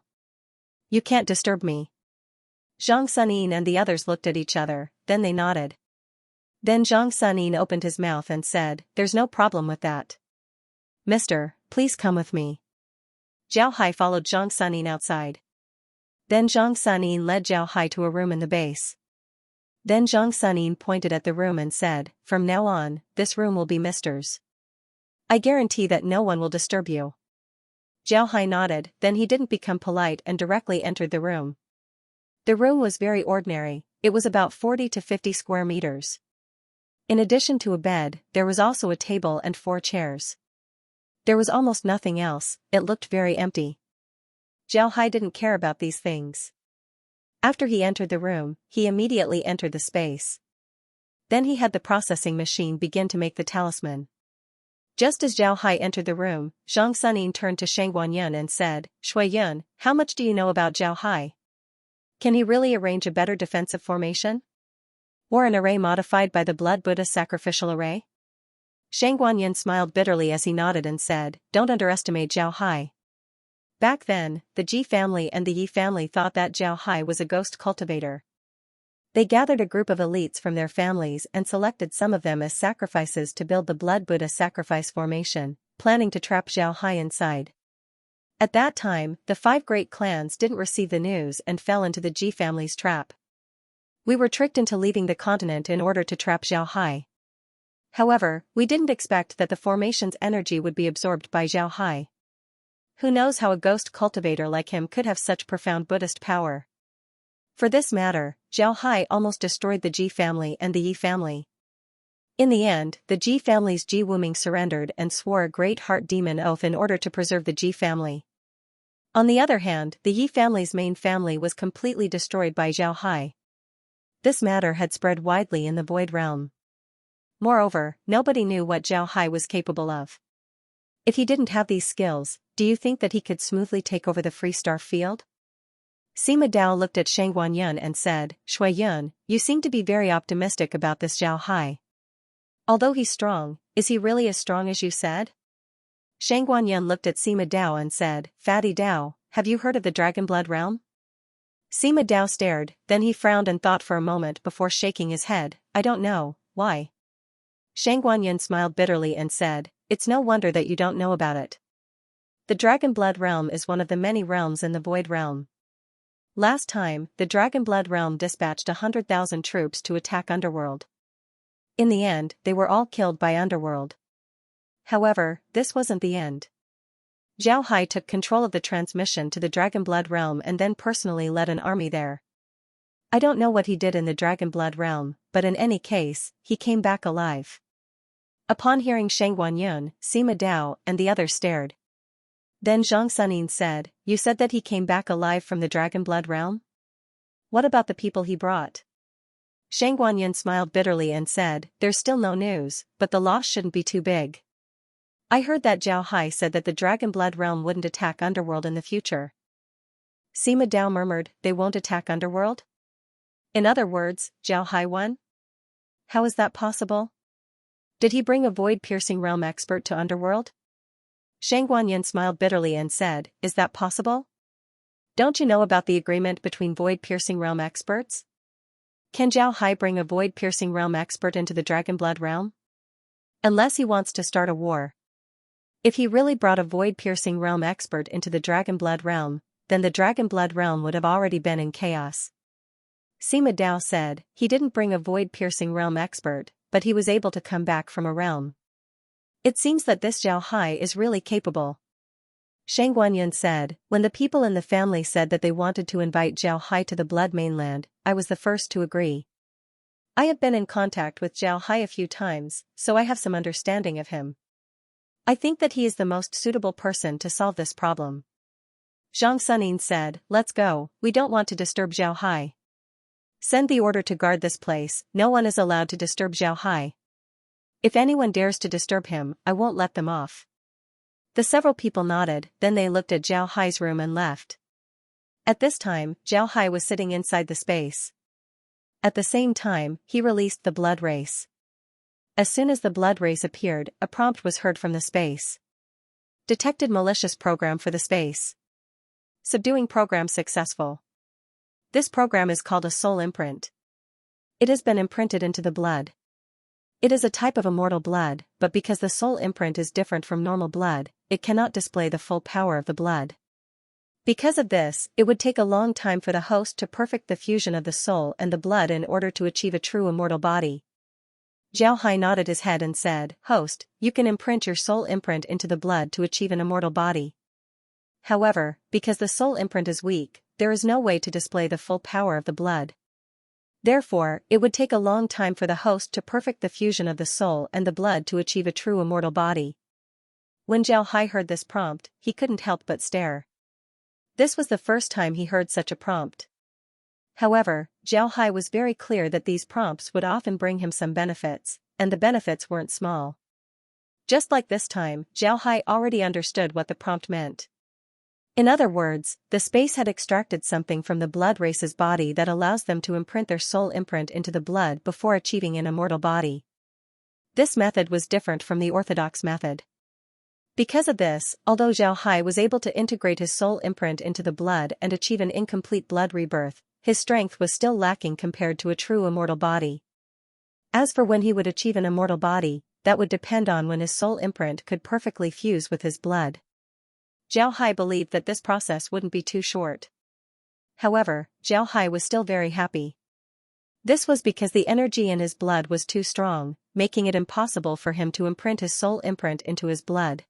You can't disturb me. Zhang Sunin and the others looked at each other, then they nodded. Then Zhang Sunin opened his mouth and said, there's no problem with that. Mister, please come with me. Zhao Hai followed Zhang Sunin outside. Then Zhang Sunin led Zhao Hai to a room in the base. Then Zhang Sunin pointed at the room and said, from now on, this room will be Mister's. I guarantee that no one will disturb you. Zhao Hai nodded, then he didn't become polite and directly entered the room. The room was very ordinary, it was about 40 to 50 square meters. In addition to a bed, there was also a table and 4 chairs. There was almost nothing else, it looked very empty. Zhao Hai didn't care about these things. After he entered the room, he immediately entered the space. Then he had the processing machine begin to make the talisman. Just as Zhao Hai entered the room, Zhang Suning turned to Shang Guanyin and said, Shui Yun, how much do you know about Zhao Hai? Can he really arrange a better defensive formation? Or an array modified by the Blood Buddha sacrificial array? Shang Guanyin smiled bitterly as he nodded and said, don't underestimate Zhao Hai. Back then, the Ji family and the Yi family thought that Zhao Hai was a ghost cultivator. They gathered a group of elites from their families and selected some of them as sacrifices to build the Blood Buddha sacrifice formation, planning to trap Zhao Hai inside. At that time, the 5 great clans didn't receive the news and fell into the Ji family's trap. We were tricked into leaving the continent in order to trap Zhao Hai. However, we didn't expect that the formation's energy would be absorbed by Zhao Hai. Who knows how a ghost cultivator like him could have such profound Buddhist power? For this matter, Zhao Hai almost destroyed the Ji family and the Yi family. In the end, the Ji family's Ji Wuming surrendered and swore a great heart demon oath in order to preserve the Ji family. On the other hand, the Yi family's main family was completely destroyed by Zhao Hai. This matter had spread widely in the Void Realm. Moreover, nobody knew what Zhao Hai was capable of. If he didn't have these skills, do you think that he could smoothly take over the Free Star Field? Sima Dao looked at Shang Guanyin and said, Shui Yun, you seem to be very optimistic about this Zhao Hai. Although he's strong, is he really as strong as you said? Shang Guanyin looked at Sima Dao and said, Fatty Dao, have you heard of the Dragon Blood Realm? Sima Dao stared, then he frowned and thought for a moment before shaking his head, I don't know, why? Shang Guanyin smiled bitterly and said, it's no wonder that you don't know about it. The Dragon Blood Realm is one of the many realms in the Void Realm. Last time, the Dragon Blood Realm dispatched 100,000 troops to attack Underworld. In the end, they were all killed by Underworld. However, this wasn't the end. Zhao Hai took control of the transmission to the Dragon Blood Realm and then personally led an army there. I don't know what he did in the Dragon Blood Realm, but in any case, he came back alive. Upon hearing Shang Guanyin, Sima Dao and the others stared. Then Zhang Suning said, you said that he came back alive from the Dragon Blood Realm? What about the people he brought? Shang Guanyin smiled bitterly and said, there's still no news, but the loss shouldn't be too big. I heard that Zhao Hai said that the Dragon Blood Realm wouldn't attack Underworld in the future. Sima Dao murmured, they won't attack Underworld? In other words, Zhao Hai won? How is that possible? Did he bring a void-piercing realm expert to Underworld? Shang Guanyin smiled bitterly and said, is that possible? Don't you know about the agreement between void-piercing realm experts? Can Zhao Hai bring a void-piercing realm expert into the Dragon Blood Realm? Unless he wants to start a war. If he really brought a void-piercing realm expert into the Dragon Blood Realm, then the Dragon Blood Realm would have already been in chaos. Sima Dao said, he didn't bring a void-piercing realm expert, but he was able to come back from a realm. It seems that this Zhao Hai is really capable. Shang Guanyin said, when the people in the family said that they wanted to invite Zhao Hai to the Blood Mainland, I was the first to agree. I have been in contact with Zhao Hai a few times, so I have some understanding of him. I think that he is the most suitable person to solve this problem. Zhang Suning said, let's go, we don't want to disturb Zhao Hai. Send the order to guard this place, no one is allowed to disturb Zhao Hai. If anyone dares to disturb him, I won't let them off. The several people nodded, then they looked at Zhao Hai's room and left. At this time, Zhao Hai was sitting inside the space. At the same time, he released the blood race. As soon as the blood race appeared, a prompt was heard from the space. Detected malicious program for the space. Subduing program successful. This program is called a soul imprint. It has been imprinted into the blood. It is a type of immortal blood, but because the soul imprint is different from normal blood, it cannot display the full power of the blood. Because of this, it would take a long time for the host to perfect the fusion of the soul and the blood in order to achieve a true immortal body. Zhao Hai nodded his head and said, Host, you can imprint your soul imprint into the blood to achieve an immortal body. However, because the soul imprint is weak, there is no way to display the full power of the blood. Therefore, it would take a long time for the host to perfect the fusion of the soul and the blood to achieve a true immortal body. When Zhao Hai heard this prompt, he couldn't help but stare. This was the first time he heard such a prompt. However, Zhao Hai was very clear that these prompts would often bring him some benefits, and the benefits weren't small. Just like this time, Zhao Hai already understood what the prompt meant. In other words, the space had extracted something from the blood race's body that allows them to imprint their soul imprint into the blood before achieving an immortal body. This method was different from the orthodox method. Because of this, although Zhao Hai was able to integrate his soul imprint into the blood and achieve an incomplete blood rebirth, his strength was still lacking compared to a true immortal body. As for when he would achieve an immortal body, that would depend on when his soul imprint could perfectly fuse with his blood. Zhao Hai believed that this process wouldn't be too short. However, Zhao Hai was still very happy. This was because the energy in his blood was too strong, making it impossible for him to imprint his soul imprint into his blood.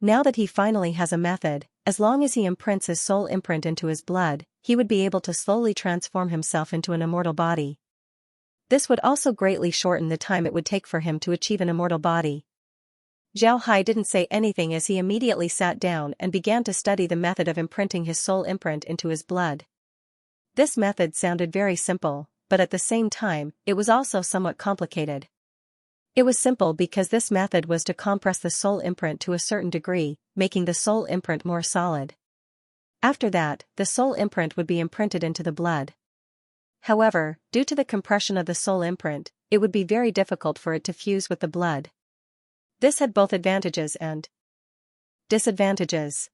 Now that he finally has a method, as long as he imprints his soul imprint into his blood, he would be able to slowly transform himself into an immortal body. This would also greatly shorten the time it would take for him to achieve an immortal body. Zhao Hai didn't say anything as he immediately sat down and began to study the method of imprinting his soul imprint into his blood. This method sounded very simple, but at the same time, it was also somewhat complicated. It was simple because this method was to compress the soul imprint to a certain degree, making the soul imprint more solid. After that, the soul imprint would be imprinted into the blood. However, due to the compression of the soul imprint, it would be very difficult for it to fuse with the blood. This had both advantages and disadvantages.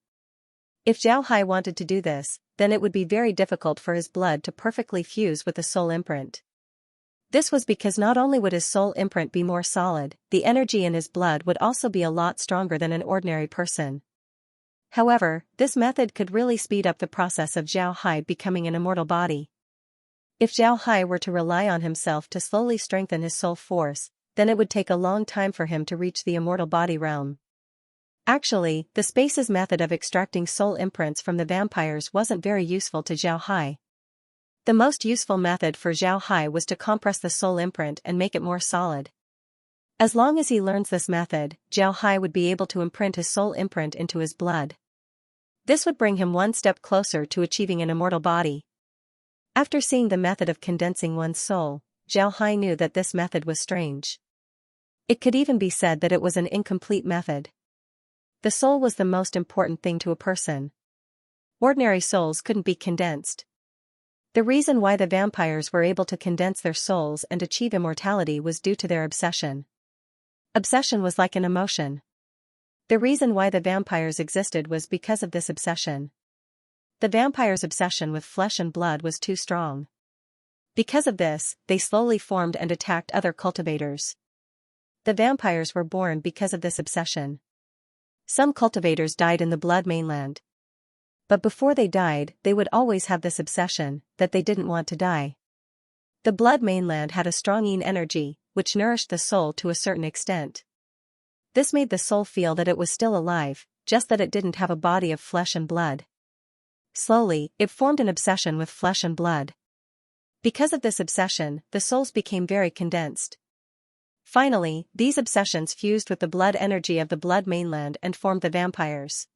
If Zhao Hai wanted to do this, then it would be very difficult for his blood to perfectly fuse with the soul imprint. This was because not only would his soul imprint be more solid, the energy in his blood would also be a lot stronger than an ordinary person. However, this method could really speed up the process of Zhao Hai becoming an immortal body. If Zhao Hai were to rely on himself to slowly strengthen his soul force, then it would take a long time for him to reach the immortal body realm. Actually, the Space's method of extracting soul imprints from the vampires wasn't very useful to Zhao Hai. The most useful method for Zhao Hai was to compress the soul imprint and make it more solid. As long as he learns this method, Zhao Hai would be able to imprint his soul imprint into his blood. This would bring him one step closer to achieving an immortal body. After seeing the method of condensing one's soul, Zhao Hai knew that this method was strange. It could even be said that it was an incomplete method. The soul was the most important thing to a person. Ordinary souls couldn't be condensed. The reason why the vampires were able to condense their souls and achieve immortality was due to their obsession. Obsession was like an emotion. The reason why the vampires existed was because of this obsession. The vampires' obsession with flesh and blood was too strong. Because of this, they slowly formed and attacked other cultivators. The vampires were born because of this obsession. Some cultivators died in the blood mainland. But before they died, they would always have this obsession, that they didn't want to die. The blood mainland had a strong yin energy, which nourished the soul to a certain extent. This made the soul feel that it was still alive, just that it didn't have a body of flesh and blood. Slowly, it formed an obsession with flesh and blood. Because of this obsession, the souls became very condensed. Finally, these obsessions fused with the blood energy of the blood mainland and formed the vampires.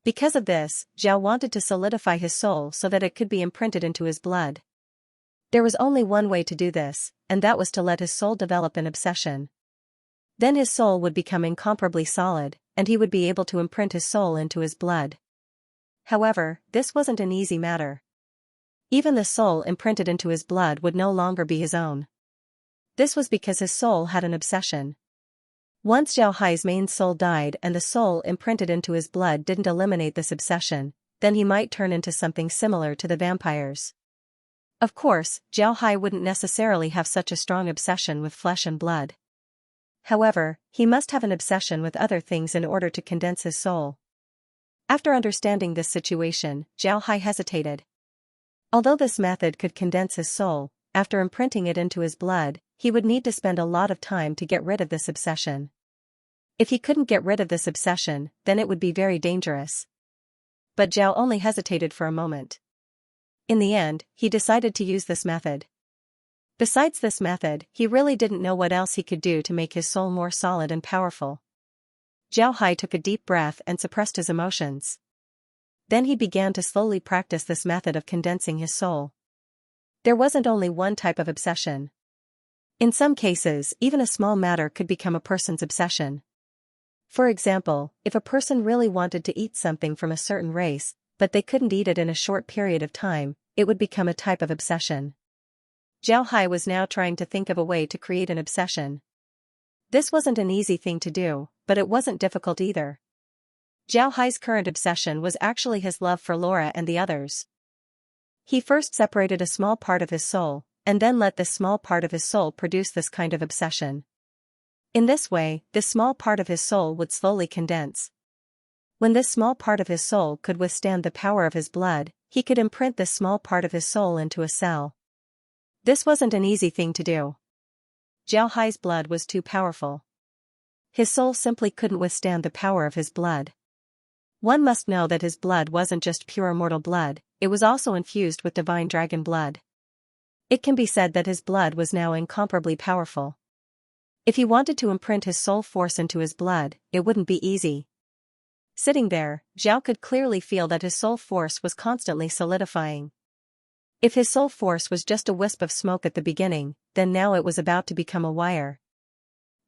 Because of this, Zhao wanted to solidify his soul so that it could be imprinted into his blood. There was only one way to do this, and that was to let his soul develop an obsession. Then his soul would become incomparably solid, and he would be able to imprint his soul into his blood. However, this wasn't an easy matter. Even the soul imprinted into his blood would no longer be his own. This was because his soul had an obsession. Once Zhao Hai's main soul died and the soul imprinted into his blood didn't eliminate this obsession, then he might turn into something similar to the vampires. Of course, Zhao Hai wouldn't necessarily have such a strong obsession with flesh and blood. However, he must have an obsession with other things in order to condense his soul. After understanding this situation, Zhao Hai hesitated. Although this method could condense his soul, after imprinting it into his blood, he would need to spend a lot of time to get rid of this obsession. If he couldn't get rid of this obsession, then it would be very dangerous. But Zhao only hesitated for a moment. In the end, he decided to use this method. Besides this method, he really didn't know what else he could do to make his soul more solid and powerful. Zhao Hai took a deep breath and suppressed his emotions. Then he began to slowly practice this method of condensing his soul. There wasn't only one type of obsession. In some cases, even a small matter could become a person's obsession. For example, if a person really wanted to eat something from a certain race, but they couldn't eat it in a short period of time, it would become a type of obsession. Zhao Hai was now trying to think of a way to create an obsession. This wasn't an easy thing to do, but it wasn't difficult either. Zhao Hai's current obsession was actually his love for Laura and the others. He first separated a small part of his soul, and then let this small part of his soul produce this kind of obsession. In this way, this small part of his soul would slowly condense. When this small part of his soul could withstand the power of his blood, he could imprint this small part of his soul into a cell. This wasn't an easy thing to do. Zhao Hai's blood was too powerful. His soul simply couldn't withstand the power of his blood. One must know that his blood wasn't just pure mortal blood, it was also infused with divine dragon blood. It can be said that his blood was now incomparably powerful. If he wanted to imprint his soul force into his blood, it wouldn't be easy. Sitting there, Zhao could clearly feel that his soul force was constantly solidifying. If his soul force was just a wisp of smoke at the beginning, then now it was about to become a wire.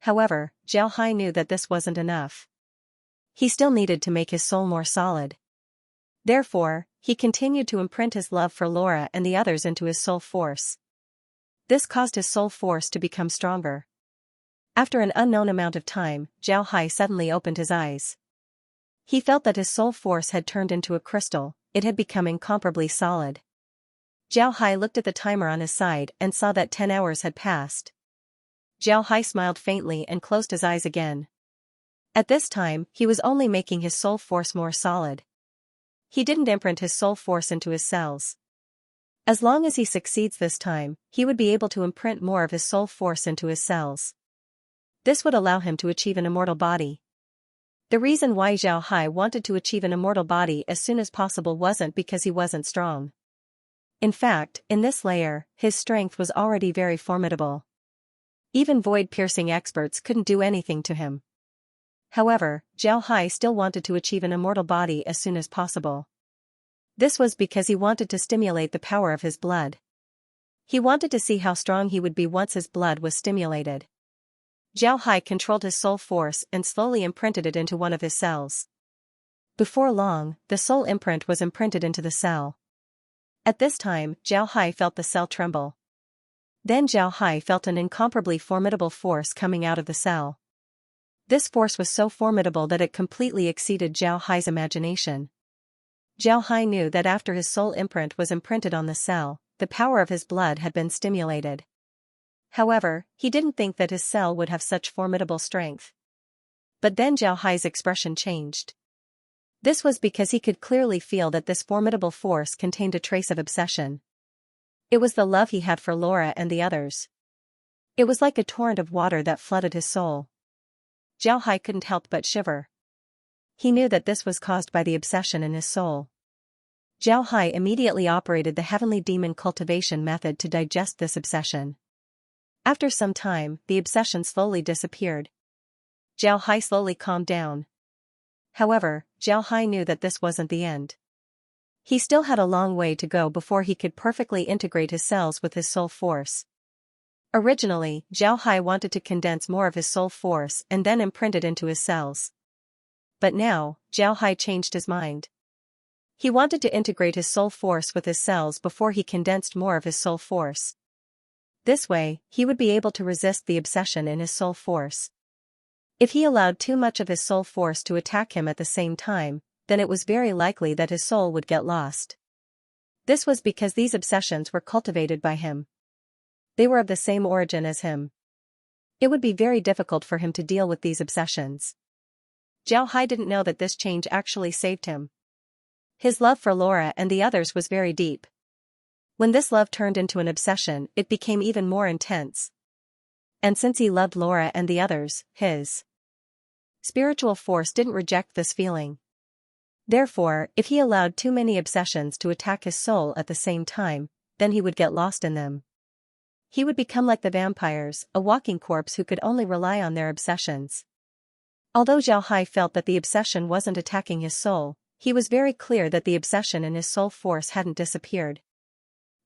However, Zhao Hai knew that this wasn't enough. He still needed to make his soul more solid. Therefore, he continued to imprint his love for Laura and the others into his soul force. This caused his soul force to become stronger. After an unknown amount of time, Zhao Hai suddenly opened his eyes. He felt that his soul force had turned into a crystal, it had become incomparably solid. Zhao Hai looked at the timer on his side and saw that 10 hours had passed. Zhao Hai smiled faintly and closed his eyes again. At this time, he was only making his soul force more solid. He didn't imprint his soul force into his cells. As long as he succeeds this time, he would be able to imprint more of his soul force into his cells. This would allow him to achieve an immortal body. The reason why Zhao Hai wanted to achieve an immortal body as soon as possible wasn't because he wasn't strong. In fact, in this layer, his strength was already very formidable. Even void-piercing experts couldn't do anything to him. However, Zhao Hai still wanted to achieve an immortal body as soon as possible. This was because he wanted to stimulate the power of his blood. He wanted to see how strong he would be once his blood was stimulated. Zhao Hai controlled his soul force and slowly imprinted it into one of his cells. Before long, the soul imprint was imprinted into the cell. At this time, Zhao Hai felt the cell tremble. Then Zhao Hai felt an incomparably formidable force coming out of the cell. This force was so formidable that it completely exceeded Zhao Hai's imagination. Zhao Hai knew that after his soul imprint was imprinted on the cell, the power of his blood had been stimulated. However, he didn't think that his cell would have such formidable strength. But then Zhao Hai's expression changed. This was because he could clearly feel that this formidable force contained a trace of obsession. It was the love he had for Laura and the others. It was like a torrent of water that flooded his soul. Zhao Hai couldn't help but shiver. He knew that this was caused by the obsession in his soul. Zhao Hai immediately operated the heavenly demon cultivation method to digest this obsession. After some time, the obsession slowly disappeared. Zhao Hai slowly calmed down. However, Zhao Hai knew that this wasn't the end. He still had a long way to go before he could perfectly integrate his cells with his soul force. Originally, Zhao Hai wanted to condense more of his soul force and then imprint it into his cells. But now, Zhao Hai changed his mind. He wanted to integrate his soul force with his cells before he condensed more of his soul force. This way, he would be able to resist the obsession in his soul force. If he allowed too much of his soul force to attack him at the same time, then it was very likely that his soul would get lost. This was because these obsessions were cultivated by him. They were of the same origin as him. It would be very difficult for him to deal with these obsessions. Zhao Hai didn't know that this change actually saved him. His love for Laura and the others was very deep. When this love turned into an obsession, it became even more intense. And since he loved Laura and the others, his spiritual force didn't reject this feeling. Therefore, if he allowed too many obsessions to attack his soul at the same time, then he would get lost in them. He would become like the vampires, a walking corpse who could only rely on their obsessions. Although Zhao Hai felt that the obsession wasn't attacking his soul, he was very clear that the obsession in his soul force hadn't disappeared.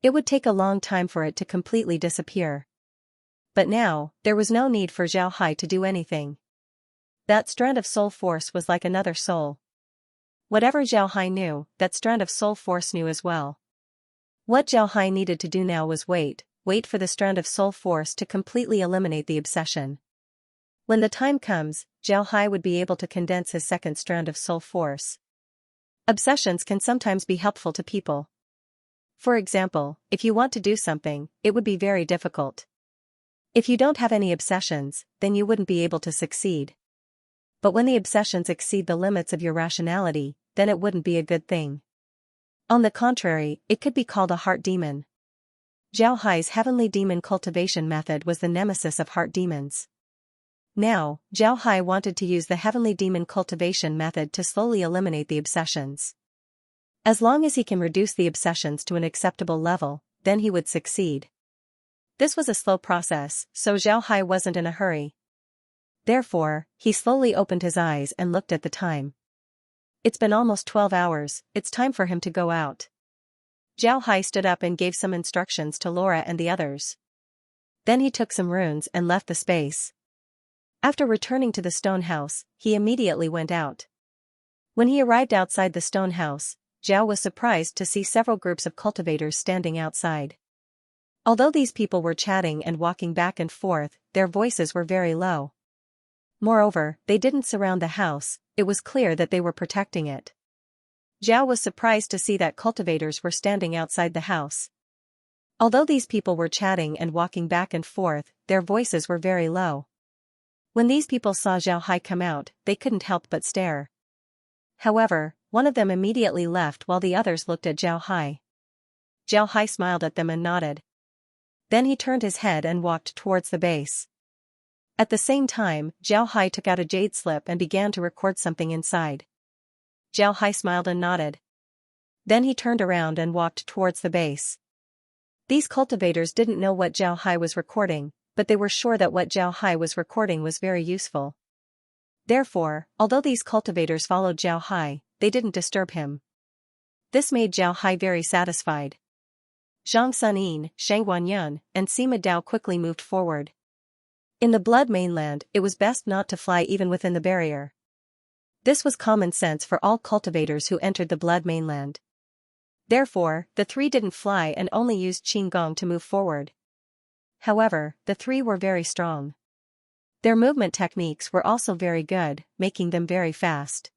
It would take a long time for it to completely disappear. But now, there was no need for Zhao Hai to do anything. That strand of soul force was like another soul. Whatever Zhao Hai knew, that strand of soul force knew as well. What Zhao Hai needed to do now was wait for the strand of soul force to completely eliminate the obsession. When the time comes, Zhao Hai would be able to condense his second strand of soul force. Obsessions can sometimes be helpful to people. For example, if you want to do something, it would be very difficult. If you don't have any obsessions, then you wouldn't be able to succeed. But when the obsessions exceed the limits of your rationality, then it wouldn't be a good thing. On the contrary, it could be called a heart demon. Zhao Hai's heavenly demon cultivation method was the nemesis of heart demons. Now, Zhao Hai wanted to use the heavenly demon cultivation method to slowly eliminate the obsessions. As long as he can reduce the obsessions to an acceptable level, then he would succeed. This was a slow process, so Zhao Hai wasn't in a hurry. Therefore, he slowly opened his eyes and looked at the time. It's been almost 12 hours, it's time for him to go out. Zhao Hai stood up and gave some instructions to Laura and the others. Then he took some runes and left the space. After returning to the stone house, he immediately went out. When he arrived outside the stone house, Zhao was surprised to see several groups of cultivators standing outside. Although these people were chatting and walking back and forth, their voices were very low. Moreover, they didn't surround the house, it was clear that they were protecting it. Zhao was surprised to see that cultivators were standing outside the house. Although these people were chatting and walking back and forth, their voices were very low. When these people saw Zhao Hai come out, they couldn't help but stare. However, one of them immediately left while the others looked at Zhao Hai. Zhao Hai smiled at them and nodded. Then he turned his head and walked towards the base. At the same time, Zhao Hai took out a jade slip and began to record something inside. Zhao Hai smiled and nodded. Then he turned around and walked towards the base. These cultivators didn't know what Zhao Hai was recording, but they were sure that what Zhao Hai was recording was very useful. Therefore, although these cultivators followed Zhao Hai, they didn't disturb him. This made Zhao Hai very satisfied. Zhang Sunin, Shang Guanyun, and Sima Dao quickly moved forward. In the Blood Mainland, it was best not to fly even within the barrier. This was common sense for all cultivators who entered the Blood Mainland. Therefore, the three didn't fly and only used Qinggong to move forward. However, the three were very strong. Their movement techniques were also very good, making them very fast.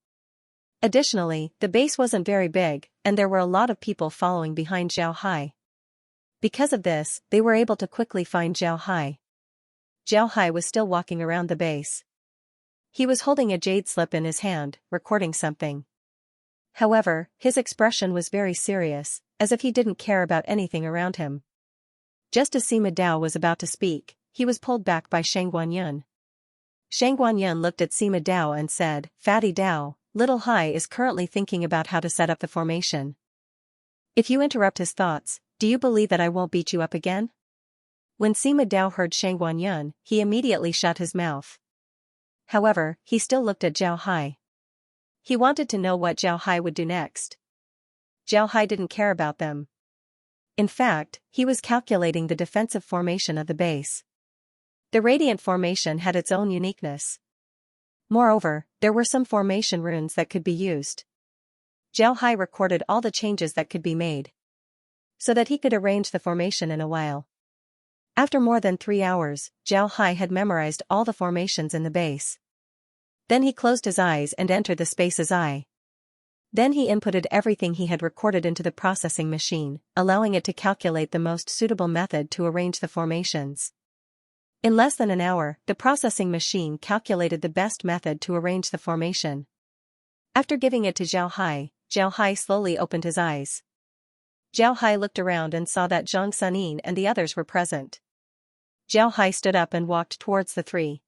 Additionally, the base wasn't very big, and there were a lot of people following behind Zhao Hai. Because of this, they were able to quickly find Zhao Hai. Zhao Hai was still walking around the base. He was holding a jade slip in his hand, recording something. However, his expression was very serious, as if he didn't care about anything around him. Just as Sima Dao was about to speak, he was pulled back by Shang Guanyun. Shang Guanyun looked at Sima Dao and said, "Fatty Dao, Little Hai is currently thinking about how to set up the formation. If you interrupt his thoughts, do you believe that I won't beat you up again?" When Sima Dao heard Shang Guanyun, he immediately shut his mouth. However, he still looked at Zhao Hai. He wanted to know what Zhao Hai would do next. Zhao Hai didn't care about them. In fact, he was calculating the defensive formation of the base. The radiant formation had its own uniqueness. Moreover, there were some formation runes that could be used. Zhao Hai recorded all the changes that could be made, so that he could arrange the formation in a while. After more than 3 hours, Zhao Hai had memorized all the formations in the base. Then he closed his eyes and entered the space's eye. Then he inputted everything he had recorded into the processing machine, allowing it to calculate the most suitable method to arrange the formations. In less than an hour, the processing machine calculated the best method to arrange the formation. After giving it to Zhao Hai slowly opened his eyes. Zhao Hai looked around and saw that Zhang Sunin and the others were present. Zhao Hai stood up and walked towards the three.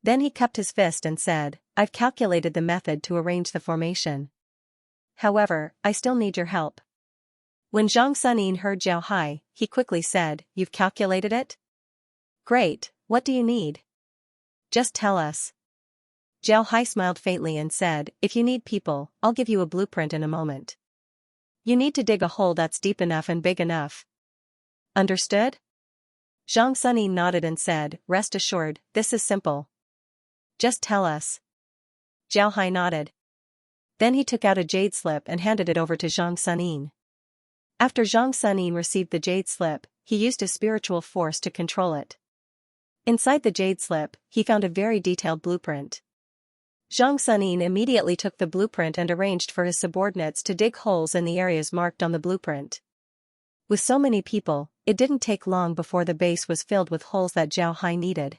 Then he cupped his fist and said, "I've calculated the method to arrange the formation. However, I still need your help." When Zhang Sunin heard Zhao Hai, he quickly said, "You've calculated it? Great, what do you need? Just tell us." Zhao Hai smiled faintly and said, "If you need people, I'll give you a blueprint in a moment. You need to dig a hole that's deep enough and big enough. Understood?" Zhang Sunin nodded and said, "Rest assured, this is simple." Just tell us. Zhao Hai nodded. Then he took out a jade slip and handed it over to Zhang Sunin. After Zhang Sunin received the jade slip, he used his spiritual force to control it. Inside the jade slip, he found a very detailed blueprint. Zhang Sunin immediately took the blueprint and arranged for his subordinates to dig holes in the areas marked on the blueprint. With so many people, it didn't take long before the base was filled with holes that Zhao Hai needed.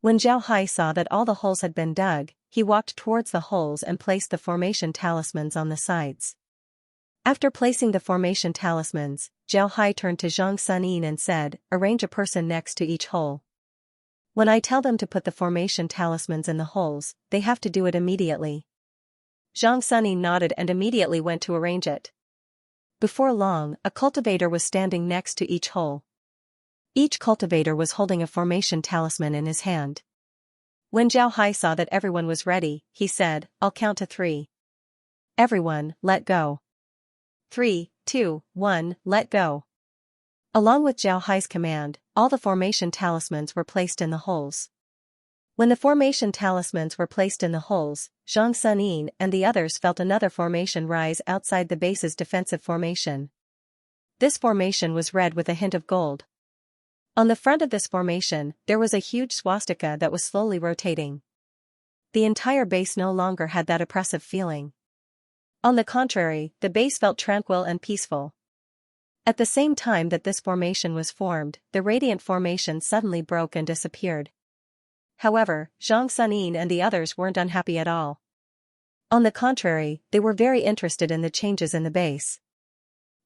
When Zhao Hai saw that all the holes had been dug, he walked towards the holes and placed the formation talismans on the sides. After placing the formation talismans, Zhao Hai turned to Zhang Sunin and said, "Arrange a person next to each hole. When I tell them to put the formation talismans in the holes, they have to do it immediately." Zhang Sunin nodded and immediately went to arrange it. Before long, a cultivator was standing next to each hole. Each cultivator was holding a formation talisman in his hand. When Zhao Hai saw that everyone was ready, he said, "I'll count to 3. Everyone, let go. 3, 2, 1, let go." Along with Zhao Hai's command, all the formation talismans were placed in the holes. When the formation talismans were placed in the holes, Zhang Sunin and the others felt another formation rise outside the base's defensive formation. This formation was red with a hint of gold. On the front of this formation, there was a huge swastika that was slowly rotating. The entire base no longer had that oppressive feeling. On the contrary, the base felt tranquil and peaceful. At the same time that this formation was formed, the radiant formation suddenly broke and disappeared. However, Zhang Sunin and the others weren't unhappy at all. On the contrary, they were very interested in the changes in the base.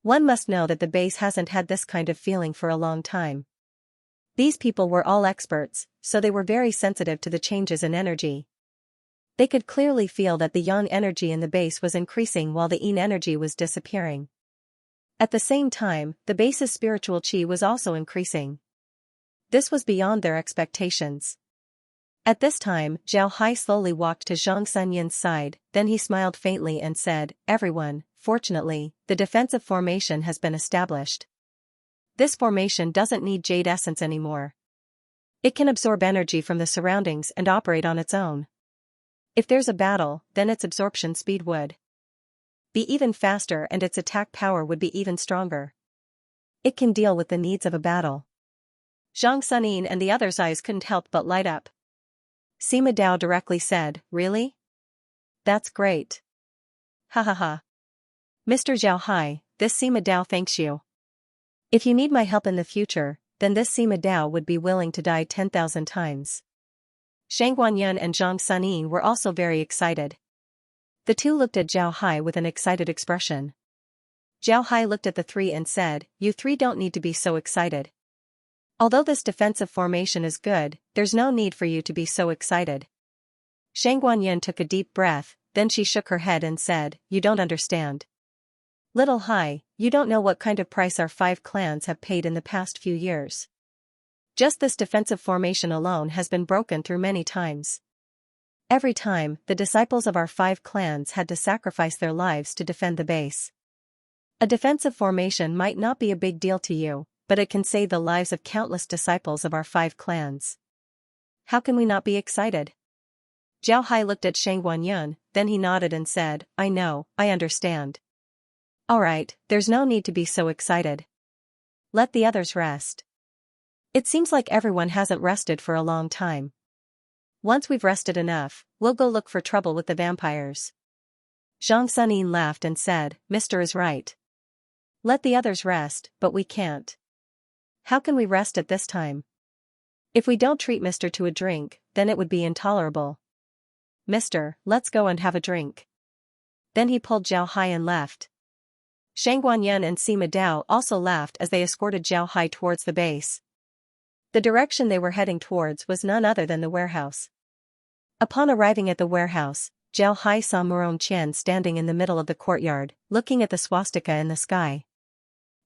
One must know that the base hasn't had this kind of feeling for a long time. These people were all experts, so they were very sensitive to the changes in energy. They could clearly feel that the yang energy in the base was increasing while the yin energy was disappearing. At the same time, the base's spiritual qi was also increasing. This was beyond their expectations. At this time, Zhao Hai slowly walked to Zhang Sunin's side, then he smiled faintly and said, "Everyone, fortunately, the defensive formation has been established. This formation doesn't need jade essence anymore. It can absorb energy from the surroundings and operate on its own. If there's a battle, then its absorption speed would be even faster and its attack power would be even stronger. It can deal with the needs of a battle." Zhang Sunin and the others' eyes couldn't help but light up. Sima Dao directly said, "Really? That's great. Ha ha ha. Mr. Zhao Hai, this Sima Dao thanks you. If you need my help in the future, then this Sima Dao would be willing to die 10,000 times." Shang Guanyan and Zhang Sunin were also very excited. The two looked at Zhao Hai with an excited expression. Zhao Hai looked at the three and said, "You three don't need to be so excited. Although this defensive formation is good, there's no need for you to be so excited." Shang Guanyan took a deep breath, then she shook her head and said, "You don't understand. Little Hai, you don't know what kind of price our 5 clans have paid in the past few years. Just this defensive formation alone has been broken through many times. Every time, the disciples of our 5 clans had to sacrifice their lives to defend the base. A defensive formation might not be a big deal to you, but it can save the lives of countless disciples of our 5 clans. How can we not be excited?" Zhao Hai looked at Shang Guanyan, then he nodded and said, "I know, I understand. Alright, there's no need to be so excited. Let the others rest. It seems like everyone hasn't rested for a long time. Once we've rested enough, we'll go look for trouble with the vampires." Zhang Sunin laughed and said, "Mr. is right. Let the others rest, but we can't. How can we rest at this time? If we don't treat Mr. to a drink, then it would be intolerable. Mister, let's go and have a drink." Then he pulled Zhao Hai and left. Shang Guanyan and Sima Dao also laughed as they escorted Zhao Hai towards the base. The direction they were heading towards was none other than the warehouse. Upon arriving at the warehouse, Zhao Hai saw Morong Qian standing in the middle of the courtyard, looking at the swastika in the sky.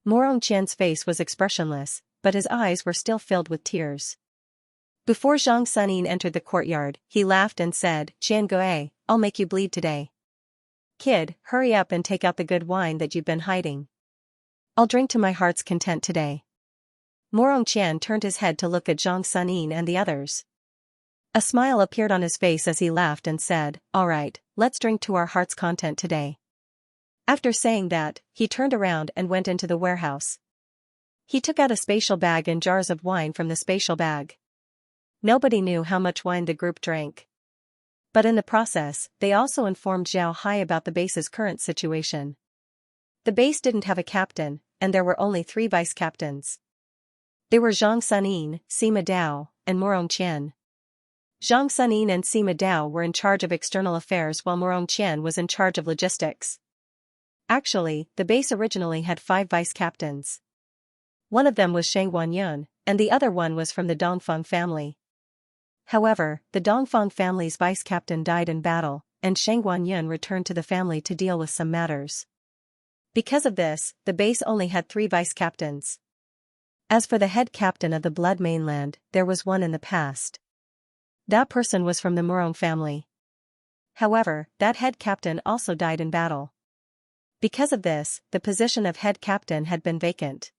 Morong Qian's face was expressionless, but his eyes were still filled with tears. Before Zhang Sunin entered the courtyard, he laughed and said, "Qian Goe, I'll make you bleed today. Kid, hurry up and take out the good wine that you've been hiding. I'll drink to my heart's content today." Morong Qian turned his head to look at Zhang Sunin and the others. A smile appeared on his face as he laughed and said, "All right, let's drink to our heart's content today." After saying that, he turned around and went into the warehouse. He took out a spatial bag and jars of wine from the spatial bag. Nobody knew how much wine the group drank. But in the process, they also informed Zhao Hai about the base's current situation. The base didn't have a captain, and there were only 3 vice-captains. They were Zhang Sunin, Sima Dao, and Morong Qian. Zhang Sunin and Sima Dao were in charge of external affairs while Morong Qian was in charge of logistics. Actually, the base originally had 5 vice-captains. One of them was Shang Guanyun, and the other one was from the Dongfeng family. However, the Dongfeng family's vice-captain died in battle, and Shang Guanyun returned to the family to deal with some matters. Because of this, the base only had 3 vice-captains. As for the head captain of the Blood Mainland, there was one in the past. That person was from the Murong family. However, that head captain also died in battle. Because of this, the position of head captain had been vacant.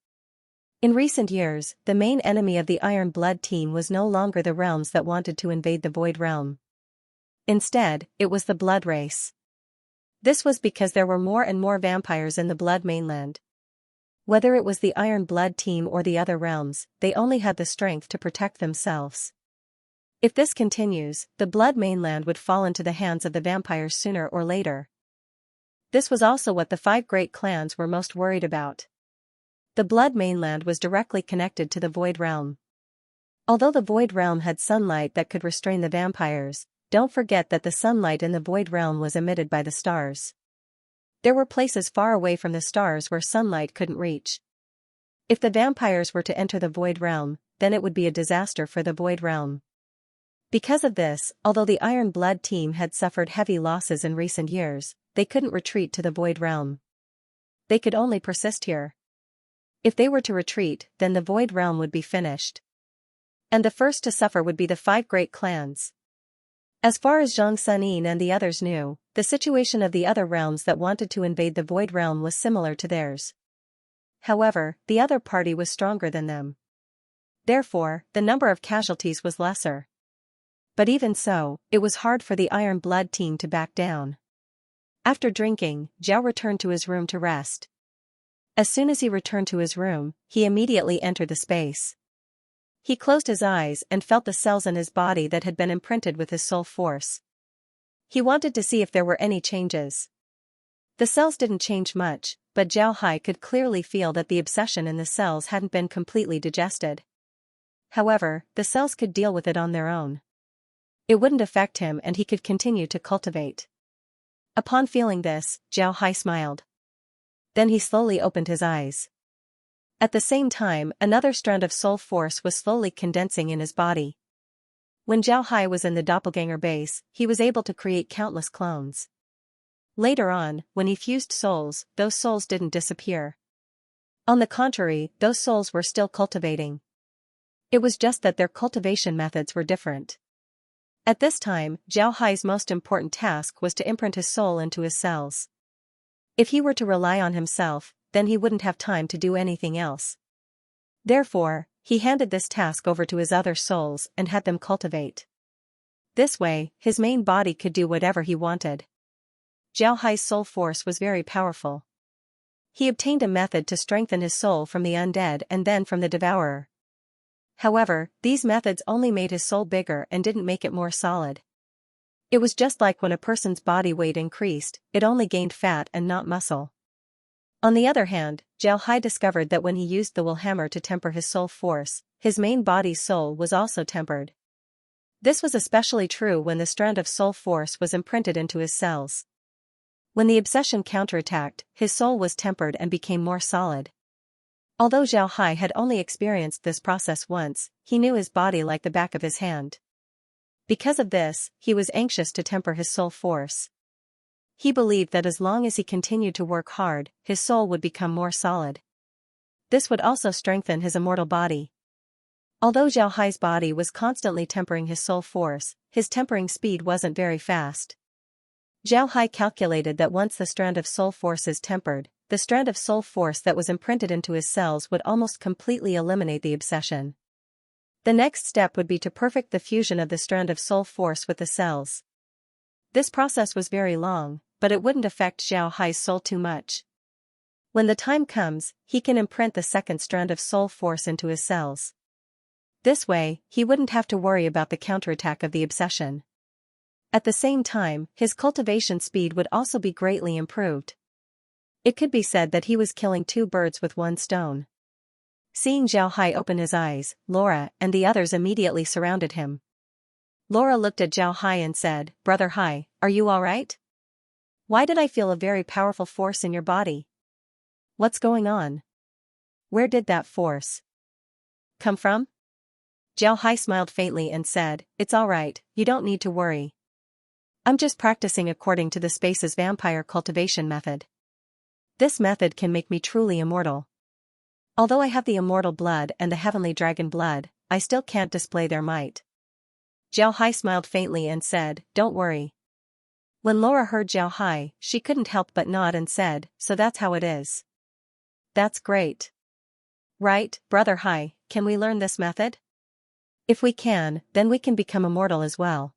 In recent years, the main enemy of the Iron Blood team was no longer the realms that wanted to invade the Void Realm. Instead, it was the Blood race. This was because there were more and more vampires in the Blood Mainland. Whether it was the Iron Blood team or the other realms, they only had the strength to protect themselves. If this continues, the Blood Mainland would fall into the hands of the vampires sooner or later. This was also what the 5 great clans were most worried about. The Blood Mainland was directly connected to the Void Realm. Although the Void Realm had sunlight that could restrain the vampires, don't forget that the sunlight in the Void Realm was emitted by the stars. There were places far away from the stars where sunlight couldn't reach. If the vampires were to enter the Void Realm, then it would be a disaster for the Void Realm. Because of this, although the Iron Blood team had suffered heavy losses in recent years, they couldn't retreat to the Void Realm. They could only persist here. If they were to retreat, then the Void Realm would be finished. And the first to suffer would be the 5 great clans. As far as Zhang Sunin and the others knew, the situation of the other realms that wanted to invade the Void Realm was similar to theirs. However, the other party was stronger than them. Therefore, the number of casualties was lesser. But even so, it was hard for the Iron Blood team to back down. After drinking, Zhao returned to his room to rest. As soon as he returned to his room, he immediately entered the space. He closed his eyes and felt the cells in his body that had been imprinted with his soul force. He wanted to see if there were any changes. The cells didn't change much, but Zhao Hai could clearly feel that the obsession in the cells hadn't been completely digested. However, the cells could deal with it on their own. It wouldn't affect him and he could continue to cultivate. Upon feeling this, Zhao Hai smiled. Then he slowly opened his eyes. At the same time, another strand of soul force was slowly condensing in his body. When Zhao Hai was in the doppelganger base, he was able to create countless clones. Later on, when he fused souls, those souls didn't disappear. On the contrary, those souls were still cultivating. It was just that their cultivation methods were different. At this time, Zhao Hai's most important task was to imprint his soul into his cells. If he were to rely on himself, then he wouldn't have time to do anything else. Therefore, he handed this task over to his other souls and had them cultivate. This way, his main body could do whatever he wanted. Zhao Hai's soul force was very powerful. He obtained a method to strengthen his soul from the undead and then from the devourer. However, these methods only made his soul bigger and didn't make it more solid. It was just like when a person's body weight increased, it only gained fat and not muscle. On the other hand, Zhao Hai discovered that when he used the will hammer to temper his soul force, his main body's soul was also tempered. This was especially true when the strand of soul force was imprinted into his cells. When the obsession counterattacked, his soul was tempered and became more solid. Although Zhao Hai had only experienced this process once, he knew his body like the back of his hand. Because of this, he was anxious to temper his soul force. He believed that as long as he continued to work hard, his soul would become more solid. This would also strengthen his immortal body. Although Zhao Hai's body was constantly tempering his soul force, his tempering speed wasn't very fast. Zhao Hai calculated that once the strand of soul force is tempered, the strand of soul force that was imprinted into his cells would almost completely eliminate the obsession. The next step would be to perfect the fusion of the strand of soul force with the cells. This process was very long, but it wouldn't affect Xiao Hai's soul too much. When the time comes, he can imprint the second strand of soul force into his cells. This way, he wouldn't have to worry about the counterattack of the obsession. At the same time, his cultivation speed would also be greatly improved. It could be said that he was killing two birds with one stone. Seeing Xiao Hai open his eyes, Laura and the others immediately surrounded him. Laura looked at Xiao Hai and said, "Brother Hai, are you all right? Why did I feel a very powerful force in your body? What's going on? Where did that force come from?" Xiao Hai smiled faintly and said, "It's all right, you don't need to worry. I'm just practicing according to the Space's vampire cultivation method. This method can make me truly immortal. Although I have the immortal blood and the heavenly dragon blood, I still can't display their might." Xiao Hai smiled faintly and said, "Don't worry." When Laura heard Xiao Hai, she couldn't help but nod and said, "So that's how it is. That's great. Right, Brother Hai, can we learn this method? If we can, then we can become immortal as well.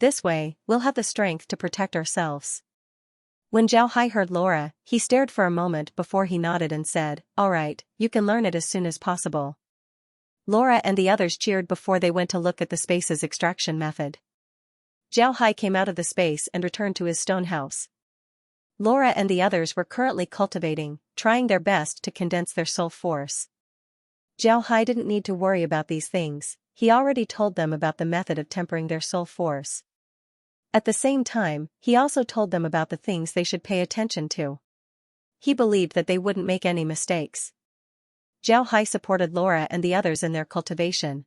This way, we'll have the strength to protect ourselves." When Xiao Hai heard Laura, he stared for a moment before he nodded and said, "All right, you can learn it as soon as possible." Laura and the others cheered before they went to look at the Space's extraction method. Xiao Hai came out of the space and returned to his stone house. Laura and the others were currently cultivating, trying their best to condense their soul force. Xiao Hai didn't need to worry about these things, he already told them about the method of tempering their soul force. At the same time, he also told them about the things they should pay attention to. He believed that they wouldn't make any mistakes. Xiao Hai supported Laura and the others in their cultivation.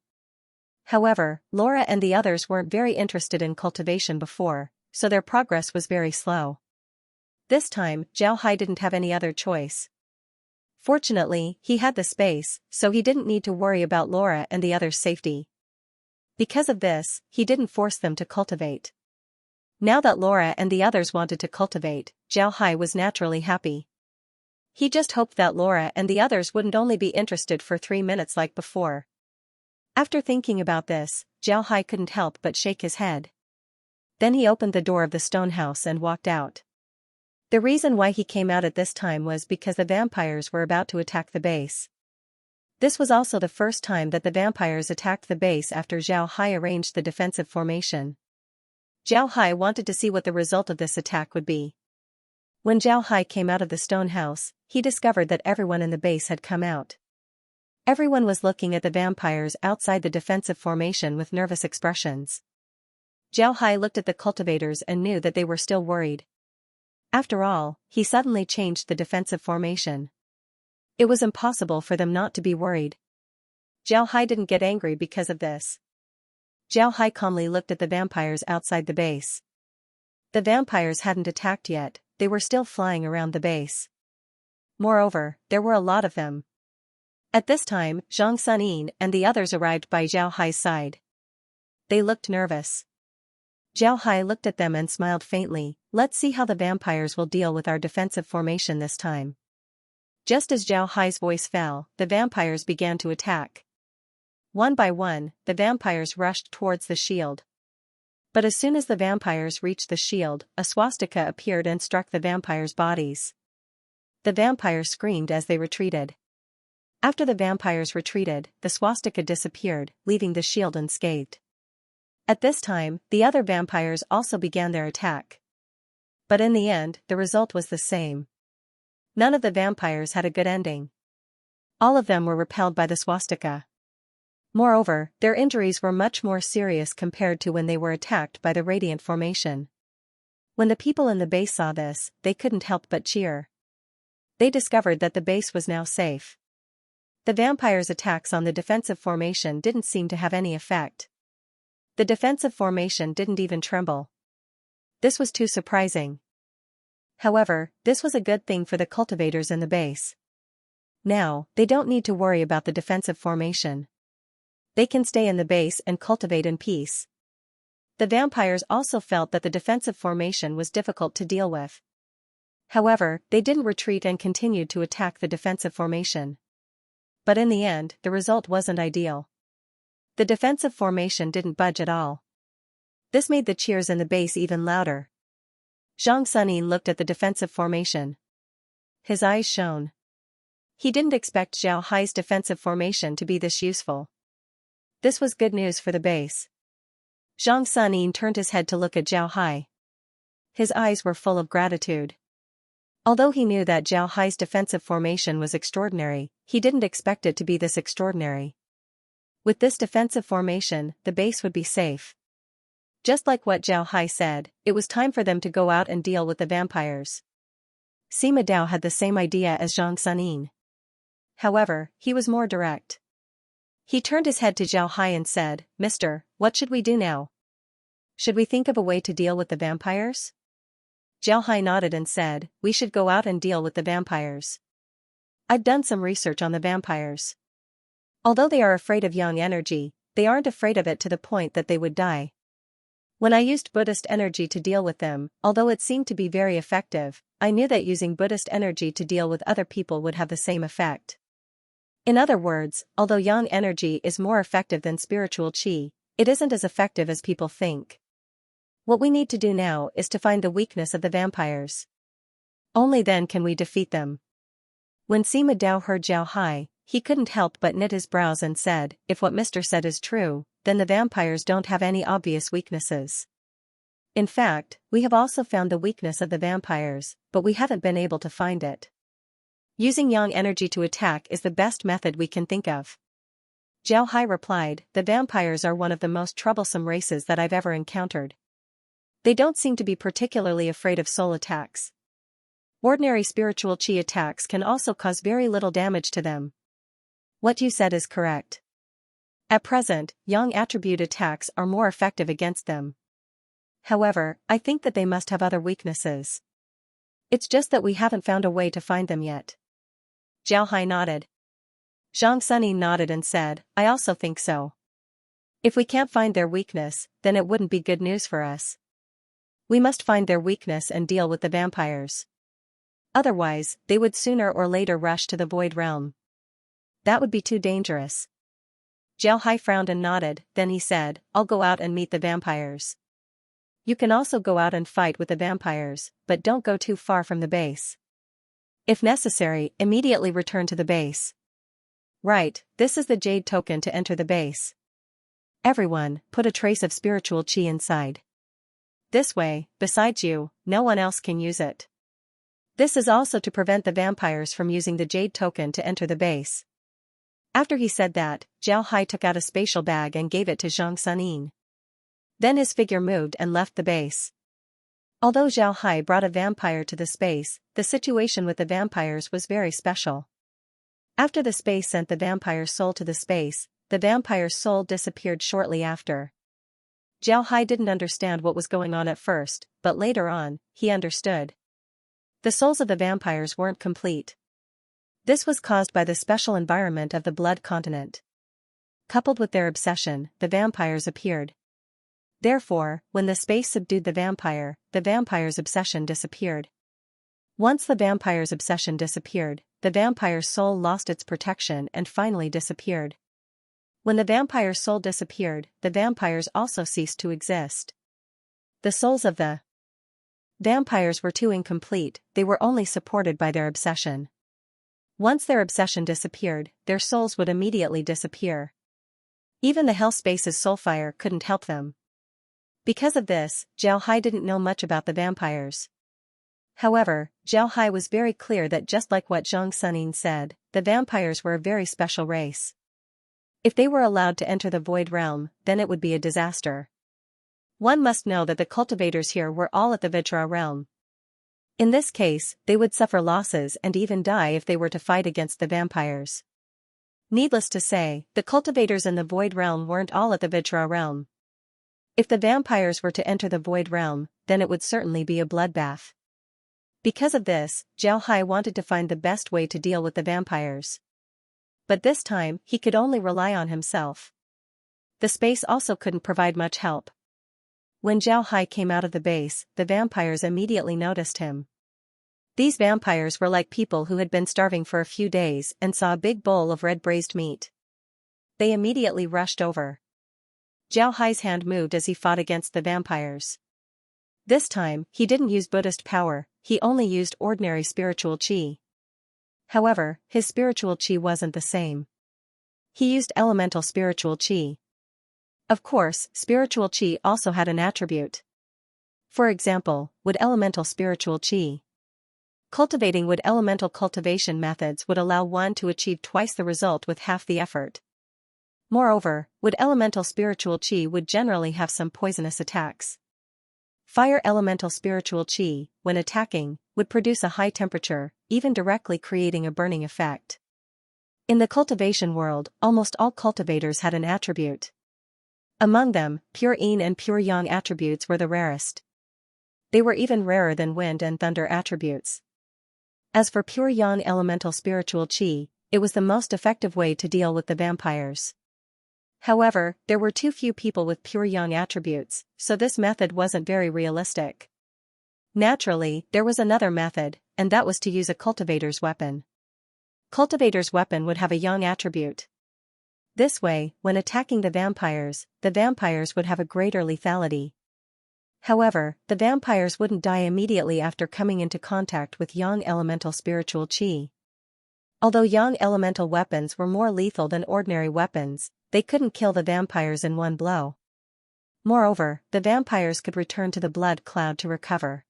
However, Laura and the others weren't very interested in cultivation before, so their progress was very slow. This time, Xiao Hai didn't have any other choice. Fortunately, he had the space, so he didn't need to worry about Laura and the others' safety. Because of this, he didn't force them to cultivate. Now that Laura and the others wanted to cultivate, Xiao Hai was naturally happy. He just hoped that Laura and the others wouldn't only be interested for 3 minutes like before. After thinking about this, Xiao Hai couldn't help but shake his head. Then he opened the door of the stone house and walked out. The reason why he came out at this time was because the vampires were about to attack the base. This was also the first time that the vampires attacked the base after Xiao Hai arranged the defensive formation. Xiao Hai wanted to see what the result of this attack would be. When Xiao Hai came out of the stone house, he discovered that everyone in the base had come out. Everyone was looking at the vampires outside the defensive formation with nervous expressions. Xiao Hai looked at the cultivators and knew that they were still worried. After all, he suddenly changed the defensive formation. It was impossible for them not to be worried. Xiao Hai didn't get angry because of this. Xiao Hai calmly looked at the vampires outside the base. The vampires hadn't attacked yet, they were still flying around the base. Moreover, there were a lot of them. At this time, Zhang Sunin and the others arrived by Xiao Hai's side. They looked nervous. Xiao Hai looked at them and smiled faintly. "Let's see how the vampires will deal with our defensive formation this time." Just as Xiao Hai's voice fell, the vampires began to attack. One by one, the vampires rushed towards the shield. But as soon as the vampires reached the shield, a swastika appeared and struck the vampires' bodies. The vampires screamed as they retreated. After the vampires retreated, the swastika disappeared, leaving the shield unscathed. At this time, the other vampires also began their attack. But in the end, the result was the same. None of the vampires had a good ending. All of them were repelled by the swastika. Moreover, their injuries were much more serious compared to when they were attacked by the radiant formation. When the people in the base saw this, they couldn't help but cheer. They discovered that the base was now safe. The vampires' attacks on the defensive formation didn't seem to have any effect. The defensive formation didn't even tremble. This was too surprising. However, this was a good thing for the cultivators in the base. Now, they don't need to worry about the defensive formation. They can stay in the base and cultivate in peace. The vampires also felt that the defensive formation was difficult to deal with. However, they didn't retreat and continued to attack the defensive formation. But in the end, the result wasn't ideal. The defensive formation didn't budge at all. This made the cheers in the base even louder. Xianxia looked at the defensive formation. His eyes shone. He didn't expect Zhao Hai's defensive formation to be this useful. This was good news for the base. Xianxia turned his head to look at Zhao Hai. His eyes were full of gratitude. Although he knew that Zhao Hai's defensive formation was extraordinary, he didn't expect it to be this extraordinary. With this defensive formation, the base would be safe. Just like what Zhao Hai said, it was time for them to go out and deal with the vampires. Sima Dao had the same idea as Zhang Sunin. However, he was more direct. He turned his head to Zhao Hai and said, "Mister, what should we do now? Should we think of a way to deal with the vampires?" Zhao Hai nodded and said, "We should go out and deal with the vampires. I've done some research on the vampires. Although they are afraid of yang energy, they aren't afraid of it to the point that they would die. When I used Buddhist energy to deal with them, although it seemed to be very effective, I knew that using Buddhist energy to deal with other people would have the same effect. In other words, although yang energy is more effective than spiritual qi, it isn't as effective as people think. What we need to do now is to find the weakness of the vampires. Only then can we defeat them." When Sima Dao heard Zhao Hai, he couldn't help but knit his brows and said, "If what Mr. said is true, then the vampires don't have any obvious weaknesses. In fact, we have also found the weakness of the vampires, but we haven't been able to find it. Using yang energy to attack is the best method we can think of." Zhao Hai replied, "The vampires are one of the most troublesome races that I've ever encountered. They don't seem to be particularly afraid of soul attacks. Ordinary spiritual qi attacks can also cause very little damage to them. What you said is correct. At present, yang attribute attacks are more effective against them. However, I think that they must have other weaknesses. It's just that we haven't found a way to find them yet." Zhao Hai nodded. Zhang Sunin nodded and said, "I also think so. If we can't find their weakness, then it wouldn't be good news for us. We must find their weakness and deal with the vampires. Otherwise, they would sooner or later rush to the void realm. That would be too dangerous." Zhao Hai frowned and nodded, then he said, "I'll go out and meet the vampires. You can also go out and fight with the vampires, but don't go too far from the base. If necessary, immediately return to the base." "Right, this is the jade token to enter the base. Everyone, put a trace of spiritual qi inside. This way, besides you, no one else can use it. This is also to prevent the vampires from using the jade token to enter the base." After he said that, Zhao Hai took out a spatial bag and gave it to Zhang Sunin. Then his figure moved and left the base. Although Zhao Hai brought a vampire to the space, the situation with the vampires was very special. After the space sent the vampire's soul to the space, the vampire's soul disappeared shortly after. Zhao Hai didn't understand what was going on at first, but later on, he understood. The souls of the vampires weren't complete. This was caused by the special environment of the blood continent. Coupled with their obsession, the vampires appeared. Therefore, when the space subdued the vampire's obsession disappeared. Once the vampire's obsession disappeared, the vampire's soul lost its protection and finally disappeared. When the vampire's soul disappeared, the vampires also ceased to exist. The souls of the vampires were too incomplete, they were only supported by their obsession. Once their obsession disappeared, their souls would immediately disappear. Even the hell space's soulfire couldn't help them. Because of this, Zhao Hai didn't know much about the vampires. However, Zhao Hai was very clear that just like what Zhang Sunin said, the vampires were a very special race. If they were allowed to enter the void realm, then it would be a disaster. One must know that the cultivators here were all at the Vajra realm. In this case, they would suffer losses and even die if they were to fight against the vampires. Needless to say, the cultivators in the void realm weren't all at the Vajra realm. If the vampires were to enter the void realm, then it would certainly be a bloodbath. Because of this, Zhao Hai wanted to find the best way to deal with the vampires. But this time, he could only rely on himself. The space also couldn't provide much help. When Zhao Hai came out of the base, the vampires immediately noticed him. These vampires were like people who had been starving for a few days and saw a big bowl of red braised meat. They immediately rushed over. Zhao Hai's hand moved as he fought against the vampires. This time, he didn't use Buddhist power, he only used ordinary spiritual qi. However, his spiritual qi wasn't the same. He used elemental spiritual qi. Of course, spiritual qi also had an attribute. For example, wood elemental spiritual qi. Cultivating wood elemental cultivation methods would allow one to achieve twice the result with half the effort. Moreover, wood elemental spiritual qi would generally have some poisonous attacks. Fire elemental spiritual qi, when attacking, would produce a high temperature, even directly creating a burning effect. In the cultivation world, almost all cultivators had an attribute. Among them, pure yin and pure yang attributes were the rarest. They were even rarer than wind and thunder attributes. As for pure yang elemental spiritual qi, it was the most effective way to deal with the vampires. However, there were too few people with pure yang attributes, so this method wasn't very realistic. Naturally, there was another method, and that was to use a cultivator's weapon. Cultivator's weapon would have a yang attribute. This way, when attacking the vampires would have a greater lethality. However, the vampires wouldn't die immediately after coming into contact with yang elemental spiritual qi. Although yang elemental weapons were more lethal than ordinary weapons, they couldn't kill the vampires in one blow. Moreover, the vampires could return to the blood cloud to recover.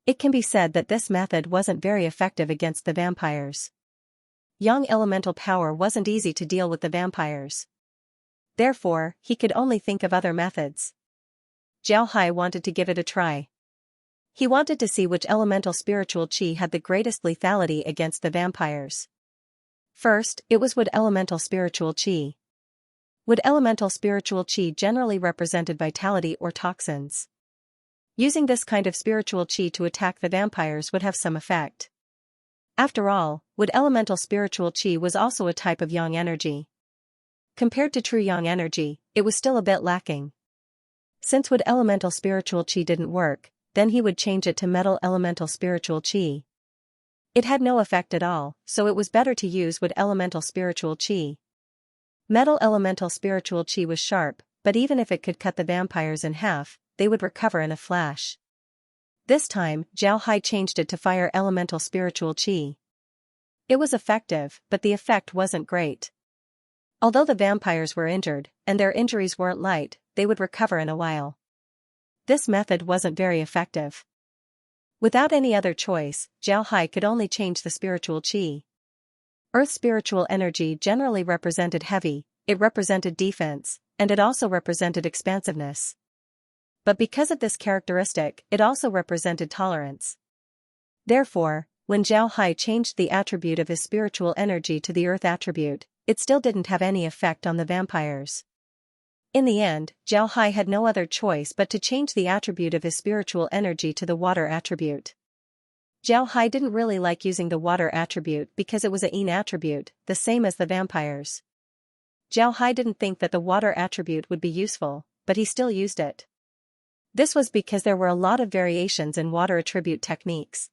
It can be said that this method wasn't very effective against the vampires. Yang elemental power wasn't easy to deal with the vampires. Therefore, he could only think of other methods. Zhao Hai wanted to give it a try. He wanted to see which elemental spiritual qi had the greatest lethality against the vampires. First, it was wood elemental spiritual qi. Wood elemental spiritual qi generally represented vitality or toxins. Using this kind of spiritual qi to attack the vampires would have some effect. After all, wood elemental spiritual qi was also a type of yang energy. Compared to true yang energy, it was still a bit lacking. Since wood elemental spiritual qi didn't work, then he would change it to metal elemental spiritual qi. It had no effect at all, so it was better to use wood elemental spiritual qi. Metal elemental spiritual qi was sharp, but even if it could cut the vampires in half, they would recover in a flash. This time, Zhao Hai changed it to fire elemental spiritual qi. It was effective, but the effect wasn't great. Although the vampires were injured, and their injuries weren't light, they would recover in a while. This method wasn't very effective. Without any other choice, Zhao Hai could only change the spiritual qi. Earth's spiritual energy generally represented heavy, it represented defense, and it also represented expansiveness. But because of this characteristic, it also represented tolerance. Therefore, when Zhao Hai changed the attribute of his spiritual energy to the earth attribute, it still didn't have any effect on the vampires. In the end, Zhao Hai had no other choice but to change the attribute of his spiritual energy to the water attribute. Zhao Hai didn't really like using the water attribute because it was a yin attribute, the same as the vampires. Zhao Hai didn't think that the water attribute would be useful, but he still used it. This was because there were a lot of variations in water attribute techniques.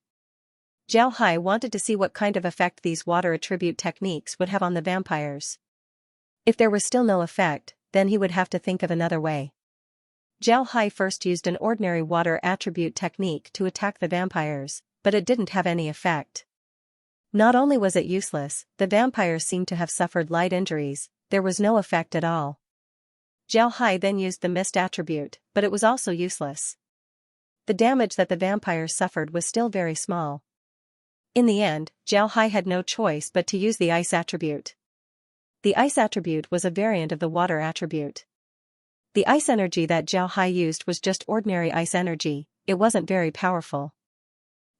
Zhao Hai wanted to see what kind of effect these water attribute techniques would have on the vampires. If there was still no effect, then he would have to think of another way. Zhao Hai first used an ordinary water attribute technique to attack the vampires, but it didn't have any effect. Not only was it useless, the vampires seemed to have suffered light injuries, there was no effect at all. Zhao Hai then used the mist attribute, but it was also useless. The damage that the vampires suffered was still very small. In the end, Zhao Hai had no choice but to use the ice attribute. The ice attribute was a variant of the water attribute. The ice energy that Zhao Hai used was just ordinary ice energy, it wasn't very powerful.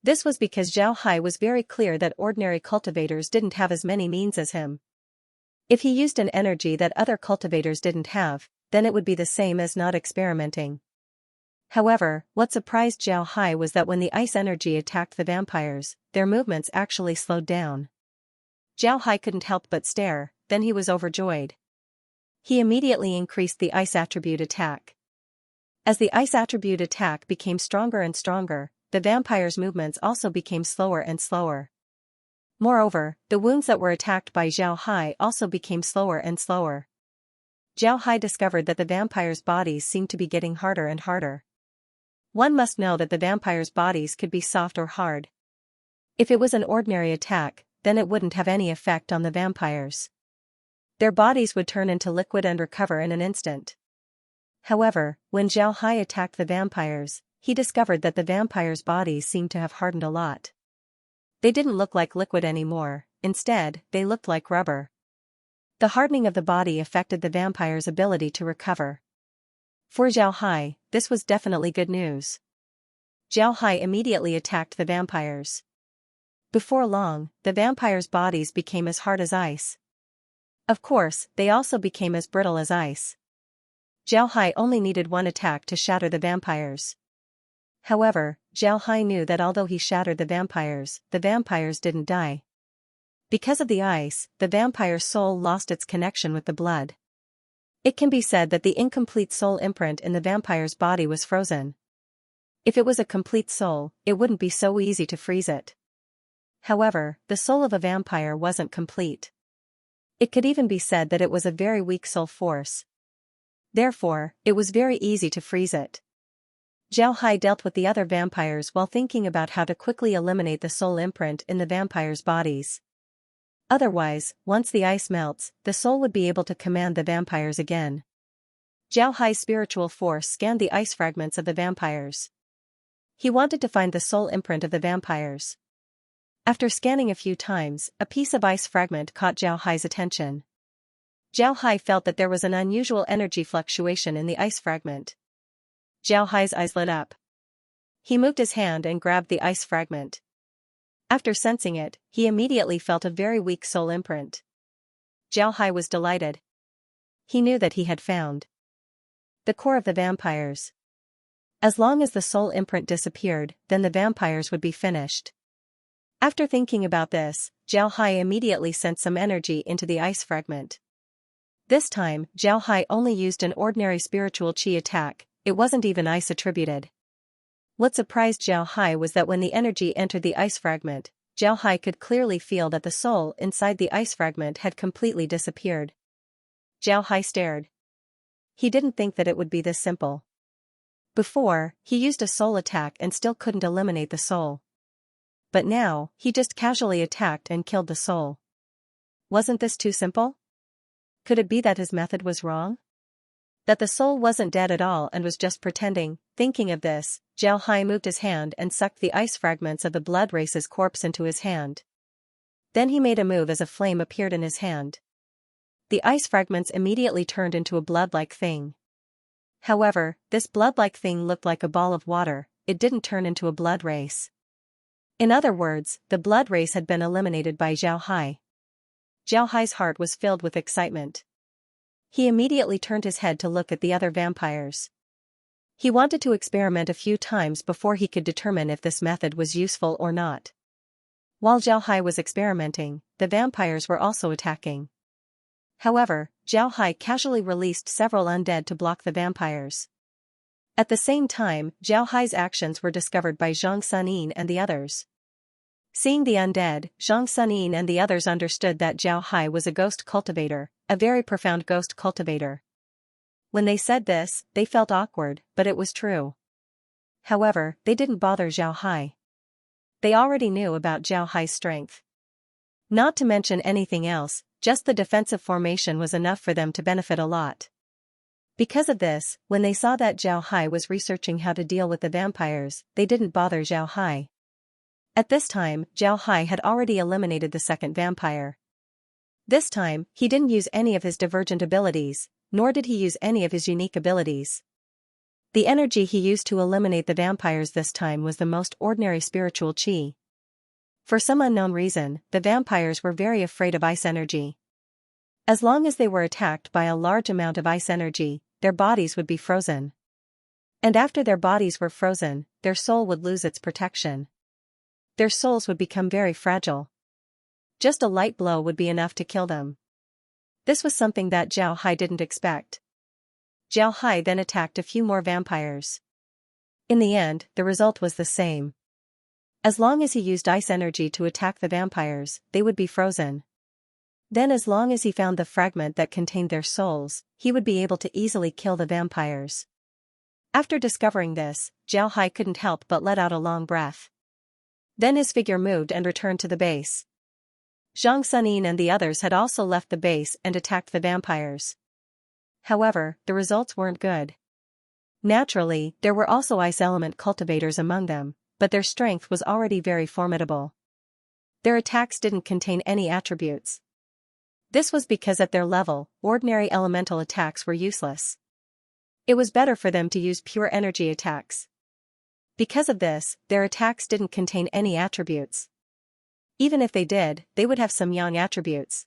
This was because Zhao Hai was very clear that ordinary cultivators didn't have as many means as him. If he used an energy that other cultivators didn't have, then it would be the same as not experimenting. However, what surprised Zhao Hai was that when the ice energy attacked the vampires, their movements actually slowed down. Zhao Hai couldn't help but stare, then he was overjoyed. He immediately increased the ice attribute attack. As the ice attribute attack became stronger and stronger, the vampires' movements also became slower and slower. Moreover, the wounds that were attacked by Zhao Hai also became slower and slower. Zhao Hai discovered that the vampires' bodies seemed to be getting harder and harder. One must know that the vampires' bodies could be soft or hard. If it was an ordinary attack, then it wouldn't have any effect on the vampires. Their bodies would turn into liquid and recover in an instant. However, when Zhao Hai attacked the vampires, he discovered that the vampires' bodies seemed to have hardened a lot. They didn't look like liquid anymore, instead, they looked like rubber. The hardening of the body affected the vampire's ability to recover. For Zhao Hai, this was definitely good news. Zhao Hai immediately attacked the vampires. Before long, the vampires' bodies became as hard as ice. Of course, they also became as brittle as ice. Zhao Hai only needed one attack to shatter the vampires. However, Zhao Hai knew that although he shattered the vampires didn't die. Because of the ice, the vampire's soul lost its connection with the blood. It can be said that the incomplete soul imprint in the vampire's body was frozen. If it was a complete soul, it wouldn't be so easy to freeze it. However, the soul of a vampire wasn't complete. It could even be said that it was a very weak soul force. Therefore, it was very easy to freeze it. Zhao Hai dealt with the other vampires while thinking about how to quickly eliminate the soul imprint in the vampires' bodies. Otherwise, once the ice melts, the soul would be able to command the vampires again. Zhao Hai's spiritual force scanned the ice fragments of the vampires. He wanted to find the soul imprint of the vampires. After scanning a few times, a piece of ice fragment caught Zhao Hai's attention. Zhao Hai felt that there was an unusual energy fluctuation in the ice fragment. Zhao Hai's eyes lit up. He moved his hand and grabbed the ice fragment. After sensing it, he immediately felt a very weak soul imprint. Zhao Hai was delighted. He knew that he had found the core of the vampires. As long as the soul imprint disappeared, then the vampires would be finished. After thinking about this, Zhao Hai immediately sent some energy into the ice fragment. This time, Zhao Hai only used an ordinary spiritual qi attack, it wasn't even ice attributed. What surprised Zhao Hai was that when the energy entered the ice fragment, Zhao Hai could clearly feel that the soul inside the ice fragment had completely disappeared. Zhao Hai stared. He didn't think that it would be this simple. Before, he used a soul attack and still couldn't eliminate the soul. But now, he just casually attacked and killed the soul. Wasn't this too simple? Could it be that his method was wrong? That the soul wasn't dead at all and was just pretending? Thinking of this, Zhao Hai moved his hand and sucked the ice fragments of the blood race's corpse into his hand. Then he made a move as a flame appeared in his hand. The ice fragments immediately turned into a blood-like thing. However, this blood-like thing looked like a ball of water, it didn't turn into a blood race. In other words, the blood race had been eliminated by Zhao Hai. Zhao Hai's heart was filled with excitement. He immediately turned his head to look at the other vampires. He wanted to experiment a few times before he could determine if this method was useful or not. While Zhao Hai was experimenting, the vampires were also attacking. However, Zhao Hai casually released several undead to block the vampires. At the same time, Zhao Hai's actions were discovered by Zhang Sunin and the others. Seeing the undead, Zhang Sunin and the others understood that Zhao Hai was a ghost cultivator, a very profound ghost cultivator. When they said this, they felt awkward, but it was true. However, they didn't bother Zhao Hai. They already knew about Zhao Hai's strength. Not to mention anything else, just the defensive formation was enough for them to benefit a lot. Because of this, when they saw that Zhao Hai was researching how to deal with the vampires, they didn't bother Zhao Hai. At this time, Zhao Hai had already eliminated the second vampire. This time, he didn't use any of his divergent abilities, nor did he use any of his unique abilities. The energy he used to eliminate the vampires this time was the most ordinary spiritual qi. For some unknown reason, the vampires were very afraid of ice energy. As long as they were attacked by a large amount of ice energy, their bodies would be frozen. And after their bodies were frozen, their soul would lose its protection. Their souls would become very fragile. Just a light blow would be enough to kill them. This was something that Zhao Hai didn't expect. Zhao Hai then attacked a few more vampires. In the end, the result was the same. As long as he used ice energy to attack the vampires, they would be frozen. Then as long as he found the fragment that contained their souls, he would be able to easily kill the vampires. After discovering this, Zhao Hai couldn't help but let out a long breath. Then his figure moved and returned to the base. Zhang Sunin and the others had also left the base and attacked the vampires. However, the results weren't good. Naturally, there were also ice element cultivators among them, but their strength was already very formidable. Their attacks didn't contain any attributes. This was because at their level, ordinary elemental attacks were useless. It was better for them to use pure energy attacks. Because of this, their attacks didn't contain any attributes. Even if they did, they would have some yang attributes.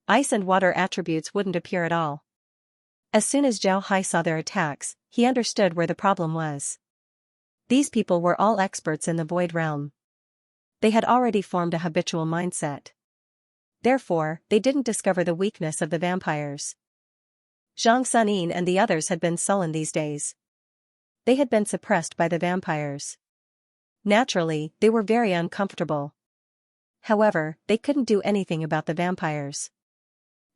Ice and water attributes wouldn't appear at all. As soon as Zhao Hai saw their attacks, he understood where the problem was. These people were all experts in the void realm. They had already formed a habitual mindset. Therefore, they didn't discover the weakness of the vampires. Zhang Sunin and the others had been sullen these days. They had been suppressed by the vampires. Naturally, they were very uncomfortable. However, they couldn't do anything about the vampires.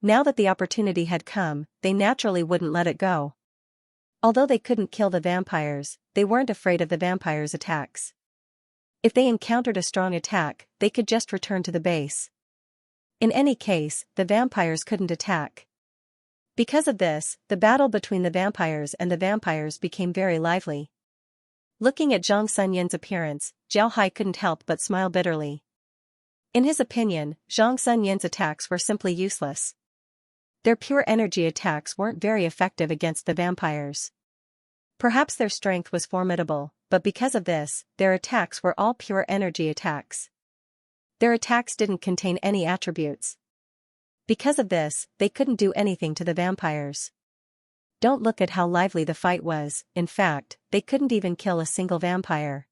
Now that the opportunity had come, they naturally wouldn't let it go. Although they couldn't kill the vampires, they weren't afraid of the vampires' attacks. If they encountered a strong attack, they could just return to the base. In any case, the vampires couldn't attack. Because of this, the battle between the vampires and the vampires became very lively. Looking at Zhang Sunyin's appearance, Zhao Hai couldn't help but smile bitterly. In his opinion, Zhang Sunyin's attacks were simply useless. Their pure energy attacks weren't very effective against the vampires. Perhaps their strength was formidable, but because of this, their attacks were all pure energy attacks. Their attacks didn't contain any attributes. Because of this, they couldn't do anything to the vampires. Don't look at how lively the fight was, in fact, they couldn't even kill a single vampire.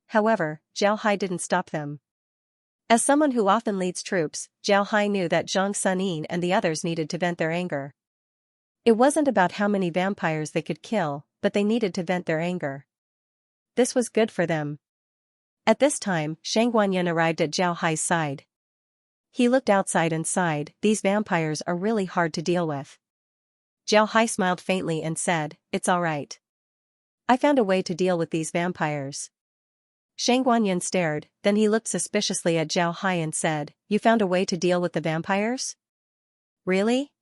However, Zhao Hai didn't stop them. As someone who often leads troops, Zhao Hai knew that Zhang Sunin and the others needed to vent their anger. It wasn't about how many vampires they could kill, but they needed to vent their anger. This was good for them. At this time, Shang Guanyin arrived at Zhao Hai's side. He looked outside and sighed, "These vampires are really hard to deal with." Zhao Hai smiled faintly and said, "It's all right. I found a way to deal with these vampires." Shang Guanyin stared, then he looked suspiciously at Zhao Hai and said, "You found a way to deal with the vampires? Really?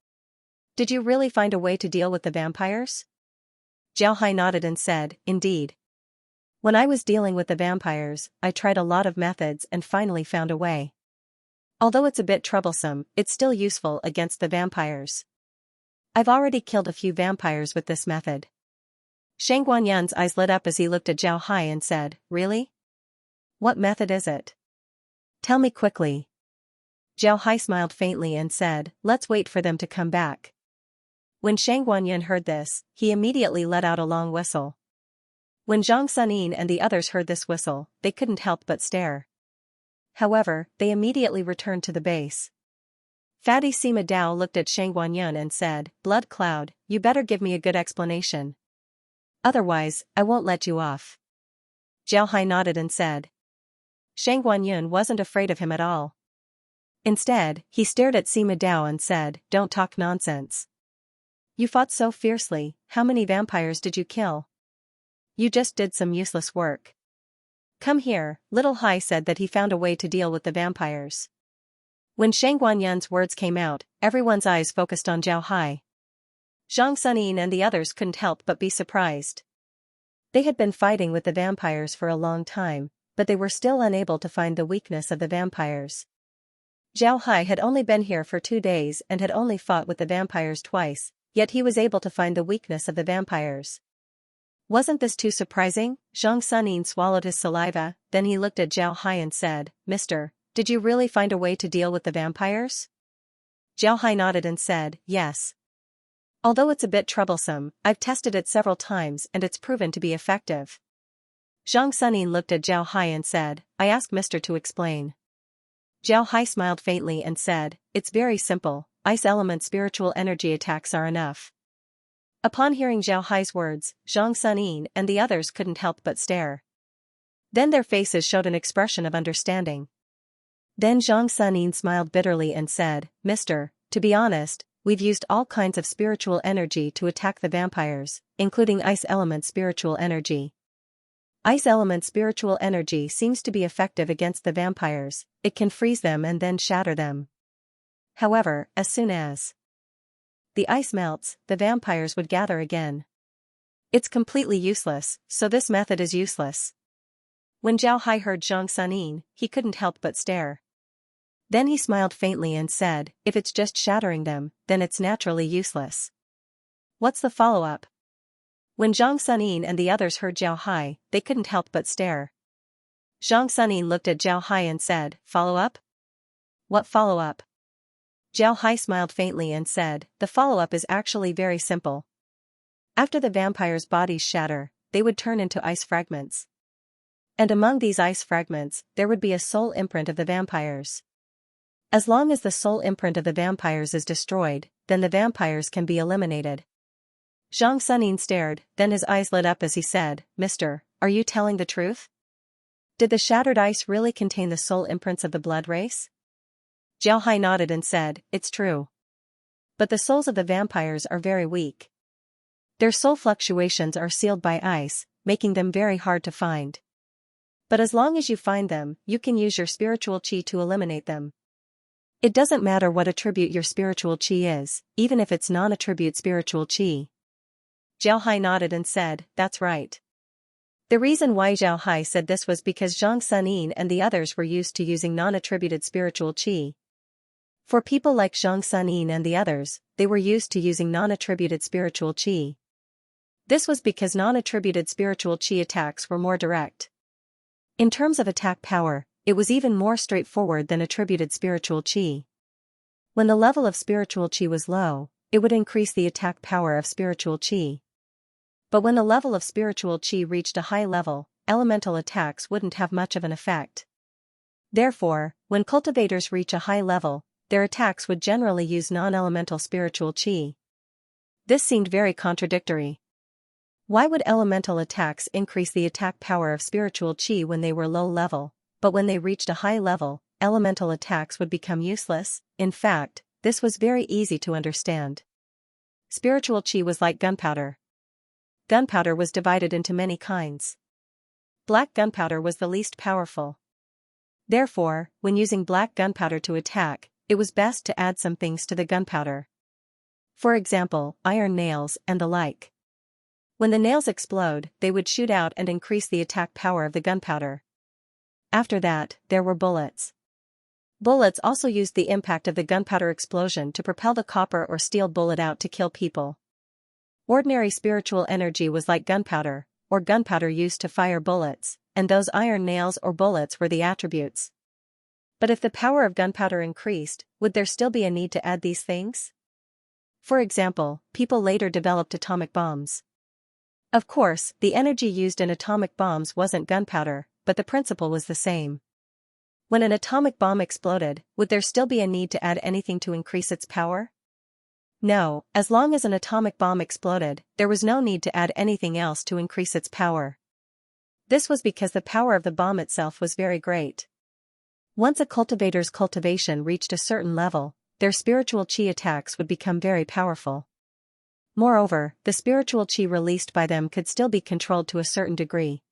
Did you really find a way to deal with the vampires?" Zhao Hai nodded and said, "Indeed. When I was dealing with the vampires, I tried a lot of methods and finally found a way. Although it's a bit troublesome, it's still useful against the vampires. I've already killed a few vampires with this method." Shang Guanyin's eyes lit up as he looked at Zhao Hai and said, "Really? What method is it? Tell me quickly." Zhao Hai smiled faintly and said, "Let's wait for them to come back." When Shang Guanyin heard this, he immediately let out a long whistle. When Zhang Sunin and the others heard this whistle, they couldn't help but stare. However, they immediately returned to the base. Fatty Sima Dao looked at Shang Guanyin and said, "Blood Cloud, you better give me a good explanation. Otherwise, I won't let you off." Zhao Hai nodded and said. Shang Guanyin wasn't afraid of him at all. Instead, he stared at Sima Dao and said, "Don't talk nonsense. You fought so fiercely, how many vampires did you kill? You just did some useless work. Come here." Little Hai said that he found a way to deal with the vampires. When Shang Guanyin's words came out, everyone's eyes focused on Zhao Hai. Zhang Sunin and the others couldn't help but be surprised. They had been fighting with the vampires for a long time, but they were still unable to find the weakness of the vampires. Zhao Hai had only been here for 2 days and had only fought with the vampires twice, yet he was able to find the weakness of the vampires. Wasn't this too surprising? Zhang Sunin swallowed his saliva, then he looked at Zhao Hai and said, "Mister, did you really find a way to deal with the vampires?" Zhao Hai nodded and said, "Yes. Although it's a bit troublesome, I've tested it several times and it's proven to be effective." Zhang Sunin looked at Zhao Hai and said, "I ask Mister to explain." Zhao Hai smiled faintly and said, "It's very simple, ice element spiritual energy attacks are enough." Upon hearing Zhao Hai's words, Zhang Sunin and the others couldn't help but stare. Then their faces showed an expression of understanding. Then Zhang Sunin smiled bitterly and said, "Mister, to be honest, we've used all kinds of spiritual energy to attack the vampires, including ice element spiritual energy. Ice element spiritual energy seems to be effective against the vampires, it can freeze them and then shatter them. However, as soon as the ice melts, the vampires would gather again. It's completely useless, so this method is useless. When Zhao Hai heard Zhang Sunin, he couldn't help but stare. Then he smiled faintly and said, if it's just shattering them, then it's naturally useless. What's the follow-up? When Zhang Sunin and the others heard Zhao Hai, they couldn't help but stare. Zhang Sunin looked at Zhao Hai and said, follow-up? What follow-up? Zhao Hai smiled faintly and said, the follow-up is actually very simple. After the vampires' bodies shatter, they would turn into ice fragments. And among these ice fragments, there would be a soul imprint of the vampires. As long as the soul imprint of the vampires is destroyed, then the vampires can be eliminated. Zhang Sunin stared, then his eyes lit up as he said, Mister, are you telling the truth? Did the shattered ice really contain the soul imprints of the blood race? Zhao Hai nodded and said, it's true. But the souls of the vampires are very weak. Their soul fluctuations are sealed by ice, making them very hard to find. But as long as you find them, you can use your spiritual qi to eliminate them. It doesn't matter what attribute your spiritual qi is, even if it's non-attribute spiritual qi. Zhao Hai nodded and said, that's right. The reason why Zhao Hai said this was because Zhang Sunin and the others were used to using non-attributed spiritual qi. For people like Zhang Sunin and the others, they were used to using non-attributed spiritual qi. This was because non-attributed spiritual qi attacks were more direct. In terms of attack power, it was even more straightforward than attributed spiritual qi. When the level of spiritual qi was low, it would increase the attack power of spiritual qi. But when the level of spiritual qi reached a high level, elemental attacks wouldn't have much of an effect. Therefore, when cultivators reach a high level, their attacks would generally use non-elemental spiritual qi. This seemed very contradictory. Why would elemental attacks increase the attack power of spiritual qi when they were low level, but when they reached a high level, elemental attacks would become useless? In fact, this was very easy to understand. Spiritual qi was like gunpowder. Gunpowder was divided into many kinds. Black gunpowder was the least powerful. Therefore, when using black gunpowder to attack, it was best to add some things to the gunpowder. For example, iron nails and the like. When the nails explode, they would shoot out and increase the attack power of the gunpowder. After that, there were bullets. Bullets also used the impact of the gunpowder explosion to propel the copper or steel bullet out to kill people. Ordinary spiritual energy was like gunpowder, or gunpowder used to fire bullets, and those iron nails or bullets were the attributes. But if the power of gunpowder increased, would there still be a need to add these things? For example, people later developed atomic bombs. Of course, the energy used in atomic bombs wasn't gunpowder, but the principle was the same. When an atomic bomb exploded, would there still be a need to add anything to increase its power? No, as long as an atomic bomb exploded, there was no need to add anything else to increase its power. This was because the power of the bomb itself was very great. Once a cultivator's cultivation reached a certain level, their spiritual qi attacks would become very powerful. Moreover, the spiritual qi released by them could still be controlled to a certain degree.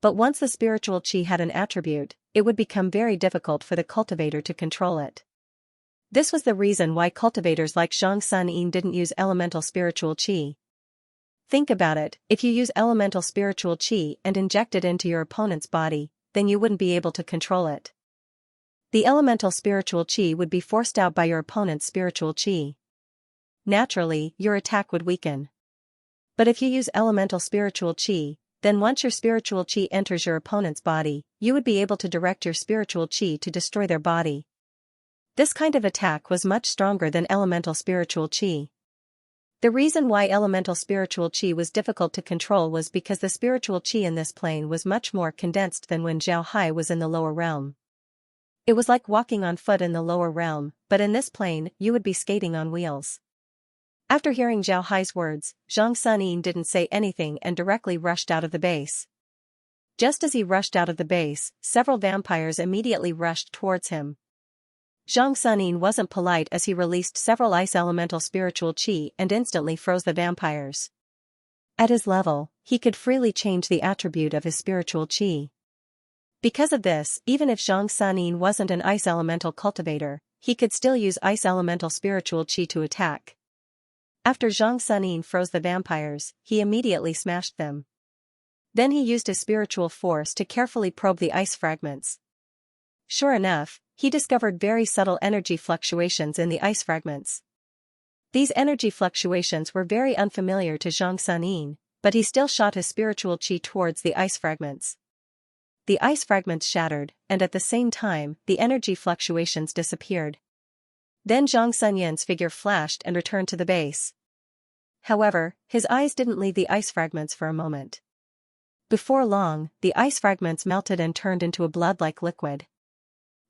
But once the spiritual qi had an attribute, it would become very difficult for the cultivator to control it. This was the reason why cultivators like Zhang Sunin didn't use elemental spiritual qi. Think about it, if you use elemental spiritual qi and inject it into your opponent's body, then you wouldn't be able to control it. The elemental spiritual qi would be forced out by your opponent's spiritual qi. Naturally, your attack would weaken. But if you use elemental spiritual qi, then once your spiritual qi enters your opponent's body, you would be able to direct your spiritual qi to destroy their body. This kind of attack was much stronger than elemental spiritual qi. The reason why elemental spiritual qi was difficult to control was because the spiritual qi in this plane was much more condensed than when Zhao Hai was in the lower realm. It was like walking on foot in the lower realm, but in this plane, you would be skating on wheels. After hearing Zhao Hai's words, Zhang Sunin didn't say anything and directly rushed out of the base. Just as he rushed out of the base, several vampires immediately rushed towards him. Zhang Sunin wasn't polite as he released several ice elemental spiritual qi and instantly froze the vampires. At his level, he could freely change the attribute of his spiritual qi. Because of this, even if Zhang Sunin wasn't an ice elemental cultivator, he could still use ice elemental spiritual qi to attack. After Zhang Sunin froze the vampires, he immediately smashed them. Then he used his spiritual force to carefully probe the ice fragments. Sure enough, he discovered very subtle energy fluctuations in the ice fragments. These energy fluctuations were very unfamiliar to Zhang Sunin, but he still shot his spiritual qi towards the ice fragments. The ice fragments shattered, and at the same time, the energy fluctuations disappeared. Then Zhang Sunin's figure flashed and returned to the base. However, his eyes didn't leave the ice fragments for a moment. Before long, the ice fragments melted and turned into a blood-like liquid.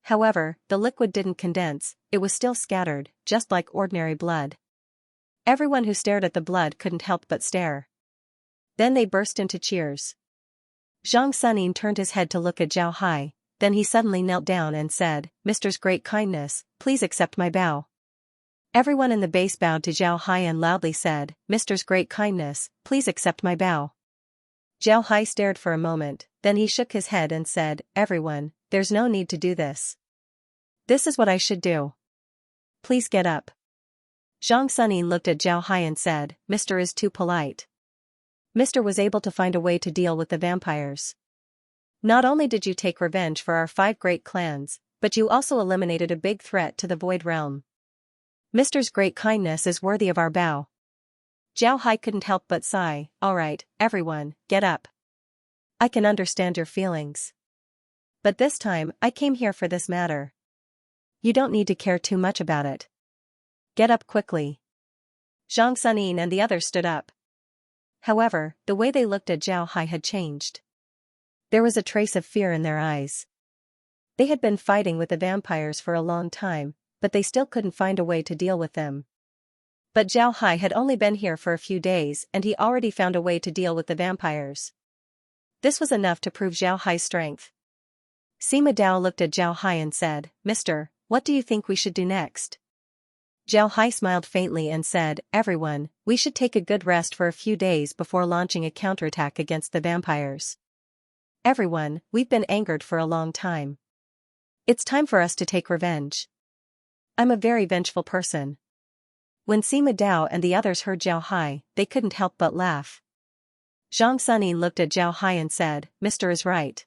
However, the liquid didn't condense, it was still scattered, just like ordinary blood. Everyone who stared at the blood couldn't help but stare. Then they burst into cheers. Zhang Sunin turned his head to look at Zhao Hai, then he suddenly knelt down and said, "Mister's great kindness, please accept my bow." Everyone in the base bowed to Zhao Hai and loudly said, "Mister's great kindness, please accept my bow." Zhao Hai stared for a moment, then he shook his head and said, "Everyone, there's no need to do this. This is what I should do. Please get up." Zhang Sunin looked at Zhao Hai and said, "Mister is too polite. Mister was able to find a way to deal with the vampires. Not only did you take revenge for our 5 great clans, but you also eliminated a big threat to the Void Realm. Mister's great kindness is worthy of our bow." Zhao Hai couldn't help but sigh. "Alright, everyone, get up. I can understand your feelings. But this time, I came here for this matter. You don't need to care too much about it. Get up quickly." Zhang Sunin and the others stood up. However, the way they looked at Zhao Hai had changed. There was a trace of fear in their eyes. They had been fighting with the vampires for a long time, but they still couldn't find a way to deal with them. But Zhao Hai had only been here for a few days and he already found a way to deal with the vampires. This was enough to prove Zhao Hai's strength. Sima Dao looked at Zhao Hai and said, "Mister, what do you think we should do next?" Zhao Hai smiled faintly and said, "Everyone, we should take a good rest for a few days before launching a counterattack against the vampires. Everyone, we've been angered for a long time. It's time for us to take revenge. I'm a very vengeful person." When Sima Dao and the others heard Zhao Hai, they couldn't help but laugh. Zhang Sunin looked at Zhao Hai and said, "Mister is right.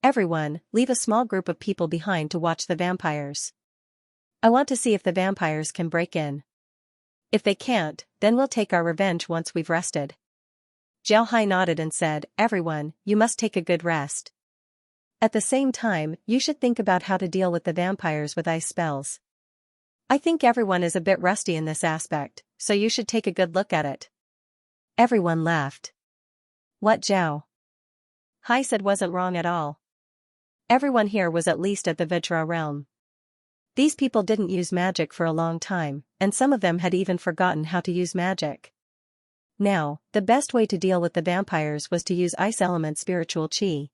Everyone, leave a small group of people behind to watch the vampires. I want to see if the vampires can break in. If they can't, then we'll take our revenge once we've rested." Zhao Hai nodded and said, "Everyone, you must take a good rest. At the same time, you should think about how to deal with the vampires with ice spells. I think everyone is a bit rusty in this aspect, so you should take a good look at it." Everyone laughed. What Zhao Hai said wasn't wrong at all. Everyone here was at least at the Vajra realm. These people didn't use magic for a long time, and some of them had even forgotten how to use magic. Now, the best way to deal with the vampires was to use ice element spiritual qi.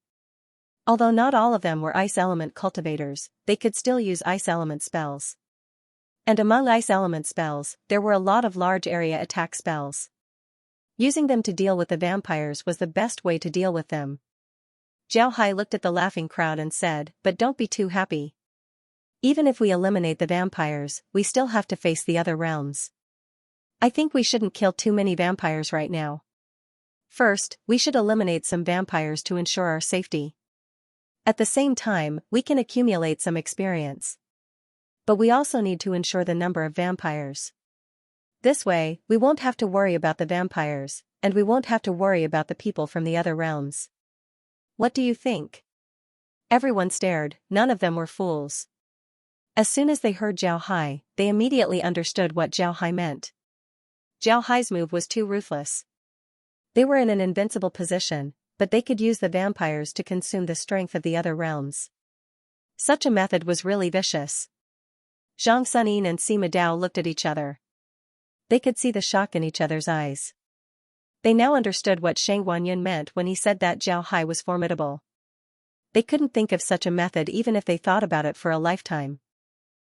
Although not all of them were ice element cultivators, they could still use ice element spells. And among ice element spells, there were a lot of large area attack spells. Using them to deal with the vampires was the best way to deal with them. Zhao Hai looked at the laughing crowd and said, "But don't be too happy. Even if we eliminate the vampires, we still have to face the other realms. I think we shouldn't kill too many vampires right now. First, we should eliminate some vampires to ensure our safety. At the same time, we can accumulate some experience. But we also need to ensure the number of vampires. This way, we won't have to worry about the vampires, and we won't have to worry about the people from the other realms. What do you think?" Everyone stared, none of them were fools. As soon as they heard Zhao Hai, they immediately understood what Zhao Hai meant. Zhao Hai's move was too ruthless. They were in an invincible position, but they could use the vampires to consume the strength of the other realms. Such a method was really vicious. Zhang Sunin and Sima Dao looked at each other. They could see the shock in each other's eyes. They now understood what Shang Wanyan meant when he said that Zhao Hai was formidable. They couldn't think of such a method even if they thought about it for a lifetime.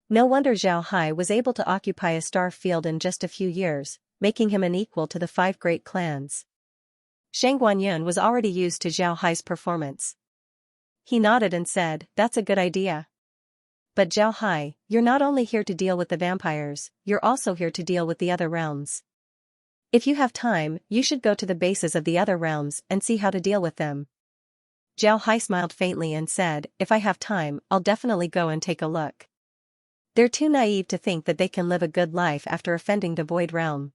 No wonder Zhao Hai was able to occupy a star field in just a few years, making him an equal to the 5 great clans. Shang Guanyun was already used to Zhao Hai's performance. He nodded and said, "That's a good idea. But Zhao Hai, you're not only here to deal with the vampires, you're also here to deal with the other realms. If you have time, you should go to the bases of the other realms and see how to deal with them." Zhao Hai smiled faintly and said, "If I have time, I'll definitely go and take a look." They're too naive to think that they can live a good life after offending the Void Realm.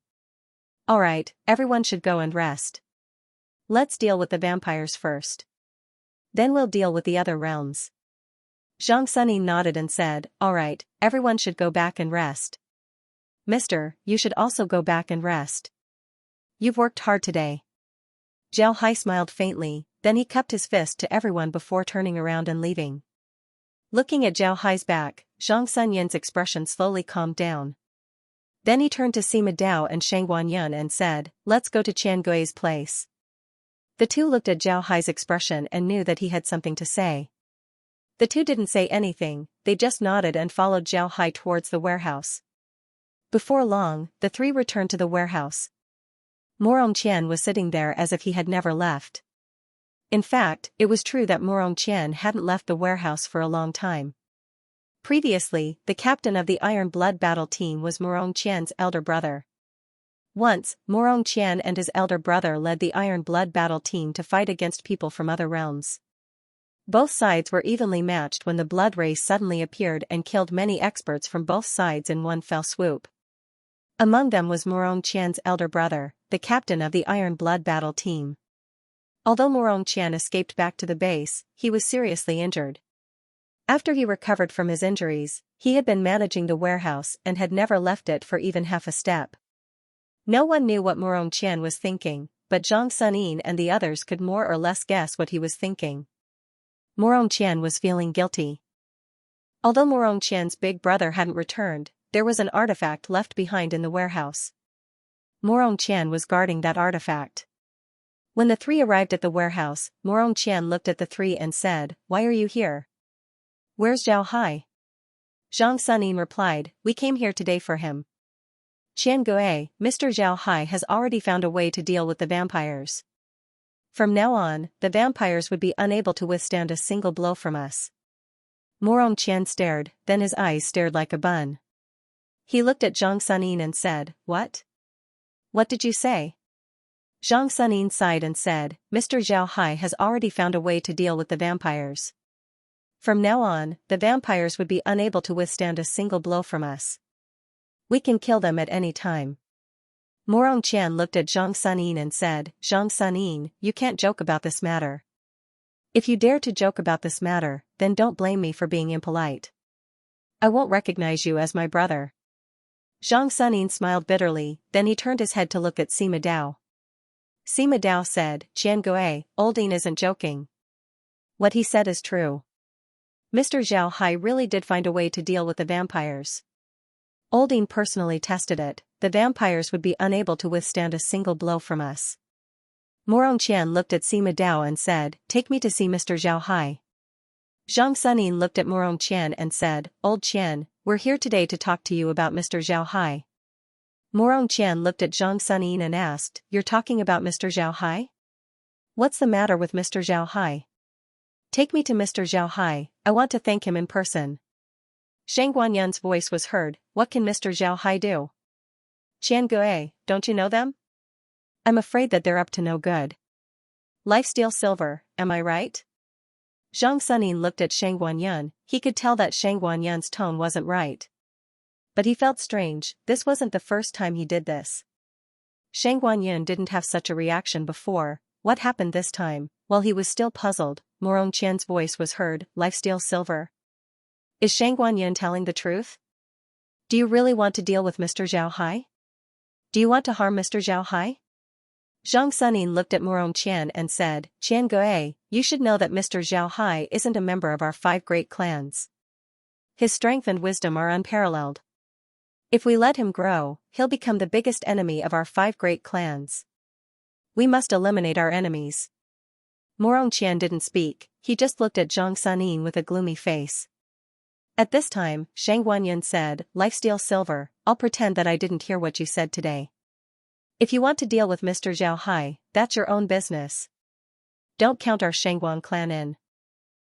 Alright, everyone should go and rest. Let's deal with the vampires first. Then we'll deal with the other realms. Zhang Suning nodded and said, "Alright, everyone should go back and rest. Mister, you should also go back and rest. You've worked hard today." Zhao Hai smiled faintly, then he cupped his fist to everyone before turning around and leaving. Looking at Zhao Hai's back, Zhang Sunyin's expression slowly calmed down. Then he turned to Sima Dao and Shang Guanyun and said, "Let's go to Qian Gui's place." The two looked at Zhao Hai's expression and knew that he had something to say. The two didn't say anything, they just nodded and followed Zhao Hai towards the warehouse. Before long, the three returned to the warehouse. Morong Qian was sitting there as if he had never left. In fact, it was true that Morong Qian hadn't left the warehouse for a long time. Previously, the captain of the Iron Blood battle team was Morong Qian's elder brother. Once, Morong Qian and his elder brother led the Iron Blood battle team to fight against people from other realms. Both sides were evenly matched when the Blood Race suddenly appeared and killed many experts from both sides in one fell swoop. Among them was Morong Qian's elder brother, the captain of the Iron Blood battle team. Although Morong Qian escaped back to the base, he was seriously injured. After he recovered from his injuries, he had been managing the warehouse and had never left it for even half a step. No one knew what Morong Qian was thinking, but Zhang Suning and the others could more or less guess what he was thinking. Morong Qian was feeling guilty. Although Morong Qian's big brother hadn't returned, there was an artifact left behind in the warehouse. Morong Qian was guarding that artifact. When the three arrived at the warehouse, Morong Qian looked at the three and said, "Why are you here? Where's Zhao Hai?" Zhang Suning replied, "We came here today for him. Qian Gui, Mr. Zhao Hai has already found a way to deal with the vampires. From now on, the vampires would be unable to withstand a single blow from us." Morong Qian stared, then his eyes stared like a bun. He looked at Zhang Suning and said, "What? What did you say?" Zhang Suning sighed and said, "Mr. Zhao Hai has already found a way to deal with the vampires. From now on, the vampires would be unable to withstand a single blow from us. We can kill them at any time." Morong Qian looked at Zhang Suning and said, "Zhang Suning, you can't joke about this matter. If you dare to joke about this matter, then don't blame me for being impolite. I won't recognize you as my brother." Zhang Suning smiled bitterly, then he turned his head to look at Sima Dao. Sima Dao said, "Qian Gui, Olding isn't joking. What he said is true. Mr. Zhao Hai really did find a way to deal with the vampires. Olding personally tested it, the vampires would be unable to withstand a single blow from us." Morong Qian looked at Sima Dao and said, "Take me to see Mr. Zhao Hai." Zhang Suning looked at Morong Qian and said, "Old Qian, we're here today to talk to you about Mr. Zhao Hai." Morong Qian looked at Zhang Suning and asked, "You're talking about Mr. Zhao Hai? What's the matter with Mr. Zhao Hai? Take me to Mr. Zhao Hai, I want to thank him in person." Shang Guanyun's voice was heard, "What can Mr. Zhao Hai do?" "Qian Gui, don't you know them? I'm afraid that they're up to no good. Lifesteal silver, am I right?" Zhang Suning looked at Shang Guanyun, he could tell that Shang Guanyun's tone wasn't right. But he felt strange, this wasn't the first time he did this. Shang Guanyun didn't have such a reaction before, what happened this time? While he was still puzzled, Morong Qian's voice was heard, "Lifesteal silver. Is Shang Guanyun telling the truth? Do you really want to deal with Mr. Zhao Hai? Do you want to harm Mr. Zhao Hai?" Zhang Suning looked at Morong Qian and said, "Qian Gui, you should know that Mr. Zhao Hai isn't a member of our 5 great clans. His strength and wisdom are unparalleled. If we let him grow, he'll become the biggest enemy of our 5 great clans. We must eliminate our enemies." Morong Qian didn't speak, he just looked at Zhang Suning with a gloomy face. At this time, Shang Wanyan said, "Lifesteal Silver, I'll pretend that I didn't hear what you said today. If you want to deal with Mr. Zhao Hai, that's your own business. Don't count our Shangguan clan in.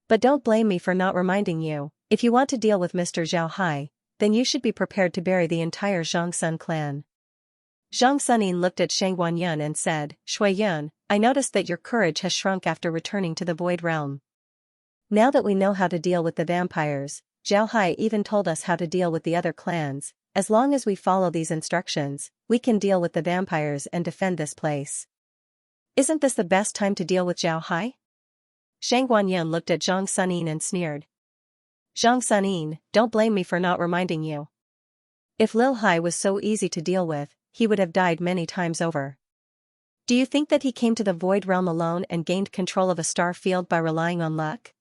But don't blame me for not reminding you, if you want to deal with Mr. Zhao Hai, then you should be prepared to bury the entire Zhangsun clan." Zhang Sunin looked at Shang Wanyan and said, "Shui Yun, I noticed that your courage has shrunk after returning to the Void Realm. Now that we know how to deal with the vampires, Zhao Hai even told us how to deal with the other clans. As long as we follow these instructions, we can deal with the vampires and defend this place. Isn't this the best time to deal with Zhao Hai?" Shang Wanyan looked at Zhang Sunin and sneered. "Zhang Sunin, don't blame me for not reminding you. If Lil Hai was so easy to deal with, he would have died many times over. Do you think that he came to the Void Realm alone and gained control of a star field by relying on luck?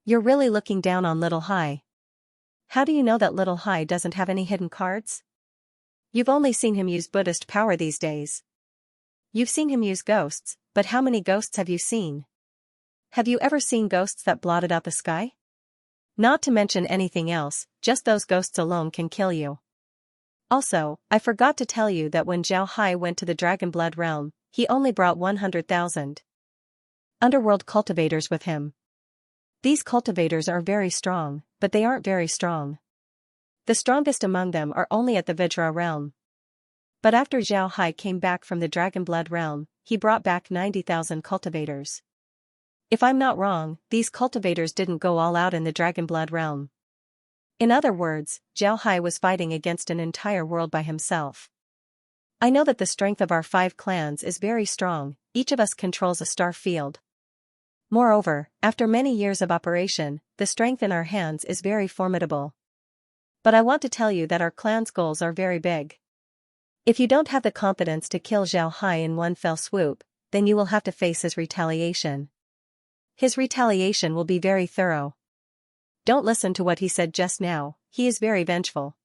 You're really looking down on Little Hai. How do you know that Little Hai doesn't have any hidden cards? You've only seen him use Buddhist power these days. You've seen him use ghosts, but how many ghosts have you seen? Have you ever seen ghosts that blotted out the sky? Not to mention anything else, just those ghosts alone can kill you. Also, I forgot to tell you that when Zhao Hai went to the Dragonblood realm, he only brought 100,000 underworld cultivators with him. These cultivators are very strong, but they aren't very strong. The strongest among them are only at the Vajra realm. But after Zhao Hai came back from the Dragonblood realm, he brought back 90,000 cultivators. If I'm not wrong, these cultivators didn't go all out in the Dragonblood realm. In other words, Zhao Hai was fighting against an entire world by himself. I know that the strength of our 5 clans is very strong, each of us controls a star field. Moreover, after many years of operation, the strength in our hands is very formidable. But I want to tell you that our clan's goals are very big. If you don't have the confidence to kill Zhao Hai in one fell swoop, then you will have to face his retaliation. His retaliation will be very thorough. Don't listen to what he said just now, he is very vengeful."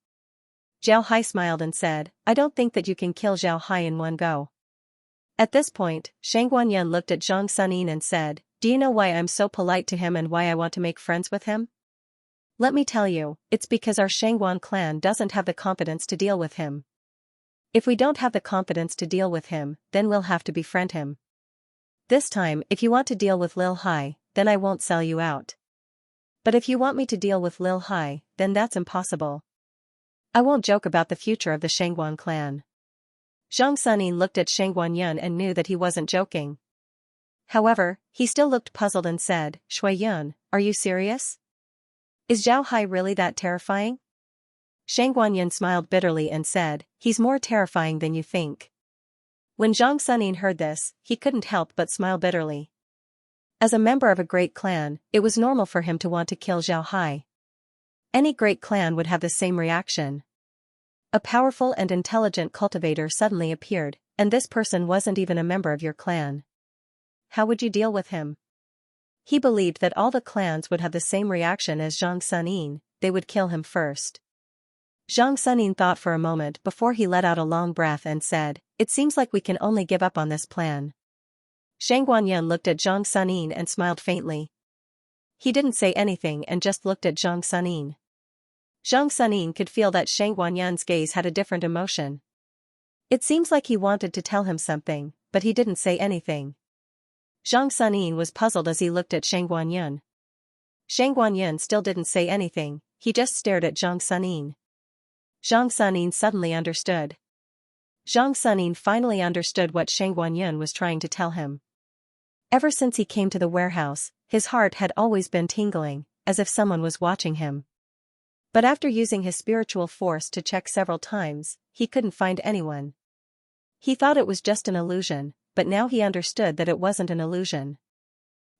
Zhao Hai smiled and said, "I don't think that you can kill Zhao Hai in one go." At this point, Shang Wanyan looked at Zhang Sunin and said, "Do you know why I'm so polite to him and why I want to make friends with him? Let me tell you, it's because our Shangguan clan doesn't have the confidence to deal with him. If we don't have the confidence to deal with him, then we'll have to befriend him. This time, if you want to deal with Lil Hai, then I won't sell you out. But if you want me to deal with Lil Hai, then that's impossible. I won't joke about the future of the Shangguan clan." Zhang Sunin looked at Shang Wanyan and knew that he wasn't joking. However, he still looked puzzled and said, "Shui Yun, are you serious? Is Zhao Hai really that terrifying?" Shang Wanyan smiled bitterly and said, "He's more terrifying than you think." When Zhang Sunin heard this, he couldn't help but smile bitterly. As a member of a great clan, it was normal for him to want to kill Zhao Hai. Any great clan would have the same reaction. A powerful and intelligent cultivator suddenly appeared, and this person wasn't even a member of your clan. How would you deal with him? He believed that all the clans would have the same reaction as Zhang Sunin, they would kill him first. Zhang Sunin thought for a moment before he let out a long breath and said, "It seems like we can only give up on this plan." Shang Wanyan looked at Zhang Sunin and smiled faintly. He didn't say anything and just looked at Zhang Sunin. Zhang Sunin could feel that Shang Wanyan's gaze had a different emotion. It seems like he wanted to tell him something, but he didn't say anything. Zhang Sunin was puzzled as he looked at Shang Wanyan. Shang Wanyan still didn't say anything, he just stared at Zhang Sunin. Zhang Sunin suddenly understood. Zhang Sunin finally understood what Shang Wanyan was trying to tell him. Ever since he came to the warehouse, his heart had always been tingling, as if someone was watching him. But after using his spiritual force to check several times, he couldn't find anyone. He thought it was just an illusion, but now he understood that it wasn't an illusion.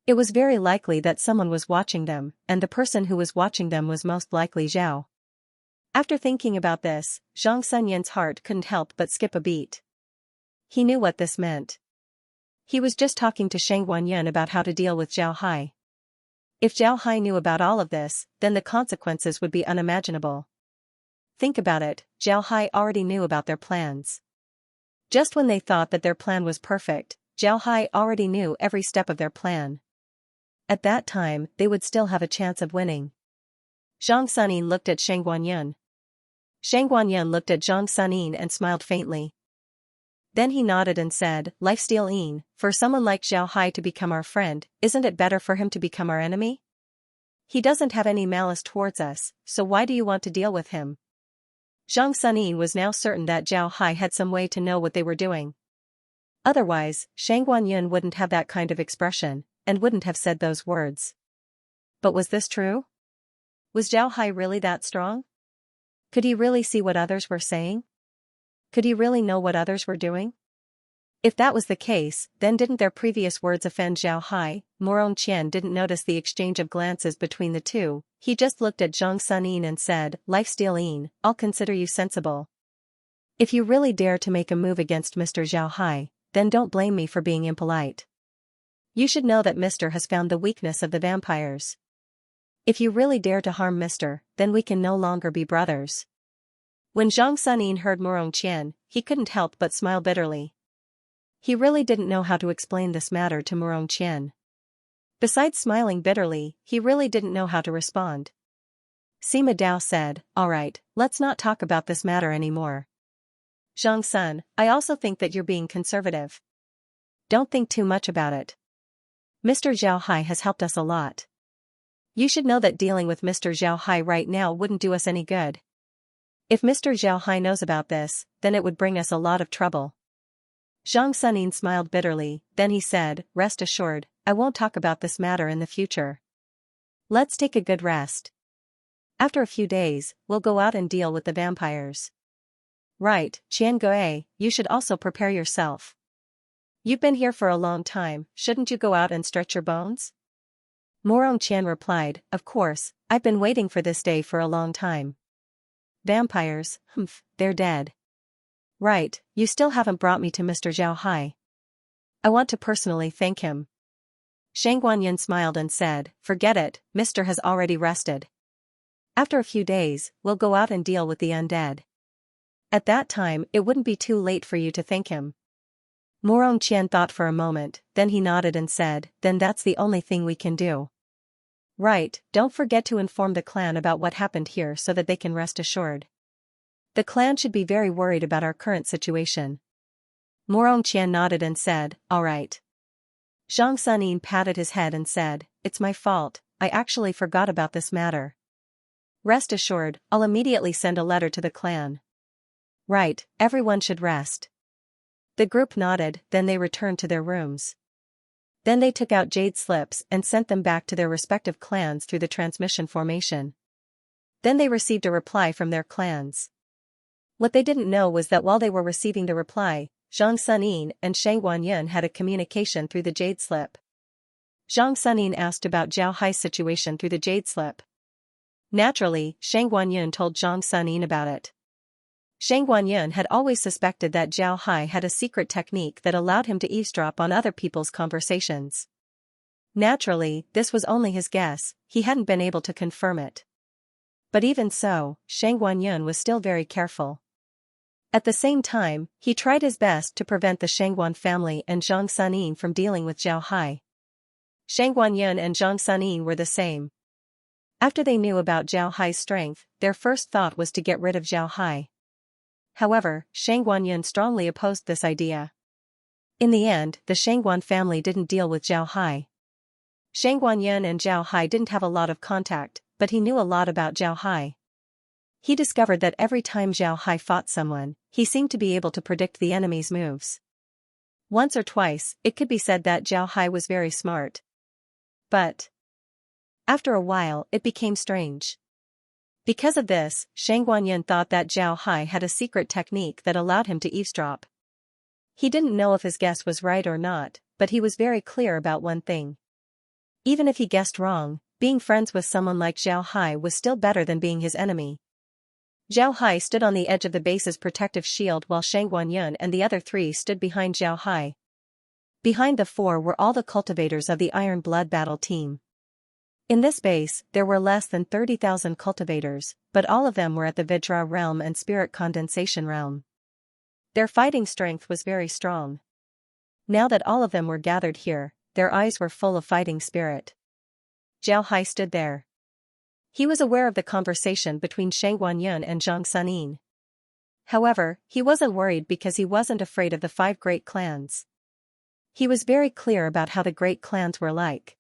It was very likely that someone was watching them, and the person who was watching them was most likely Zhao. After thinking about this, Zhang Sunyan's heart couldn't help but skip a beat. He knew what this meant. He was just talking to Shang Wanyan about how to deal with Zhao Hai. If Zhao Hai knew about all of this, then the consequences would be unimaginable. Think about it, Zhao Hai already knew about their plans. Just when they thought that their plan was perfect, Zhao Hai already knew every step of their plan. At that time, they would still have a chance of winning. Zhang Sunin looked at Shang Guanyin. Shang Guanyin looked at Zhang Sunin and smiled faintly. Then he nodded and said, Lifesteal Yin, for someone like Zhao Hai to become our friend, isn't it better for him to become our enemy? He doesn't have any malice towards us, so why do you want to deal with him? Zhang Sunin was now certain that Zhao Hai had some way to know what they were doing. Otherwise, Shang Guanyin wouldn't have that kind of expression, and wouldn't have said those words. But was this true? Was Zhao Hai really that strong? Could he really see what others were saying? Could he really know what others were doing? If that was the case, then didn't their previous words offend Zhao Hai? Morong Qian didn't notice the exchange of glances between the two, he just looked at Zhang Sunin and said, Lifesteal Yin, I'll consider you sensible. If you really dare to make a move against Mr. Zhao Hai, then don't blame me for being impolite. You should know that Mr. has found the weakness of the vampires. If you really dare to harm Mr., then we can no longer be brothers. When Zhang Sunin heard Morong Qian, he couldn't help but smile bitterly. He really didn't know how to explain this matter to Morong Qian. Besides smiling bitterly, he really didn't know how to respond. Sima Dao said, Alright, let's not talk about this matter anymore. Zhang Sun, I also think that you're being conservative. Don't think too much about it. Mr. Zhao Hai has helped us a lot. You should know that dealing with Mr. Zhao Hai right now wouldn't do us any good. If Mr. Zhao Hai knows about this, then it would bring us a lot of trouble. Zhang Sunin smiled bitterly, then he said, Rest assured, I won't talk about this matter in the future. Let's take a good rest. After a few days, we'll go out and deal with the vampires. Right, Qian Gui, you should also prepare yourself. You've been here for a long time, shouldn't you go out and stretch your bones? Morong Qian replied, Of course, I've been waiting for this day for a long time. Vampires, they're dead. Right, you still haven't brought me to Mr. Zhao Hai. I want to personally thank him. Shang Guanyin smiled and said, Forget it, Mr. has already rested. After a few days, we'll go out and deal with the undead. At that time, it wouldn't be too late for you to thank him. Morong Qian thought for a moment, then he nodded and said, Then that's the only thing we can do. Right, don't forget to inform the clan about what happened here so that they can rest assured. The clan should be very worried about our current situation. Morong Qian nodded and said, All right. Zhang Sunin patted his head and said, It's my fault, I actually forgot about this matter. Rest assured, I'll immediately send a letter to the clan. Right, everyone should rest. The group nodded, then they returned to their rooms. Then they took out jade slips and sent them back to their respective clans through the transmission formation. Then they received a reply from their clans. What they didn't know was that while they were receiving the reply, Zhang Sunin and Shang Guanyin had a communication through the jade slip. Zhang Sunin asked about Zhao Hai's situation through the jade slip. Naturally, Shang Guanyin told Zhang Sunin about it. Shang Guanyin had always suspected that Zhao Hai had a secret technique that allowed him to eavesdrop on other people's conversations. Naturally, this was only his guess, he hadn't been able to confirm it. But even so, Shang Guanyin was still very careful. At the same time, he tried his best to prevent the Shangguan family and Zhang Sunin from dealing with Zhao Hai. Shang Guanyin and Zhang Sunin were the same. After they knew about Zhao Hai's strength, their first thought was to get rid of Zhao Hai. However, Shang Guanyin strongly opposed this idea. In the end, the Shangguan family didn't deal with Zhao Hai. Shang Guanyin and Zhao Hai didn't have a lot of contact, but he knew a lot about Zhao Hai. He discovered that every time Zhao Hai fought someone, he seemed to be able to predict the enemy's moves. Once or twice, it could be said that Zhao Hai was very smart. But after a while, it became strange. Because of this, Shang Guanyin thought that Zhao Hai had a secret technique that allowed him to eavesdrop. He didn't know if his guess was right or not, but he was very clear about one thing. Even if he guessed wrong, being friends with someone like Zhao Hai was still better than being his enemy. Zhao Hai stood on the edge of the base's protective shield while Shang Guanyin and the other three stood behind Zhao Hai. Behind the four were all the cultivators of the Iron Blood battle team. In this base, there were less than 30,000 cultivators, but all of them were at the Vajra realm and Spirit Condensation realm. Their fighting strength was very strong. Now that all of them were gathered here, their eyes were full of fighting spirit. Zhao Hai stood there. He was aware of the conversation between Shang Guanyun and Zhang Sunin. However, he wasn't worried because he wasn't afraid of the 5 great clans. He was very clear about how the great clans were like.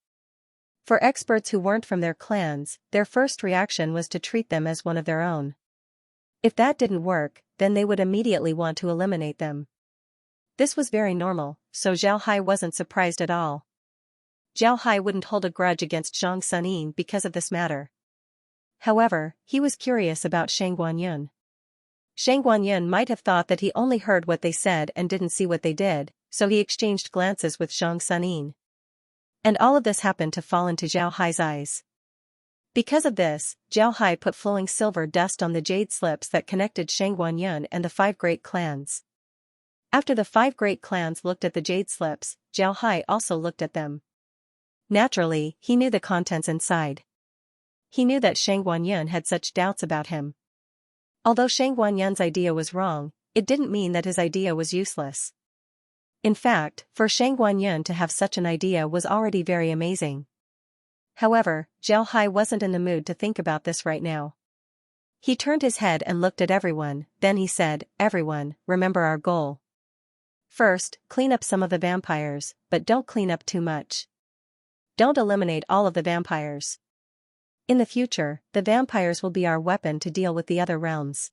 For experts who weren't from their clans, their first reaction was to treat them as one of their own. If that didn't work, then they would immediately want to eliminate them. This was very normal, so Zhao Hai wasn't surprised at all. Zhao Hai wouldn't hold a grudge against Zhang Sunin because of this matter. However, he was curious about Shang Guanyun. Shang Guanyun might have thought that he only heard what they said and didn't see what they did, so he exchanged glances with Zhang Sunin. And all of this happened to fall into Zhao Hai's eyes. Because of this, Zhao Hai put flowing silver dust on the jade slips that connected Shang Guanyun and the 5 great clans. After the 5 great clans looked at the jade slips, Zhao Hai also looked at them. Naturally, he knew the contents inside. He knew that Shang Guanyun had such doubts about him. Although Shang Guanyun's idea was wrong, it didn't mean that his idea was useless. In fact, for Shang Guanyun to have such an idea was already very amazing. However, Zhao Hai wasn't in the mood to think about this right now. He turned his head and looked at everyone, then he said, "Everyone, remember our goal. First, clean up some of the vampires, but don't clean up too much. Don't eliminate all of the vampires. In the future, the vampires will be our weapon to deal with the other realms.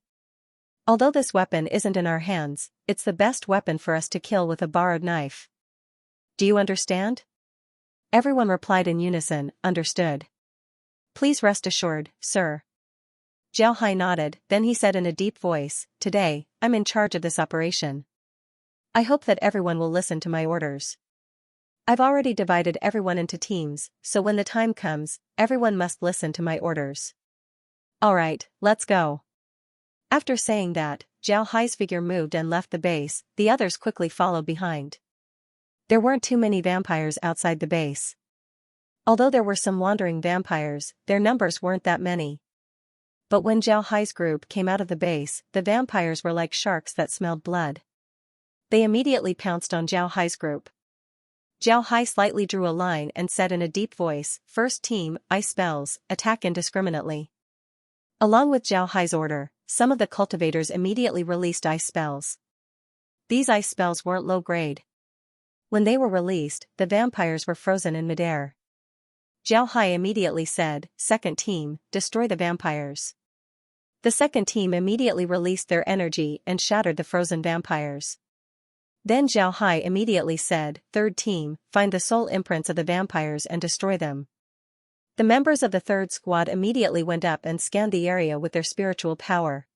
Although this weapon isn't in our hands, it's the best weapon for us to kill with a borrowed knife. Do you understand?" Everyone replied in unison, "Understood. Please rest assured, sir." Zhao Hai nodded, then he said in a deep voice, "Today, I'm in charge of this operation. I hope that everyone will listen to my orders. I've already divided everyone into teams, so when the time comes, everyone must listen to my orders. Alright, let's go." After saying that, Zhao Hai's figure moved and left the base, the others quickly followed behind. There weren't too many vampires outside the base. Although there were some wandering vampires, their numbers weren't that many. But when Zhao Hai's group came out of the base, the vampires were like sharks that smelled blood. They immediately pounced on Zhao Hai's group. Zhao Hai slightly drew a line and said in a deep voice, "First team, ice spells, attack indiscriminately." Along with Zhao Hai's order, some of the cultivators immediately released ice spells. These ice spells weren't low grade. When they were released, the vampires were frozen in midair. Zhao Hai immediately said, "Second team, destroy the vampires." The second team immediately released their energy and shattered the frozen vampires. Then Zhao Hai immediately said, "Third team, find the soul imprints of the vampires and destroy them." The members of the third squad immediately went up and scanned the area with their spiritual power.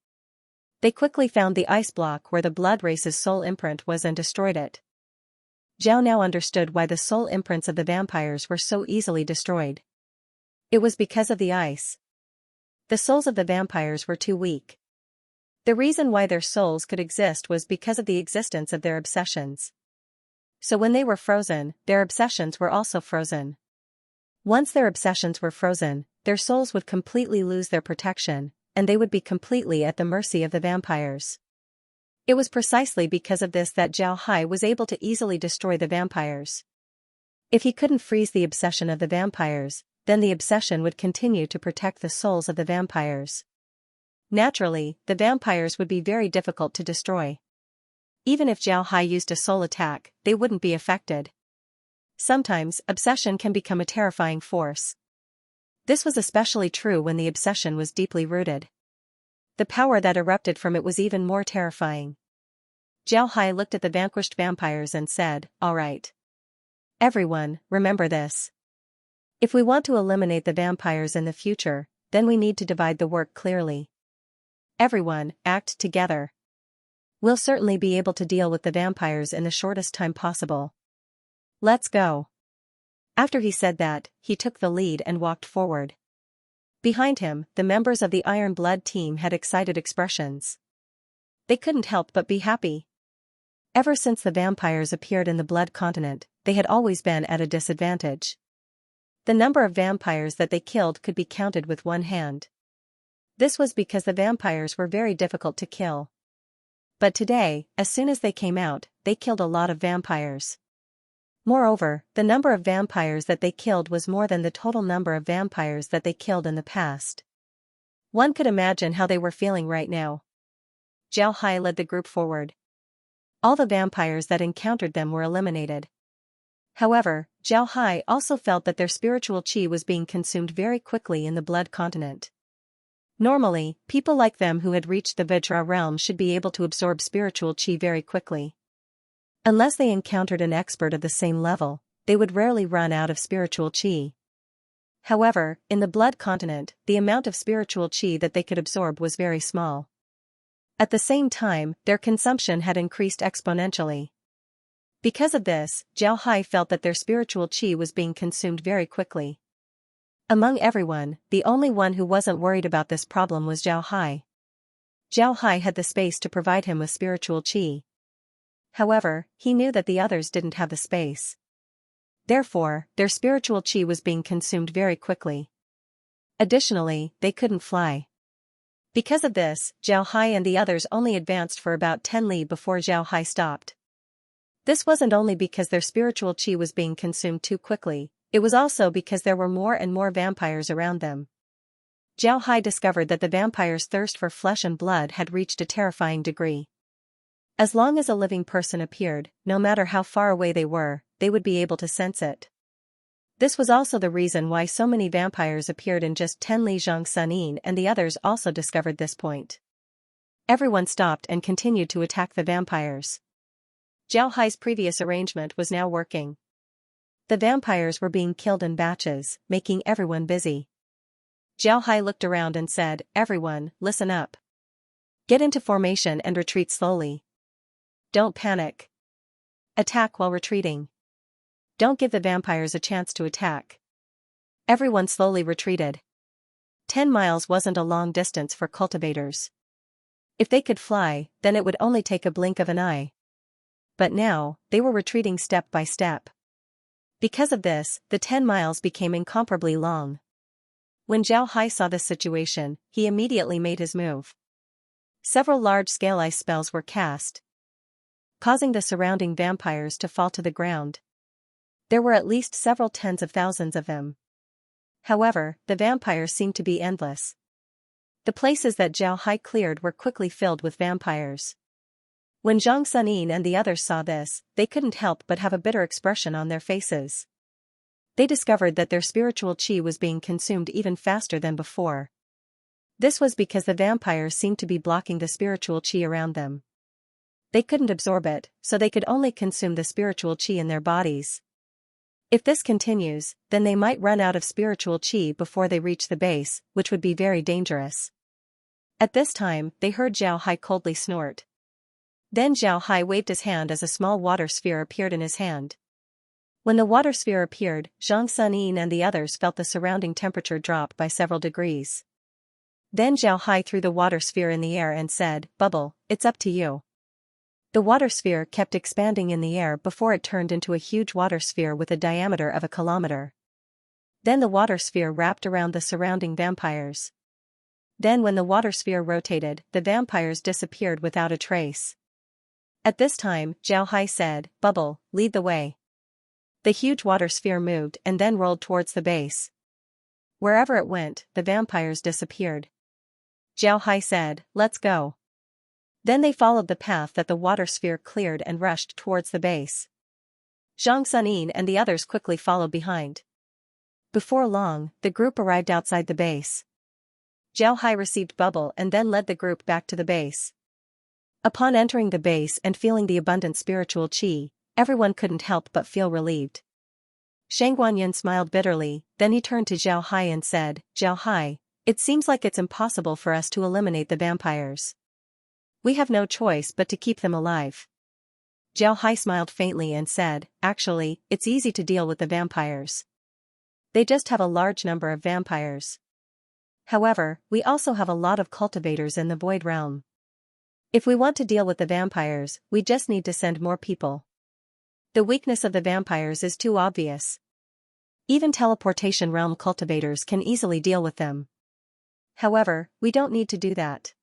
They quickly found the ice block where the blood race's soul imprint was and destroyed it. Zhao now understood why the soul imprints of the vampires were so easily destroyed. It was because of the ice. The souls of the vampires were too weak. The reason why their souls could exist was because of the existence of their obsessions. So when they were frozen, their obsessions were also frozen. Once their obsessions were frozen, their souls would completely lose their protection, and they would be completely at the mercy of the vampires. It was precisely because of this that Zhao Hai was able to easily destroy the vampires. If he couldn't freeze the obsession of the vampires, then the obsession would continue to protect the souls of the vampires. Naturally, the vampires would be very difficult to destroy. Even if Zhao Hai used a soul attack, they wouldn't be affected. Sometimes, obsession can become a terrifying force. This was especially true when the obsession was deeply rooted. The power that erupted from it was even more terrifying. Zhao Hai looked at the vanquished vampires and said, "Alright. Everyone, remember this. If we want to eliminate the vampires in the future, then we need to divide the work clearly. Everyone, act together. We'll certainly be able to deal with the vampires in the shortest time possible. Let's go." After he said that, he took the lead and walked forward. Behind him, the members of the Iron Blood team had excited expressions. They couldn't help but be happy. Ever since the vampires appeared in the Blood Continent, they had always been at a disadvantage. The number of vampires that they killed could be counted with one hand. This was because the vampires were very difficult to kill. But today, as soon as they came out, they killed a lot of vampires. Moreover, the number of vampires that they killed was more than the total number of vampires that they killed in the past. One could imagine how they were feeling right now. Zhao Hai led the group forward. All the vampires that encountered them were eliminated. However, Zhao Hai also felt that their spiritual qi was being consumed very quickly in the blood continent. Normally, people like them who had reached the Vajra realm should be able to absorb spiritual qi very quickly. Unless they encountered an expert of the same level, they would rarely run out of spiritual qi. However, in the blood continent, the amount of spiritual qi that they could absorb was very small. At the same time, their consumption had increased exponentially. Because of this, Zhao Hai felt that their spiritual qi was being consumed very quickly. Among everyone, the only one who wasn't worried about this problem was Zhao Hai. Zhao Hai had the space to provide him with spiritual qi. However, he knew that the others didn't have the space. Therefore, their spiritual qi was being consumed very quickly. Additionally, they couldn't fly. Because of this, Zhao Hai and the others only advanced for about 10 li before Zhao Hai stopped. This wasn't only because their spiritual qi was being consumed too quickly, it was also because there were more and more vampires around them. Zhao Hai discovered that the vampires' thirst for flesh and blood had reached a terrifying degree. As long as a living person appeared, no matter how far away they were, they would be able to sense it. This was also the reason why so many vampires appeared in just 10 li. Xianxia and the others also discovered this point. Everyone stopped and continued to attack the vampires. Zhao Hai's previous arrangement was now working. The vampires were being killed in batches, making everyone busy. Zhao Hai looked around and said, "Everyone, listen up. Get into formation and retreat slowly. Don't panic. Attack while retreating. Don't give the vampires a chance to attack." Everyone slowly retreated. 10 miles wasn't a long distance for cultivators. If they could fly, then it would only take a blink of an eye. But now, they were retreating step by step. Because of this, the 10 miles became incomparably long. When Zhao Hai saw this situation, he immediately made his move. Several large-scale ice spells were cast, causing the surrounding vampires to fall to the ground. There were at least several tens of thousands of them. However, the vampires seemed to be endless. The places that Zhao Hai cleared were quickly filled with vampires. When Zhang Sunin and the others saw this, they couldn't help but have a bitter expression on their faces. They discovered that their spiritual qi was being consumed even faster than before. This was because the vampires seemed to be blocking the spiritual qi around them. They couldn't absorb it, so they could only consume the spiritual qi in their bodies. If this continues, then they might run out of spiritual qi before they reach the base, which would be very dangerous. At this time, they heard Zhao Hai coldly snort. Then Zhao Hai waved his hand as a small water sphere appeared in his hand. When the water sphere appeared, Zhang Sunin and the others felt the surrounding temperature drop by several degrees. Then Zhao Hai threw the water sphere in the air and said, "Bubble, it's up to you." The water sphere kept expanding in the air before it turned into a huge water sphere with a diameter of a kilometer. Then the water sphere wrapped around the surrounding vampires. Then when the water sphere rotated, the vampires disappeared without a trace. At this time, Zhao Hai said, "Bubble, lead the way." The huge water sphere moved and then rolled towards the base. Wherever it went, the vampires disappeared. Zhao Hai said, "Let's go." Then they followed the path that the water sphere cleared and rushed towards the base. Zhang Sunin and the others quickly followed behind. Before long, the group arrived outside the base. Zhao Hai received Bubble and then led the group back to the base. Upon entering the base and feeling the abundant spiritual qi, everyone couldn't help but feel relieved. Shang Guanyin smiled bitterly, then he turned to Zhao Hai and said, "Zhao Hai, it seems like it's impossible for us to eliminate the vampires. We have no choice but to keep them alive." Zhao Hai smiled faintly and said, "Actually, it's easy to deal with the vampires. They just have a large number of vampires. However, we also have a lot of cultivators in the Void Realm. If we want to deal with the vampires, we just need to send more people. The weakness of the vampires is too obvious. Even teleportation realm cultivators can easily deal with them. However, we don't need to do that."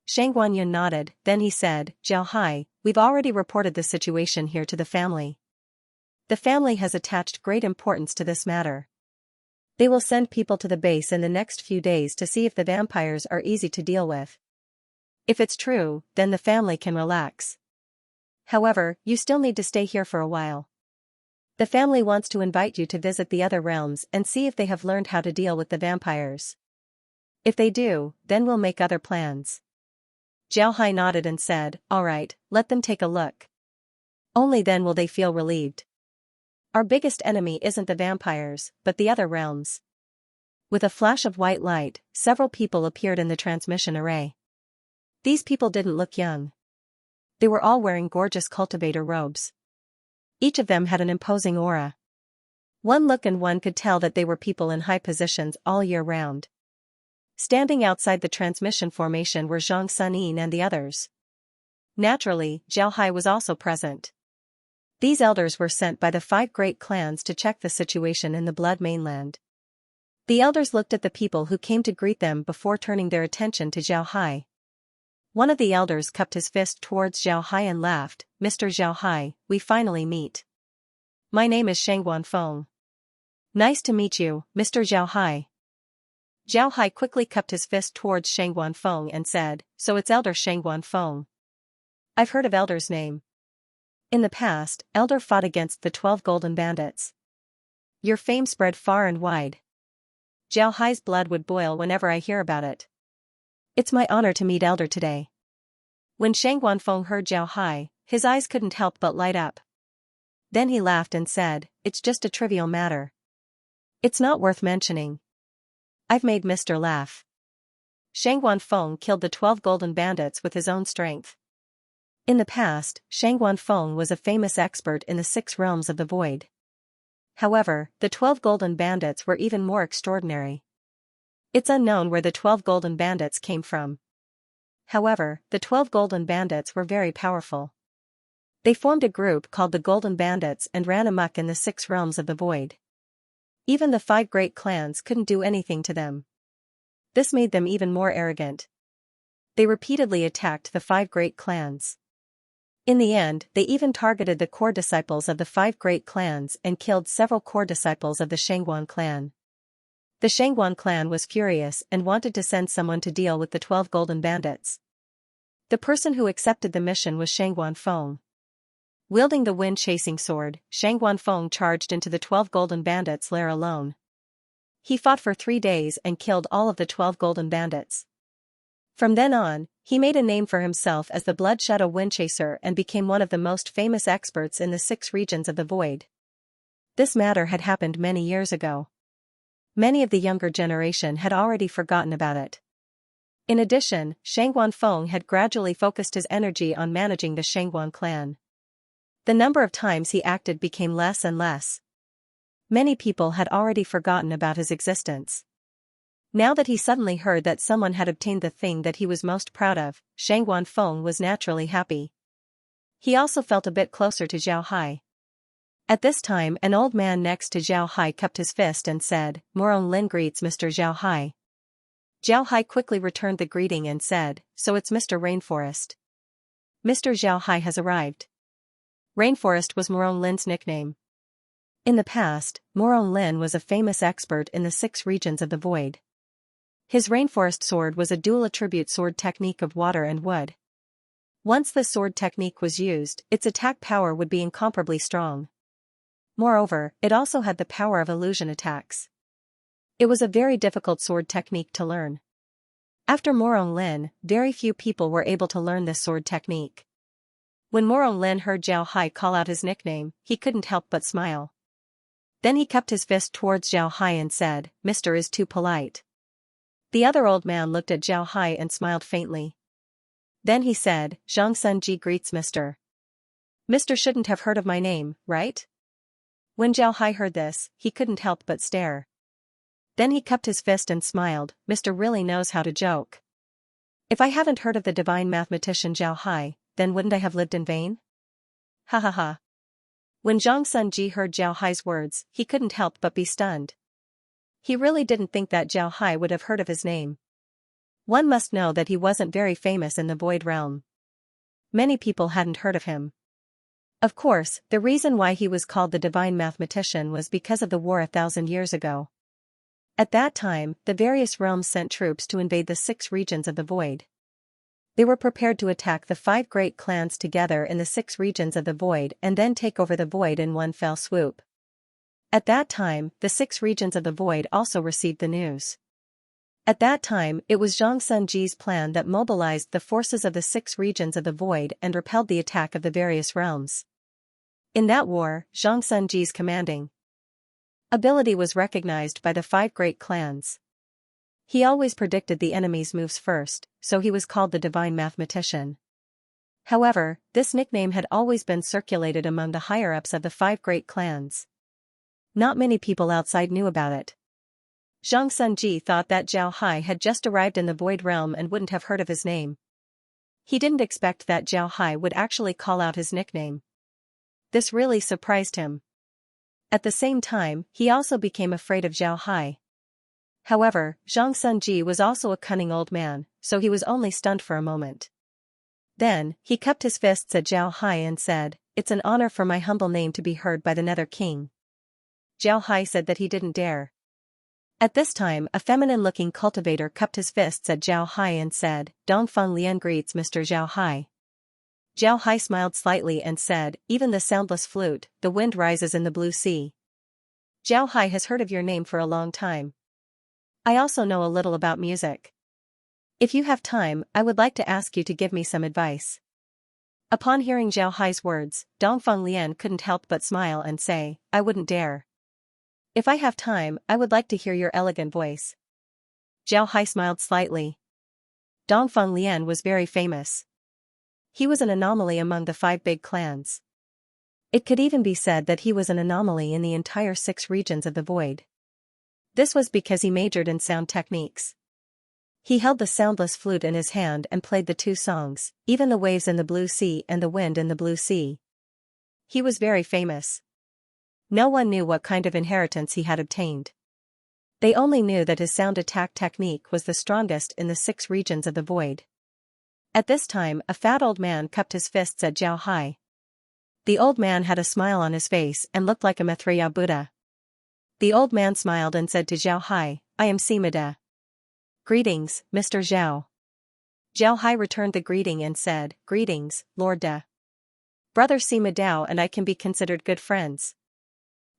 Shang Guanyin nodded, then he said, "Zhao Hai, we've already reported the situation here to the family. The family has attached great importance to this matter. They will send people to the base in the next few days to see if the vampires are easy to deal with. If it's true, then the family can relax. However, you still need to stay here for a while. The family wants to invite you to visit the other realms and see if they have learned how to deal with the vampires. If they do, then we'll make other plans. Zhao Hai nodded and said, "All right, let them take a look. Only then will they feel relieved. Our biggest enemy isn't the vampires, but the other realms." With a flash of white light, several people appeared in the transmission array. These people didn't look young. They were all wearing gorgeous cultivator robes. Each of them had an imposing aura. One look and one could tell that they were people in high positions all year round. Standing outside the transmission formation were Zhang Sunin and the others. Naturally, Zhao Hai was also present. These elders were sent by the 5 great clans to check the situation in the Blood Mainland. The elders looked at the people who came to greet them before turning their attention to Zhao Hai. One of the elders cupped his fist towards Zhao Hai and laughed, "Mr. Zhao Hai, we finally meet. My name is Sheng Guanfeng. Nice to meet you, Mr. Zhao Hai." Zhao Hai quickly cupped his fist towards Sheng Guanfeng and said, "So it's Elder Sheng Guanfeng. I've heard of Elder's name. In the past, Elder fought against the 12 Golden Bandits. Your fame spread far and wide. Zhao Hai's blood would boil whenever I hear about it. It's my honor to meet Elder today." When Sheng Guanfeng heard Zhao Hai, his eyes couldn't help but light up. Then he laughed and said, "It's just a trivial matter. It's not worth mentioning. I've made Mr. laugh." Sheng Guanfeng killed the 12 Golden Bandits with his own strength. In the past, Sheng Guanfeng was a famous expert in the 6 realms of the void. However, the 12 Golden Bandits were even more extraordinary. It's unknown where the 12 Golden Bandits came from. However, the 12 Golden Bandits were very powerful. They formed a group called the Golden Bandits and ran amok in the 6 realms of the void. Even the 5 great clans couldn't do anything to them. This made them even more arrogant. They repeatedly attacked the 5 great clans. In the end, they even targeted the core disciples of the 5 great clans and killed several core disciples of the Shengguan clan. The Shengguan clan was furious and wanted to send someone to deal with the 12 Golden Bandits. The person who accepted the mission was Sheng Guanfeng. Wielding the wind-chasing sword, Sheng Guanfeng charged into the 12 Golden Bandits' lair alone. He fought for 3 days and killed all of the 12 Golden Bandits. From then on, he made a name for himself as the Blood Shadow Windchaser and became one of the most famous experts in the 6 regions of the void. This matter had happened many years ago. Many of the younger generation had already forgotten about it. In addition, Sheng Guanfeng had gradually focused his energy on managing the Shengguan clan. The number of times he acted became less and less. Many people had already forgotten about his existence. Now that he suddenly heard that someone had obtained the thing that he was most proud of, Sheng Guanfeng was naturally happy. He also felt a bit closer to Zhao Hai. At this time, an old man next to Zhao Hai cupped his fist and said, "Morong Lin greets Mr. Zhao Hai." Zhao Hai quickly returned the greeting and said, "So it's Mr. Rainforest. Mr. Zhao Hai has arrived." Rainforest was Morong Lin's nickname. In the past, Morong Lin was a famous expert in the 6 regions of the void. His Rainforest sword was a dual attribute sword technique of water and wood. Once the sword technique was used, its attack power would be incomparably strong. Moreover, it also had the power of illusion attacks. It was a very difficult sword technique to learn. After Morong Lin, very few people were able to learn this sword technique. When Morong Lin heard Zhao Hai call out his nickname, he couldn't help but smile. Then he cupped his fist towards Zhao Hai and said, "Mr. is too polite." The other old man looked at Zhao Hai and smiled faintly. Then he said, "Zhang Sunji greets Mr. Mr. shouldn't have heard of my name, right?" When Zhao Hai heard this, he couldn't help but stare. Then he cupped his fist and smiled, "Mr. really knows how to joke. If I haven't heard of the divine mathematician Zhao Hai, then wouldn't I have lived in vain? Ha ha ha." When Zhang Sunji heard Zhao Hai's words, he couldn't help but be stunned. He really didn't think that Zhao Hai would have heard of his name. One must know that he wasn't very famous in the void realm. Many people hadn't heard of him. Of course, the reason why he was called the divine mathematician was because of the war 1,000 years ago. At that time, the various realms sent troops to invade the 6 regions of the void. They were prepared to attack the 5 great clans together in the 6 regions of the void and then take over the void in one fell swoop. At that time, the 6 regions of the void also received the news. At that time, it was Xianxia's plan that mobilized the forces of the 6 regions of the void and repelled the attack of the various realms. In that war, Xianxia's commanding ability was recognized by the 5 great clans. He always predicted the enemy's moves first, so he was called the divine mathematician. However, this nickname had always been circulated among the higher-ups of the 5 great clans. Not many people outside knew about it. Xianxia thought that Zhao Hai had just arrived in the void realm and wouldn't have heard of his name. He didn't expect that Zhao Hai would actually call out his nickname. This really surprised him. At the same time, he also became afraid of Zhao Hai. However, Xianxia was also a cunning old man, so he was only stunned for a moment. Then, he cupped his fists at Zhao Hai and said, "It's an honor for my humble name to be heard by the Nether King." Zhao Hai said that he didn't dare. At this time, a feminine-looking cultivator cupped his fists at Zhao Hai and said, "Dongfeng Lian greets Mr. Zhao Hai." Zhao Hai smiled slightly and said, "Even the soundless flute, the wind rises in the blue sea." Zhao Hai has heard of your name for a long time. I also know a little about music. If you have time, I would like to ask you to give me some advice. Upon hearing Zhao Hai's words, Dongfeng Lian couldn't help but smile and say, "I wouldn't dare. If I have time, I would like to hear your elegant voice." Zhao Hai smiled slightly. Dongfeng Lian was very famous. He was an anomaly among the 5 big clans. It could even be said that he was an anomaly in the entire 6 regions of the void. This was because he majored in sound techniques. He held the soundless flute in his hand and played the 2 songs, even the waves in the blue sea and the wind in the blue sea. He was very famous. No one knew what kind of inheritance he had obtained. They only knew that his sound attack technique was the strongest in the 6 regions of the void. At this time, a fat old man cupped his fists at Zhao Hai. The old man had a smile on his face and looked like a Maitreya Buddha. The old man smiled and said to Zhao Hai, "I am Sima De." "Greetings, Mr. Zhao." Zhao Hai returned the greeting and said, "Greetings, Lord De. Brother Sima Dao and I can be considered good friends."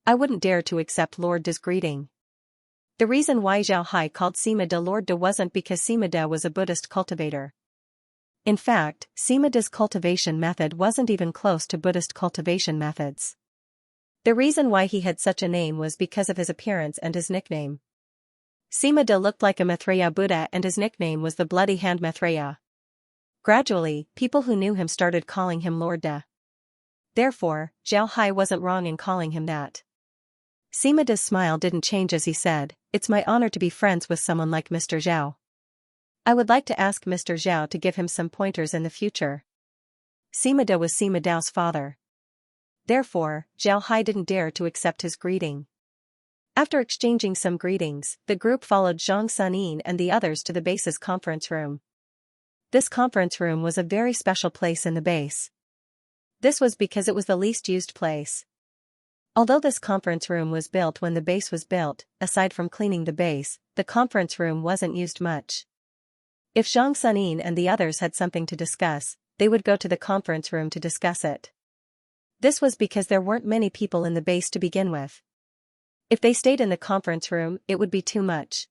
I wouldn't dare to accept Lord De's greeting. The reason why Zhao Hai called Sima De Lord De wasn't because Sima De was a Buddhist cultivator. In fact, Sima De's cultivation method wasn't even close to Buddhist cultivation methods. The reason why he had such a name was because of his appearance and his nickname. Sima De looked like a Maitreya Buddha and his nickname was the Bloody Hand Maitreya. Gradually, people who knew him started calling him Lord De. Therefore, Zhao Hai wasn't wrong in calling him that. Sima De's smile didn't change as he said, "It's my honor to be friends with someone like Mr. Zhao. I would like to ask Mr. Zhao to give him some pointers in the future." Sima De was Sima Dao's father. Therefore, Zhao Hai didn't dare to accept his greeting. After exchanging some greetings, the group followed Zhang Sunin and the others to the base's conference room. This conference room was a very special place in the base. This was because it was the least used place. Although this conference room was built when the base was built, aside from cleaning the base, the conference room wasn't used much. If Zhang Sunin and the others had something to discuss, they would go to the conference room to discuss it. This was because there weren't many people in the base to begin with. If they stayed in the conference room, it would be too much.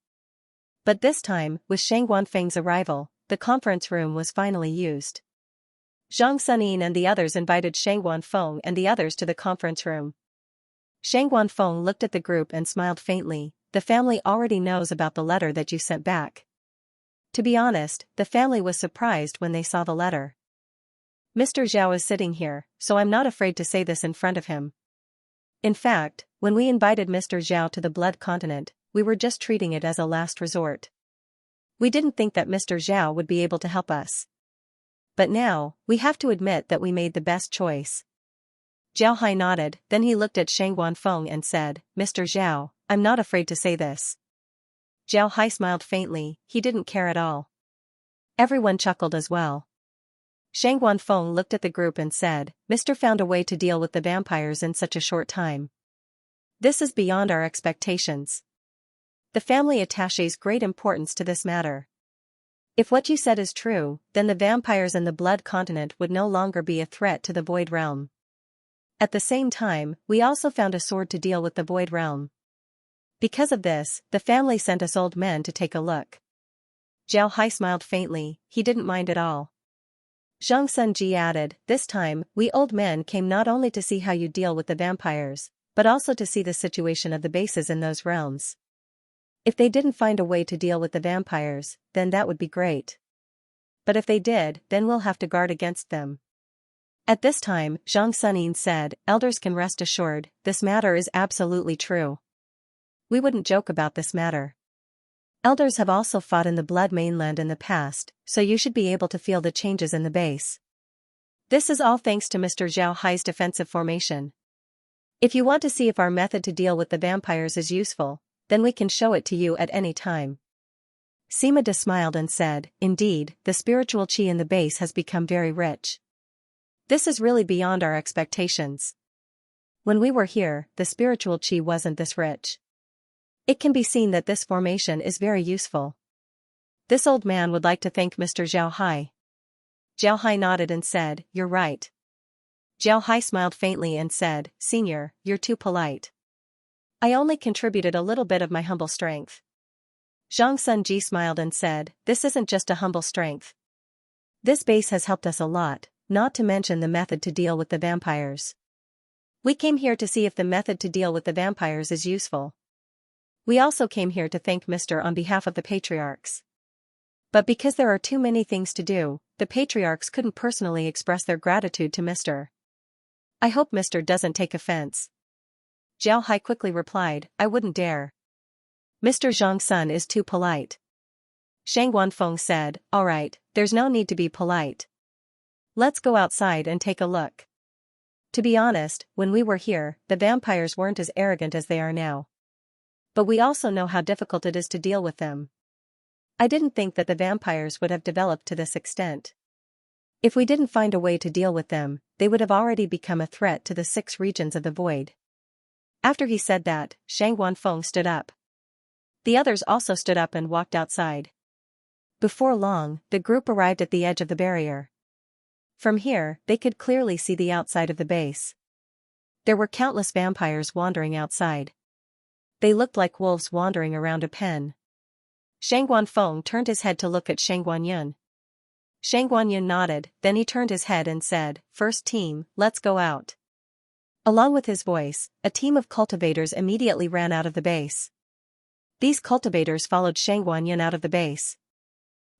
But this time, with Shang Wanfeng's arrival, the conference room was finally used. Zhang Sunin and the others invited Shang Wanfeng and the others to the conference room. Shang Wanfeng looked at the group and smiled faintly. "The family already knows about the letter that you sent back." To be honest, the family was surprised when they saw the letter. Mr. Zhao is sitting here, so I'm not afraid to say this in front of him. In fact, when we invited Mr. Zhao to the Blood Continent, we were just treating it as a last resort. We didn't think that Mr. Zhao would be able to help us. But now, we have to admit that we made the best choice. Zhao Hai nodded, then he looked at Shang Wanfeng and said, "Mr. Zhao, I'm not afraid to say this." Zhao Hai smiled faintly, he didn't care at all. Everyone chuckled as well. Shang Guanfeng looked at the group and said, Mr. found a way to deal with the vampires in such a short time. This is beyond our expectations. The family attaches great importance to this matter. If what you said is true, then the vampires in the Blood Continent would no longer be a threat to the Void Realm. At the same time, we also found a sword to deal with the Void Realm. Because of this, the family sent us old men to take a look. Zhao Hai smiled faintly, he didn't mind at all. Zhang Sunji added, this time, we old men came not only to see how you deal with the vampires, but also to see the situation of the bases in those realms. If they didn't find a way to deal with the vampires, then that would be great. But if they did, then we'll have to guard against them. At this time, Zhang Sunin said, elders can rest assured, this matter is absolutely true. We wouldn't joke about this matter. Elders have also fought in the Blood Mainland in the past, so you should be able to feel the changes in the base. This is all thanks to Mr. Zhao Hai's defensive formation. If you want to see if our method to deal with the vampires is useful, then we can show it to you at any time. Sima De smiled and said, indeed, the spiritual qi in the base has become very rich. This is really beyond our expectations. When we were here, the spiritual qi wasn't this rich. It can be seen that this formation is very useful. This old man would like to thank Mr. Zhao Hai. Zhao Hai nodded and said, you're right. Zhao Hai smiled faintly and said, Senior, you're too polite. I only contributed a little bit of my humble strength. Zhang Sunji smiled and said, this isn't just a humble strength. This base has helped us a lot, not to mention the method to deal with the vampires. We came here to see if the method to deal with the vampires is useful. We also came here to thank Mr. on behalf of the patriarchs. But because there are too many things to do, the patriarchs couldn't personally express their gratitude to Mr. I hope Mr. doesn't take offense. Zhao Hai quickly replied, I wouldn't dare. Mr. Zhang Sun is too polite. Shang Guanfeng said, alright, there's no need to be polite. Let's go outside and take a look. To be honest, when we were here, the vampires weren't as arrogant as they are now. But we also know how difficult it is to deal with them. I didn't think that the vampires would have developed to this extent. If we didn't find a way to deal with them, they would have already become a threat to the 6 regions of the void. After he said that, Shang Guanfeng stood up. The others also stood up and walked outside. Before long, the group arrived at the edge of the barrier. From here, they could clearly see the outside of the base. There were countless vampires wandering outside. They looked like wolves wandering around a pen. Shang Guanfeng turned his head to look at Shang Guanyun. Shang Guanyun nodded, then he turned his head and said, First team, let's go out. Along with his voice, a team of cultivators immediately ran out of the base. These cultivators followed Shang Guanyun out of the base.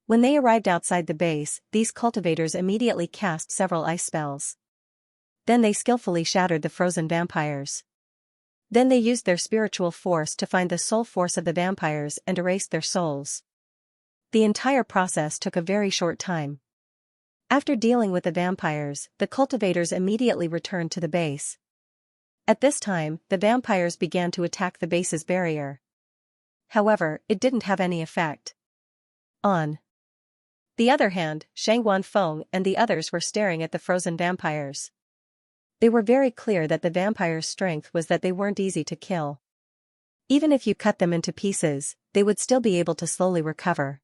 When they arrived outside the base, these cultivators immediately cast several ice spells. Then they skillfully shattered the frozen vampires. Then they used their spiritual force to find the soul force of the vampires and erase their souls. The entire process took a very short time. After dealing with the vampires, the cultivators immediately returned to the base. At this time, the vampires began to attack the base's barrier. However, it didn't have any effect. On the other hand, Shang Guanfeng and the others were staring at the frozen vampires. They were very clear that the vampires' strength was that they weren't easy to kill. Even if you cut them into pieces, they would still be able to slowly recover.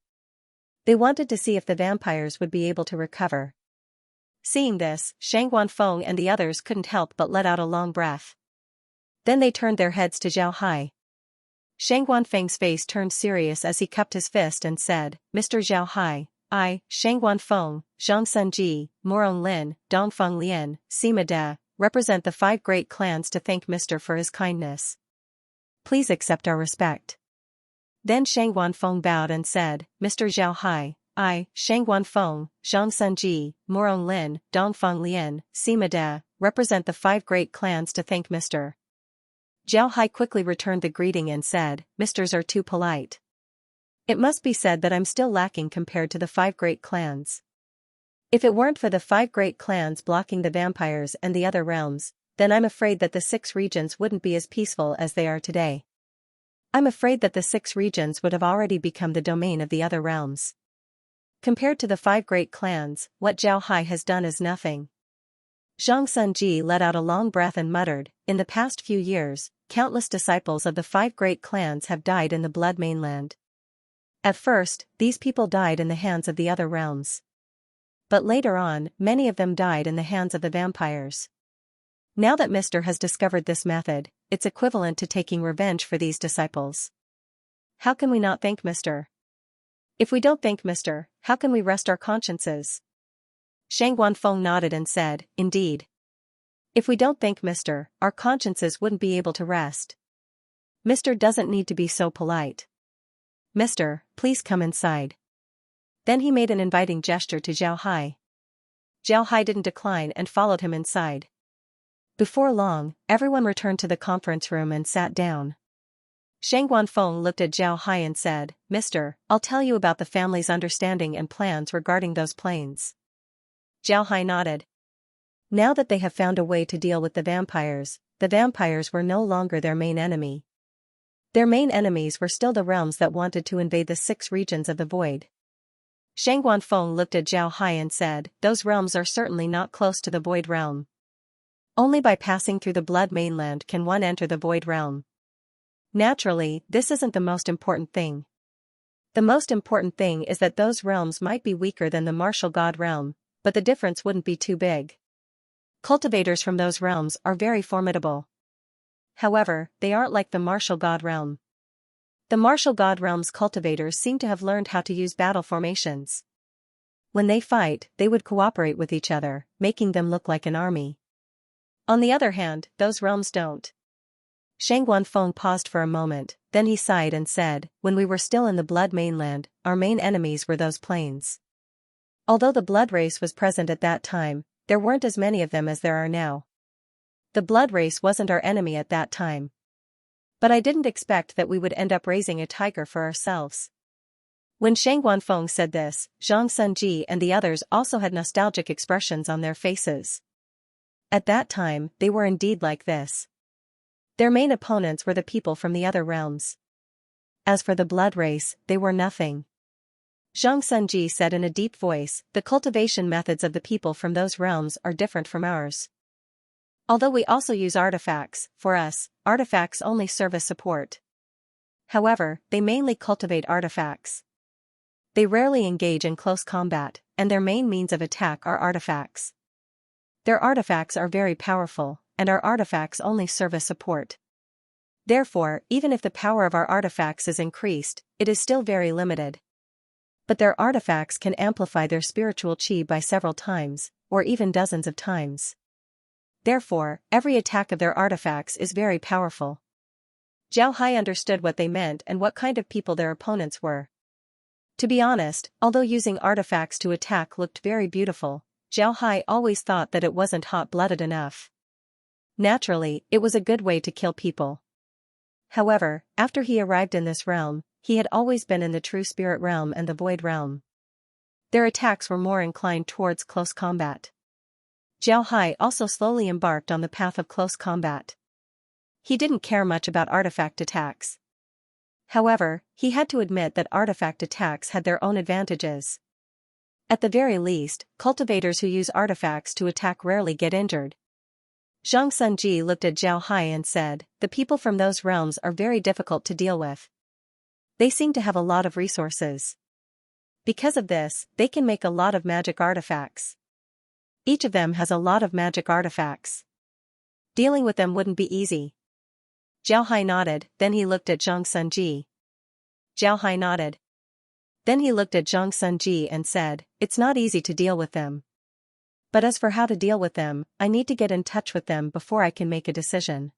They wanted to see if the vampires would be able to recover. Seeing this, Shang Guanfeng and the others couldn't help but let out a long breath. Then they turned their heads to Zhao Hai. Shang Guanfeng's face turned serious as he cupped his fist and said, Mr. Zhao Hai, I, Shang Guanfeng, Zhang Sunji, Morong Lin, Dongfeng Lian, Sima De, represent the 5 great clans to thank Mr. for his kindness. Please accept our respect. Then Shang Guanfeng bowed and said, Mr. Zhao Hai, I, Shang Guanfeng, Zhang Sunji, Morong Lin, Dongfeng Lian, Sima De, represent the 5 great clans to thank Mr. Zhao Hai quickly returned the greeting and said, Misters are too polite. It must be said that I'm still lacking compared to the 5 great clans. If it weren't for the 5 great clans blocking the vampires and the other realms, then I'm afraid that the 6 regions wouldn't be as peaceful as they are today. I'm afraid that the 6 regions would have already become the domain of the other realms. Compared to the 5 great clans, what Zhao Hai has done is nothing. Xianxia let out a long breath and muttered, in the past few years, countless disciples of the 5 great clans have died in the Blood Mainland. At first, these people died in the hands of the other realms. But later on, many of them died in the hands of the vampires. Now that Mr. has discovered this method, it's equivalent to taking revenge for these disciples. How can we not thank Mr.? If we don't thank Mr., how can we rest our consciences? Shang Guanfeng nodded and said, indeed. If we don't thank Mr., our consciences wouldn't be able to rest. Mr. doesn't need to be so polite. Mr., please come inside. Then he made an inviting gesture to Zhao Hai. Zhao Hai didn't decline and followed him inside. Before long, everyone returned to the conference room and sat down. Shang Guanfeng looked at Zhao Hai and said, Mr., I'll tell you about the family's understanding and plans regarding those planes. Zhao Hai nodded. Now that they have found a way to deal with the vampires were no longer their main enemy. Their main enemies were still the realms that wanted to invade the 6 regions of the void. Shang Guanfeng looked at Zhao Hai and said, those realms are certainly not close to the void realm. Only by passing through the Blood Mainland can one enter the void realm. Naturally, this isn't the most important thing. The most important thing is that those realms might be weaker than the martial god realm, but the difference wouldn't be too big. Cultivators from those realms are very formidable. However, they aren't like the martial god realm. The martial god realm's cultivators seem to have learned how to use battle formations. When they fight, they would cooperate with each other, making them look like an army. On the other hand, those realms don't. Shang Guanfeng paused for a moment, then he sighed and said, when we were still in the Blood Mainland, our main enemies were those planes. Although the blood race was present at that time, there weren't as many of them as there are now. The blood race wasn't our enemy at that time. But I didn't expect that we would end up raising a tiger for ourselves. When Shang Guanfeng said this, Zhang Sunji and the others also had nostalgic expressions on their faces. At that time, they were indeed like this. Their main opponents were the people from the other realms. As for the blood race, they were nothing. Zhang Sunji said in a deep voice, the cultivation methods of the people from those realms are different from ours. Although we also use artifacts, for us, artifacts only serve as support. However, they mainly cultivate artifacts. They rarely engage in close combat, and their main means of attack are artifacts. Their artifacts are very powerful, and our artifacts only serve as support. Therefore, even if the power of our artifacts is increased, it is still very limited. But their artifacts can amplify their spiritual chi by several times, or even dozens of times. Therefore, every attack of their artifacts is very powerful. Zhao Hai understood what they meant and what kind of people their opponents were. To be honest, although using artifacts to attack looked very beautiful, Zhao Hai always thought that it wasn't hot-blooded enough. Naturally, it was a good way to kill people. However, after he arrived in this realm, he had always been in the true spirit realm and the void realm. Their attacks were more inclined towards close combat. Zhao Hai also slowly embarked on the path of close combat. He didn't care much about artifact attacks. However, he had to admit that artifact attacks had their own advantages. At the very least, cultivators who use artifacts to attack rarely get injured. Zhang Sunji looked at Zhao Hai and said, the people from those realms are very difficult to deal with. They seem to have a lot of resources. Because of this, they can make a lot of magic artifacts. Each of them has a lot of magic artifacts. Dealing with them wouldn't be easy. Zhao Hai nodded, then he looked at Zhang Sunji. Zhao Hai nodded. Then he looked at Zhang Sunji and said, it's not easy to deal with them. But as for how to deal with them, I need to get in touch with them before I can make a decision.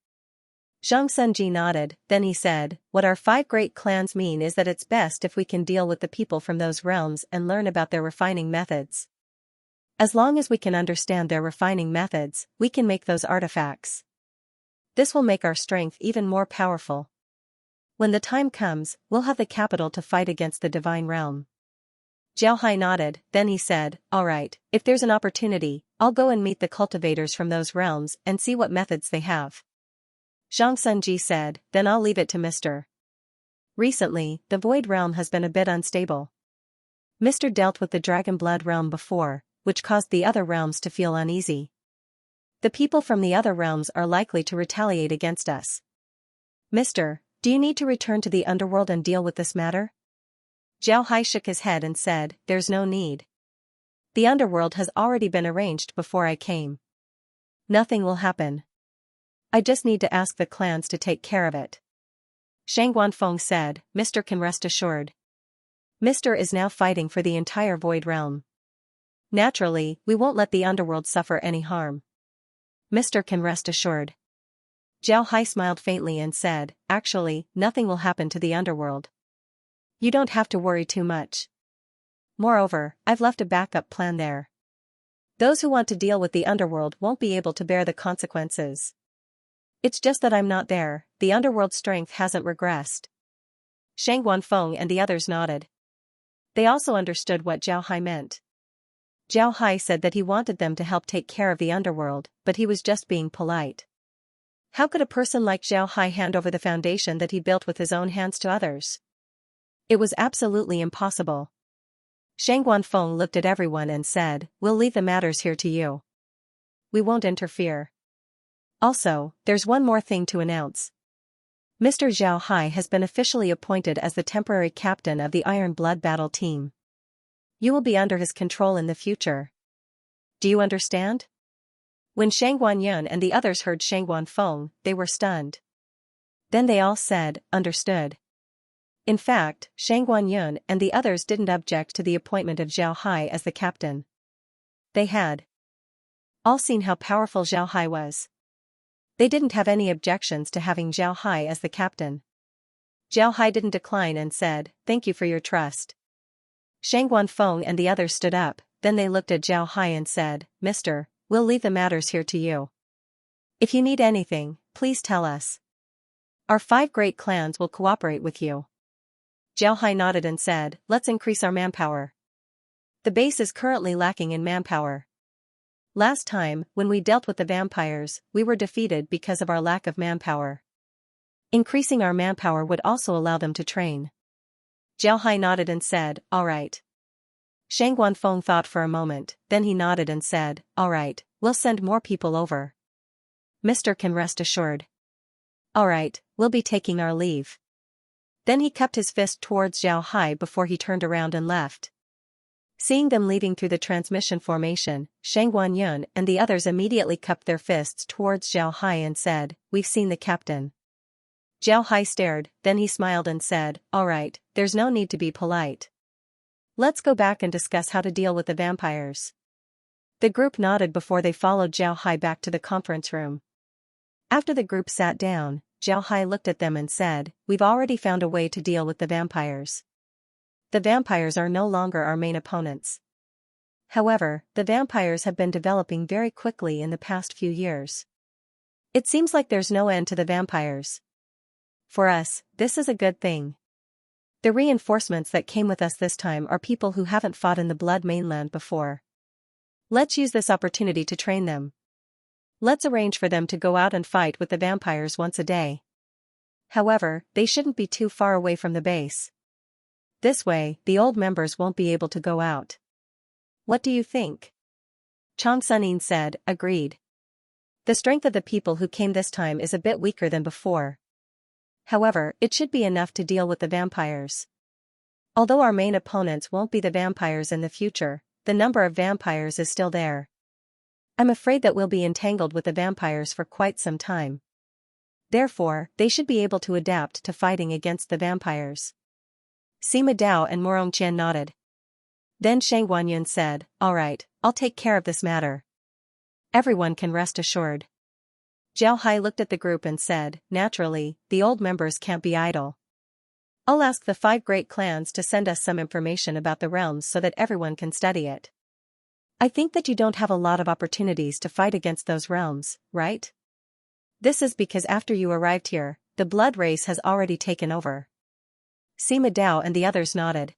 Zhang Sunji nodded, then he said, what our 5 great clans mean is that it's best if we can deal with the people from those realms and learn about their refining methods. As long as we can understand their refining methods, we can make those artifacts. This will make our strength even more powerful. When the time comes, we'll have the capital to fight against the divine realm. Zhao Hai nodded, then he said, all right, if there's an opportunity, I'll go and meet the cultivators from those realms and see what methods they have. Zhang Sunji said, then I'll leave it to Mr. Recently, the void realm has been a bit unstable. Mr. dealt with the Dragon Blood realm before, which caused the other realms to feel uneasy. The people from the other realms are likely to retaliate against us. Mister, do you need to return to the underworld and deal with this matter? Zhao Hai shook his head and said, there's no need. The underworld has already been arranged before I came. Nothing will happen. I just need to ask the clans to take care of it. Shang Guanfeng said, Mr. can rest assured. Mr. is now fighting for the entire Void Realm. Naturally, we won't let the underworld suffer any harm. Mr. can rest assured. Zhao Hai smiled faintly and said, actually, nothing will happen to the underworld. You don't have to worry too much. Moreover, I've left a backup plan there. Those who want to deal with the underworld won't be able to bear the consequences. It's just that I'm not there, the underworld's strength hasn't regressed. Shang Guanfeng and the others nodded. They also understood what Zhao Hai meant. Zhao Hai said that he wanted them to help take care of the underworld, but he was just being polite. How could a person like Zhao Hai hand over the foundation that he built with his own hands to others? It was absolutely impossible. Shang Guanfeng looked at everyone and said, we'll leave the matters here to you. We won't interfere. Also, there's one more thing to announce. Mr. Zhao Hai has been officially appointed as the temporary captain of the Iron Blood battle team. You will be under his control in the future. Do you understand? When Shang Guanyun and the others heard Shang Guanfeng, they were stunned. Then they all said, understood. In fact, Shang Guanyun and the others didn't object to the appointment of Zhao Hai as the captain. They had all seen how powerful Zhao Hai was. They didn't have any objections to having Zhao Hai as the captain. Zhao Hai didn't decline and said, thank you for your trust. Shang Guanfeng and the others stood up, then they looked at Zhao Hai and said, Mister, we'll leave the matters here to you. If you need anything, please tell us. Our 5 great clans will cooperate with you. Zhao Hai nodded and said, let's increase our manpower. The base is currently lacking in manpower. Last time, when we dealt with the vampires, we were defeated because of our lack of manpower. Increasing our manpower would also allow them to train. Zhao Hai nodded and said, all right. Shang Guanfeng thought for a moment, then he nodded and said, all right, we'll send more people over. Mr. can rest assured. All right, we'll be taking our leave. Then he cupped his fist towards Zhao Hai before he turned around and left. Seeing them leaving through the transmission formation, Shang Guanyun and the others immediately cupped their fists towards Zhao Hai and said, we've seen the captain. Zhao Hai stared, then he smiled and said, all right, there's no need to be polite. Let's go back and discuss how to deal with the vampires. The group nodded before they followed Zhao Hai back to the conference room. After the group sat down, Zhao Hai looked at them and said, we've already found a way to deal with the vampires. The vampires are no longer our main opponents. However, the vampires have been developing very quickly in the past few years. It seems like there's no end to the vampires. For us, this is a good thing. The reinforcements that came with us this time are people who haven't fought in the Blood Mainland before. Let's use this opportunity to train them. Let's arrange for them to go out and fight with the vampires once a day. However, they shouldn't be too far away from the base. This way, the old members won't be able to go out. What do you think? Chang Sunin said, agreed. The strength of the people who came this time is a bit weaker than before. However, it should be enough to deal with the vampires. Although our main opponents won't be the vampires in the future, the number of vampires is still there. I'm afraid that we'll be entangled with the vampires for quite some time. Therefore, they should be able to adapt to fighting against the vampires. Sima Dao and Morong Qian nodded. Then Shang Guanyun said, all right, I'll take care of this matter. Everyone can rest assured. Zhao Hai looked at the group and said, naturally, the old members can't be idle. I'll ask the 5 great clans to send us some information about the realms so that everyone can study it. I think that you don't have a lot of opportunities to fight against those realms, right? This is because after you arrived here, the blood race has already taken over. Sima Dao and the others nodded.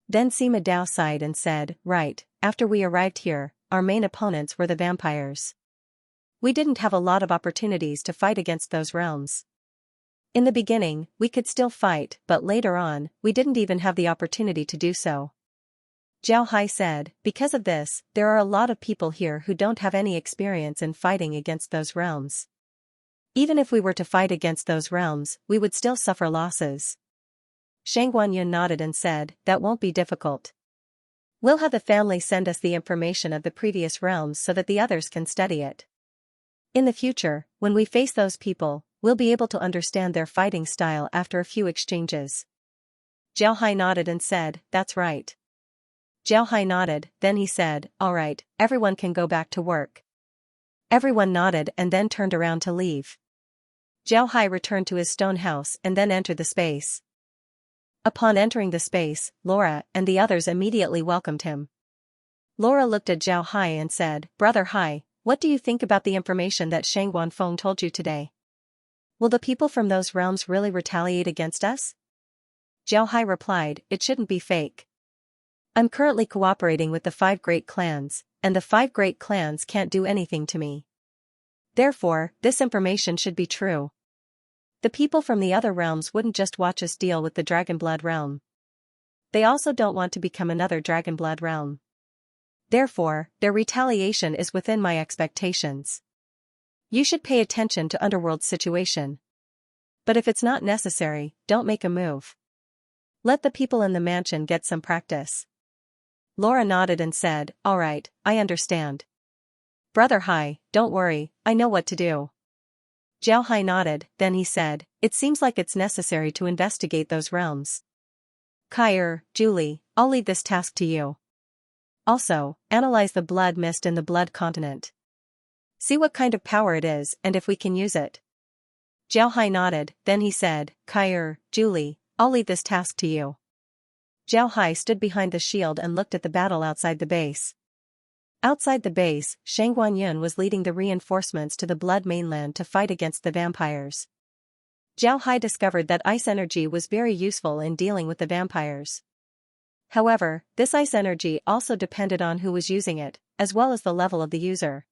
Then Sima Dao sighed and said, right, after we arrived here, our main opponents were the vampires. We didn't have a lot of opportunities to fight against those realms. In the beginning, we could still fight, but later on, we didn't even have the opportunity to do so. Jiao Hai said, because of this, there are a lot of people here who don't have any experience in fighting against those realms. Even if we were to fight against those realms, we would still suffer losses. Shang Guanyun nodded and said, that won't be difficult. We'll have the family send us the information of the previous realms so that the others can study it. In the future, when we face those people, we'll be able to understand their fighting style after a few exchanges. Jiao Hai nodded and said, that's right. Jiao Hai nodded, then he said, all right, everyone can go back to work. Everyone nodded and then turned around to leave. Jiao Hai returned to his stone house and then entered the space. Upon entering the space, Laura and the others immediately welcomed him. Laura looked at Jiao Hai and said, Brother Hai, what do you think about the information that Shang Guanfeng told you today? Will the people from those realms really retaliate against us? Jiao Hai replied, it shouldn't be fake. I'm currently cooperating with the 5 great clans, and the 5 great clans can't do anything to me. Therefore, this information should be true. The people from the other realms wouldn't just watch us deal with the Dragonblood realm. They also don't want to become another Dragonblood realm. Therefore, their retaliation is within my expectations. You should pay attention to Underworld's situation. But if it's not necessary, don't make a move. Let the people in the mansion get some practice. Laura nodded and said, all right, I understand. Brother Hai, don't worry, I know what to do. Jiao Hai nodded, then he said, it seems like it's necessary to investigate those realms. Kai, Julie, I'll leave this task to you. Also, analyze the blood mist in the blood continent. See what kind of power it is and if we can use it. Jiao Hai nodded, then he said, Kai, Julie, I'll leave this task to you. Jiao Hai stood behind the shield and looked at the battle outside the base. Outside the base, Shang Guanyun was leading the reinforcements to the Blood Mainland to fight against the vampires. Jiao Hai discovered that ice energy was very useful in dealing with the vampires. However, this ice energy also depended on who was using it, as well as the level of the user.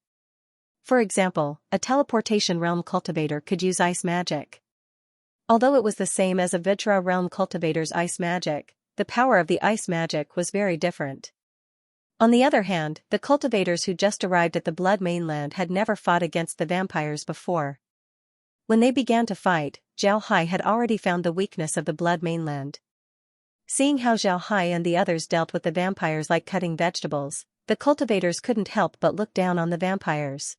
For example, a teleportation realm cultivator could use ice magic. Although it was the same as a Vitra realm cultivator's ice magic, the power of the ice magic was very different. On the other hand, the cultivators who just arrived at the Blood Mainland had never fought against the vampires before. When they began to fight, Jiao Hai had already found the weakness of the Blood Mainland. Seeing how Jiao Hai and the others dealt with the vampires like cutting vegetables, the cultivators couldn't help but look down on the vampires.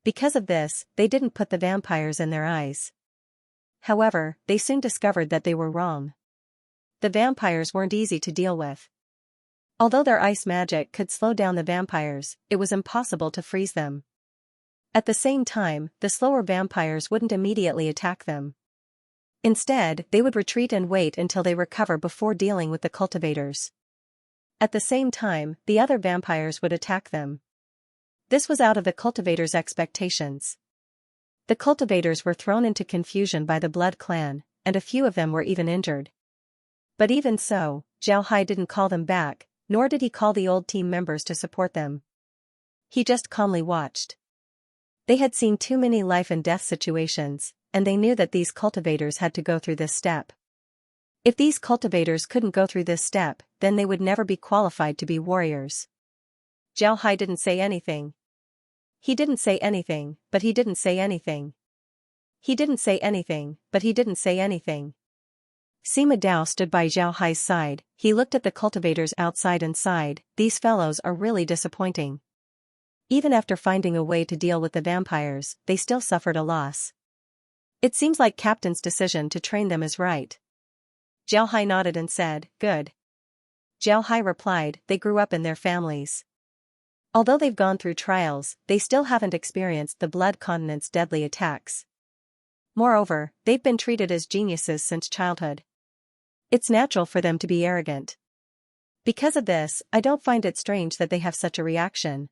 Because of this, they didn't put the vampires in their eyes. However, they soon discovered that they were wrong. The vampires weren't easy to deal with. Although their ice magic could slow down the vampires, it was impossible to freeze them. At the same time, the slower vampires wouldn't immediately attack them. Instead, they would retreat and wait until they recover before dealing with the cultivators. At the same time, the other vampires would attack them. This was out of the cultivators' expectations. The cultivators were thrown into confusion by the Blood Clan, and a few of them were even injured. But even so, Jiao Hai didn't call them back, nor did he call the old team members to support them. He just calmly watched. They had seen too many life and death situations, and they knew that these cultivators had to go through this step. If these cultivators couldn't go through this step, then they would never be qualified to be warriors. Jiao Hai didn't say anything. He didn't say anything, but he didn't say anything. He didn't say anything, but he didn't say anything. Sima Dao stood by Jiao Hai's side. He looked at the cultivators outside and sighed, these fellows are really disappointing. Even after finding a way to deal with the vampires, they still suffered a loss. It seems like Captain's decision to train them is right. Jiao Hai nodded and said, good. Jiao Hai replied, they grew up in their families. Although they've gone through trials, they still haven't experienced the Blood Continent's deadly attacks. Moreover, they've been treated as geniuses since childhood. It's natural for them to be arrogant. Because of this, I don't find it strange that they have such a reaction.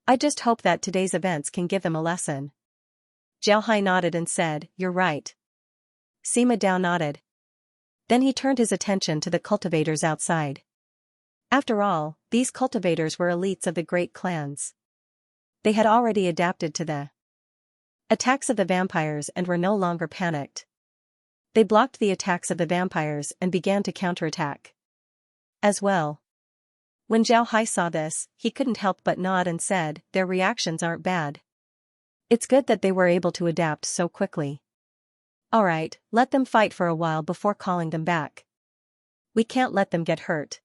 I just hope that today's events can give them a lesson. Jiao Hai nodded and said, you're right. Sima Dao nodded. Then he turned his attention to the cultivators outside. After all, these cultivators were elites of the great clans. They had already adapted to the attacks of the vampires and were no longer panicked. They blocked the attacks of the vampires and began to counterattack. As well. When Zhao Hai saw this, he couldn't help but nod and said, their reactions aren't bad. It's good that they were able to adapt so quickly. Alright, let them fight for a while before calling them back. We can't let them get hurt.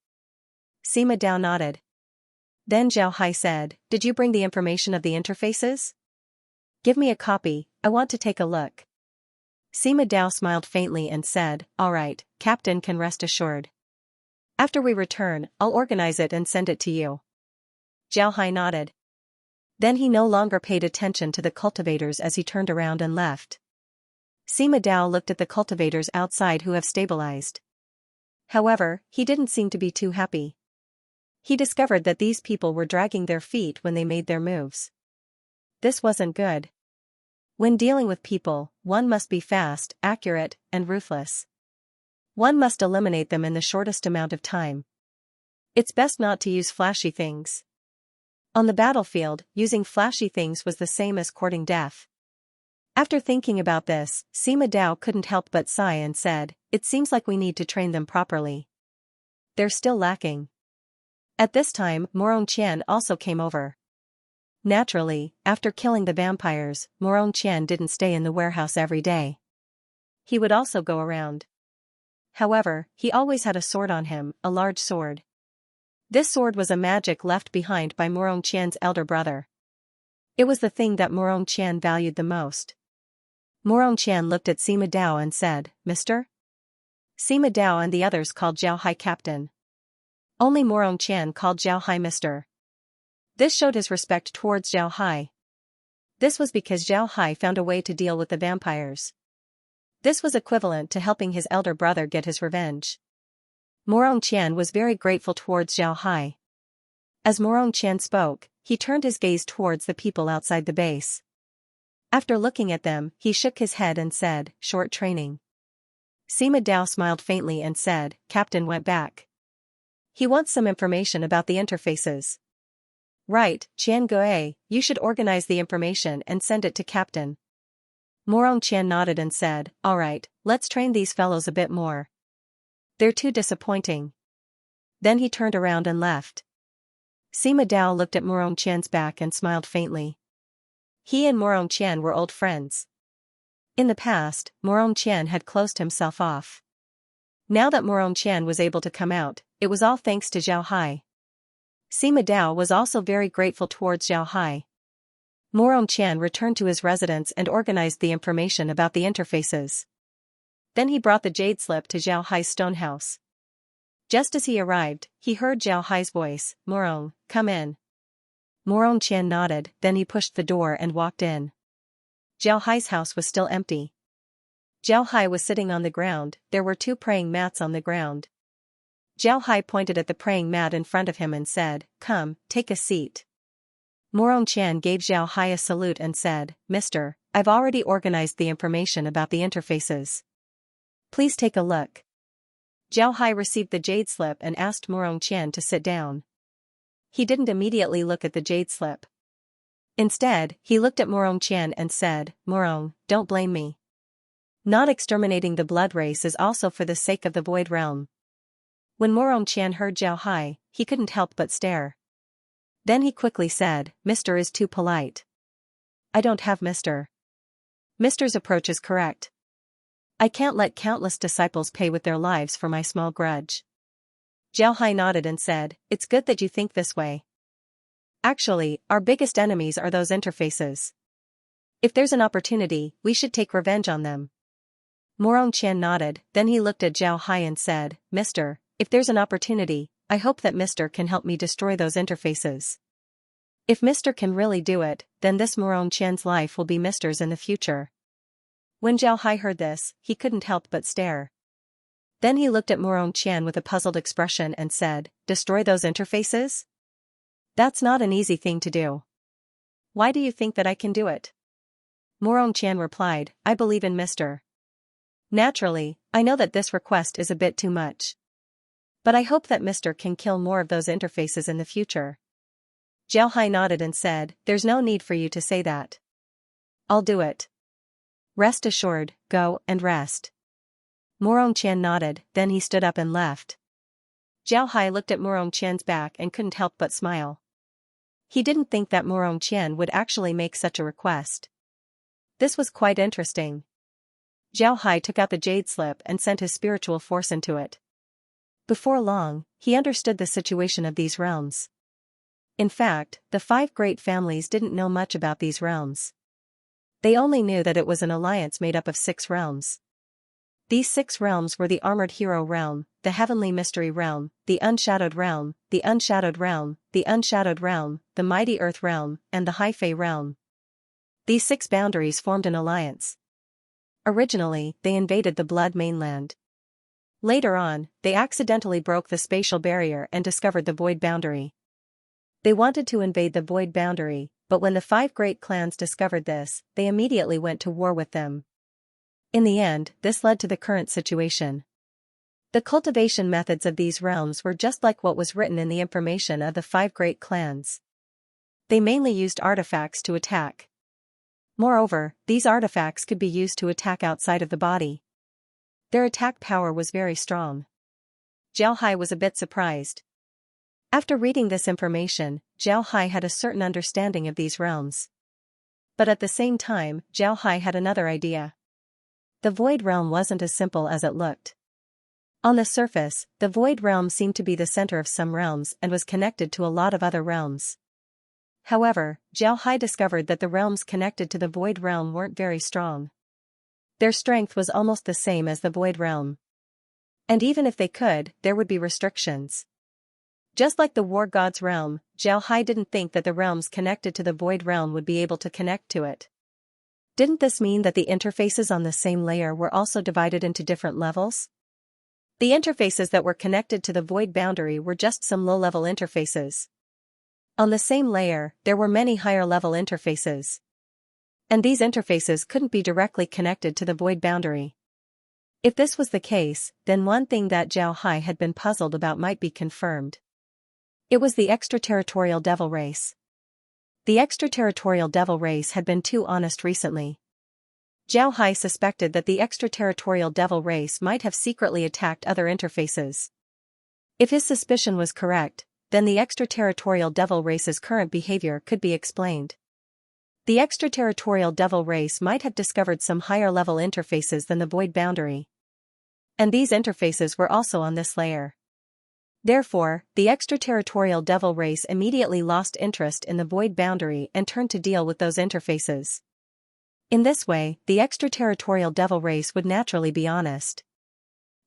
Sima Dao nodded. Then Zhao Hai said, did you bring the information of the interfaces? Give me a copy, I want to take a look. Sima Dao smiled faintly and said, alright, Captain can rest assured. After we return, I'll organize it and send it to you. Zhao Hai nodded. Then he no longer paid attention to the cultivators as he turned around and left. Sima Dao looked at the cultivators outside who have stabilized. However, he didn't seem to be too happy. He discovered that these people were dragging their feet when they made their moves. This wasn't good. When dealing with people, one must be fast, accurate, and ruthless. One must eliminate them in the shortest amount of time. It's best not to use flashy things. On the battlefield, using flashy things was the same as courting death. After thinking about this, Sima Dao couldn't help but sigh and said, it seems like we need to train them properly. They're still lacking. At this time, Morong Qian also came over. Naturally, after killing the vampires, Morong Qian didn't stay in the warehouse every day. He would also go around. However, he always had a sword on him, a large sword. This sword was a magic left behind by Morong Qian's elder brother. It was the thing that Morong Qian valued the most. Morong Qian looked at Sima Dao and said, Mister? Sima Dao and the others called Zhao Hai Captain. Only Morong Qian called Zhao Hai Mister. This showed his respect towards Zhao Hai. This was because Zhao Hai found a way to deal with the vampires. This was equivalent to helping his elder brother get his revenge. Morong Qian was very grateful towards Zhao Hai. As Morong Qian spoke, he turned his gaze towards the people outside the base. After looking at them, he shook his head and said, short training. Sima Dao smiled faintly and said, Captain went back. He wants some information about the interfaces. Right, Qian Goe, you should organize the information and send it to Captain. Morong Qian nodded and said, alright, let's train these fellows a bit more. They're too disappointing. Then he turned around and left. Sima Dao looked at Morong Qian's back and smiled faintly. He and Morong Qian were old friends. In the past, Morong Qian had closed himself off. Now that Morong Qian was able to come out, it was all thanks to Zhao Hai. Sima Dao was also very grateful towards Zhao Hai. Morong Qian returned to his residence and organized the information about the interfaces. Then he brought the jade slip to Zhao Hai's stone house. Just as he arrived, he heard Zhao Hai's voice, Morong, come in. Morong Qian nodded, then he pushed the door and walked in. Zhao Hai's house was still empty. Zhao Hai was sitting on the ground, there were 2 praying mats on the ground. Zhao Hai pointed at the praying mat in front of him and said, come, take a seat. Morong Qian gave Zhao Hai a salute and said, Mister, I've already organized the information about the interfaces. Please take a look. Zhao Hai received the jade slip and asked Morong Qian to sit down. He didn't immediately look at the jade slip. Instead, he looked at Morong Qian and said, Morong, don't blame me. Not exterminating the blood race is also for the sake of the Void Realm. When Morong Qian heard Zhao Hai, he couldn't help but stare. Then he quickly said, Mister is too polite. I don't have Mister. Mister's approach is correct. I can't let countless disciples pay with their lives for my small grudge. Zhao Hai nodded and said, it's good that you think this way. Actually, our biggest enemies are those interfaces. If there's an opportunity, we should take revenge on them. Morong Qian nodded, then he looked at Zhao Hai and said, Mister, if there's an opportunity, I hope that Mister can help me destroy those interfaces. If Mister can really do it, then this Morong Qian's life will be Mister's in the future. When Zhao Hai heard this, he couldn't help but stare. Then he looked at Morong Qian with a puzzled expression and said, destroy those interfaces? That's not an easy thing to do. Why do you think that I can do it? Morong Qian replied, I believe in Mister. Naturally, I know that this request is a bit too much. But I hope that Mister can kill more of those interfaces in the future. Zhao Hai nodded and said, there's no need for you to say that. I'll do it. Rest assured, go and rest. Morong Qian nodded, then he stood up and left. Zhao Hai looked at Murong Qian's back and couldn't help but smile. He didn't think that Murong Qian would actually make such a request. This was quite interesting. Zhao Hai took out the jade slip and sent his spiritual force into it. Before long, he understood the situation of these realms. In fact, the 5 great families didn't know much about these realms. They only knew that it was an alliance made up of 6 realms. These 6 realms were the Armored Hero Realm, the Heavenly Mystery Realm, the Unshadowed Realm, the Unshadowed Realm, the Unshadowed Realm, the Mighty Earth Realm, and the High Fae Realm. These 6 boundaries formed an alliance. Originally, they invaded the Blood Mainland. Later on, they accidentally broke the spatial barrier and discovered the Void Boundary. They wanted to invade the Void Boundary, but when the 5 great clans discovered this, they immediately went to war with them. In the end, this led to the current situation. The cultivation methods of these realms were just like what was written in the information of the 5 great clans. They mainly used artifacts to attack. Moreover, these artifacts could be used to attack outside of the body. Their attack power was very strong. Zhao Hai was a bit surprised. After reading this information, Zhao Hai had a certain understanding of these realms. But at the same time, Zhao Hai had another idea. The Void Realm wasn't as simple as it looked. On the surface, the Void Realm seemed to be the center of some realms and was connected to a lot of other realms. However, Zhao Hai discovered that the realms connected to the Void Realm weren't very strong. Their strength was almost the same as the Void Realm. And even if they could, there would be restrictions. Just like the War God's realm, Zhao Hai didn't think that the realms connected to the Void Realm would be able to connect to it. Didn't this mean that the interfaces on the same layer were also divided into different levels? The interfaces that were connected to the Void Boundary were just some low-level interfaces. On the same layer, there were many higher-level interfaces. And these interfaces couldn't be directly connected to the Void Boundary. If this was the case, then one thing that Zhao Hai had been puzzled about might be confirmed. It was the extraterritorial devil race. The extraterritorial devil race had been too honest recently. Zhao Hai suspected that the extraterritorial devil race might have secretly attacked other interfaces. If his suspicion was correct, then the extraterritorial devil race's current behavior could be explained. The extraterritorial devil race might have discovered some higher-level interfaces than the Void Boundary. And these interfaces were also on this layer. Therefore, the extraterritorial devil race immediately lost interest in the Void Boundary and turned to deal with those interfaces. In this way, the extraterritorial devil race would naturally be honest.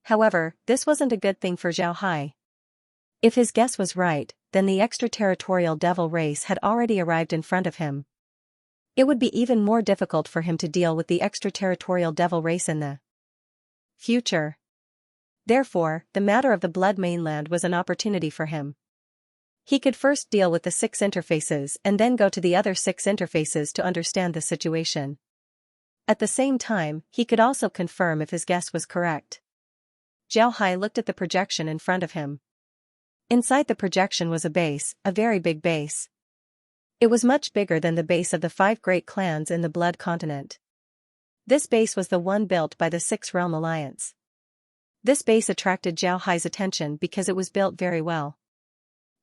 However, this wasn't a good thing for Zhao Hai. If his guess was right, then the extraterritorial devil race had already arrived in front of him. It would be even more difficult for him to deal with the extraterritorial devil race in the future. Therefore, the matter of the Blood Mainland was an opportunity for him. He could first deal with the 6 interfaces and then go to the other 6 interfaces to understand the situation. At the same time, he could also confirm if his guess was correct. Zhao Hai looked at the projection in front of him. Inside the projection was a base, a very big base. It was much bigger than the base of the 5 great clans in the Blood Continent. This base was the one built by the 6 Realm Alliance. This base attracted Zhao Hai's attention because it was built very well.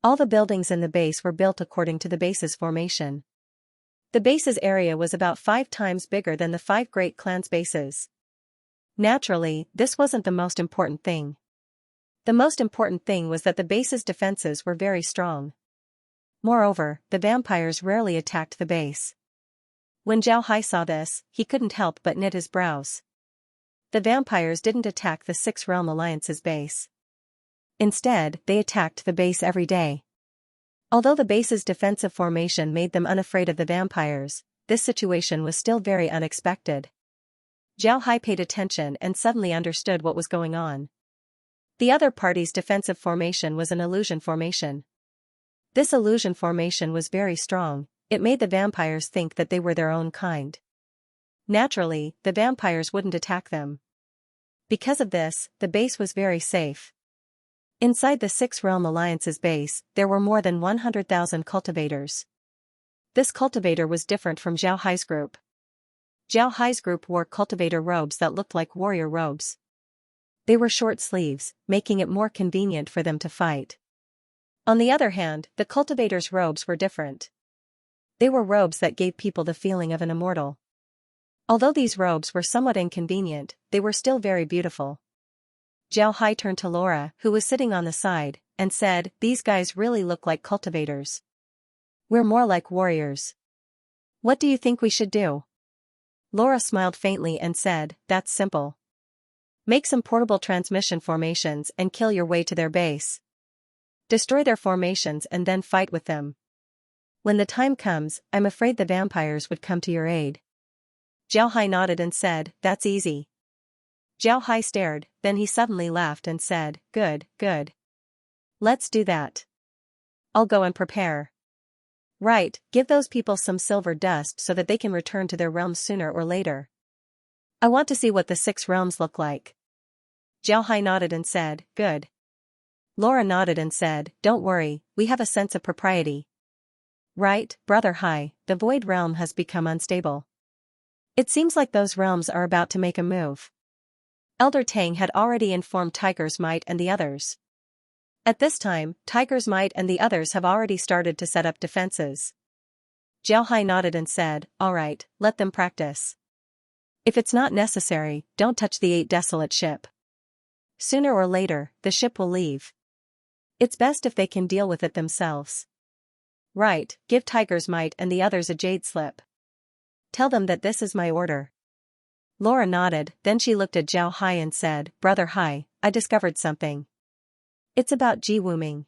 All the buildings in the base were built according to the base's formation. The base's area was about 5 times bigger than the 5 great clans' bases. Naturally, this wasn't the most important thing. The most important thing was that the base's defenses were very strong. Moreover, the vampires rarely attacked the base. When Zhao Hai saw this, he couldn't help but knit his brows. The vampires didn't attack the 6 Realm Alliance's base. Instead, they attacked the base every day. Although the base's defensive formation made them unafraid of the vampires, this situation was still very unexpected. Zhao Hai paid attention and suddenly understood what was going on. The other party's defensive formation was an illusion formation. This illusion formation was very strong. It made the vampires think that they were their own kind. Naturally, the vampires wouldn't attack them. Because of this, the base was very safe. Inside the 6 Realm Alliance's base, there were more than 100,000 cultivators. This cultivator was different from Zhao Hai's group. Zhao Hai's group wore cultivator robes that looked like warrior robes. They were short sleeves, making it more convenient for them to fight. On the other hand, the cultivators' robes were different. They were robes that gave people the feeling of an immortal. Although these robes were somewhat inconvenient, they were still very beautiful. Zhao Hai turned to Laura, who was sitting on the side, and said, "These guys really look like cultivators. We're more like warriors. What do you think we should do?" Laura smiled faintly and said, "That's simple. Make some portable transmission formations and kill your way to their base. Destroy their formations and then fight with them. When the time comes, I'm afraid the vampires would come to your aid." Zhao Hai nodded and said, "That's easy." Zhao Hai stared, then he suddenly laughed and said, "Good, good. Let's do that. I'll go and prepare." "Right, give those people some silver dust so that they can return to their realms sooner or later. I want to see what the 6 realms look like." Zhao Hai nodded and said, "Good." Laura nodded and said, "Don't worry, we have a sense of propriety. Right, Brother Hai, the Void Realm has become unstable. It seems like those realms are about to make a move." Elder Tang had already informed Tiger's Might and the others. At this time, Tiger's Might and the others have already started to set up defenses. Zhao Hai nodded and said, "All right, let them practice. If it's not necessary, don't touch the 8 desolate ship. Sooner or later, the ship will leave. It's best if they can deal with it themselves. Right, give Tiger's Might and the others a jade slip. Tell them that this is my order." Laura nodded, then she looked at Zhao Hai and said, "Brother Hai, I discovered something. It's about Ji Wuming.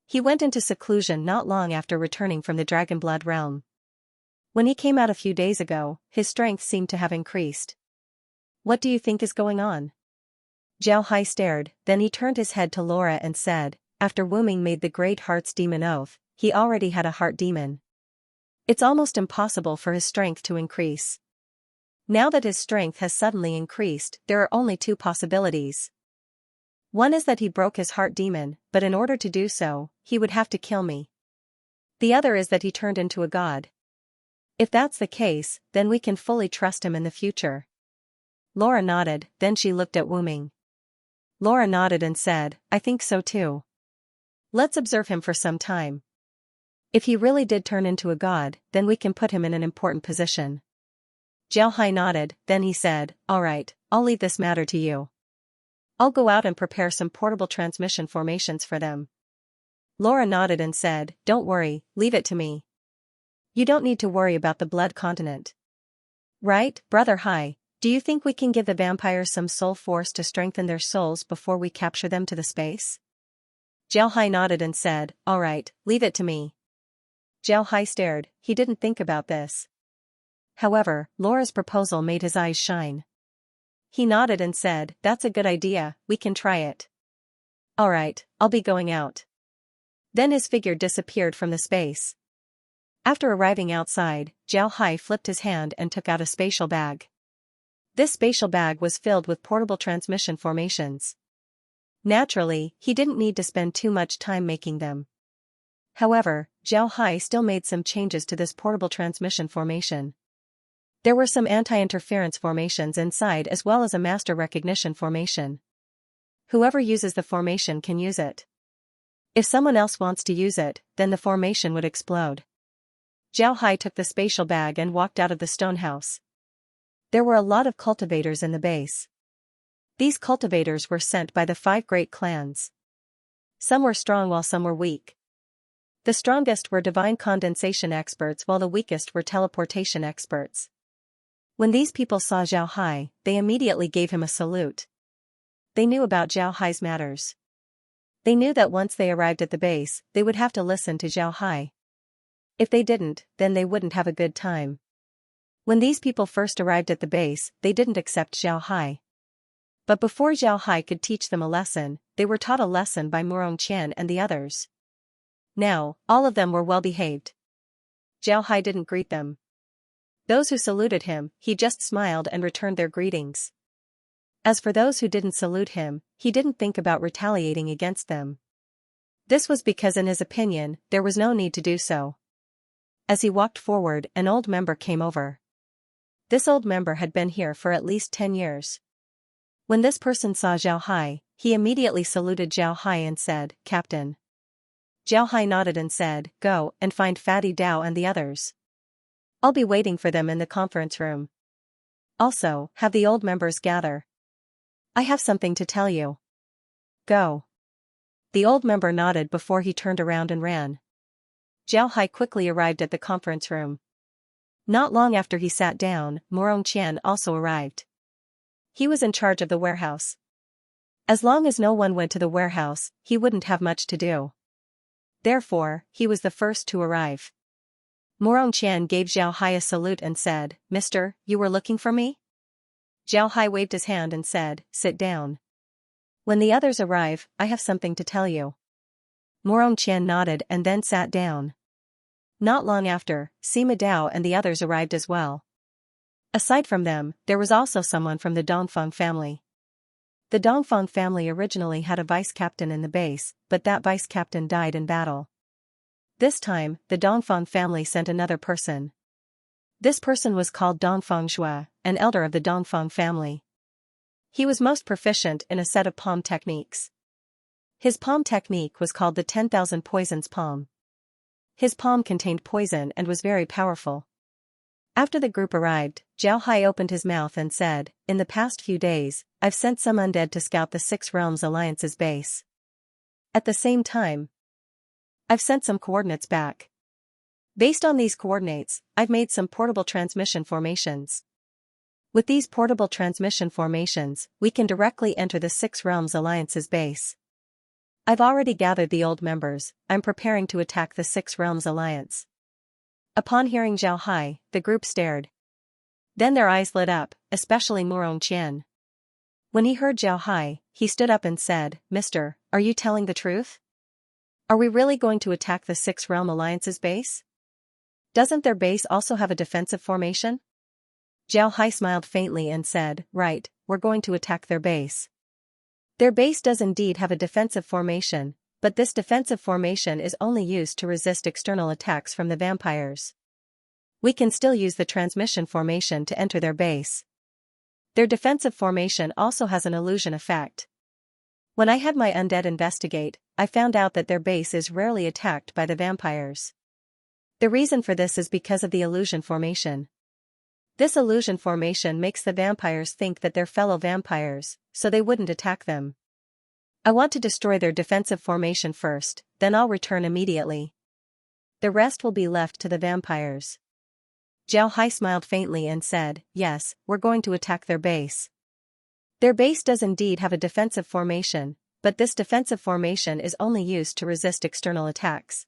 He went into seclusion not long after returning from the Dragonblood realm. When he came out a few days ago, his strength seemed to have increased. What do you think is going on?" Zhao Hai stared, then he turned his head to Laura and said, "After Wuming made the Great Heart's Demon Oath, he already had a heart demon. It's almost impossible for his strength to increase. Now that his strength has suddenly increased, there are only 2 possibilities. One is that he broke his heart demon, but in order to do so, he would have to kill me. The other is that he turned into a god. If that's the case, then we can fully trust him in the future." Laura nodded, then she looked at Wuming. Laura nodded and said, "I think so too. Let's observe him for some time. If he really did turn into a god, then we can put him in an important position." Zhao Hai nodded, then he said, "All right, I'll leave this matter to you. I'll go out and prepare some portable transmission formations for them." Laura nodded and said, "Don't worry, leave it to me. You don't need to worry about the Blood Continent. Right, Brother Hai, do you think we can give the vampires some soul force to strengthen their souls before we capture them to the space?" Zhao Hai nodded and said, "All right, leave it to me." Zhao Hai stared, he didn't think about this. However, Laura's proposal made his eyes shine. He nodded and said, "That's a good idea, we can try it." "All right, I'll be going out." Then his figure disappeared from the space. After arriving outside, Zhao Hai flipped his hand and took out a spatial bag. This spatial bag was filled with portable transmission formations. Naturally, he didn't need to spend too much time making them. However, Zhao Hai still made some changes to this portable transmission formation. There were some anti-interference formations inside as well as a master recognition formation. Whoever uses the formation can use it. If someone else wants to use it, then the formation would explode. Zhao Hai took the spatial bag and walked out of the stone house. There were a lot of cultivators in the base. These cultivators were sent by the 5 great clans. Some were strong while some were weak. The strongest were divine condensation experts while the weakest were teleportation experts. When these people saw Zhao Hai, they immediately gave him a salute. They knew about Zhao Hai's matters. They knew that once they arrived at the base, they would have to listen to Zhao Hai. If they didn't, then they wouldn't have a good time. When these people first arrived at the base, they didn't accept Zhao Hai. But before Zhao Hai could teach them a lesson, they were taught a lesson by Murong Qian and the others. Now, all of them were well behaved. Zhao Hai didn't greet them. Those who saluted him, he just smiled and returned their greetings. As for those who didn't salute him, he didn't think about retaliating against them. This was because in his opinion, there was no need to do so. As he walked forward, an old member came over. This old member had been here for at least 10 years. When this person saw Zhao Hai, he immediately saluted Zhao Hai and said, "Captain." Zhao Hai nodded and said, "Go and find Fatty Dao and the others. I'll be waiting for them in the conference room. Also, have the old members gather. I have something to tell you. Go." The old member nodded before he turned around and ran. Zhao Hai quickly arrived at the conference room. Not long after he sat down, Morong Qian also arrived. He was in charge of the warehouse. As long as no one went to the warehouse, he wouldn't have much to do. Therefore, he was the first to arrive. Morong Qian gave Zhao Hai a salute and said, "Mister, you were looking for me?" Zhao Hai waved his hand and said, "Sit down. When the others arrive, I have something to tell you." Morong Qian nodded and then sat down. Not long after, Sima Dao and the others arrived as well. Aside from them, there was also someone from the Dongfeng family. The Dongfeng family originally had a vice-captain in the base, but that vice-captain died in battle. This time, the Dongfeng family sent another person. This person was called Dongfeng Zhua, an elder of the Dongfeng family. He was most proficient in a set of palm techniques. His palm technique was called the 10,000 Poisons Palm. His palm contained poison and was very powerful. After the group arrived, Zhao Hai opened his mouth and said, "In the past few days, I've sent some undead to scout the Six Realms Alliance's base. At the same time, I've sent some coordinates back. Based on these coordinates, I've made some portable transmission formations. With these portable transmission formations, we can directly enter the Six Realms Alliance's base. I've already gathered the old members, I'm preparing to attack the Six Realms Alliance." Upon hearing Zhao Hai, the group stared. Then their eyes lit up, especially Morong Qian. When he heard Zhao Hai, he stood up and said, "Mister, are you telling the truth? Are we really going to attack the Six Realm Alliance's base? Doesn't their base also have a defensive formation?" Zhao Hai smiled faintly and said, "Right, we're going to attack their base. Their base does indeed have a defensive formation, but this defensive formation is only used to resist external attacks from the vampires. We can still use the transmission formation to enter their base. Their defensive formation also has an illusion effect. When I had my undead investigate, I found out that their base is rarely attacked by the vampires. The reason for this is because of the illusion formation. This illusion formation makes the vampires think that they're fellow vampires, so they wouldn't attack them. I want to destroy their defensive formation first, then I'll return immediately. The rest will be left to the vampires." Zhao Hai smiled faintly and said, "Yes, we're going to attack their base. Their base does indeed have a defensive formation, but this defensive formation is only used to resist external attacks."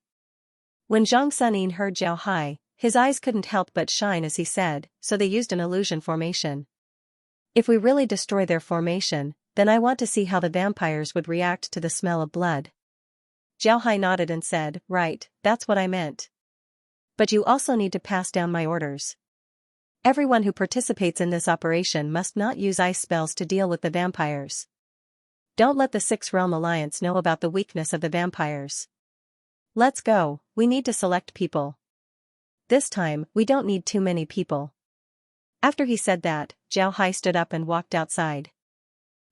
When Zhang Sunin heard Zhao Hai, his eyes couldn't help but shine as he said, "So they used an illusion formation. If we really destroy their formation, then I want to see how the vampires would react to the smell of blood." Zhao Hai nodded and said, "Right, that's what I meant. But you also need to pass down my orders. Everyone who participates in this operation must not use ice spells to deal with the vampires. Don't let the Six Realm Alliance know about the weakness of the vampires. Let's go, we need to select people. This time, we don't need too many people." After he said that, Zhao Hai stood up and walked outside.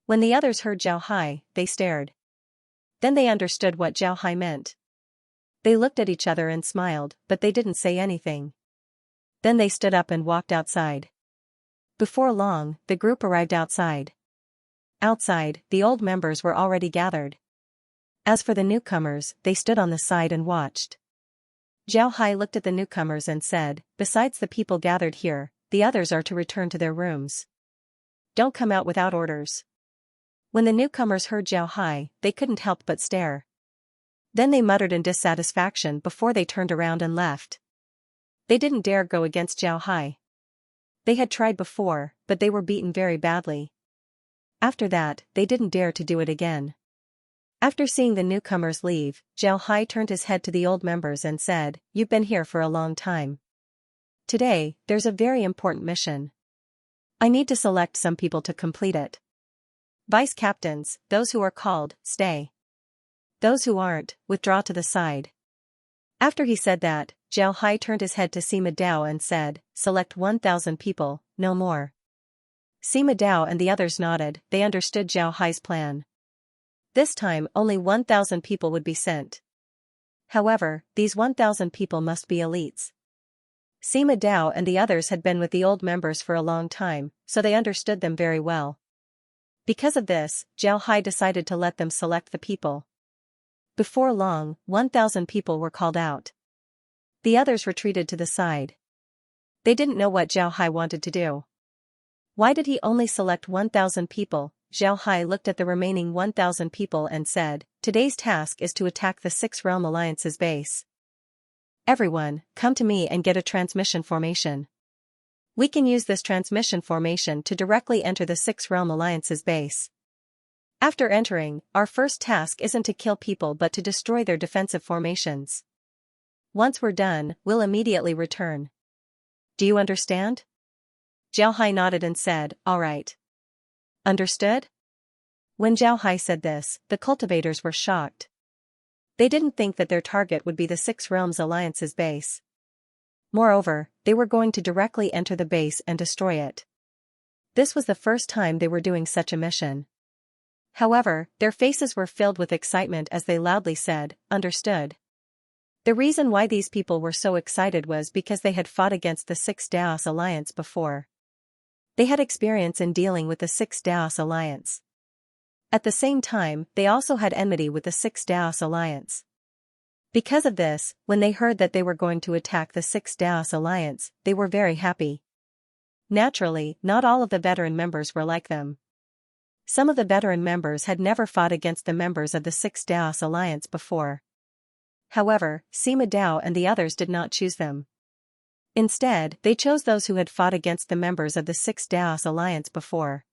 When the others heard Zhao Hai, they stared. Then they understood what Zhao Hai meant. They looked at each other and smiled, but they didn't say anything. Then they stood up and walked outside. Before long, the group arrived outside. Outside, the old members were already gathered. As for the newcomers, they stood on the side and watched. Zhao Hai looked at the newcomers and said, "Besides the people gathered here, the others are to return to their rooms. Don't come out without orders." When the newcomers heard Zhao Hai, they couldn't help but stare. Then they muttered in dissatisfaction before they turned around and left. They didn't dare go against Zhao Hai. They had tried before, but they were beaten very badly. After that, they didn't dare to do it again. After seeing the newcomers leave, Zhao Hai turned his head to the old members and said, "You've been here for a long time. Today, there's a very important mission. I need to select some people to complete it. Vice captains, those who are called, stay. Those who aren't, withdraw to the side." After he said that, Zhao Hai turned his head to Sima Dao and said, "Select 1,000 people, no more." Sima Dao and the others nodded, they understood Zhao Hai's plan. This time only 1,000 people would be sent. However, these 1,000 people must be elites. Sima Dao and the others had been with the old members for a long time, so they understood them very well. Because of this, Zhao Hai decided to let them select the people. Before long, 1,000 people were called out. The others retreated to the side. They didn't know what Zhao Hai wanted to do. Why did he only select 1,000 people? Zhao Hai looked at the remaining 1,000 people and said, "Today's task is to attack the Six Realm Alliance's base. Everyone, come to me and get a transmission formation. We can use this transmission formation to directly enter the Six Realm Alliance's base. After entering, our first task isn't to kill people but to destroy their defensive formations. Once we're done, we'll immediately return. Do you understand?" Zhao Hai nodded and said, "All right. Understood?" When Zhao Hai said this, the cultivators were shocked. They didn't think that their target would be the Six Realms Alliance's base. Moreover, they were going to directly enter the base and destroy it. This was the first time they were doing such a mission. However, their faces were filled with excitement as they loudly said, "Understood." The reason why these people were so excited was because they had fought against the Six Daos Alliance before. They had experience in dealing with the Six Daos Alliance. At the same time, they also had enmity with the Six Daos Alliance. Because of this, when they heard that they were going to attack the Six Daos Alliance, they were very happy. Naturally, not all of the veteran members were like them. Some of the veteran members had never fought against the members of the Six Daos Alliance before. However, Sima Dao and the others did not choose them. Instead, they chose those who had fought against the members of the Six Daos Alliance before.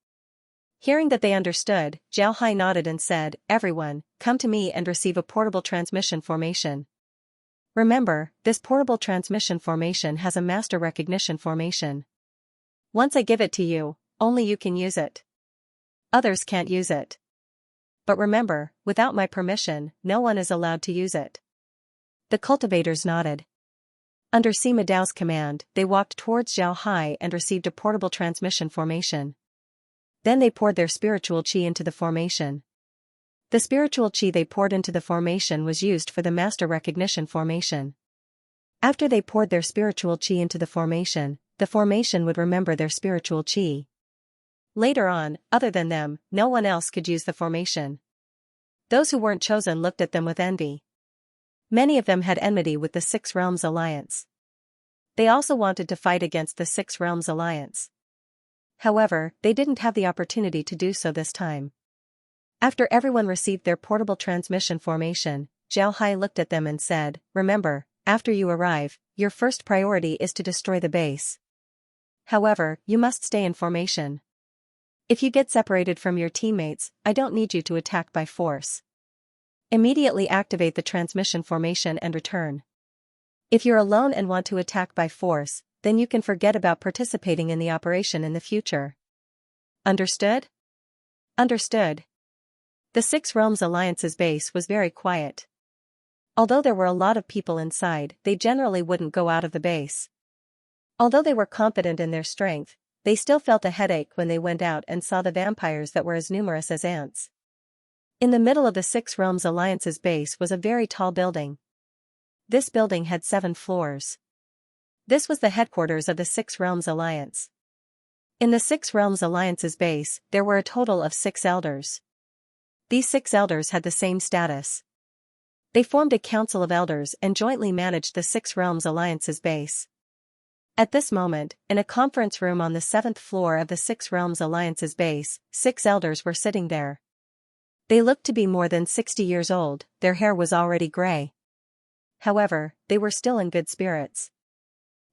Hearing that they understood, Zhao Hai nodded and said, "Everyone, come to me and receive a portable transmission formation. Remember, this portable transmission formation has a master recognition formation. Once I give it to you, only you can use it. Others can't use it. But remember, without my permission, no one is allowed to use it." The cultivators nodded. Under Sima Dao's command, they walked towards Zhao Hai and received a portable transmission formation. Then they poured their spiritual qi into the formation. The spiritual qi they poured into the formation was used for the master recognition formation. After they poured their spiritual qi into the formation would remember their spiritual qi. Later on, other than them, no one else could use the formation. Those who weren't chosen looked at them with envy. Many of them had enmity with the Six Realms Alliance. They also wanted to fight against the Six Realms Alliance. However, they didn't have the opportunity to do so this time. After everyone received their portable transmission formation, Zhao Hai looked at them and said, "Remember, after you arrive, your first priority is to destroy the base. However, you must stay in formation. If you get separated from your teammates, I don't need you to attack by force. Immediately activate the transmission formation and return. If you're alone and want to attack by force, then you can forget about participating in the operation in the future. Understood?" Understood. The Six Realms Alliance's base was very quiet. Although there were a lot of people inside, they generally wouldn't go out of the base. Although they were confident in their strength, they still felt a headache when they went out and saw the vampires that were as numerous as ants. In the middle of the Six Realms Alliance's base was a very tall building. This building had 7 floors. This was the headquarters of the Six Realms Alliance. In the Six Realms Alliance's base, there were a total of 6 elders. These 6 elders had the same status. They formed a council of elders and jointly managed the Six Realms Alliance's base. At this moment, in a conference room on the 7th floor of the Six Realms Alliance's base, 6 elders were sitting there. They looked to be more than 60 years old, their hair was already gray. However, they were still in good spirits.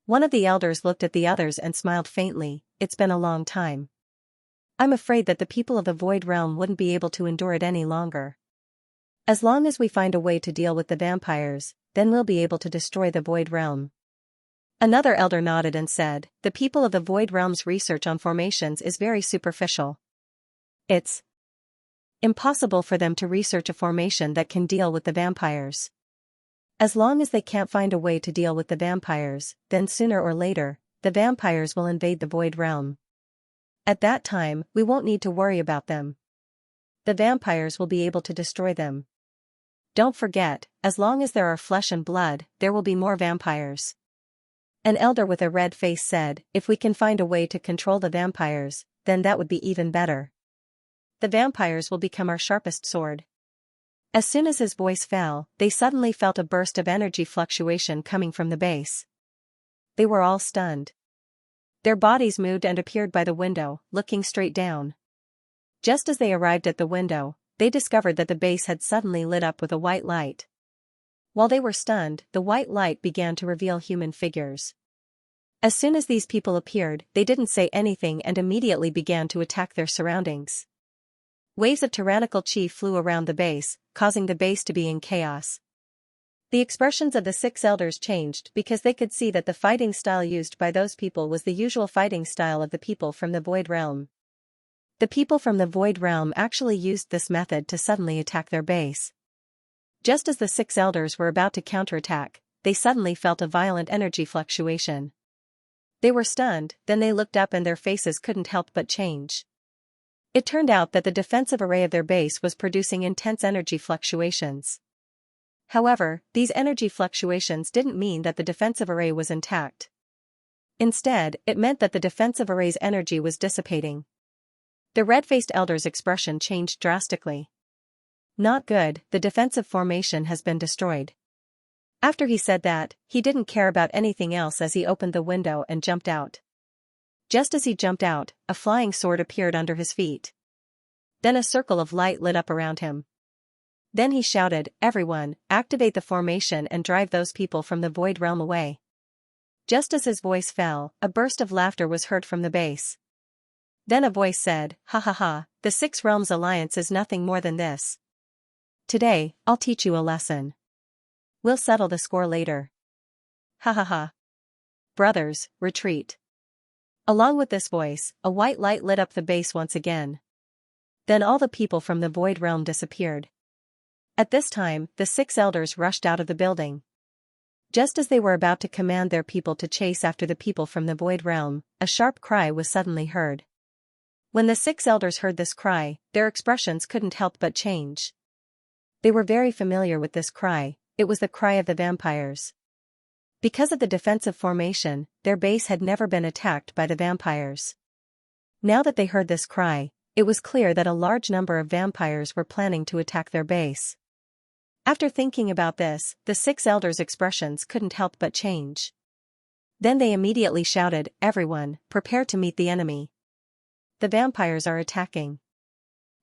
One of the elders looked at the others and smiled faintly. "It's been a long time. I'm afraid that the people of the Void Realm wouldn't be able to endure it any longer. As long as we find a way to deal with the vampires, then we'll be able to destroy the Void Realm." Another elder nodded and said, "The people of the Void Realm's research on formations is very superficial. It's impossible for them to research a formation that can deal with the vampires. As long as they can't find a way to deal with the vampires, then sooner or later, the vampires will invade the Void Realm. At that time, we won't need to worry about them. The vampires will be able to destroy them. Don't forget, as long as there are flesh and blood, there will be more vampires. An elder with a red face said, if we can find a way to control the vampires, then that would be even better. The vampires will become our sharpest sword. As soon as his voice fell, they suddenly felt a burst of energy fluctuation coming from the base. They were all stunned. Their bodies moved and appeared by the window, looking straight down. Just as they arrived at the window, they discovered that the base had suddenly lit up with a white light. While they were stunned, the white light began to reveal human figures. As soon as these people appeared, they didn't say anything and immediately began to attack their surroundings. Waves of tyrannical chi flew around the base, causing the base to be in chaos. The expressions of the 6 elders changed because they could see that the fighting style used by those people was the usual fighting style of the people from the Void Realm. The people from the Void Realm actually used this method to suddenly attack their base. Just as the 6 elders were about to counterattack, they suddenly felt a violent energy fluctuation. They were stunned, then they looked up and their faces couldn't help but change. It turned out that the defensive array of their base was producing intense energy fluctuations. However, these energy fluctuations didn't mean that the defensive array was intact. Instead, it meant that the defensive array's energy was dissipating. The red-faced elder's expression changed drastically. Not good, the defensive formation has been destroyed. After he said that, he didn't care about anything else as he opened the window and jumped out. Just as he jumped out, a flying sword appeared under his feet. Then a circle of light lit up around him. Then he shouted, "Everyone, activate the formation and drive those people from the Void Realm away." Just as his voice fell, a burst of laughter was heard from the base. Then a voice said, "Ha ha ha, the 6 Realms Alliance is nothing more than this. Today, I'll teach you a lesson. We'll settle the score later. Ha ha ha. Brothers, retreat." Along with this voice, a white light lit up the base once again. Then all the people from the Void Realm disappeared. At this time, the 6 elders rushed out of the building. Just as they were about to command their people to chase after the people from the Void Realm, a sharp cry was suddenly heard. When the 6 elders heard this cry, their expressions couldn't help but change. They were very familiar with this cry, it was the cry of the vampires. Because of the defensive formation, their base had never been attacked by the vampires. Now that they heard this cry, it was clear that a large number of vampires were planning to attack their base. After thinking about this, the 6 elders' expressions couldn't help but change. Then they immediately shouted, "Everyone, prepare to meet the enemy. The vampires are attacking."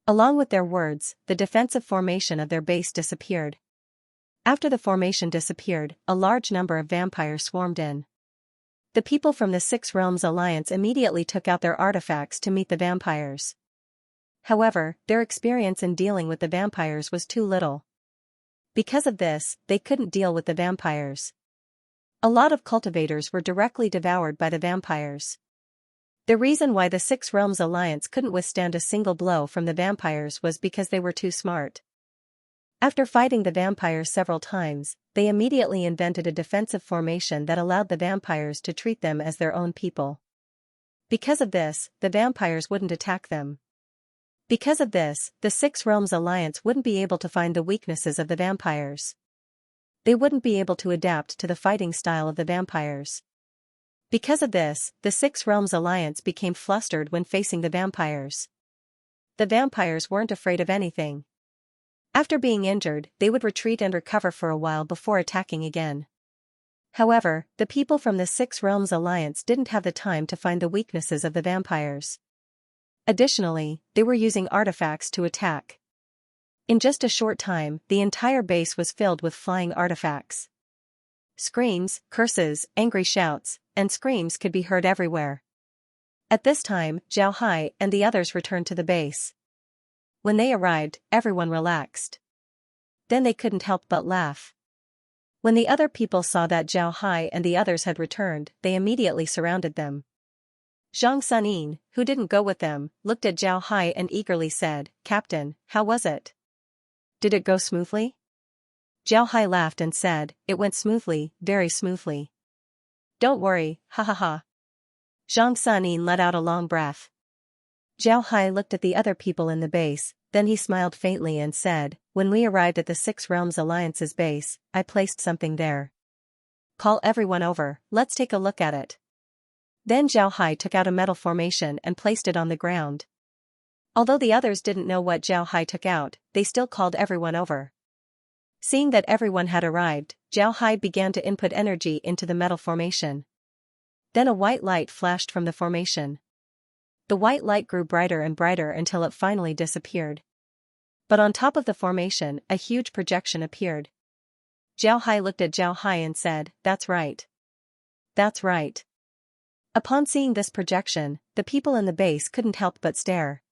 Along with their words, the defensive formation of their base disappeared. After the formation disappeared, a large number of vampires swarmed in. The people from the 6 Realms Alliance immediately took out their artifacts to meet the vampires. However, their experience in dealing with the vampires was too little. Because of this, they couldn't deal with the vampires. A lot of cultivators were directly devoured by the vampires. The reason why the 6 Realms Alliance couldn't withstand a single blow from the vampires was because they were too smart. After fighting the vampires several times, they immediately invented a defensive formation that allowed the vampires to treat them as their own people. Because of this, the vampires wouldn't attack them. Because of this, the 6 Realms Alliance wouldn't be able to find the weaknesses of the vampires. They wouldn't be able to adapt to the fighting style of the vampires. Because of this, the 6 Realms Alliance became flustered when facing the vampires. The vampires weren't afraid of anything. After being injured, they would retreat and recover for a while before attacking again. However, the people from the 6 Realms Alliance didn't have the time to find the weaknesses of the vampires. Additionally, they were using artifacts to attack. In just a short time, the entire base was filled with flying artifacts. Screams, curses, angry shouts, and screams could be heard everywhere. At this time, Zhao Hai and the others returned to the base. When they arrived, everyone relaxed. Then they couldn't help but laugh. When the other people saw that Zhao Hai and the others had returned, they immediately surrounded them. Xianxia, who didn't go with them, looked at Zhao Hai and eagerly said, "Captain, how was it? Did it go smoothly?" Zhao Hai laughed and said, "It went smoothly, very smoothly." "Don't worry, ha ha ha." Xianxia let out a long breath. Zhao Hai looked at the other people in the base, then he smiled faintly and said, when we arrived at the Six Realms Alliance's base, I placed something there. Call everyone over, let's take a look at it. Then Zhao Hai took out a metal formation and placed it on the ground. Although the others didn't know what Zhao Hai took out, they still called everyone over. Seeing that everyone had arrived, Zhao Hai began to input energy into the metal formation. Then a white light flashed from the formation. The white light grew brighter and brighter until it finally disappeared. But on top of the formation, a huge projection appeared. Zhao Hai looked at Zhao Hai and said, "That's right. That's right." Upon seeing this projection, the people in the base couldn't help but stare.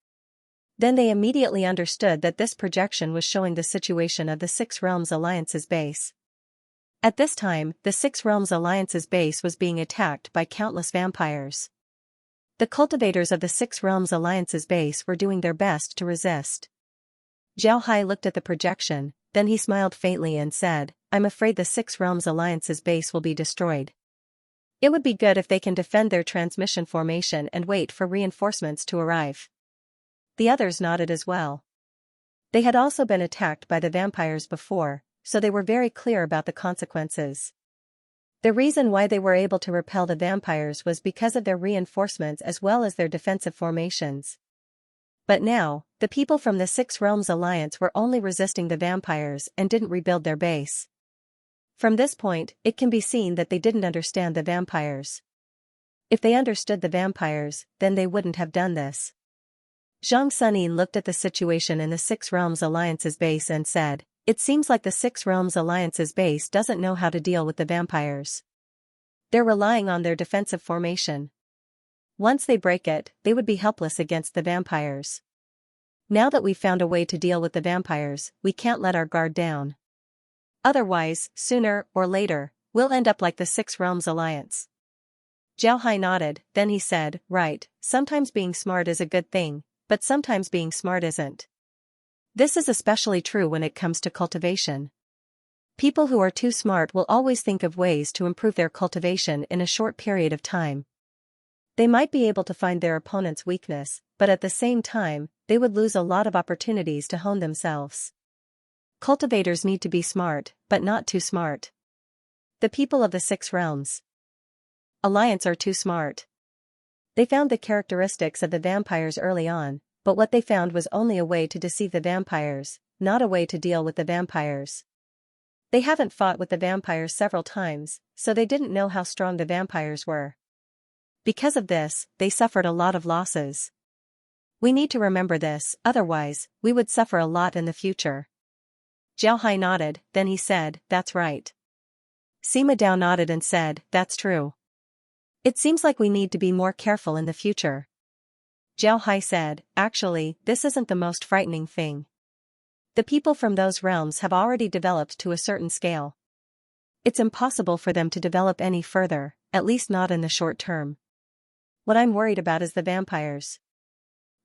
Then they immediately understood that this projection was showing the situation of the Six Realms Alliance's base. At this time, the Six Realms Alliance's base was being attacked by countless vampires. The cultivators of the Six Realms Alliance's base were doing their best to resist. Zhao Hai looked at the projection, then he smiled faintly and said, "I'm afraid the Six Realms Alliance's base will be destroyed. It would be good if they can defend their transmission formation and wait for reinforcements to arrive." The others nodded as well. They had also been attacked by the vampires before, so they were very clear about the consequences. The reason why they were able to repel the vampires was because of their reinforcements as well as their defensive formations. But now, the people from the Six Realms Alliance were only resisting the vampires and didn't rebuild their base. From this point, it can be seen that they didn't understand the vampires. If they understood the vampires, then they wouldn't have done this. Zhang Sunin looked at the situation in the Six Realms Alliance's base and said, "It seems like the Six Realms Alliance's base doesn't know how to deal with the vampires. They're relying on their defensive formation. Once they break it, they would be helpless against the vampires. Now that we've found a way to deal with the vampires, we can't let our guard down. Otherwise, sooner or later, we'll end up like the Six Realms Alliance." Zhao Hai nodded, then he said, "Right, sometimes being smart is a good thing, but sometimes being smart isn't. This is especially true when it comes to cultivation. People who are too smart will always think of ways to improve their cultivation in a short period of time. They might be able to find their opponent's weakness, but at the same time, they would lose a lot of opportunities to hone themselves. Cultivators need to be smart, but not too smart. The people of the Six Realms Alliance are too smart. They found the characteristics of the vampires early on, but what they found was only a way to deceive the vampires, not a way to deal with the vampires. They haven't fought with the vampires several times, so they didn't know how strong the vampires were. Because of this, they suffered a lot of losses. We need to remember this, otherwise, we would suffer a lot in the future." Zhao Hai nodded, then he said, "That's right." Sima Dao nodded and said, "That's true. It seems like we need to be more careful in the future." Zhao Hai said, "Actually, this isn't the most frightening thing. The people from those realms have already developed to a certain scale. It's impossible for them to develop any further, at least not in the short term. What I'm worried about is the vampires."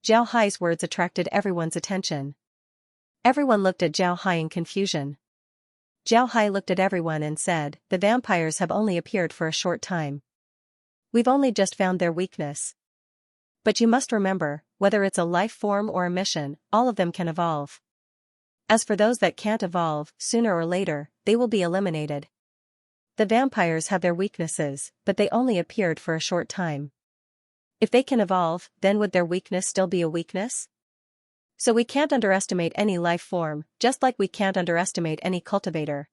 Zhao Hai's words attracted everyone's attention. Everyone looked at Zhao Hai in confusion. Zhao Hai looked at everyone and said, "The vampires have only appeared for a short time. We've only just found their weakness. But you must remember, whether it's a life form or a mission, all of them can evolve. As for those that can't evolve, sooner or later, they will be eliminated. The vampires have their weaknesses, but they only appeared for a short time. If they can evolve, then would their weakness still be a weakness? So we can't underestimate any life form, just like we can't underestimate any cultivator.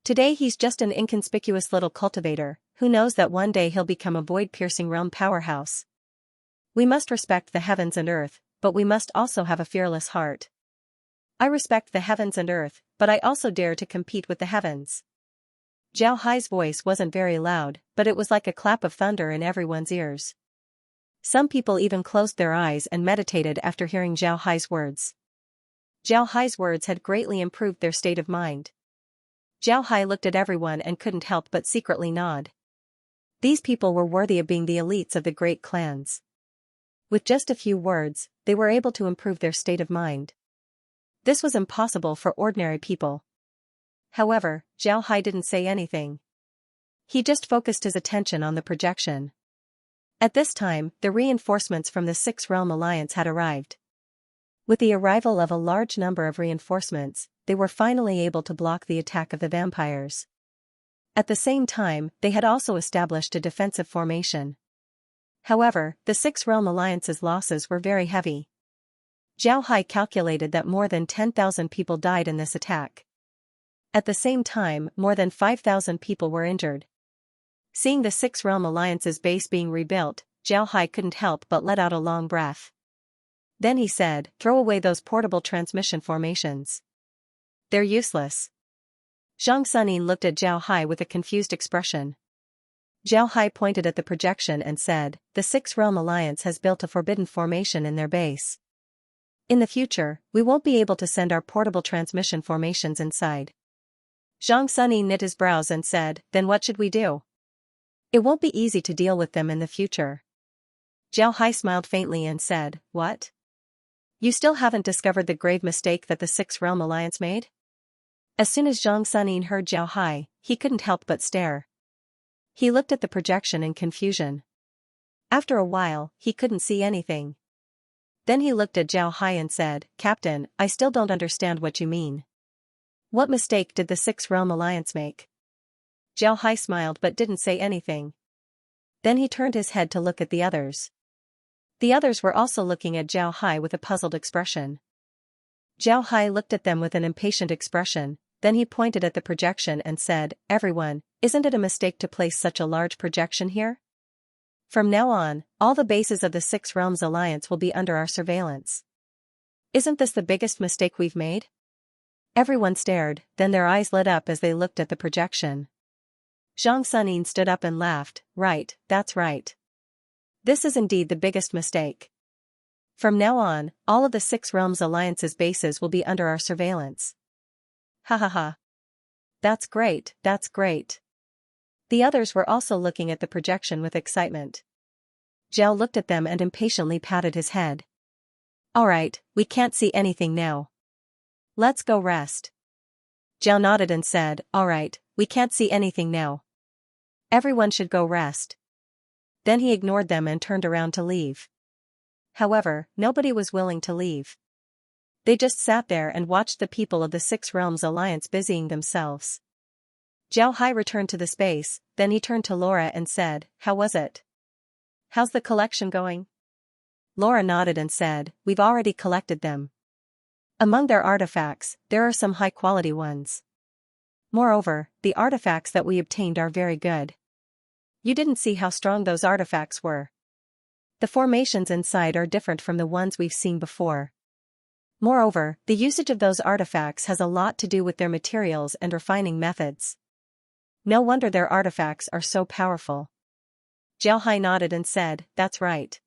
Today he's just an inconspicuous little cultivator, who knows that one day he'll become a void-piercing realm powerhouse. We must respect the heavens and earth, but we must also have a fearless heart. I respect the heavens and earth, but I also dare to compete with the heavens." Zhao Hai's voice wasn't very loud, but it was like a clap of thunder in everyone's ears. Some people even closed their eyes and meditated after hearing Zhao Hai's words. Zhao Hai's words had greatly improved their state of mind. Zhao Hai looked at everyone and couldn't help but secretly nod. These people were worthy of being the elites of the great clans. With just a few words, they were able to improve their state of mind. This was impossible for ordinary people. However, Zhao Hai didn't say anything. He just focused his attention on the projection. At this time, the reinforcements from the Six Realm Alliance had arrived. With the arrival of a large number of reinforcements, they were finally able to block the attack of the vampires. At the same time, they had also established a defensive formation. However, the Six Realm Alliance's losses were very heavy. Zhao Hai calculated that more than 10,000 people died in this attack. At the same time, more than 5,000 people were injured. Seeing the Six Realm Alliance's base being rebuilt, Zhao Hai couldn't help but let out a long breath. Then he said, "Throw away those portable transmission formations. They're useless." Zhang Sunin looked at Zhao Hai with a confused expression. Zhao Hai pointed at the projection and said, "The Six Realm Alliance has built a forbidden formation in their base. In the future, we won't be able to send our portable transmission formations inside." Zhang Sunin knit his brows and said, "Then what should we do? It won't be easy to deal with them in the future." Zhao Hai smiled faintly and said, "What? You still haven't discovered the grave mistake that the Six Realm Alliance made?" As soon as Zhang Sunin heard Zhao Hai, he couldn't help but stare. He looked at the projection in confusion. After a while, he couldn't see anything. Then he looked at Zhao Hai and said, "Captain, I still don't understand what you mean. What mistake did the Six Realm Alliance make?" Zhao Hai smiled but didn't say anything. Then he turned his head to look at the others. The others were also looking at Zhao Hai with a puzzled expression. Zhao Hai looked at them with an impatient expression, then he pointed at the projection and said, "Everyone, isn't it a mistake to place such a large projection here? From now on, all the bases of the Six Realms Alliance will be under our surveillance. Isn't this the biggest mistake we've made?" Everyone stared, then their eyes lit up as they looked at the projection. Zhang Sunin stood up and laughed, "Right, that's right. This is indeed the biggest mistake. From now on, all of the Six Realms Alliance's bases will be under our surveillance." Ha ha ha. That's great, that's great. The others were also looking at the projection with excitement. Zhao looked at them and impatiently patted his head. "All right, we can't see anything now. Let's go rest." Zhao nodded and said, "All right, we can't see anything now. Everyone should go rest." Then he ignored them and turned around to leave. However, nobody was willing to leave. They just sat there and watched the people of the Six Realms Alliance busying themselves. Zhao Hai returned to the space, then he turned to Laura and said, "How was it? How's the collection going?" Laura nodded and said, "We've already collected them. Among their artifacts, there are some high-quality ones. Moreover, the artifacts that we obtained are very good. You didn't see how strong those artifacts were. The formations inside are different from the ones we've seen before. Moreover, the usage of those artifacts has a lot to do with their materials and refining methods. No wonder their artifacts are so powerful." Zhao Hai nodded and said, "That's right."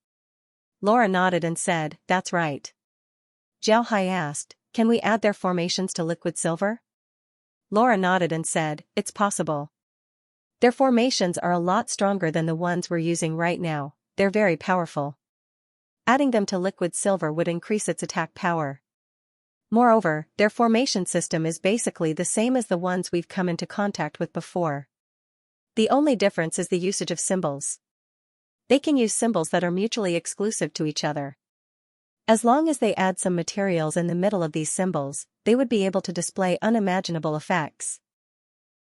Laura nodded and said, "That's right." Zhao Hai asked, "Can we add their formations to liquid silver?" Laura nodded and said, "It's possible. Their formations are a lot stronger than the ones we're using right now, they're very powerful. Adding them to liquid silver would increase its attack power. Moreover, their formation system is basically the same as the ones we've come into contact with before. The only difference is the usage of symbols. They can use symbols that are mutually exclusive to each other. As long as they add some materials in the middle of these symbols, they would be able to display unimaginable effects.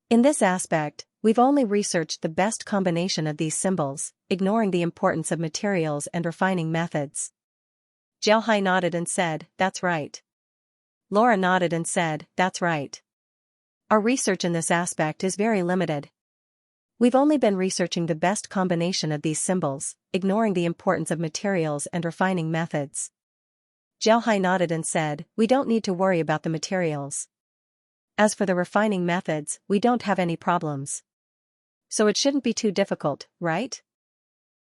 In this aspect, we've only researched the best combination of these symbols, ignoring the importance of materials and refining methods." Zhao Hai nodded and said, "That's right." Laura nodded and said, "That's right. Our research in this aspect is very limited. We've only been researching the best combination of these symbols, ignoring the importance of materials and refining methods." Zhao Hai nodded and said, "We don't need to worry about the materials. As for the refining methods, we don't have any problems. So it shouldn't be too difficult, right?"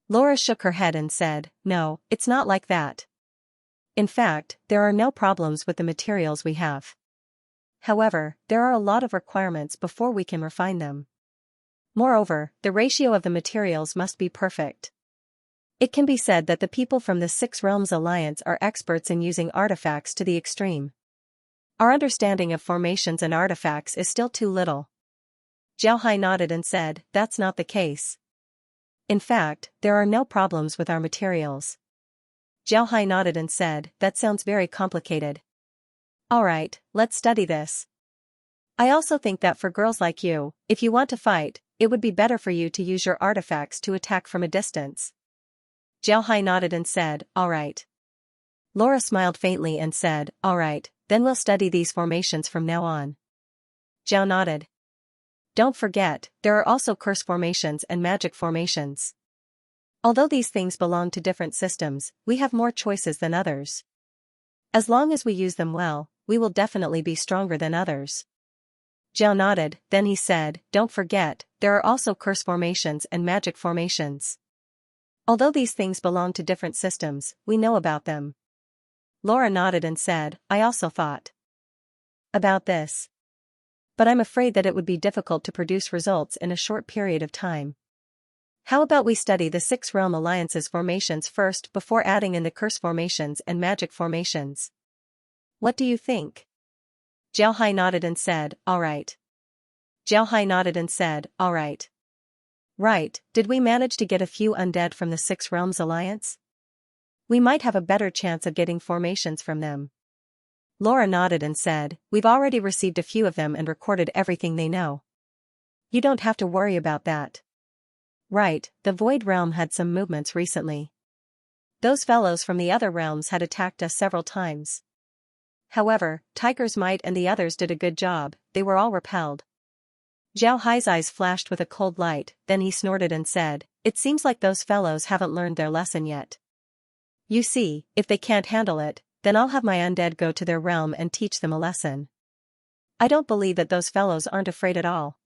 Laura shook her head and said, "No, it's not like that. In fact, there are no problems with the materials we have. However, there are a lot of requirements before we can refine them. Moreover, the ratio of the materials must be perfect. It can be said that the people from the Six Realms Alliance are experts in using artifacts to the extreme. Our understanding of formations and artifacts is still too little." Zhao Hai nodded and said, "That's not the case. In fact, there are no problems with our materials. Zhao Hai nodded and said, that sounds very complicated. Alright, let's study this. I also think that for girls like you, if you want to fight, it would be better for you to use your artifacts to attack from a distance. Zhao Hai nodded and said, alright. Laura smiled faintly and said, alright, then we'll study these formations from now on. Zhao nodded. Don't forget, there are also curse formations and magic formations. Although these things belong to different systems, we have more choices than others. As long as we use them well, we will definitely be stronger than others. Zhao nodded, then he said, don't forget, there are also curse formations and magic formations. Although these things belong to different systems, we know about them. Laura nodded and said, I also thought about this. But I'm afraid that it would be difficult to produce results in a short period of time. How about we study the 6 realm alliances formations first before adding in the curse formations and magic formations? What do you think? Zhao Hai nodded and said, alright. Zhao Hai nodded and said, alright. Right, did we manage to get a few undead from the 6 realms alliance? We might have a better chance of getting formations from them. Laura nodded and said, we've already received a few of them and recorded everything they know. You don't have to worry about that. Right, the Void Realm had some movements recently. Those fellows from the other realms had attacked us several times. However, Tiger's Might and the others did a good job, they were all repelled. Zhao Hai's eyes flashed with a cold light, then he snorted and said, it seems like those fellows haven't learned their lesson yet. You see, if they can't handle it, then I'll have my undead go to their realm and teach them a lesson. I don't believe that those fellows aren't afraid at all.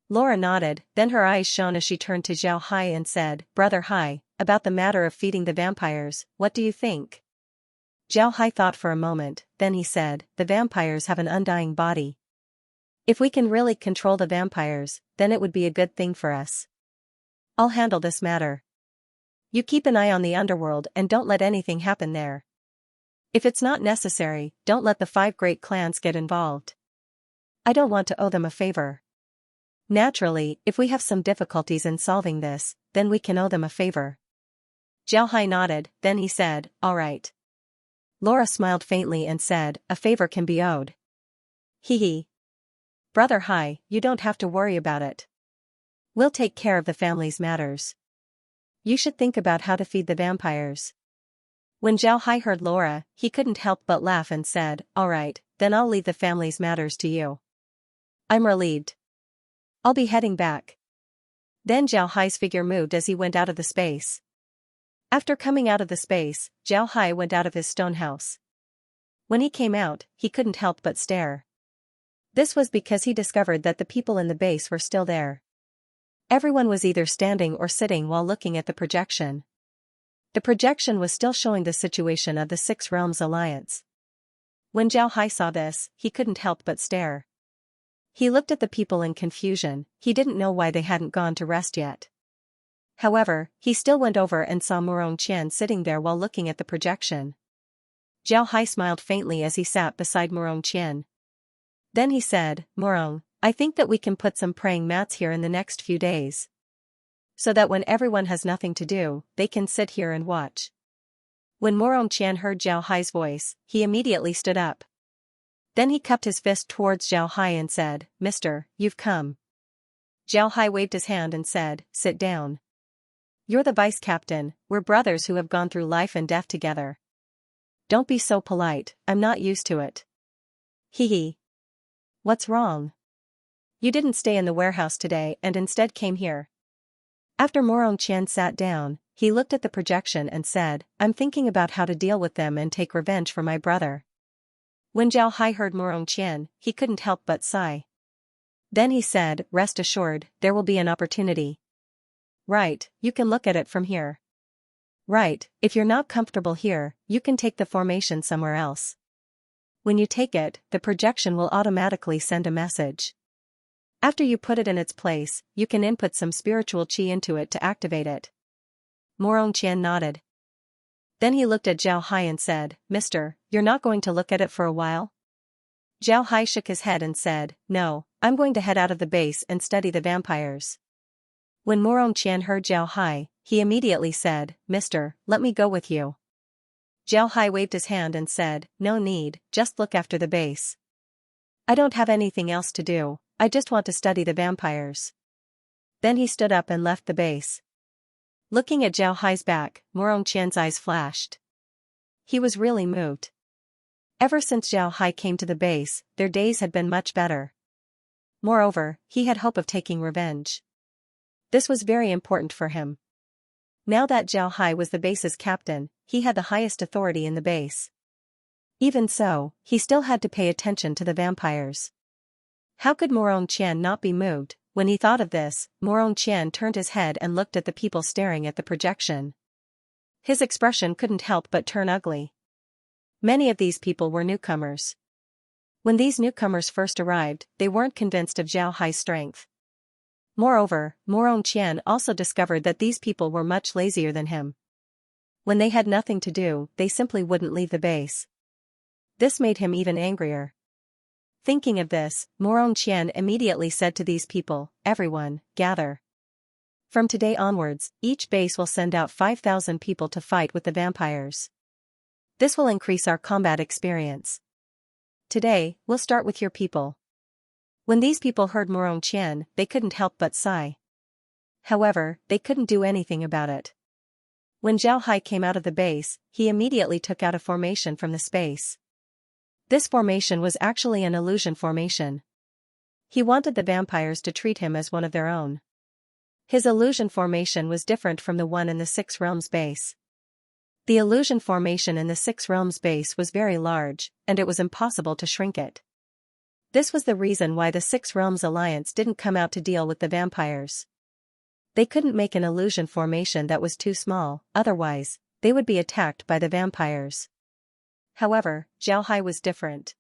Laura nodded, then her eyes shone as she turned to Zhao Hai and said, Brother Hai, about the matter of feeding the vampires, what do you think? Zhao Hai thought for a moment, then he said, the vampires have an undying body. If we can really control the vampires, then it would be a good thing for us. I'll handle this matter. You keep an eye on the underworld and don't let anything happen there. If it's not necessary, don't let the 5 great clans get involved. I don't want to owe them a favor. Naturally, if we have some difficulties in solving this, then we can owe them a favor. Zhao Hai nodded, then he said, all right. Laura smiled faintly and said, a favor can be owed. Hee hee. Brother Hai, you don't have to worry about it. We'll take care of the family's matters. You should think about how to feed the vampires. When Zhao Hai heard Laura, he couldn't help but laugh and said, all right, then I'll leave the family's matters to you. I'm relieved. I'll be heading back. Then Zhao Hai's figure moved as he went out of the space. After coming out of the space, Zhao Hai went out of his stone house. When he came out, he couldn't help but stare. This was because he discovered that the people in the base were still there. Everyone was either standing or sitting while looking at the projection. The projection was still showing the situation of the 6 Realms Alliance. When Zhao Hai saw this, he couldn't help but stare. He looked at the people in confusion, he didn't know why they hadn't gone to rest yet. However, he still went over and saw Murong Qian sitting there while looking at the projection. Zhao Hai smiled faintly as he sat beside Murong Qian. Then he said, Murong, I think that we can put some praying mats here in the next few days. So that when everyone has nothing to do, they can sit here and watch. When Murong Qian heard Zhao Hai's voice, he immediately stood up. Then he cupped his fist towards Zhao Hai and said, Mister, you've come. Zhao Hai waved his hand and said, sit down. You're the vice captain, we're brothers who have gone through life and death together. Don't be so polite, I'm not used to it. Hee hee. What's wrong? You didn't stay in the warehouse today and instead came here. After Murong Qian sat down, he looked at the projection and said, I'm thinking about how to deal with them and take revenge for my brother. When Zhao Hai heard Murong Qian, he couldn't help but sigh. Then he said, rest assured, there will be an opportunity. Right, you can look at it from here. Right, if you're not comfortable here, you can take the formation somewhere else. When you take it, the projection will automatically send a message. After you put it in its place, you can input some spiritual chi into it to activate it. Murong Qian nodded. Then he looked at Zhao Hai and said, Mister, you're not going to look at it for a while? Zhao Hai shook his head and said, no, I'm going to head out of the base and study the vampires. When Morong Qian heard Zhao Hai, he immediately said, "Mister, let me go with you." Zhao Hai waved his hand and said, "No need, just look after the base. I don't have anything else to do, I just want to study the vampires." Then he stood up and left the base. Looking at Zhao Hai's back, Morong Qian's eyes flashed. He was really moved. Ever since Zhao Hai came to the base, their days had been much better. Moreover, he had hope of taking revenge. This was very important for him. Now that Zhao Hai was the base's captain, he had the highest authority in the base. Even so, he still had to pay attention to the vampires. How could Morong Qian not be moved? When he thought of this, Morong Qian turned his head and looked at the people staring at the projection. His expression couldn't help but turn ugly. Many of these people were newcomers. When these newcomers first arrived, they weren't convinced of Zhao Hai's strength. Moreover, Morong Qian also discovered that these people were much lazier than him. When they had nothing to do, they simply wouldn't leave the base. This made him even angrier. Thinking of this, Morong Qian immediately said to these people, "Everyone, gather. From today onwards, each base will send out 5,000 people to fight with the vampires. This will increase our combat experience. Today, we'll start with your people." When these people heard Morong Qian, they couldn't help but sigh. However, they couldn't do anything about it. When Zhao Hai came out of the base, he immediately took out a formation from the space. This formation was actually an illusion formation. He wanted the vampires to treat him as one of their own. His illusion formation was different from the one in the Six Realms base. The illusion formation in the Six Realms base was very large, and it was impossible to shrink it. This was the reason why the Six Realms Alliance didn't come out to deal with the vampires. They couldn't make an illusion formation that was too small, otherwise, they would be attacked by the vampires. However, Zhao Hai was different.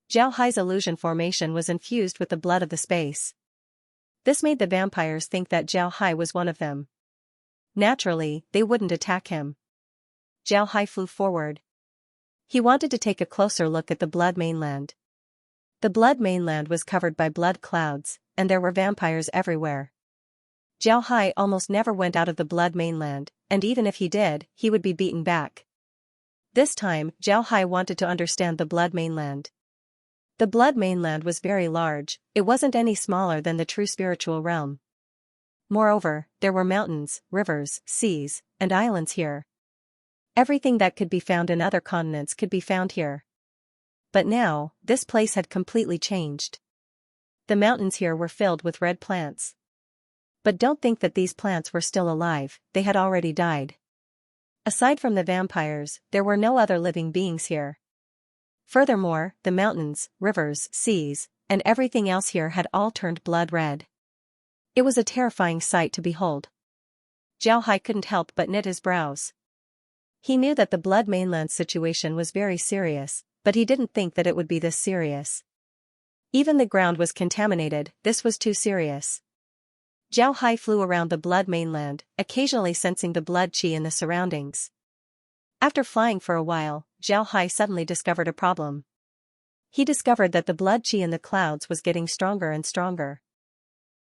Zhao Hai's illusion formation was infused with the blood of the space. This made the vampires think that Zhao Hai was one of them. Naturally, they wouldn't attack him. Zhao Hai flew forward. He wanted to take a closer look at the blood mainland. The blood mainland was covered by blood clouds, and there were vampires everywhere. Zhao Hai almost never went out of the blood mainland, and even if he did, he would be beaten back. This time, Zhao Hai wanted to understand the blood mainland. The blood mainland was very large, it wasn't any smaller than the true spiritual realm. Moreover, there were mountains, rivers, seas, and islands here. Everything that could be found in other continents could be found here. But now, this place had completely changed. The mountains here were filled with red plants. But don't think that these plants were still alive, they had already died. Aside from the vampires, there were no other living beings here. Furthermore, the mountains, rivers, seas, and everything else here had all turned blood red. It was a terrifying sight to behold. Zhao Hai couldn't help but knit his brows. He knew that the blood mainland situation was very serious, but he didn't think that it would be this serious. Even the ground was contaminated, this was too serious. Zhao Hai flew around the blood mainland, occasionally sensing the blood qi in the surroundings. After flying for a while, Zhao Hai suddenly discovered a problem. He discovered that the blood qi in the clouds was getting stronger and stronger.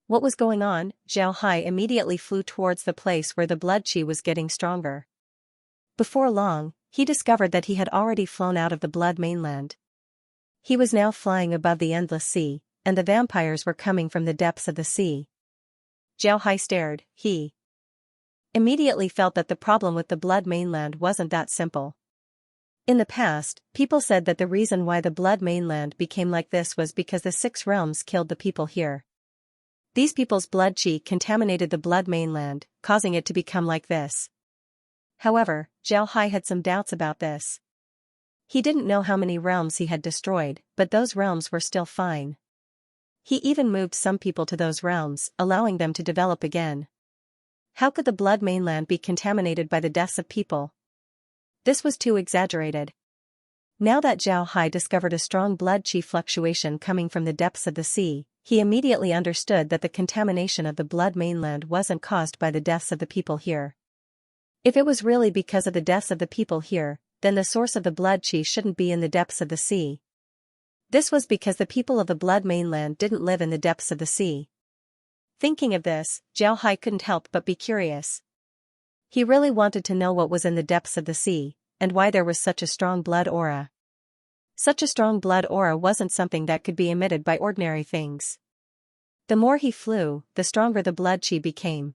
What was going on? Zhao Hai immediately flew towards the place where the blood qi was getting stronger. Before long, he discovered that he had already flown out of the blood mainland. He was now flying above the endless sea, and the vampires were coming from the depths of the sea. Zhao Hai stared, he immediately felt that the problem with the blood mainland wasn't that simple. In the past, people said that the reason why the blood mainland became like this was because the Six Realms killed the people here. These people's blood qi contaminated the blood mainland, causing it to become like this. However, Zhao Hai had some doubts about this. He didn't know how many realms he had destroyed, but those realms were still fine. He even moved some people to those realms, allowing them to develop again. How could the blood mainland be contaminated by the deaths of people? This was too exaggerated. Now that Zhao Hai discovered a strong blood qi fluctuation coming from the depths of the sea, he immediately understood that the contamination of the blood mainland wasn't caused by the deaths of the people here. If it was really because of the deaths of the people here, then the source of the blood qi shouldn't be in the depths of the sea. This was because the people of the blood mainland didn't live in the depths of the sea. Thinking of this, Zhao Hai couldn't help but be curious. He really wanted to know what was in the depths of the sea, and why there was such a strong blood aura. Such a strong blood aura wasn't something that could be emitted by ordinary things. The more he flew, the stronger the blood qi became.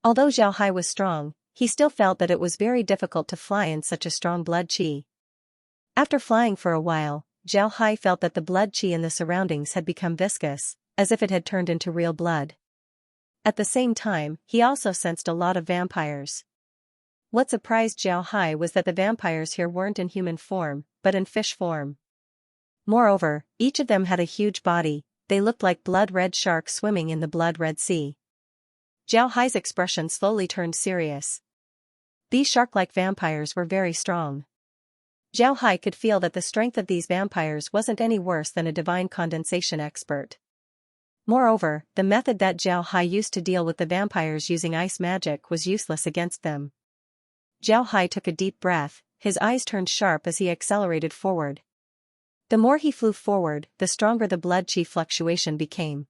Although Zhao Hai was strong, he still felt that it was very difficult to fly in such a strong blood qi. After flying for a while, Zhao Hai felt that the blood qi in the surroundings had become viscous, as if it had turned into real blood. At the same time, he also sensed a lot of vampires. What surprised Zhao Hai was that the vampires here weren't in human form, but in fish form. Moreover, each of them had a huge body. They looked like blood-red sharks swimming in the blood-red sea. Zhao Hai's expression slowly turned serious. These shark-like vampires were very strong. Zhao Hai could feel that the strength of these vampires wasn't any worse than a divine condensation expert. Moreover, the method that Zhao Hai used to deal with the vampires using ice magic was useless against them. Zhao Hai took a deep breath, his eyes turned sharp as he accelerated forward. The more he flew forward, the stronger the blood qi fluctuation became.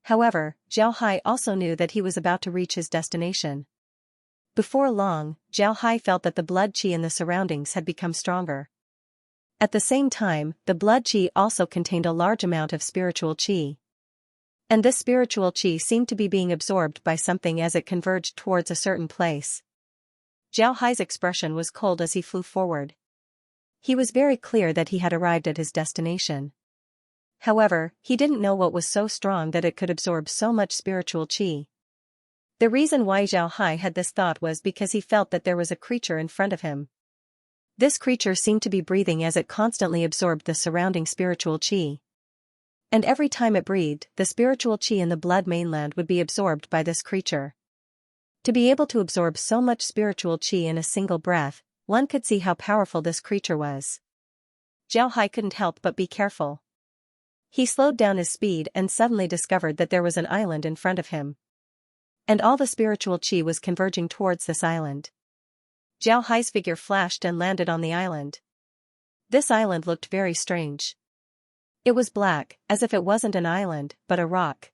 However, Zhao Hai also knew that he was about to reach his destination. Before long, Zhao Hai felt that the blood qi in the surroundings had become stronger. At the same time, the blood qi also contained a large amount of spiritual qi. And this spiritual qi seemed to be being absorbed by something as it converged towards a certain place. Zhao Hai's expression was cold as he flew forward. He was very clear that he had arrived at his destination. However, he didn't know what was so strong that it could absorb so much spiritual qi. The reason why Zhao Hai had this thought was because he felt that there was a creature in front of him. This creature seemed to be breathing as it constantly absorbed the surrounding spiritual qi. And every time it breathed, the spiritual qi in the blood mainland would be absorbed by this creature. To be able to absorb so much spiritual qi in a single breath, one could see how powerful this creature was. Zhao Hai couldn't help but be careful. He slowed down his speed and suddenly discovered that there was an island in front of him. And all the spiritual qi was converging towards this island. Zhao Hai's figure flashed and landed on the island. This island looked very strange. It was black, as if it wasn't an island, but a rock.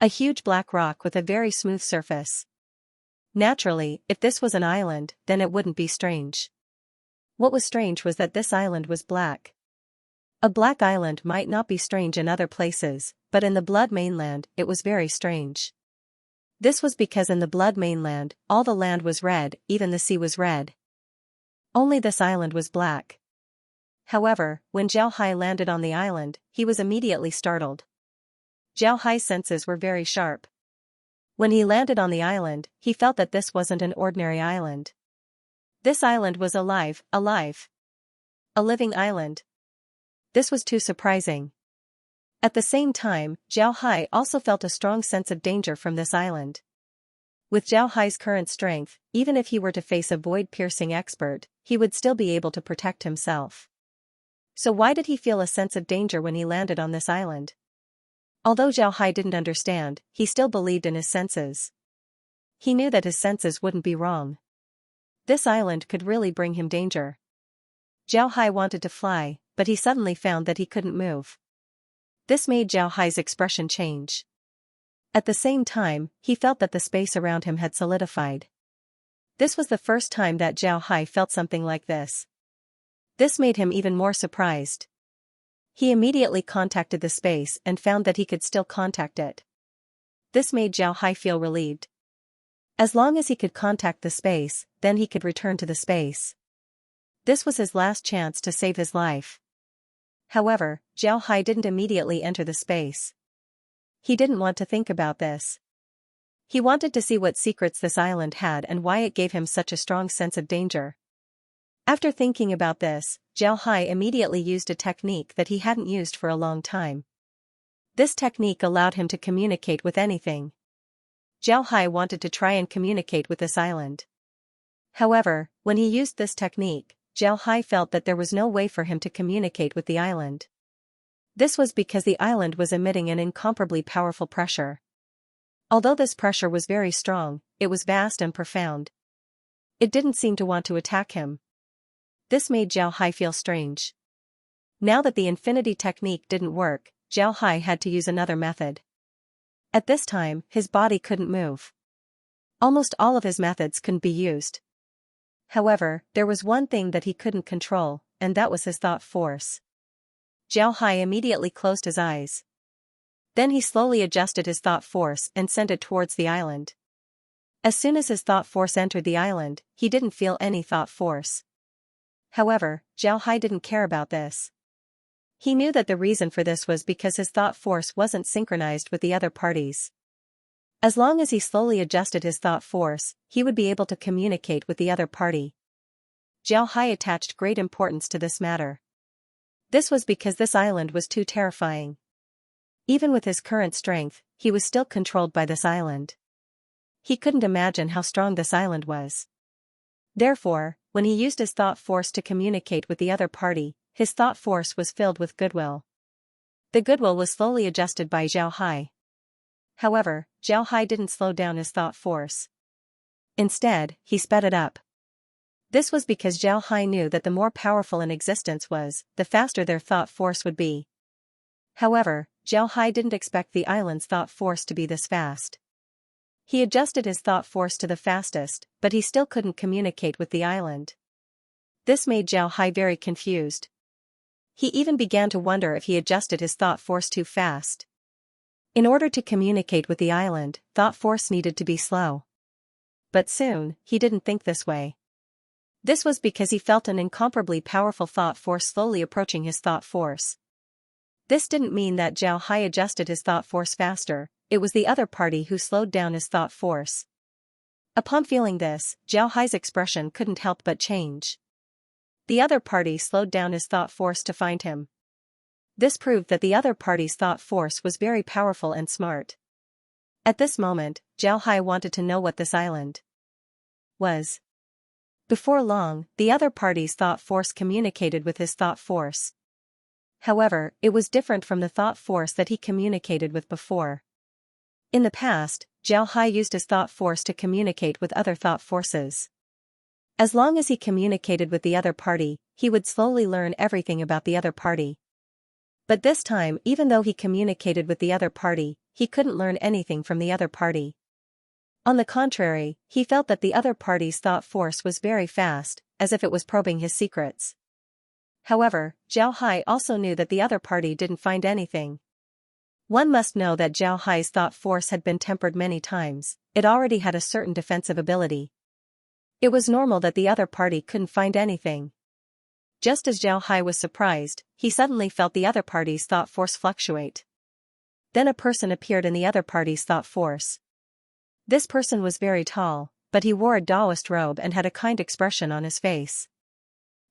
A huge black rock with a very smooth surface. Naturally, if this was an island, then it wouldn't be strange. What was strange was that this island was black. A black island might not be strange in other places, but in the blood mainland, it was very strange. This was because in the blood mainland, all the land was red, even the sea was red. Only this island was black. However, when Zhao Hai landed on the island, he was immediately startled. Zhao Hai's senses were very sharp. When he landed on the island, he felt that this wasn't an ordinary island. This island was alive. A living island. This was too surprising. At the same time, Zhao Hai also felt a strong sense of danger from this island. With Zhao Hai's current strength, even if he were to face a void-piercing expert, he would still be able to protect himself. So why did he feel a sense of danger when he landed on this island? Although Zhao Hai didn't understand, he still believed in his senses. He knew that his senses wouldn't be wrong. This island could really bring him danger. Zhao Hai wanted to fly, but he suddenly found that he couldn't move. This made Zhao Hai's expression change. At the same time, he felt that the space around him had solidified. This was the first time that Zhao Hai felt something like this. This made him even more surprised. He immediately contacted the space and found that he could still contact it. This made Zhao Hai feel relieved. As long as he could contact the space, then he could return to the space. This was his last chance to save his life. However, Zhao Hai didn't immediately enter the space. He didn't want to think about this. He wanted to see what secrets this island had and why it gave him such a strong sense of danger. After thinking about this, Zhao Hai immediately used a technique that he hadn't used for a long time. This technique allowed him to communicate with anything. Zhao Hai wanted to try and communicate with this island. However, when he used this technique, Zhao Hai felt that there was no way for him to communicate with the island. This was because the island was emitting an incomparably powerful pressure. Although this pressure was very strong, it was vast and profound. It didn't seem to want to attack him. This made Zhao Hai feel strange. Now that the infinity technique didn't work, Zhao Hai had to use another method. At this time, his body couldn't move. Almost all of his methods couldn't be used. However, there was one thing that he couldn't control, and that was his thought force. Zhao Hai immediately closed his eyes. Then he slowly adjusted his thought force and sent it towards the island. As soon as his thought force entered the island, he didn't feel any thought force. However, Zhao Hai didn't care about this. He knew that the reason for this was because his thought force wasn't synchronized with the other parties. As long as he slowly adjusted his thought force, he would be able to communicate with the other party. Zhao Hai attached great importance to this matter. This was because this island was too terrifying. Even with his current strength, he was still controlled by this island. He couldn't imagine how strong this island was. Therefore, when he used his thought force to communicate with the other party, his thought force was filled with goodwill. The goodwill was slowly adjusted by Zhao Hai. However, Zhao Hai didn't slow down his thought force. Instead, he sped it up. This was because Zhao Hai knew that the more powerful an existence was, the faster their thought force would be. However, Zhao Hai didn't expect the island's thought force to be this fast. He adjusted his thought force to the fastest, but he still couldn't communicate with the island. This made Zhao Hai very confused. He even began to wonder if he adjusted his thought force too fast. In order to communicate with the island, thought force needed to be slow. But soon, he didn't think this way. This was because he felt an incomparably powerful thought force slowly approaching his thought force. This didn't mean that Zhao Hai adjusted his thought force faster, it was the other party who slowed down his thought force. Upon feeling this, Zhao Hai's expression couldn't help but change. The other party slowed down his thought force to find him. This proved that the other party's thought force was very powerful and smart. At this moment, Zhao Hai wanted to know what this island was. Before long, the other party's thought force communicated with his thought force. However, it was different from the thought force that he communicated with before. In the past, Zhao Hai used his thought force to communicate with other thought forces. As long as he communicated with the other party, he would slowly learn everything about the other party. But this time, even though he communicated with the other party, he couldn't learn anything from the other party. On the contrary, he felt that the other party's thought force was very fast, as if it was probing his secrets. However, Zhao Hai also knew that the other party didn't find anything. One must know that Zhao Hai's thought force had been tempered many times, it already had a certain defensive ability. It was normal that the other party couldn't find anything. Just as Zhao Hai was surprised, he suddenly felt the other party's thought force fluctuate. Then a person appeared in the other party's thought force. This person was very tall, but he wore a Taoist robe and had a kind expression on his face.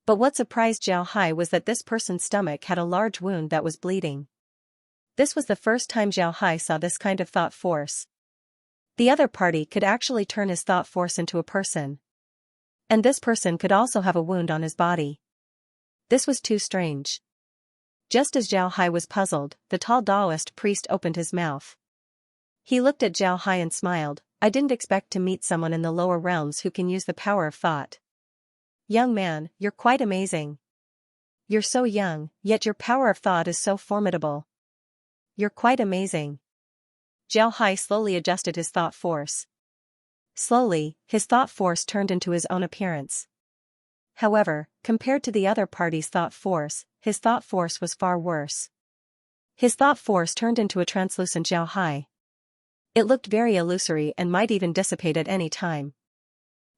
But what surprised Zhao Hai was that this person's stomach had a large wound that was bleeding. This was the first time Zhao Hai saw this kind of thought force. The other party could actually turn his thought force into a person. And this person could also have a wound on his body. This was too strange. Just as Zhao Hai was puzzled, the tall Taoist priest opened his mouth. He looked at Zhao Hai and smiled. I didn't expect to meet someone in the lower realms who can use the power of thought. Young man, you're quite amazing. You're so young, yet your power of thought is so formidable. You're quite amazing. Zhao Hai slowly adjusted his thought force. Slowly, his thought force turned into his own appearance. However, compared to the other party's thought force, his thought force was far worse. His thought force turned into a translucent Zhao Hai. It looked very illusory and might even dissipate at any time.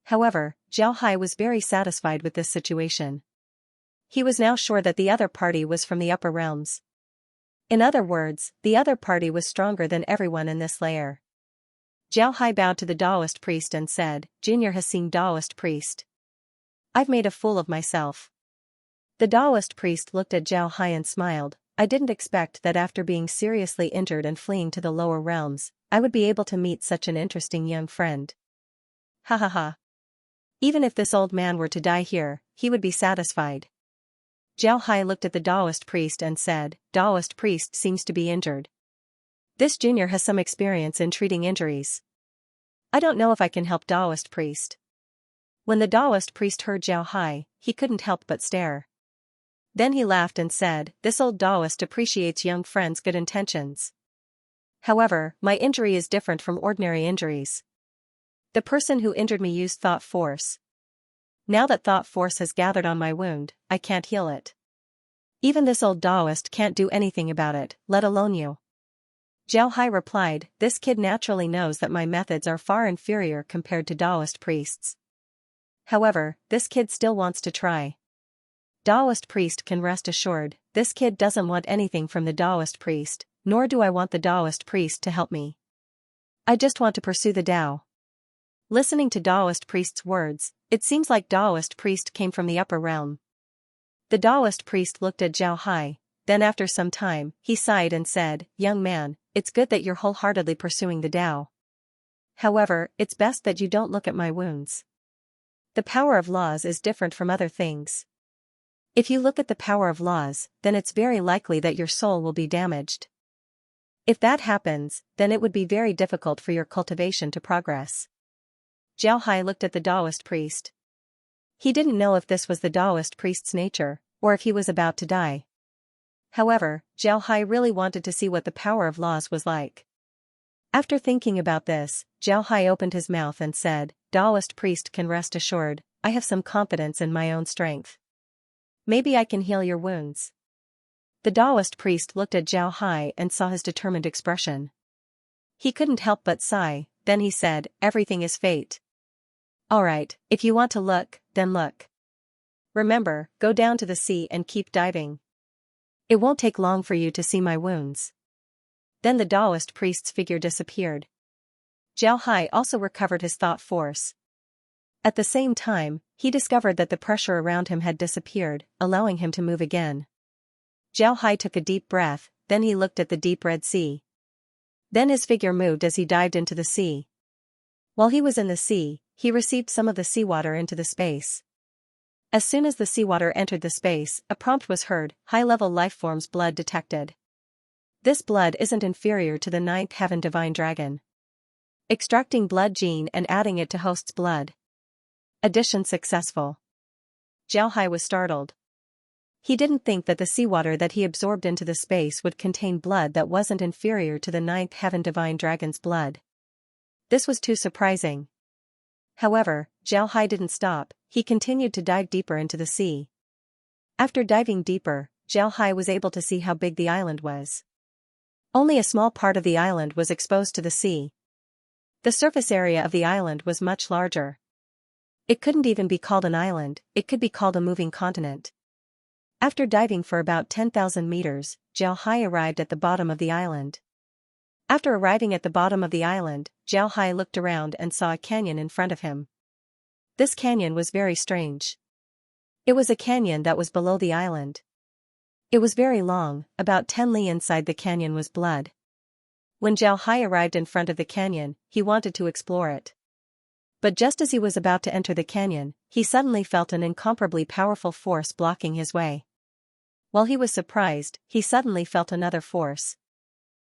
However, Zhao Hai was very satisfied with this situation. He was now sure that the other party was from the upper realms. In other words, the other party was stronger than everyone in this layer. Zhao Hai bowed to the Taoist priest and said, Junior has seen Taoist priest. I've made a fool of myself. The Taoist priest looked at Zhao Hai and smiled. I didn't expect that after being seriously injured and fleeing to the lower realms, I would be able to meet such an interesting young friend. Ha ha ha. Even if this old man were to die here, he would be satisfied. Zhao Hai looked at the Taoist priest and said, Taoist priest seems to be injured. This junior has some experience in treating injuries. I don't know if I can help Taoist priest. When the Taoist priest heard Zhao Hai, he couldn't help but stare. Then he laughed and said, This old Taoist appreciates young friends' good intentions. However, my injury is different from ordinary injuries. The person who injured me used thought force. Now that thought force has gathered on my wound, I can't heal it. Even this old Taoist can't do anything about it, let alone you. Zhao Hai replied, this kid naturally knows that my methods are far inferior compared to Taoist priests. However, this kid still wants to try. Taoist priest can rest assured, this kid doesn't want anything from the Taoist priest, nor do I want the Taoist priest to help me. I just want to pursue the Tao. Listening to Taoist priest's words, it seems like Taoist priest came from the upper realm. The Taoist priest looked at Zhao Hai, then after some time, he sighed and said, young man, it's good that you're wholeheartedly pursuing the Tao. However, it's best that you don't look at my wounds. The power of laws is different from other things. If you look at the power of laws, then it's very likely that your soul will be damaged. If that happens, then it would be very difficult for your cultivation to progress. Zhao Hai looked at the Taoist priest. He didn't know if this was the Taoist priest's nature, or if he was about to die. However, Zhao Hai really wanted to see what the power of laws was like. After thinking about this, Zhao Hai opened his mouth and said, Taoist priest can rest assured, I have some confidence in my own strength. Maybe I can heal your wounds. The Taoist priest looked at Zhao Hai and saw his determined expression. He couldn't help but sigh, then he said, everything is fate. Alright, if you want to look, then look. Remember, go down to the sea and keep diving. It won't take long for you to see my wounds. Then the Taoist priest's figure disappeared. Zhao Hai also recovered his thought force. At the same time, he discovered that the pressure around him had disappeared, allowing him to move again. Zhao Hai took a deep breath, then he looked at the deep red sea. Then his figure moved as he dived into the sea. While he was in the sea, he received some of the seawater into the space. As soon as the seawater entered the space, a prompt was heard, high-level lifeforms blood detected. This blood isn't inferior to the ninth heaven divine dragon. Extracting blood gene and adding it to host's blood. Addition successful. Zhao Hai was startled. He didn't think that the seawater that he absorbed into the space would contain blood that wasn't inferior to the ninth heaven divine dragon's blood. This was too surprising. However, Zhao Hai didn't stop, he continued to dive deeper into the sea. After diving deeper, Zhao Hai was able to see how big the island was. Only a small part of the island was exposed to the sea. The surface area of the island was much larger. It couldn't even be called an island, it could be called a moving continent. After diving for about 10,000 meters, Zhao Hai arrived at the bottom of the island. After arriving at the bottom of the island, Zhao Hai looked around and saw a canyon in front of him. This canyon was very strange. It was a canyon that was below the island. It was very long, about 10 li inside the canyon was blood. When Zhao Hai arrived in front of the canyon, he wanted to explore it. But just as he was about to enter the canyon, he suddenly felt an incomparably powerful force blocking his way. While he was surprised, he suddenly felt another force.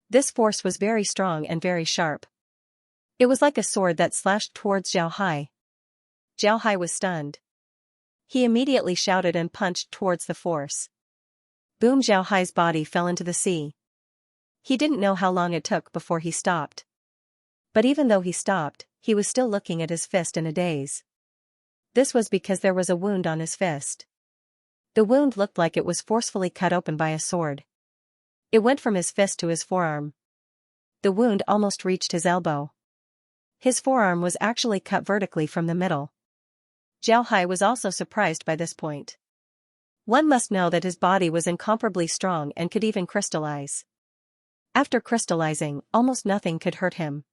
This force was very strong and very sharp. It was like a sword that slashed towards Zhao Hai. Zhao Hai was stunned. He immediately shouted and punched towards the force. Boom! Zhao Hai's body fell into the sea. He didn't know how long it took before he stopped. But even though he stopped, he was still looking at his fist in a daze. This was because there was a wound on his fist. The wound looked like it was forcefully cut open by a sword. It went from his fist to his forearm. The wound almost reached his elbow. His forearm was actually cut vertically from the middle. Zhao Hai was also surprised by this point. One must know that his body was incomparably strong and could even crystallize. After crystallizing, almost nothing could hurt him.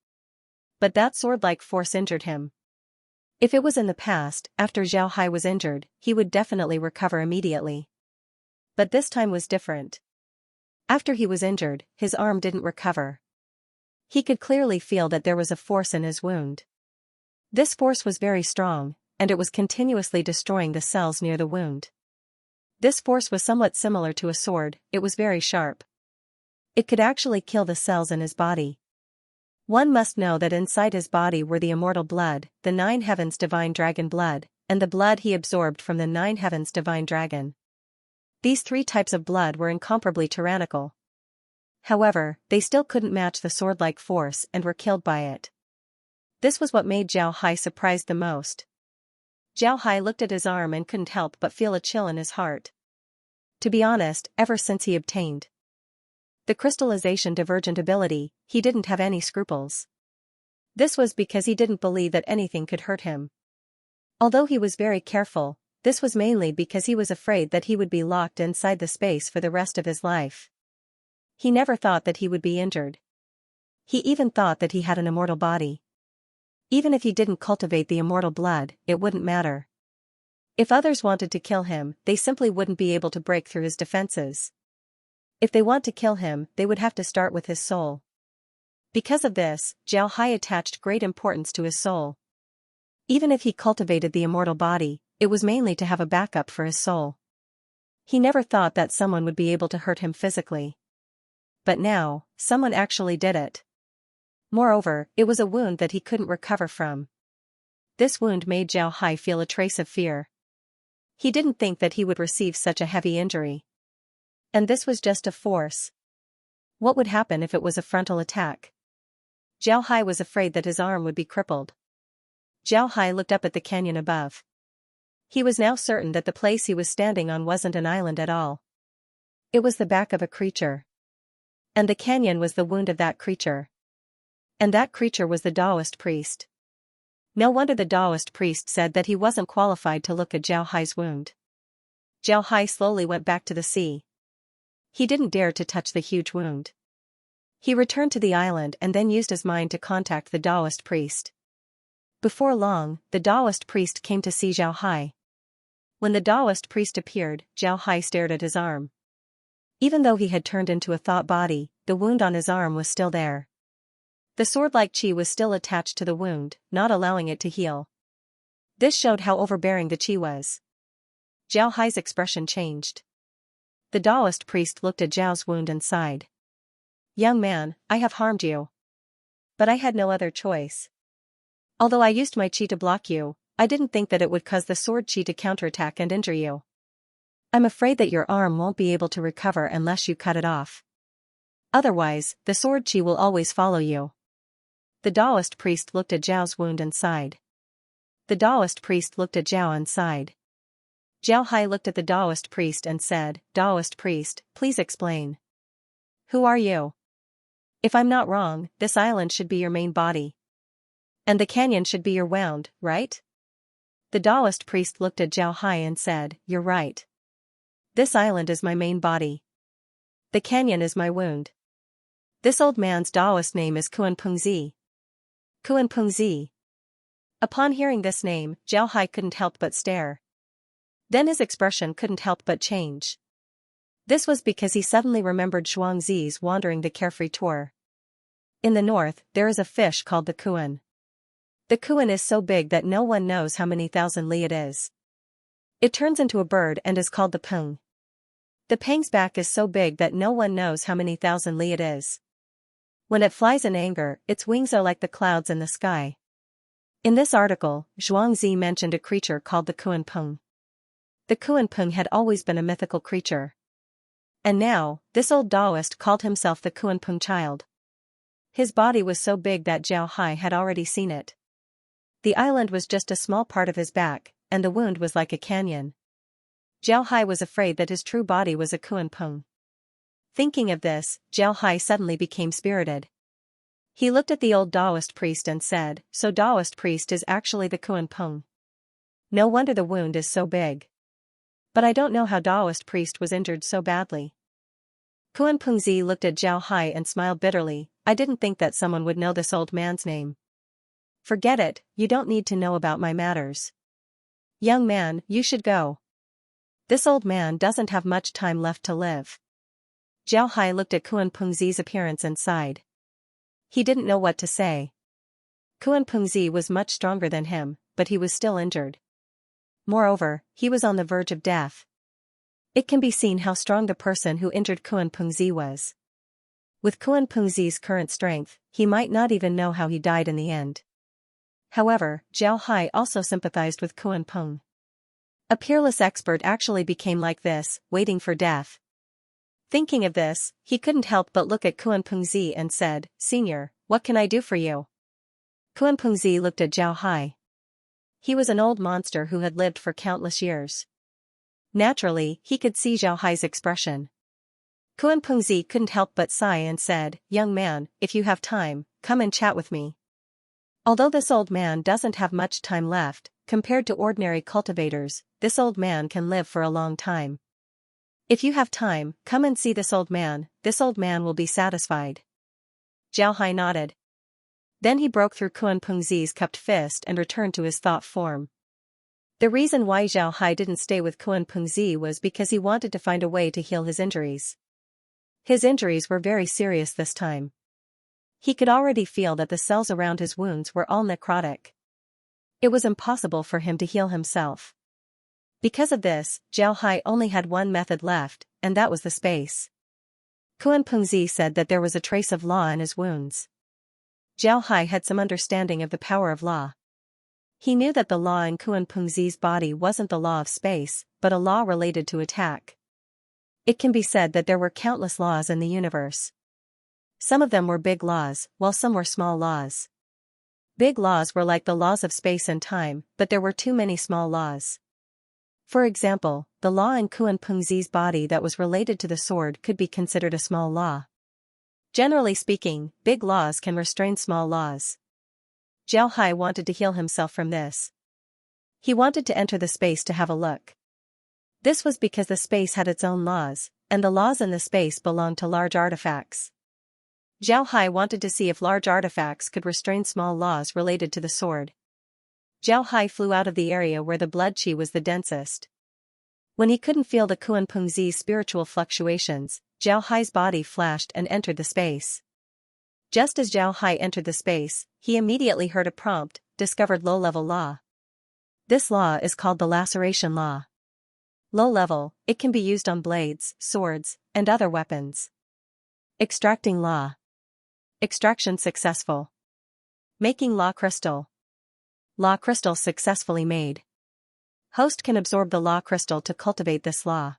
But that sword-like force injured him. If it was in the past, after Zhao Hai was injured, he would definitely recover immediately. But this time was different. After he was injured, his arm didn't recover. He could clearly feel that there was a force in his wound. This force was very strong, and it was continuously destroying the cells near the wound. This force was somewhat similar to a sword, it was very sharp. It could actually kill the cells in his body. One must know that inside his body were the immortal blood, the nine heavens divine dragon blood, and the blood he absorbed from the nine heavens divine dragon. These three types of blood were incomparably tyrannical. However, they still couldn't match the sword-like force and were killed by it. This was what made Zhao Hai surprised the most. Zhao Hai looked at his arm and couldn't help but feel a chill in his heart. To be honest, ever since he obtained the crystallization divergent ability, he didn't have any scruples. This was because he didn't believe that anything could hurt him. Although he was very careful, this was mainly because he was afraid that he would be locked inside the space for the rest of his life. He never thought that he would be injured. He even thought that he had an immortal body. Even if he didn't cultivate the immortal blood, it wouldn't matter. If others wanted to kill him, they simply wouldn't be able to break through his defenses. If they want to kill him, they would have to start with his soul. Because of this, Zhao Hai attached great importance to his soul. Even if he cultivated the immortal body, it was mainly to have a backup for his soul. He never thought that someone would be able to hurt him physically. But now, someone actually did it. Moreover, it was a wound that he couldn't recover from. This wound made Zhao Hai feel a trace of fear. He didn't think that he would receive such a heavy injury. And this was just a force. What would happen if it was a frontal attack? Zhao Hai was afraid that his arm would be crippled. Zhao Hai looked up at the canyon above. He was now certain that the place he was standing on wasn't an island at all. It was the back of a creature. And the canyon was the wound of that creature. And that creature was the Taoist priest. No wonder the Taoist priest said that he wasn't qualified to look at Zhao Hai's wound. Zhao Hai slowly went back to the sea. He didn't dare to touch the huge wound. He returned to the island and then used his mind to contact the Taoist priest. Before long, the Taoist priest came to see Zhao Hai. When the Taoist priest appeared, Zhao Hai stared at his arm. Even though he had turned into a thought body, the wound on his arm was still there. The sword-like qi was still attached to the wound, not allowing it to heal. This showed how overbearing the qi was. Zhao Hai's expression changed. The Taoist priest looked at Zhao's wound and sighed. "Young man, I have harmed you. But I had no other choice. Although I used my qi to block you, I didn't think that it would cause the sword qi to counterattack and injure you. I'm afraid that your arm won't be able to recover unless you cut it off. Otherwise, the sword qi will always follow you." The Taoist priest looked at Zhao's wound and sighed. The Taoist priest looked at Zhao and sighed. Zhao Hai looked at the Taoist priest and said, "Taoist priest, please explain. Who are you? If I'm not wrong, this island should be your main body. And the canyon should be your wound, right?" The Taoist priest looked at Zhao Hai and said, "You're right. This island is my main body. The canyon is my wound. This old man's Taoist name is Kuan-Pung-Zi." Kuan-Pung-Zi. Upon hearing this name, Zhao Hai couldn't help but stare. Then his expression couldn't help but change. This was because he suddenly remembered Zhuangzi's wandering the carefree tour. In the north, there is a fish called the kuan. The kuan is so big that no one knows how many thousand li it is. It turns into a bird and is called the peng. The peng's back is so big that no one knows how many thousand li it is. When it flies in anger, its wings are like the clouds in the sky. In this article, Zhuangzi mentioned a creature called the Kuan Peng. The Kuan Peng had always been a mythical creature. And now, this old Taoist called himself the Kuan Peng child. His body was so big that Zhao Hai had already seen it. The island was just a small part of his back, and the wound was like a canyon. Zhao Hai was afraid that his true body was a Kuan Peng. Thinking of this, Zhao Hai suddenly became spirited. He looked at the old Taoist priest and said, "So Taoist priest is actually the Kuan Peng. No wonder the wound is so big. But I don't know how Taoist priest was injured so badly." Kuan Pengzi looked at Zhao Hai and smiled bitterly. "I didn't think that someone would know this old man's name. Forget it, you don't need to know about my matters. Young man, you should go. This old man doesn't have much time left to live." Zhao Hai looked at Kuan Pengzi's appearance and sighed. He didn't know what to say. Kuan Pengzi was much stronger than him, but he was still injured. Moreover, he was on the verge of death. It can be seen how strong the person who injured Kuan Pengzi was. With Kuan Pengzi's current strength, he might not even know how he died in the end. However, Zhao Hai also sympathized with Kuan Peng. A peerless expert actually became like this, waiting for death. Thinking of this, he couldn't help but look at Kuan-Pengzi and said, "Senior, what can I do for you?" Kuan-Pengzi looked at Zhao Hai. He was an old monster who had lived for countless years. Naturally, he could see Zhao Hai's expression. Kuan-Pengzi couldn't help but sigh and said, "Young man, if you have time, come and chat with me." Although this old man doesn't have much time left, compared to ordinary cultivators, this old man can live for a long time. If you have time, come and see this old man will be satisfied. Zhao Hai nodded. Then he broke through Kuan-Pengzi's cupped fist and returned to his thought form. The reason why Zhao Hai didn't stay with Kuan-Pengzi was because he wanted to find a way to heal his injuries. His injuries were very serious this time. He could already feel that the cells around his wounds were all necrotic. It was impossible for him to heal himself. Because of this, Zhao Hai only had one method left, and that was the space. Kuan-Pengzi said that there was a trace of law in his wounds. Zhao Hai had some understanding of the power of law. He knew that the law in Kuan-Pengzi's body wasn't the law of space, but a law related to attack. It can be said that there were countless laws in the universe. Some of them were big laws, while some were small laws. Big laws were like the laws of space and time, but there were too many small laws. For example, the law in Kuan-Pengzi's body that was related to the sword could be considered a small law. Generally speaking, big laws can restrain small laws. Zhao Hai wanted to heal himself from this. He wanted to enter the space to have a look. This was because the space had its own laws, and the laws in the space belonged to large artifacts. Zhao Hai wanted to see if large artifacts could restrain small laws related to the sword. Zhao Hai flew out of the area where the blood qi was the densest. When he couldn't feel the Kuan-Pengzi's spiritual fluctuations, Zhao Hai's body flashed and entered the space. Just as Zhao Hai entered the space, he immediately heard a prompt, discovered low-level law. This law is called the laceration law. Low level, it can be used on blades, swords, and other weapons. Extracting law. Extraction successful. Making law crystal. Law crystal successfully made. Host can absorb the law crystal to cultivate this law.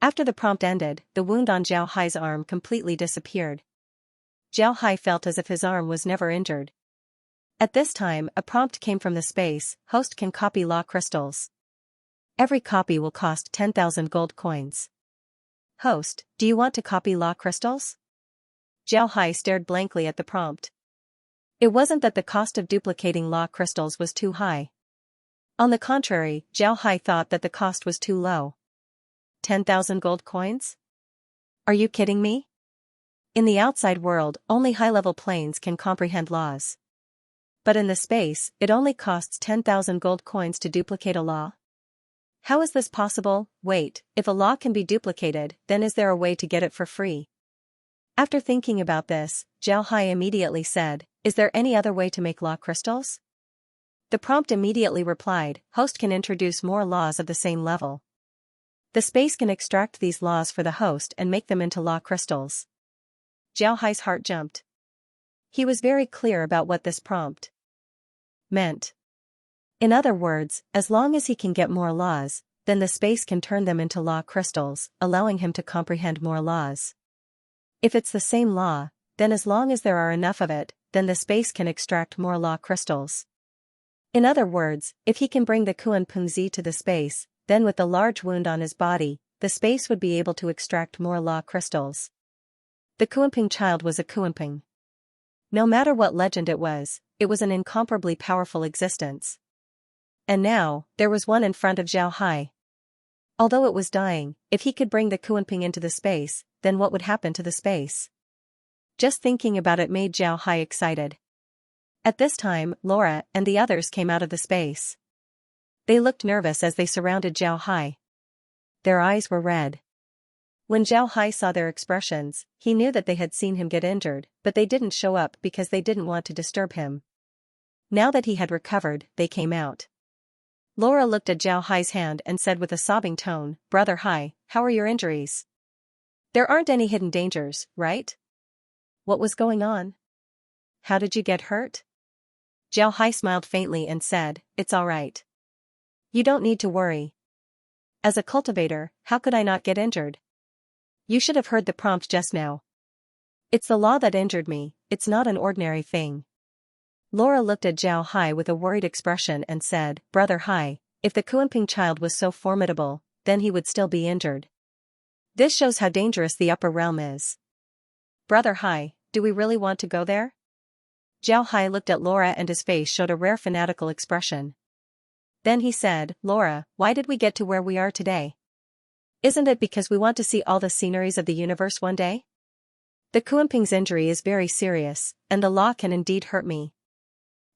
After the prompt ended, the wound on Zhao Hai's arm completely disappeared. Zhao Hai felt as if his arm was never injured. At this time, a prompt came from the space, host can copy law crystals. Every copy will cost 10,000 gold coins. Host, do you want to copy law crystals? Zhao Hai stared blankly at the prompt. It wasn't that the cost of duplicating law crystals was too high. On the contrary, Zhao Hai thought that the cost was too low. 10,000 gold coins? Are you kidding me? In the outside world, only high-level planes can comprehend laws. But in the space, it only costs 10,000 gold coins to duplicate a law? How is this possible? Wait, if a law can be duplicated, then is there a way to get it for free? After thinking about this, Zhao Hai immediately said, "Is there any other way to make law crystals?" The prompt immediately replied, "Host can introduce more laws of the same level. The space can extract these laws for the host and make them into law crystals." Zhao Hai's heart jumped. He was very clear about what this prompt meant. In other words, as long as he can get more laws, then the space can turn them into law crystals, allowing him to comprehend more laws. If it's the same law, then as long as there are enough of it, then the space can extract more law crystals. In other words, if he can bring the Kuan-Pengzi to the space, then with the large wound on his body, the space would be able to extract more law crystals. The Kuan-Peng child was a Kuan-Peng. No matter what legend it was an incomparably powerful existence. And now, there was one in front of Zhao Hai. Although it was dying, if he could bring the Kuan-Peng into the space, then what would happen to the space? Just thinking about it made Zhao Hai excited. At this time, Laura and the others came out of the space. They looked nervous as they surrounded Zhao Hai. Their eyes were red. When Zhao Hai saw their expressions, he knew that they had seen him get injured, but they didn't show up because they didn't want to disturb him. Now that he had recovered, they came out. Laura looked at Zhao Hai's hand and said with a sobbing tone, "Brother Hai, how are your injuries? There aren't any hidden dangers, right? What was going on? How did you get hurt?" Zhao Hai smiled faintly and said, "It's all right. You don't need to worry. As a cultivator, how could I not get injured? You should have heard the prompt just now. It's the law that injured me, it's not an ordinary thing. Laura looked at Zhao Hai with a worried expression and said, Brother Hai, if the Kuanping child was so formidable, then he would still be injured. This shows how dangerous the upper realm is. Brother Hai, do we really want to go there? Zhao Hai looked at Laura and his face showed a rare fanatical expression. Then he said, Laura, why did we get to where we are today? Isn't it because we want to see all the sceneries of the universe one day? The Kuanping's injury is very serious, and the law can indeed hurt me.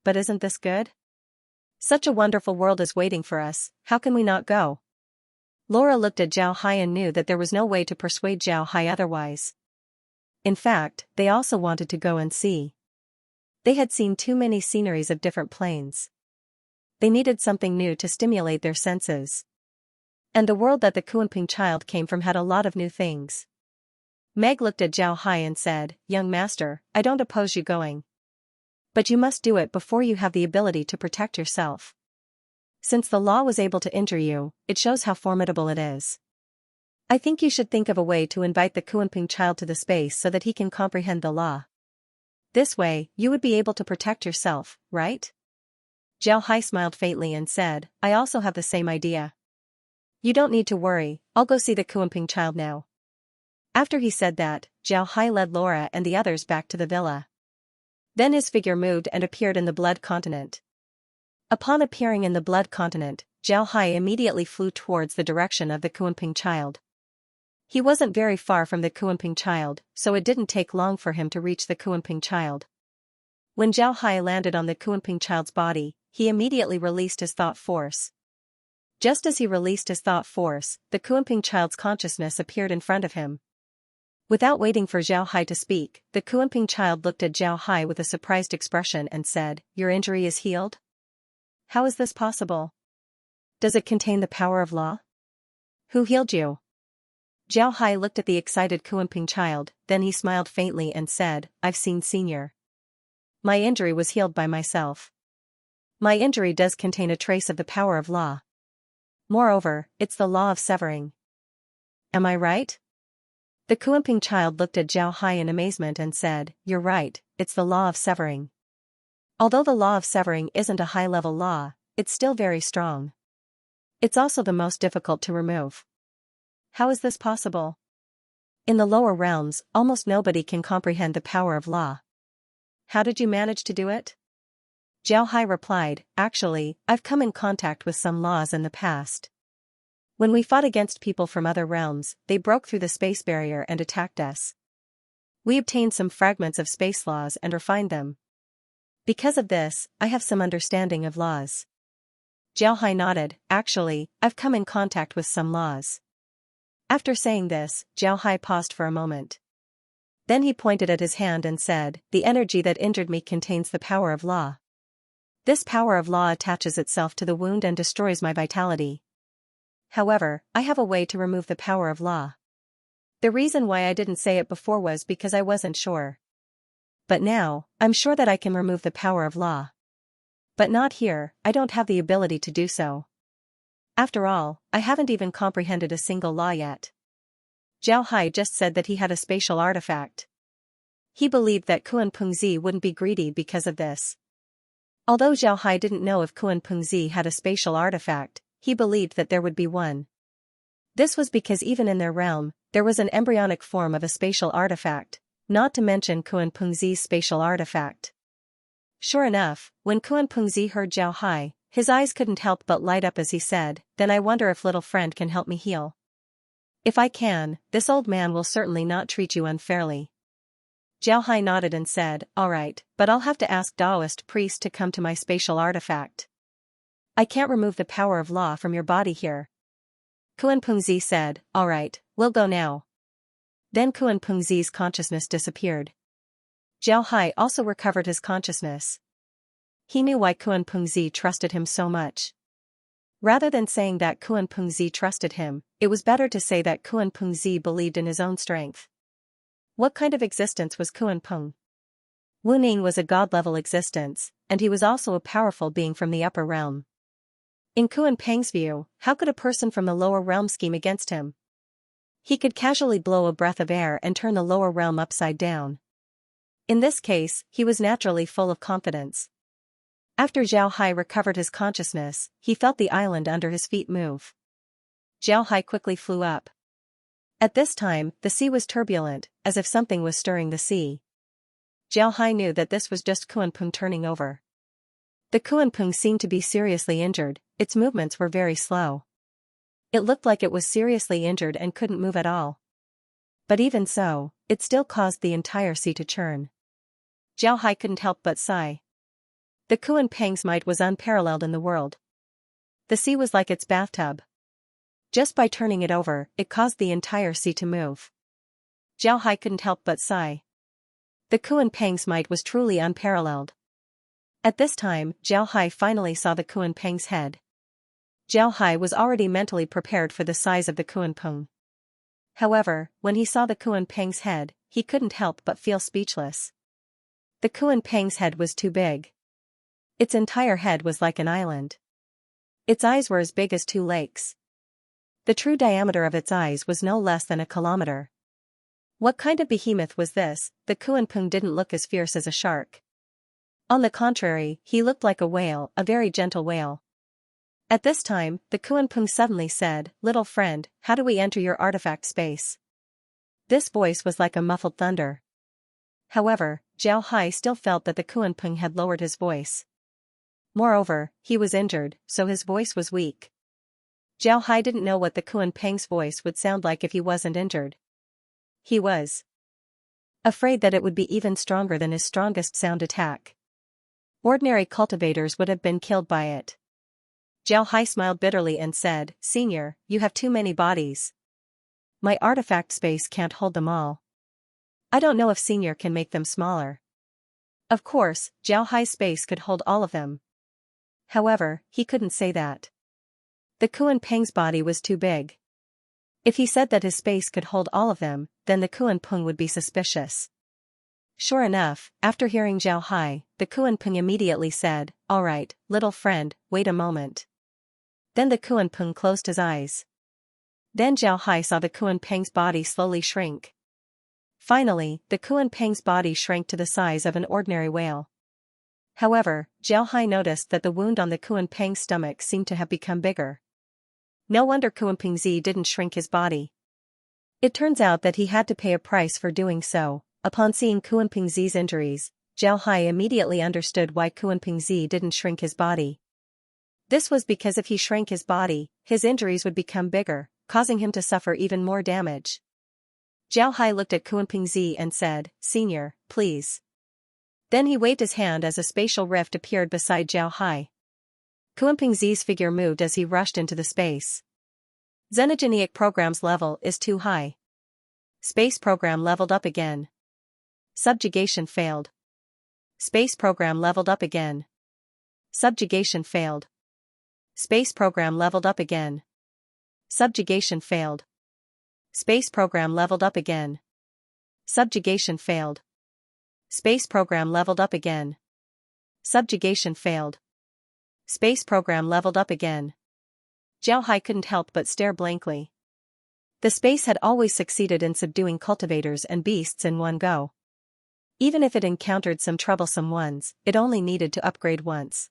But isn't this good? Such a wonderful world is waiting for us, how can we not go? Laura looked at Zhao Hai and knew that there was no way to persuade Zhao Hai otherwise. In fact, they also wanted to go and see. They had seen too many sceneries of different planes. They needed something new to stimulate their senses. And the world that the Kuanping child came from had a lot of new things. Meg looked at Zhao Hai and said, Young master, I don't oppose you going. But you must do it before you have the ability to protect yourself. Since the law was able to injure you, it shows how formidable it is. I think you should think of a way to invite the Kuanping child to the space so that he can comprehend the law. This way, you would be able to protect yourself, right? Zhao Hai smiled faintly and said, I also have the same idea. You don't need to worry, I'll go see the Kuanping child now. After he said that, Zhao Hai led Laura and the others back to the villa. Then his figure moved and appeared in the blood continent. Upon appearing in the blood continent, Zhao Hai immediately flew towards the direction of the Kuanping child. He wasn't very far from the Kuanping child, so it didn't take long for him to reach the Kuanping child. When Zhao Hai landed on the Kuanping child's body, he immediately released his thought force. Just as he released his thought force, the Kuanping child's consciousness appeared in front of him. Without waiting for Zhao Hai to speak, the Kuanping child looked at Zhao Hai with a surprised expression and said, Your injury is healed? How is this possible? Does it contain the power of law? Who healed you? Zhao Hai looked at the excited Kuanping child, then he smiled faintly and said, I've seen Senior. My injury was healed by myself. My injury does contain a trace of the power of law. Moreover, it's the law of severing. Am I right? The Kuanping child looked at Zhao Hai in amazement and said, You're right, it's the law of severing. Although the law of severing isn't a high-level law, it's still very strong. It's also the most difficult to remove. How is this possible? In the lower realms, almost nobody can comprehend the power of law. How did you manage to do it? Zhao Hai replied, Actually, I've come in contact with some laws in the past. When we fought against people from other realms, they broke through the space barrier and attacked us. We obtained some fragments of space laws and refined them. Because of this, I have some understanding of laws. Zhao Hai nodded, Actually, I've come in contact with some laws. After saying this, Zhao Hai paused for a moment. Then he pointed at his hand and said, The energy that injured me contains the power of law. This power of law attaches itself to the wound and destroys my vitality. However, I have a way to remove the power of law. The reason why I didn't say it before was because I wasn't sure. But now, I'm sure that I can remove the power of law. But not here, I don't have the ability to do so. After all, I haven't even comprehended a single law yet. Zhao Hai just said that he had a spatial artifact. He believed that Kuanping Zi wouldn't be greedy because of this. Although Zhao Hai didn't know if Kuanping Zi had a spatial artifact, he believed that there would be one. This was because even in their realm, there was an embryonic form of a spatial artifact, not to mention Kuanping Zi's spatial artifact. Sure enough, when Kuanping Zi heard Zhao Hai, his eyes couldn't help but light up as he said, Then I wonder if little friend can help me heal. If I can, this old man will certainly not treat you unfairly. Zhao Hai nodded and said, All right, but I'll have to ask Taoist priest to come to my spatial artifact. I can't remove the power of law from your body here. Kuanping Zi said, All right, we'll go now. Then Kuanping Zi's consciousness disappeared. Zhao Hai also recovered his consciousness. He knew why Kuanping Zi trusted him so much. Rather than saying that Kuanping Zi trusted him, it was better to say that Kuanping Zi believed in his own strength. What kind of existence was Kuanping? Wu Ning was a god-level existence, and he was also a powerful being from the upper realm. In Kuanping's view, how could a person from the lower realm scheme against him? He could casually blow a breath of air and turn the lower realm upside down. In this case, he was naturally full of confidence. After Zhao Hai recovered his consciousness, he felt the island under his feet move. Zhao Hai quickly flew up. At this time, the sea was turbulent, as if something was stirring the sea. Zhao Hai knew that this was just Kunpeng turning over. The Kunpeng seemed to be seriously injured, its movements were very slow. It looked like it was seriously injured and couldn't move at all. But even so, it still caused the entire sea to churn. Zhao Hai couldn't help but sigh. The Kunpeng's might was unparalleled in the world. The sea was like its bathtub. Just by turning it over, it caused the entire sea to move. Zhao Hai couldn't help but sigh. The Kunpeng's might was truly unparalleled. At this time, Zhao Hai finally saw the Kunpeng's head. Zhao Hai was already mentally prepared for the size of the Kunpeng. However, when he saw the Kunpeng's head, he couldn't help but feel speechless. The Kunpeng's head was too big. Its entire head was like an island. Its eyes were as big as 2 lakes. The true diameter of its eyes was no less than a kilometer. What kind of behemoth was this? The Kunpeng didn't look as fierce as a shark. On the contrary, he looked like a whale, a very gentle whale. At this time, the Kunpeng suddenly said, "Little friend, how do we enter your artifact space?" This voice was like a muffled thunder. However, Zhao Hai still felt that the Kunpeng had lowered his voice. Moreover, he was injured, so his voice was weak. Zhao Hai didn't know what the Kunpeng's voice would sound like if he wasn't injured. He was afraid that it would be even stronger than his strongest sound attack. Ordinary cultivators would have been killed by it. Zhao Hai smiled bitterly and said, "Senior, you have too many bodies. My artifact space can't hold them all. I don't know if Senior can make them smaller." Of course, Zhao Hai's space could hold all of them. However, he couldn't say that. The Kunpeng's body was too big. If he said that his space could hold all of them, then the Kunpeng would be suspicious. Sure enough, after hearing Zhao Hai, the Kunpeng immediately said, "All right, little friend, wait a moment." Then the Kunpeng closed his eyes. Then Zhao Hai saw the Kunpeng's body slowly shrink. Finally, the Kunpeng's body shrank to the size of an ordinary whale. However, Zhao Hai noticed that the wound on the Kunpeng's stomach seemed to have become bigger. No wonder Kunpeng Z didn't shrink his body. It turns out that he had to pay a price for doing so. Upon seeing Kunpeng Z's injuries, Zhao Hai immediately understood why Kunpeng Z didn't shrink his body. This was because if he shrank his body, his injuries would become bigger, causing him to suffer even more damage. Zhao Hai looked at Kunpeng Z and said, "Senior, please." Then he waved his hand as a spatial rift appeared beside Zhao Hai. Kunpeng Z's figure moved as he rushed into the space. Xenogenic program's level is too high. Space program leveled up again. Subjugation failed. Space program leveled up again. Subjugation failed. Space program leveled up again. Subjugation failed. Space program leveled up again. Subjugation failed. Space program leveled up again. Subjugation failed. Space program leveled up again. Zhao Hai couldn't help but stare blankly. The space had always succeeded in subduing cultivators and beasts in one go. Even if it encountered some troublesome ones, it only needed to upgrade once.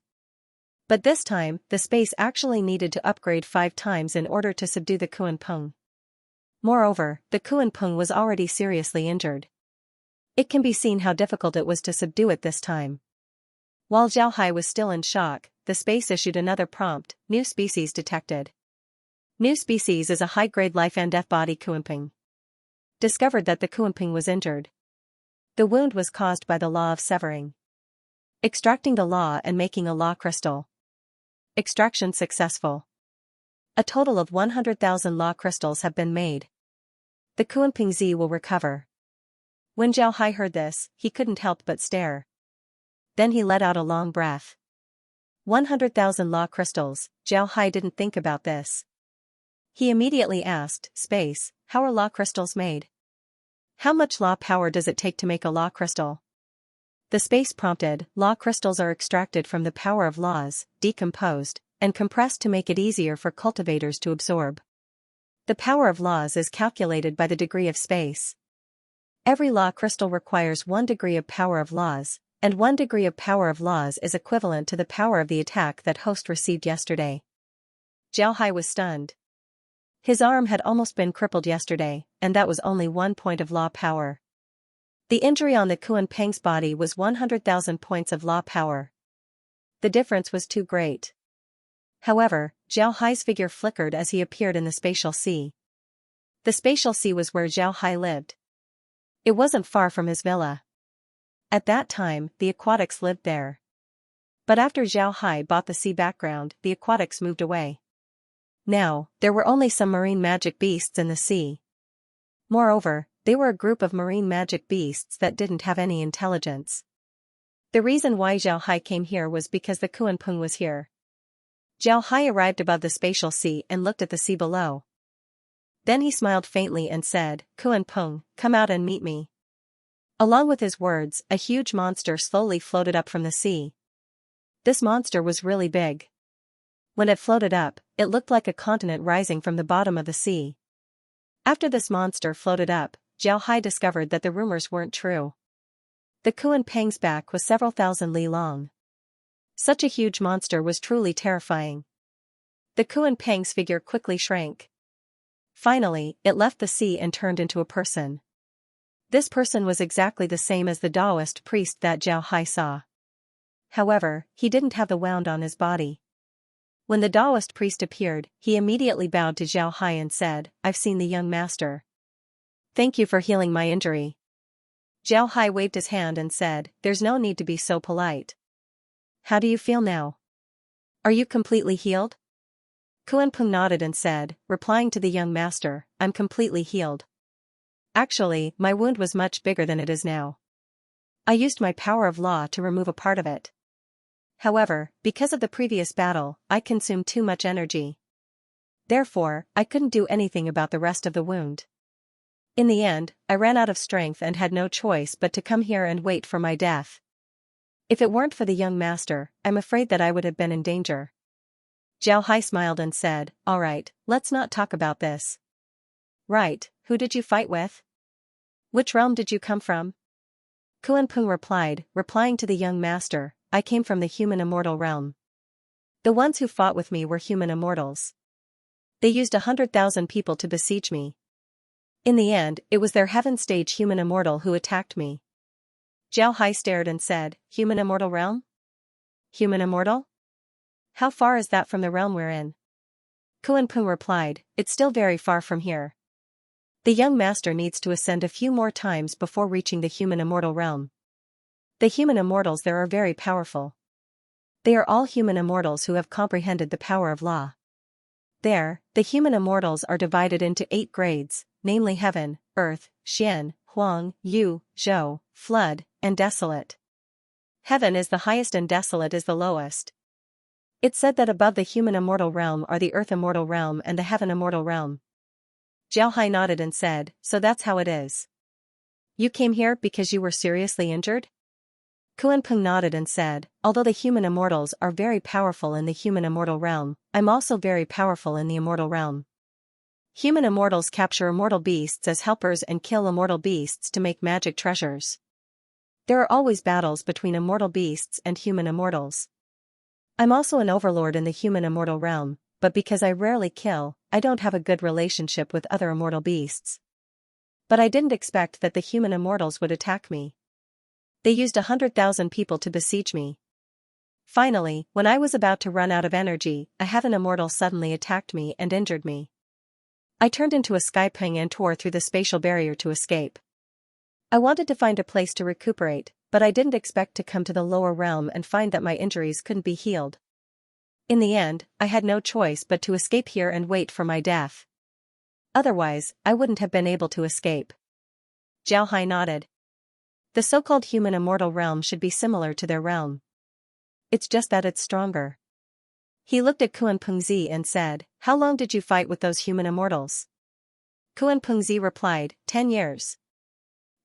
But this time, the space actually needed to upgrade 5 times in order to subdue the Kunpeng. Moreover, the Kunpeng was already seriously injured. It can be seen how difficult it was to subdue it this time. While Zhao Hai was still in shock, the space issued another prompt: "New species detected." New species is a high-grade life and death body Kunpeng. Discovered that the Kunpeng was injured. The wound was caused by the law of severing. Extracting the law and making a law crystal. Extraction successful. A total of 100,000 law crystals have been made. The Kunpeng Z will recover. When Zhao Hai heard this, he couldn't help but stare. Then he let out a long breath. 100,000 law crystals. Zhao Hai didn't think about this. He immediately asked, "Space, how are law crystals made? How much law power does it take to make a law crystal?" The space prompted, "Law crystals are extracted from the power of laws, decomposed, and compressed to make it easier for cultivators to absorb." The power of laws is calculated by the degree of space. Every law crystal requires 1 degree of power of laws, and 1 degree of power of laws is equivalent to the power of the attack that host received yesterday. Zhao Hai was stunned. His arm had almost been crippled yesterday, and that was only 1 point of law power. The injury on the Kuan Peng's body was 100,000 points of law power. The difference was too great. However, Zhao Hai's figure flickered as he appeared in the spatial sea. The spatial sea was where Zhao Hai lived. It wasn't far from his villa. At that time, the aquatics lived there. But after Zhao Hai bought the sea background, the aquatics moved away. Now, there were only some marine magic beasts in the sea. Moreover, they were a group of marine magic beasts that didn't have any intelligence. The reason why Zhao Hai came here was because the Kuan Peng was here. Zhao Hai arrived above the spatial sea and looked at the sea below. Then he smiled faintly and said, "Kuan Peng, come out and meet me." Along with his words, a huge monster slowly floated up from the sea. This monster was really big. When it floated up, it looked like a continent rising from the bottom of the sea. After this monster floated up, Zhao Hai discovered that the rumors weren't true. The Kuan Peng's back was several thousand li long. Such a huge monster was truly terrifying. The Kuan Peng's figure quickly shrank. Finally, it left the sea and turned into a person. This person was exactly the same as the Taoist priest that Zhao Hai saw. However, he didn't have the wound on his body. When the Taoist priest appeared, he immediately bowed to Zhao Hai and said, "I've seen the young master. Thank you for healing my injury." Zhao Hai waved his hand and said, "There's no need to be so polite. How do you feel now? Are you completely healed?" Kuan Peng nodded and said, replying to the young master, "I'm completely healed. Actually, my wound was much bigger than it is now. I used my power of law to remove a part of it. However, because of the previous battle, I consumed too much energy. Therefore, I couldn't do anything about the rest of the wound. In the end, I ran out of strength and had no choice but to come here and wait for my death. If it weren't for the young master, I'm afraid that I would have been in danger." Zhao Hai smiled and said, "All right, let's not talk about this." "Right, who did you fight with? Which realm did you come from?" Kuan Peng replied, replying to the young master, "I came from the human immortal realm. The ones who fought with me were human immortals. They used 100,000 people to besiege me. In the end, it was their heaven stage human immortal who attacked me." Zhao Hai stared and said, "Human immortal realm? Human immortal? How far is that from the realm we're in?" Kuan Peng replied, "It's still very far from here. The young master needs to ascend a few more times before reaching the human immortal realm. The human immortals there are very powerful. They are all human immortals who have comprehended the power of law. There, the human immortals are divided into 8 grades, namely heaven, earth, xian, huang, yu, zhou, flood, and desolate. Heaven is the highest and desolate is the lowest. It's said that above the human immortal realm are the earth immortal realm and the heaven immortal realm." Zhao Hai nodded and said, "So that's how it is. You came here because you were seriously injured?" Kuan Peng nodded and said, "Although the human immortals are very powerful in the human immortal realm, I'm also very powerful in the immortal realm. Human immortals capture immortal beasts as helpers and kill immortal beasts to make magic treasures. There are always battles between immortal beasts and human immortals. I'm also an overlord in the human immortal realm, but because I rarely kill, I don't have a good relationship with other immortal beasts. But I didn't expect that the human immortals would attack me. They used 100,000 people to besiege me. Finally, when I was about to run out of energy, a heaven immortal suddenly attacked me and injured me. I turned into a sky peng and tore through the spatial barrier to escape. I wanted to find a place to recuperate, but I didn't expect to come to the lower realm and find that my injuries couldn't be healed. In the end, I had no choice but to escape here and wait for my death. Otherwise, I wouldn't have been able to escape." Zhao Hai nodded. The so-called human immortal realm should be similar to their realm. It's just that it's stronger. He looked at Kuan Pengzi and said, "How long did you fight with those human immortals?" Kuan Pengzi replied, 10 years.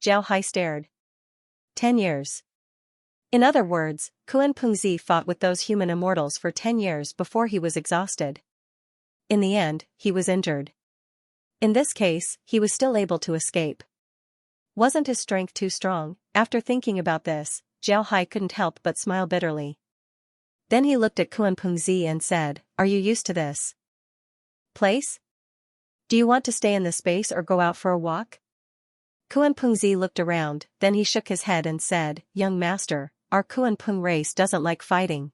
Zhao Hai stared. 10 years. In other words, Kuan Pengzi fought with those human immortals for 10 years before he was exhausted. In the end, he was injured. In this case, he was still able to escape. Wasn't his strength too strong? After thinking about this, Zhao Hai couldn't help but smile bitterly. Then he looked at Kunpengzi and said, "Are you used to this place? Do you want to stay in the space or go out for a walk?" Kunpengzi looked around, then he shook his head and said, "Young master, our Kunpeng race doesn't like fighting.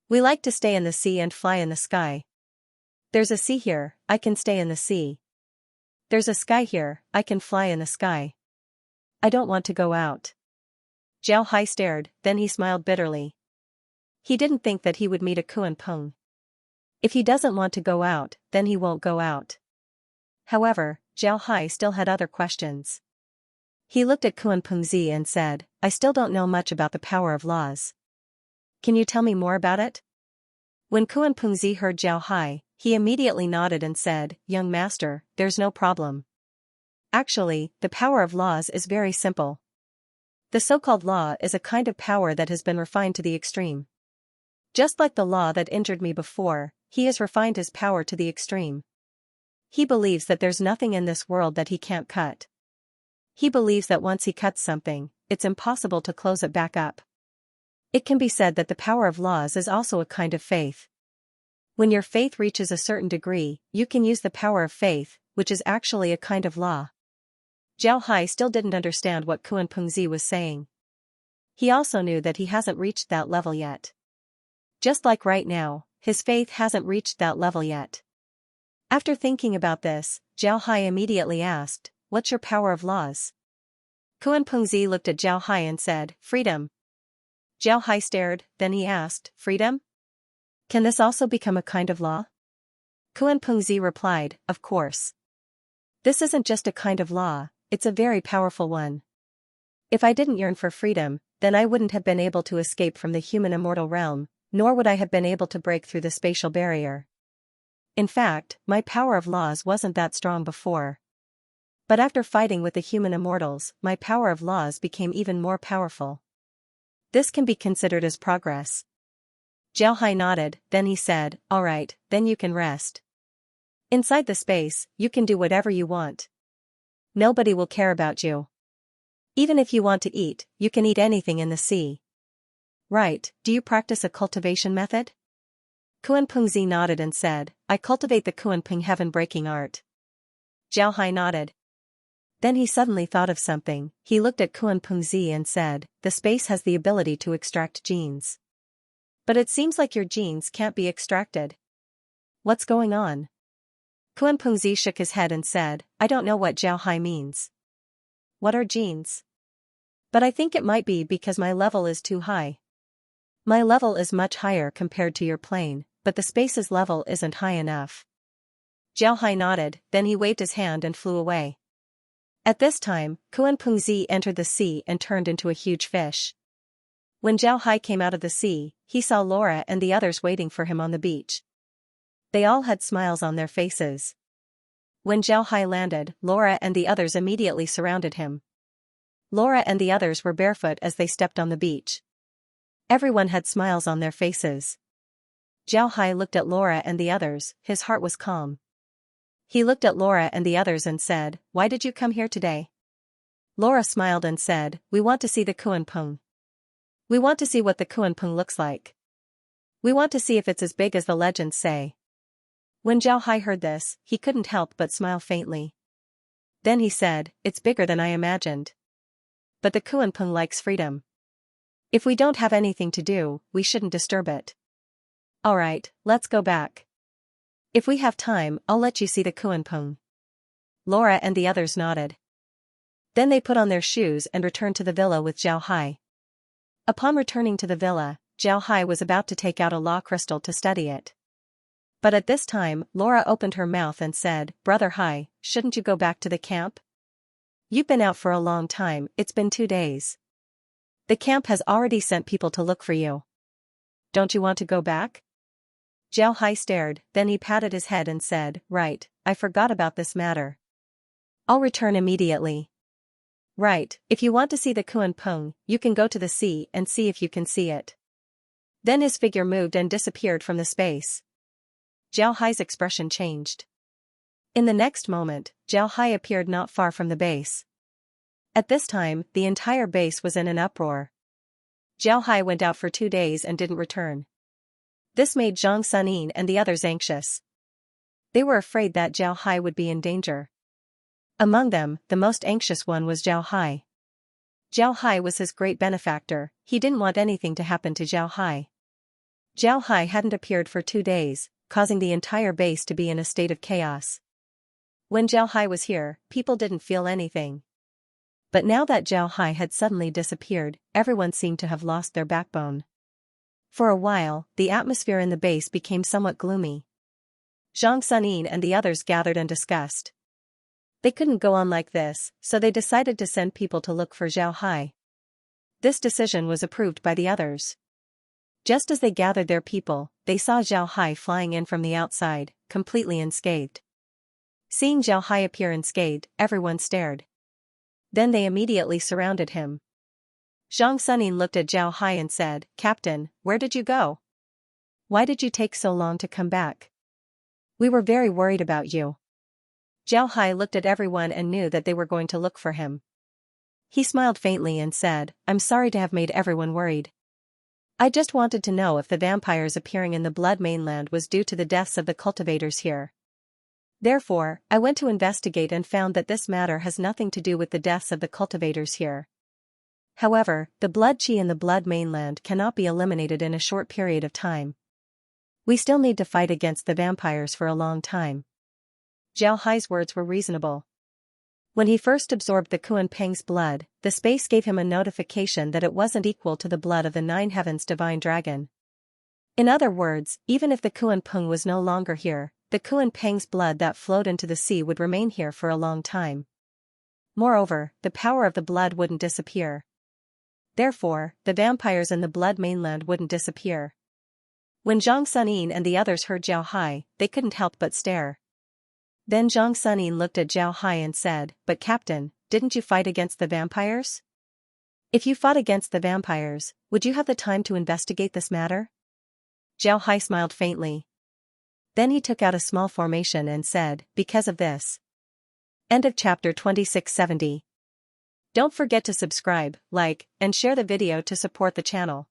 We like to stay in the sea and fly in the sky. There's a sea here, I can stay in the sea. There's a sky here, I can fly in the sky. I don't want to go out." Zhao Hai stared, then he smiled bitterly. He didn't think that he would meet a Kunpeng. If he doesn't want to go out, then he won't go out. However, Zhao Hai still had other questions. He looked at Kunpengzi and said, "I still don't know much about the power of laws. Can you tell me more about it?" When Kunpengzi heard Zhao Hai, he immediately nodded and said, "Young master, there's no problem. Actually, the power of laws is very simple. The so-called law is a kind of power that has been refined to the extreme. Just like the law that injured me before, he has refined his power to the extreme. He believes that there's nothing in this world that he can't cut. He believes that once he cuts something, it's impossible to close it back up. It can be said that the power of laws is also a kind of faith. When your faith reaches a certain degree, you can use the power of faith, which is actually a kind of law." Zhao Hai still didn't understand what Kunpengzi was saying. He also knew that he hasn't reached that level yet. Just like right now, his faith hasn't reached that level yet. After thinking about this, Zhao Hai immediately asked, "What's your power of laws?" Kunpengzi looked at Zhao Hai and said, "Freedom." Zhao Hai stared, then he asked, "Freedom? Can this also become a kind of law?" Kunpengzi replied, "Of course. This isn't just a kind of law, it's a very powerful one. If I didn't yearn for freedom, then I wouldn't have been able to escape from the human immortal realm, nor would I have been able to break through the spatial barrier. In fact, my power of laws wasn't that strong before. But after fighting with the human immortals, my power of laws became even more powerful. This can be considered as progress." Zhao Hai nodded, then he said, "All right, then you can rest. Inside the space, you can do whatever you want. Nobody will care about you. Even if you want to eat, you can eat anything in the sea." "Right, do you practice a cultivation method?" Kunpengzi nodded and said, "I cultivate the Kunpeng heaven-breaking art." Zhao Hai nodded. Then he suddenly thought of something. He looked at Kunpengzi and said, "The space has the ability to extract genes. But it seems like your genes can't be extracted. What's going on?" Kunpengzi shook his head and said, "I don't know what Zhao Hai means. What are genes? But I think it might be because my level is too high. My level is much higher compared to your plane, but the space's level isn't high enough." Zhao Hai nodded, then he waved his hand and flew away. At this time, Kunpengzi entered the sea and turned into a huge fish. When Zhao Hai came out of the sea, he saw Laura and the others waiting for him on the beach. They all had smiles on their faces. When Zhao Hai landed, Laura and the others immediately surrounded him. Laura and the others were barefoot as they stepped on the beach. Everyone had smiles on their faces. Zhao Hai looked at Laura and the others, his heart was calm. He looked at Laura and the others and said, "Why did you come here today?" Laura smiled and said, "We want to see the Kunpeng. We want to see what the Kunpeng looks like. We want to see if it's as big as the legends say." When Zhao Hai heard this, he couldn't help but smile faintly. Then he said, "It's bigger than I imagined. But the Kunpeng likes freedom. If we don't have anything to do, we shouldn't disturb it. Alright, let's go back. If we have time, I'll let you see the Kunpeng." Laura and the others nodded. Then they put on their shoes and returned to the villa with Zhao Hai. Upon returning to the villa, Zhao Hai was about to take out a law crystal to study it. But at this time, Laura opened her mouth and said, "Brother Hai, shouldn't you go back to the camp? You've been out for a long time, it's been 2 days. The camp has already sent people to look for you. Don't you want to go back?" Zhao Hai stared, then he patted his head and said, "Right, I forgot about this matter. I'll return immediately." "Right, if you want to see the Kunpeng, you can go to the sea and see if you can see it." Then his figure moved and disappeared from the space. Zhao Hai's expression changed. In the next moment, Zhao Hai appeared not far from the base. At this time, the entire base was in an uproar. Zhao Hai went out for 2 days and didn't return. This made Zhang Sunin and the others anxious. They were afraid that Zhao Hai would be in danger. Among them, the most anxious one was Zhao Hai. Zhao Hai was his great benefactor, he didn't want anything to happen to Zhao Hai. Zhao Hai hadn't appeared for 2 days, causing the entire base to be in a state of chaos. When Zhao Hai was here, people didn't feel anything. But now that Zhao Hai had suddenly disappeared, everyone seemed to have lost their backbone. For a while, the atmosphere in the base became somewhat gloomy. Zhang Sunin and the others gathered and discussed. They couldn't go on like this, so they decided to send people to look for Zhao Hai. This decision was approved by the others. Just as they gathered their people, they saw Zhao Hai flying in from the outside, completely unscathed. Seeing Zhao Hai appear unscathed, everyone stared. Then they immediately surrounded him. Zhang Sunin looked at Zhao Hai and said, "Captain, where did you go? Why did you take so long to come back? We were very worried about you." Zhao Hai looked at everyone and knew that they were going to look for him. He smiled faintly and said, "I'm sorry to have made everyone worried. I just wanted to know if the vampires appearing in the Blood Mainland was due to the deaths of the cultivators here. Therefore, I went to investigate and found that this matter has nothing to do with the deaths of the cultivators here. However, the blood chi in the Blood Mainland cannot be eliminated in a short period of time. We still need to fight against the vampires for a long time." Zhao Hai's words were reasonable. When he first absorbed the Kuan Peng's blood, the space gave him a notification that it wasn't equal to the blood of the Nine Heavens Divine Dragon. In other words, even if the Kuan Peng was no longer here, the Kuan Peng's blood that flowed into the sea would remain here for a long time. Moreover, the power of the blood wouldn't disappear. Therefore, the vampires in the Blood Mainland wouldn't disappear. When Zhang Sunin and the others heard Zhao Hai, they couldn't help but stare. Then Zhang Sunin looked at Zhao Hai and said, "But Captain, didn't you fight against the vampires? If you fought against the vampires, would you have the time to investigate this matter?" Zhao Hai smiled faintly. Then he took out a small formation and said, "Because of this." End of chapter 2670. Don't forget to subscribe, like, and share the video to support the channel.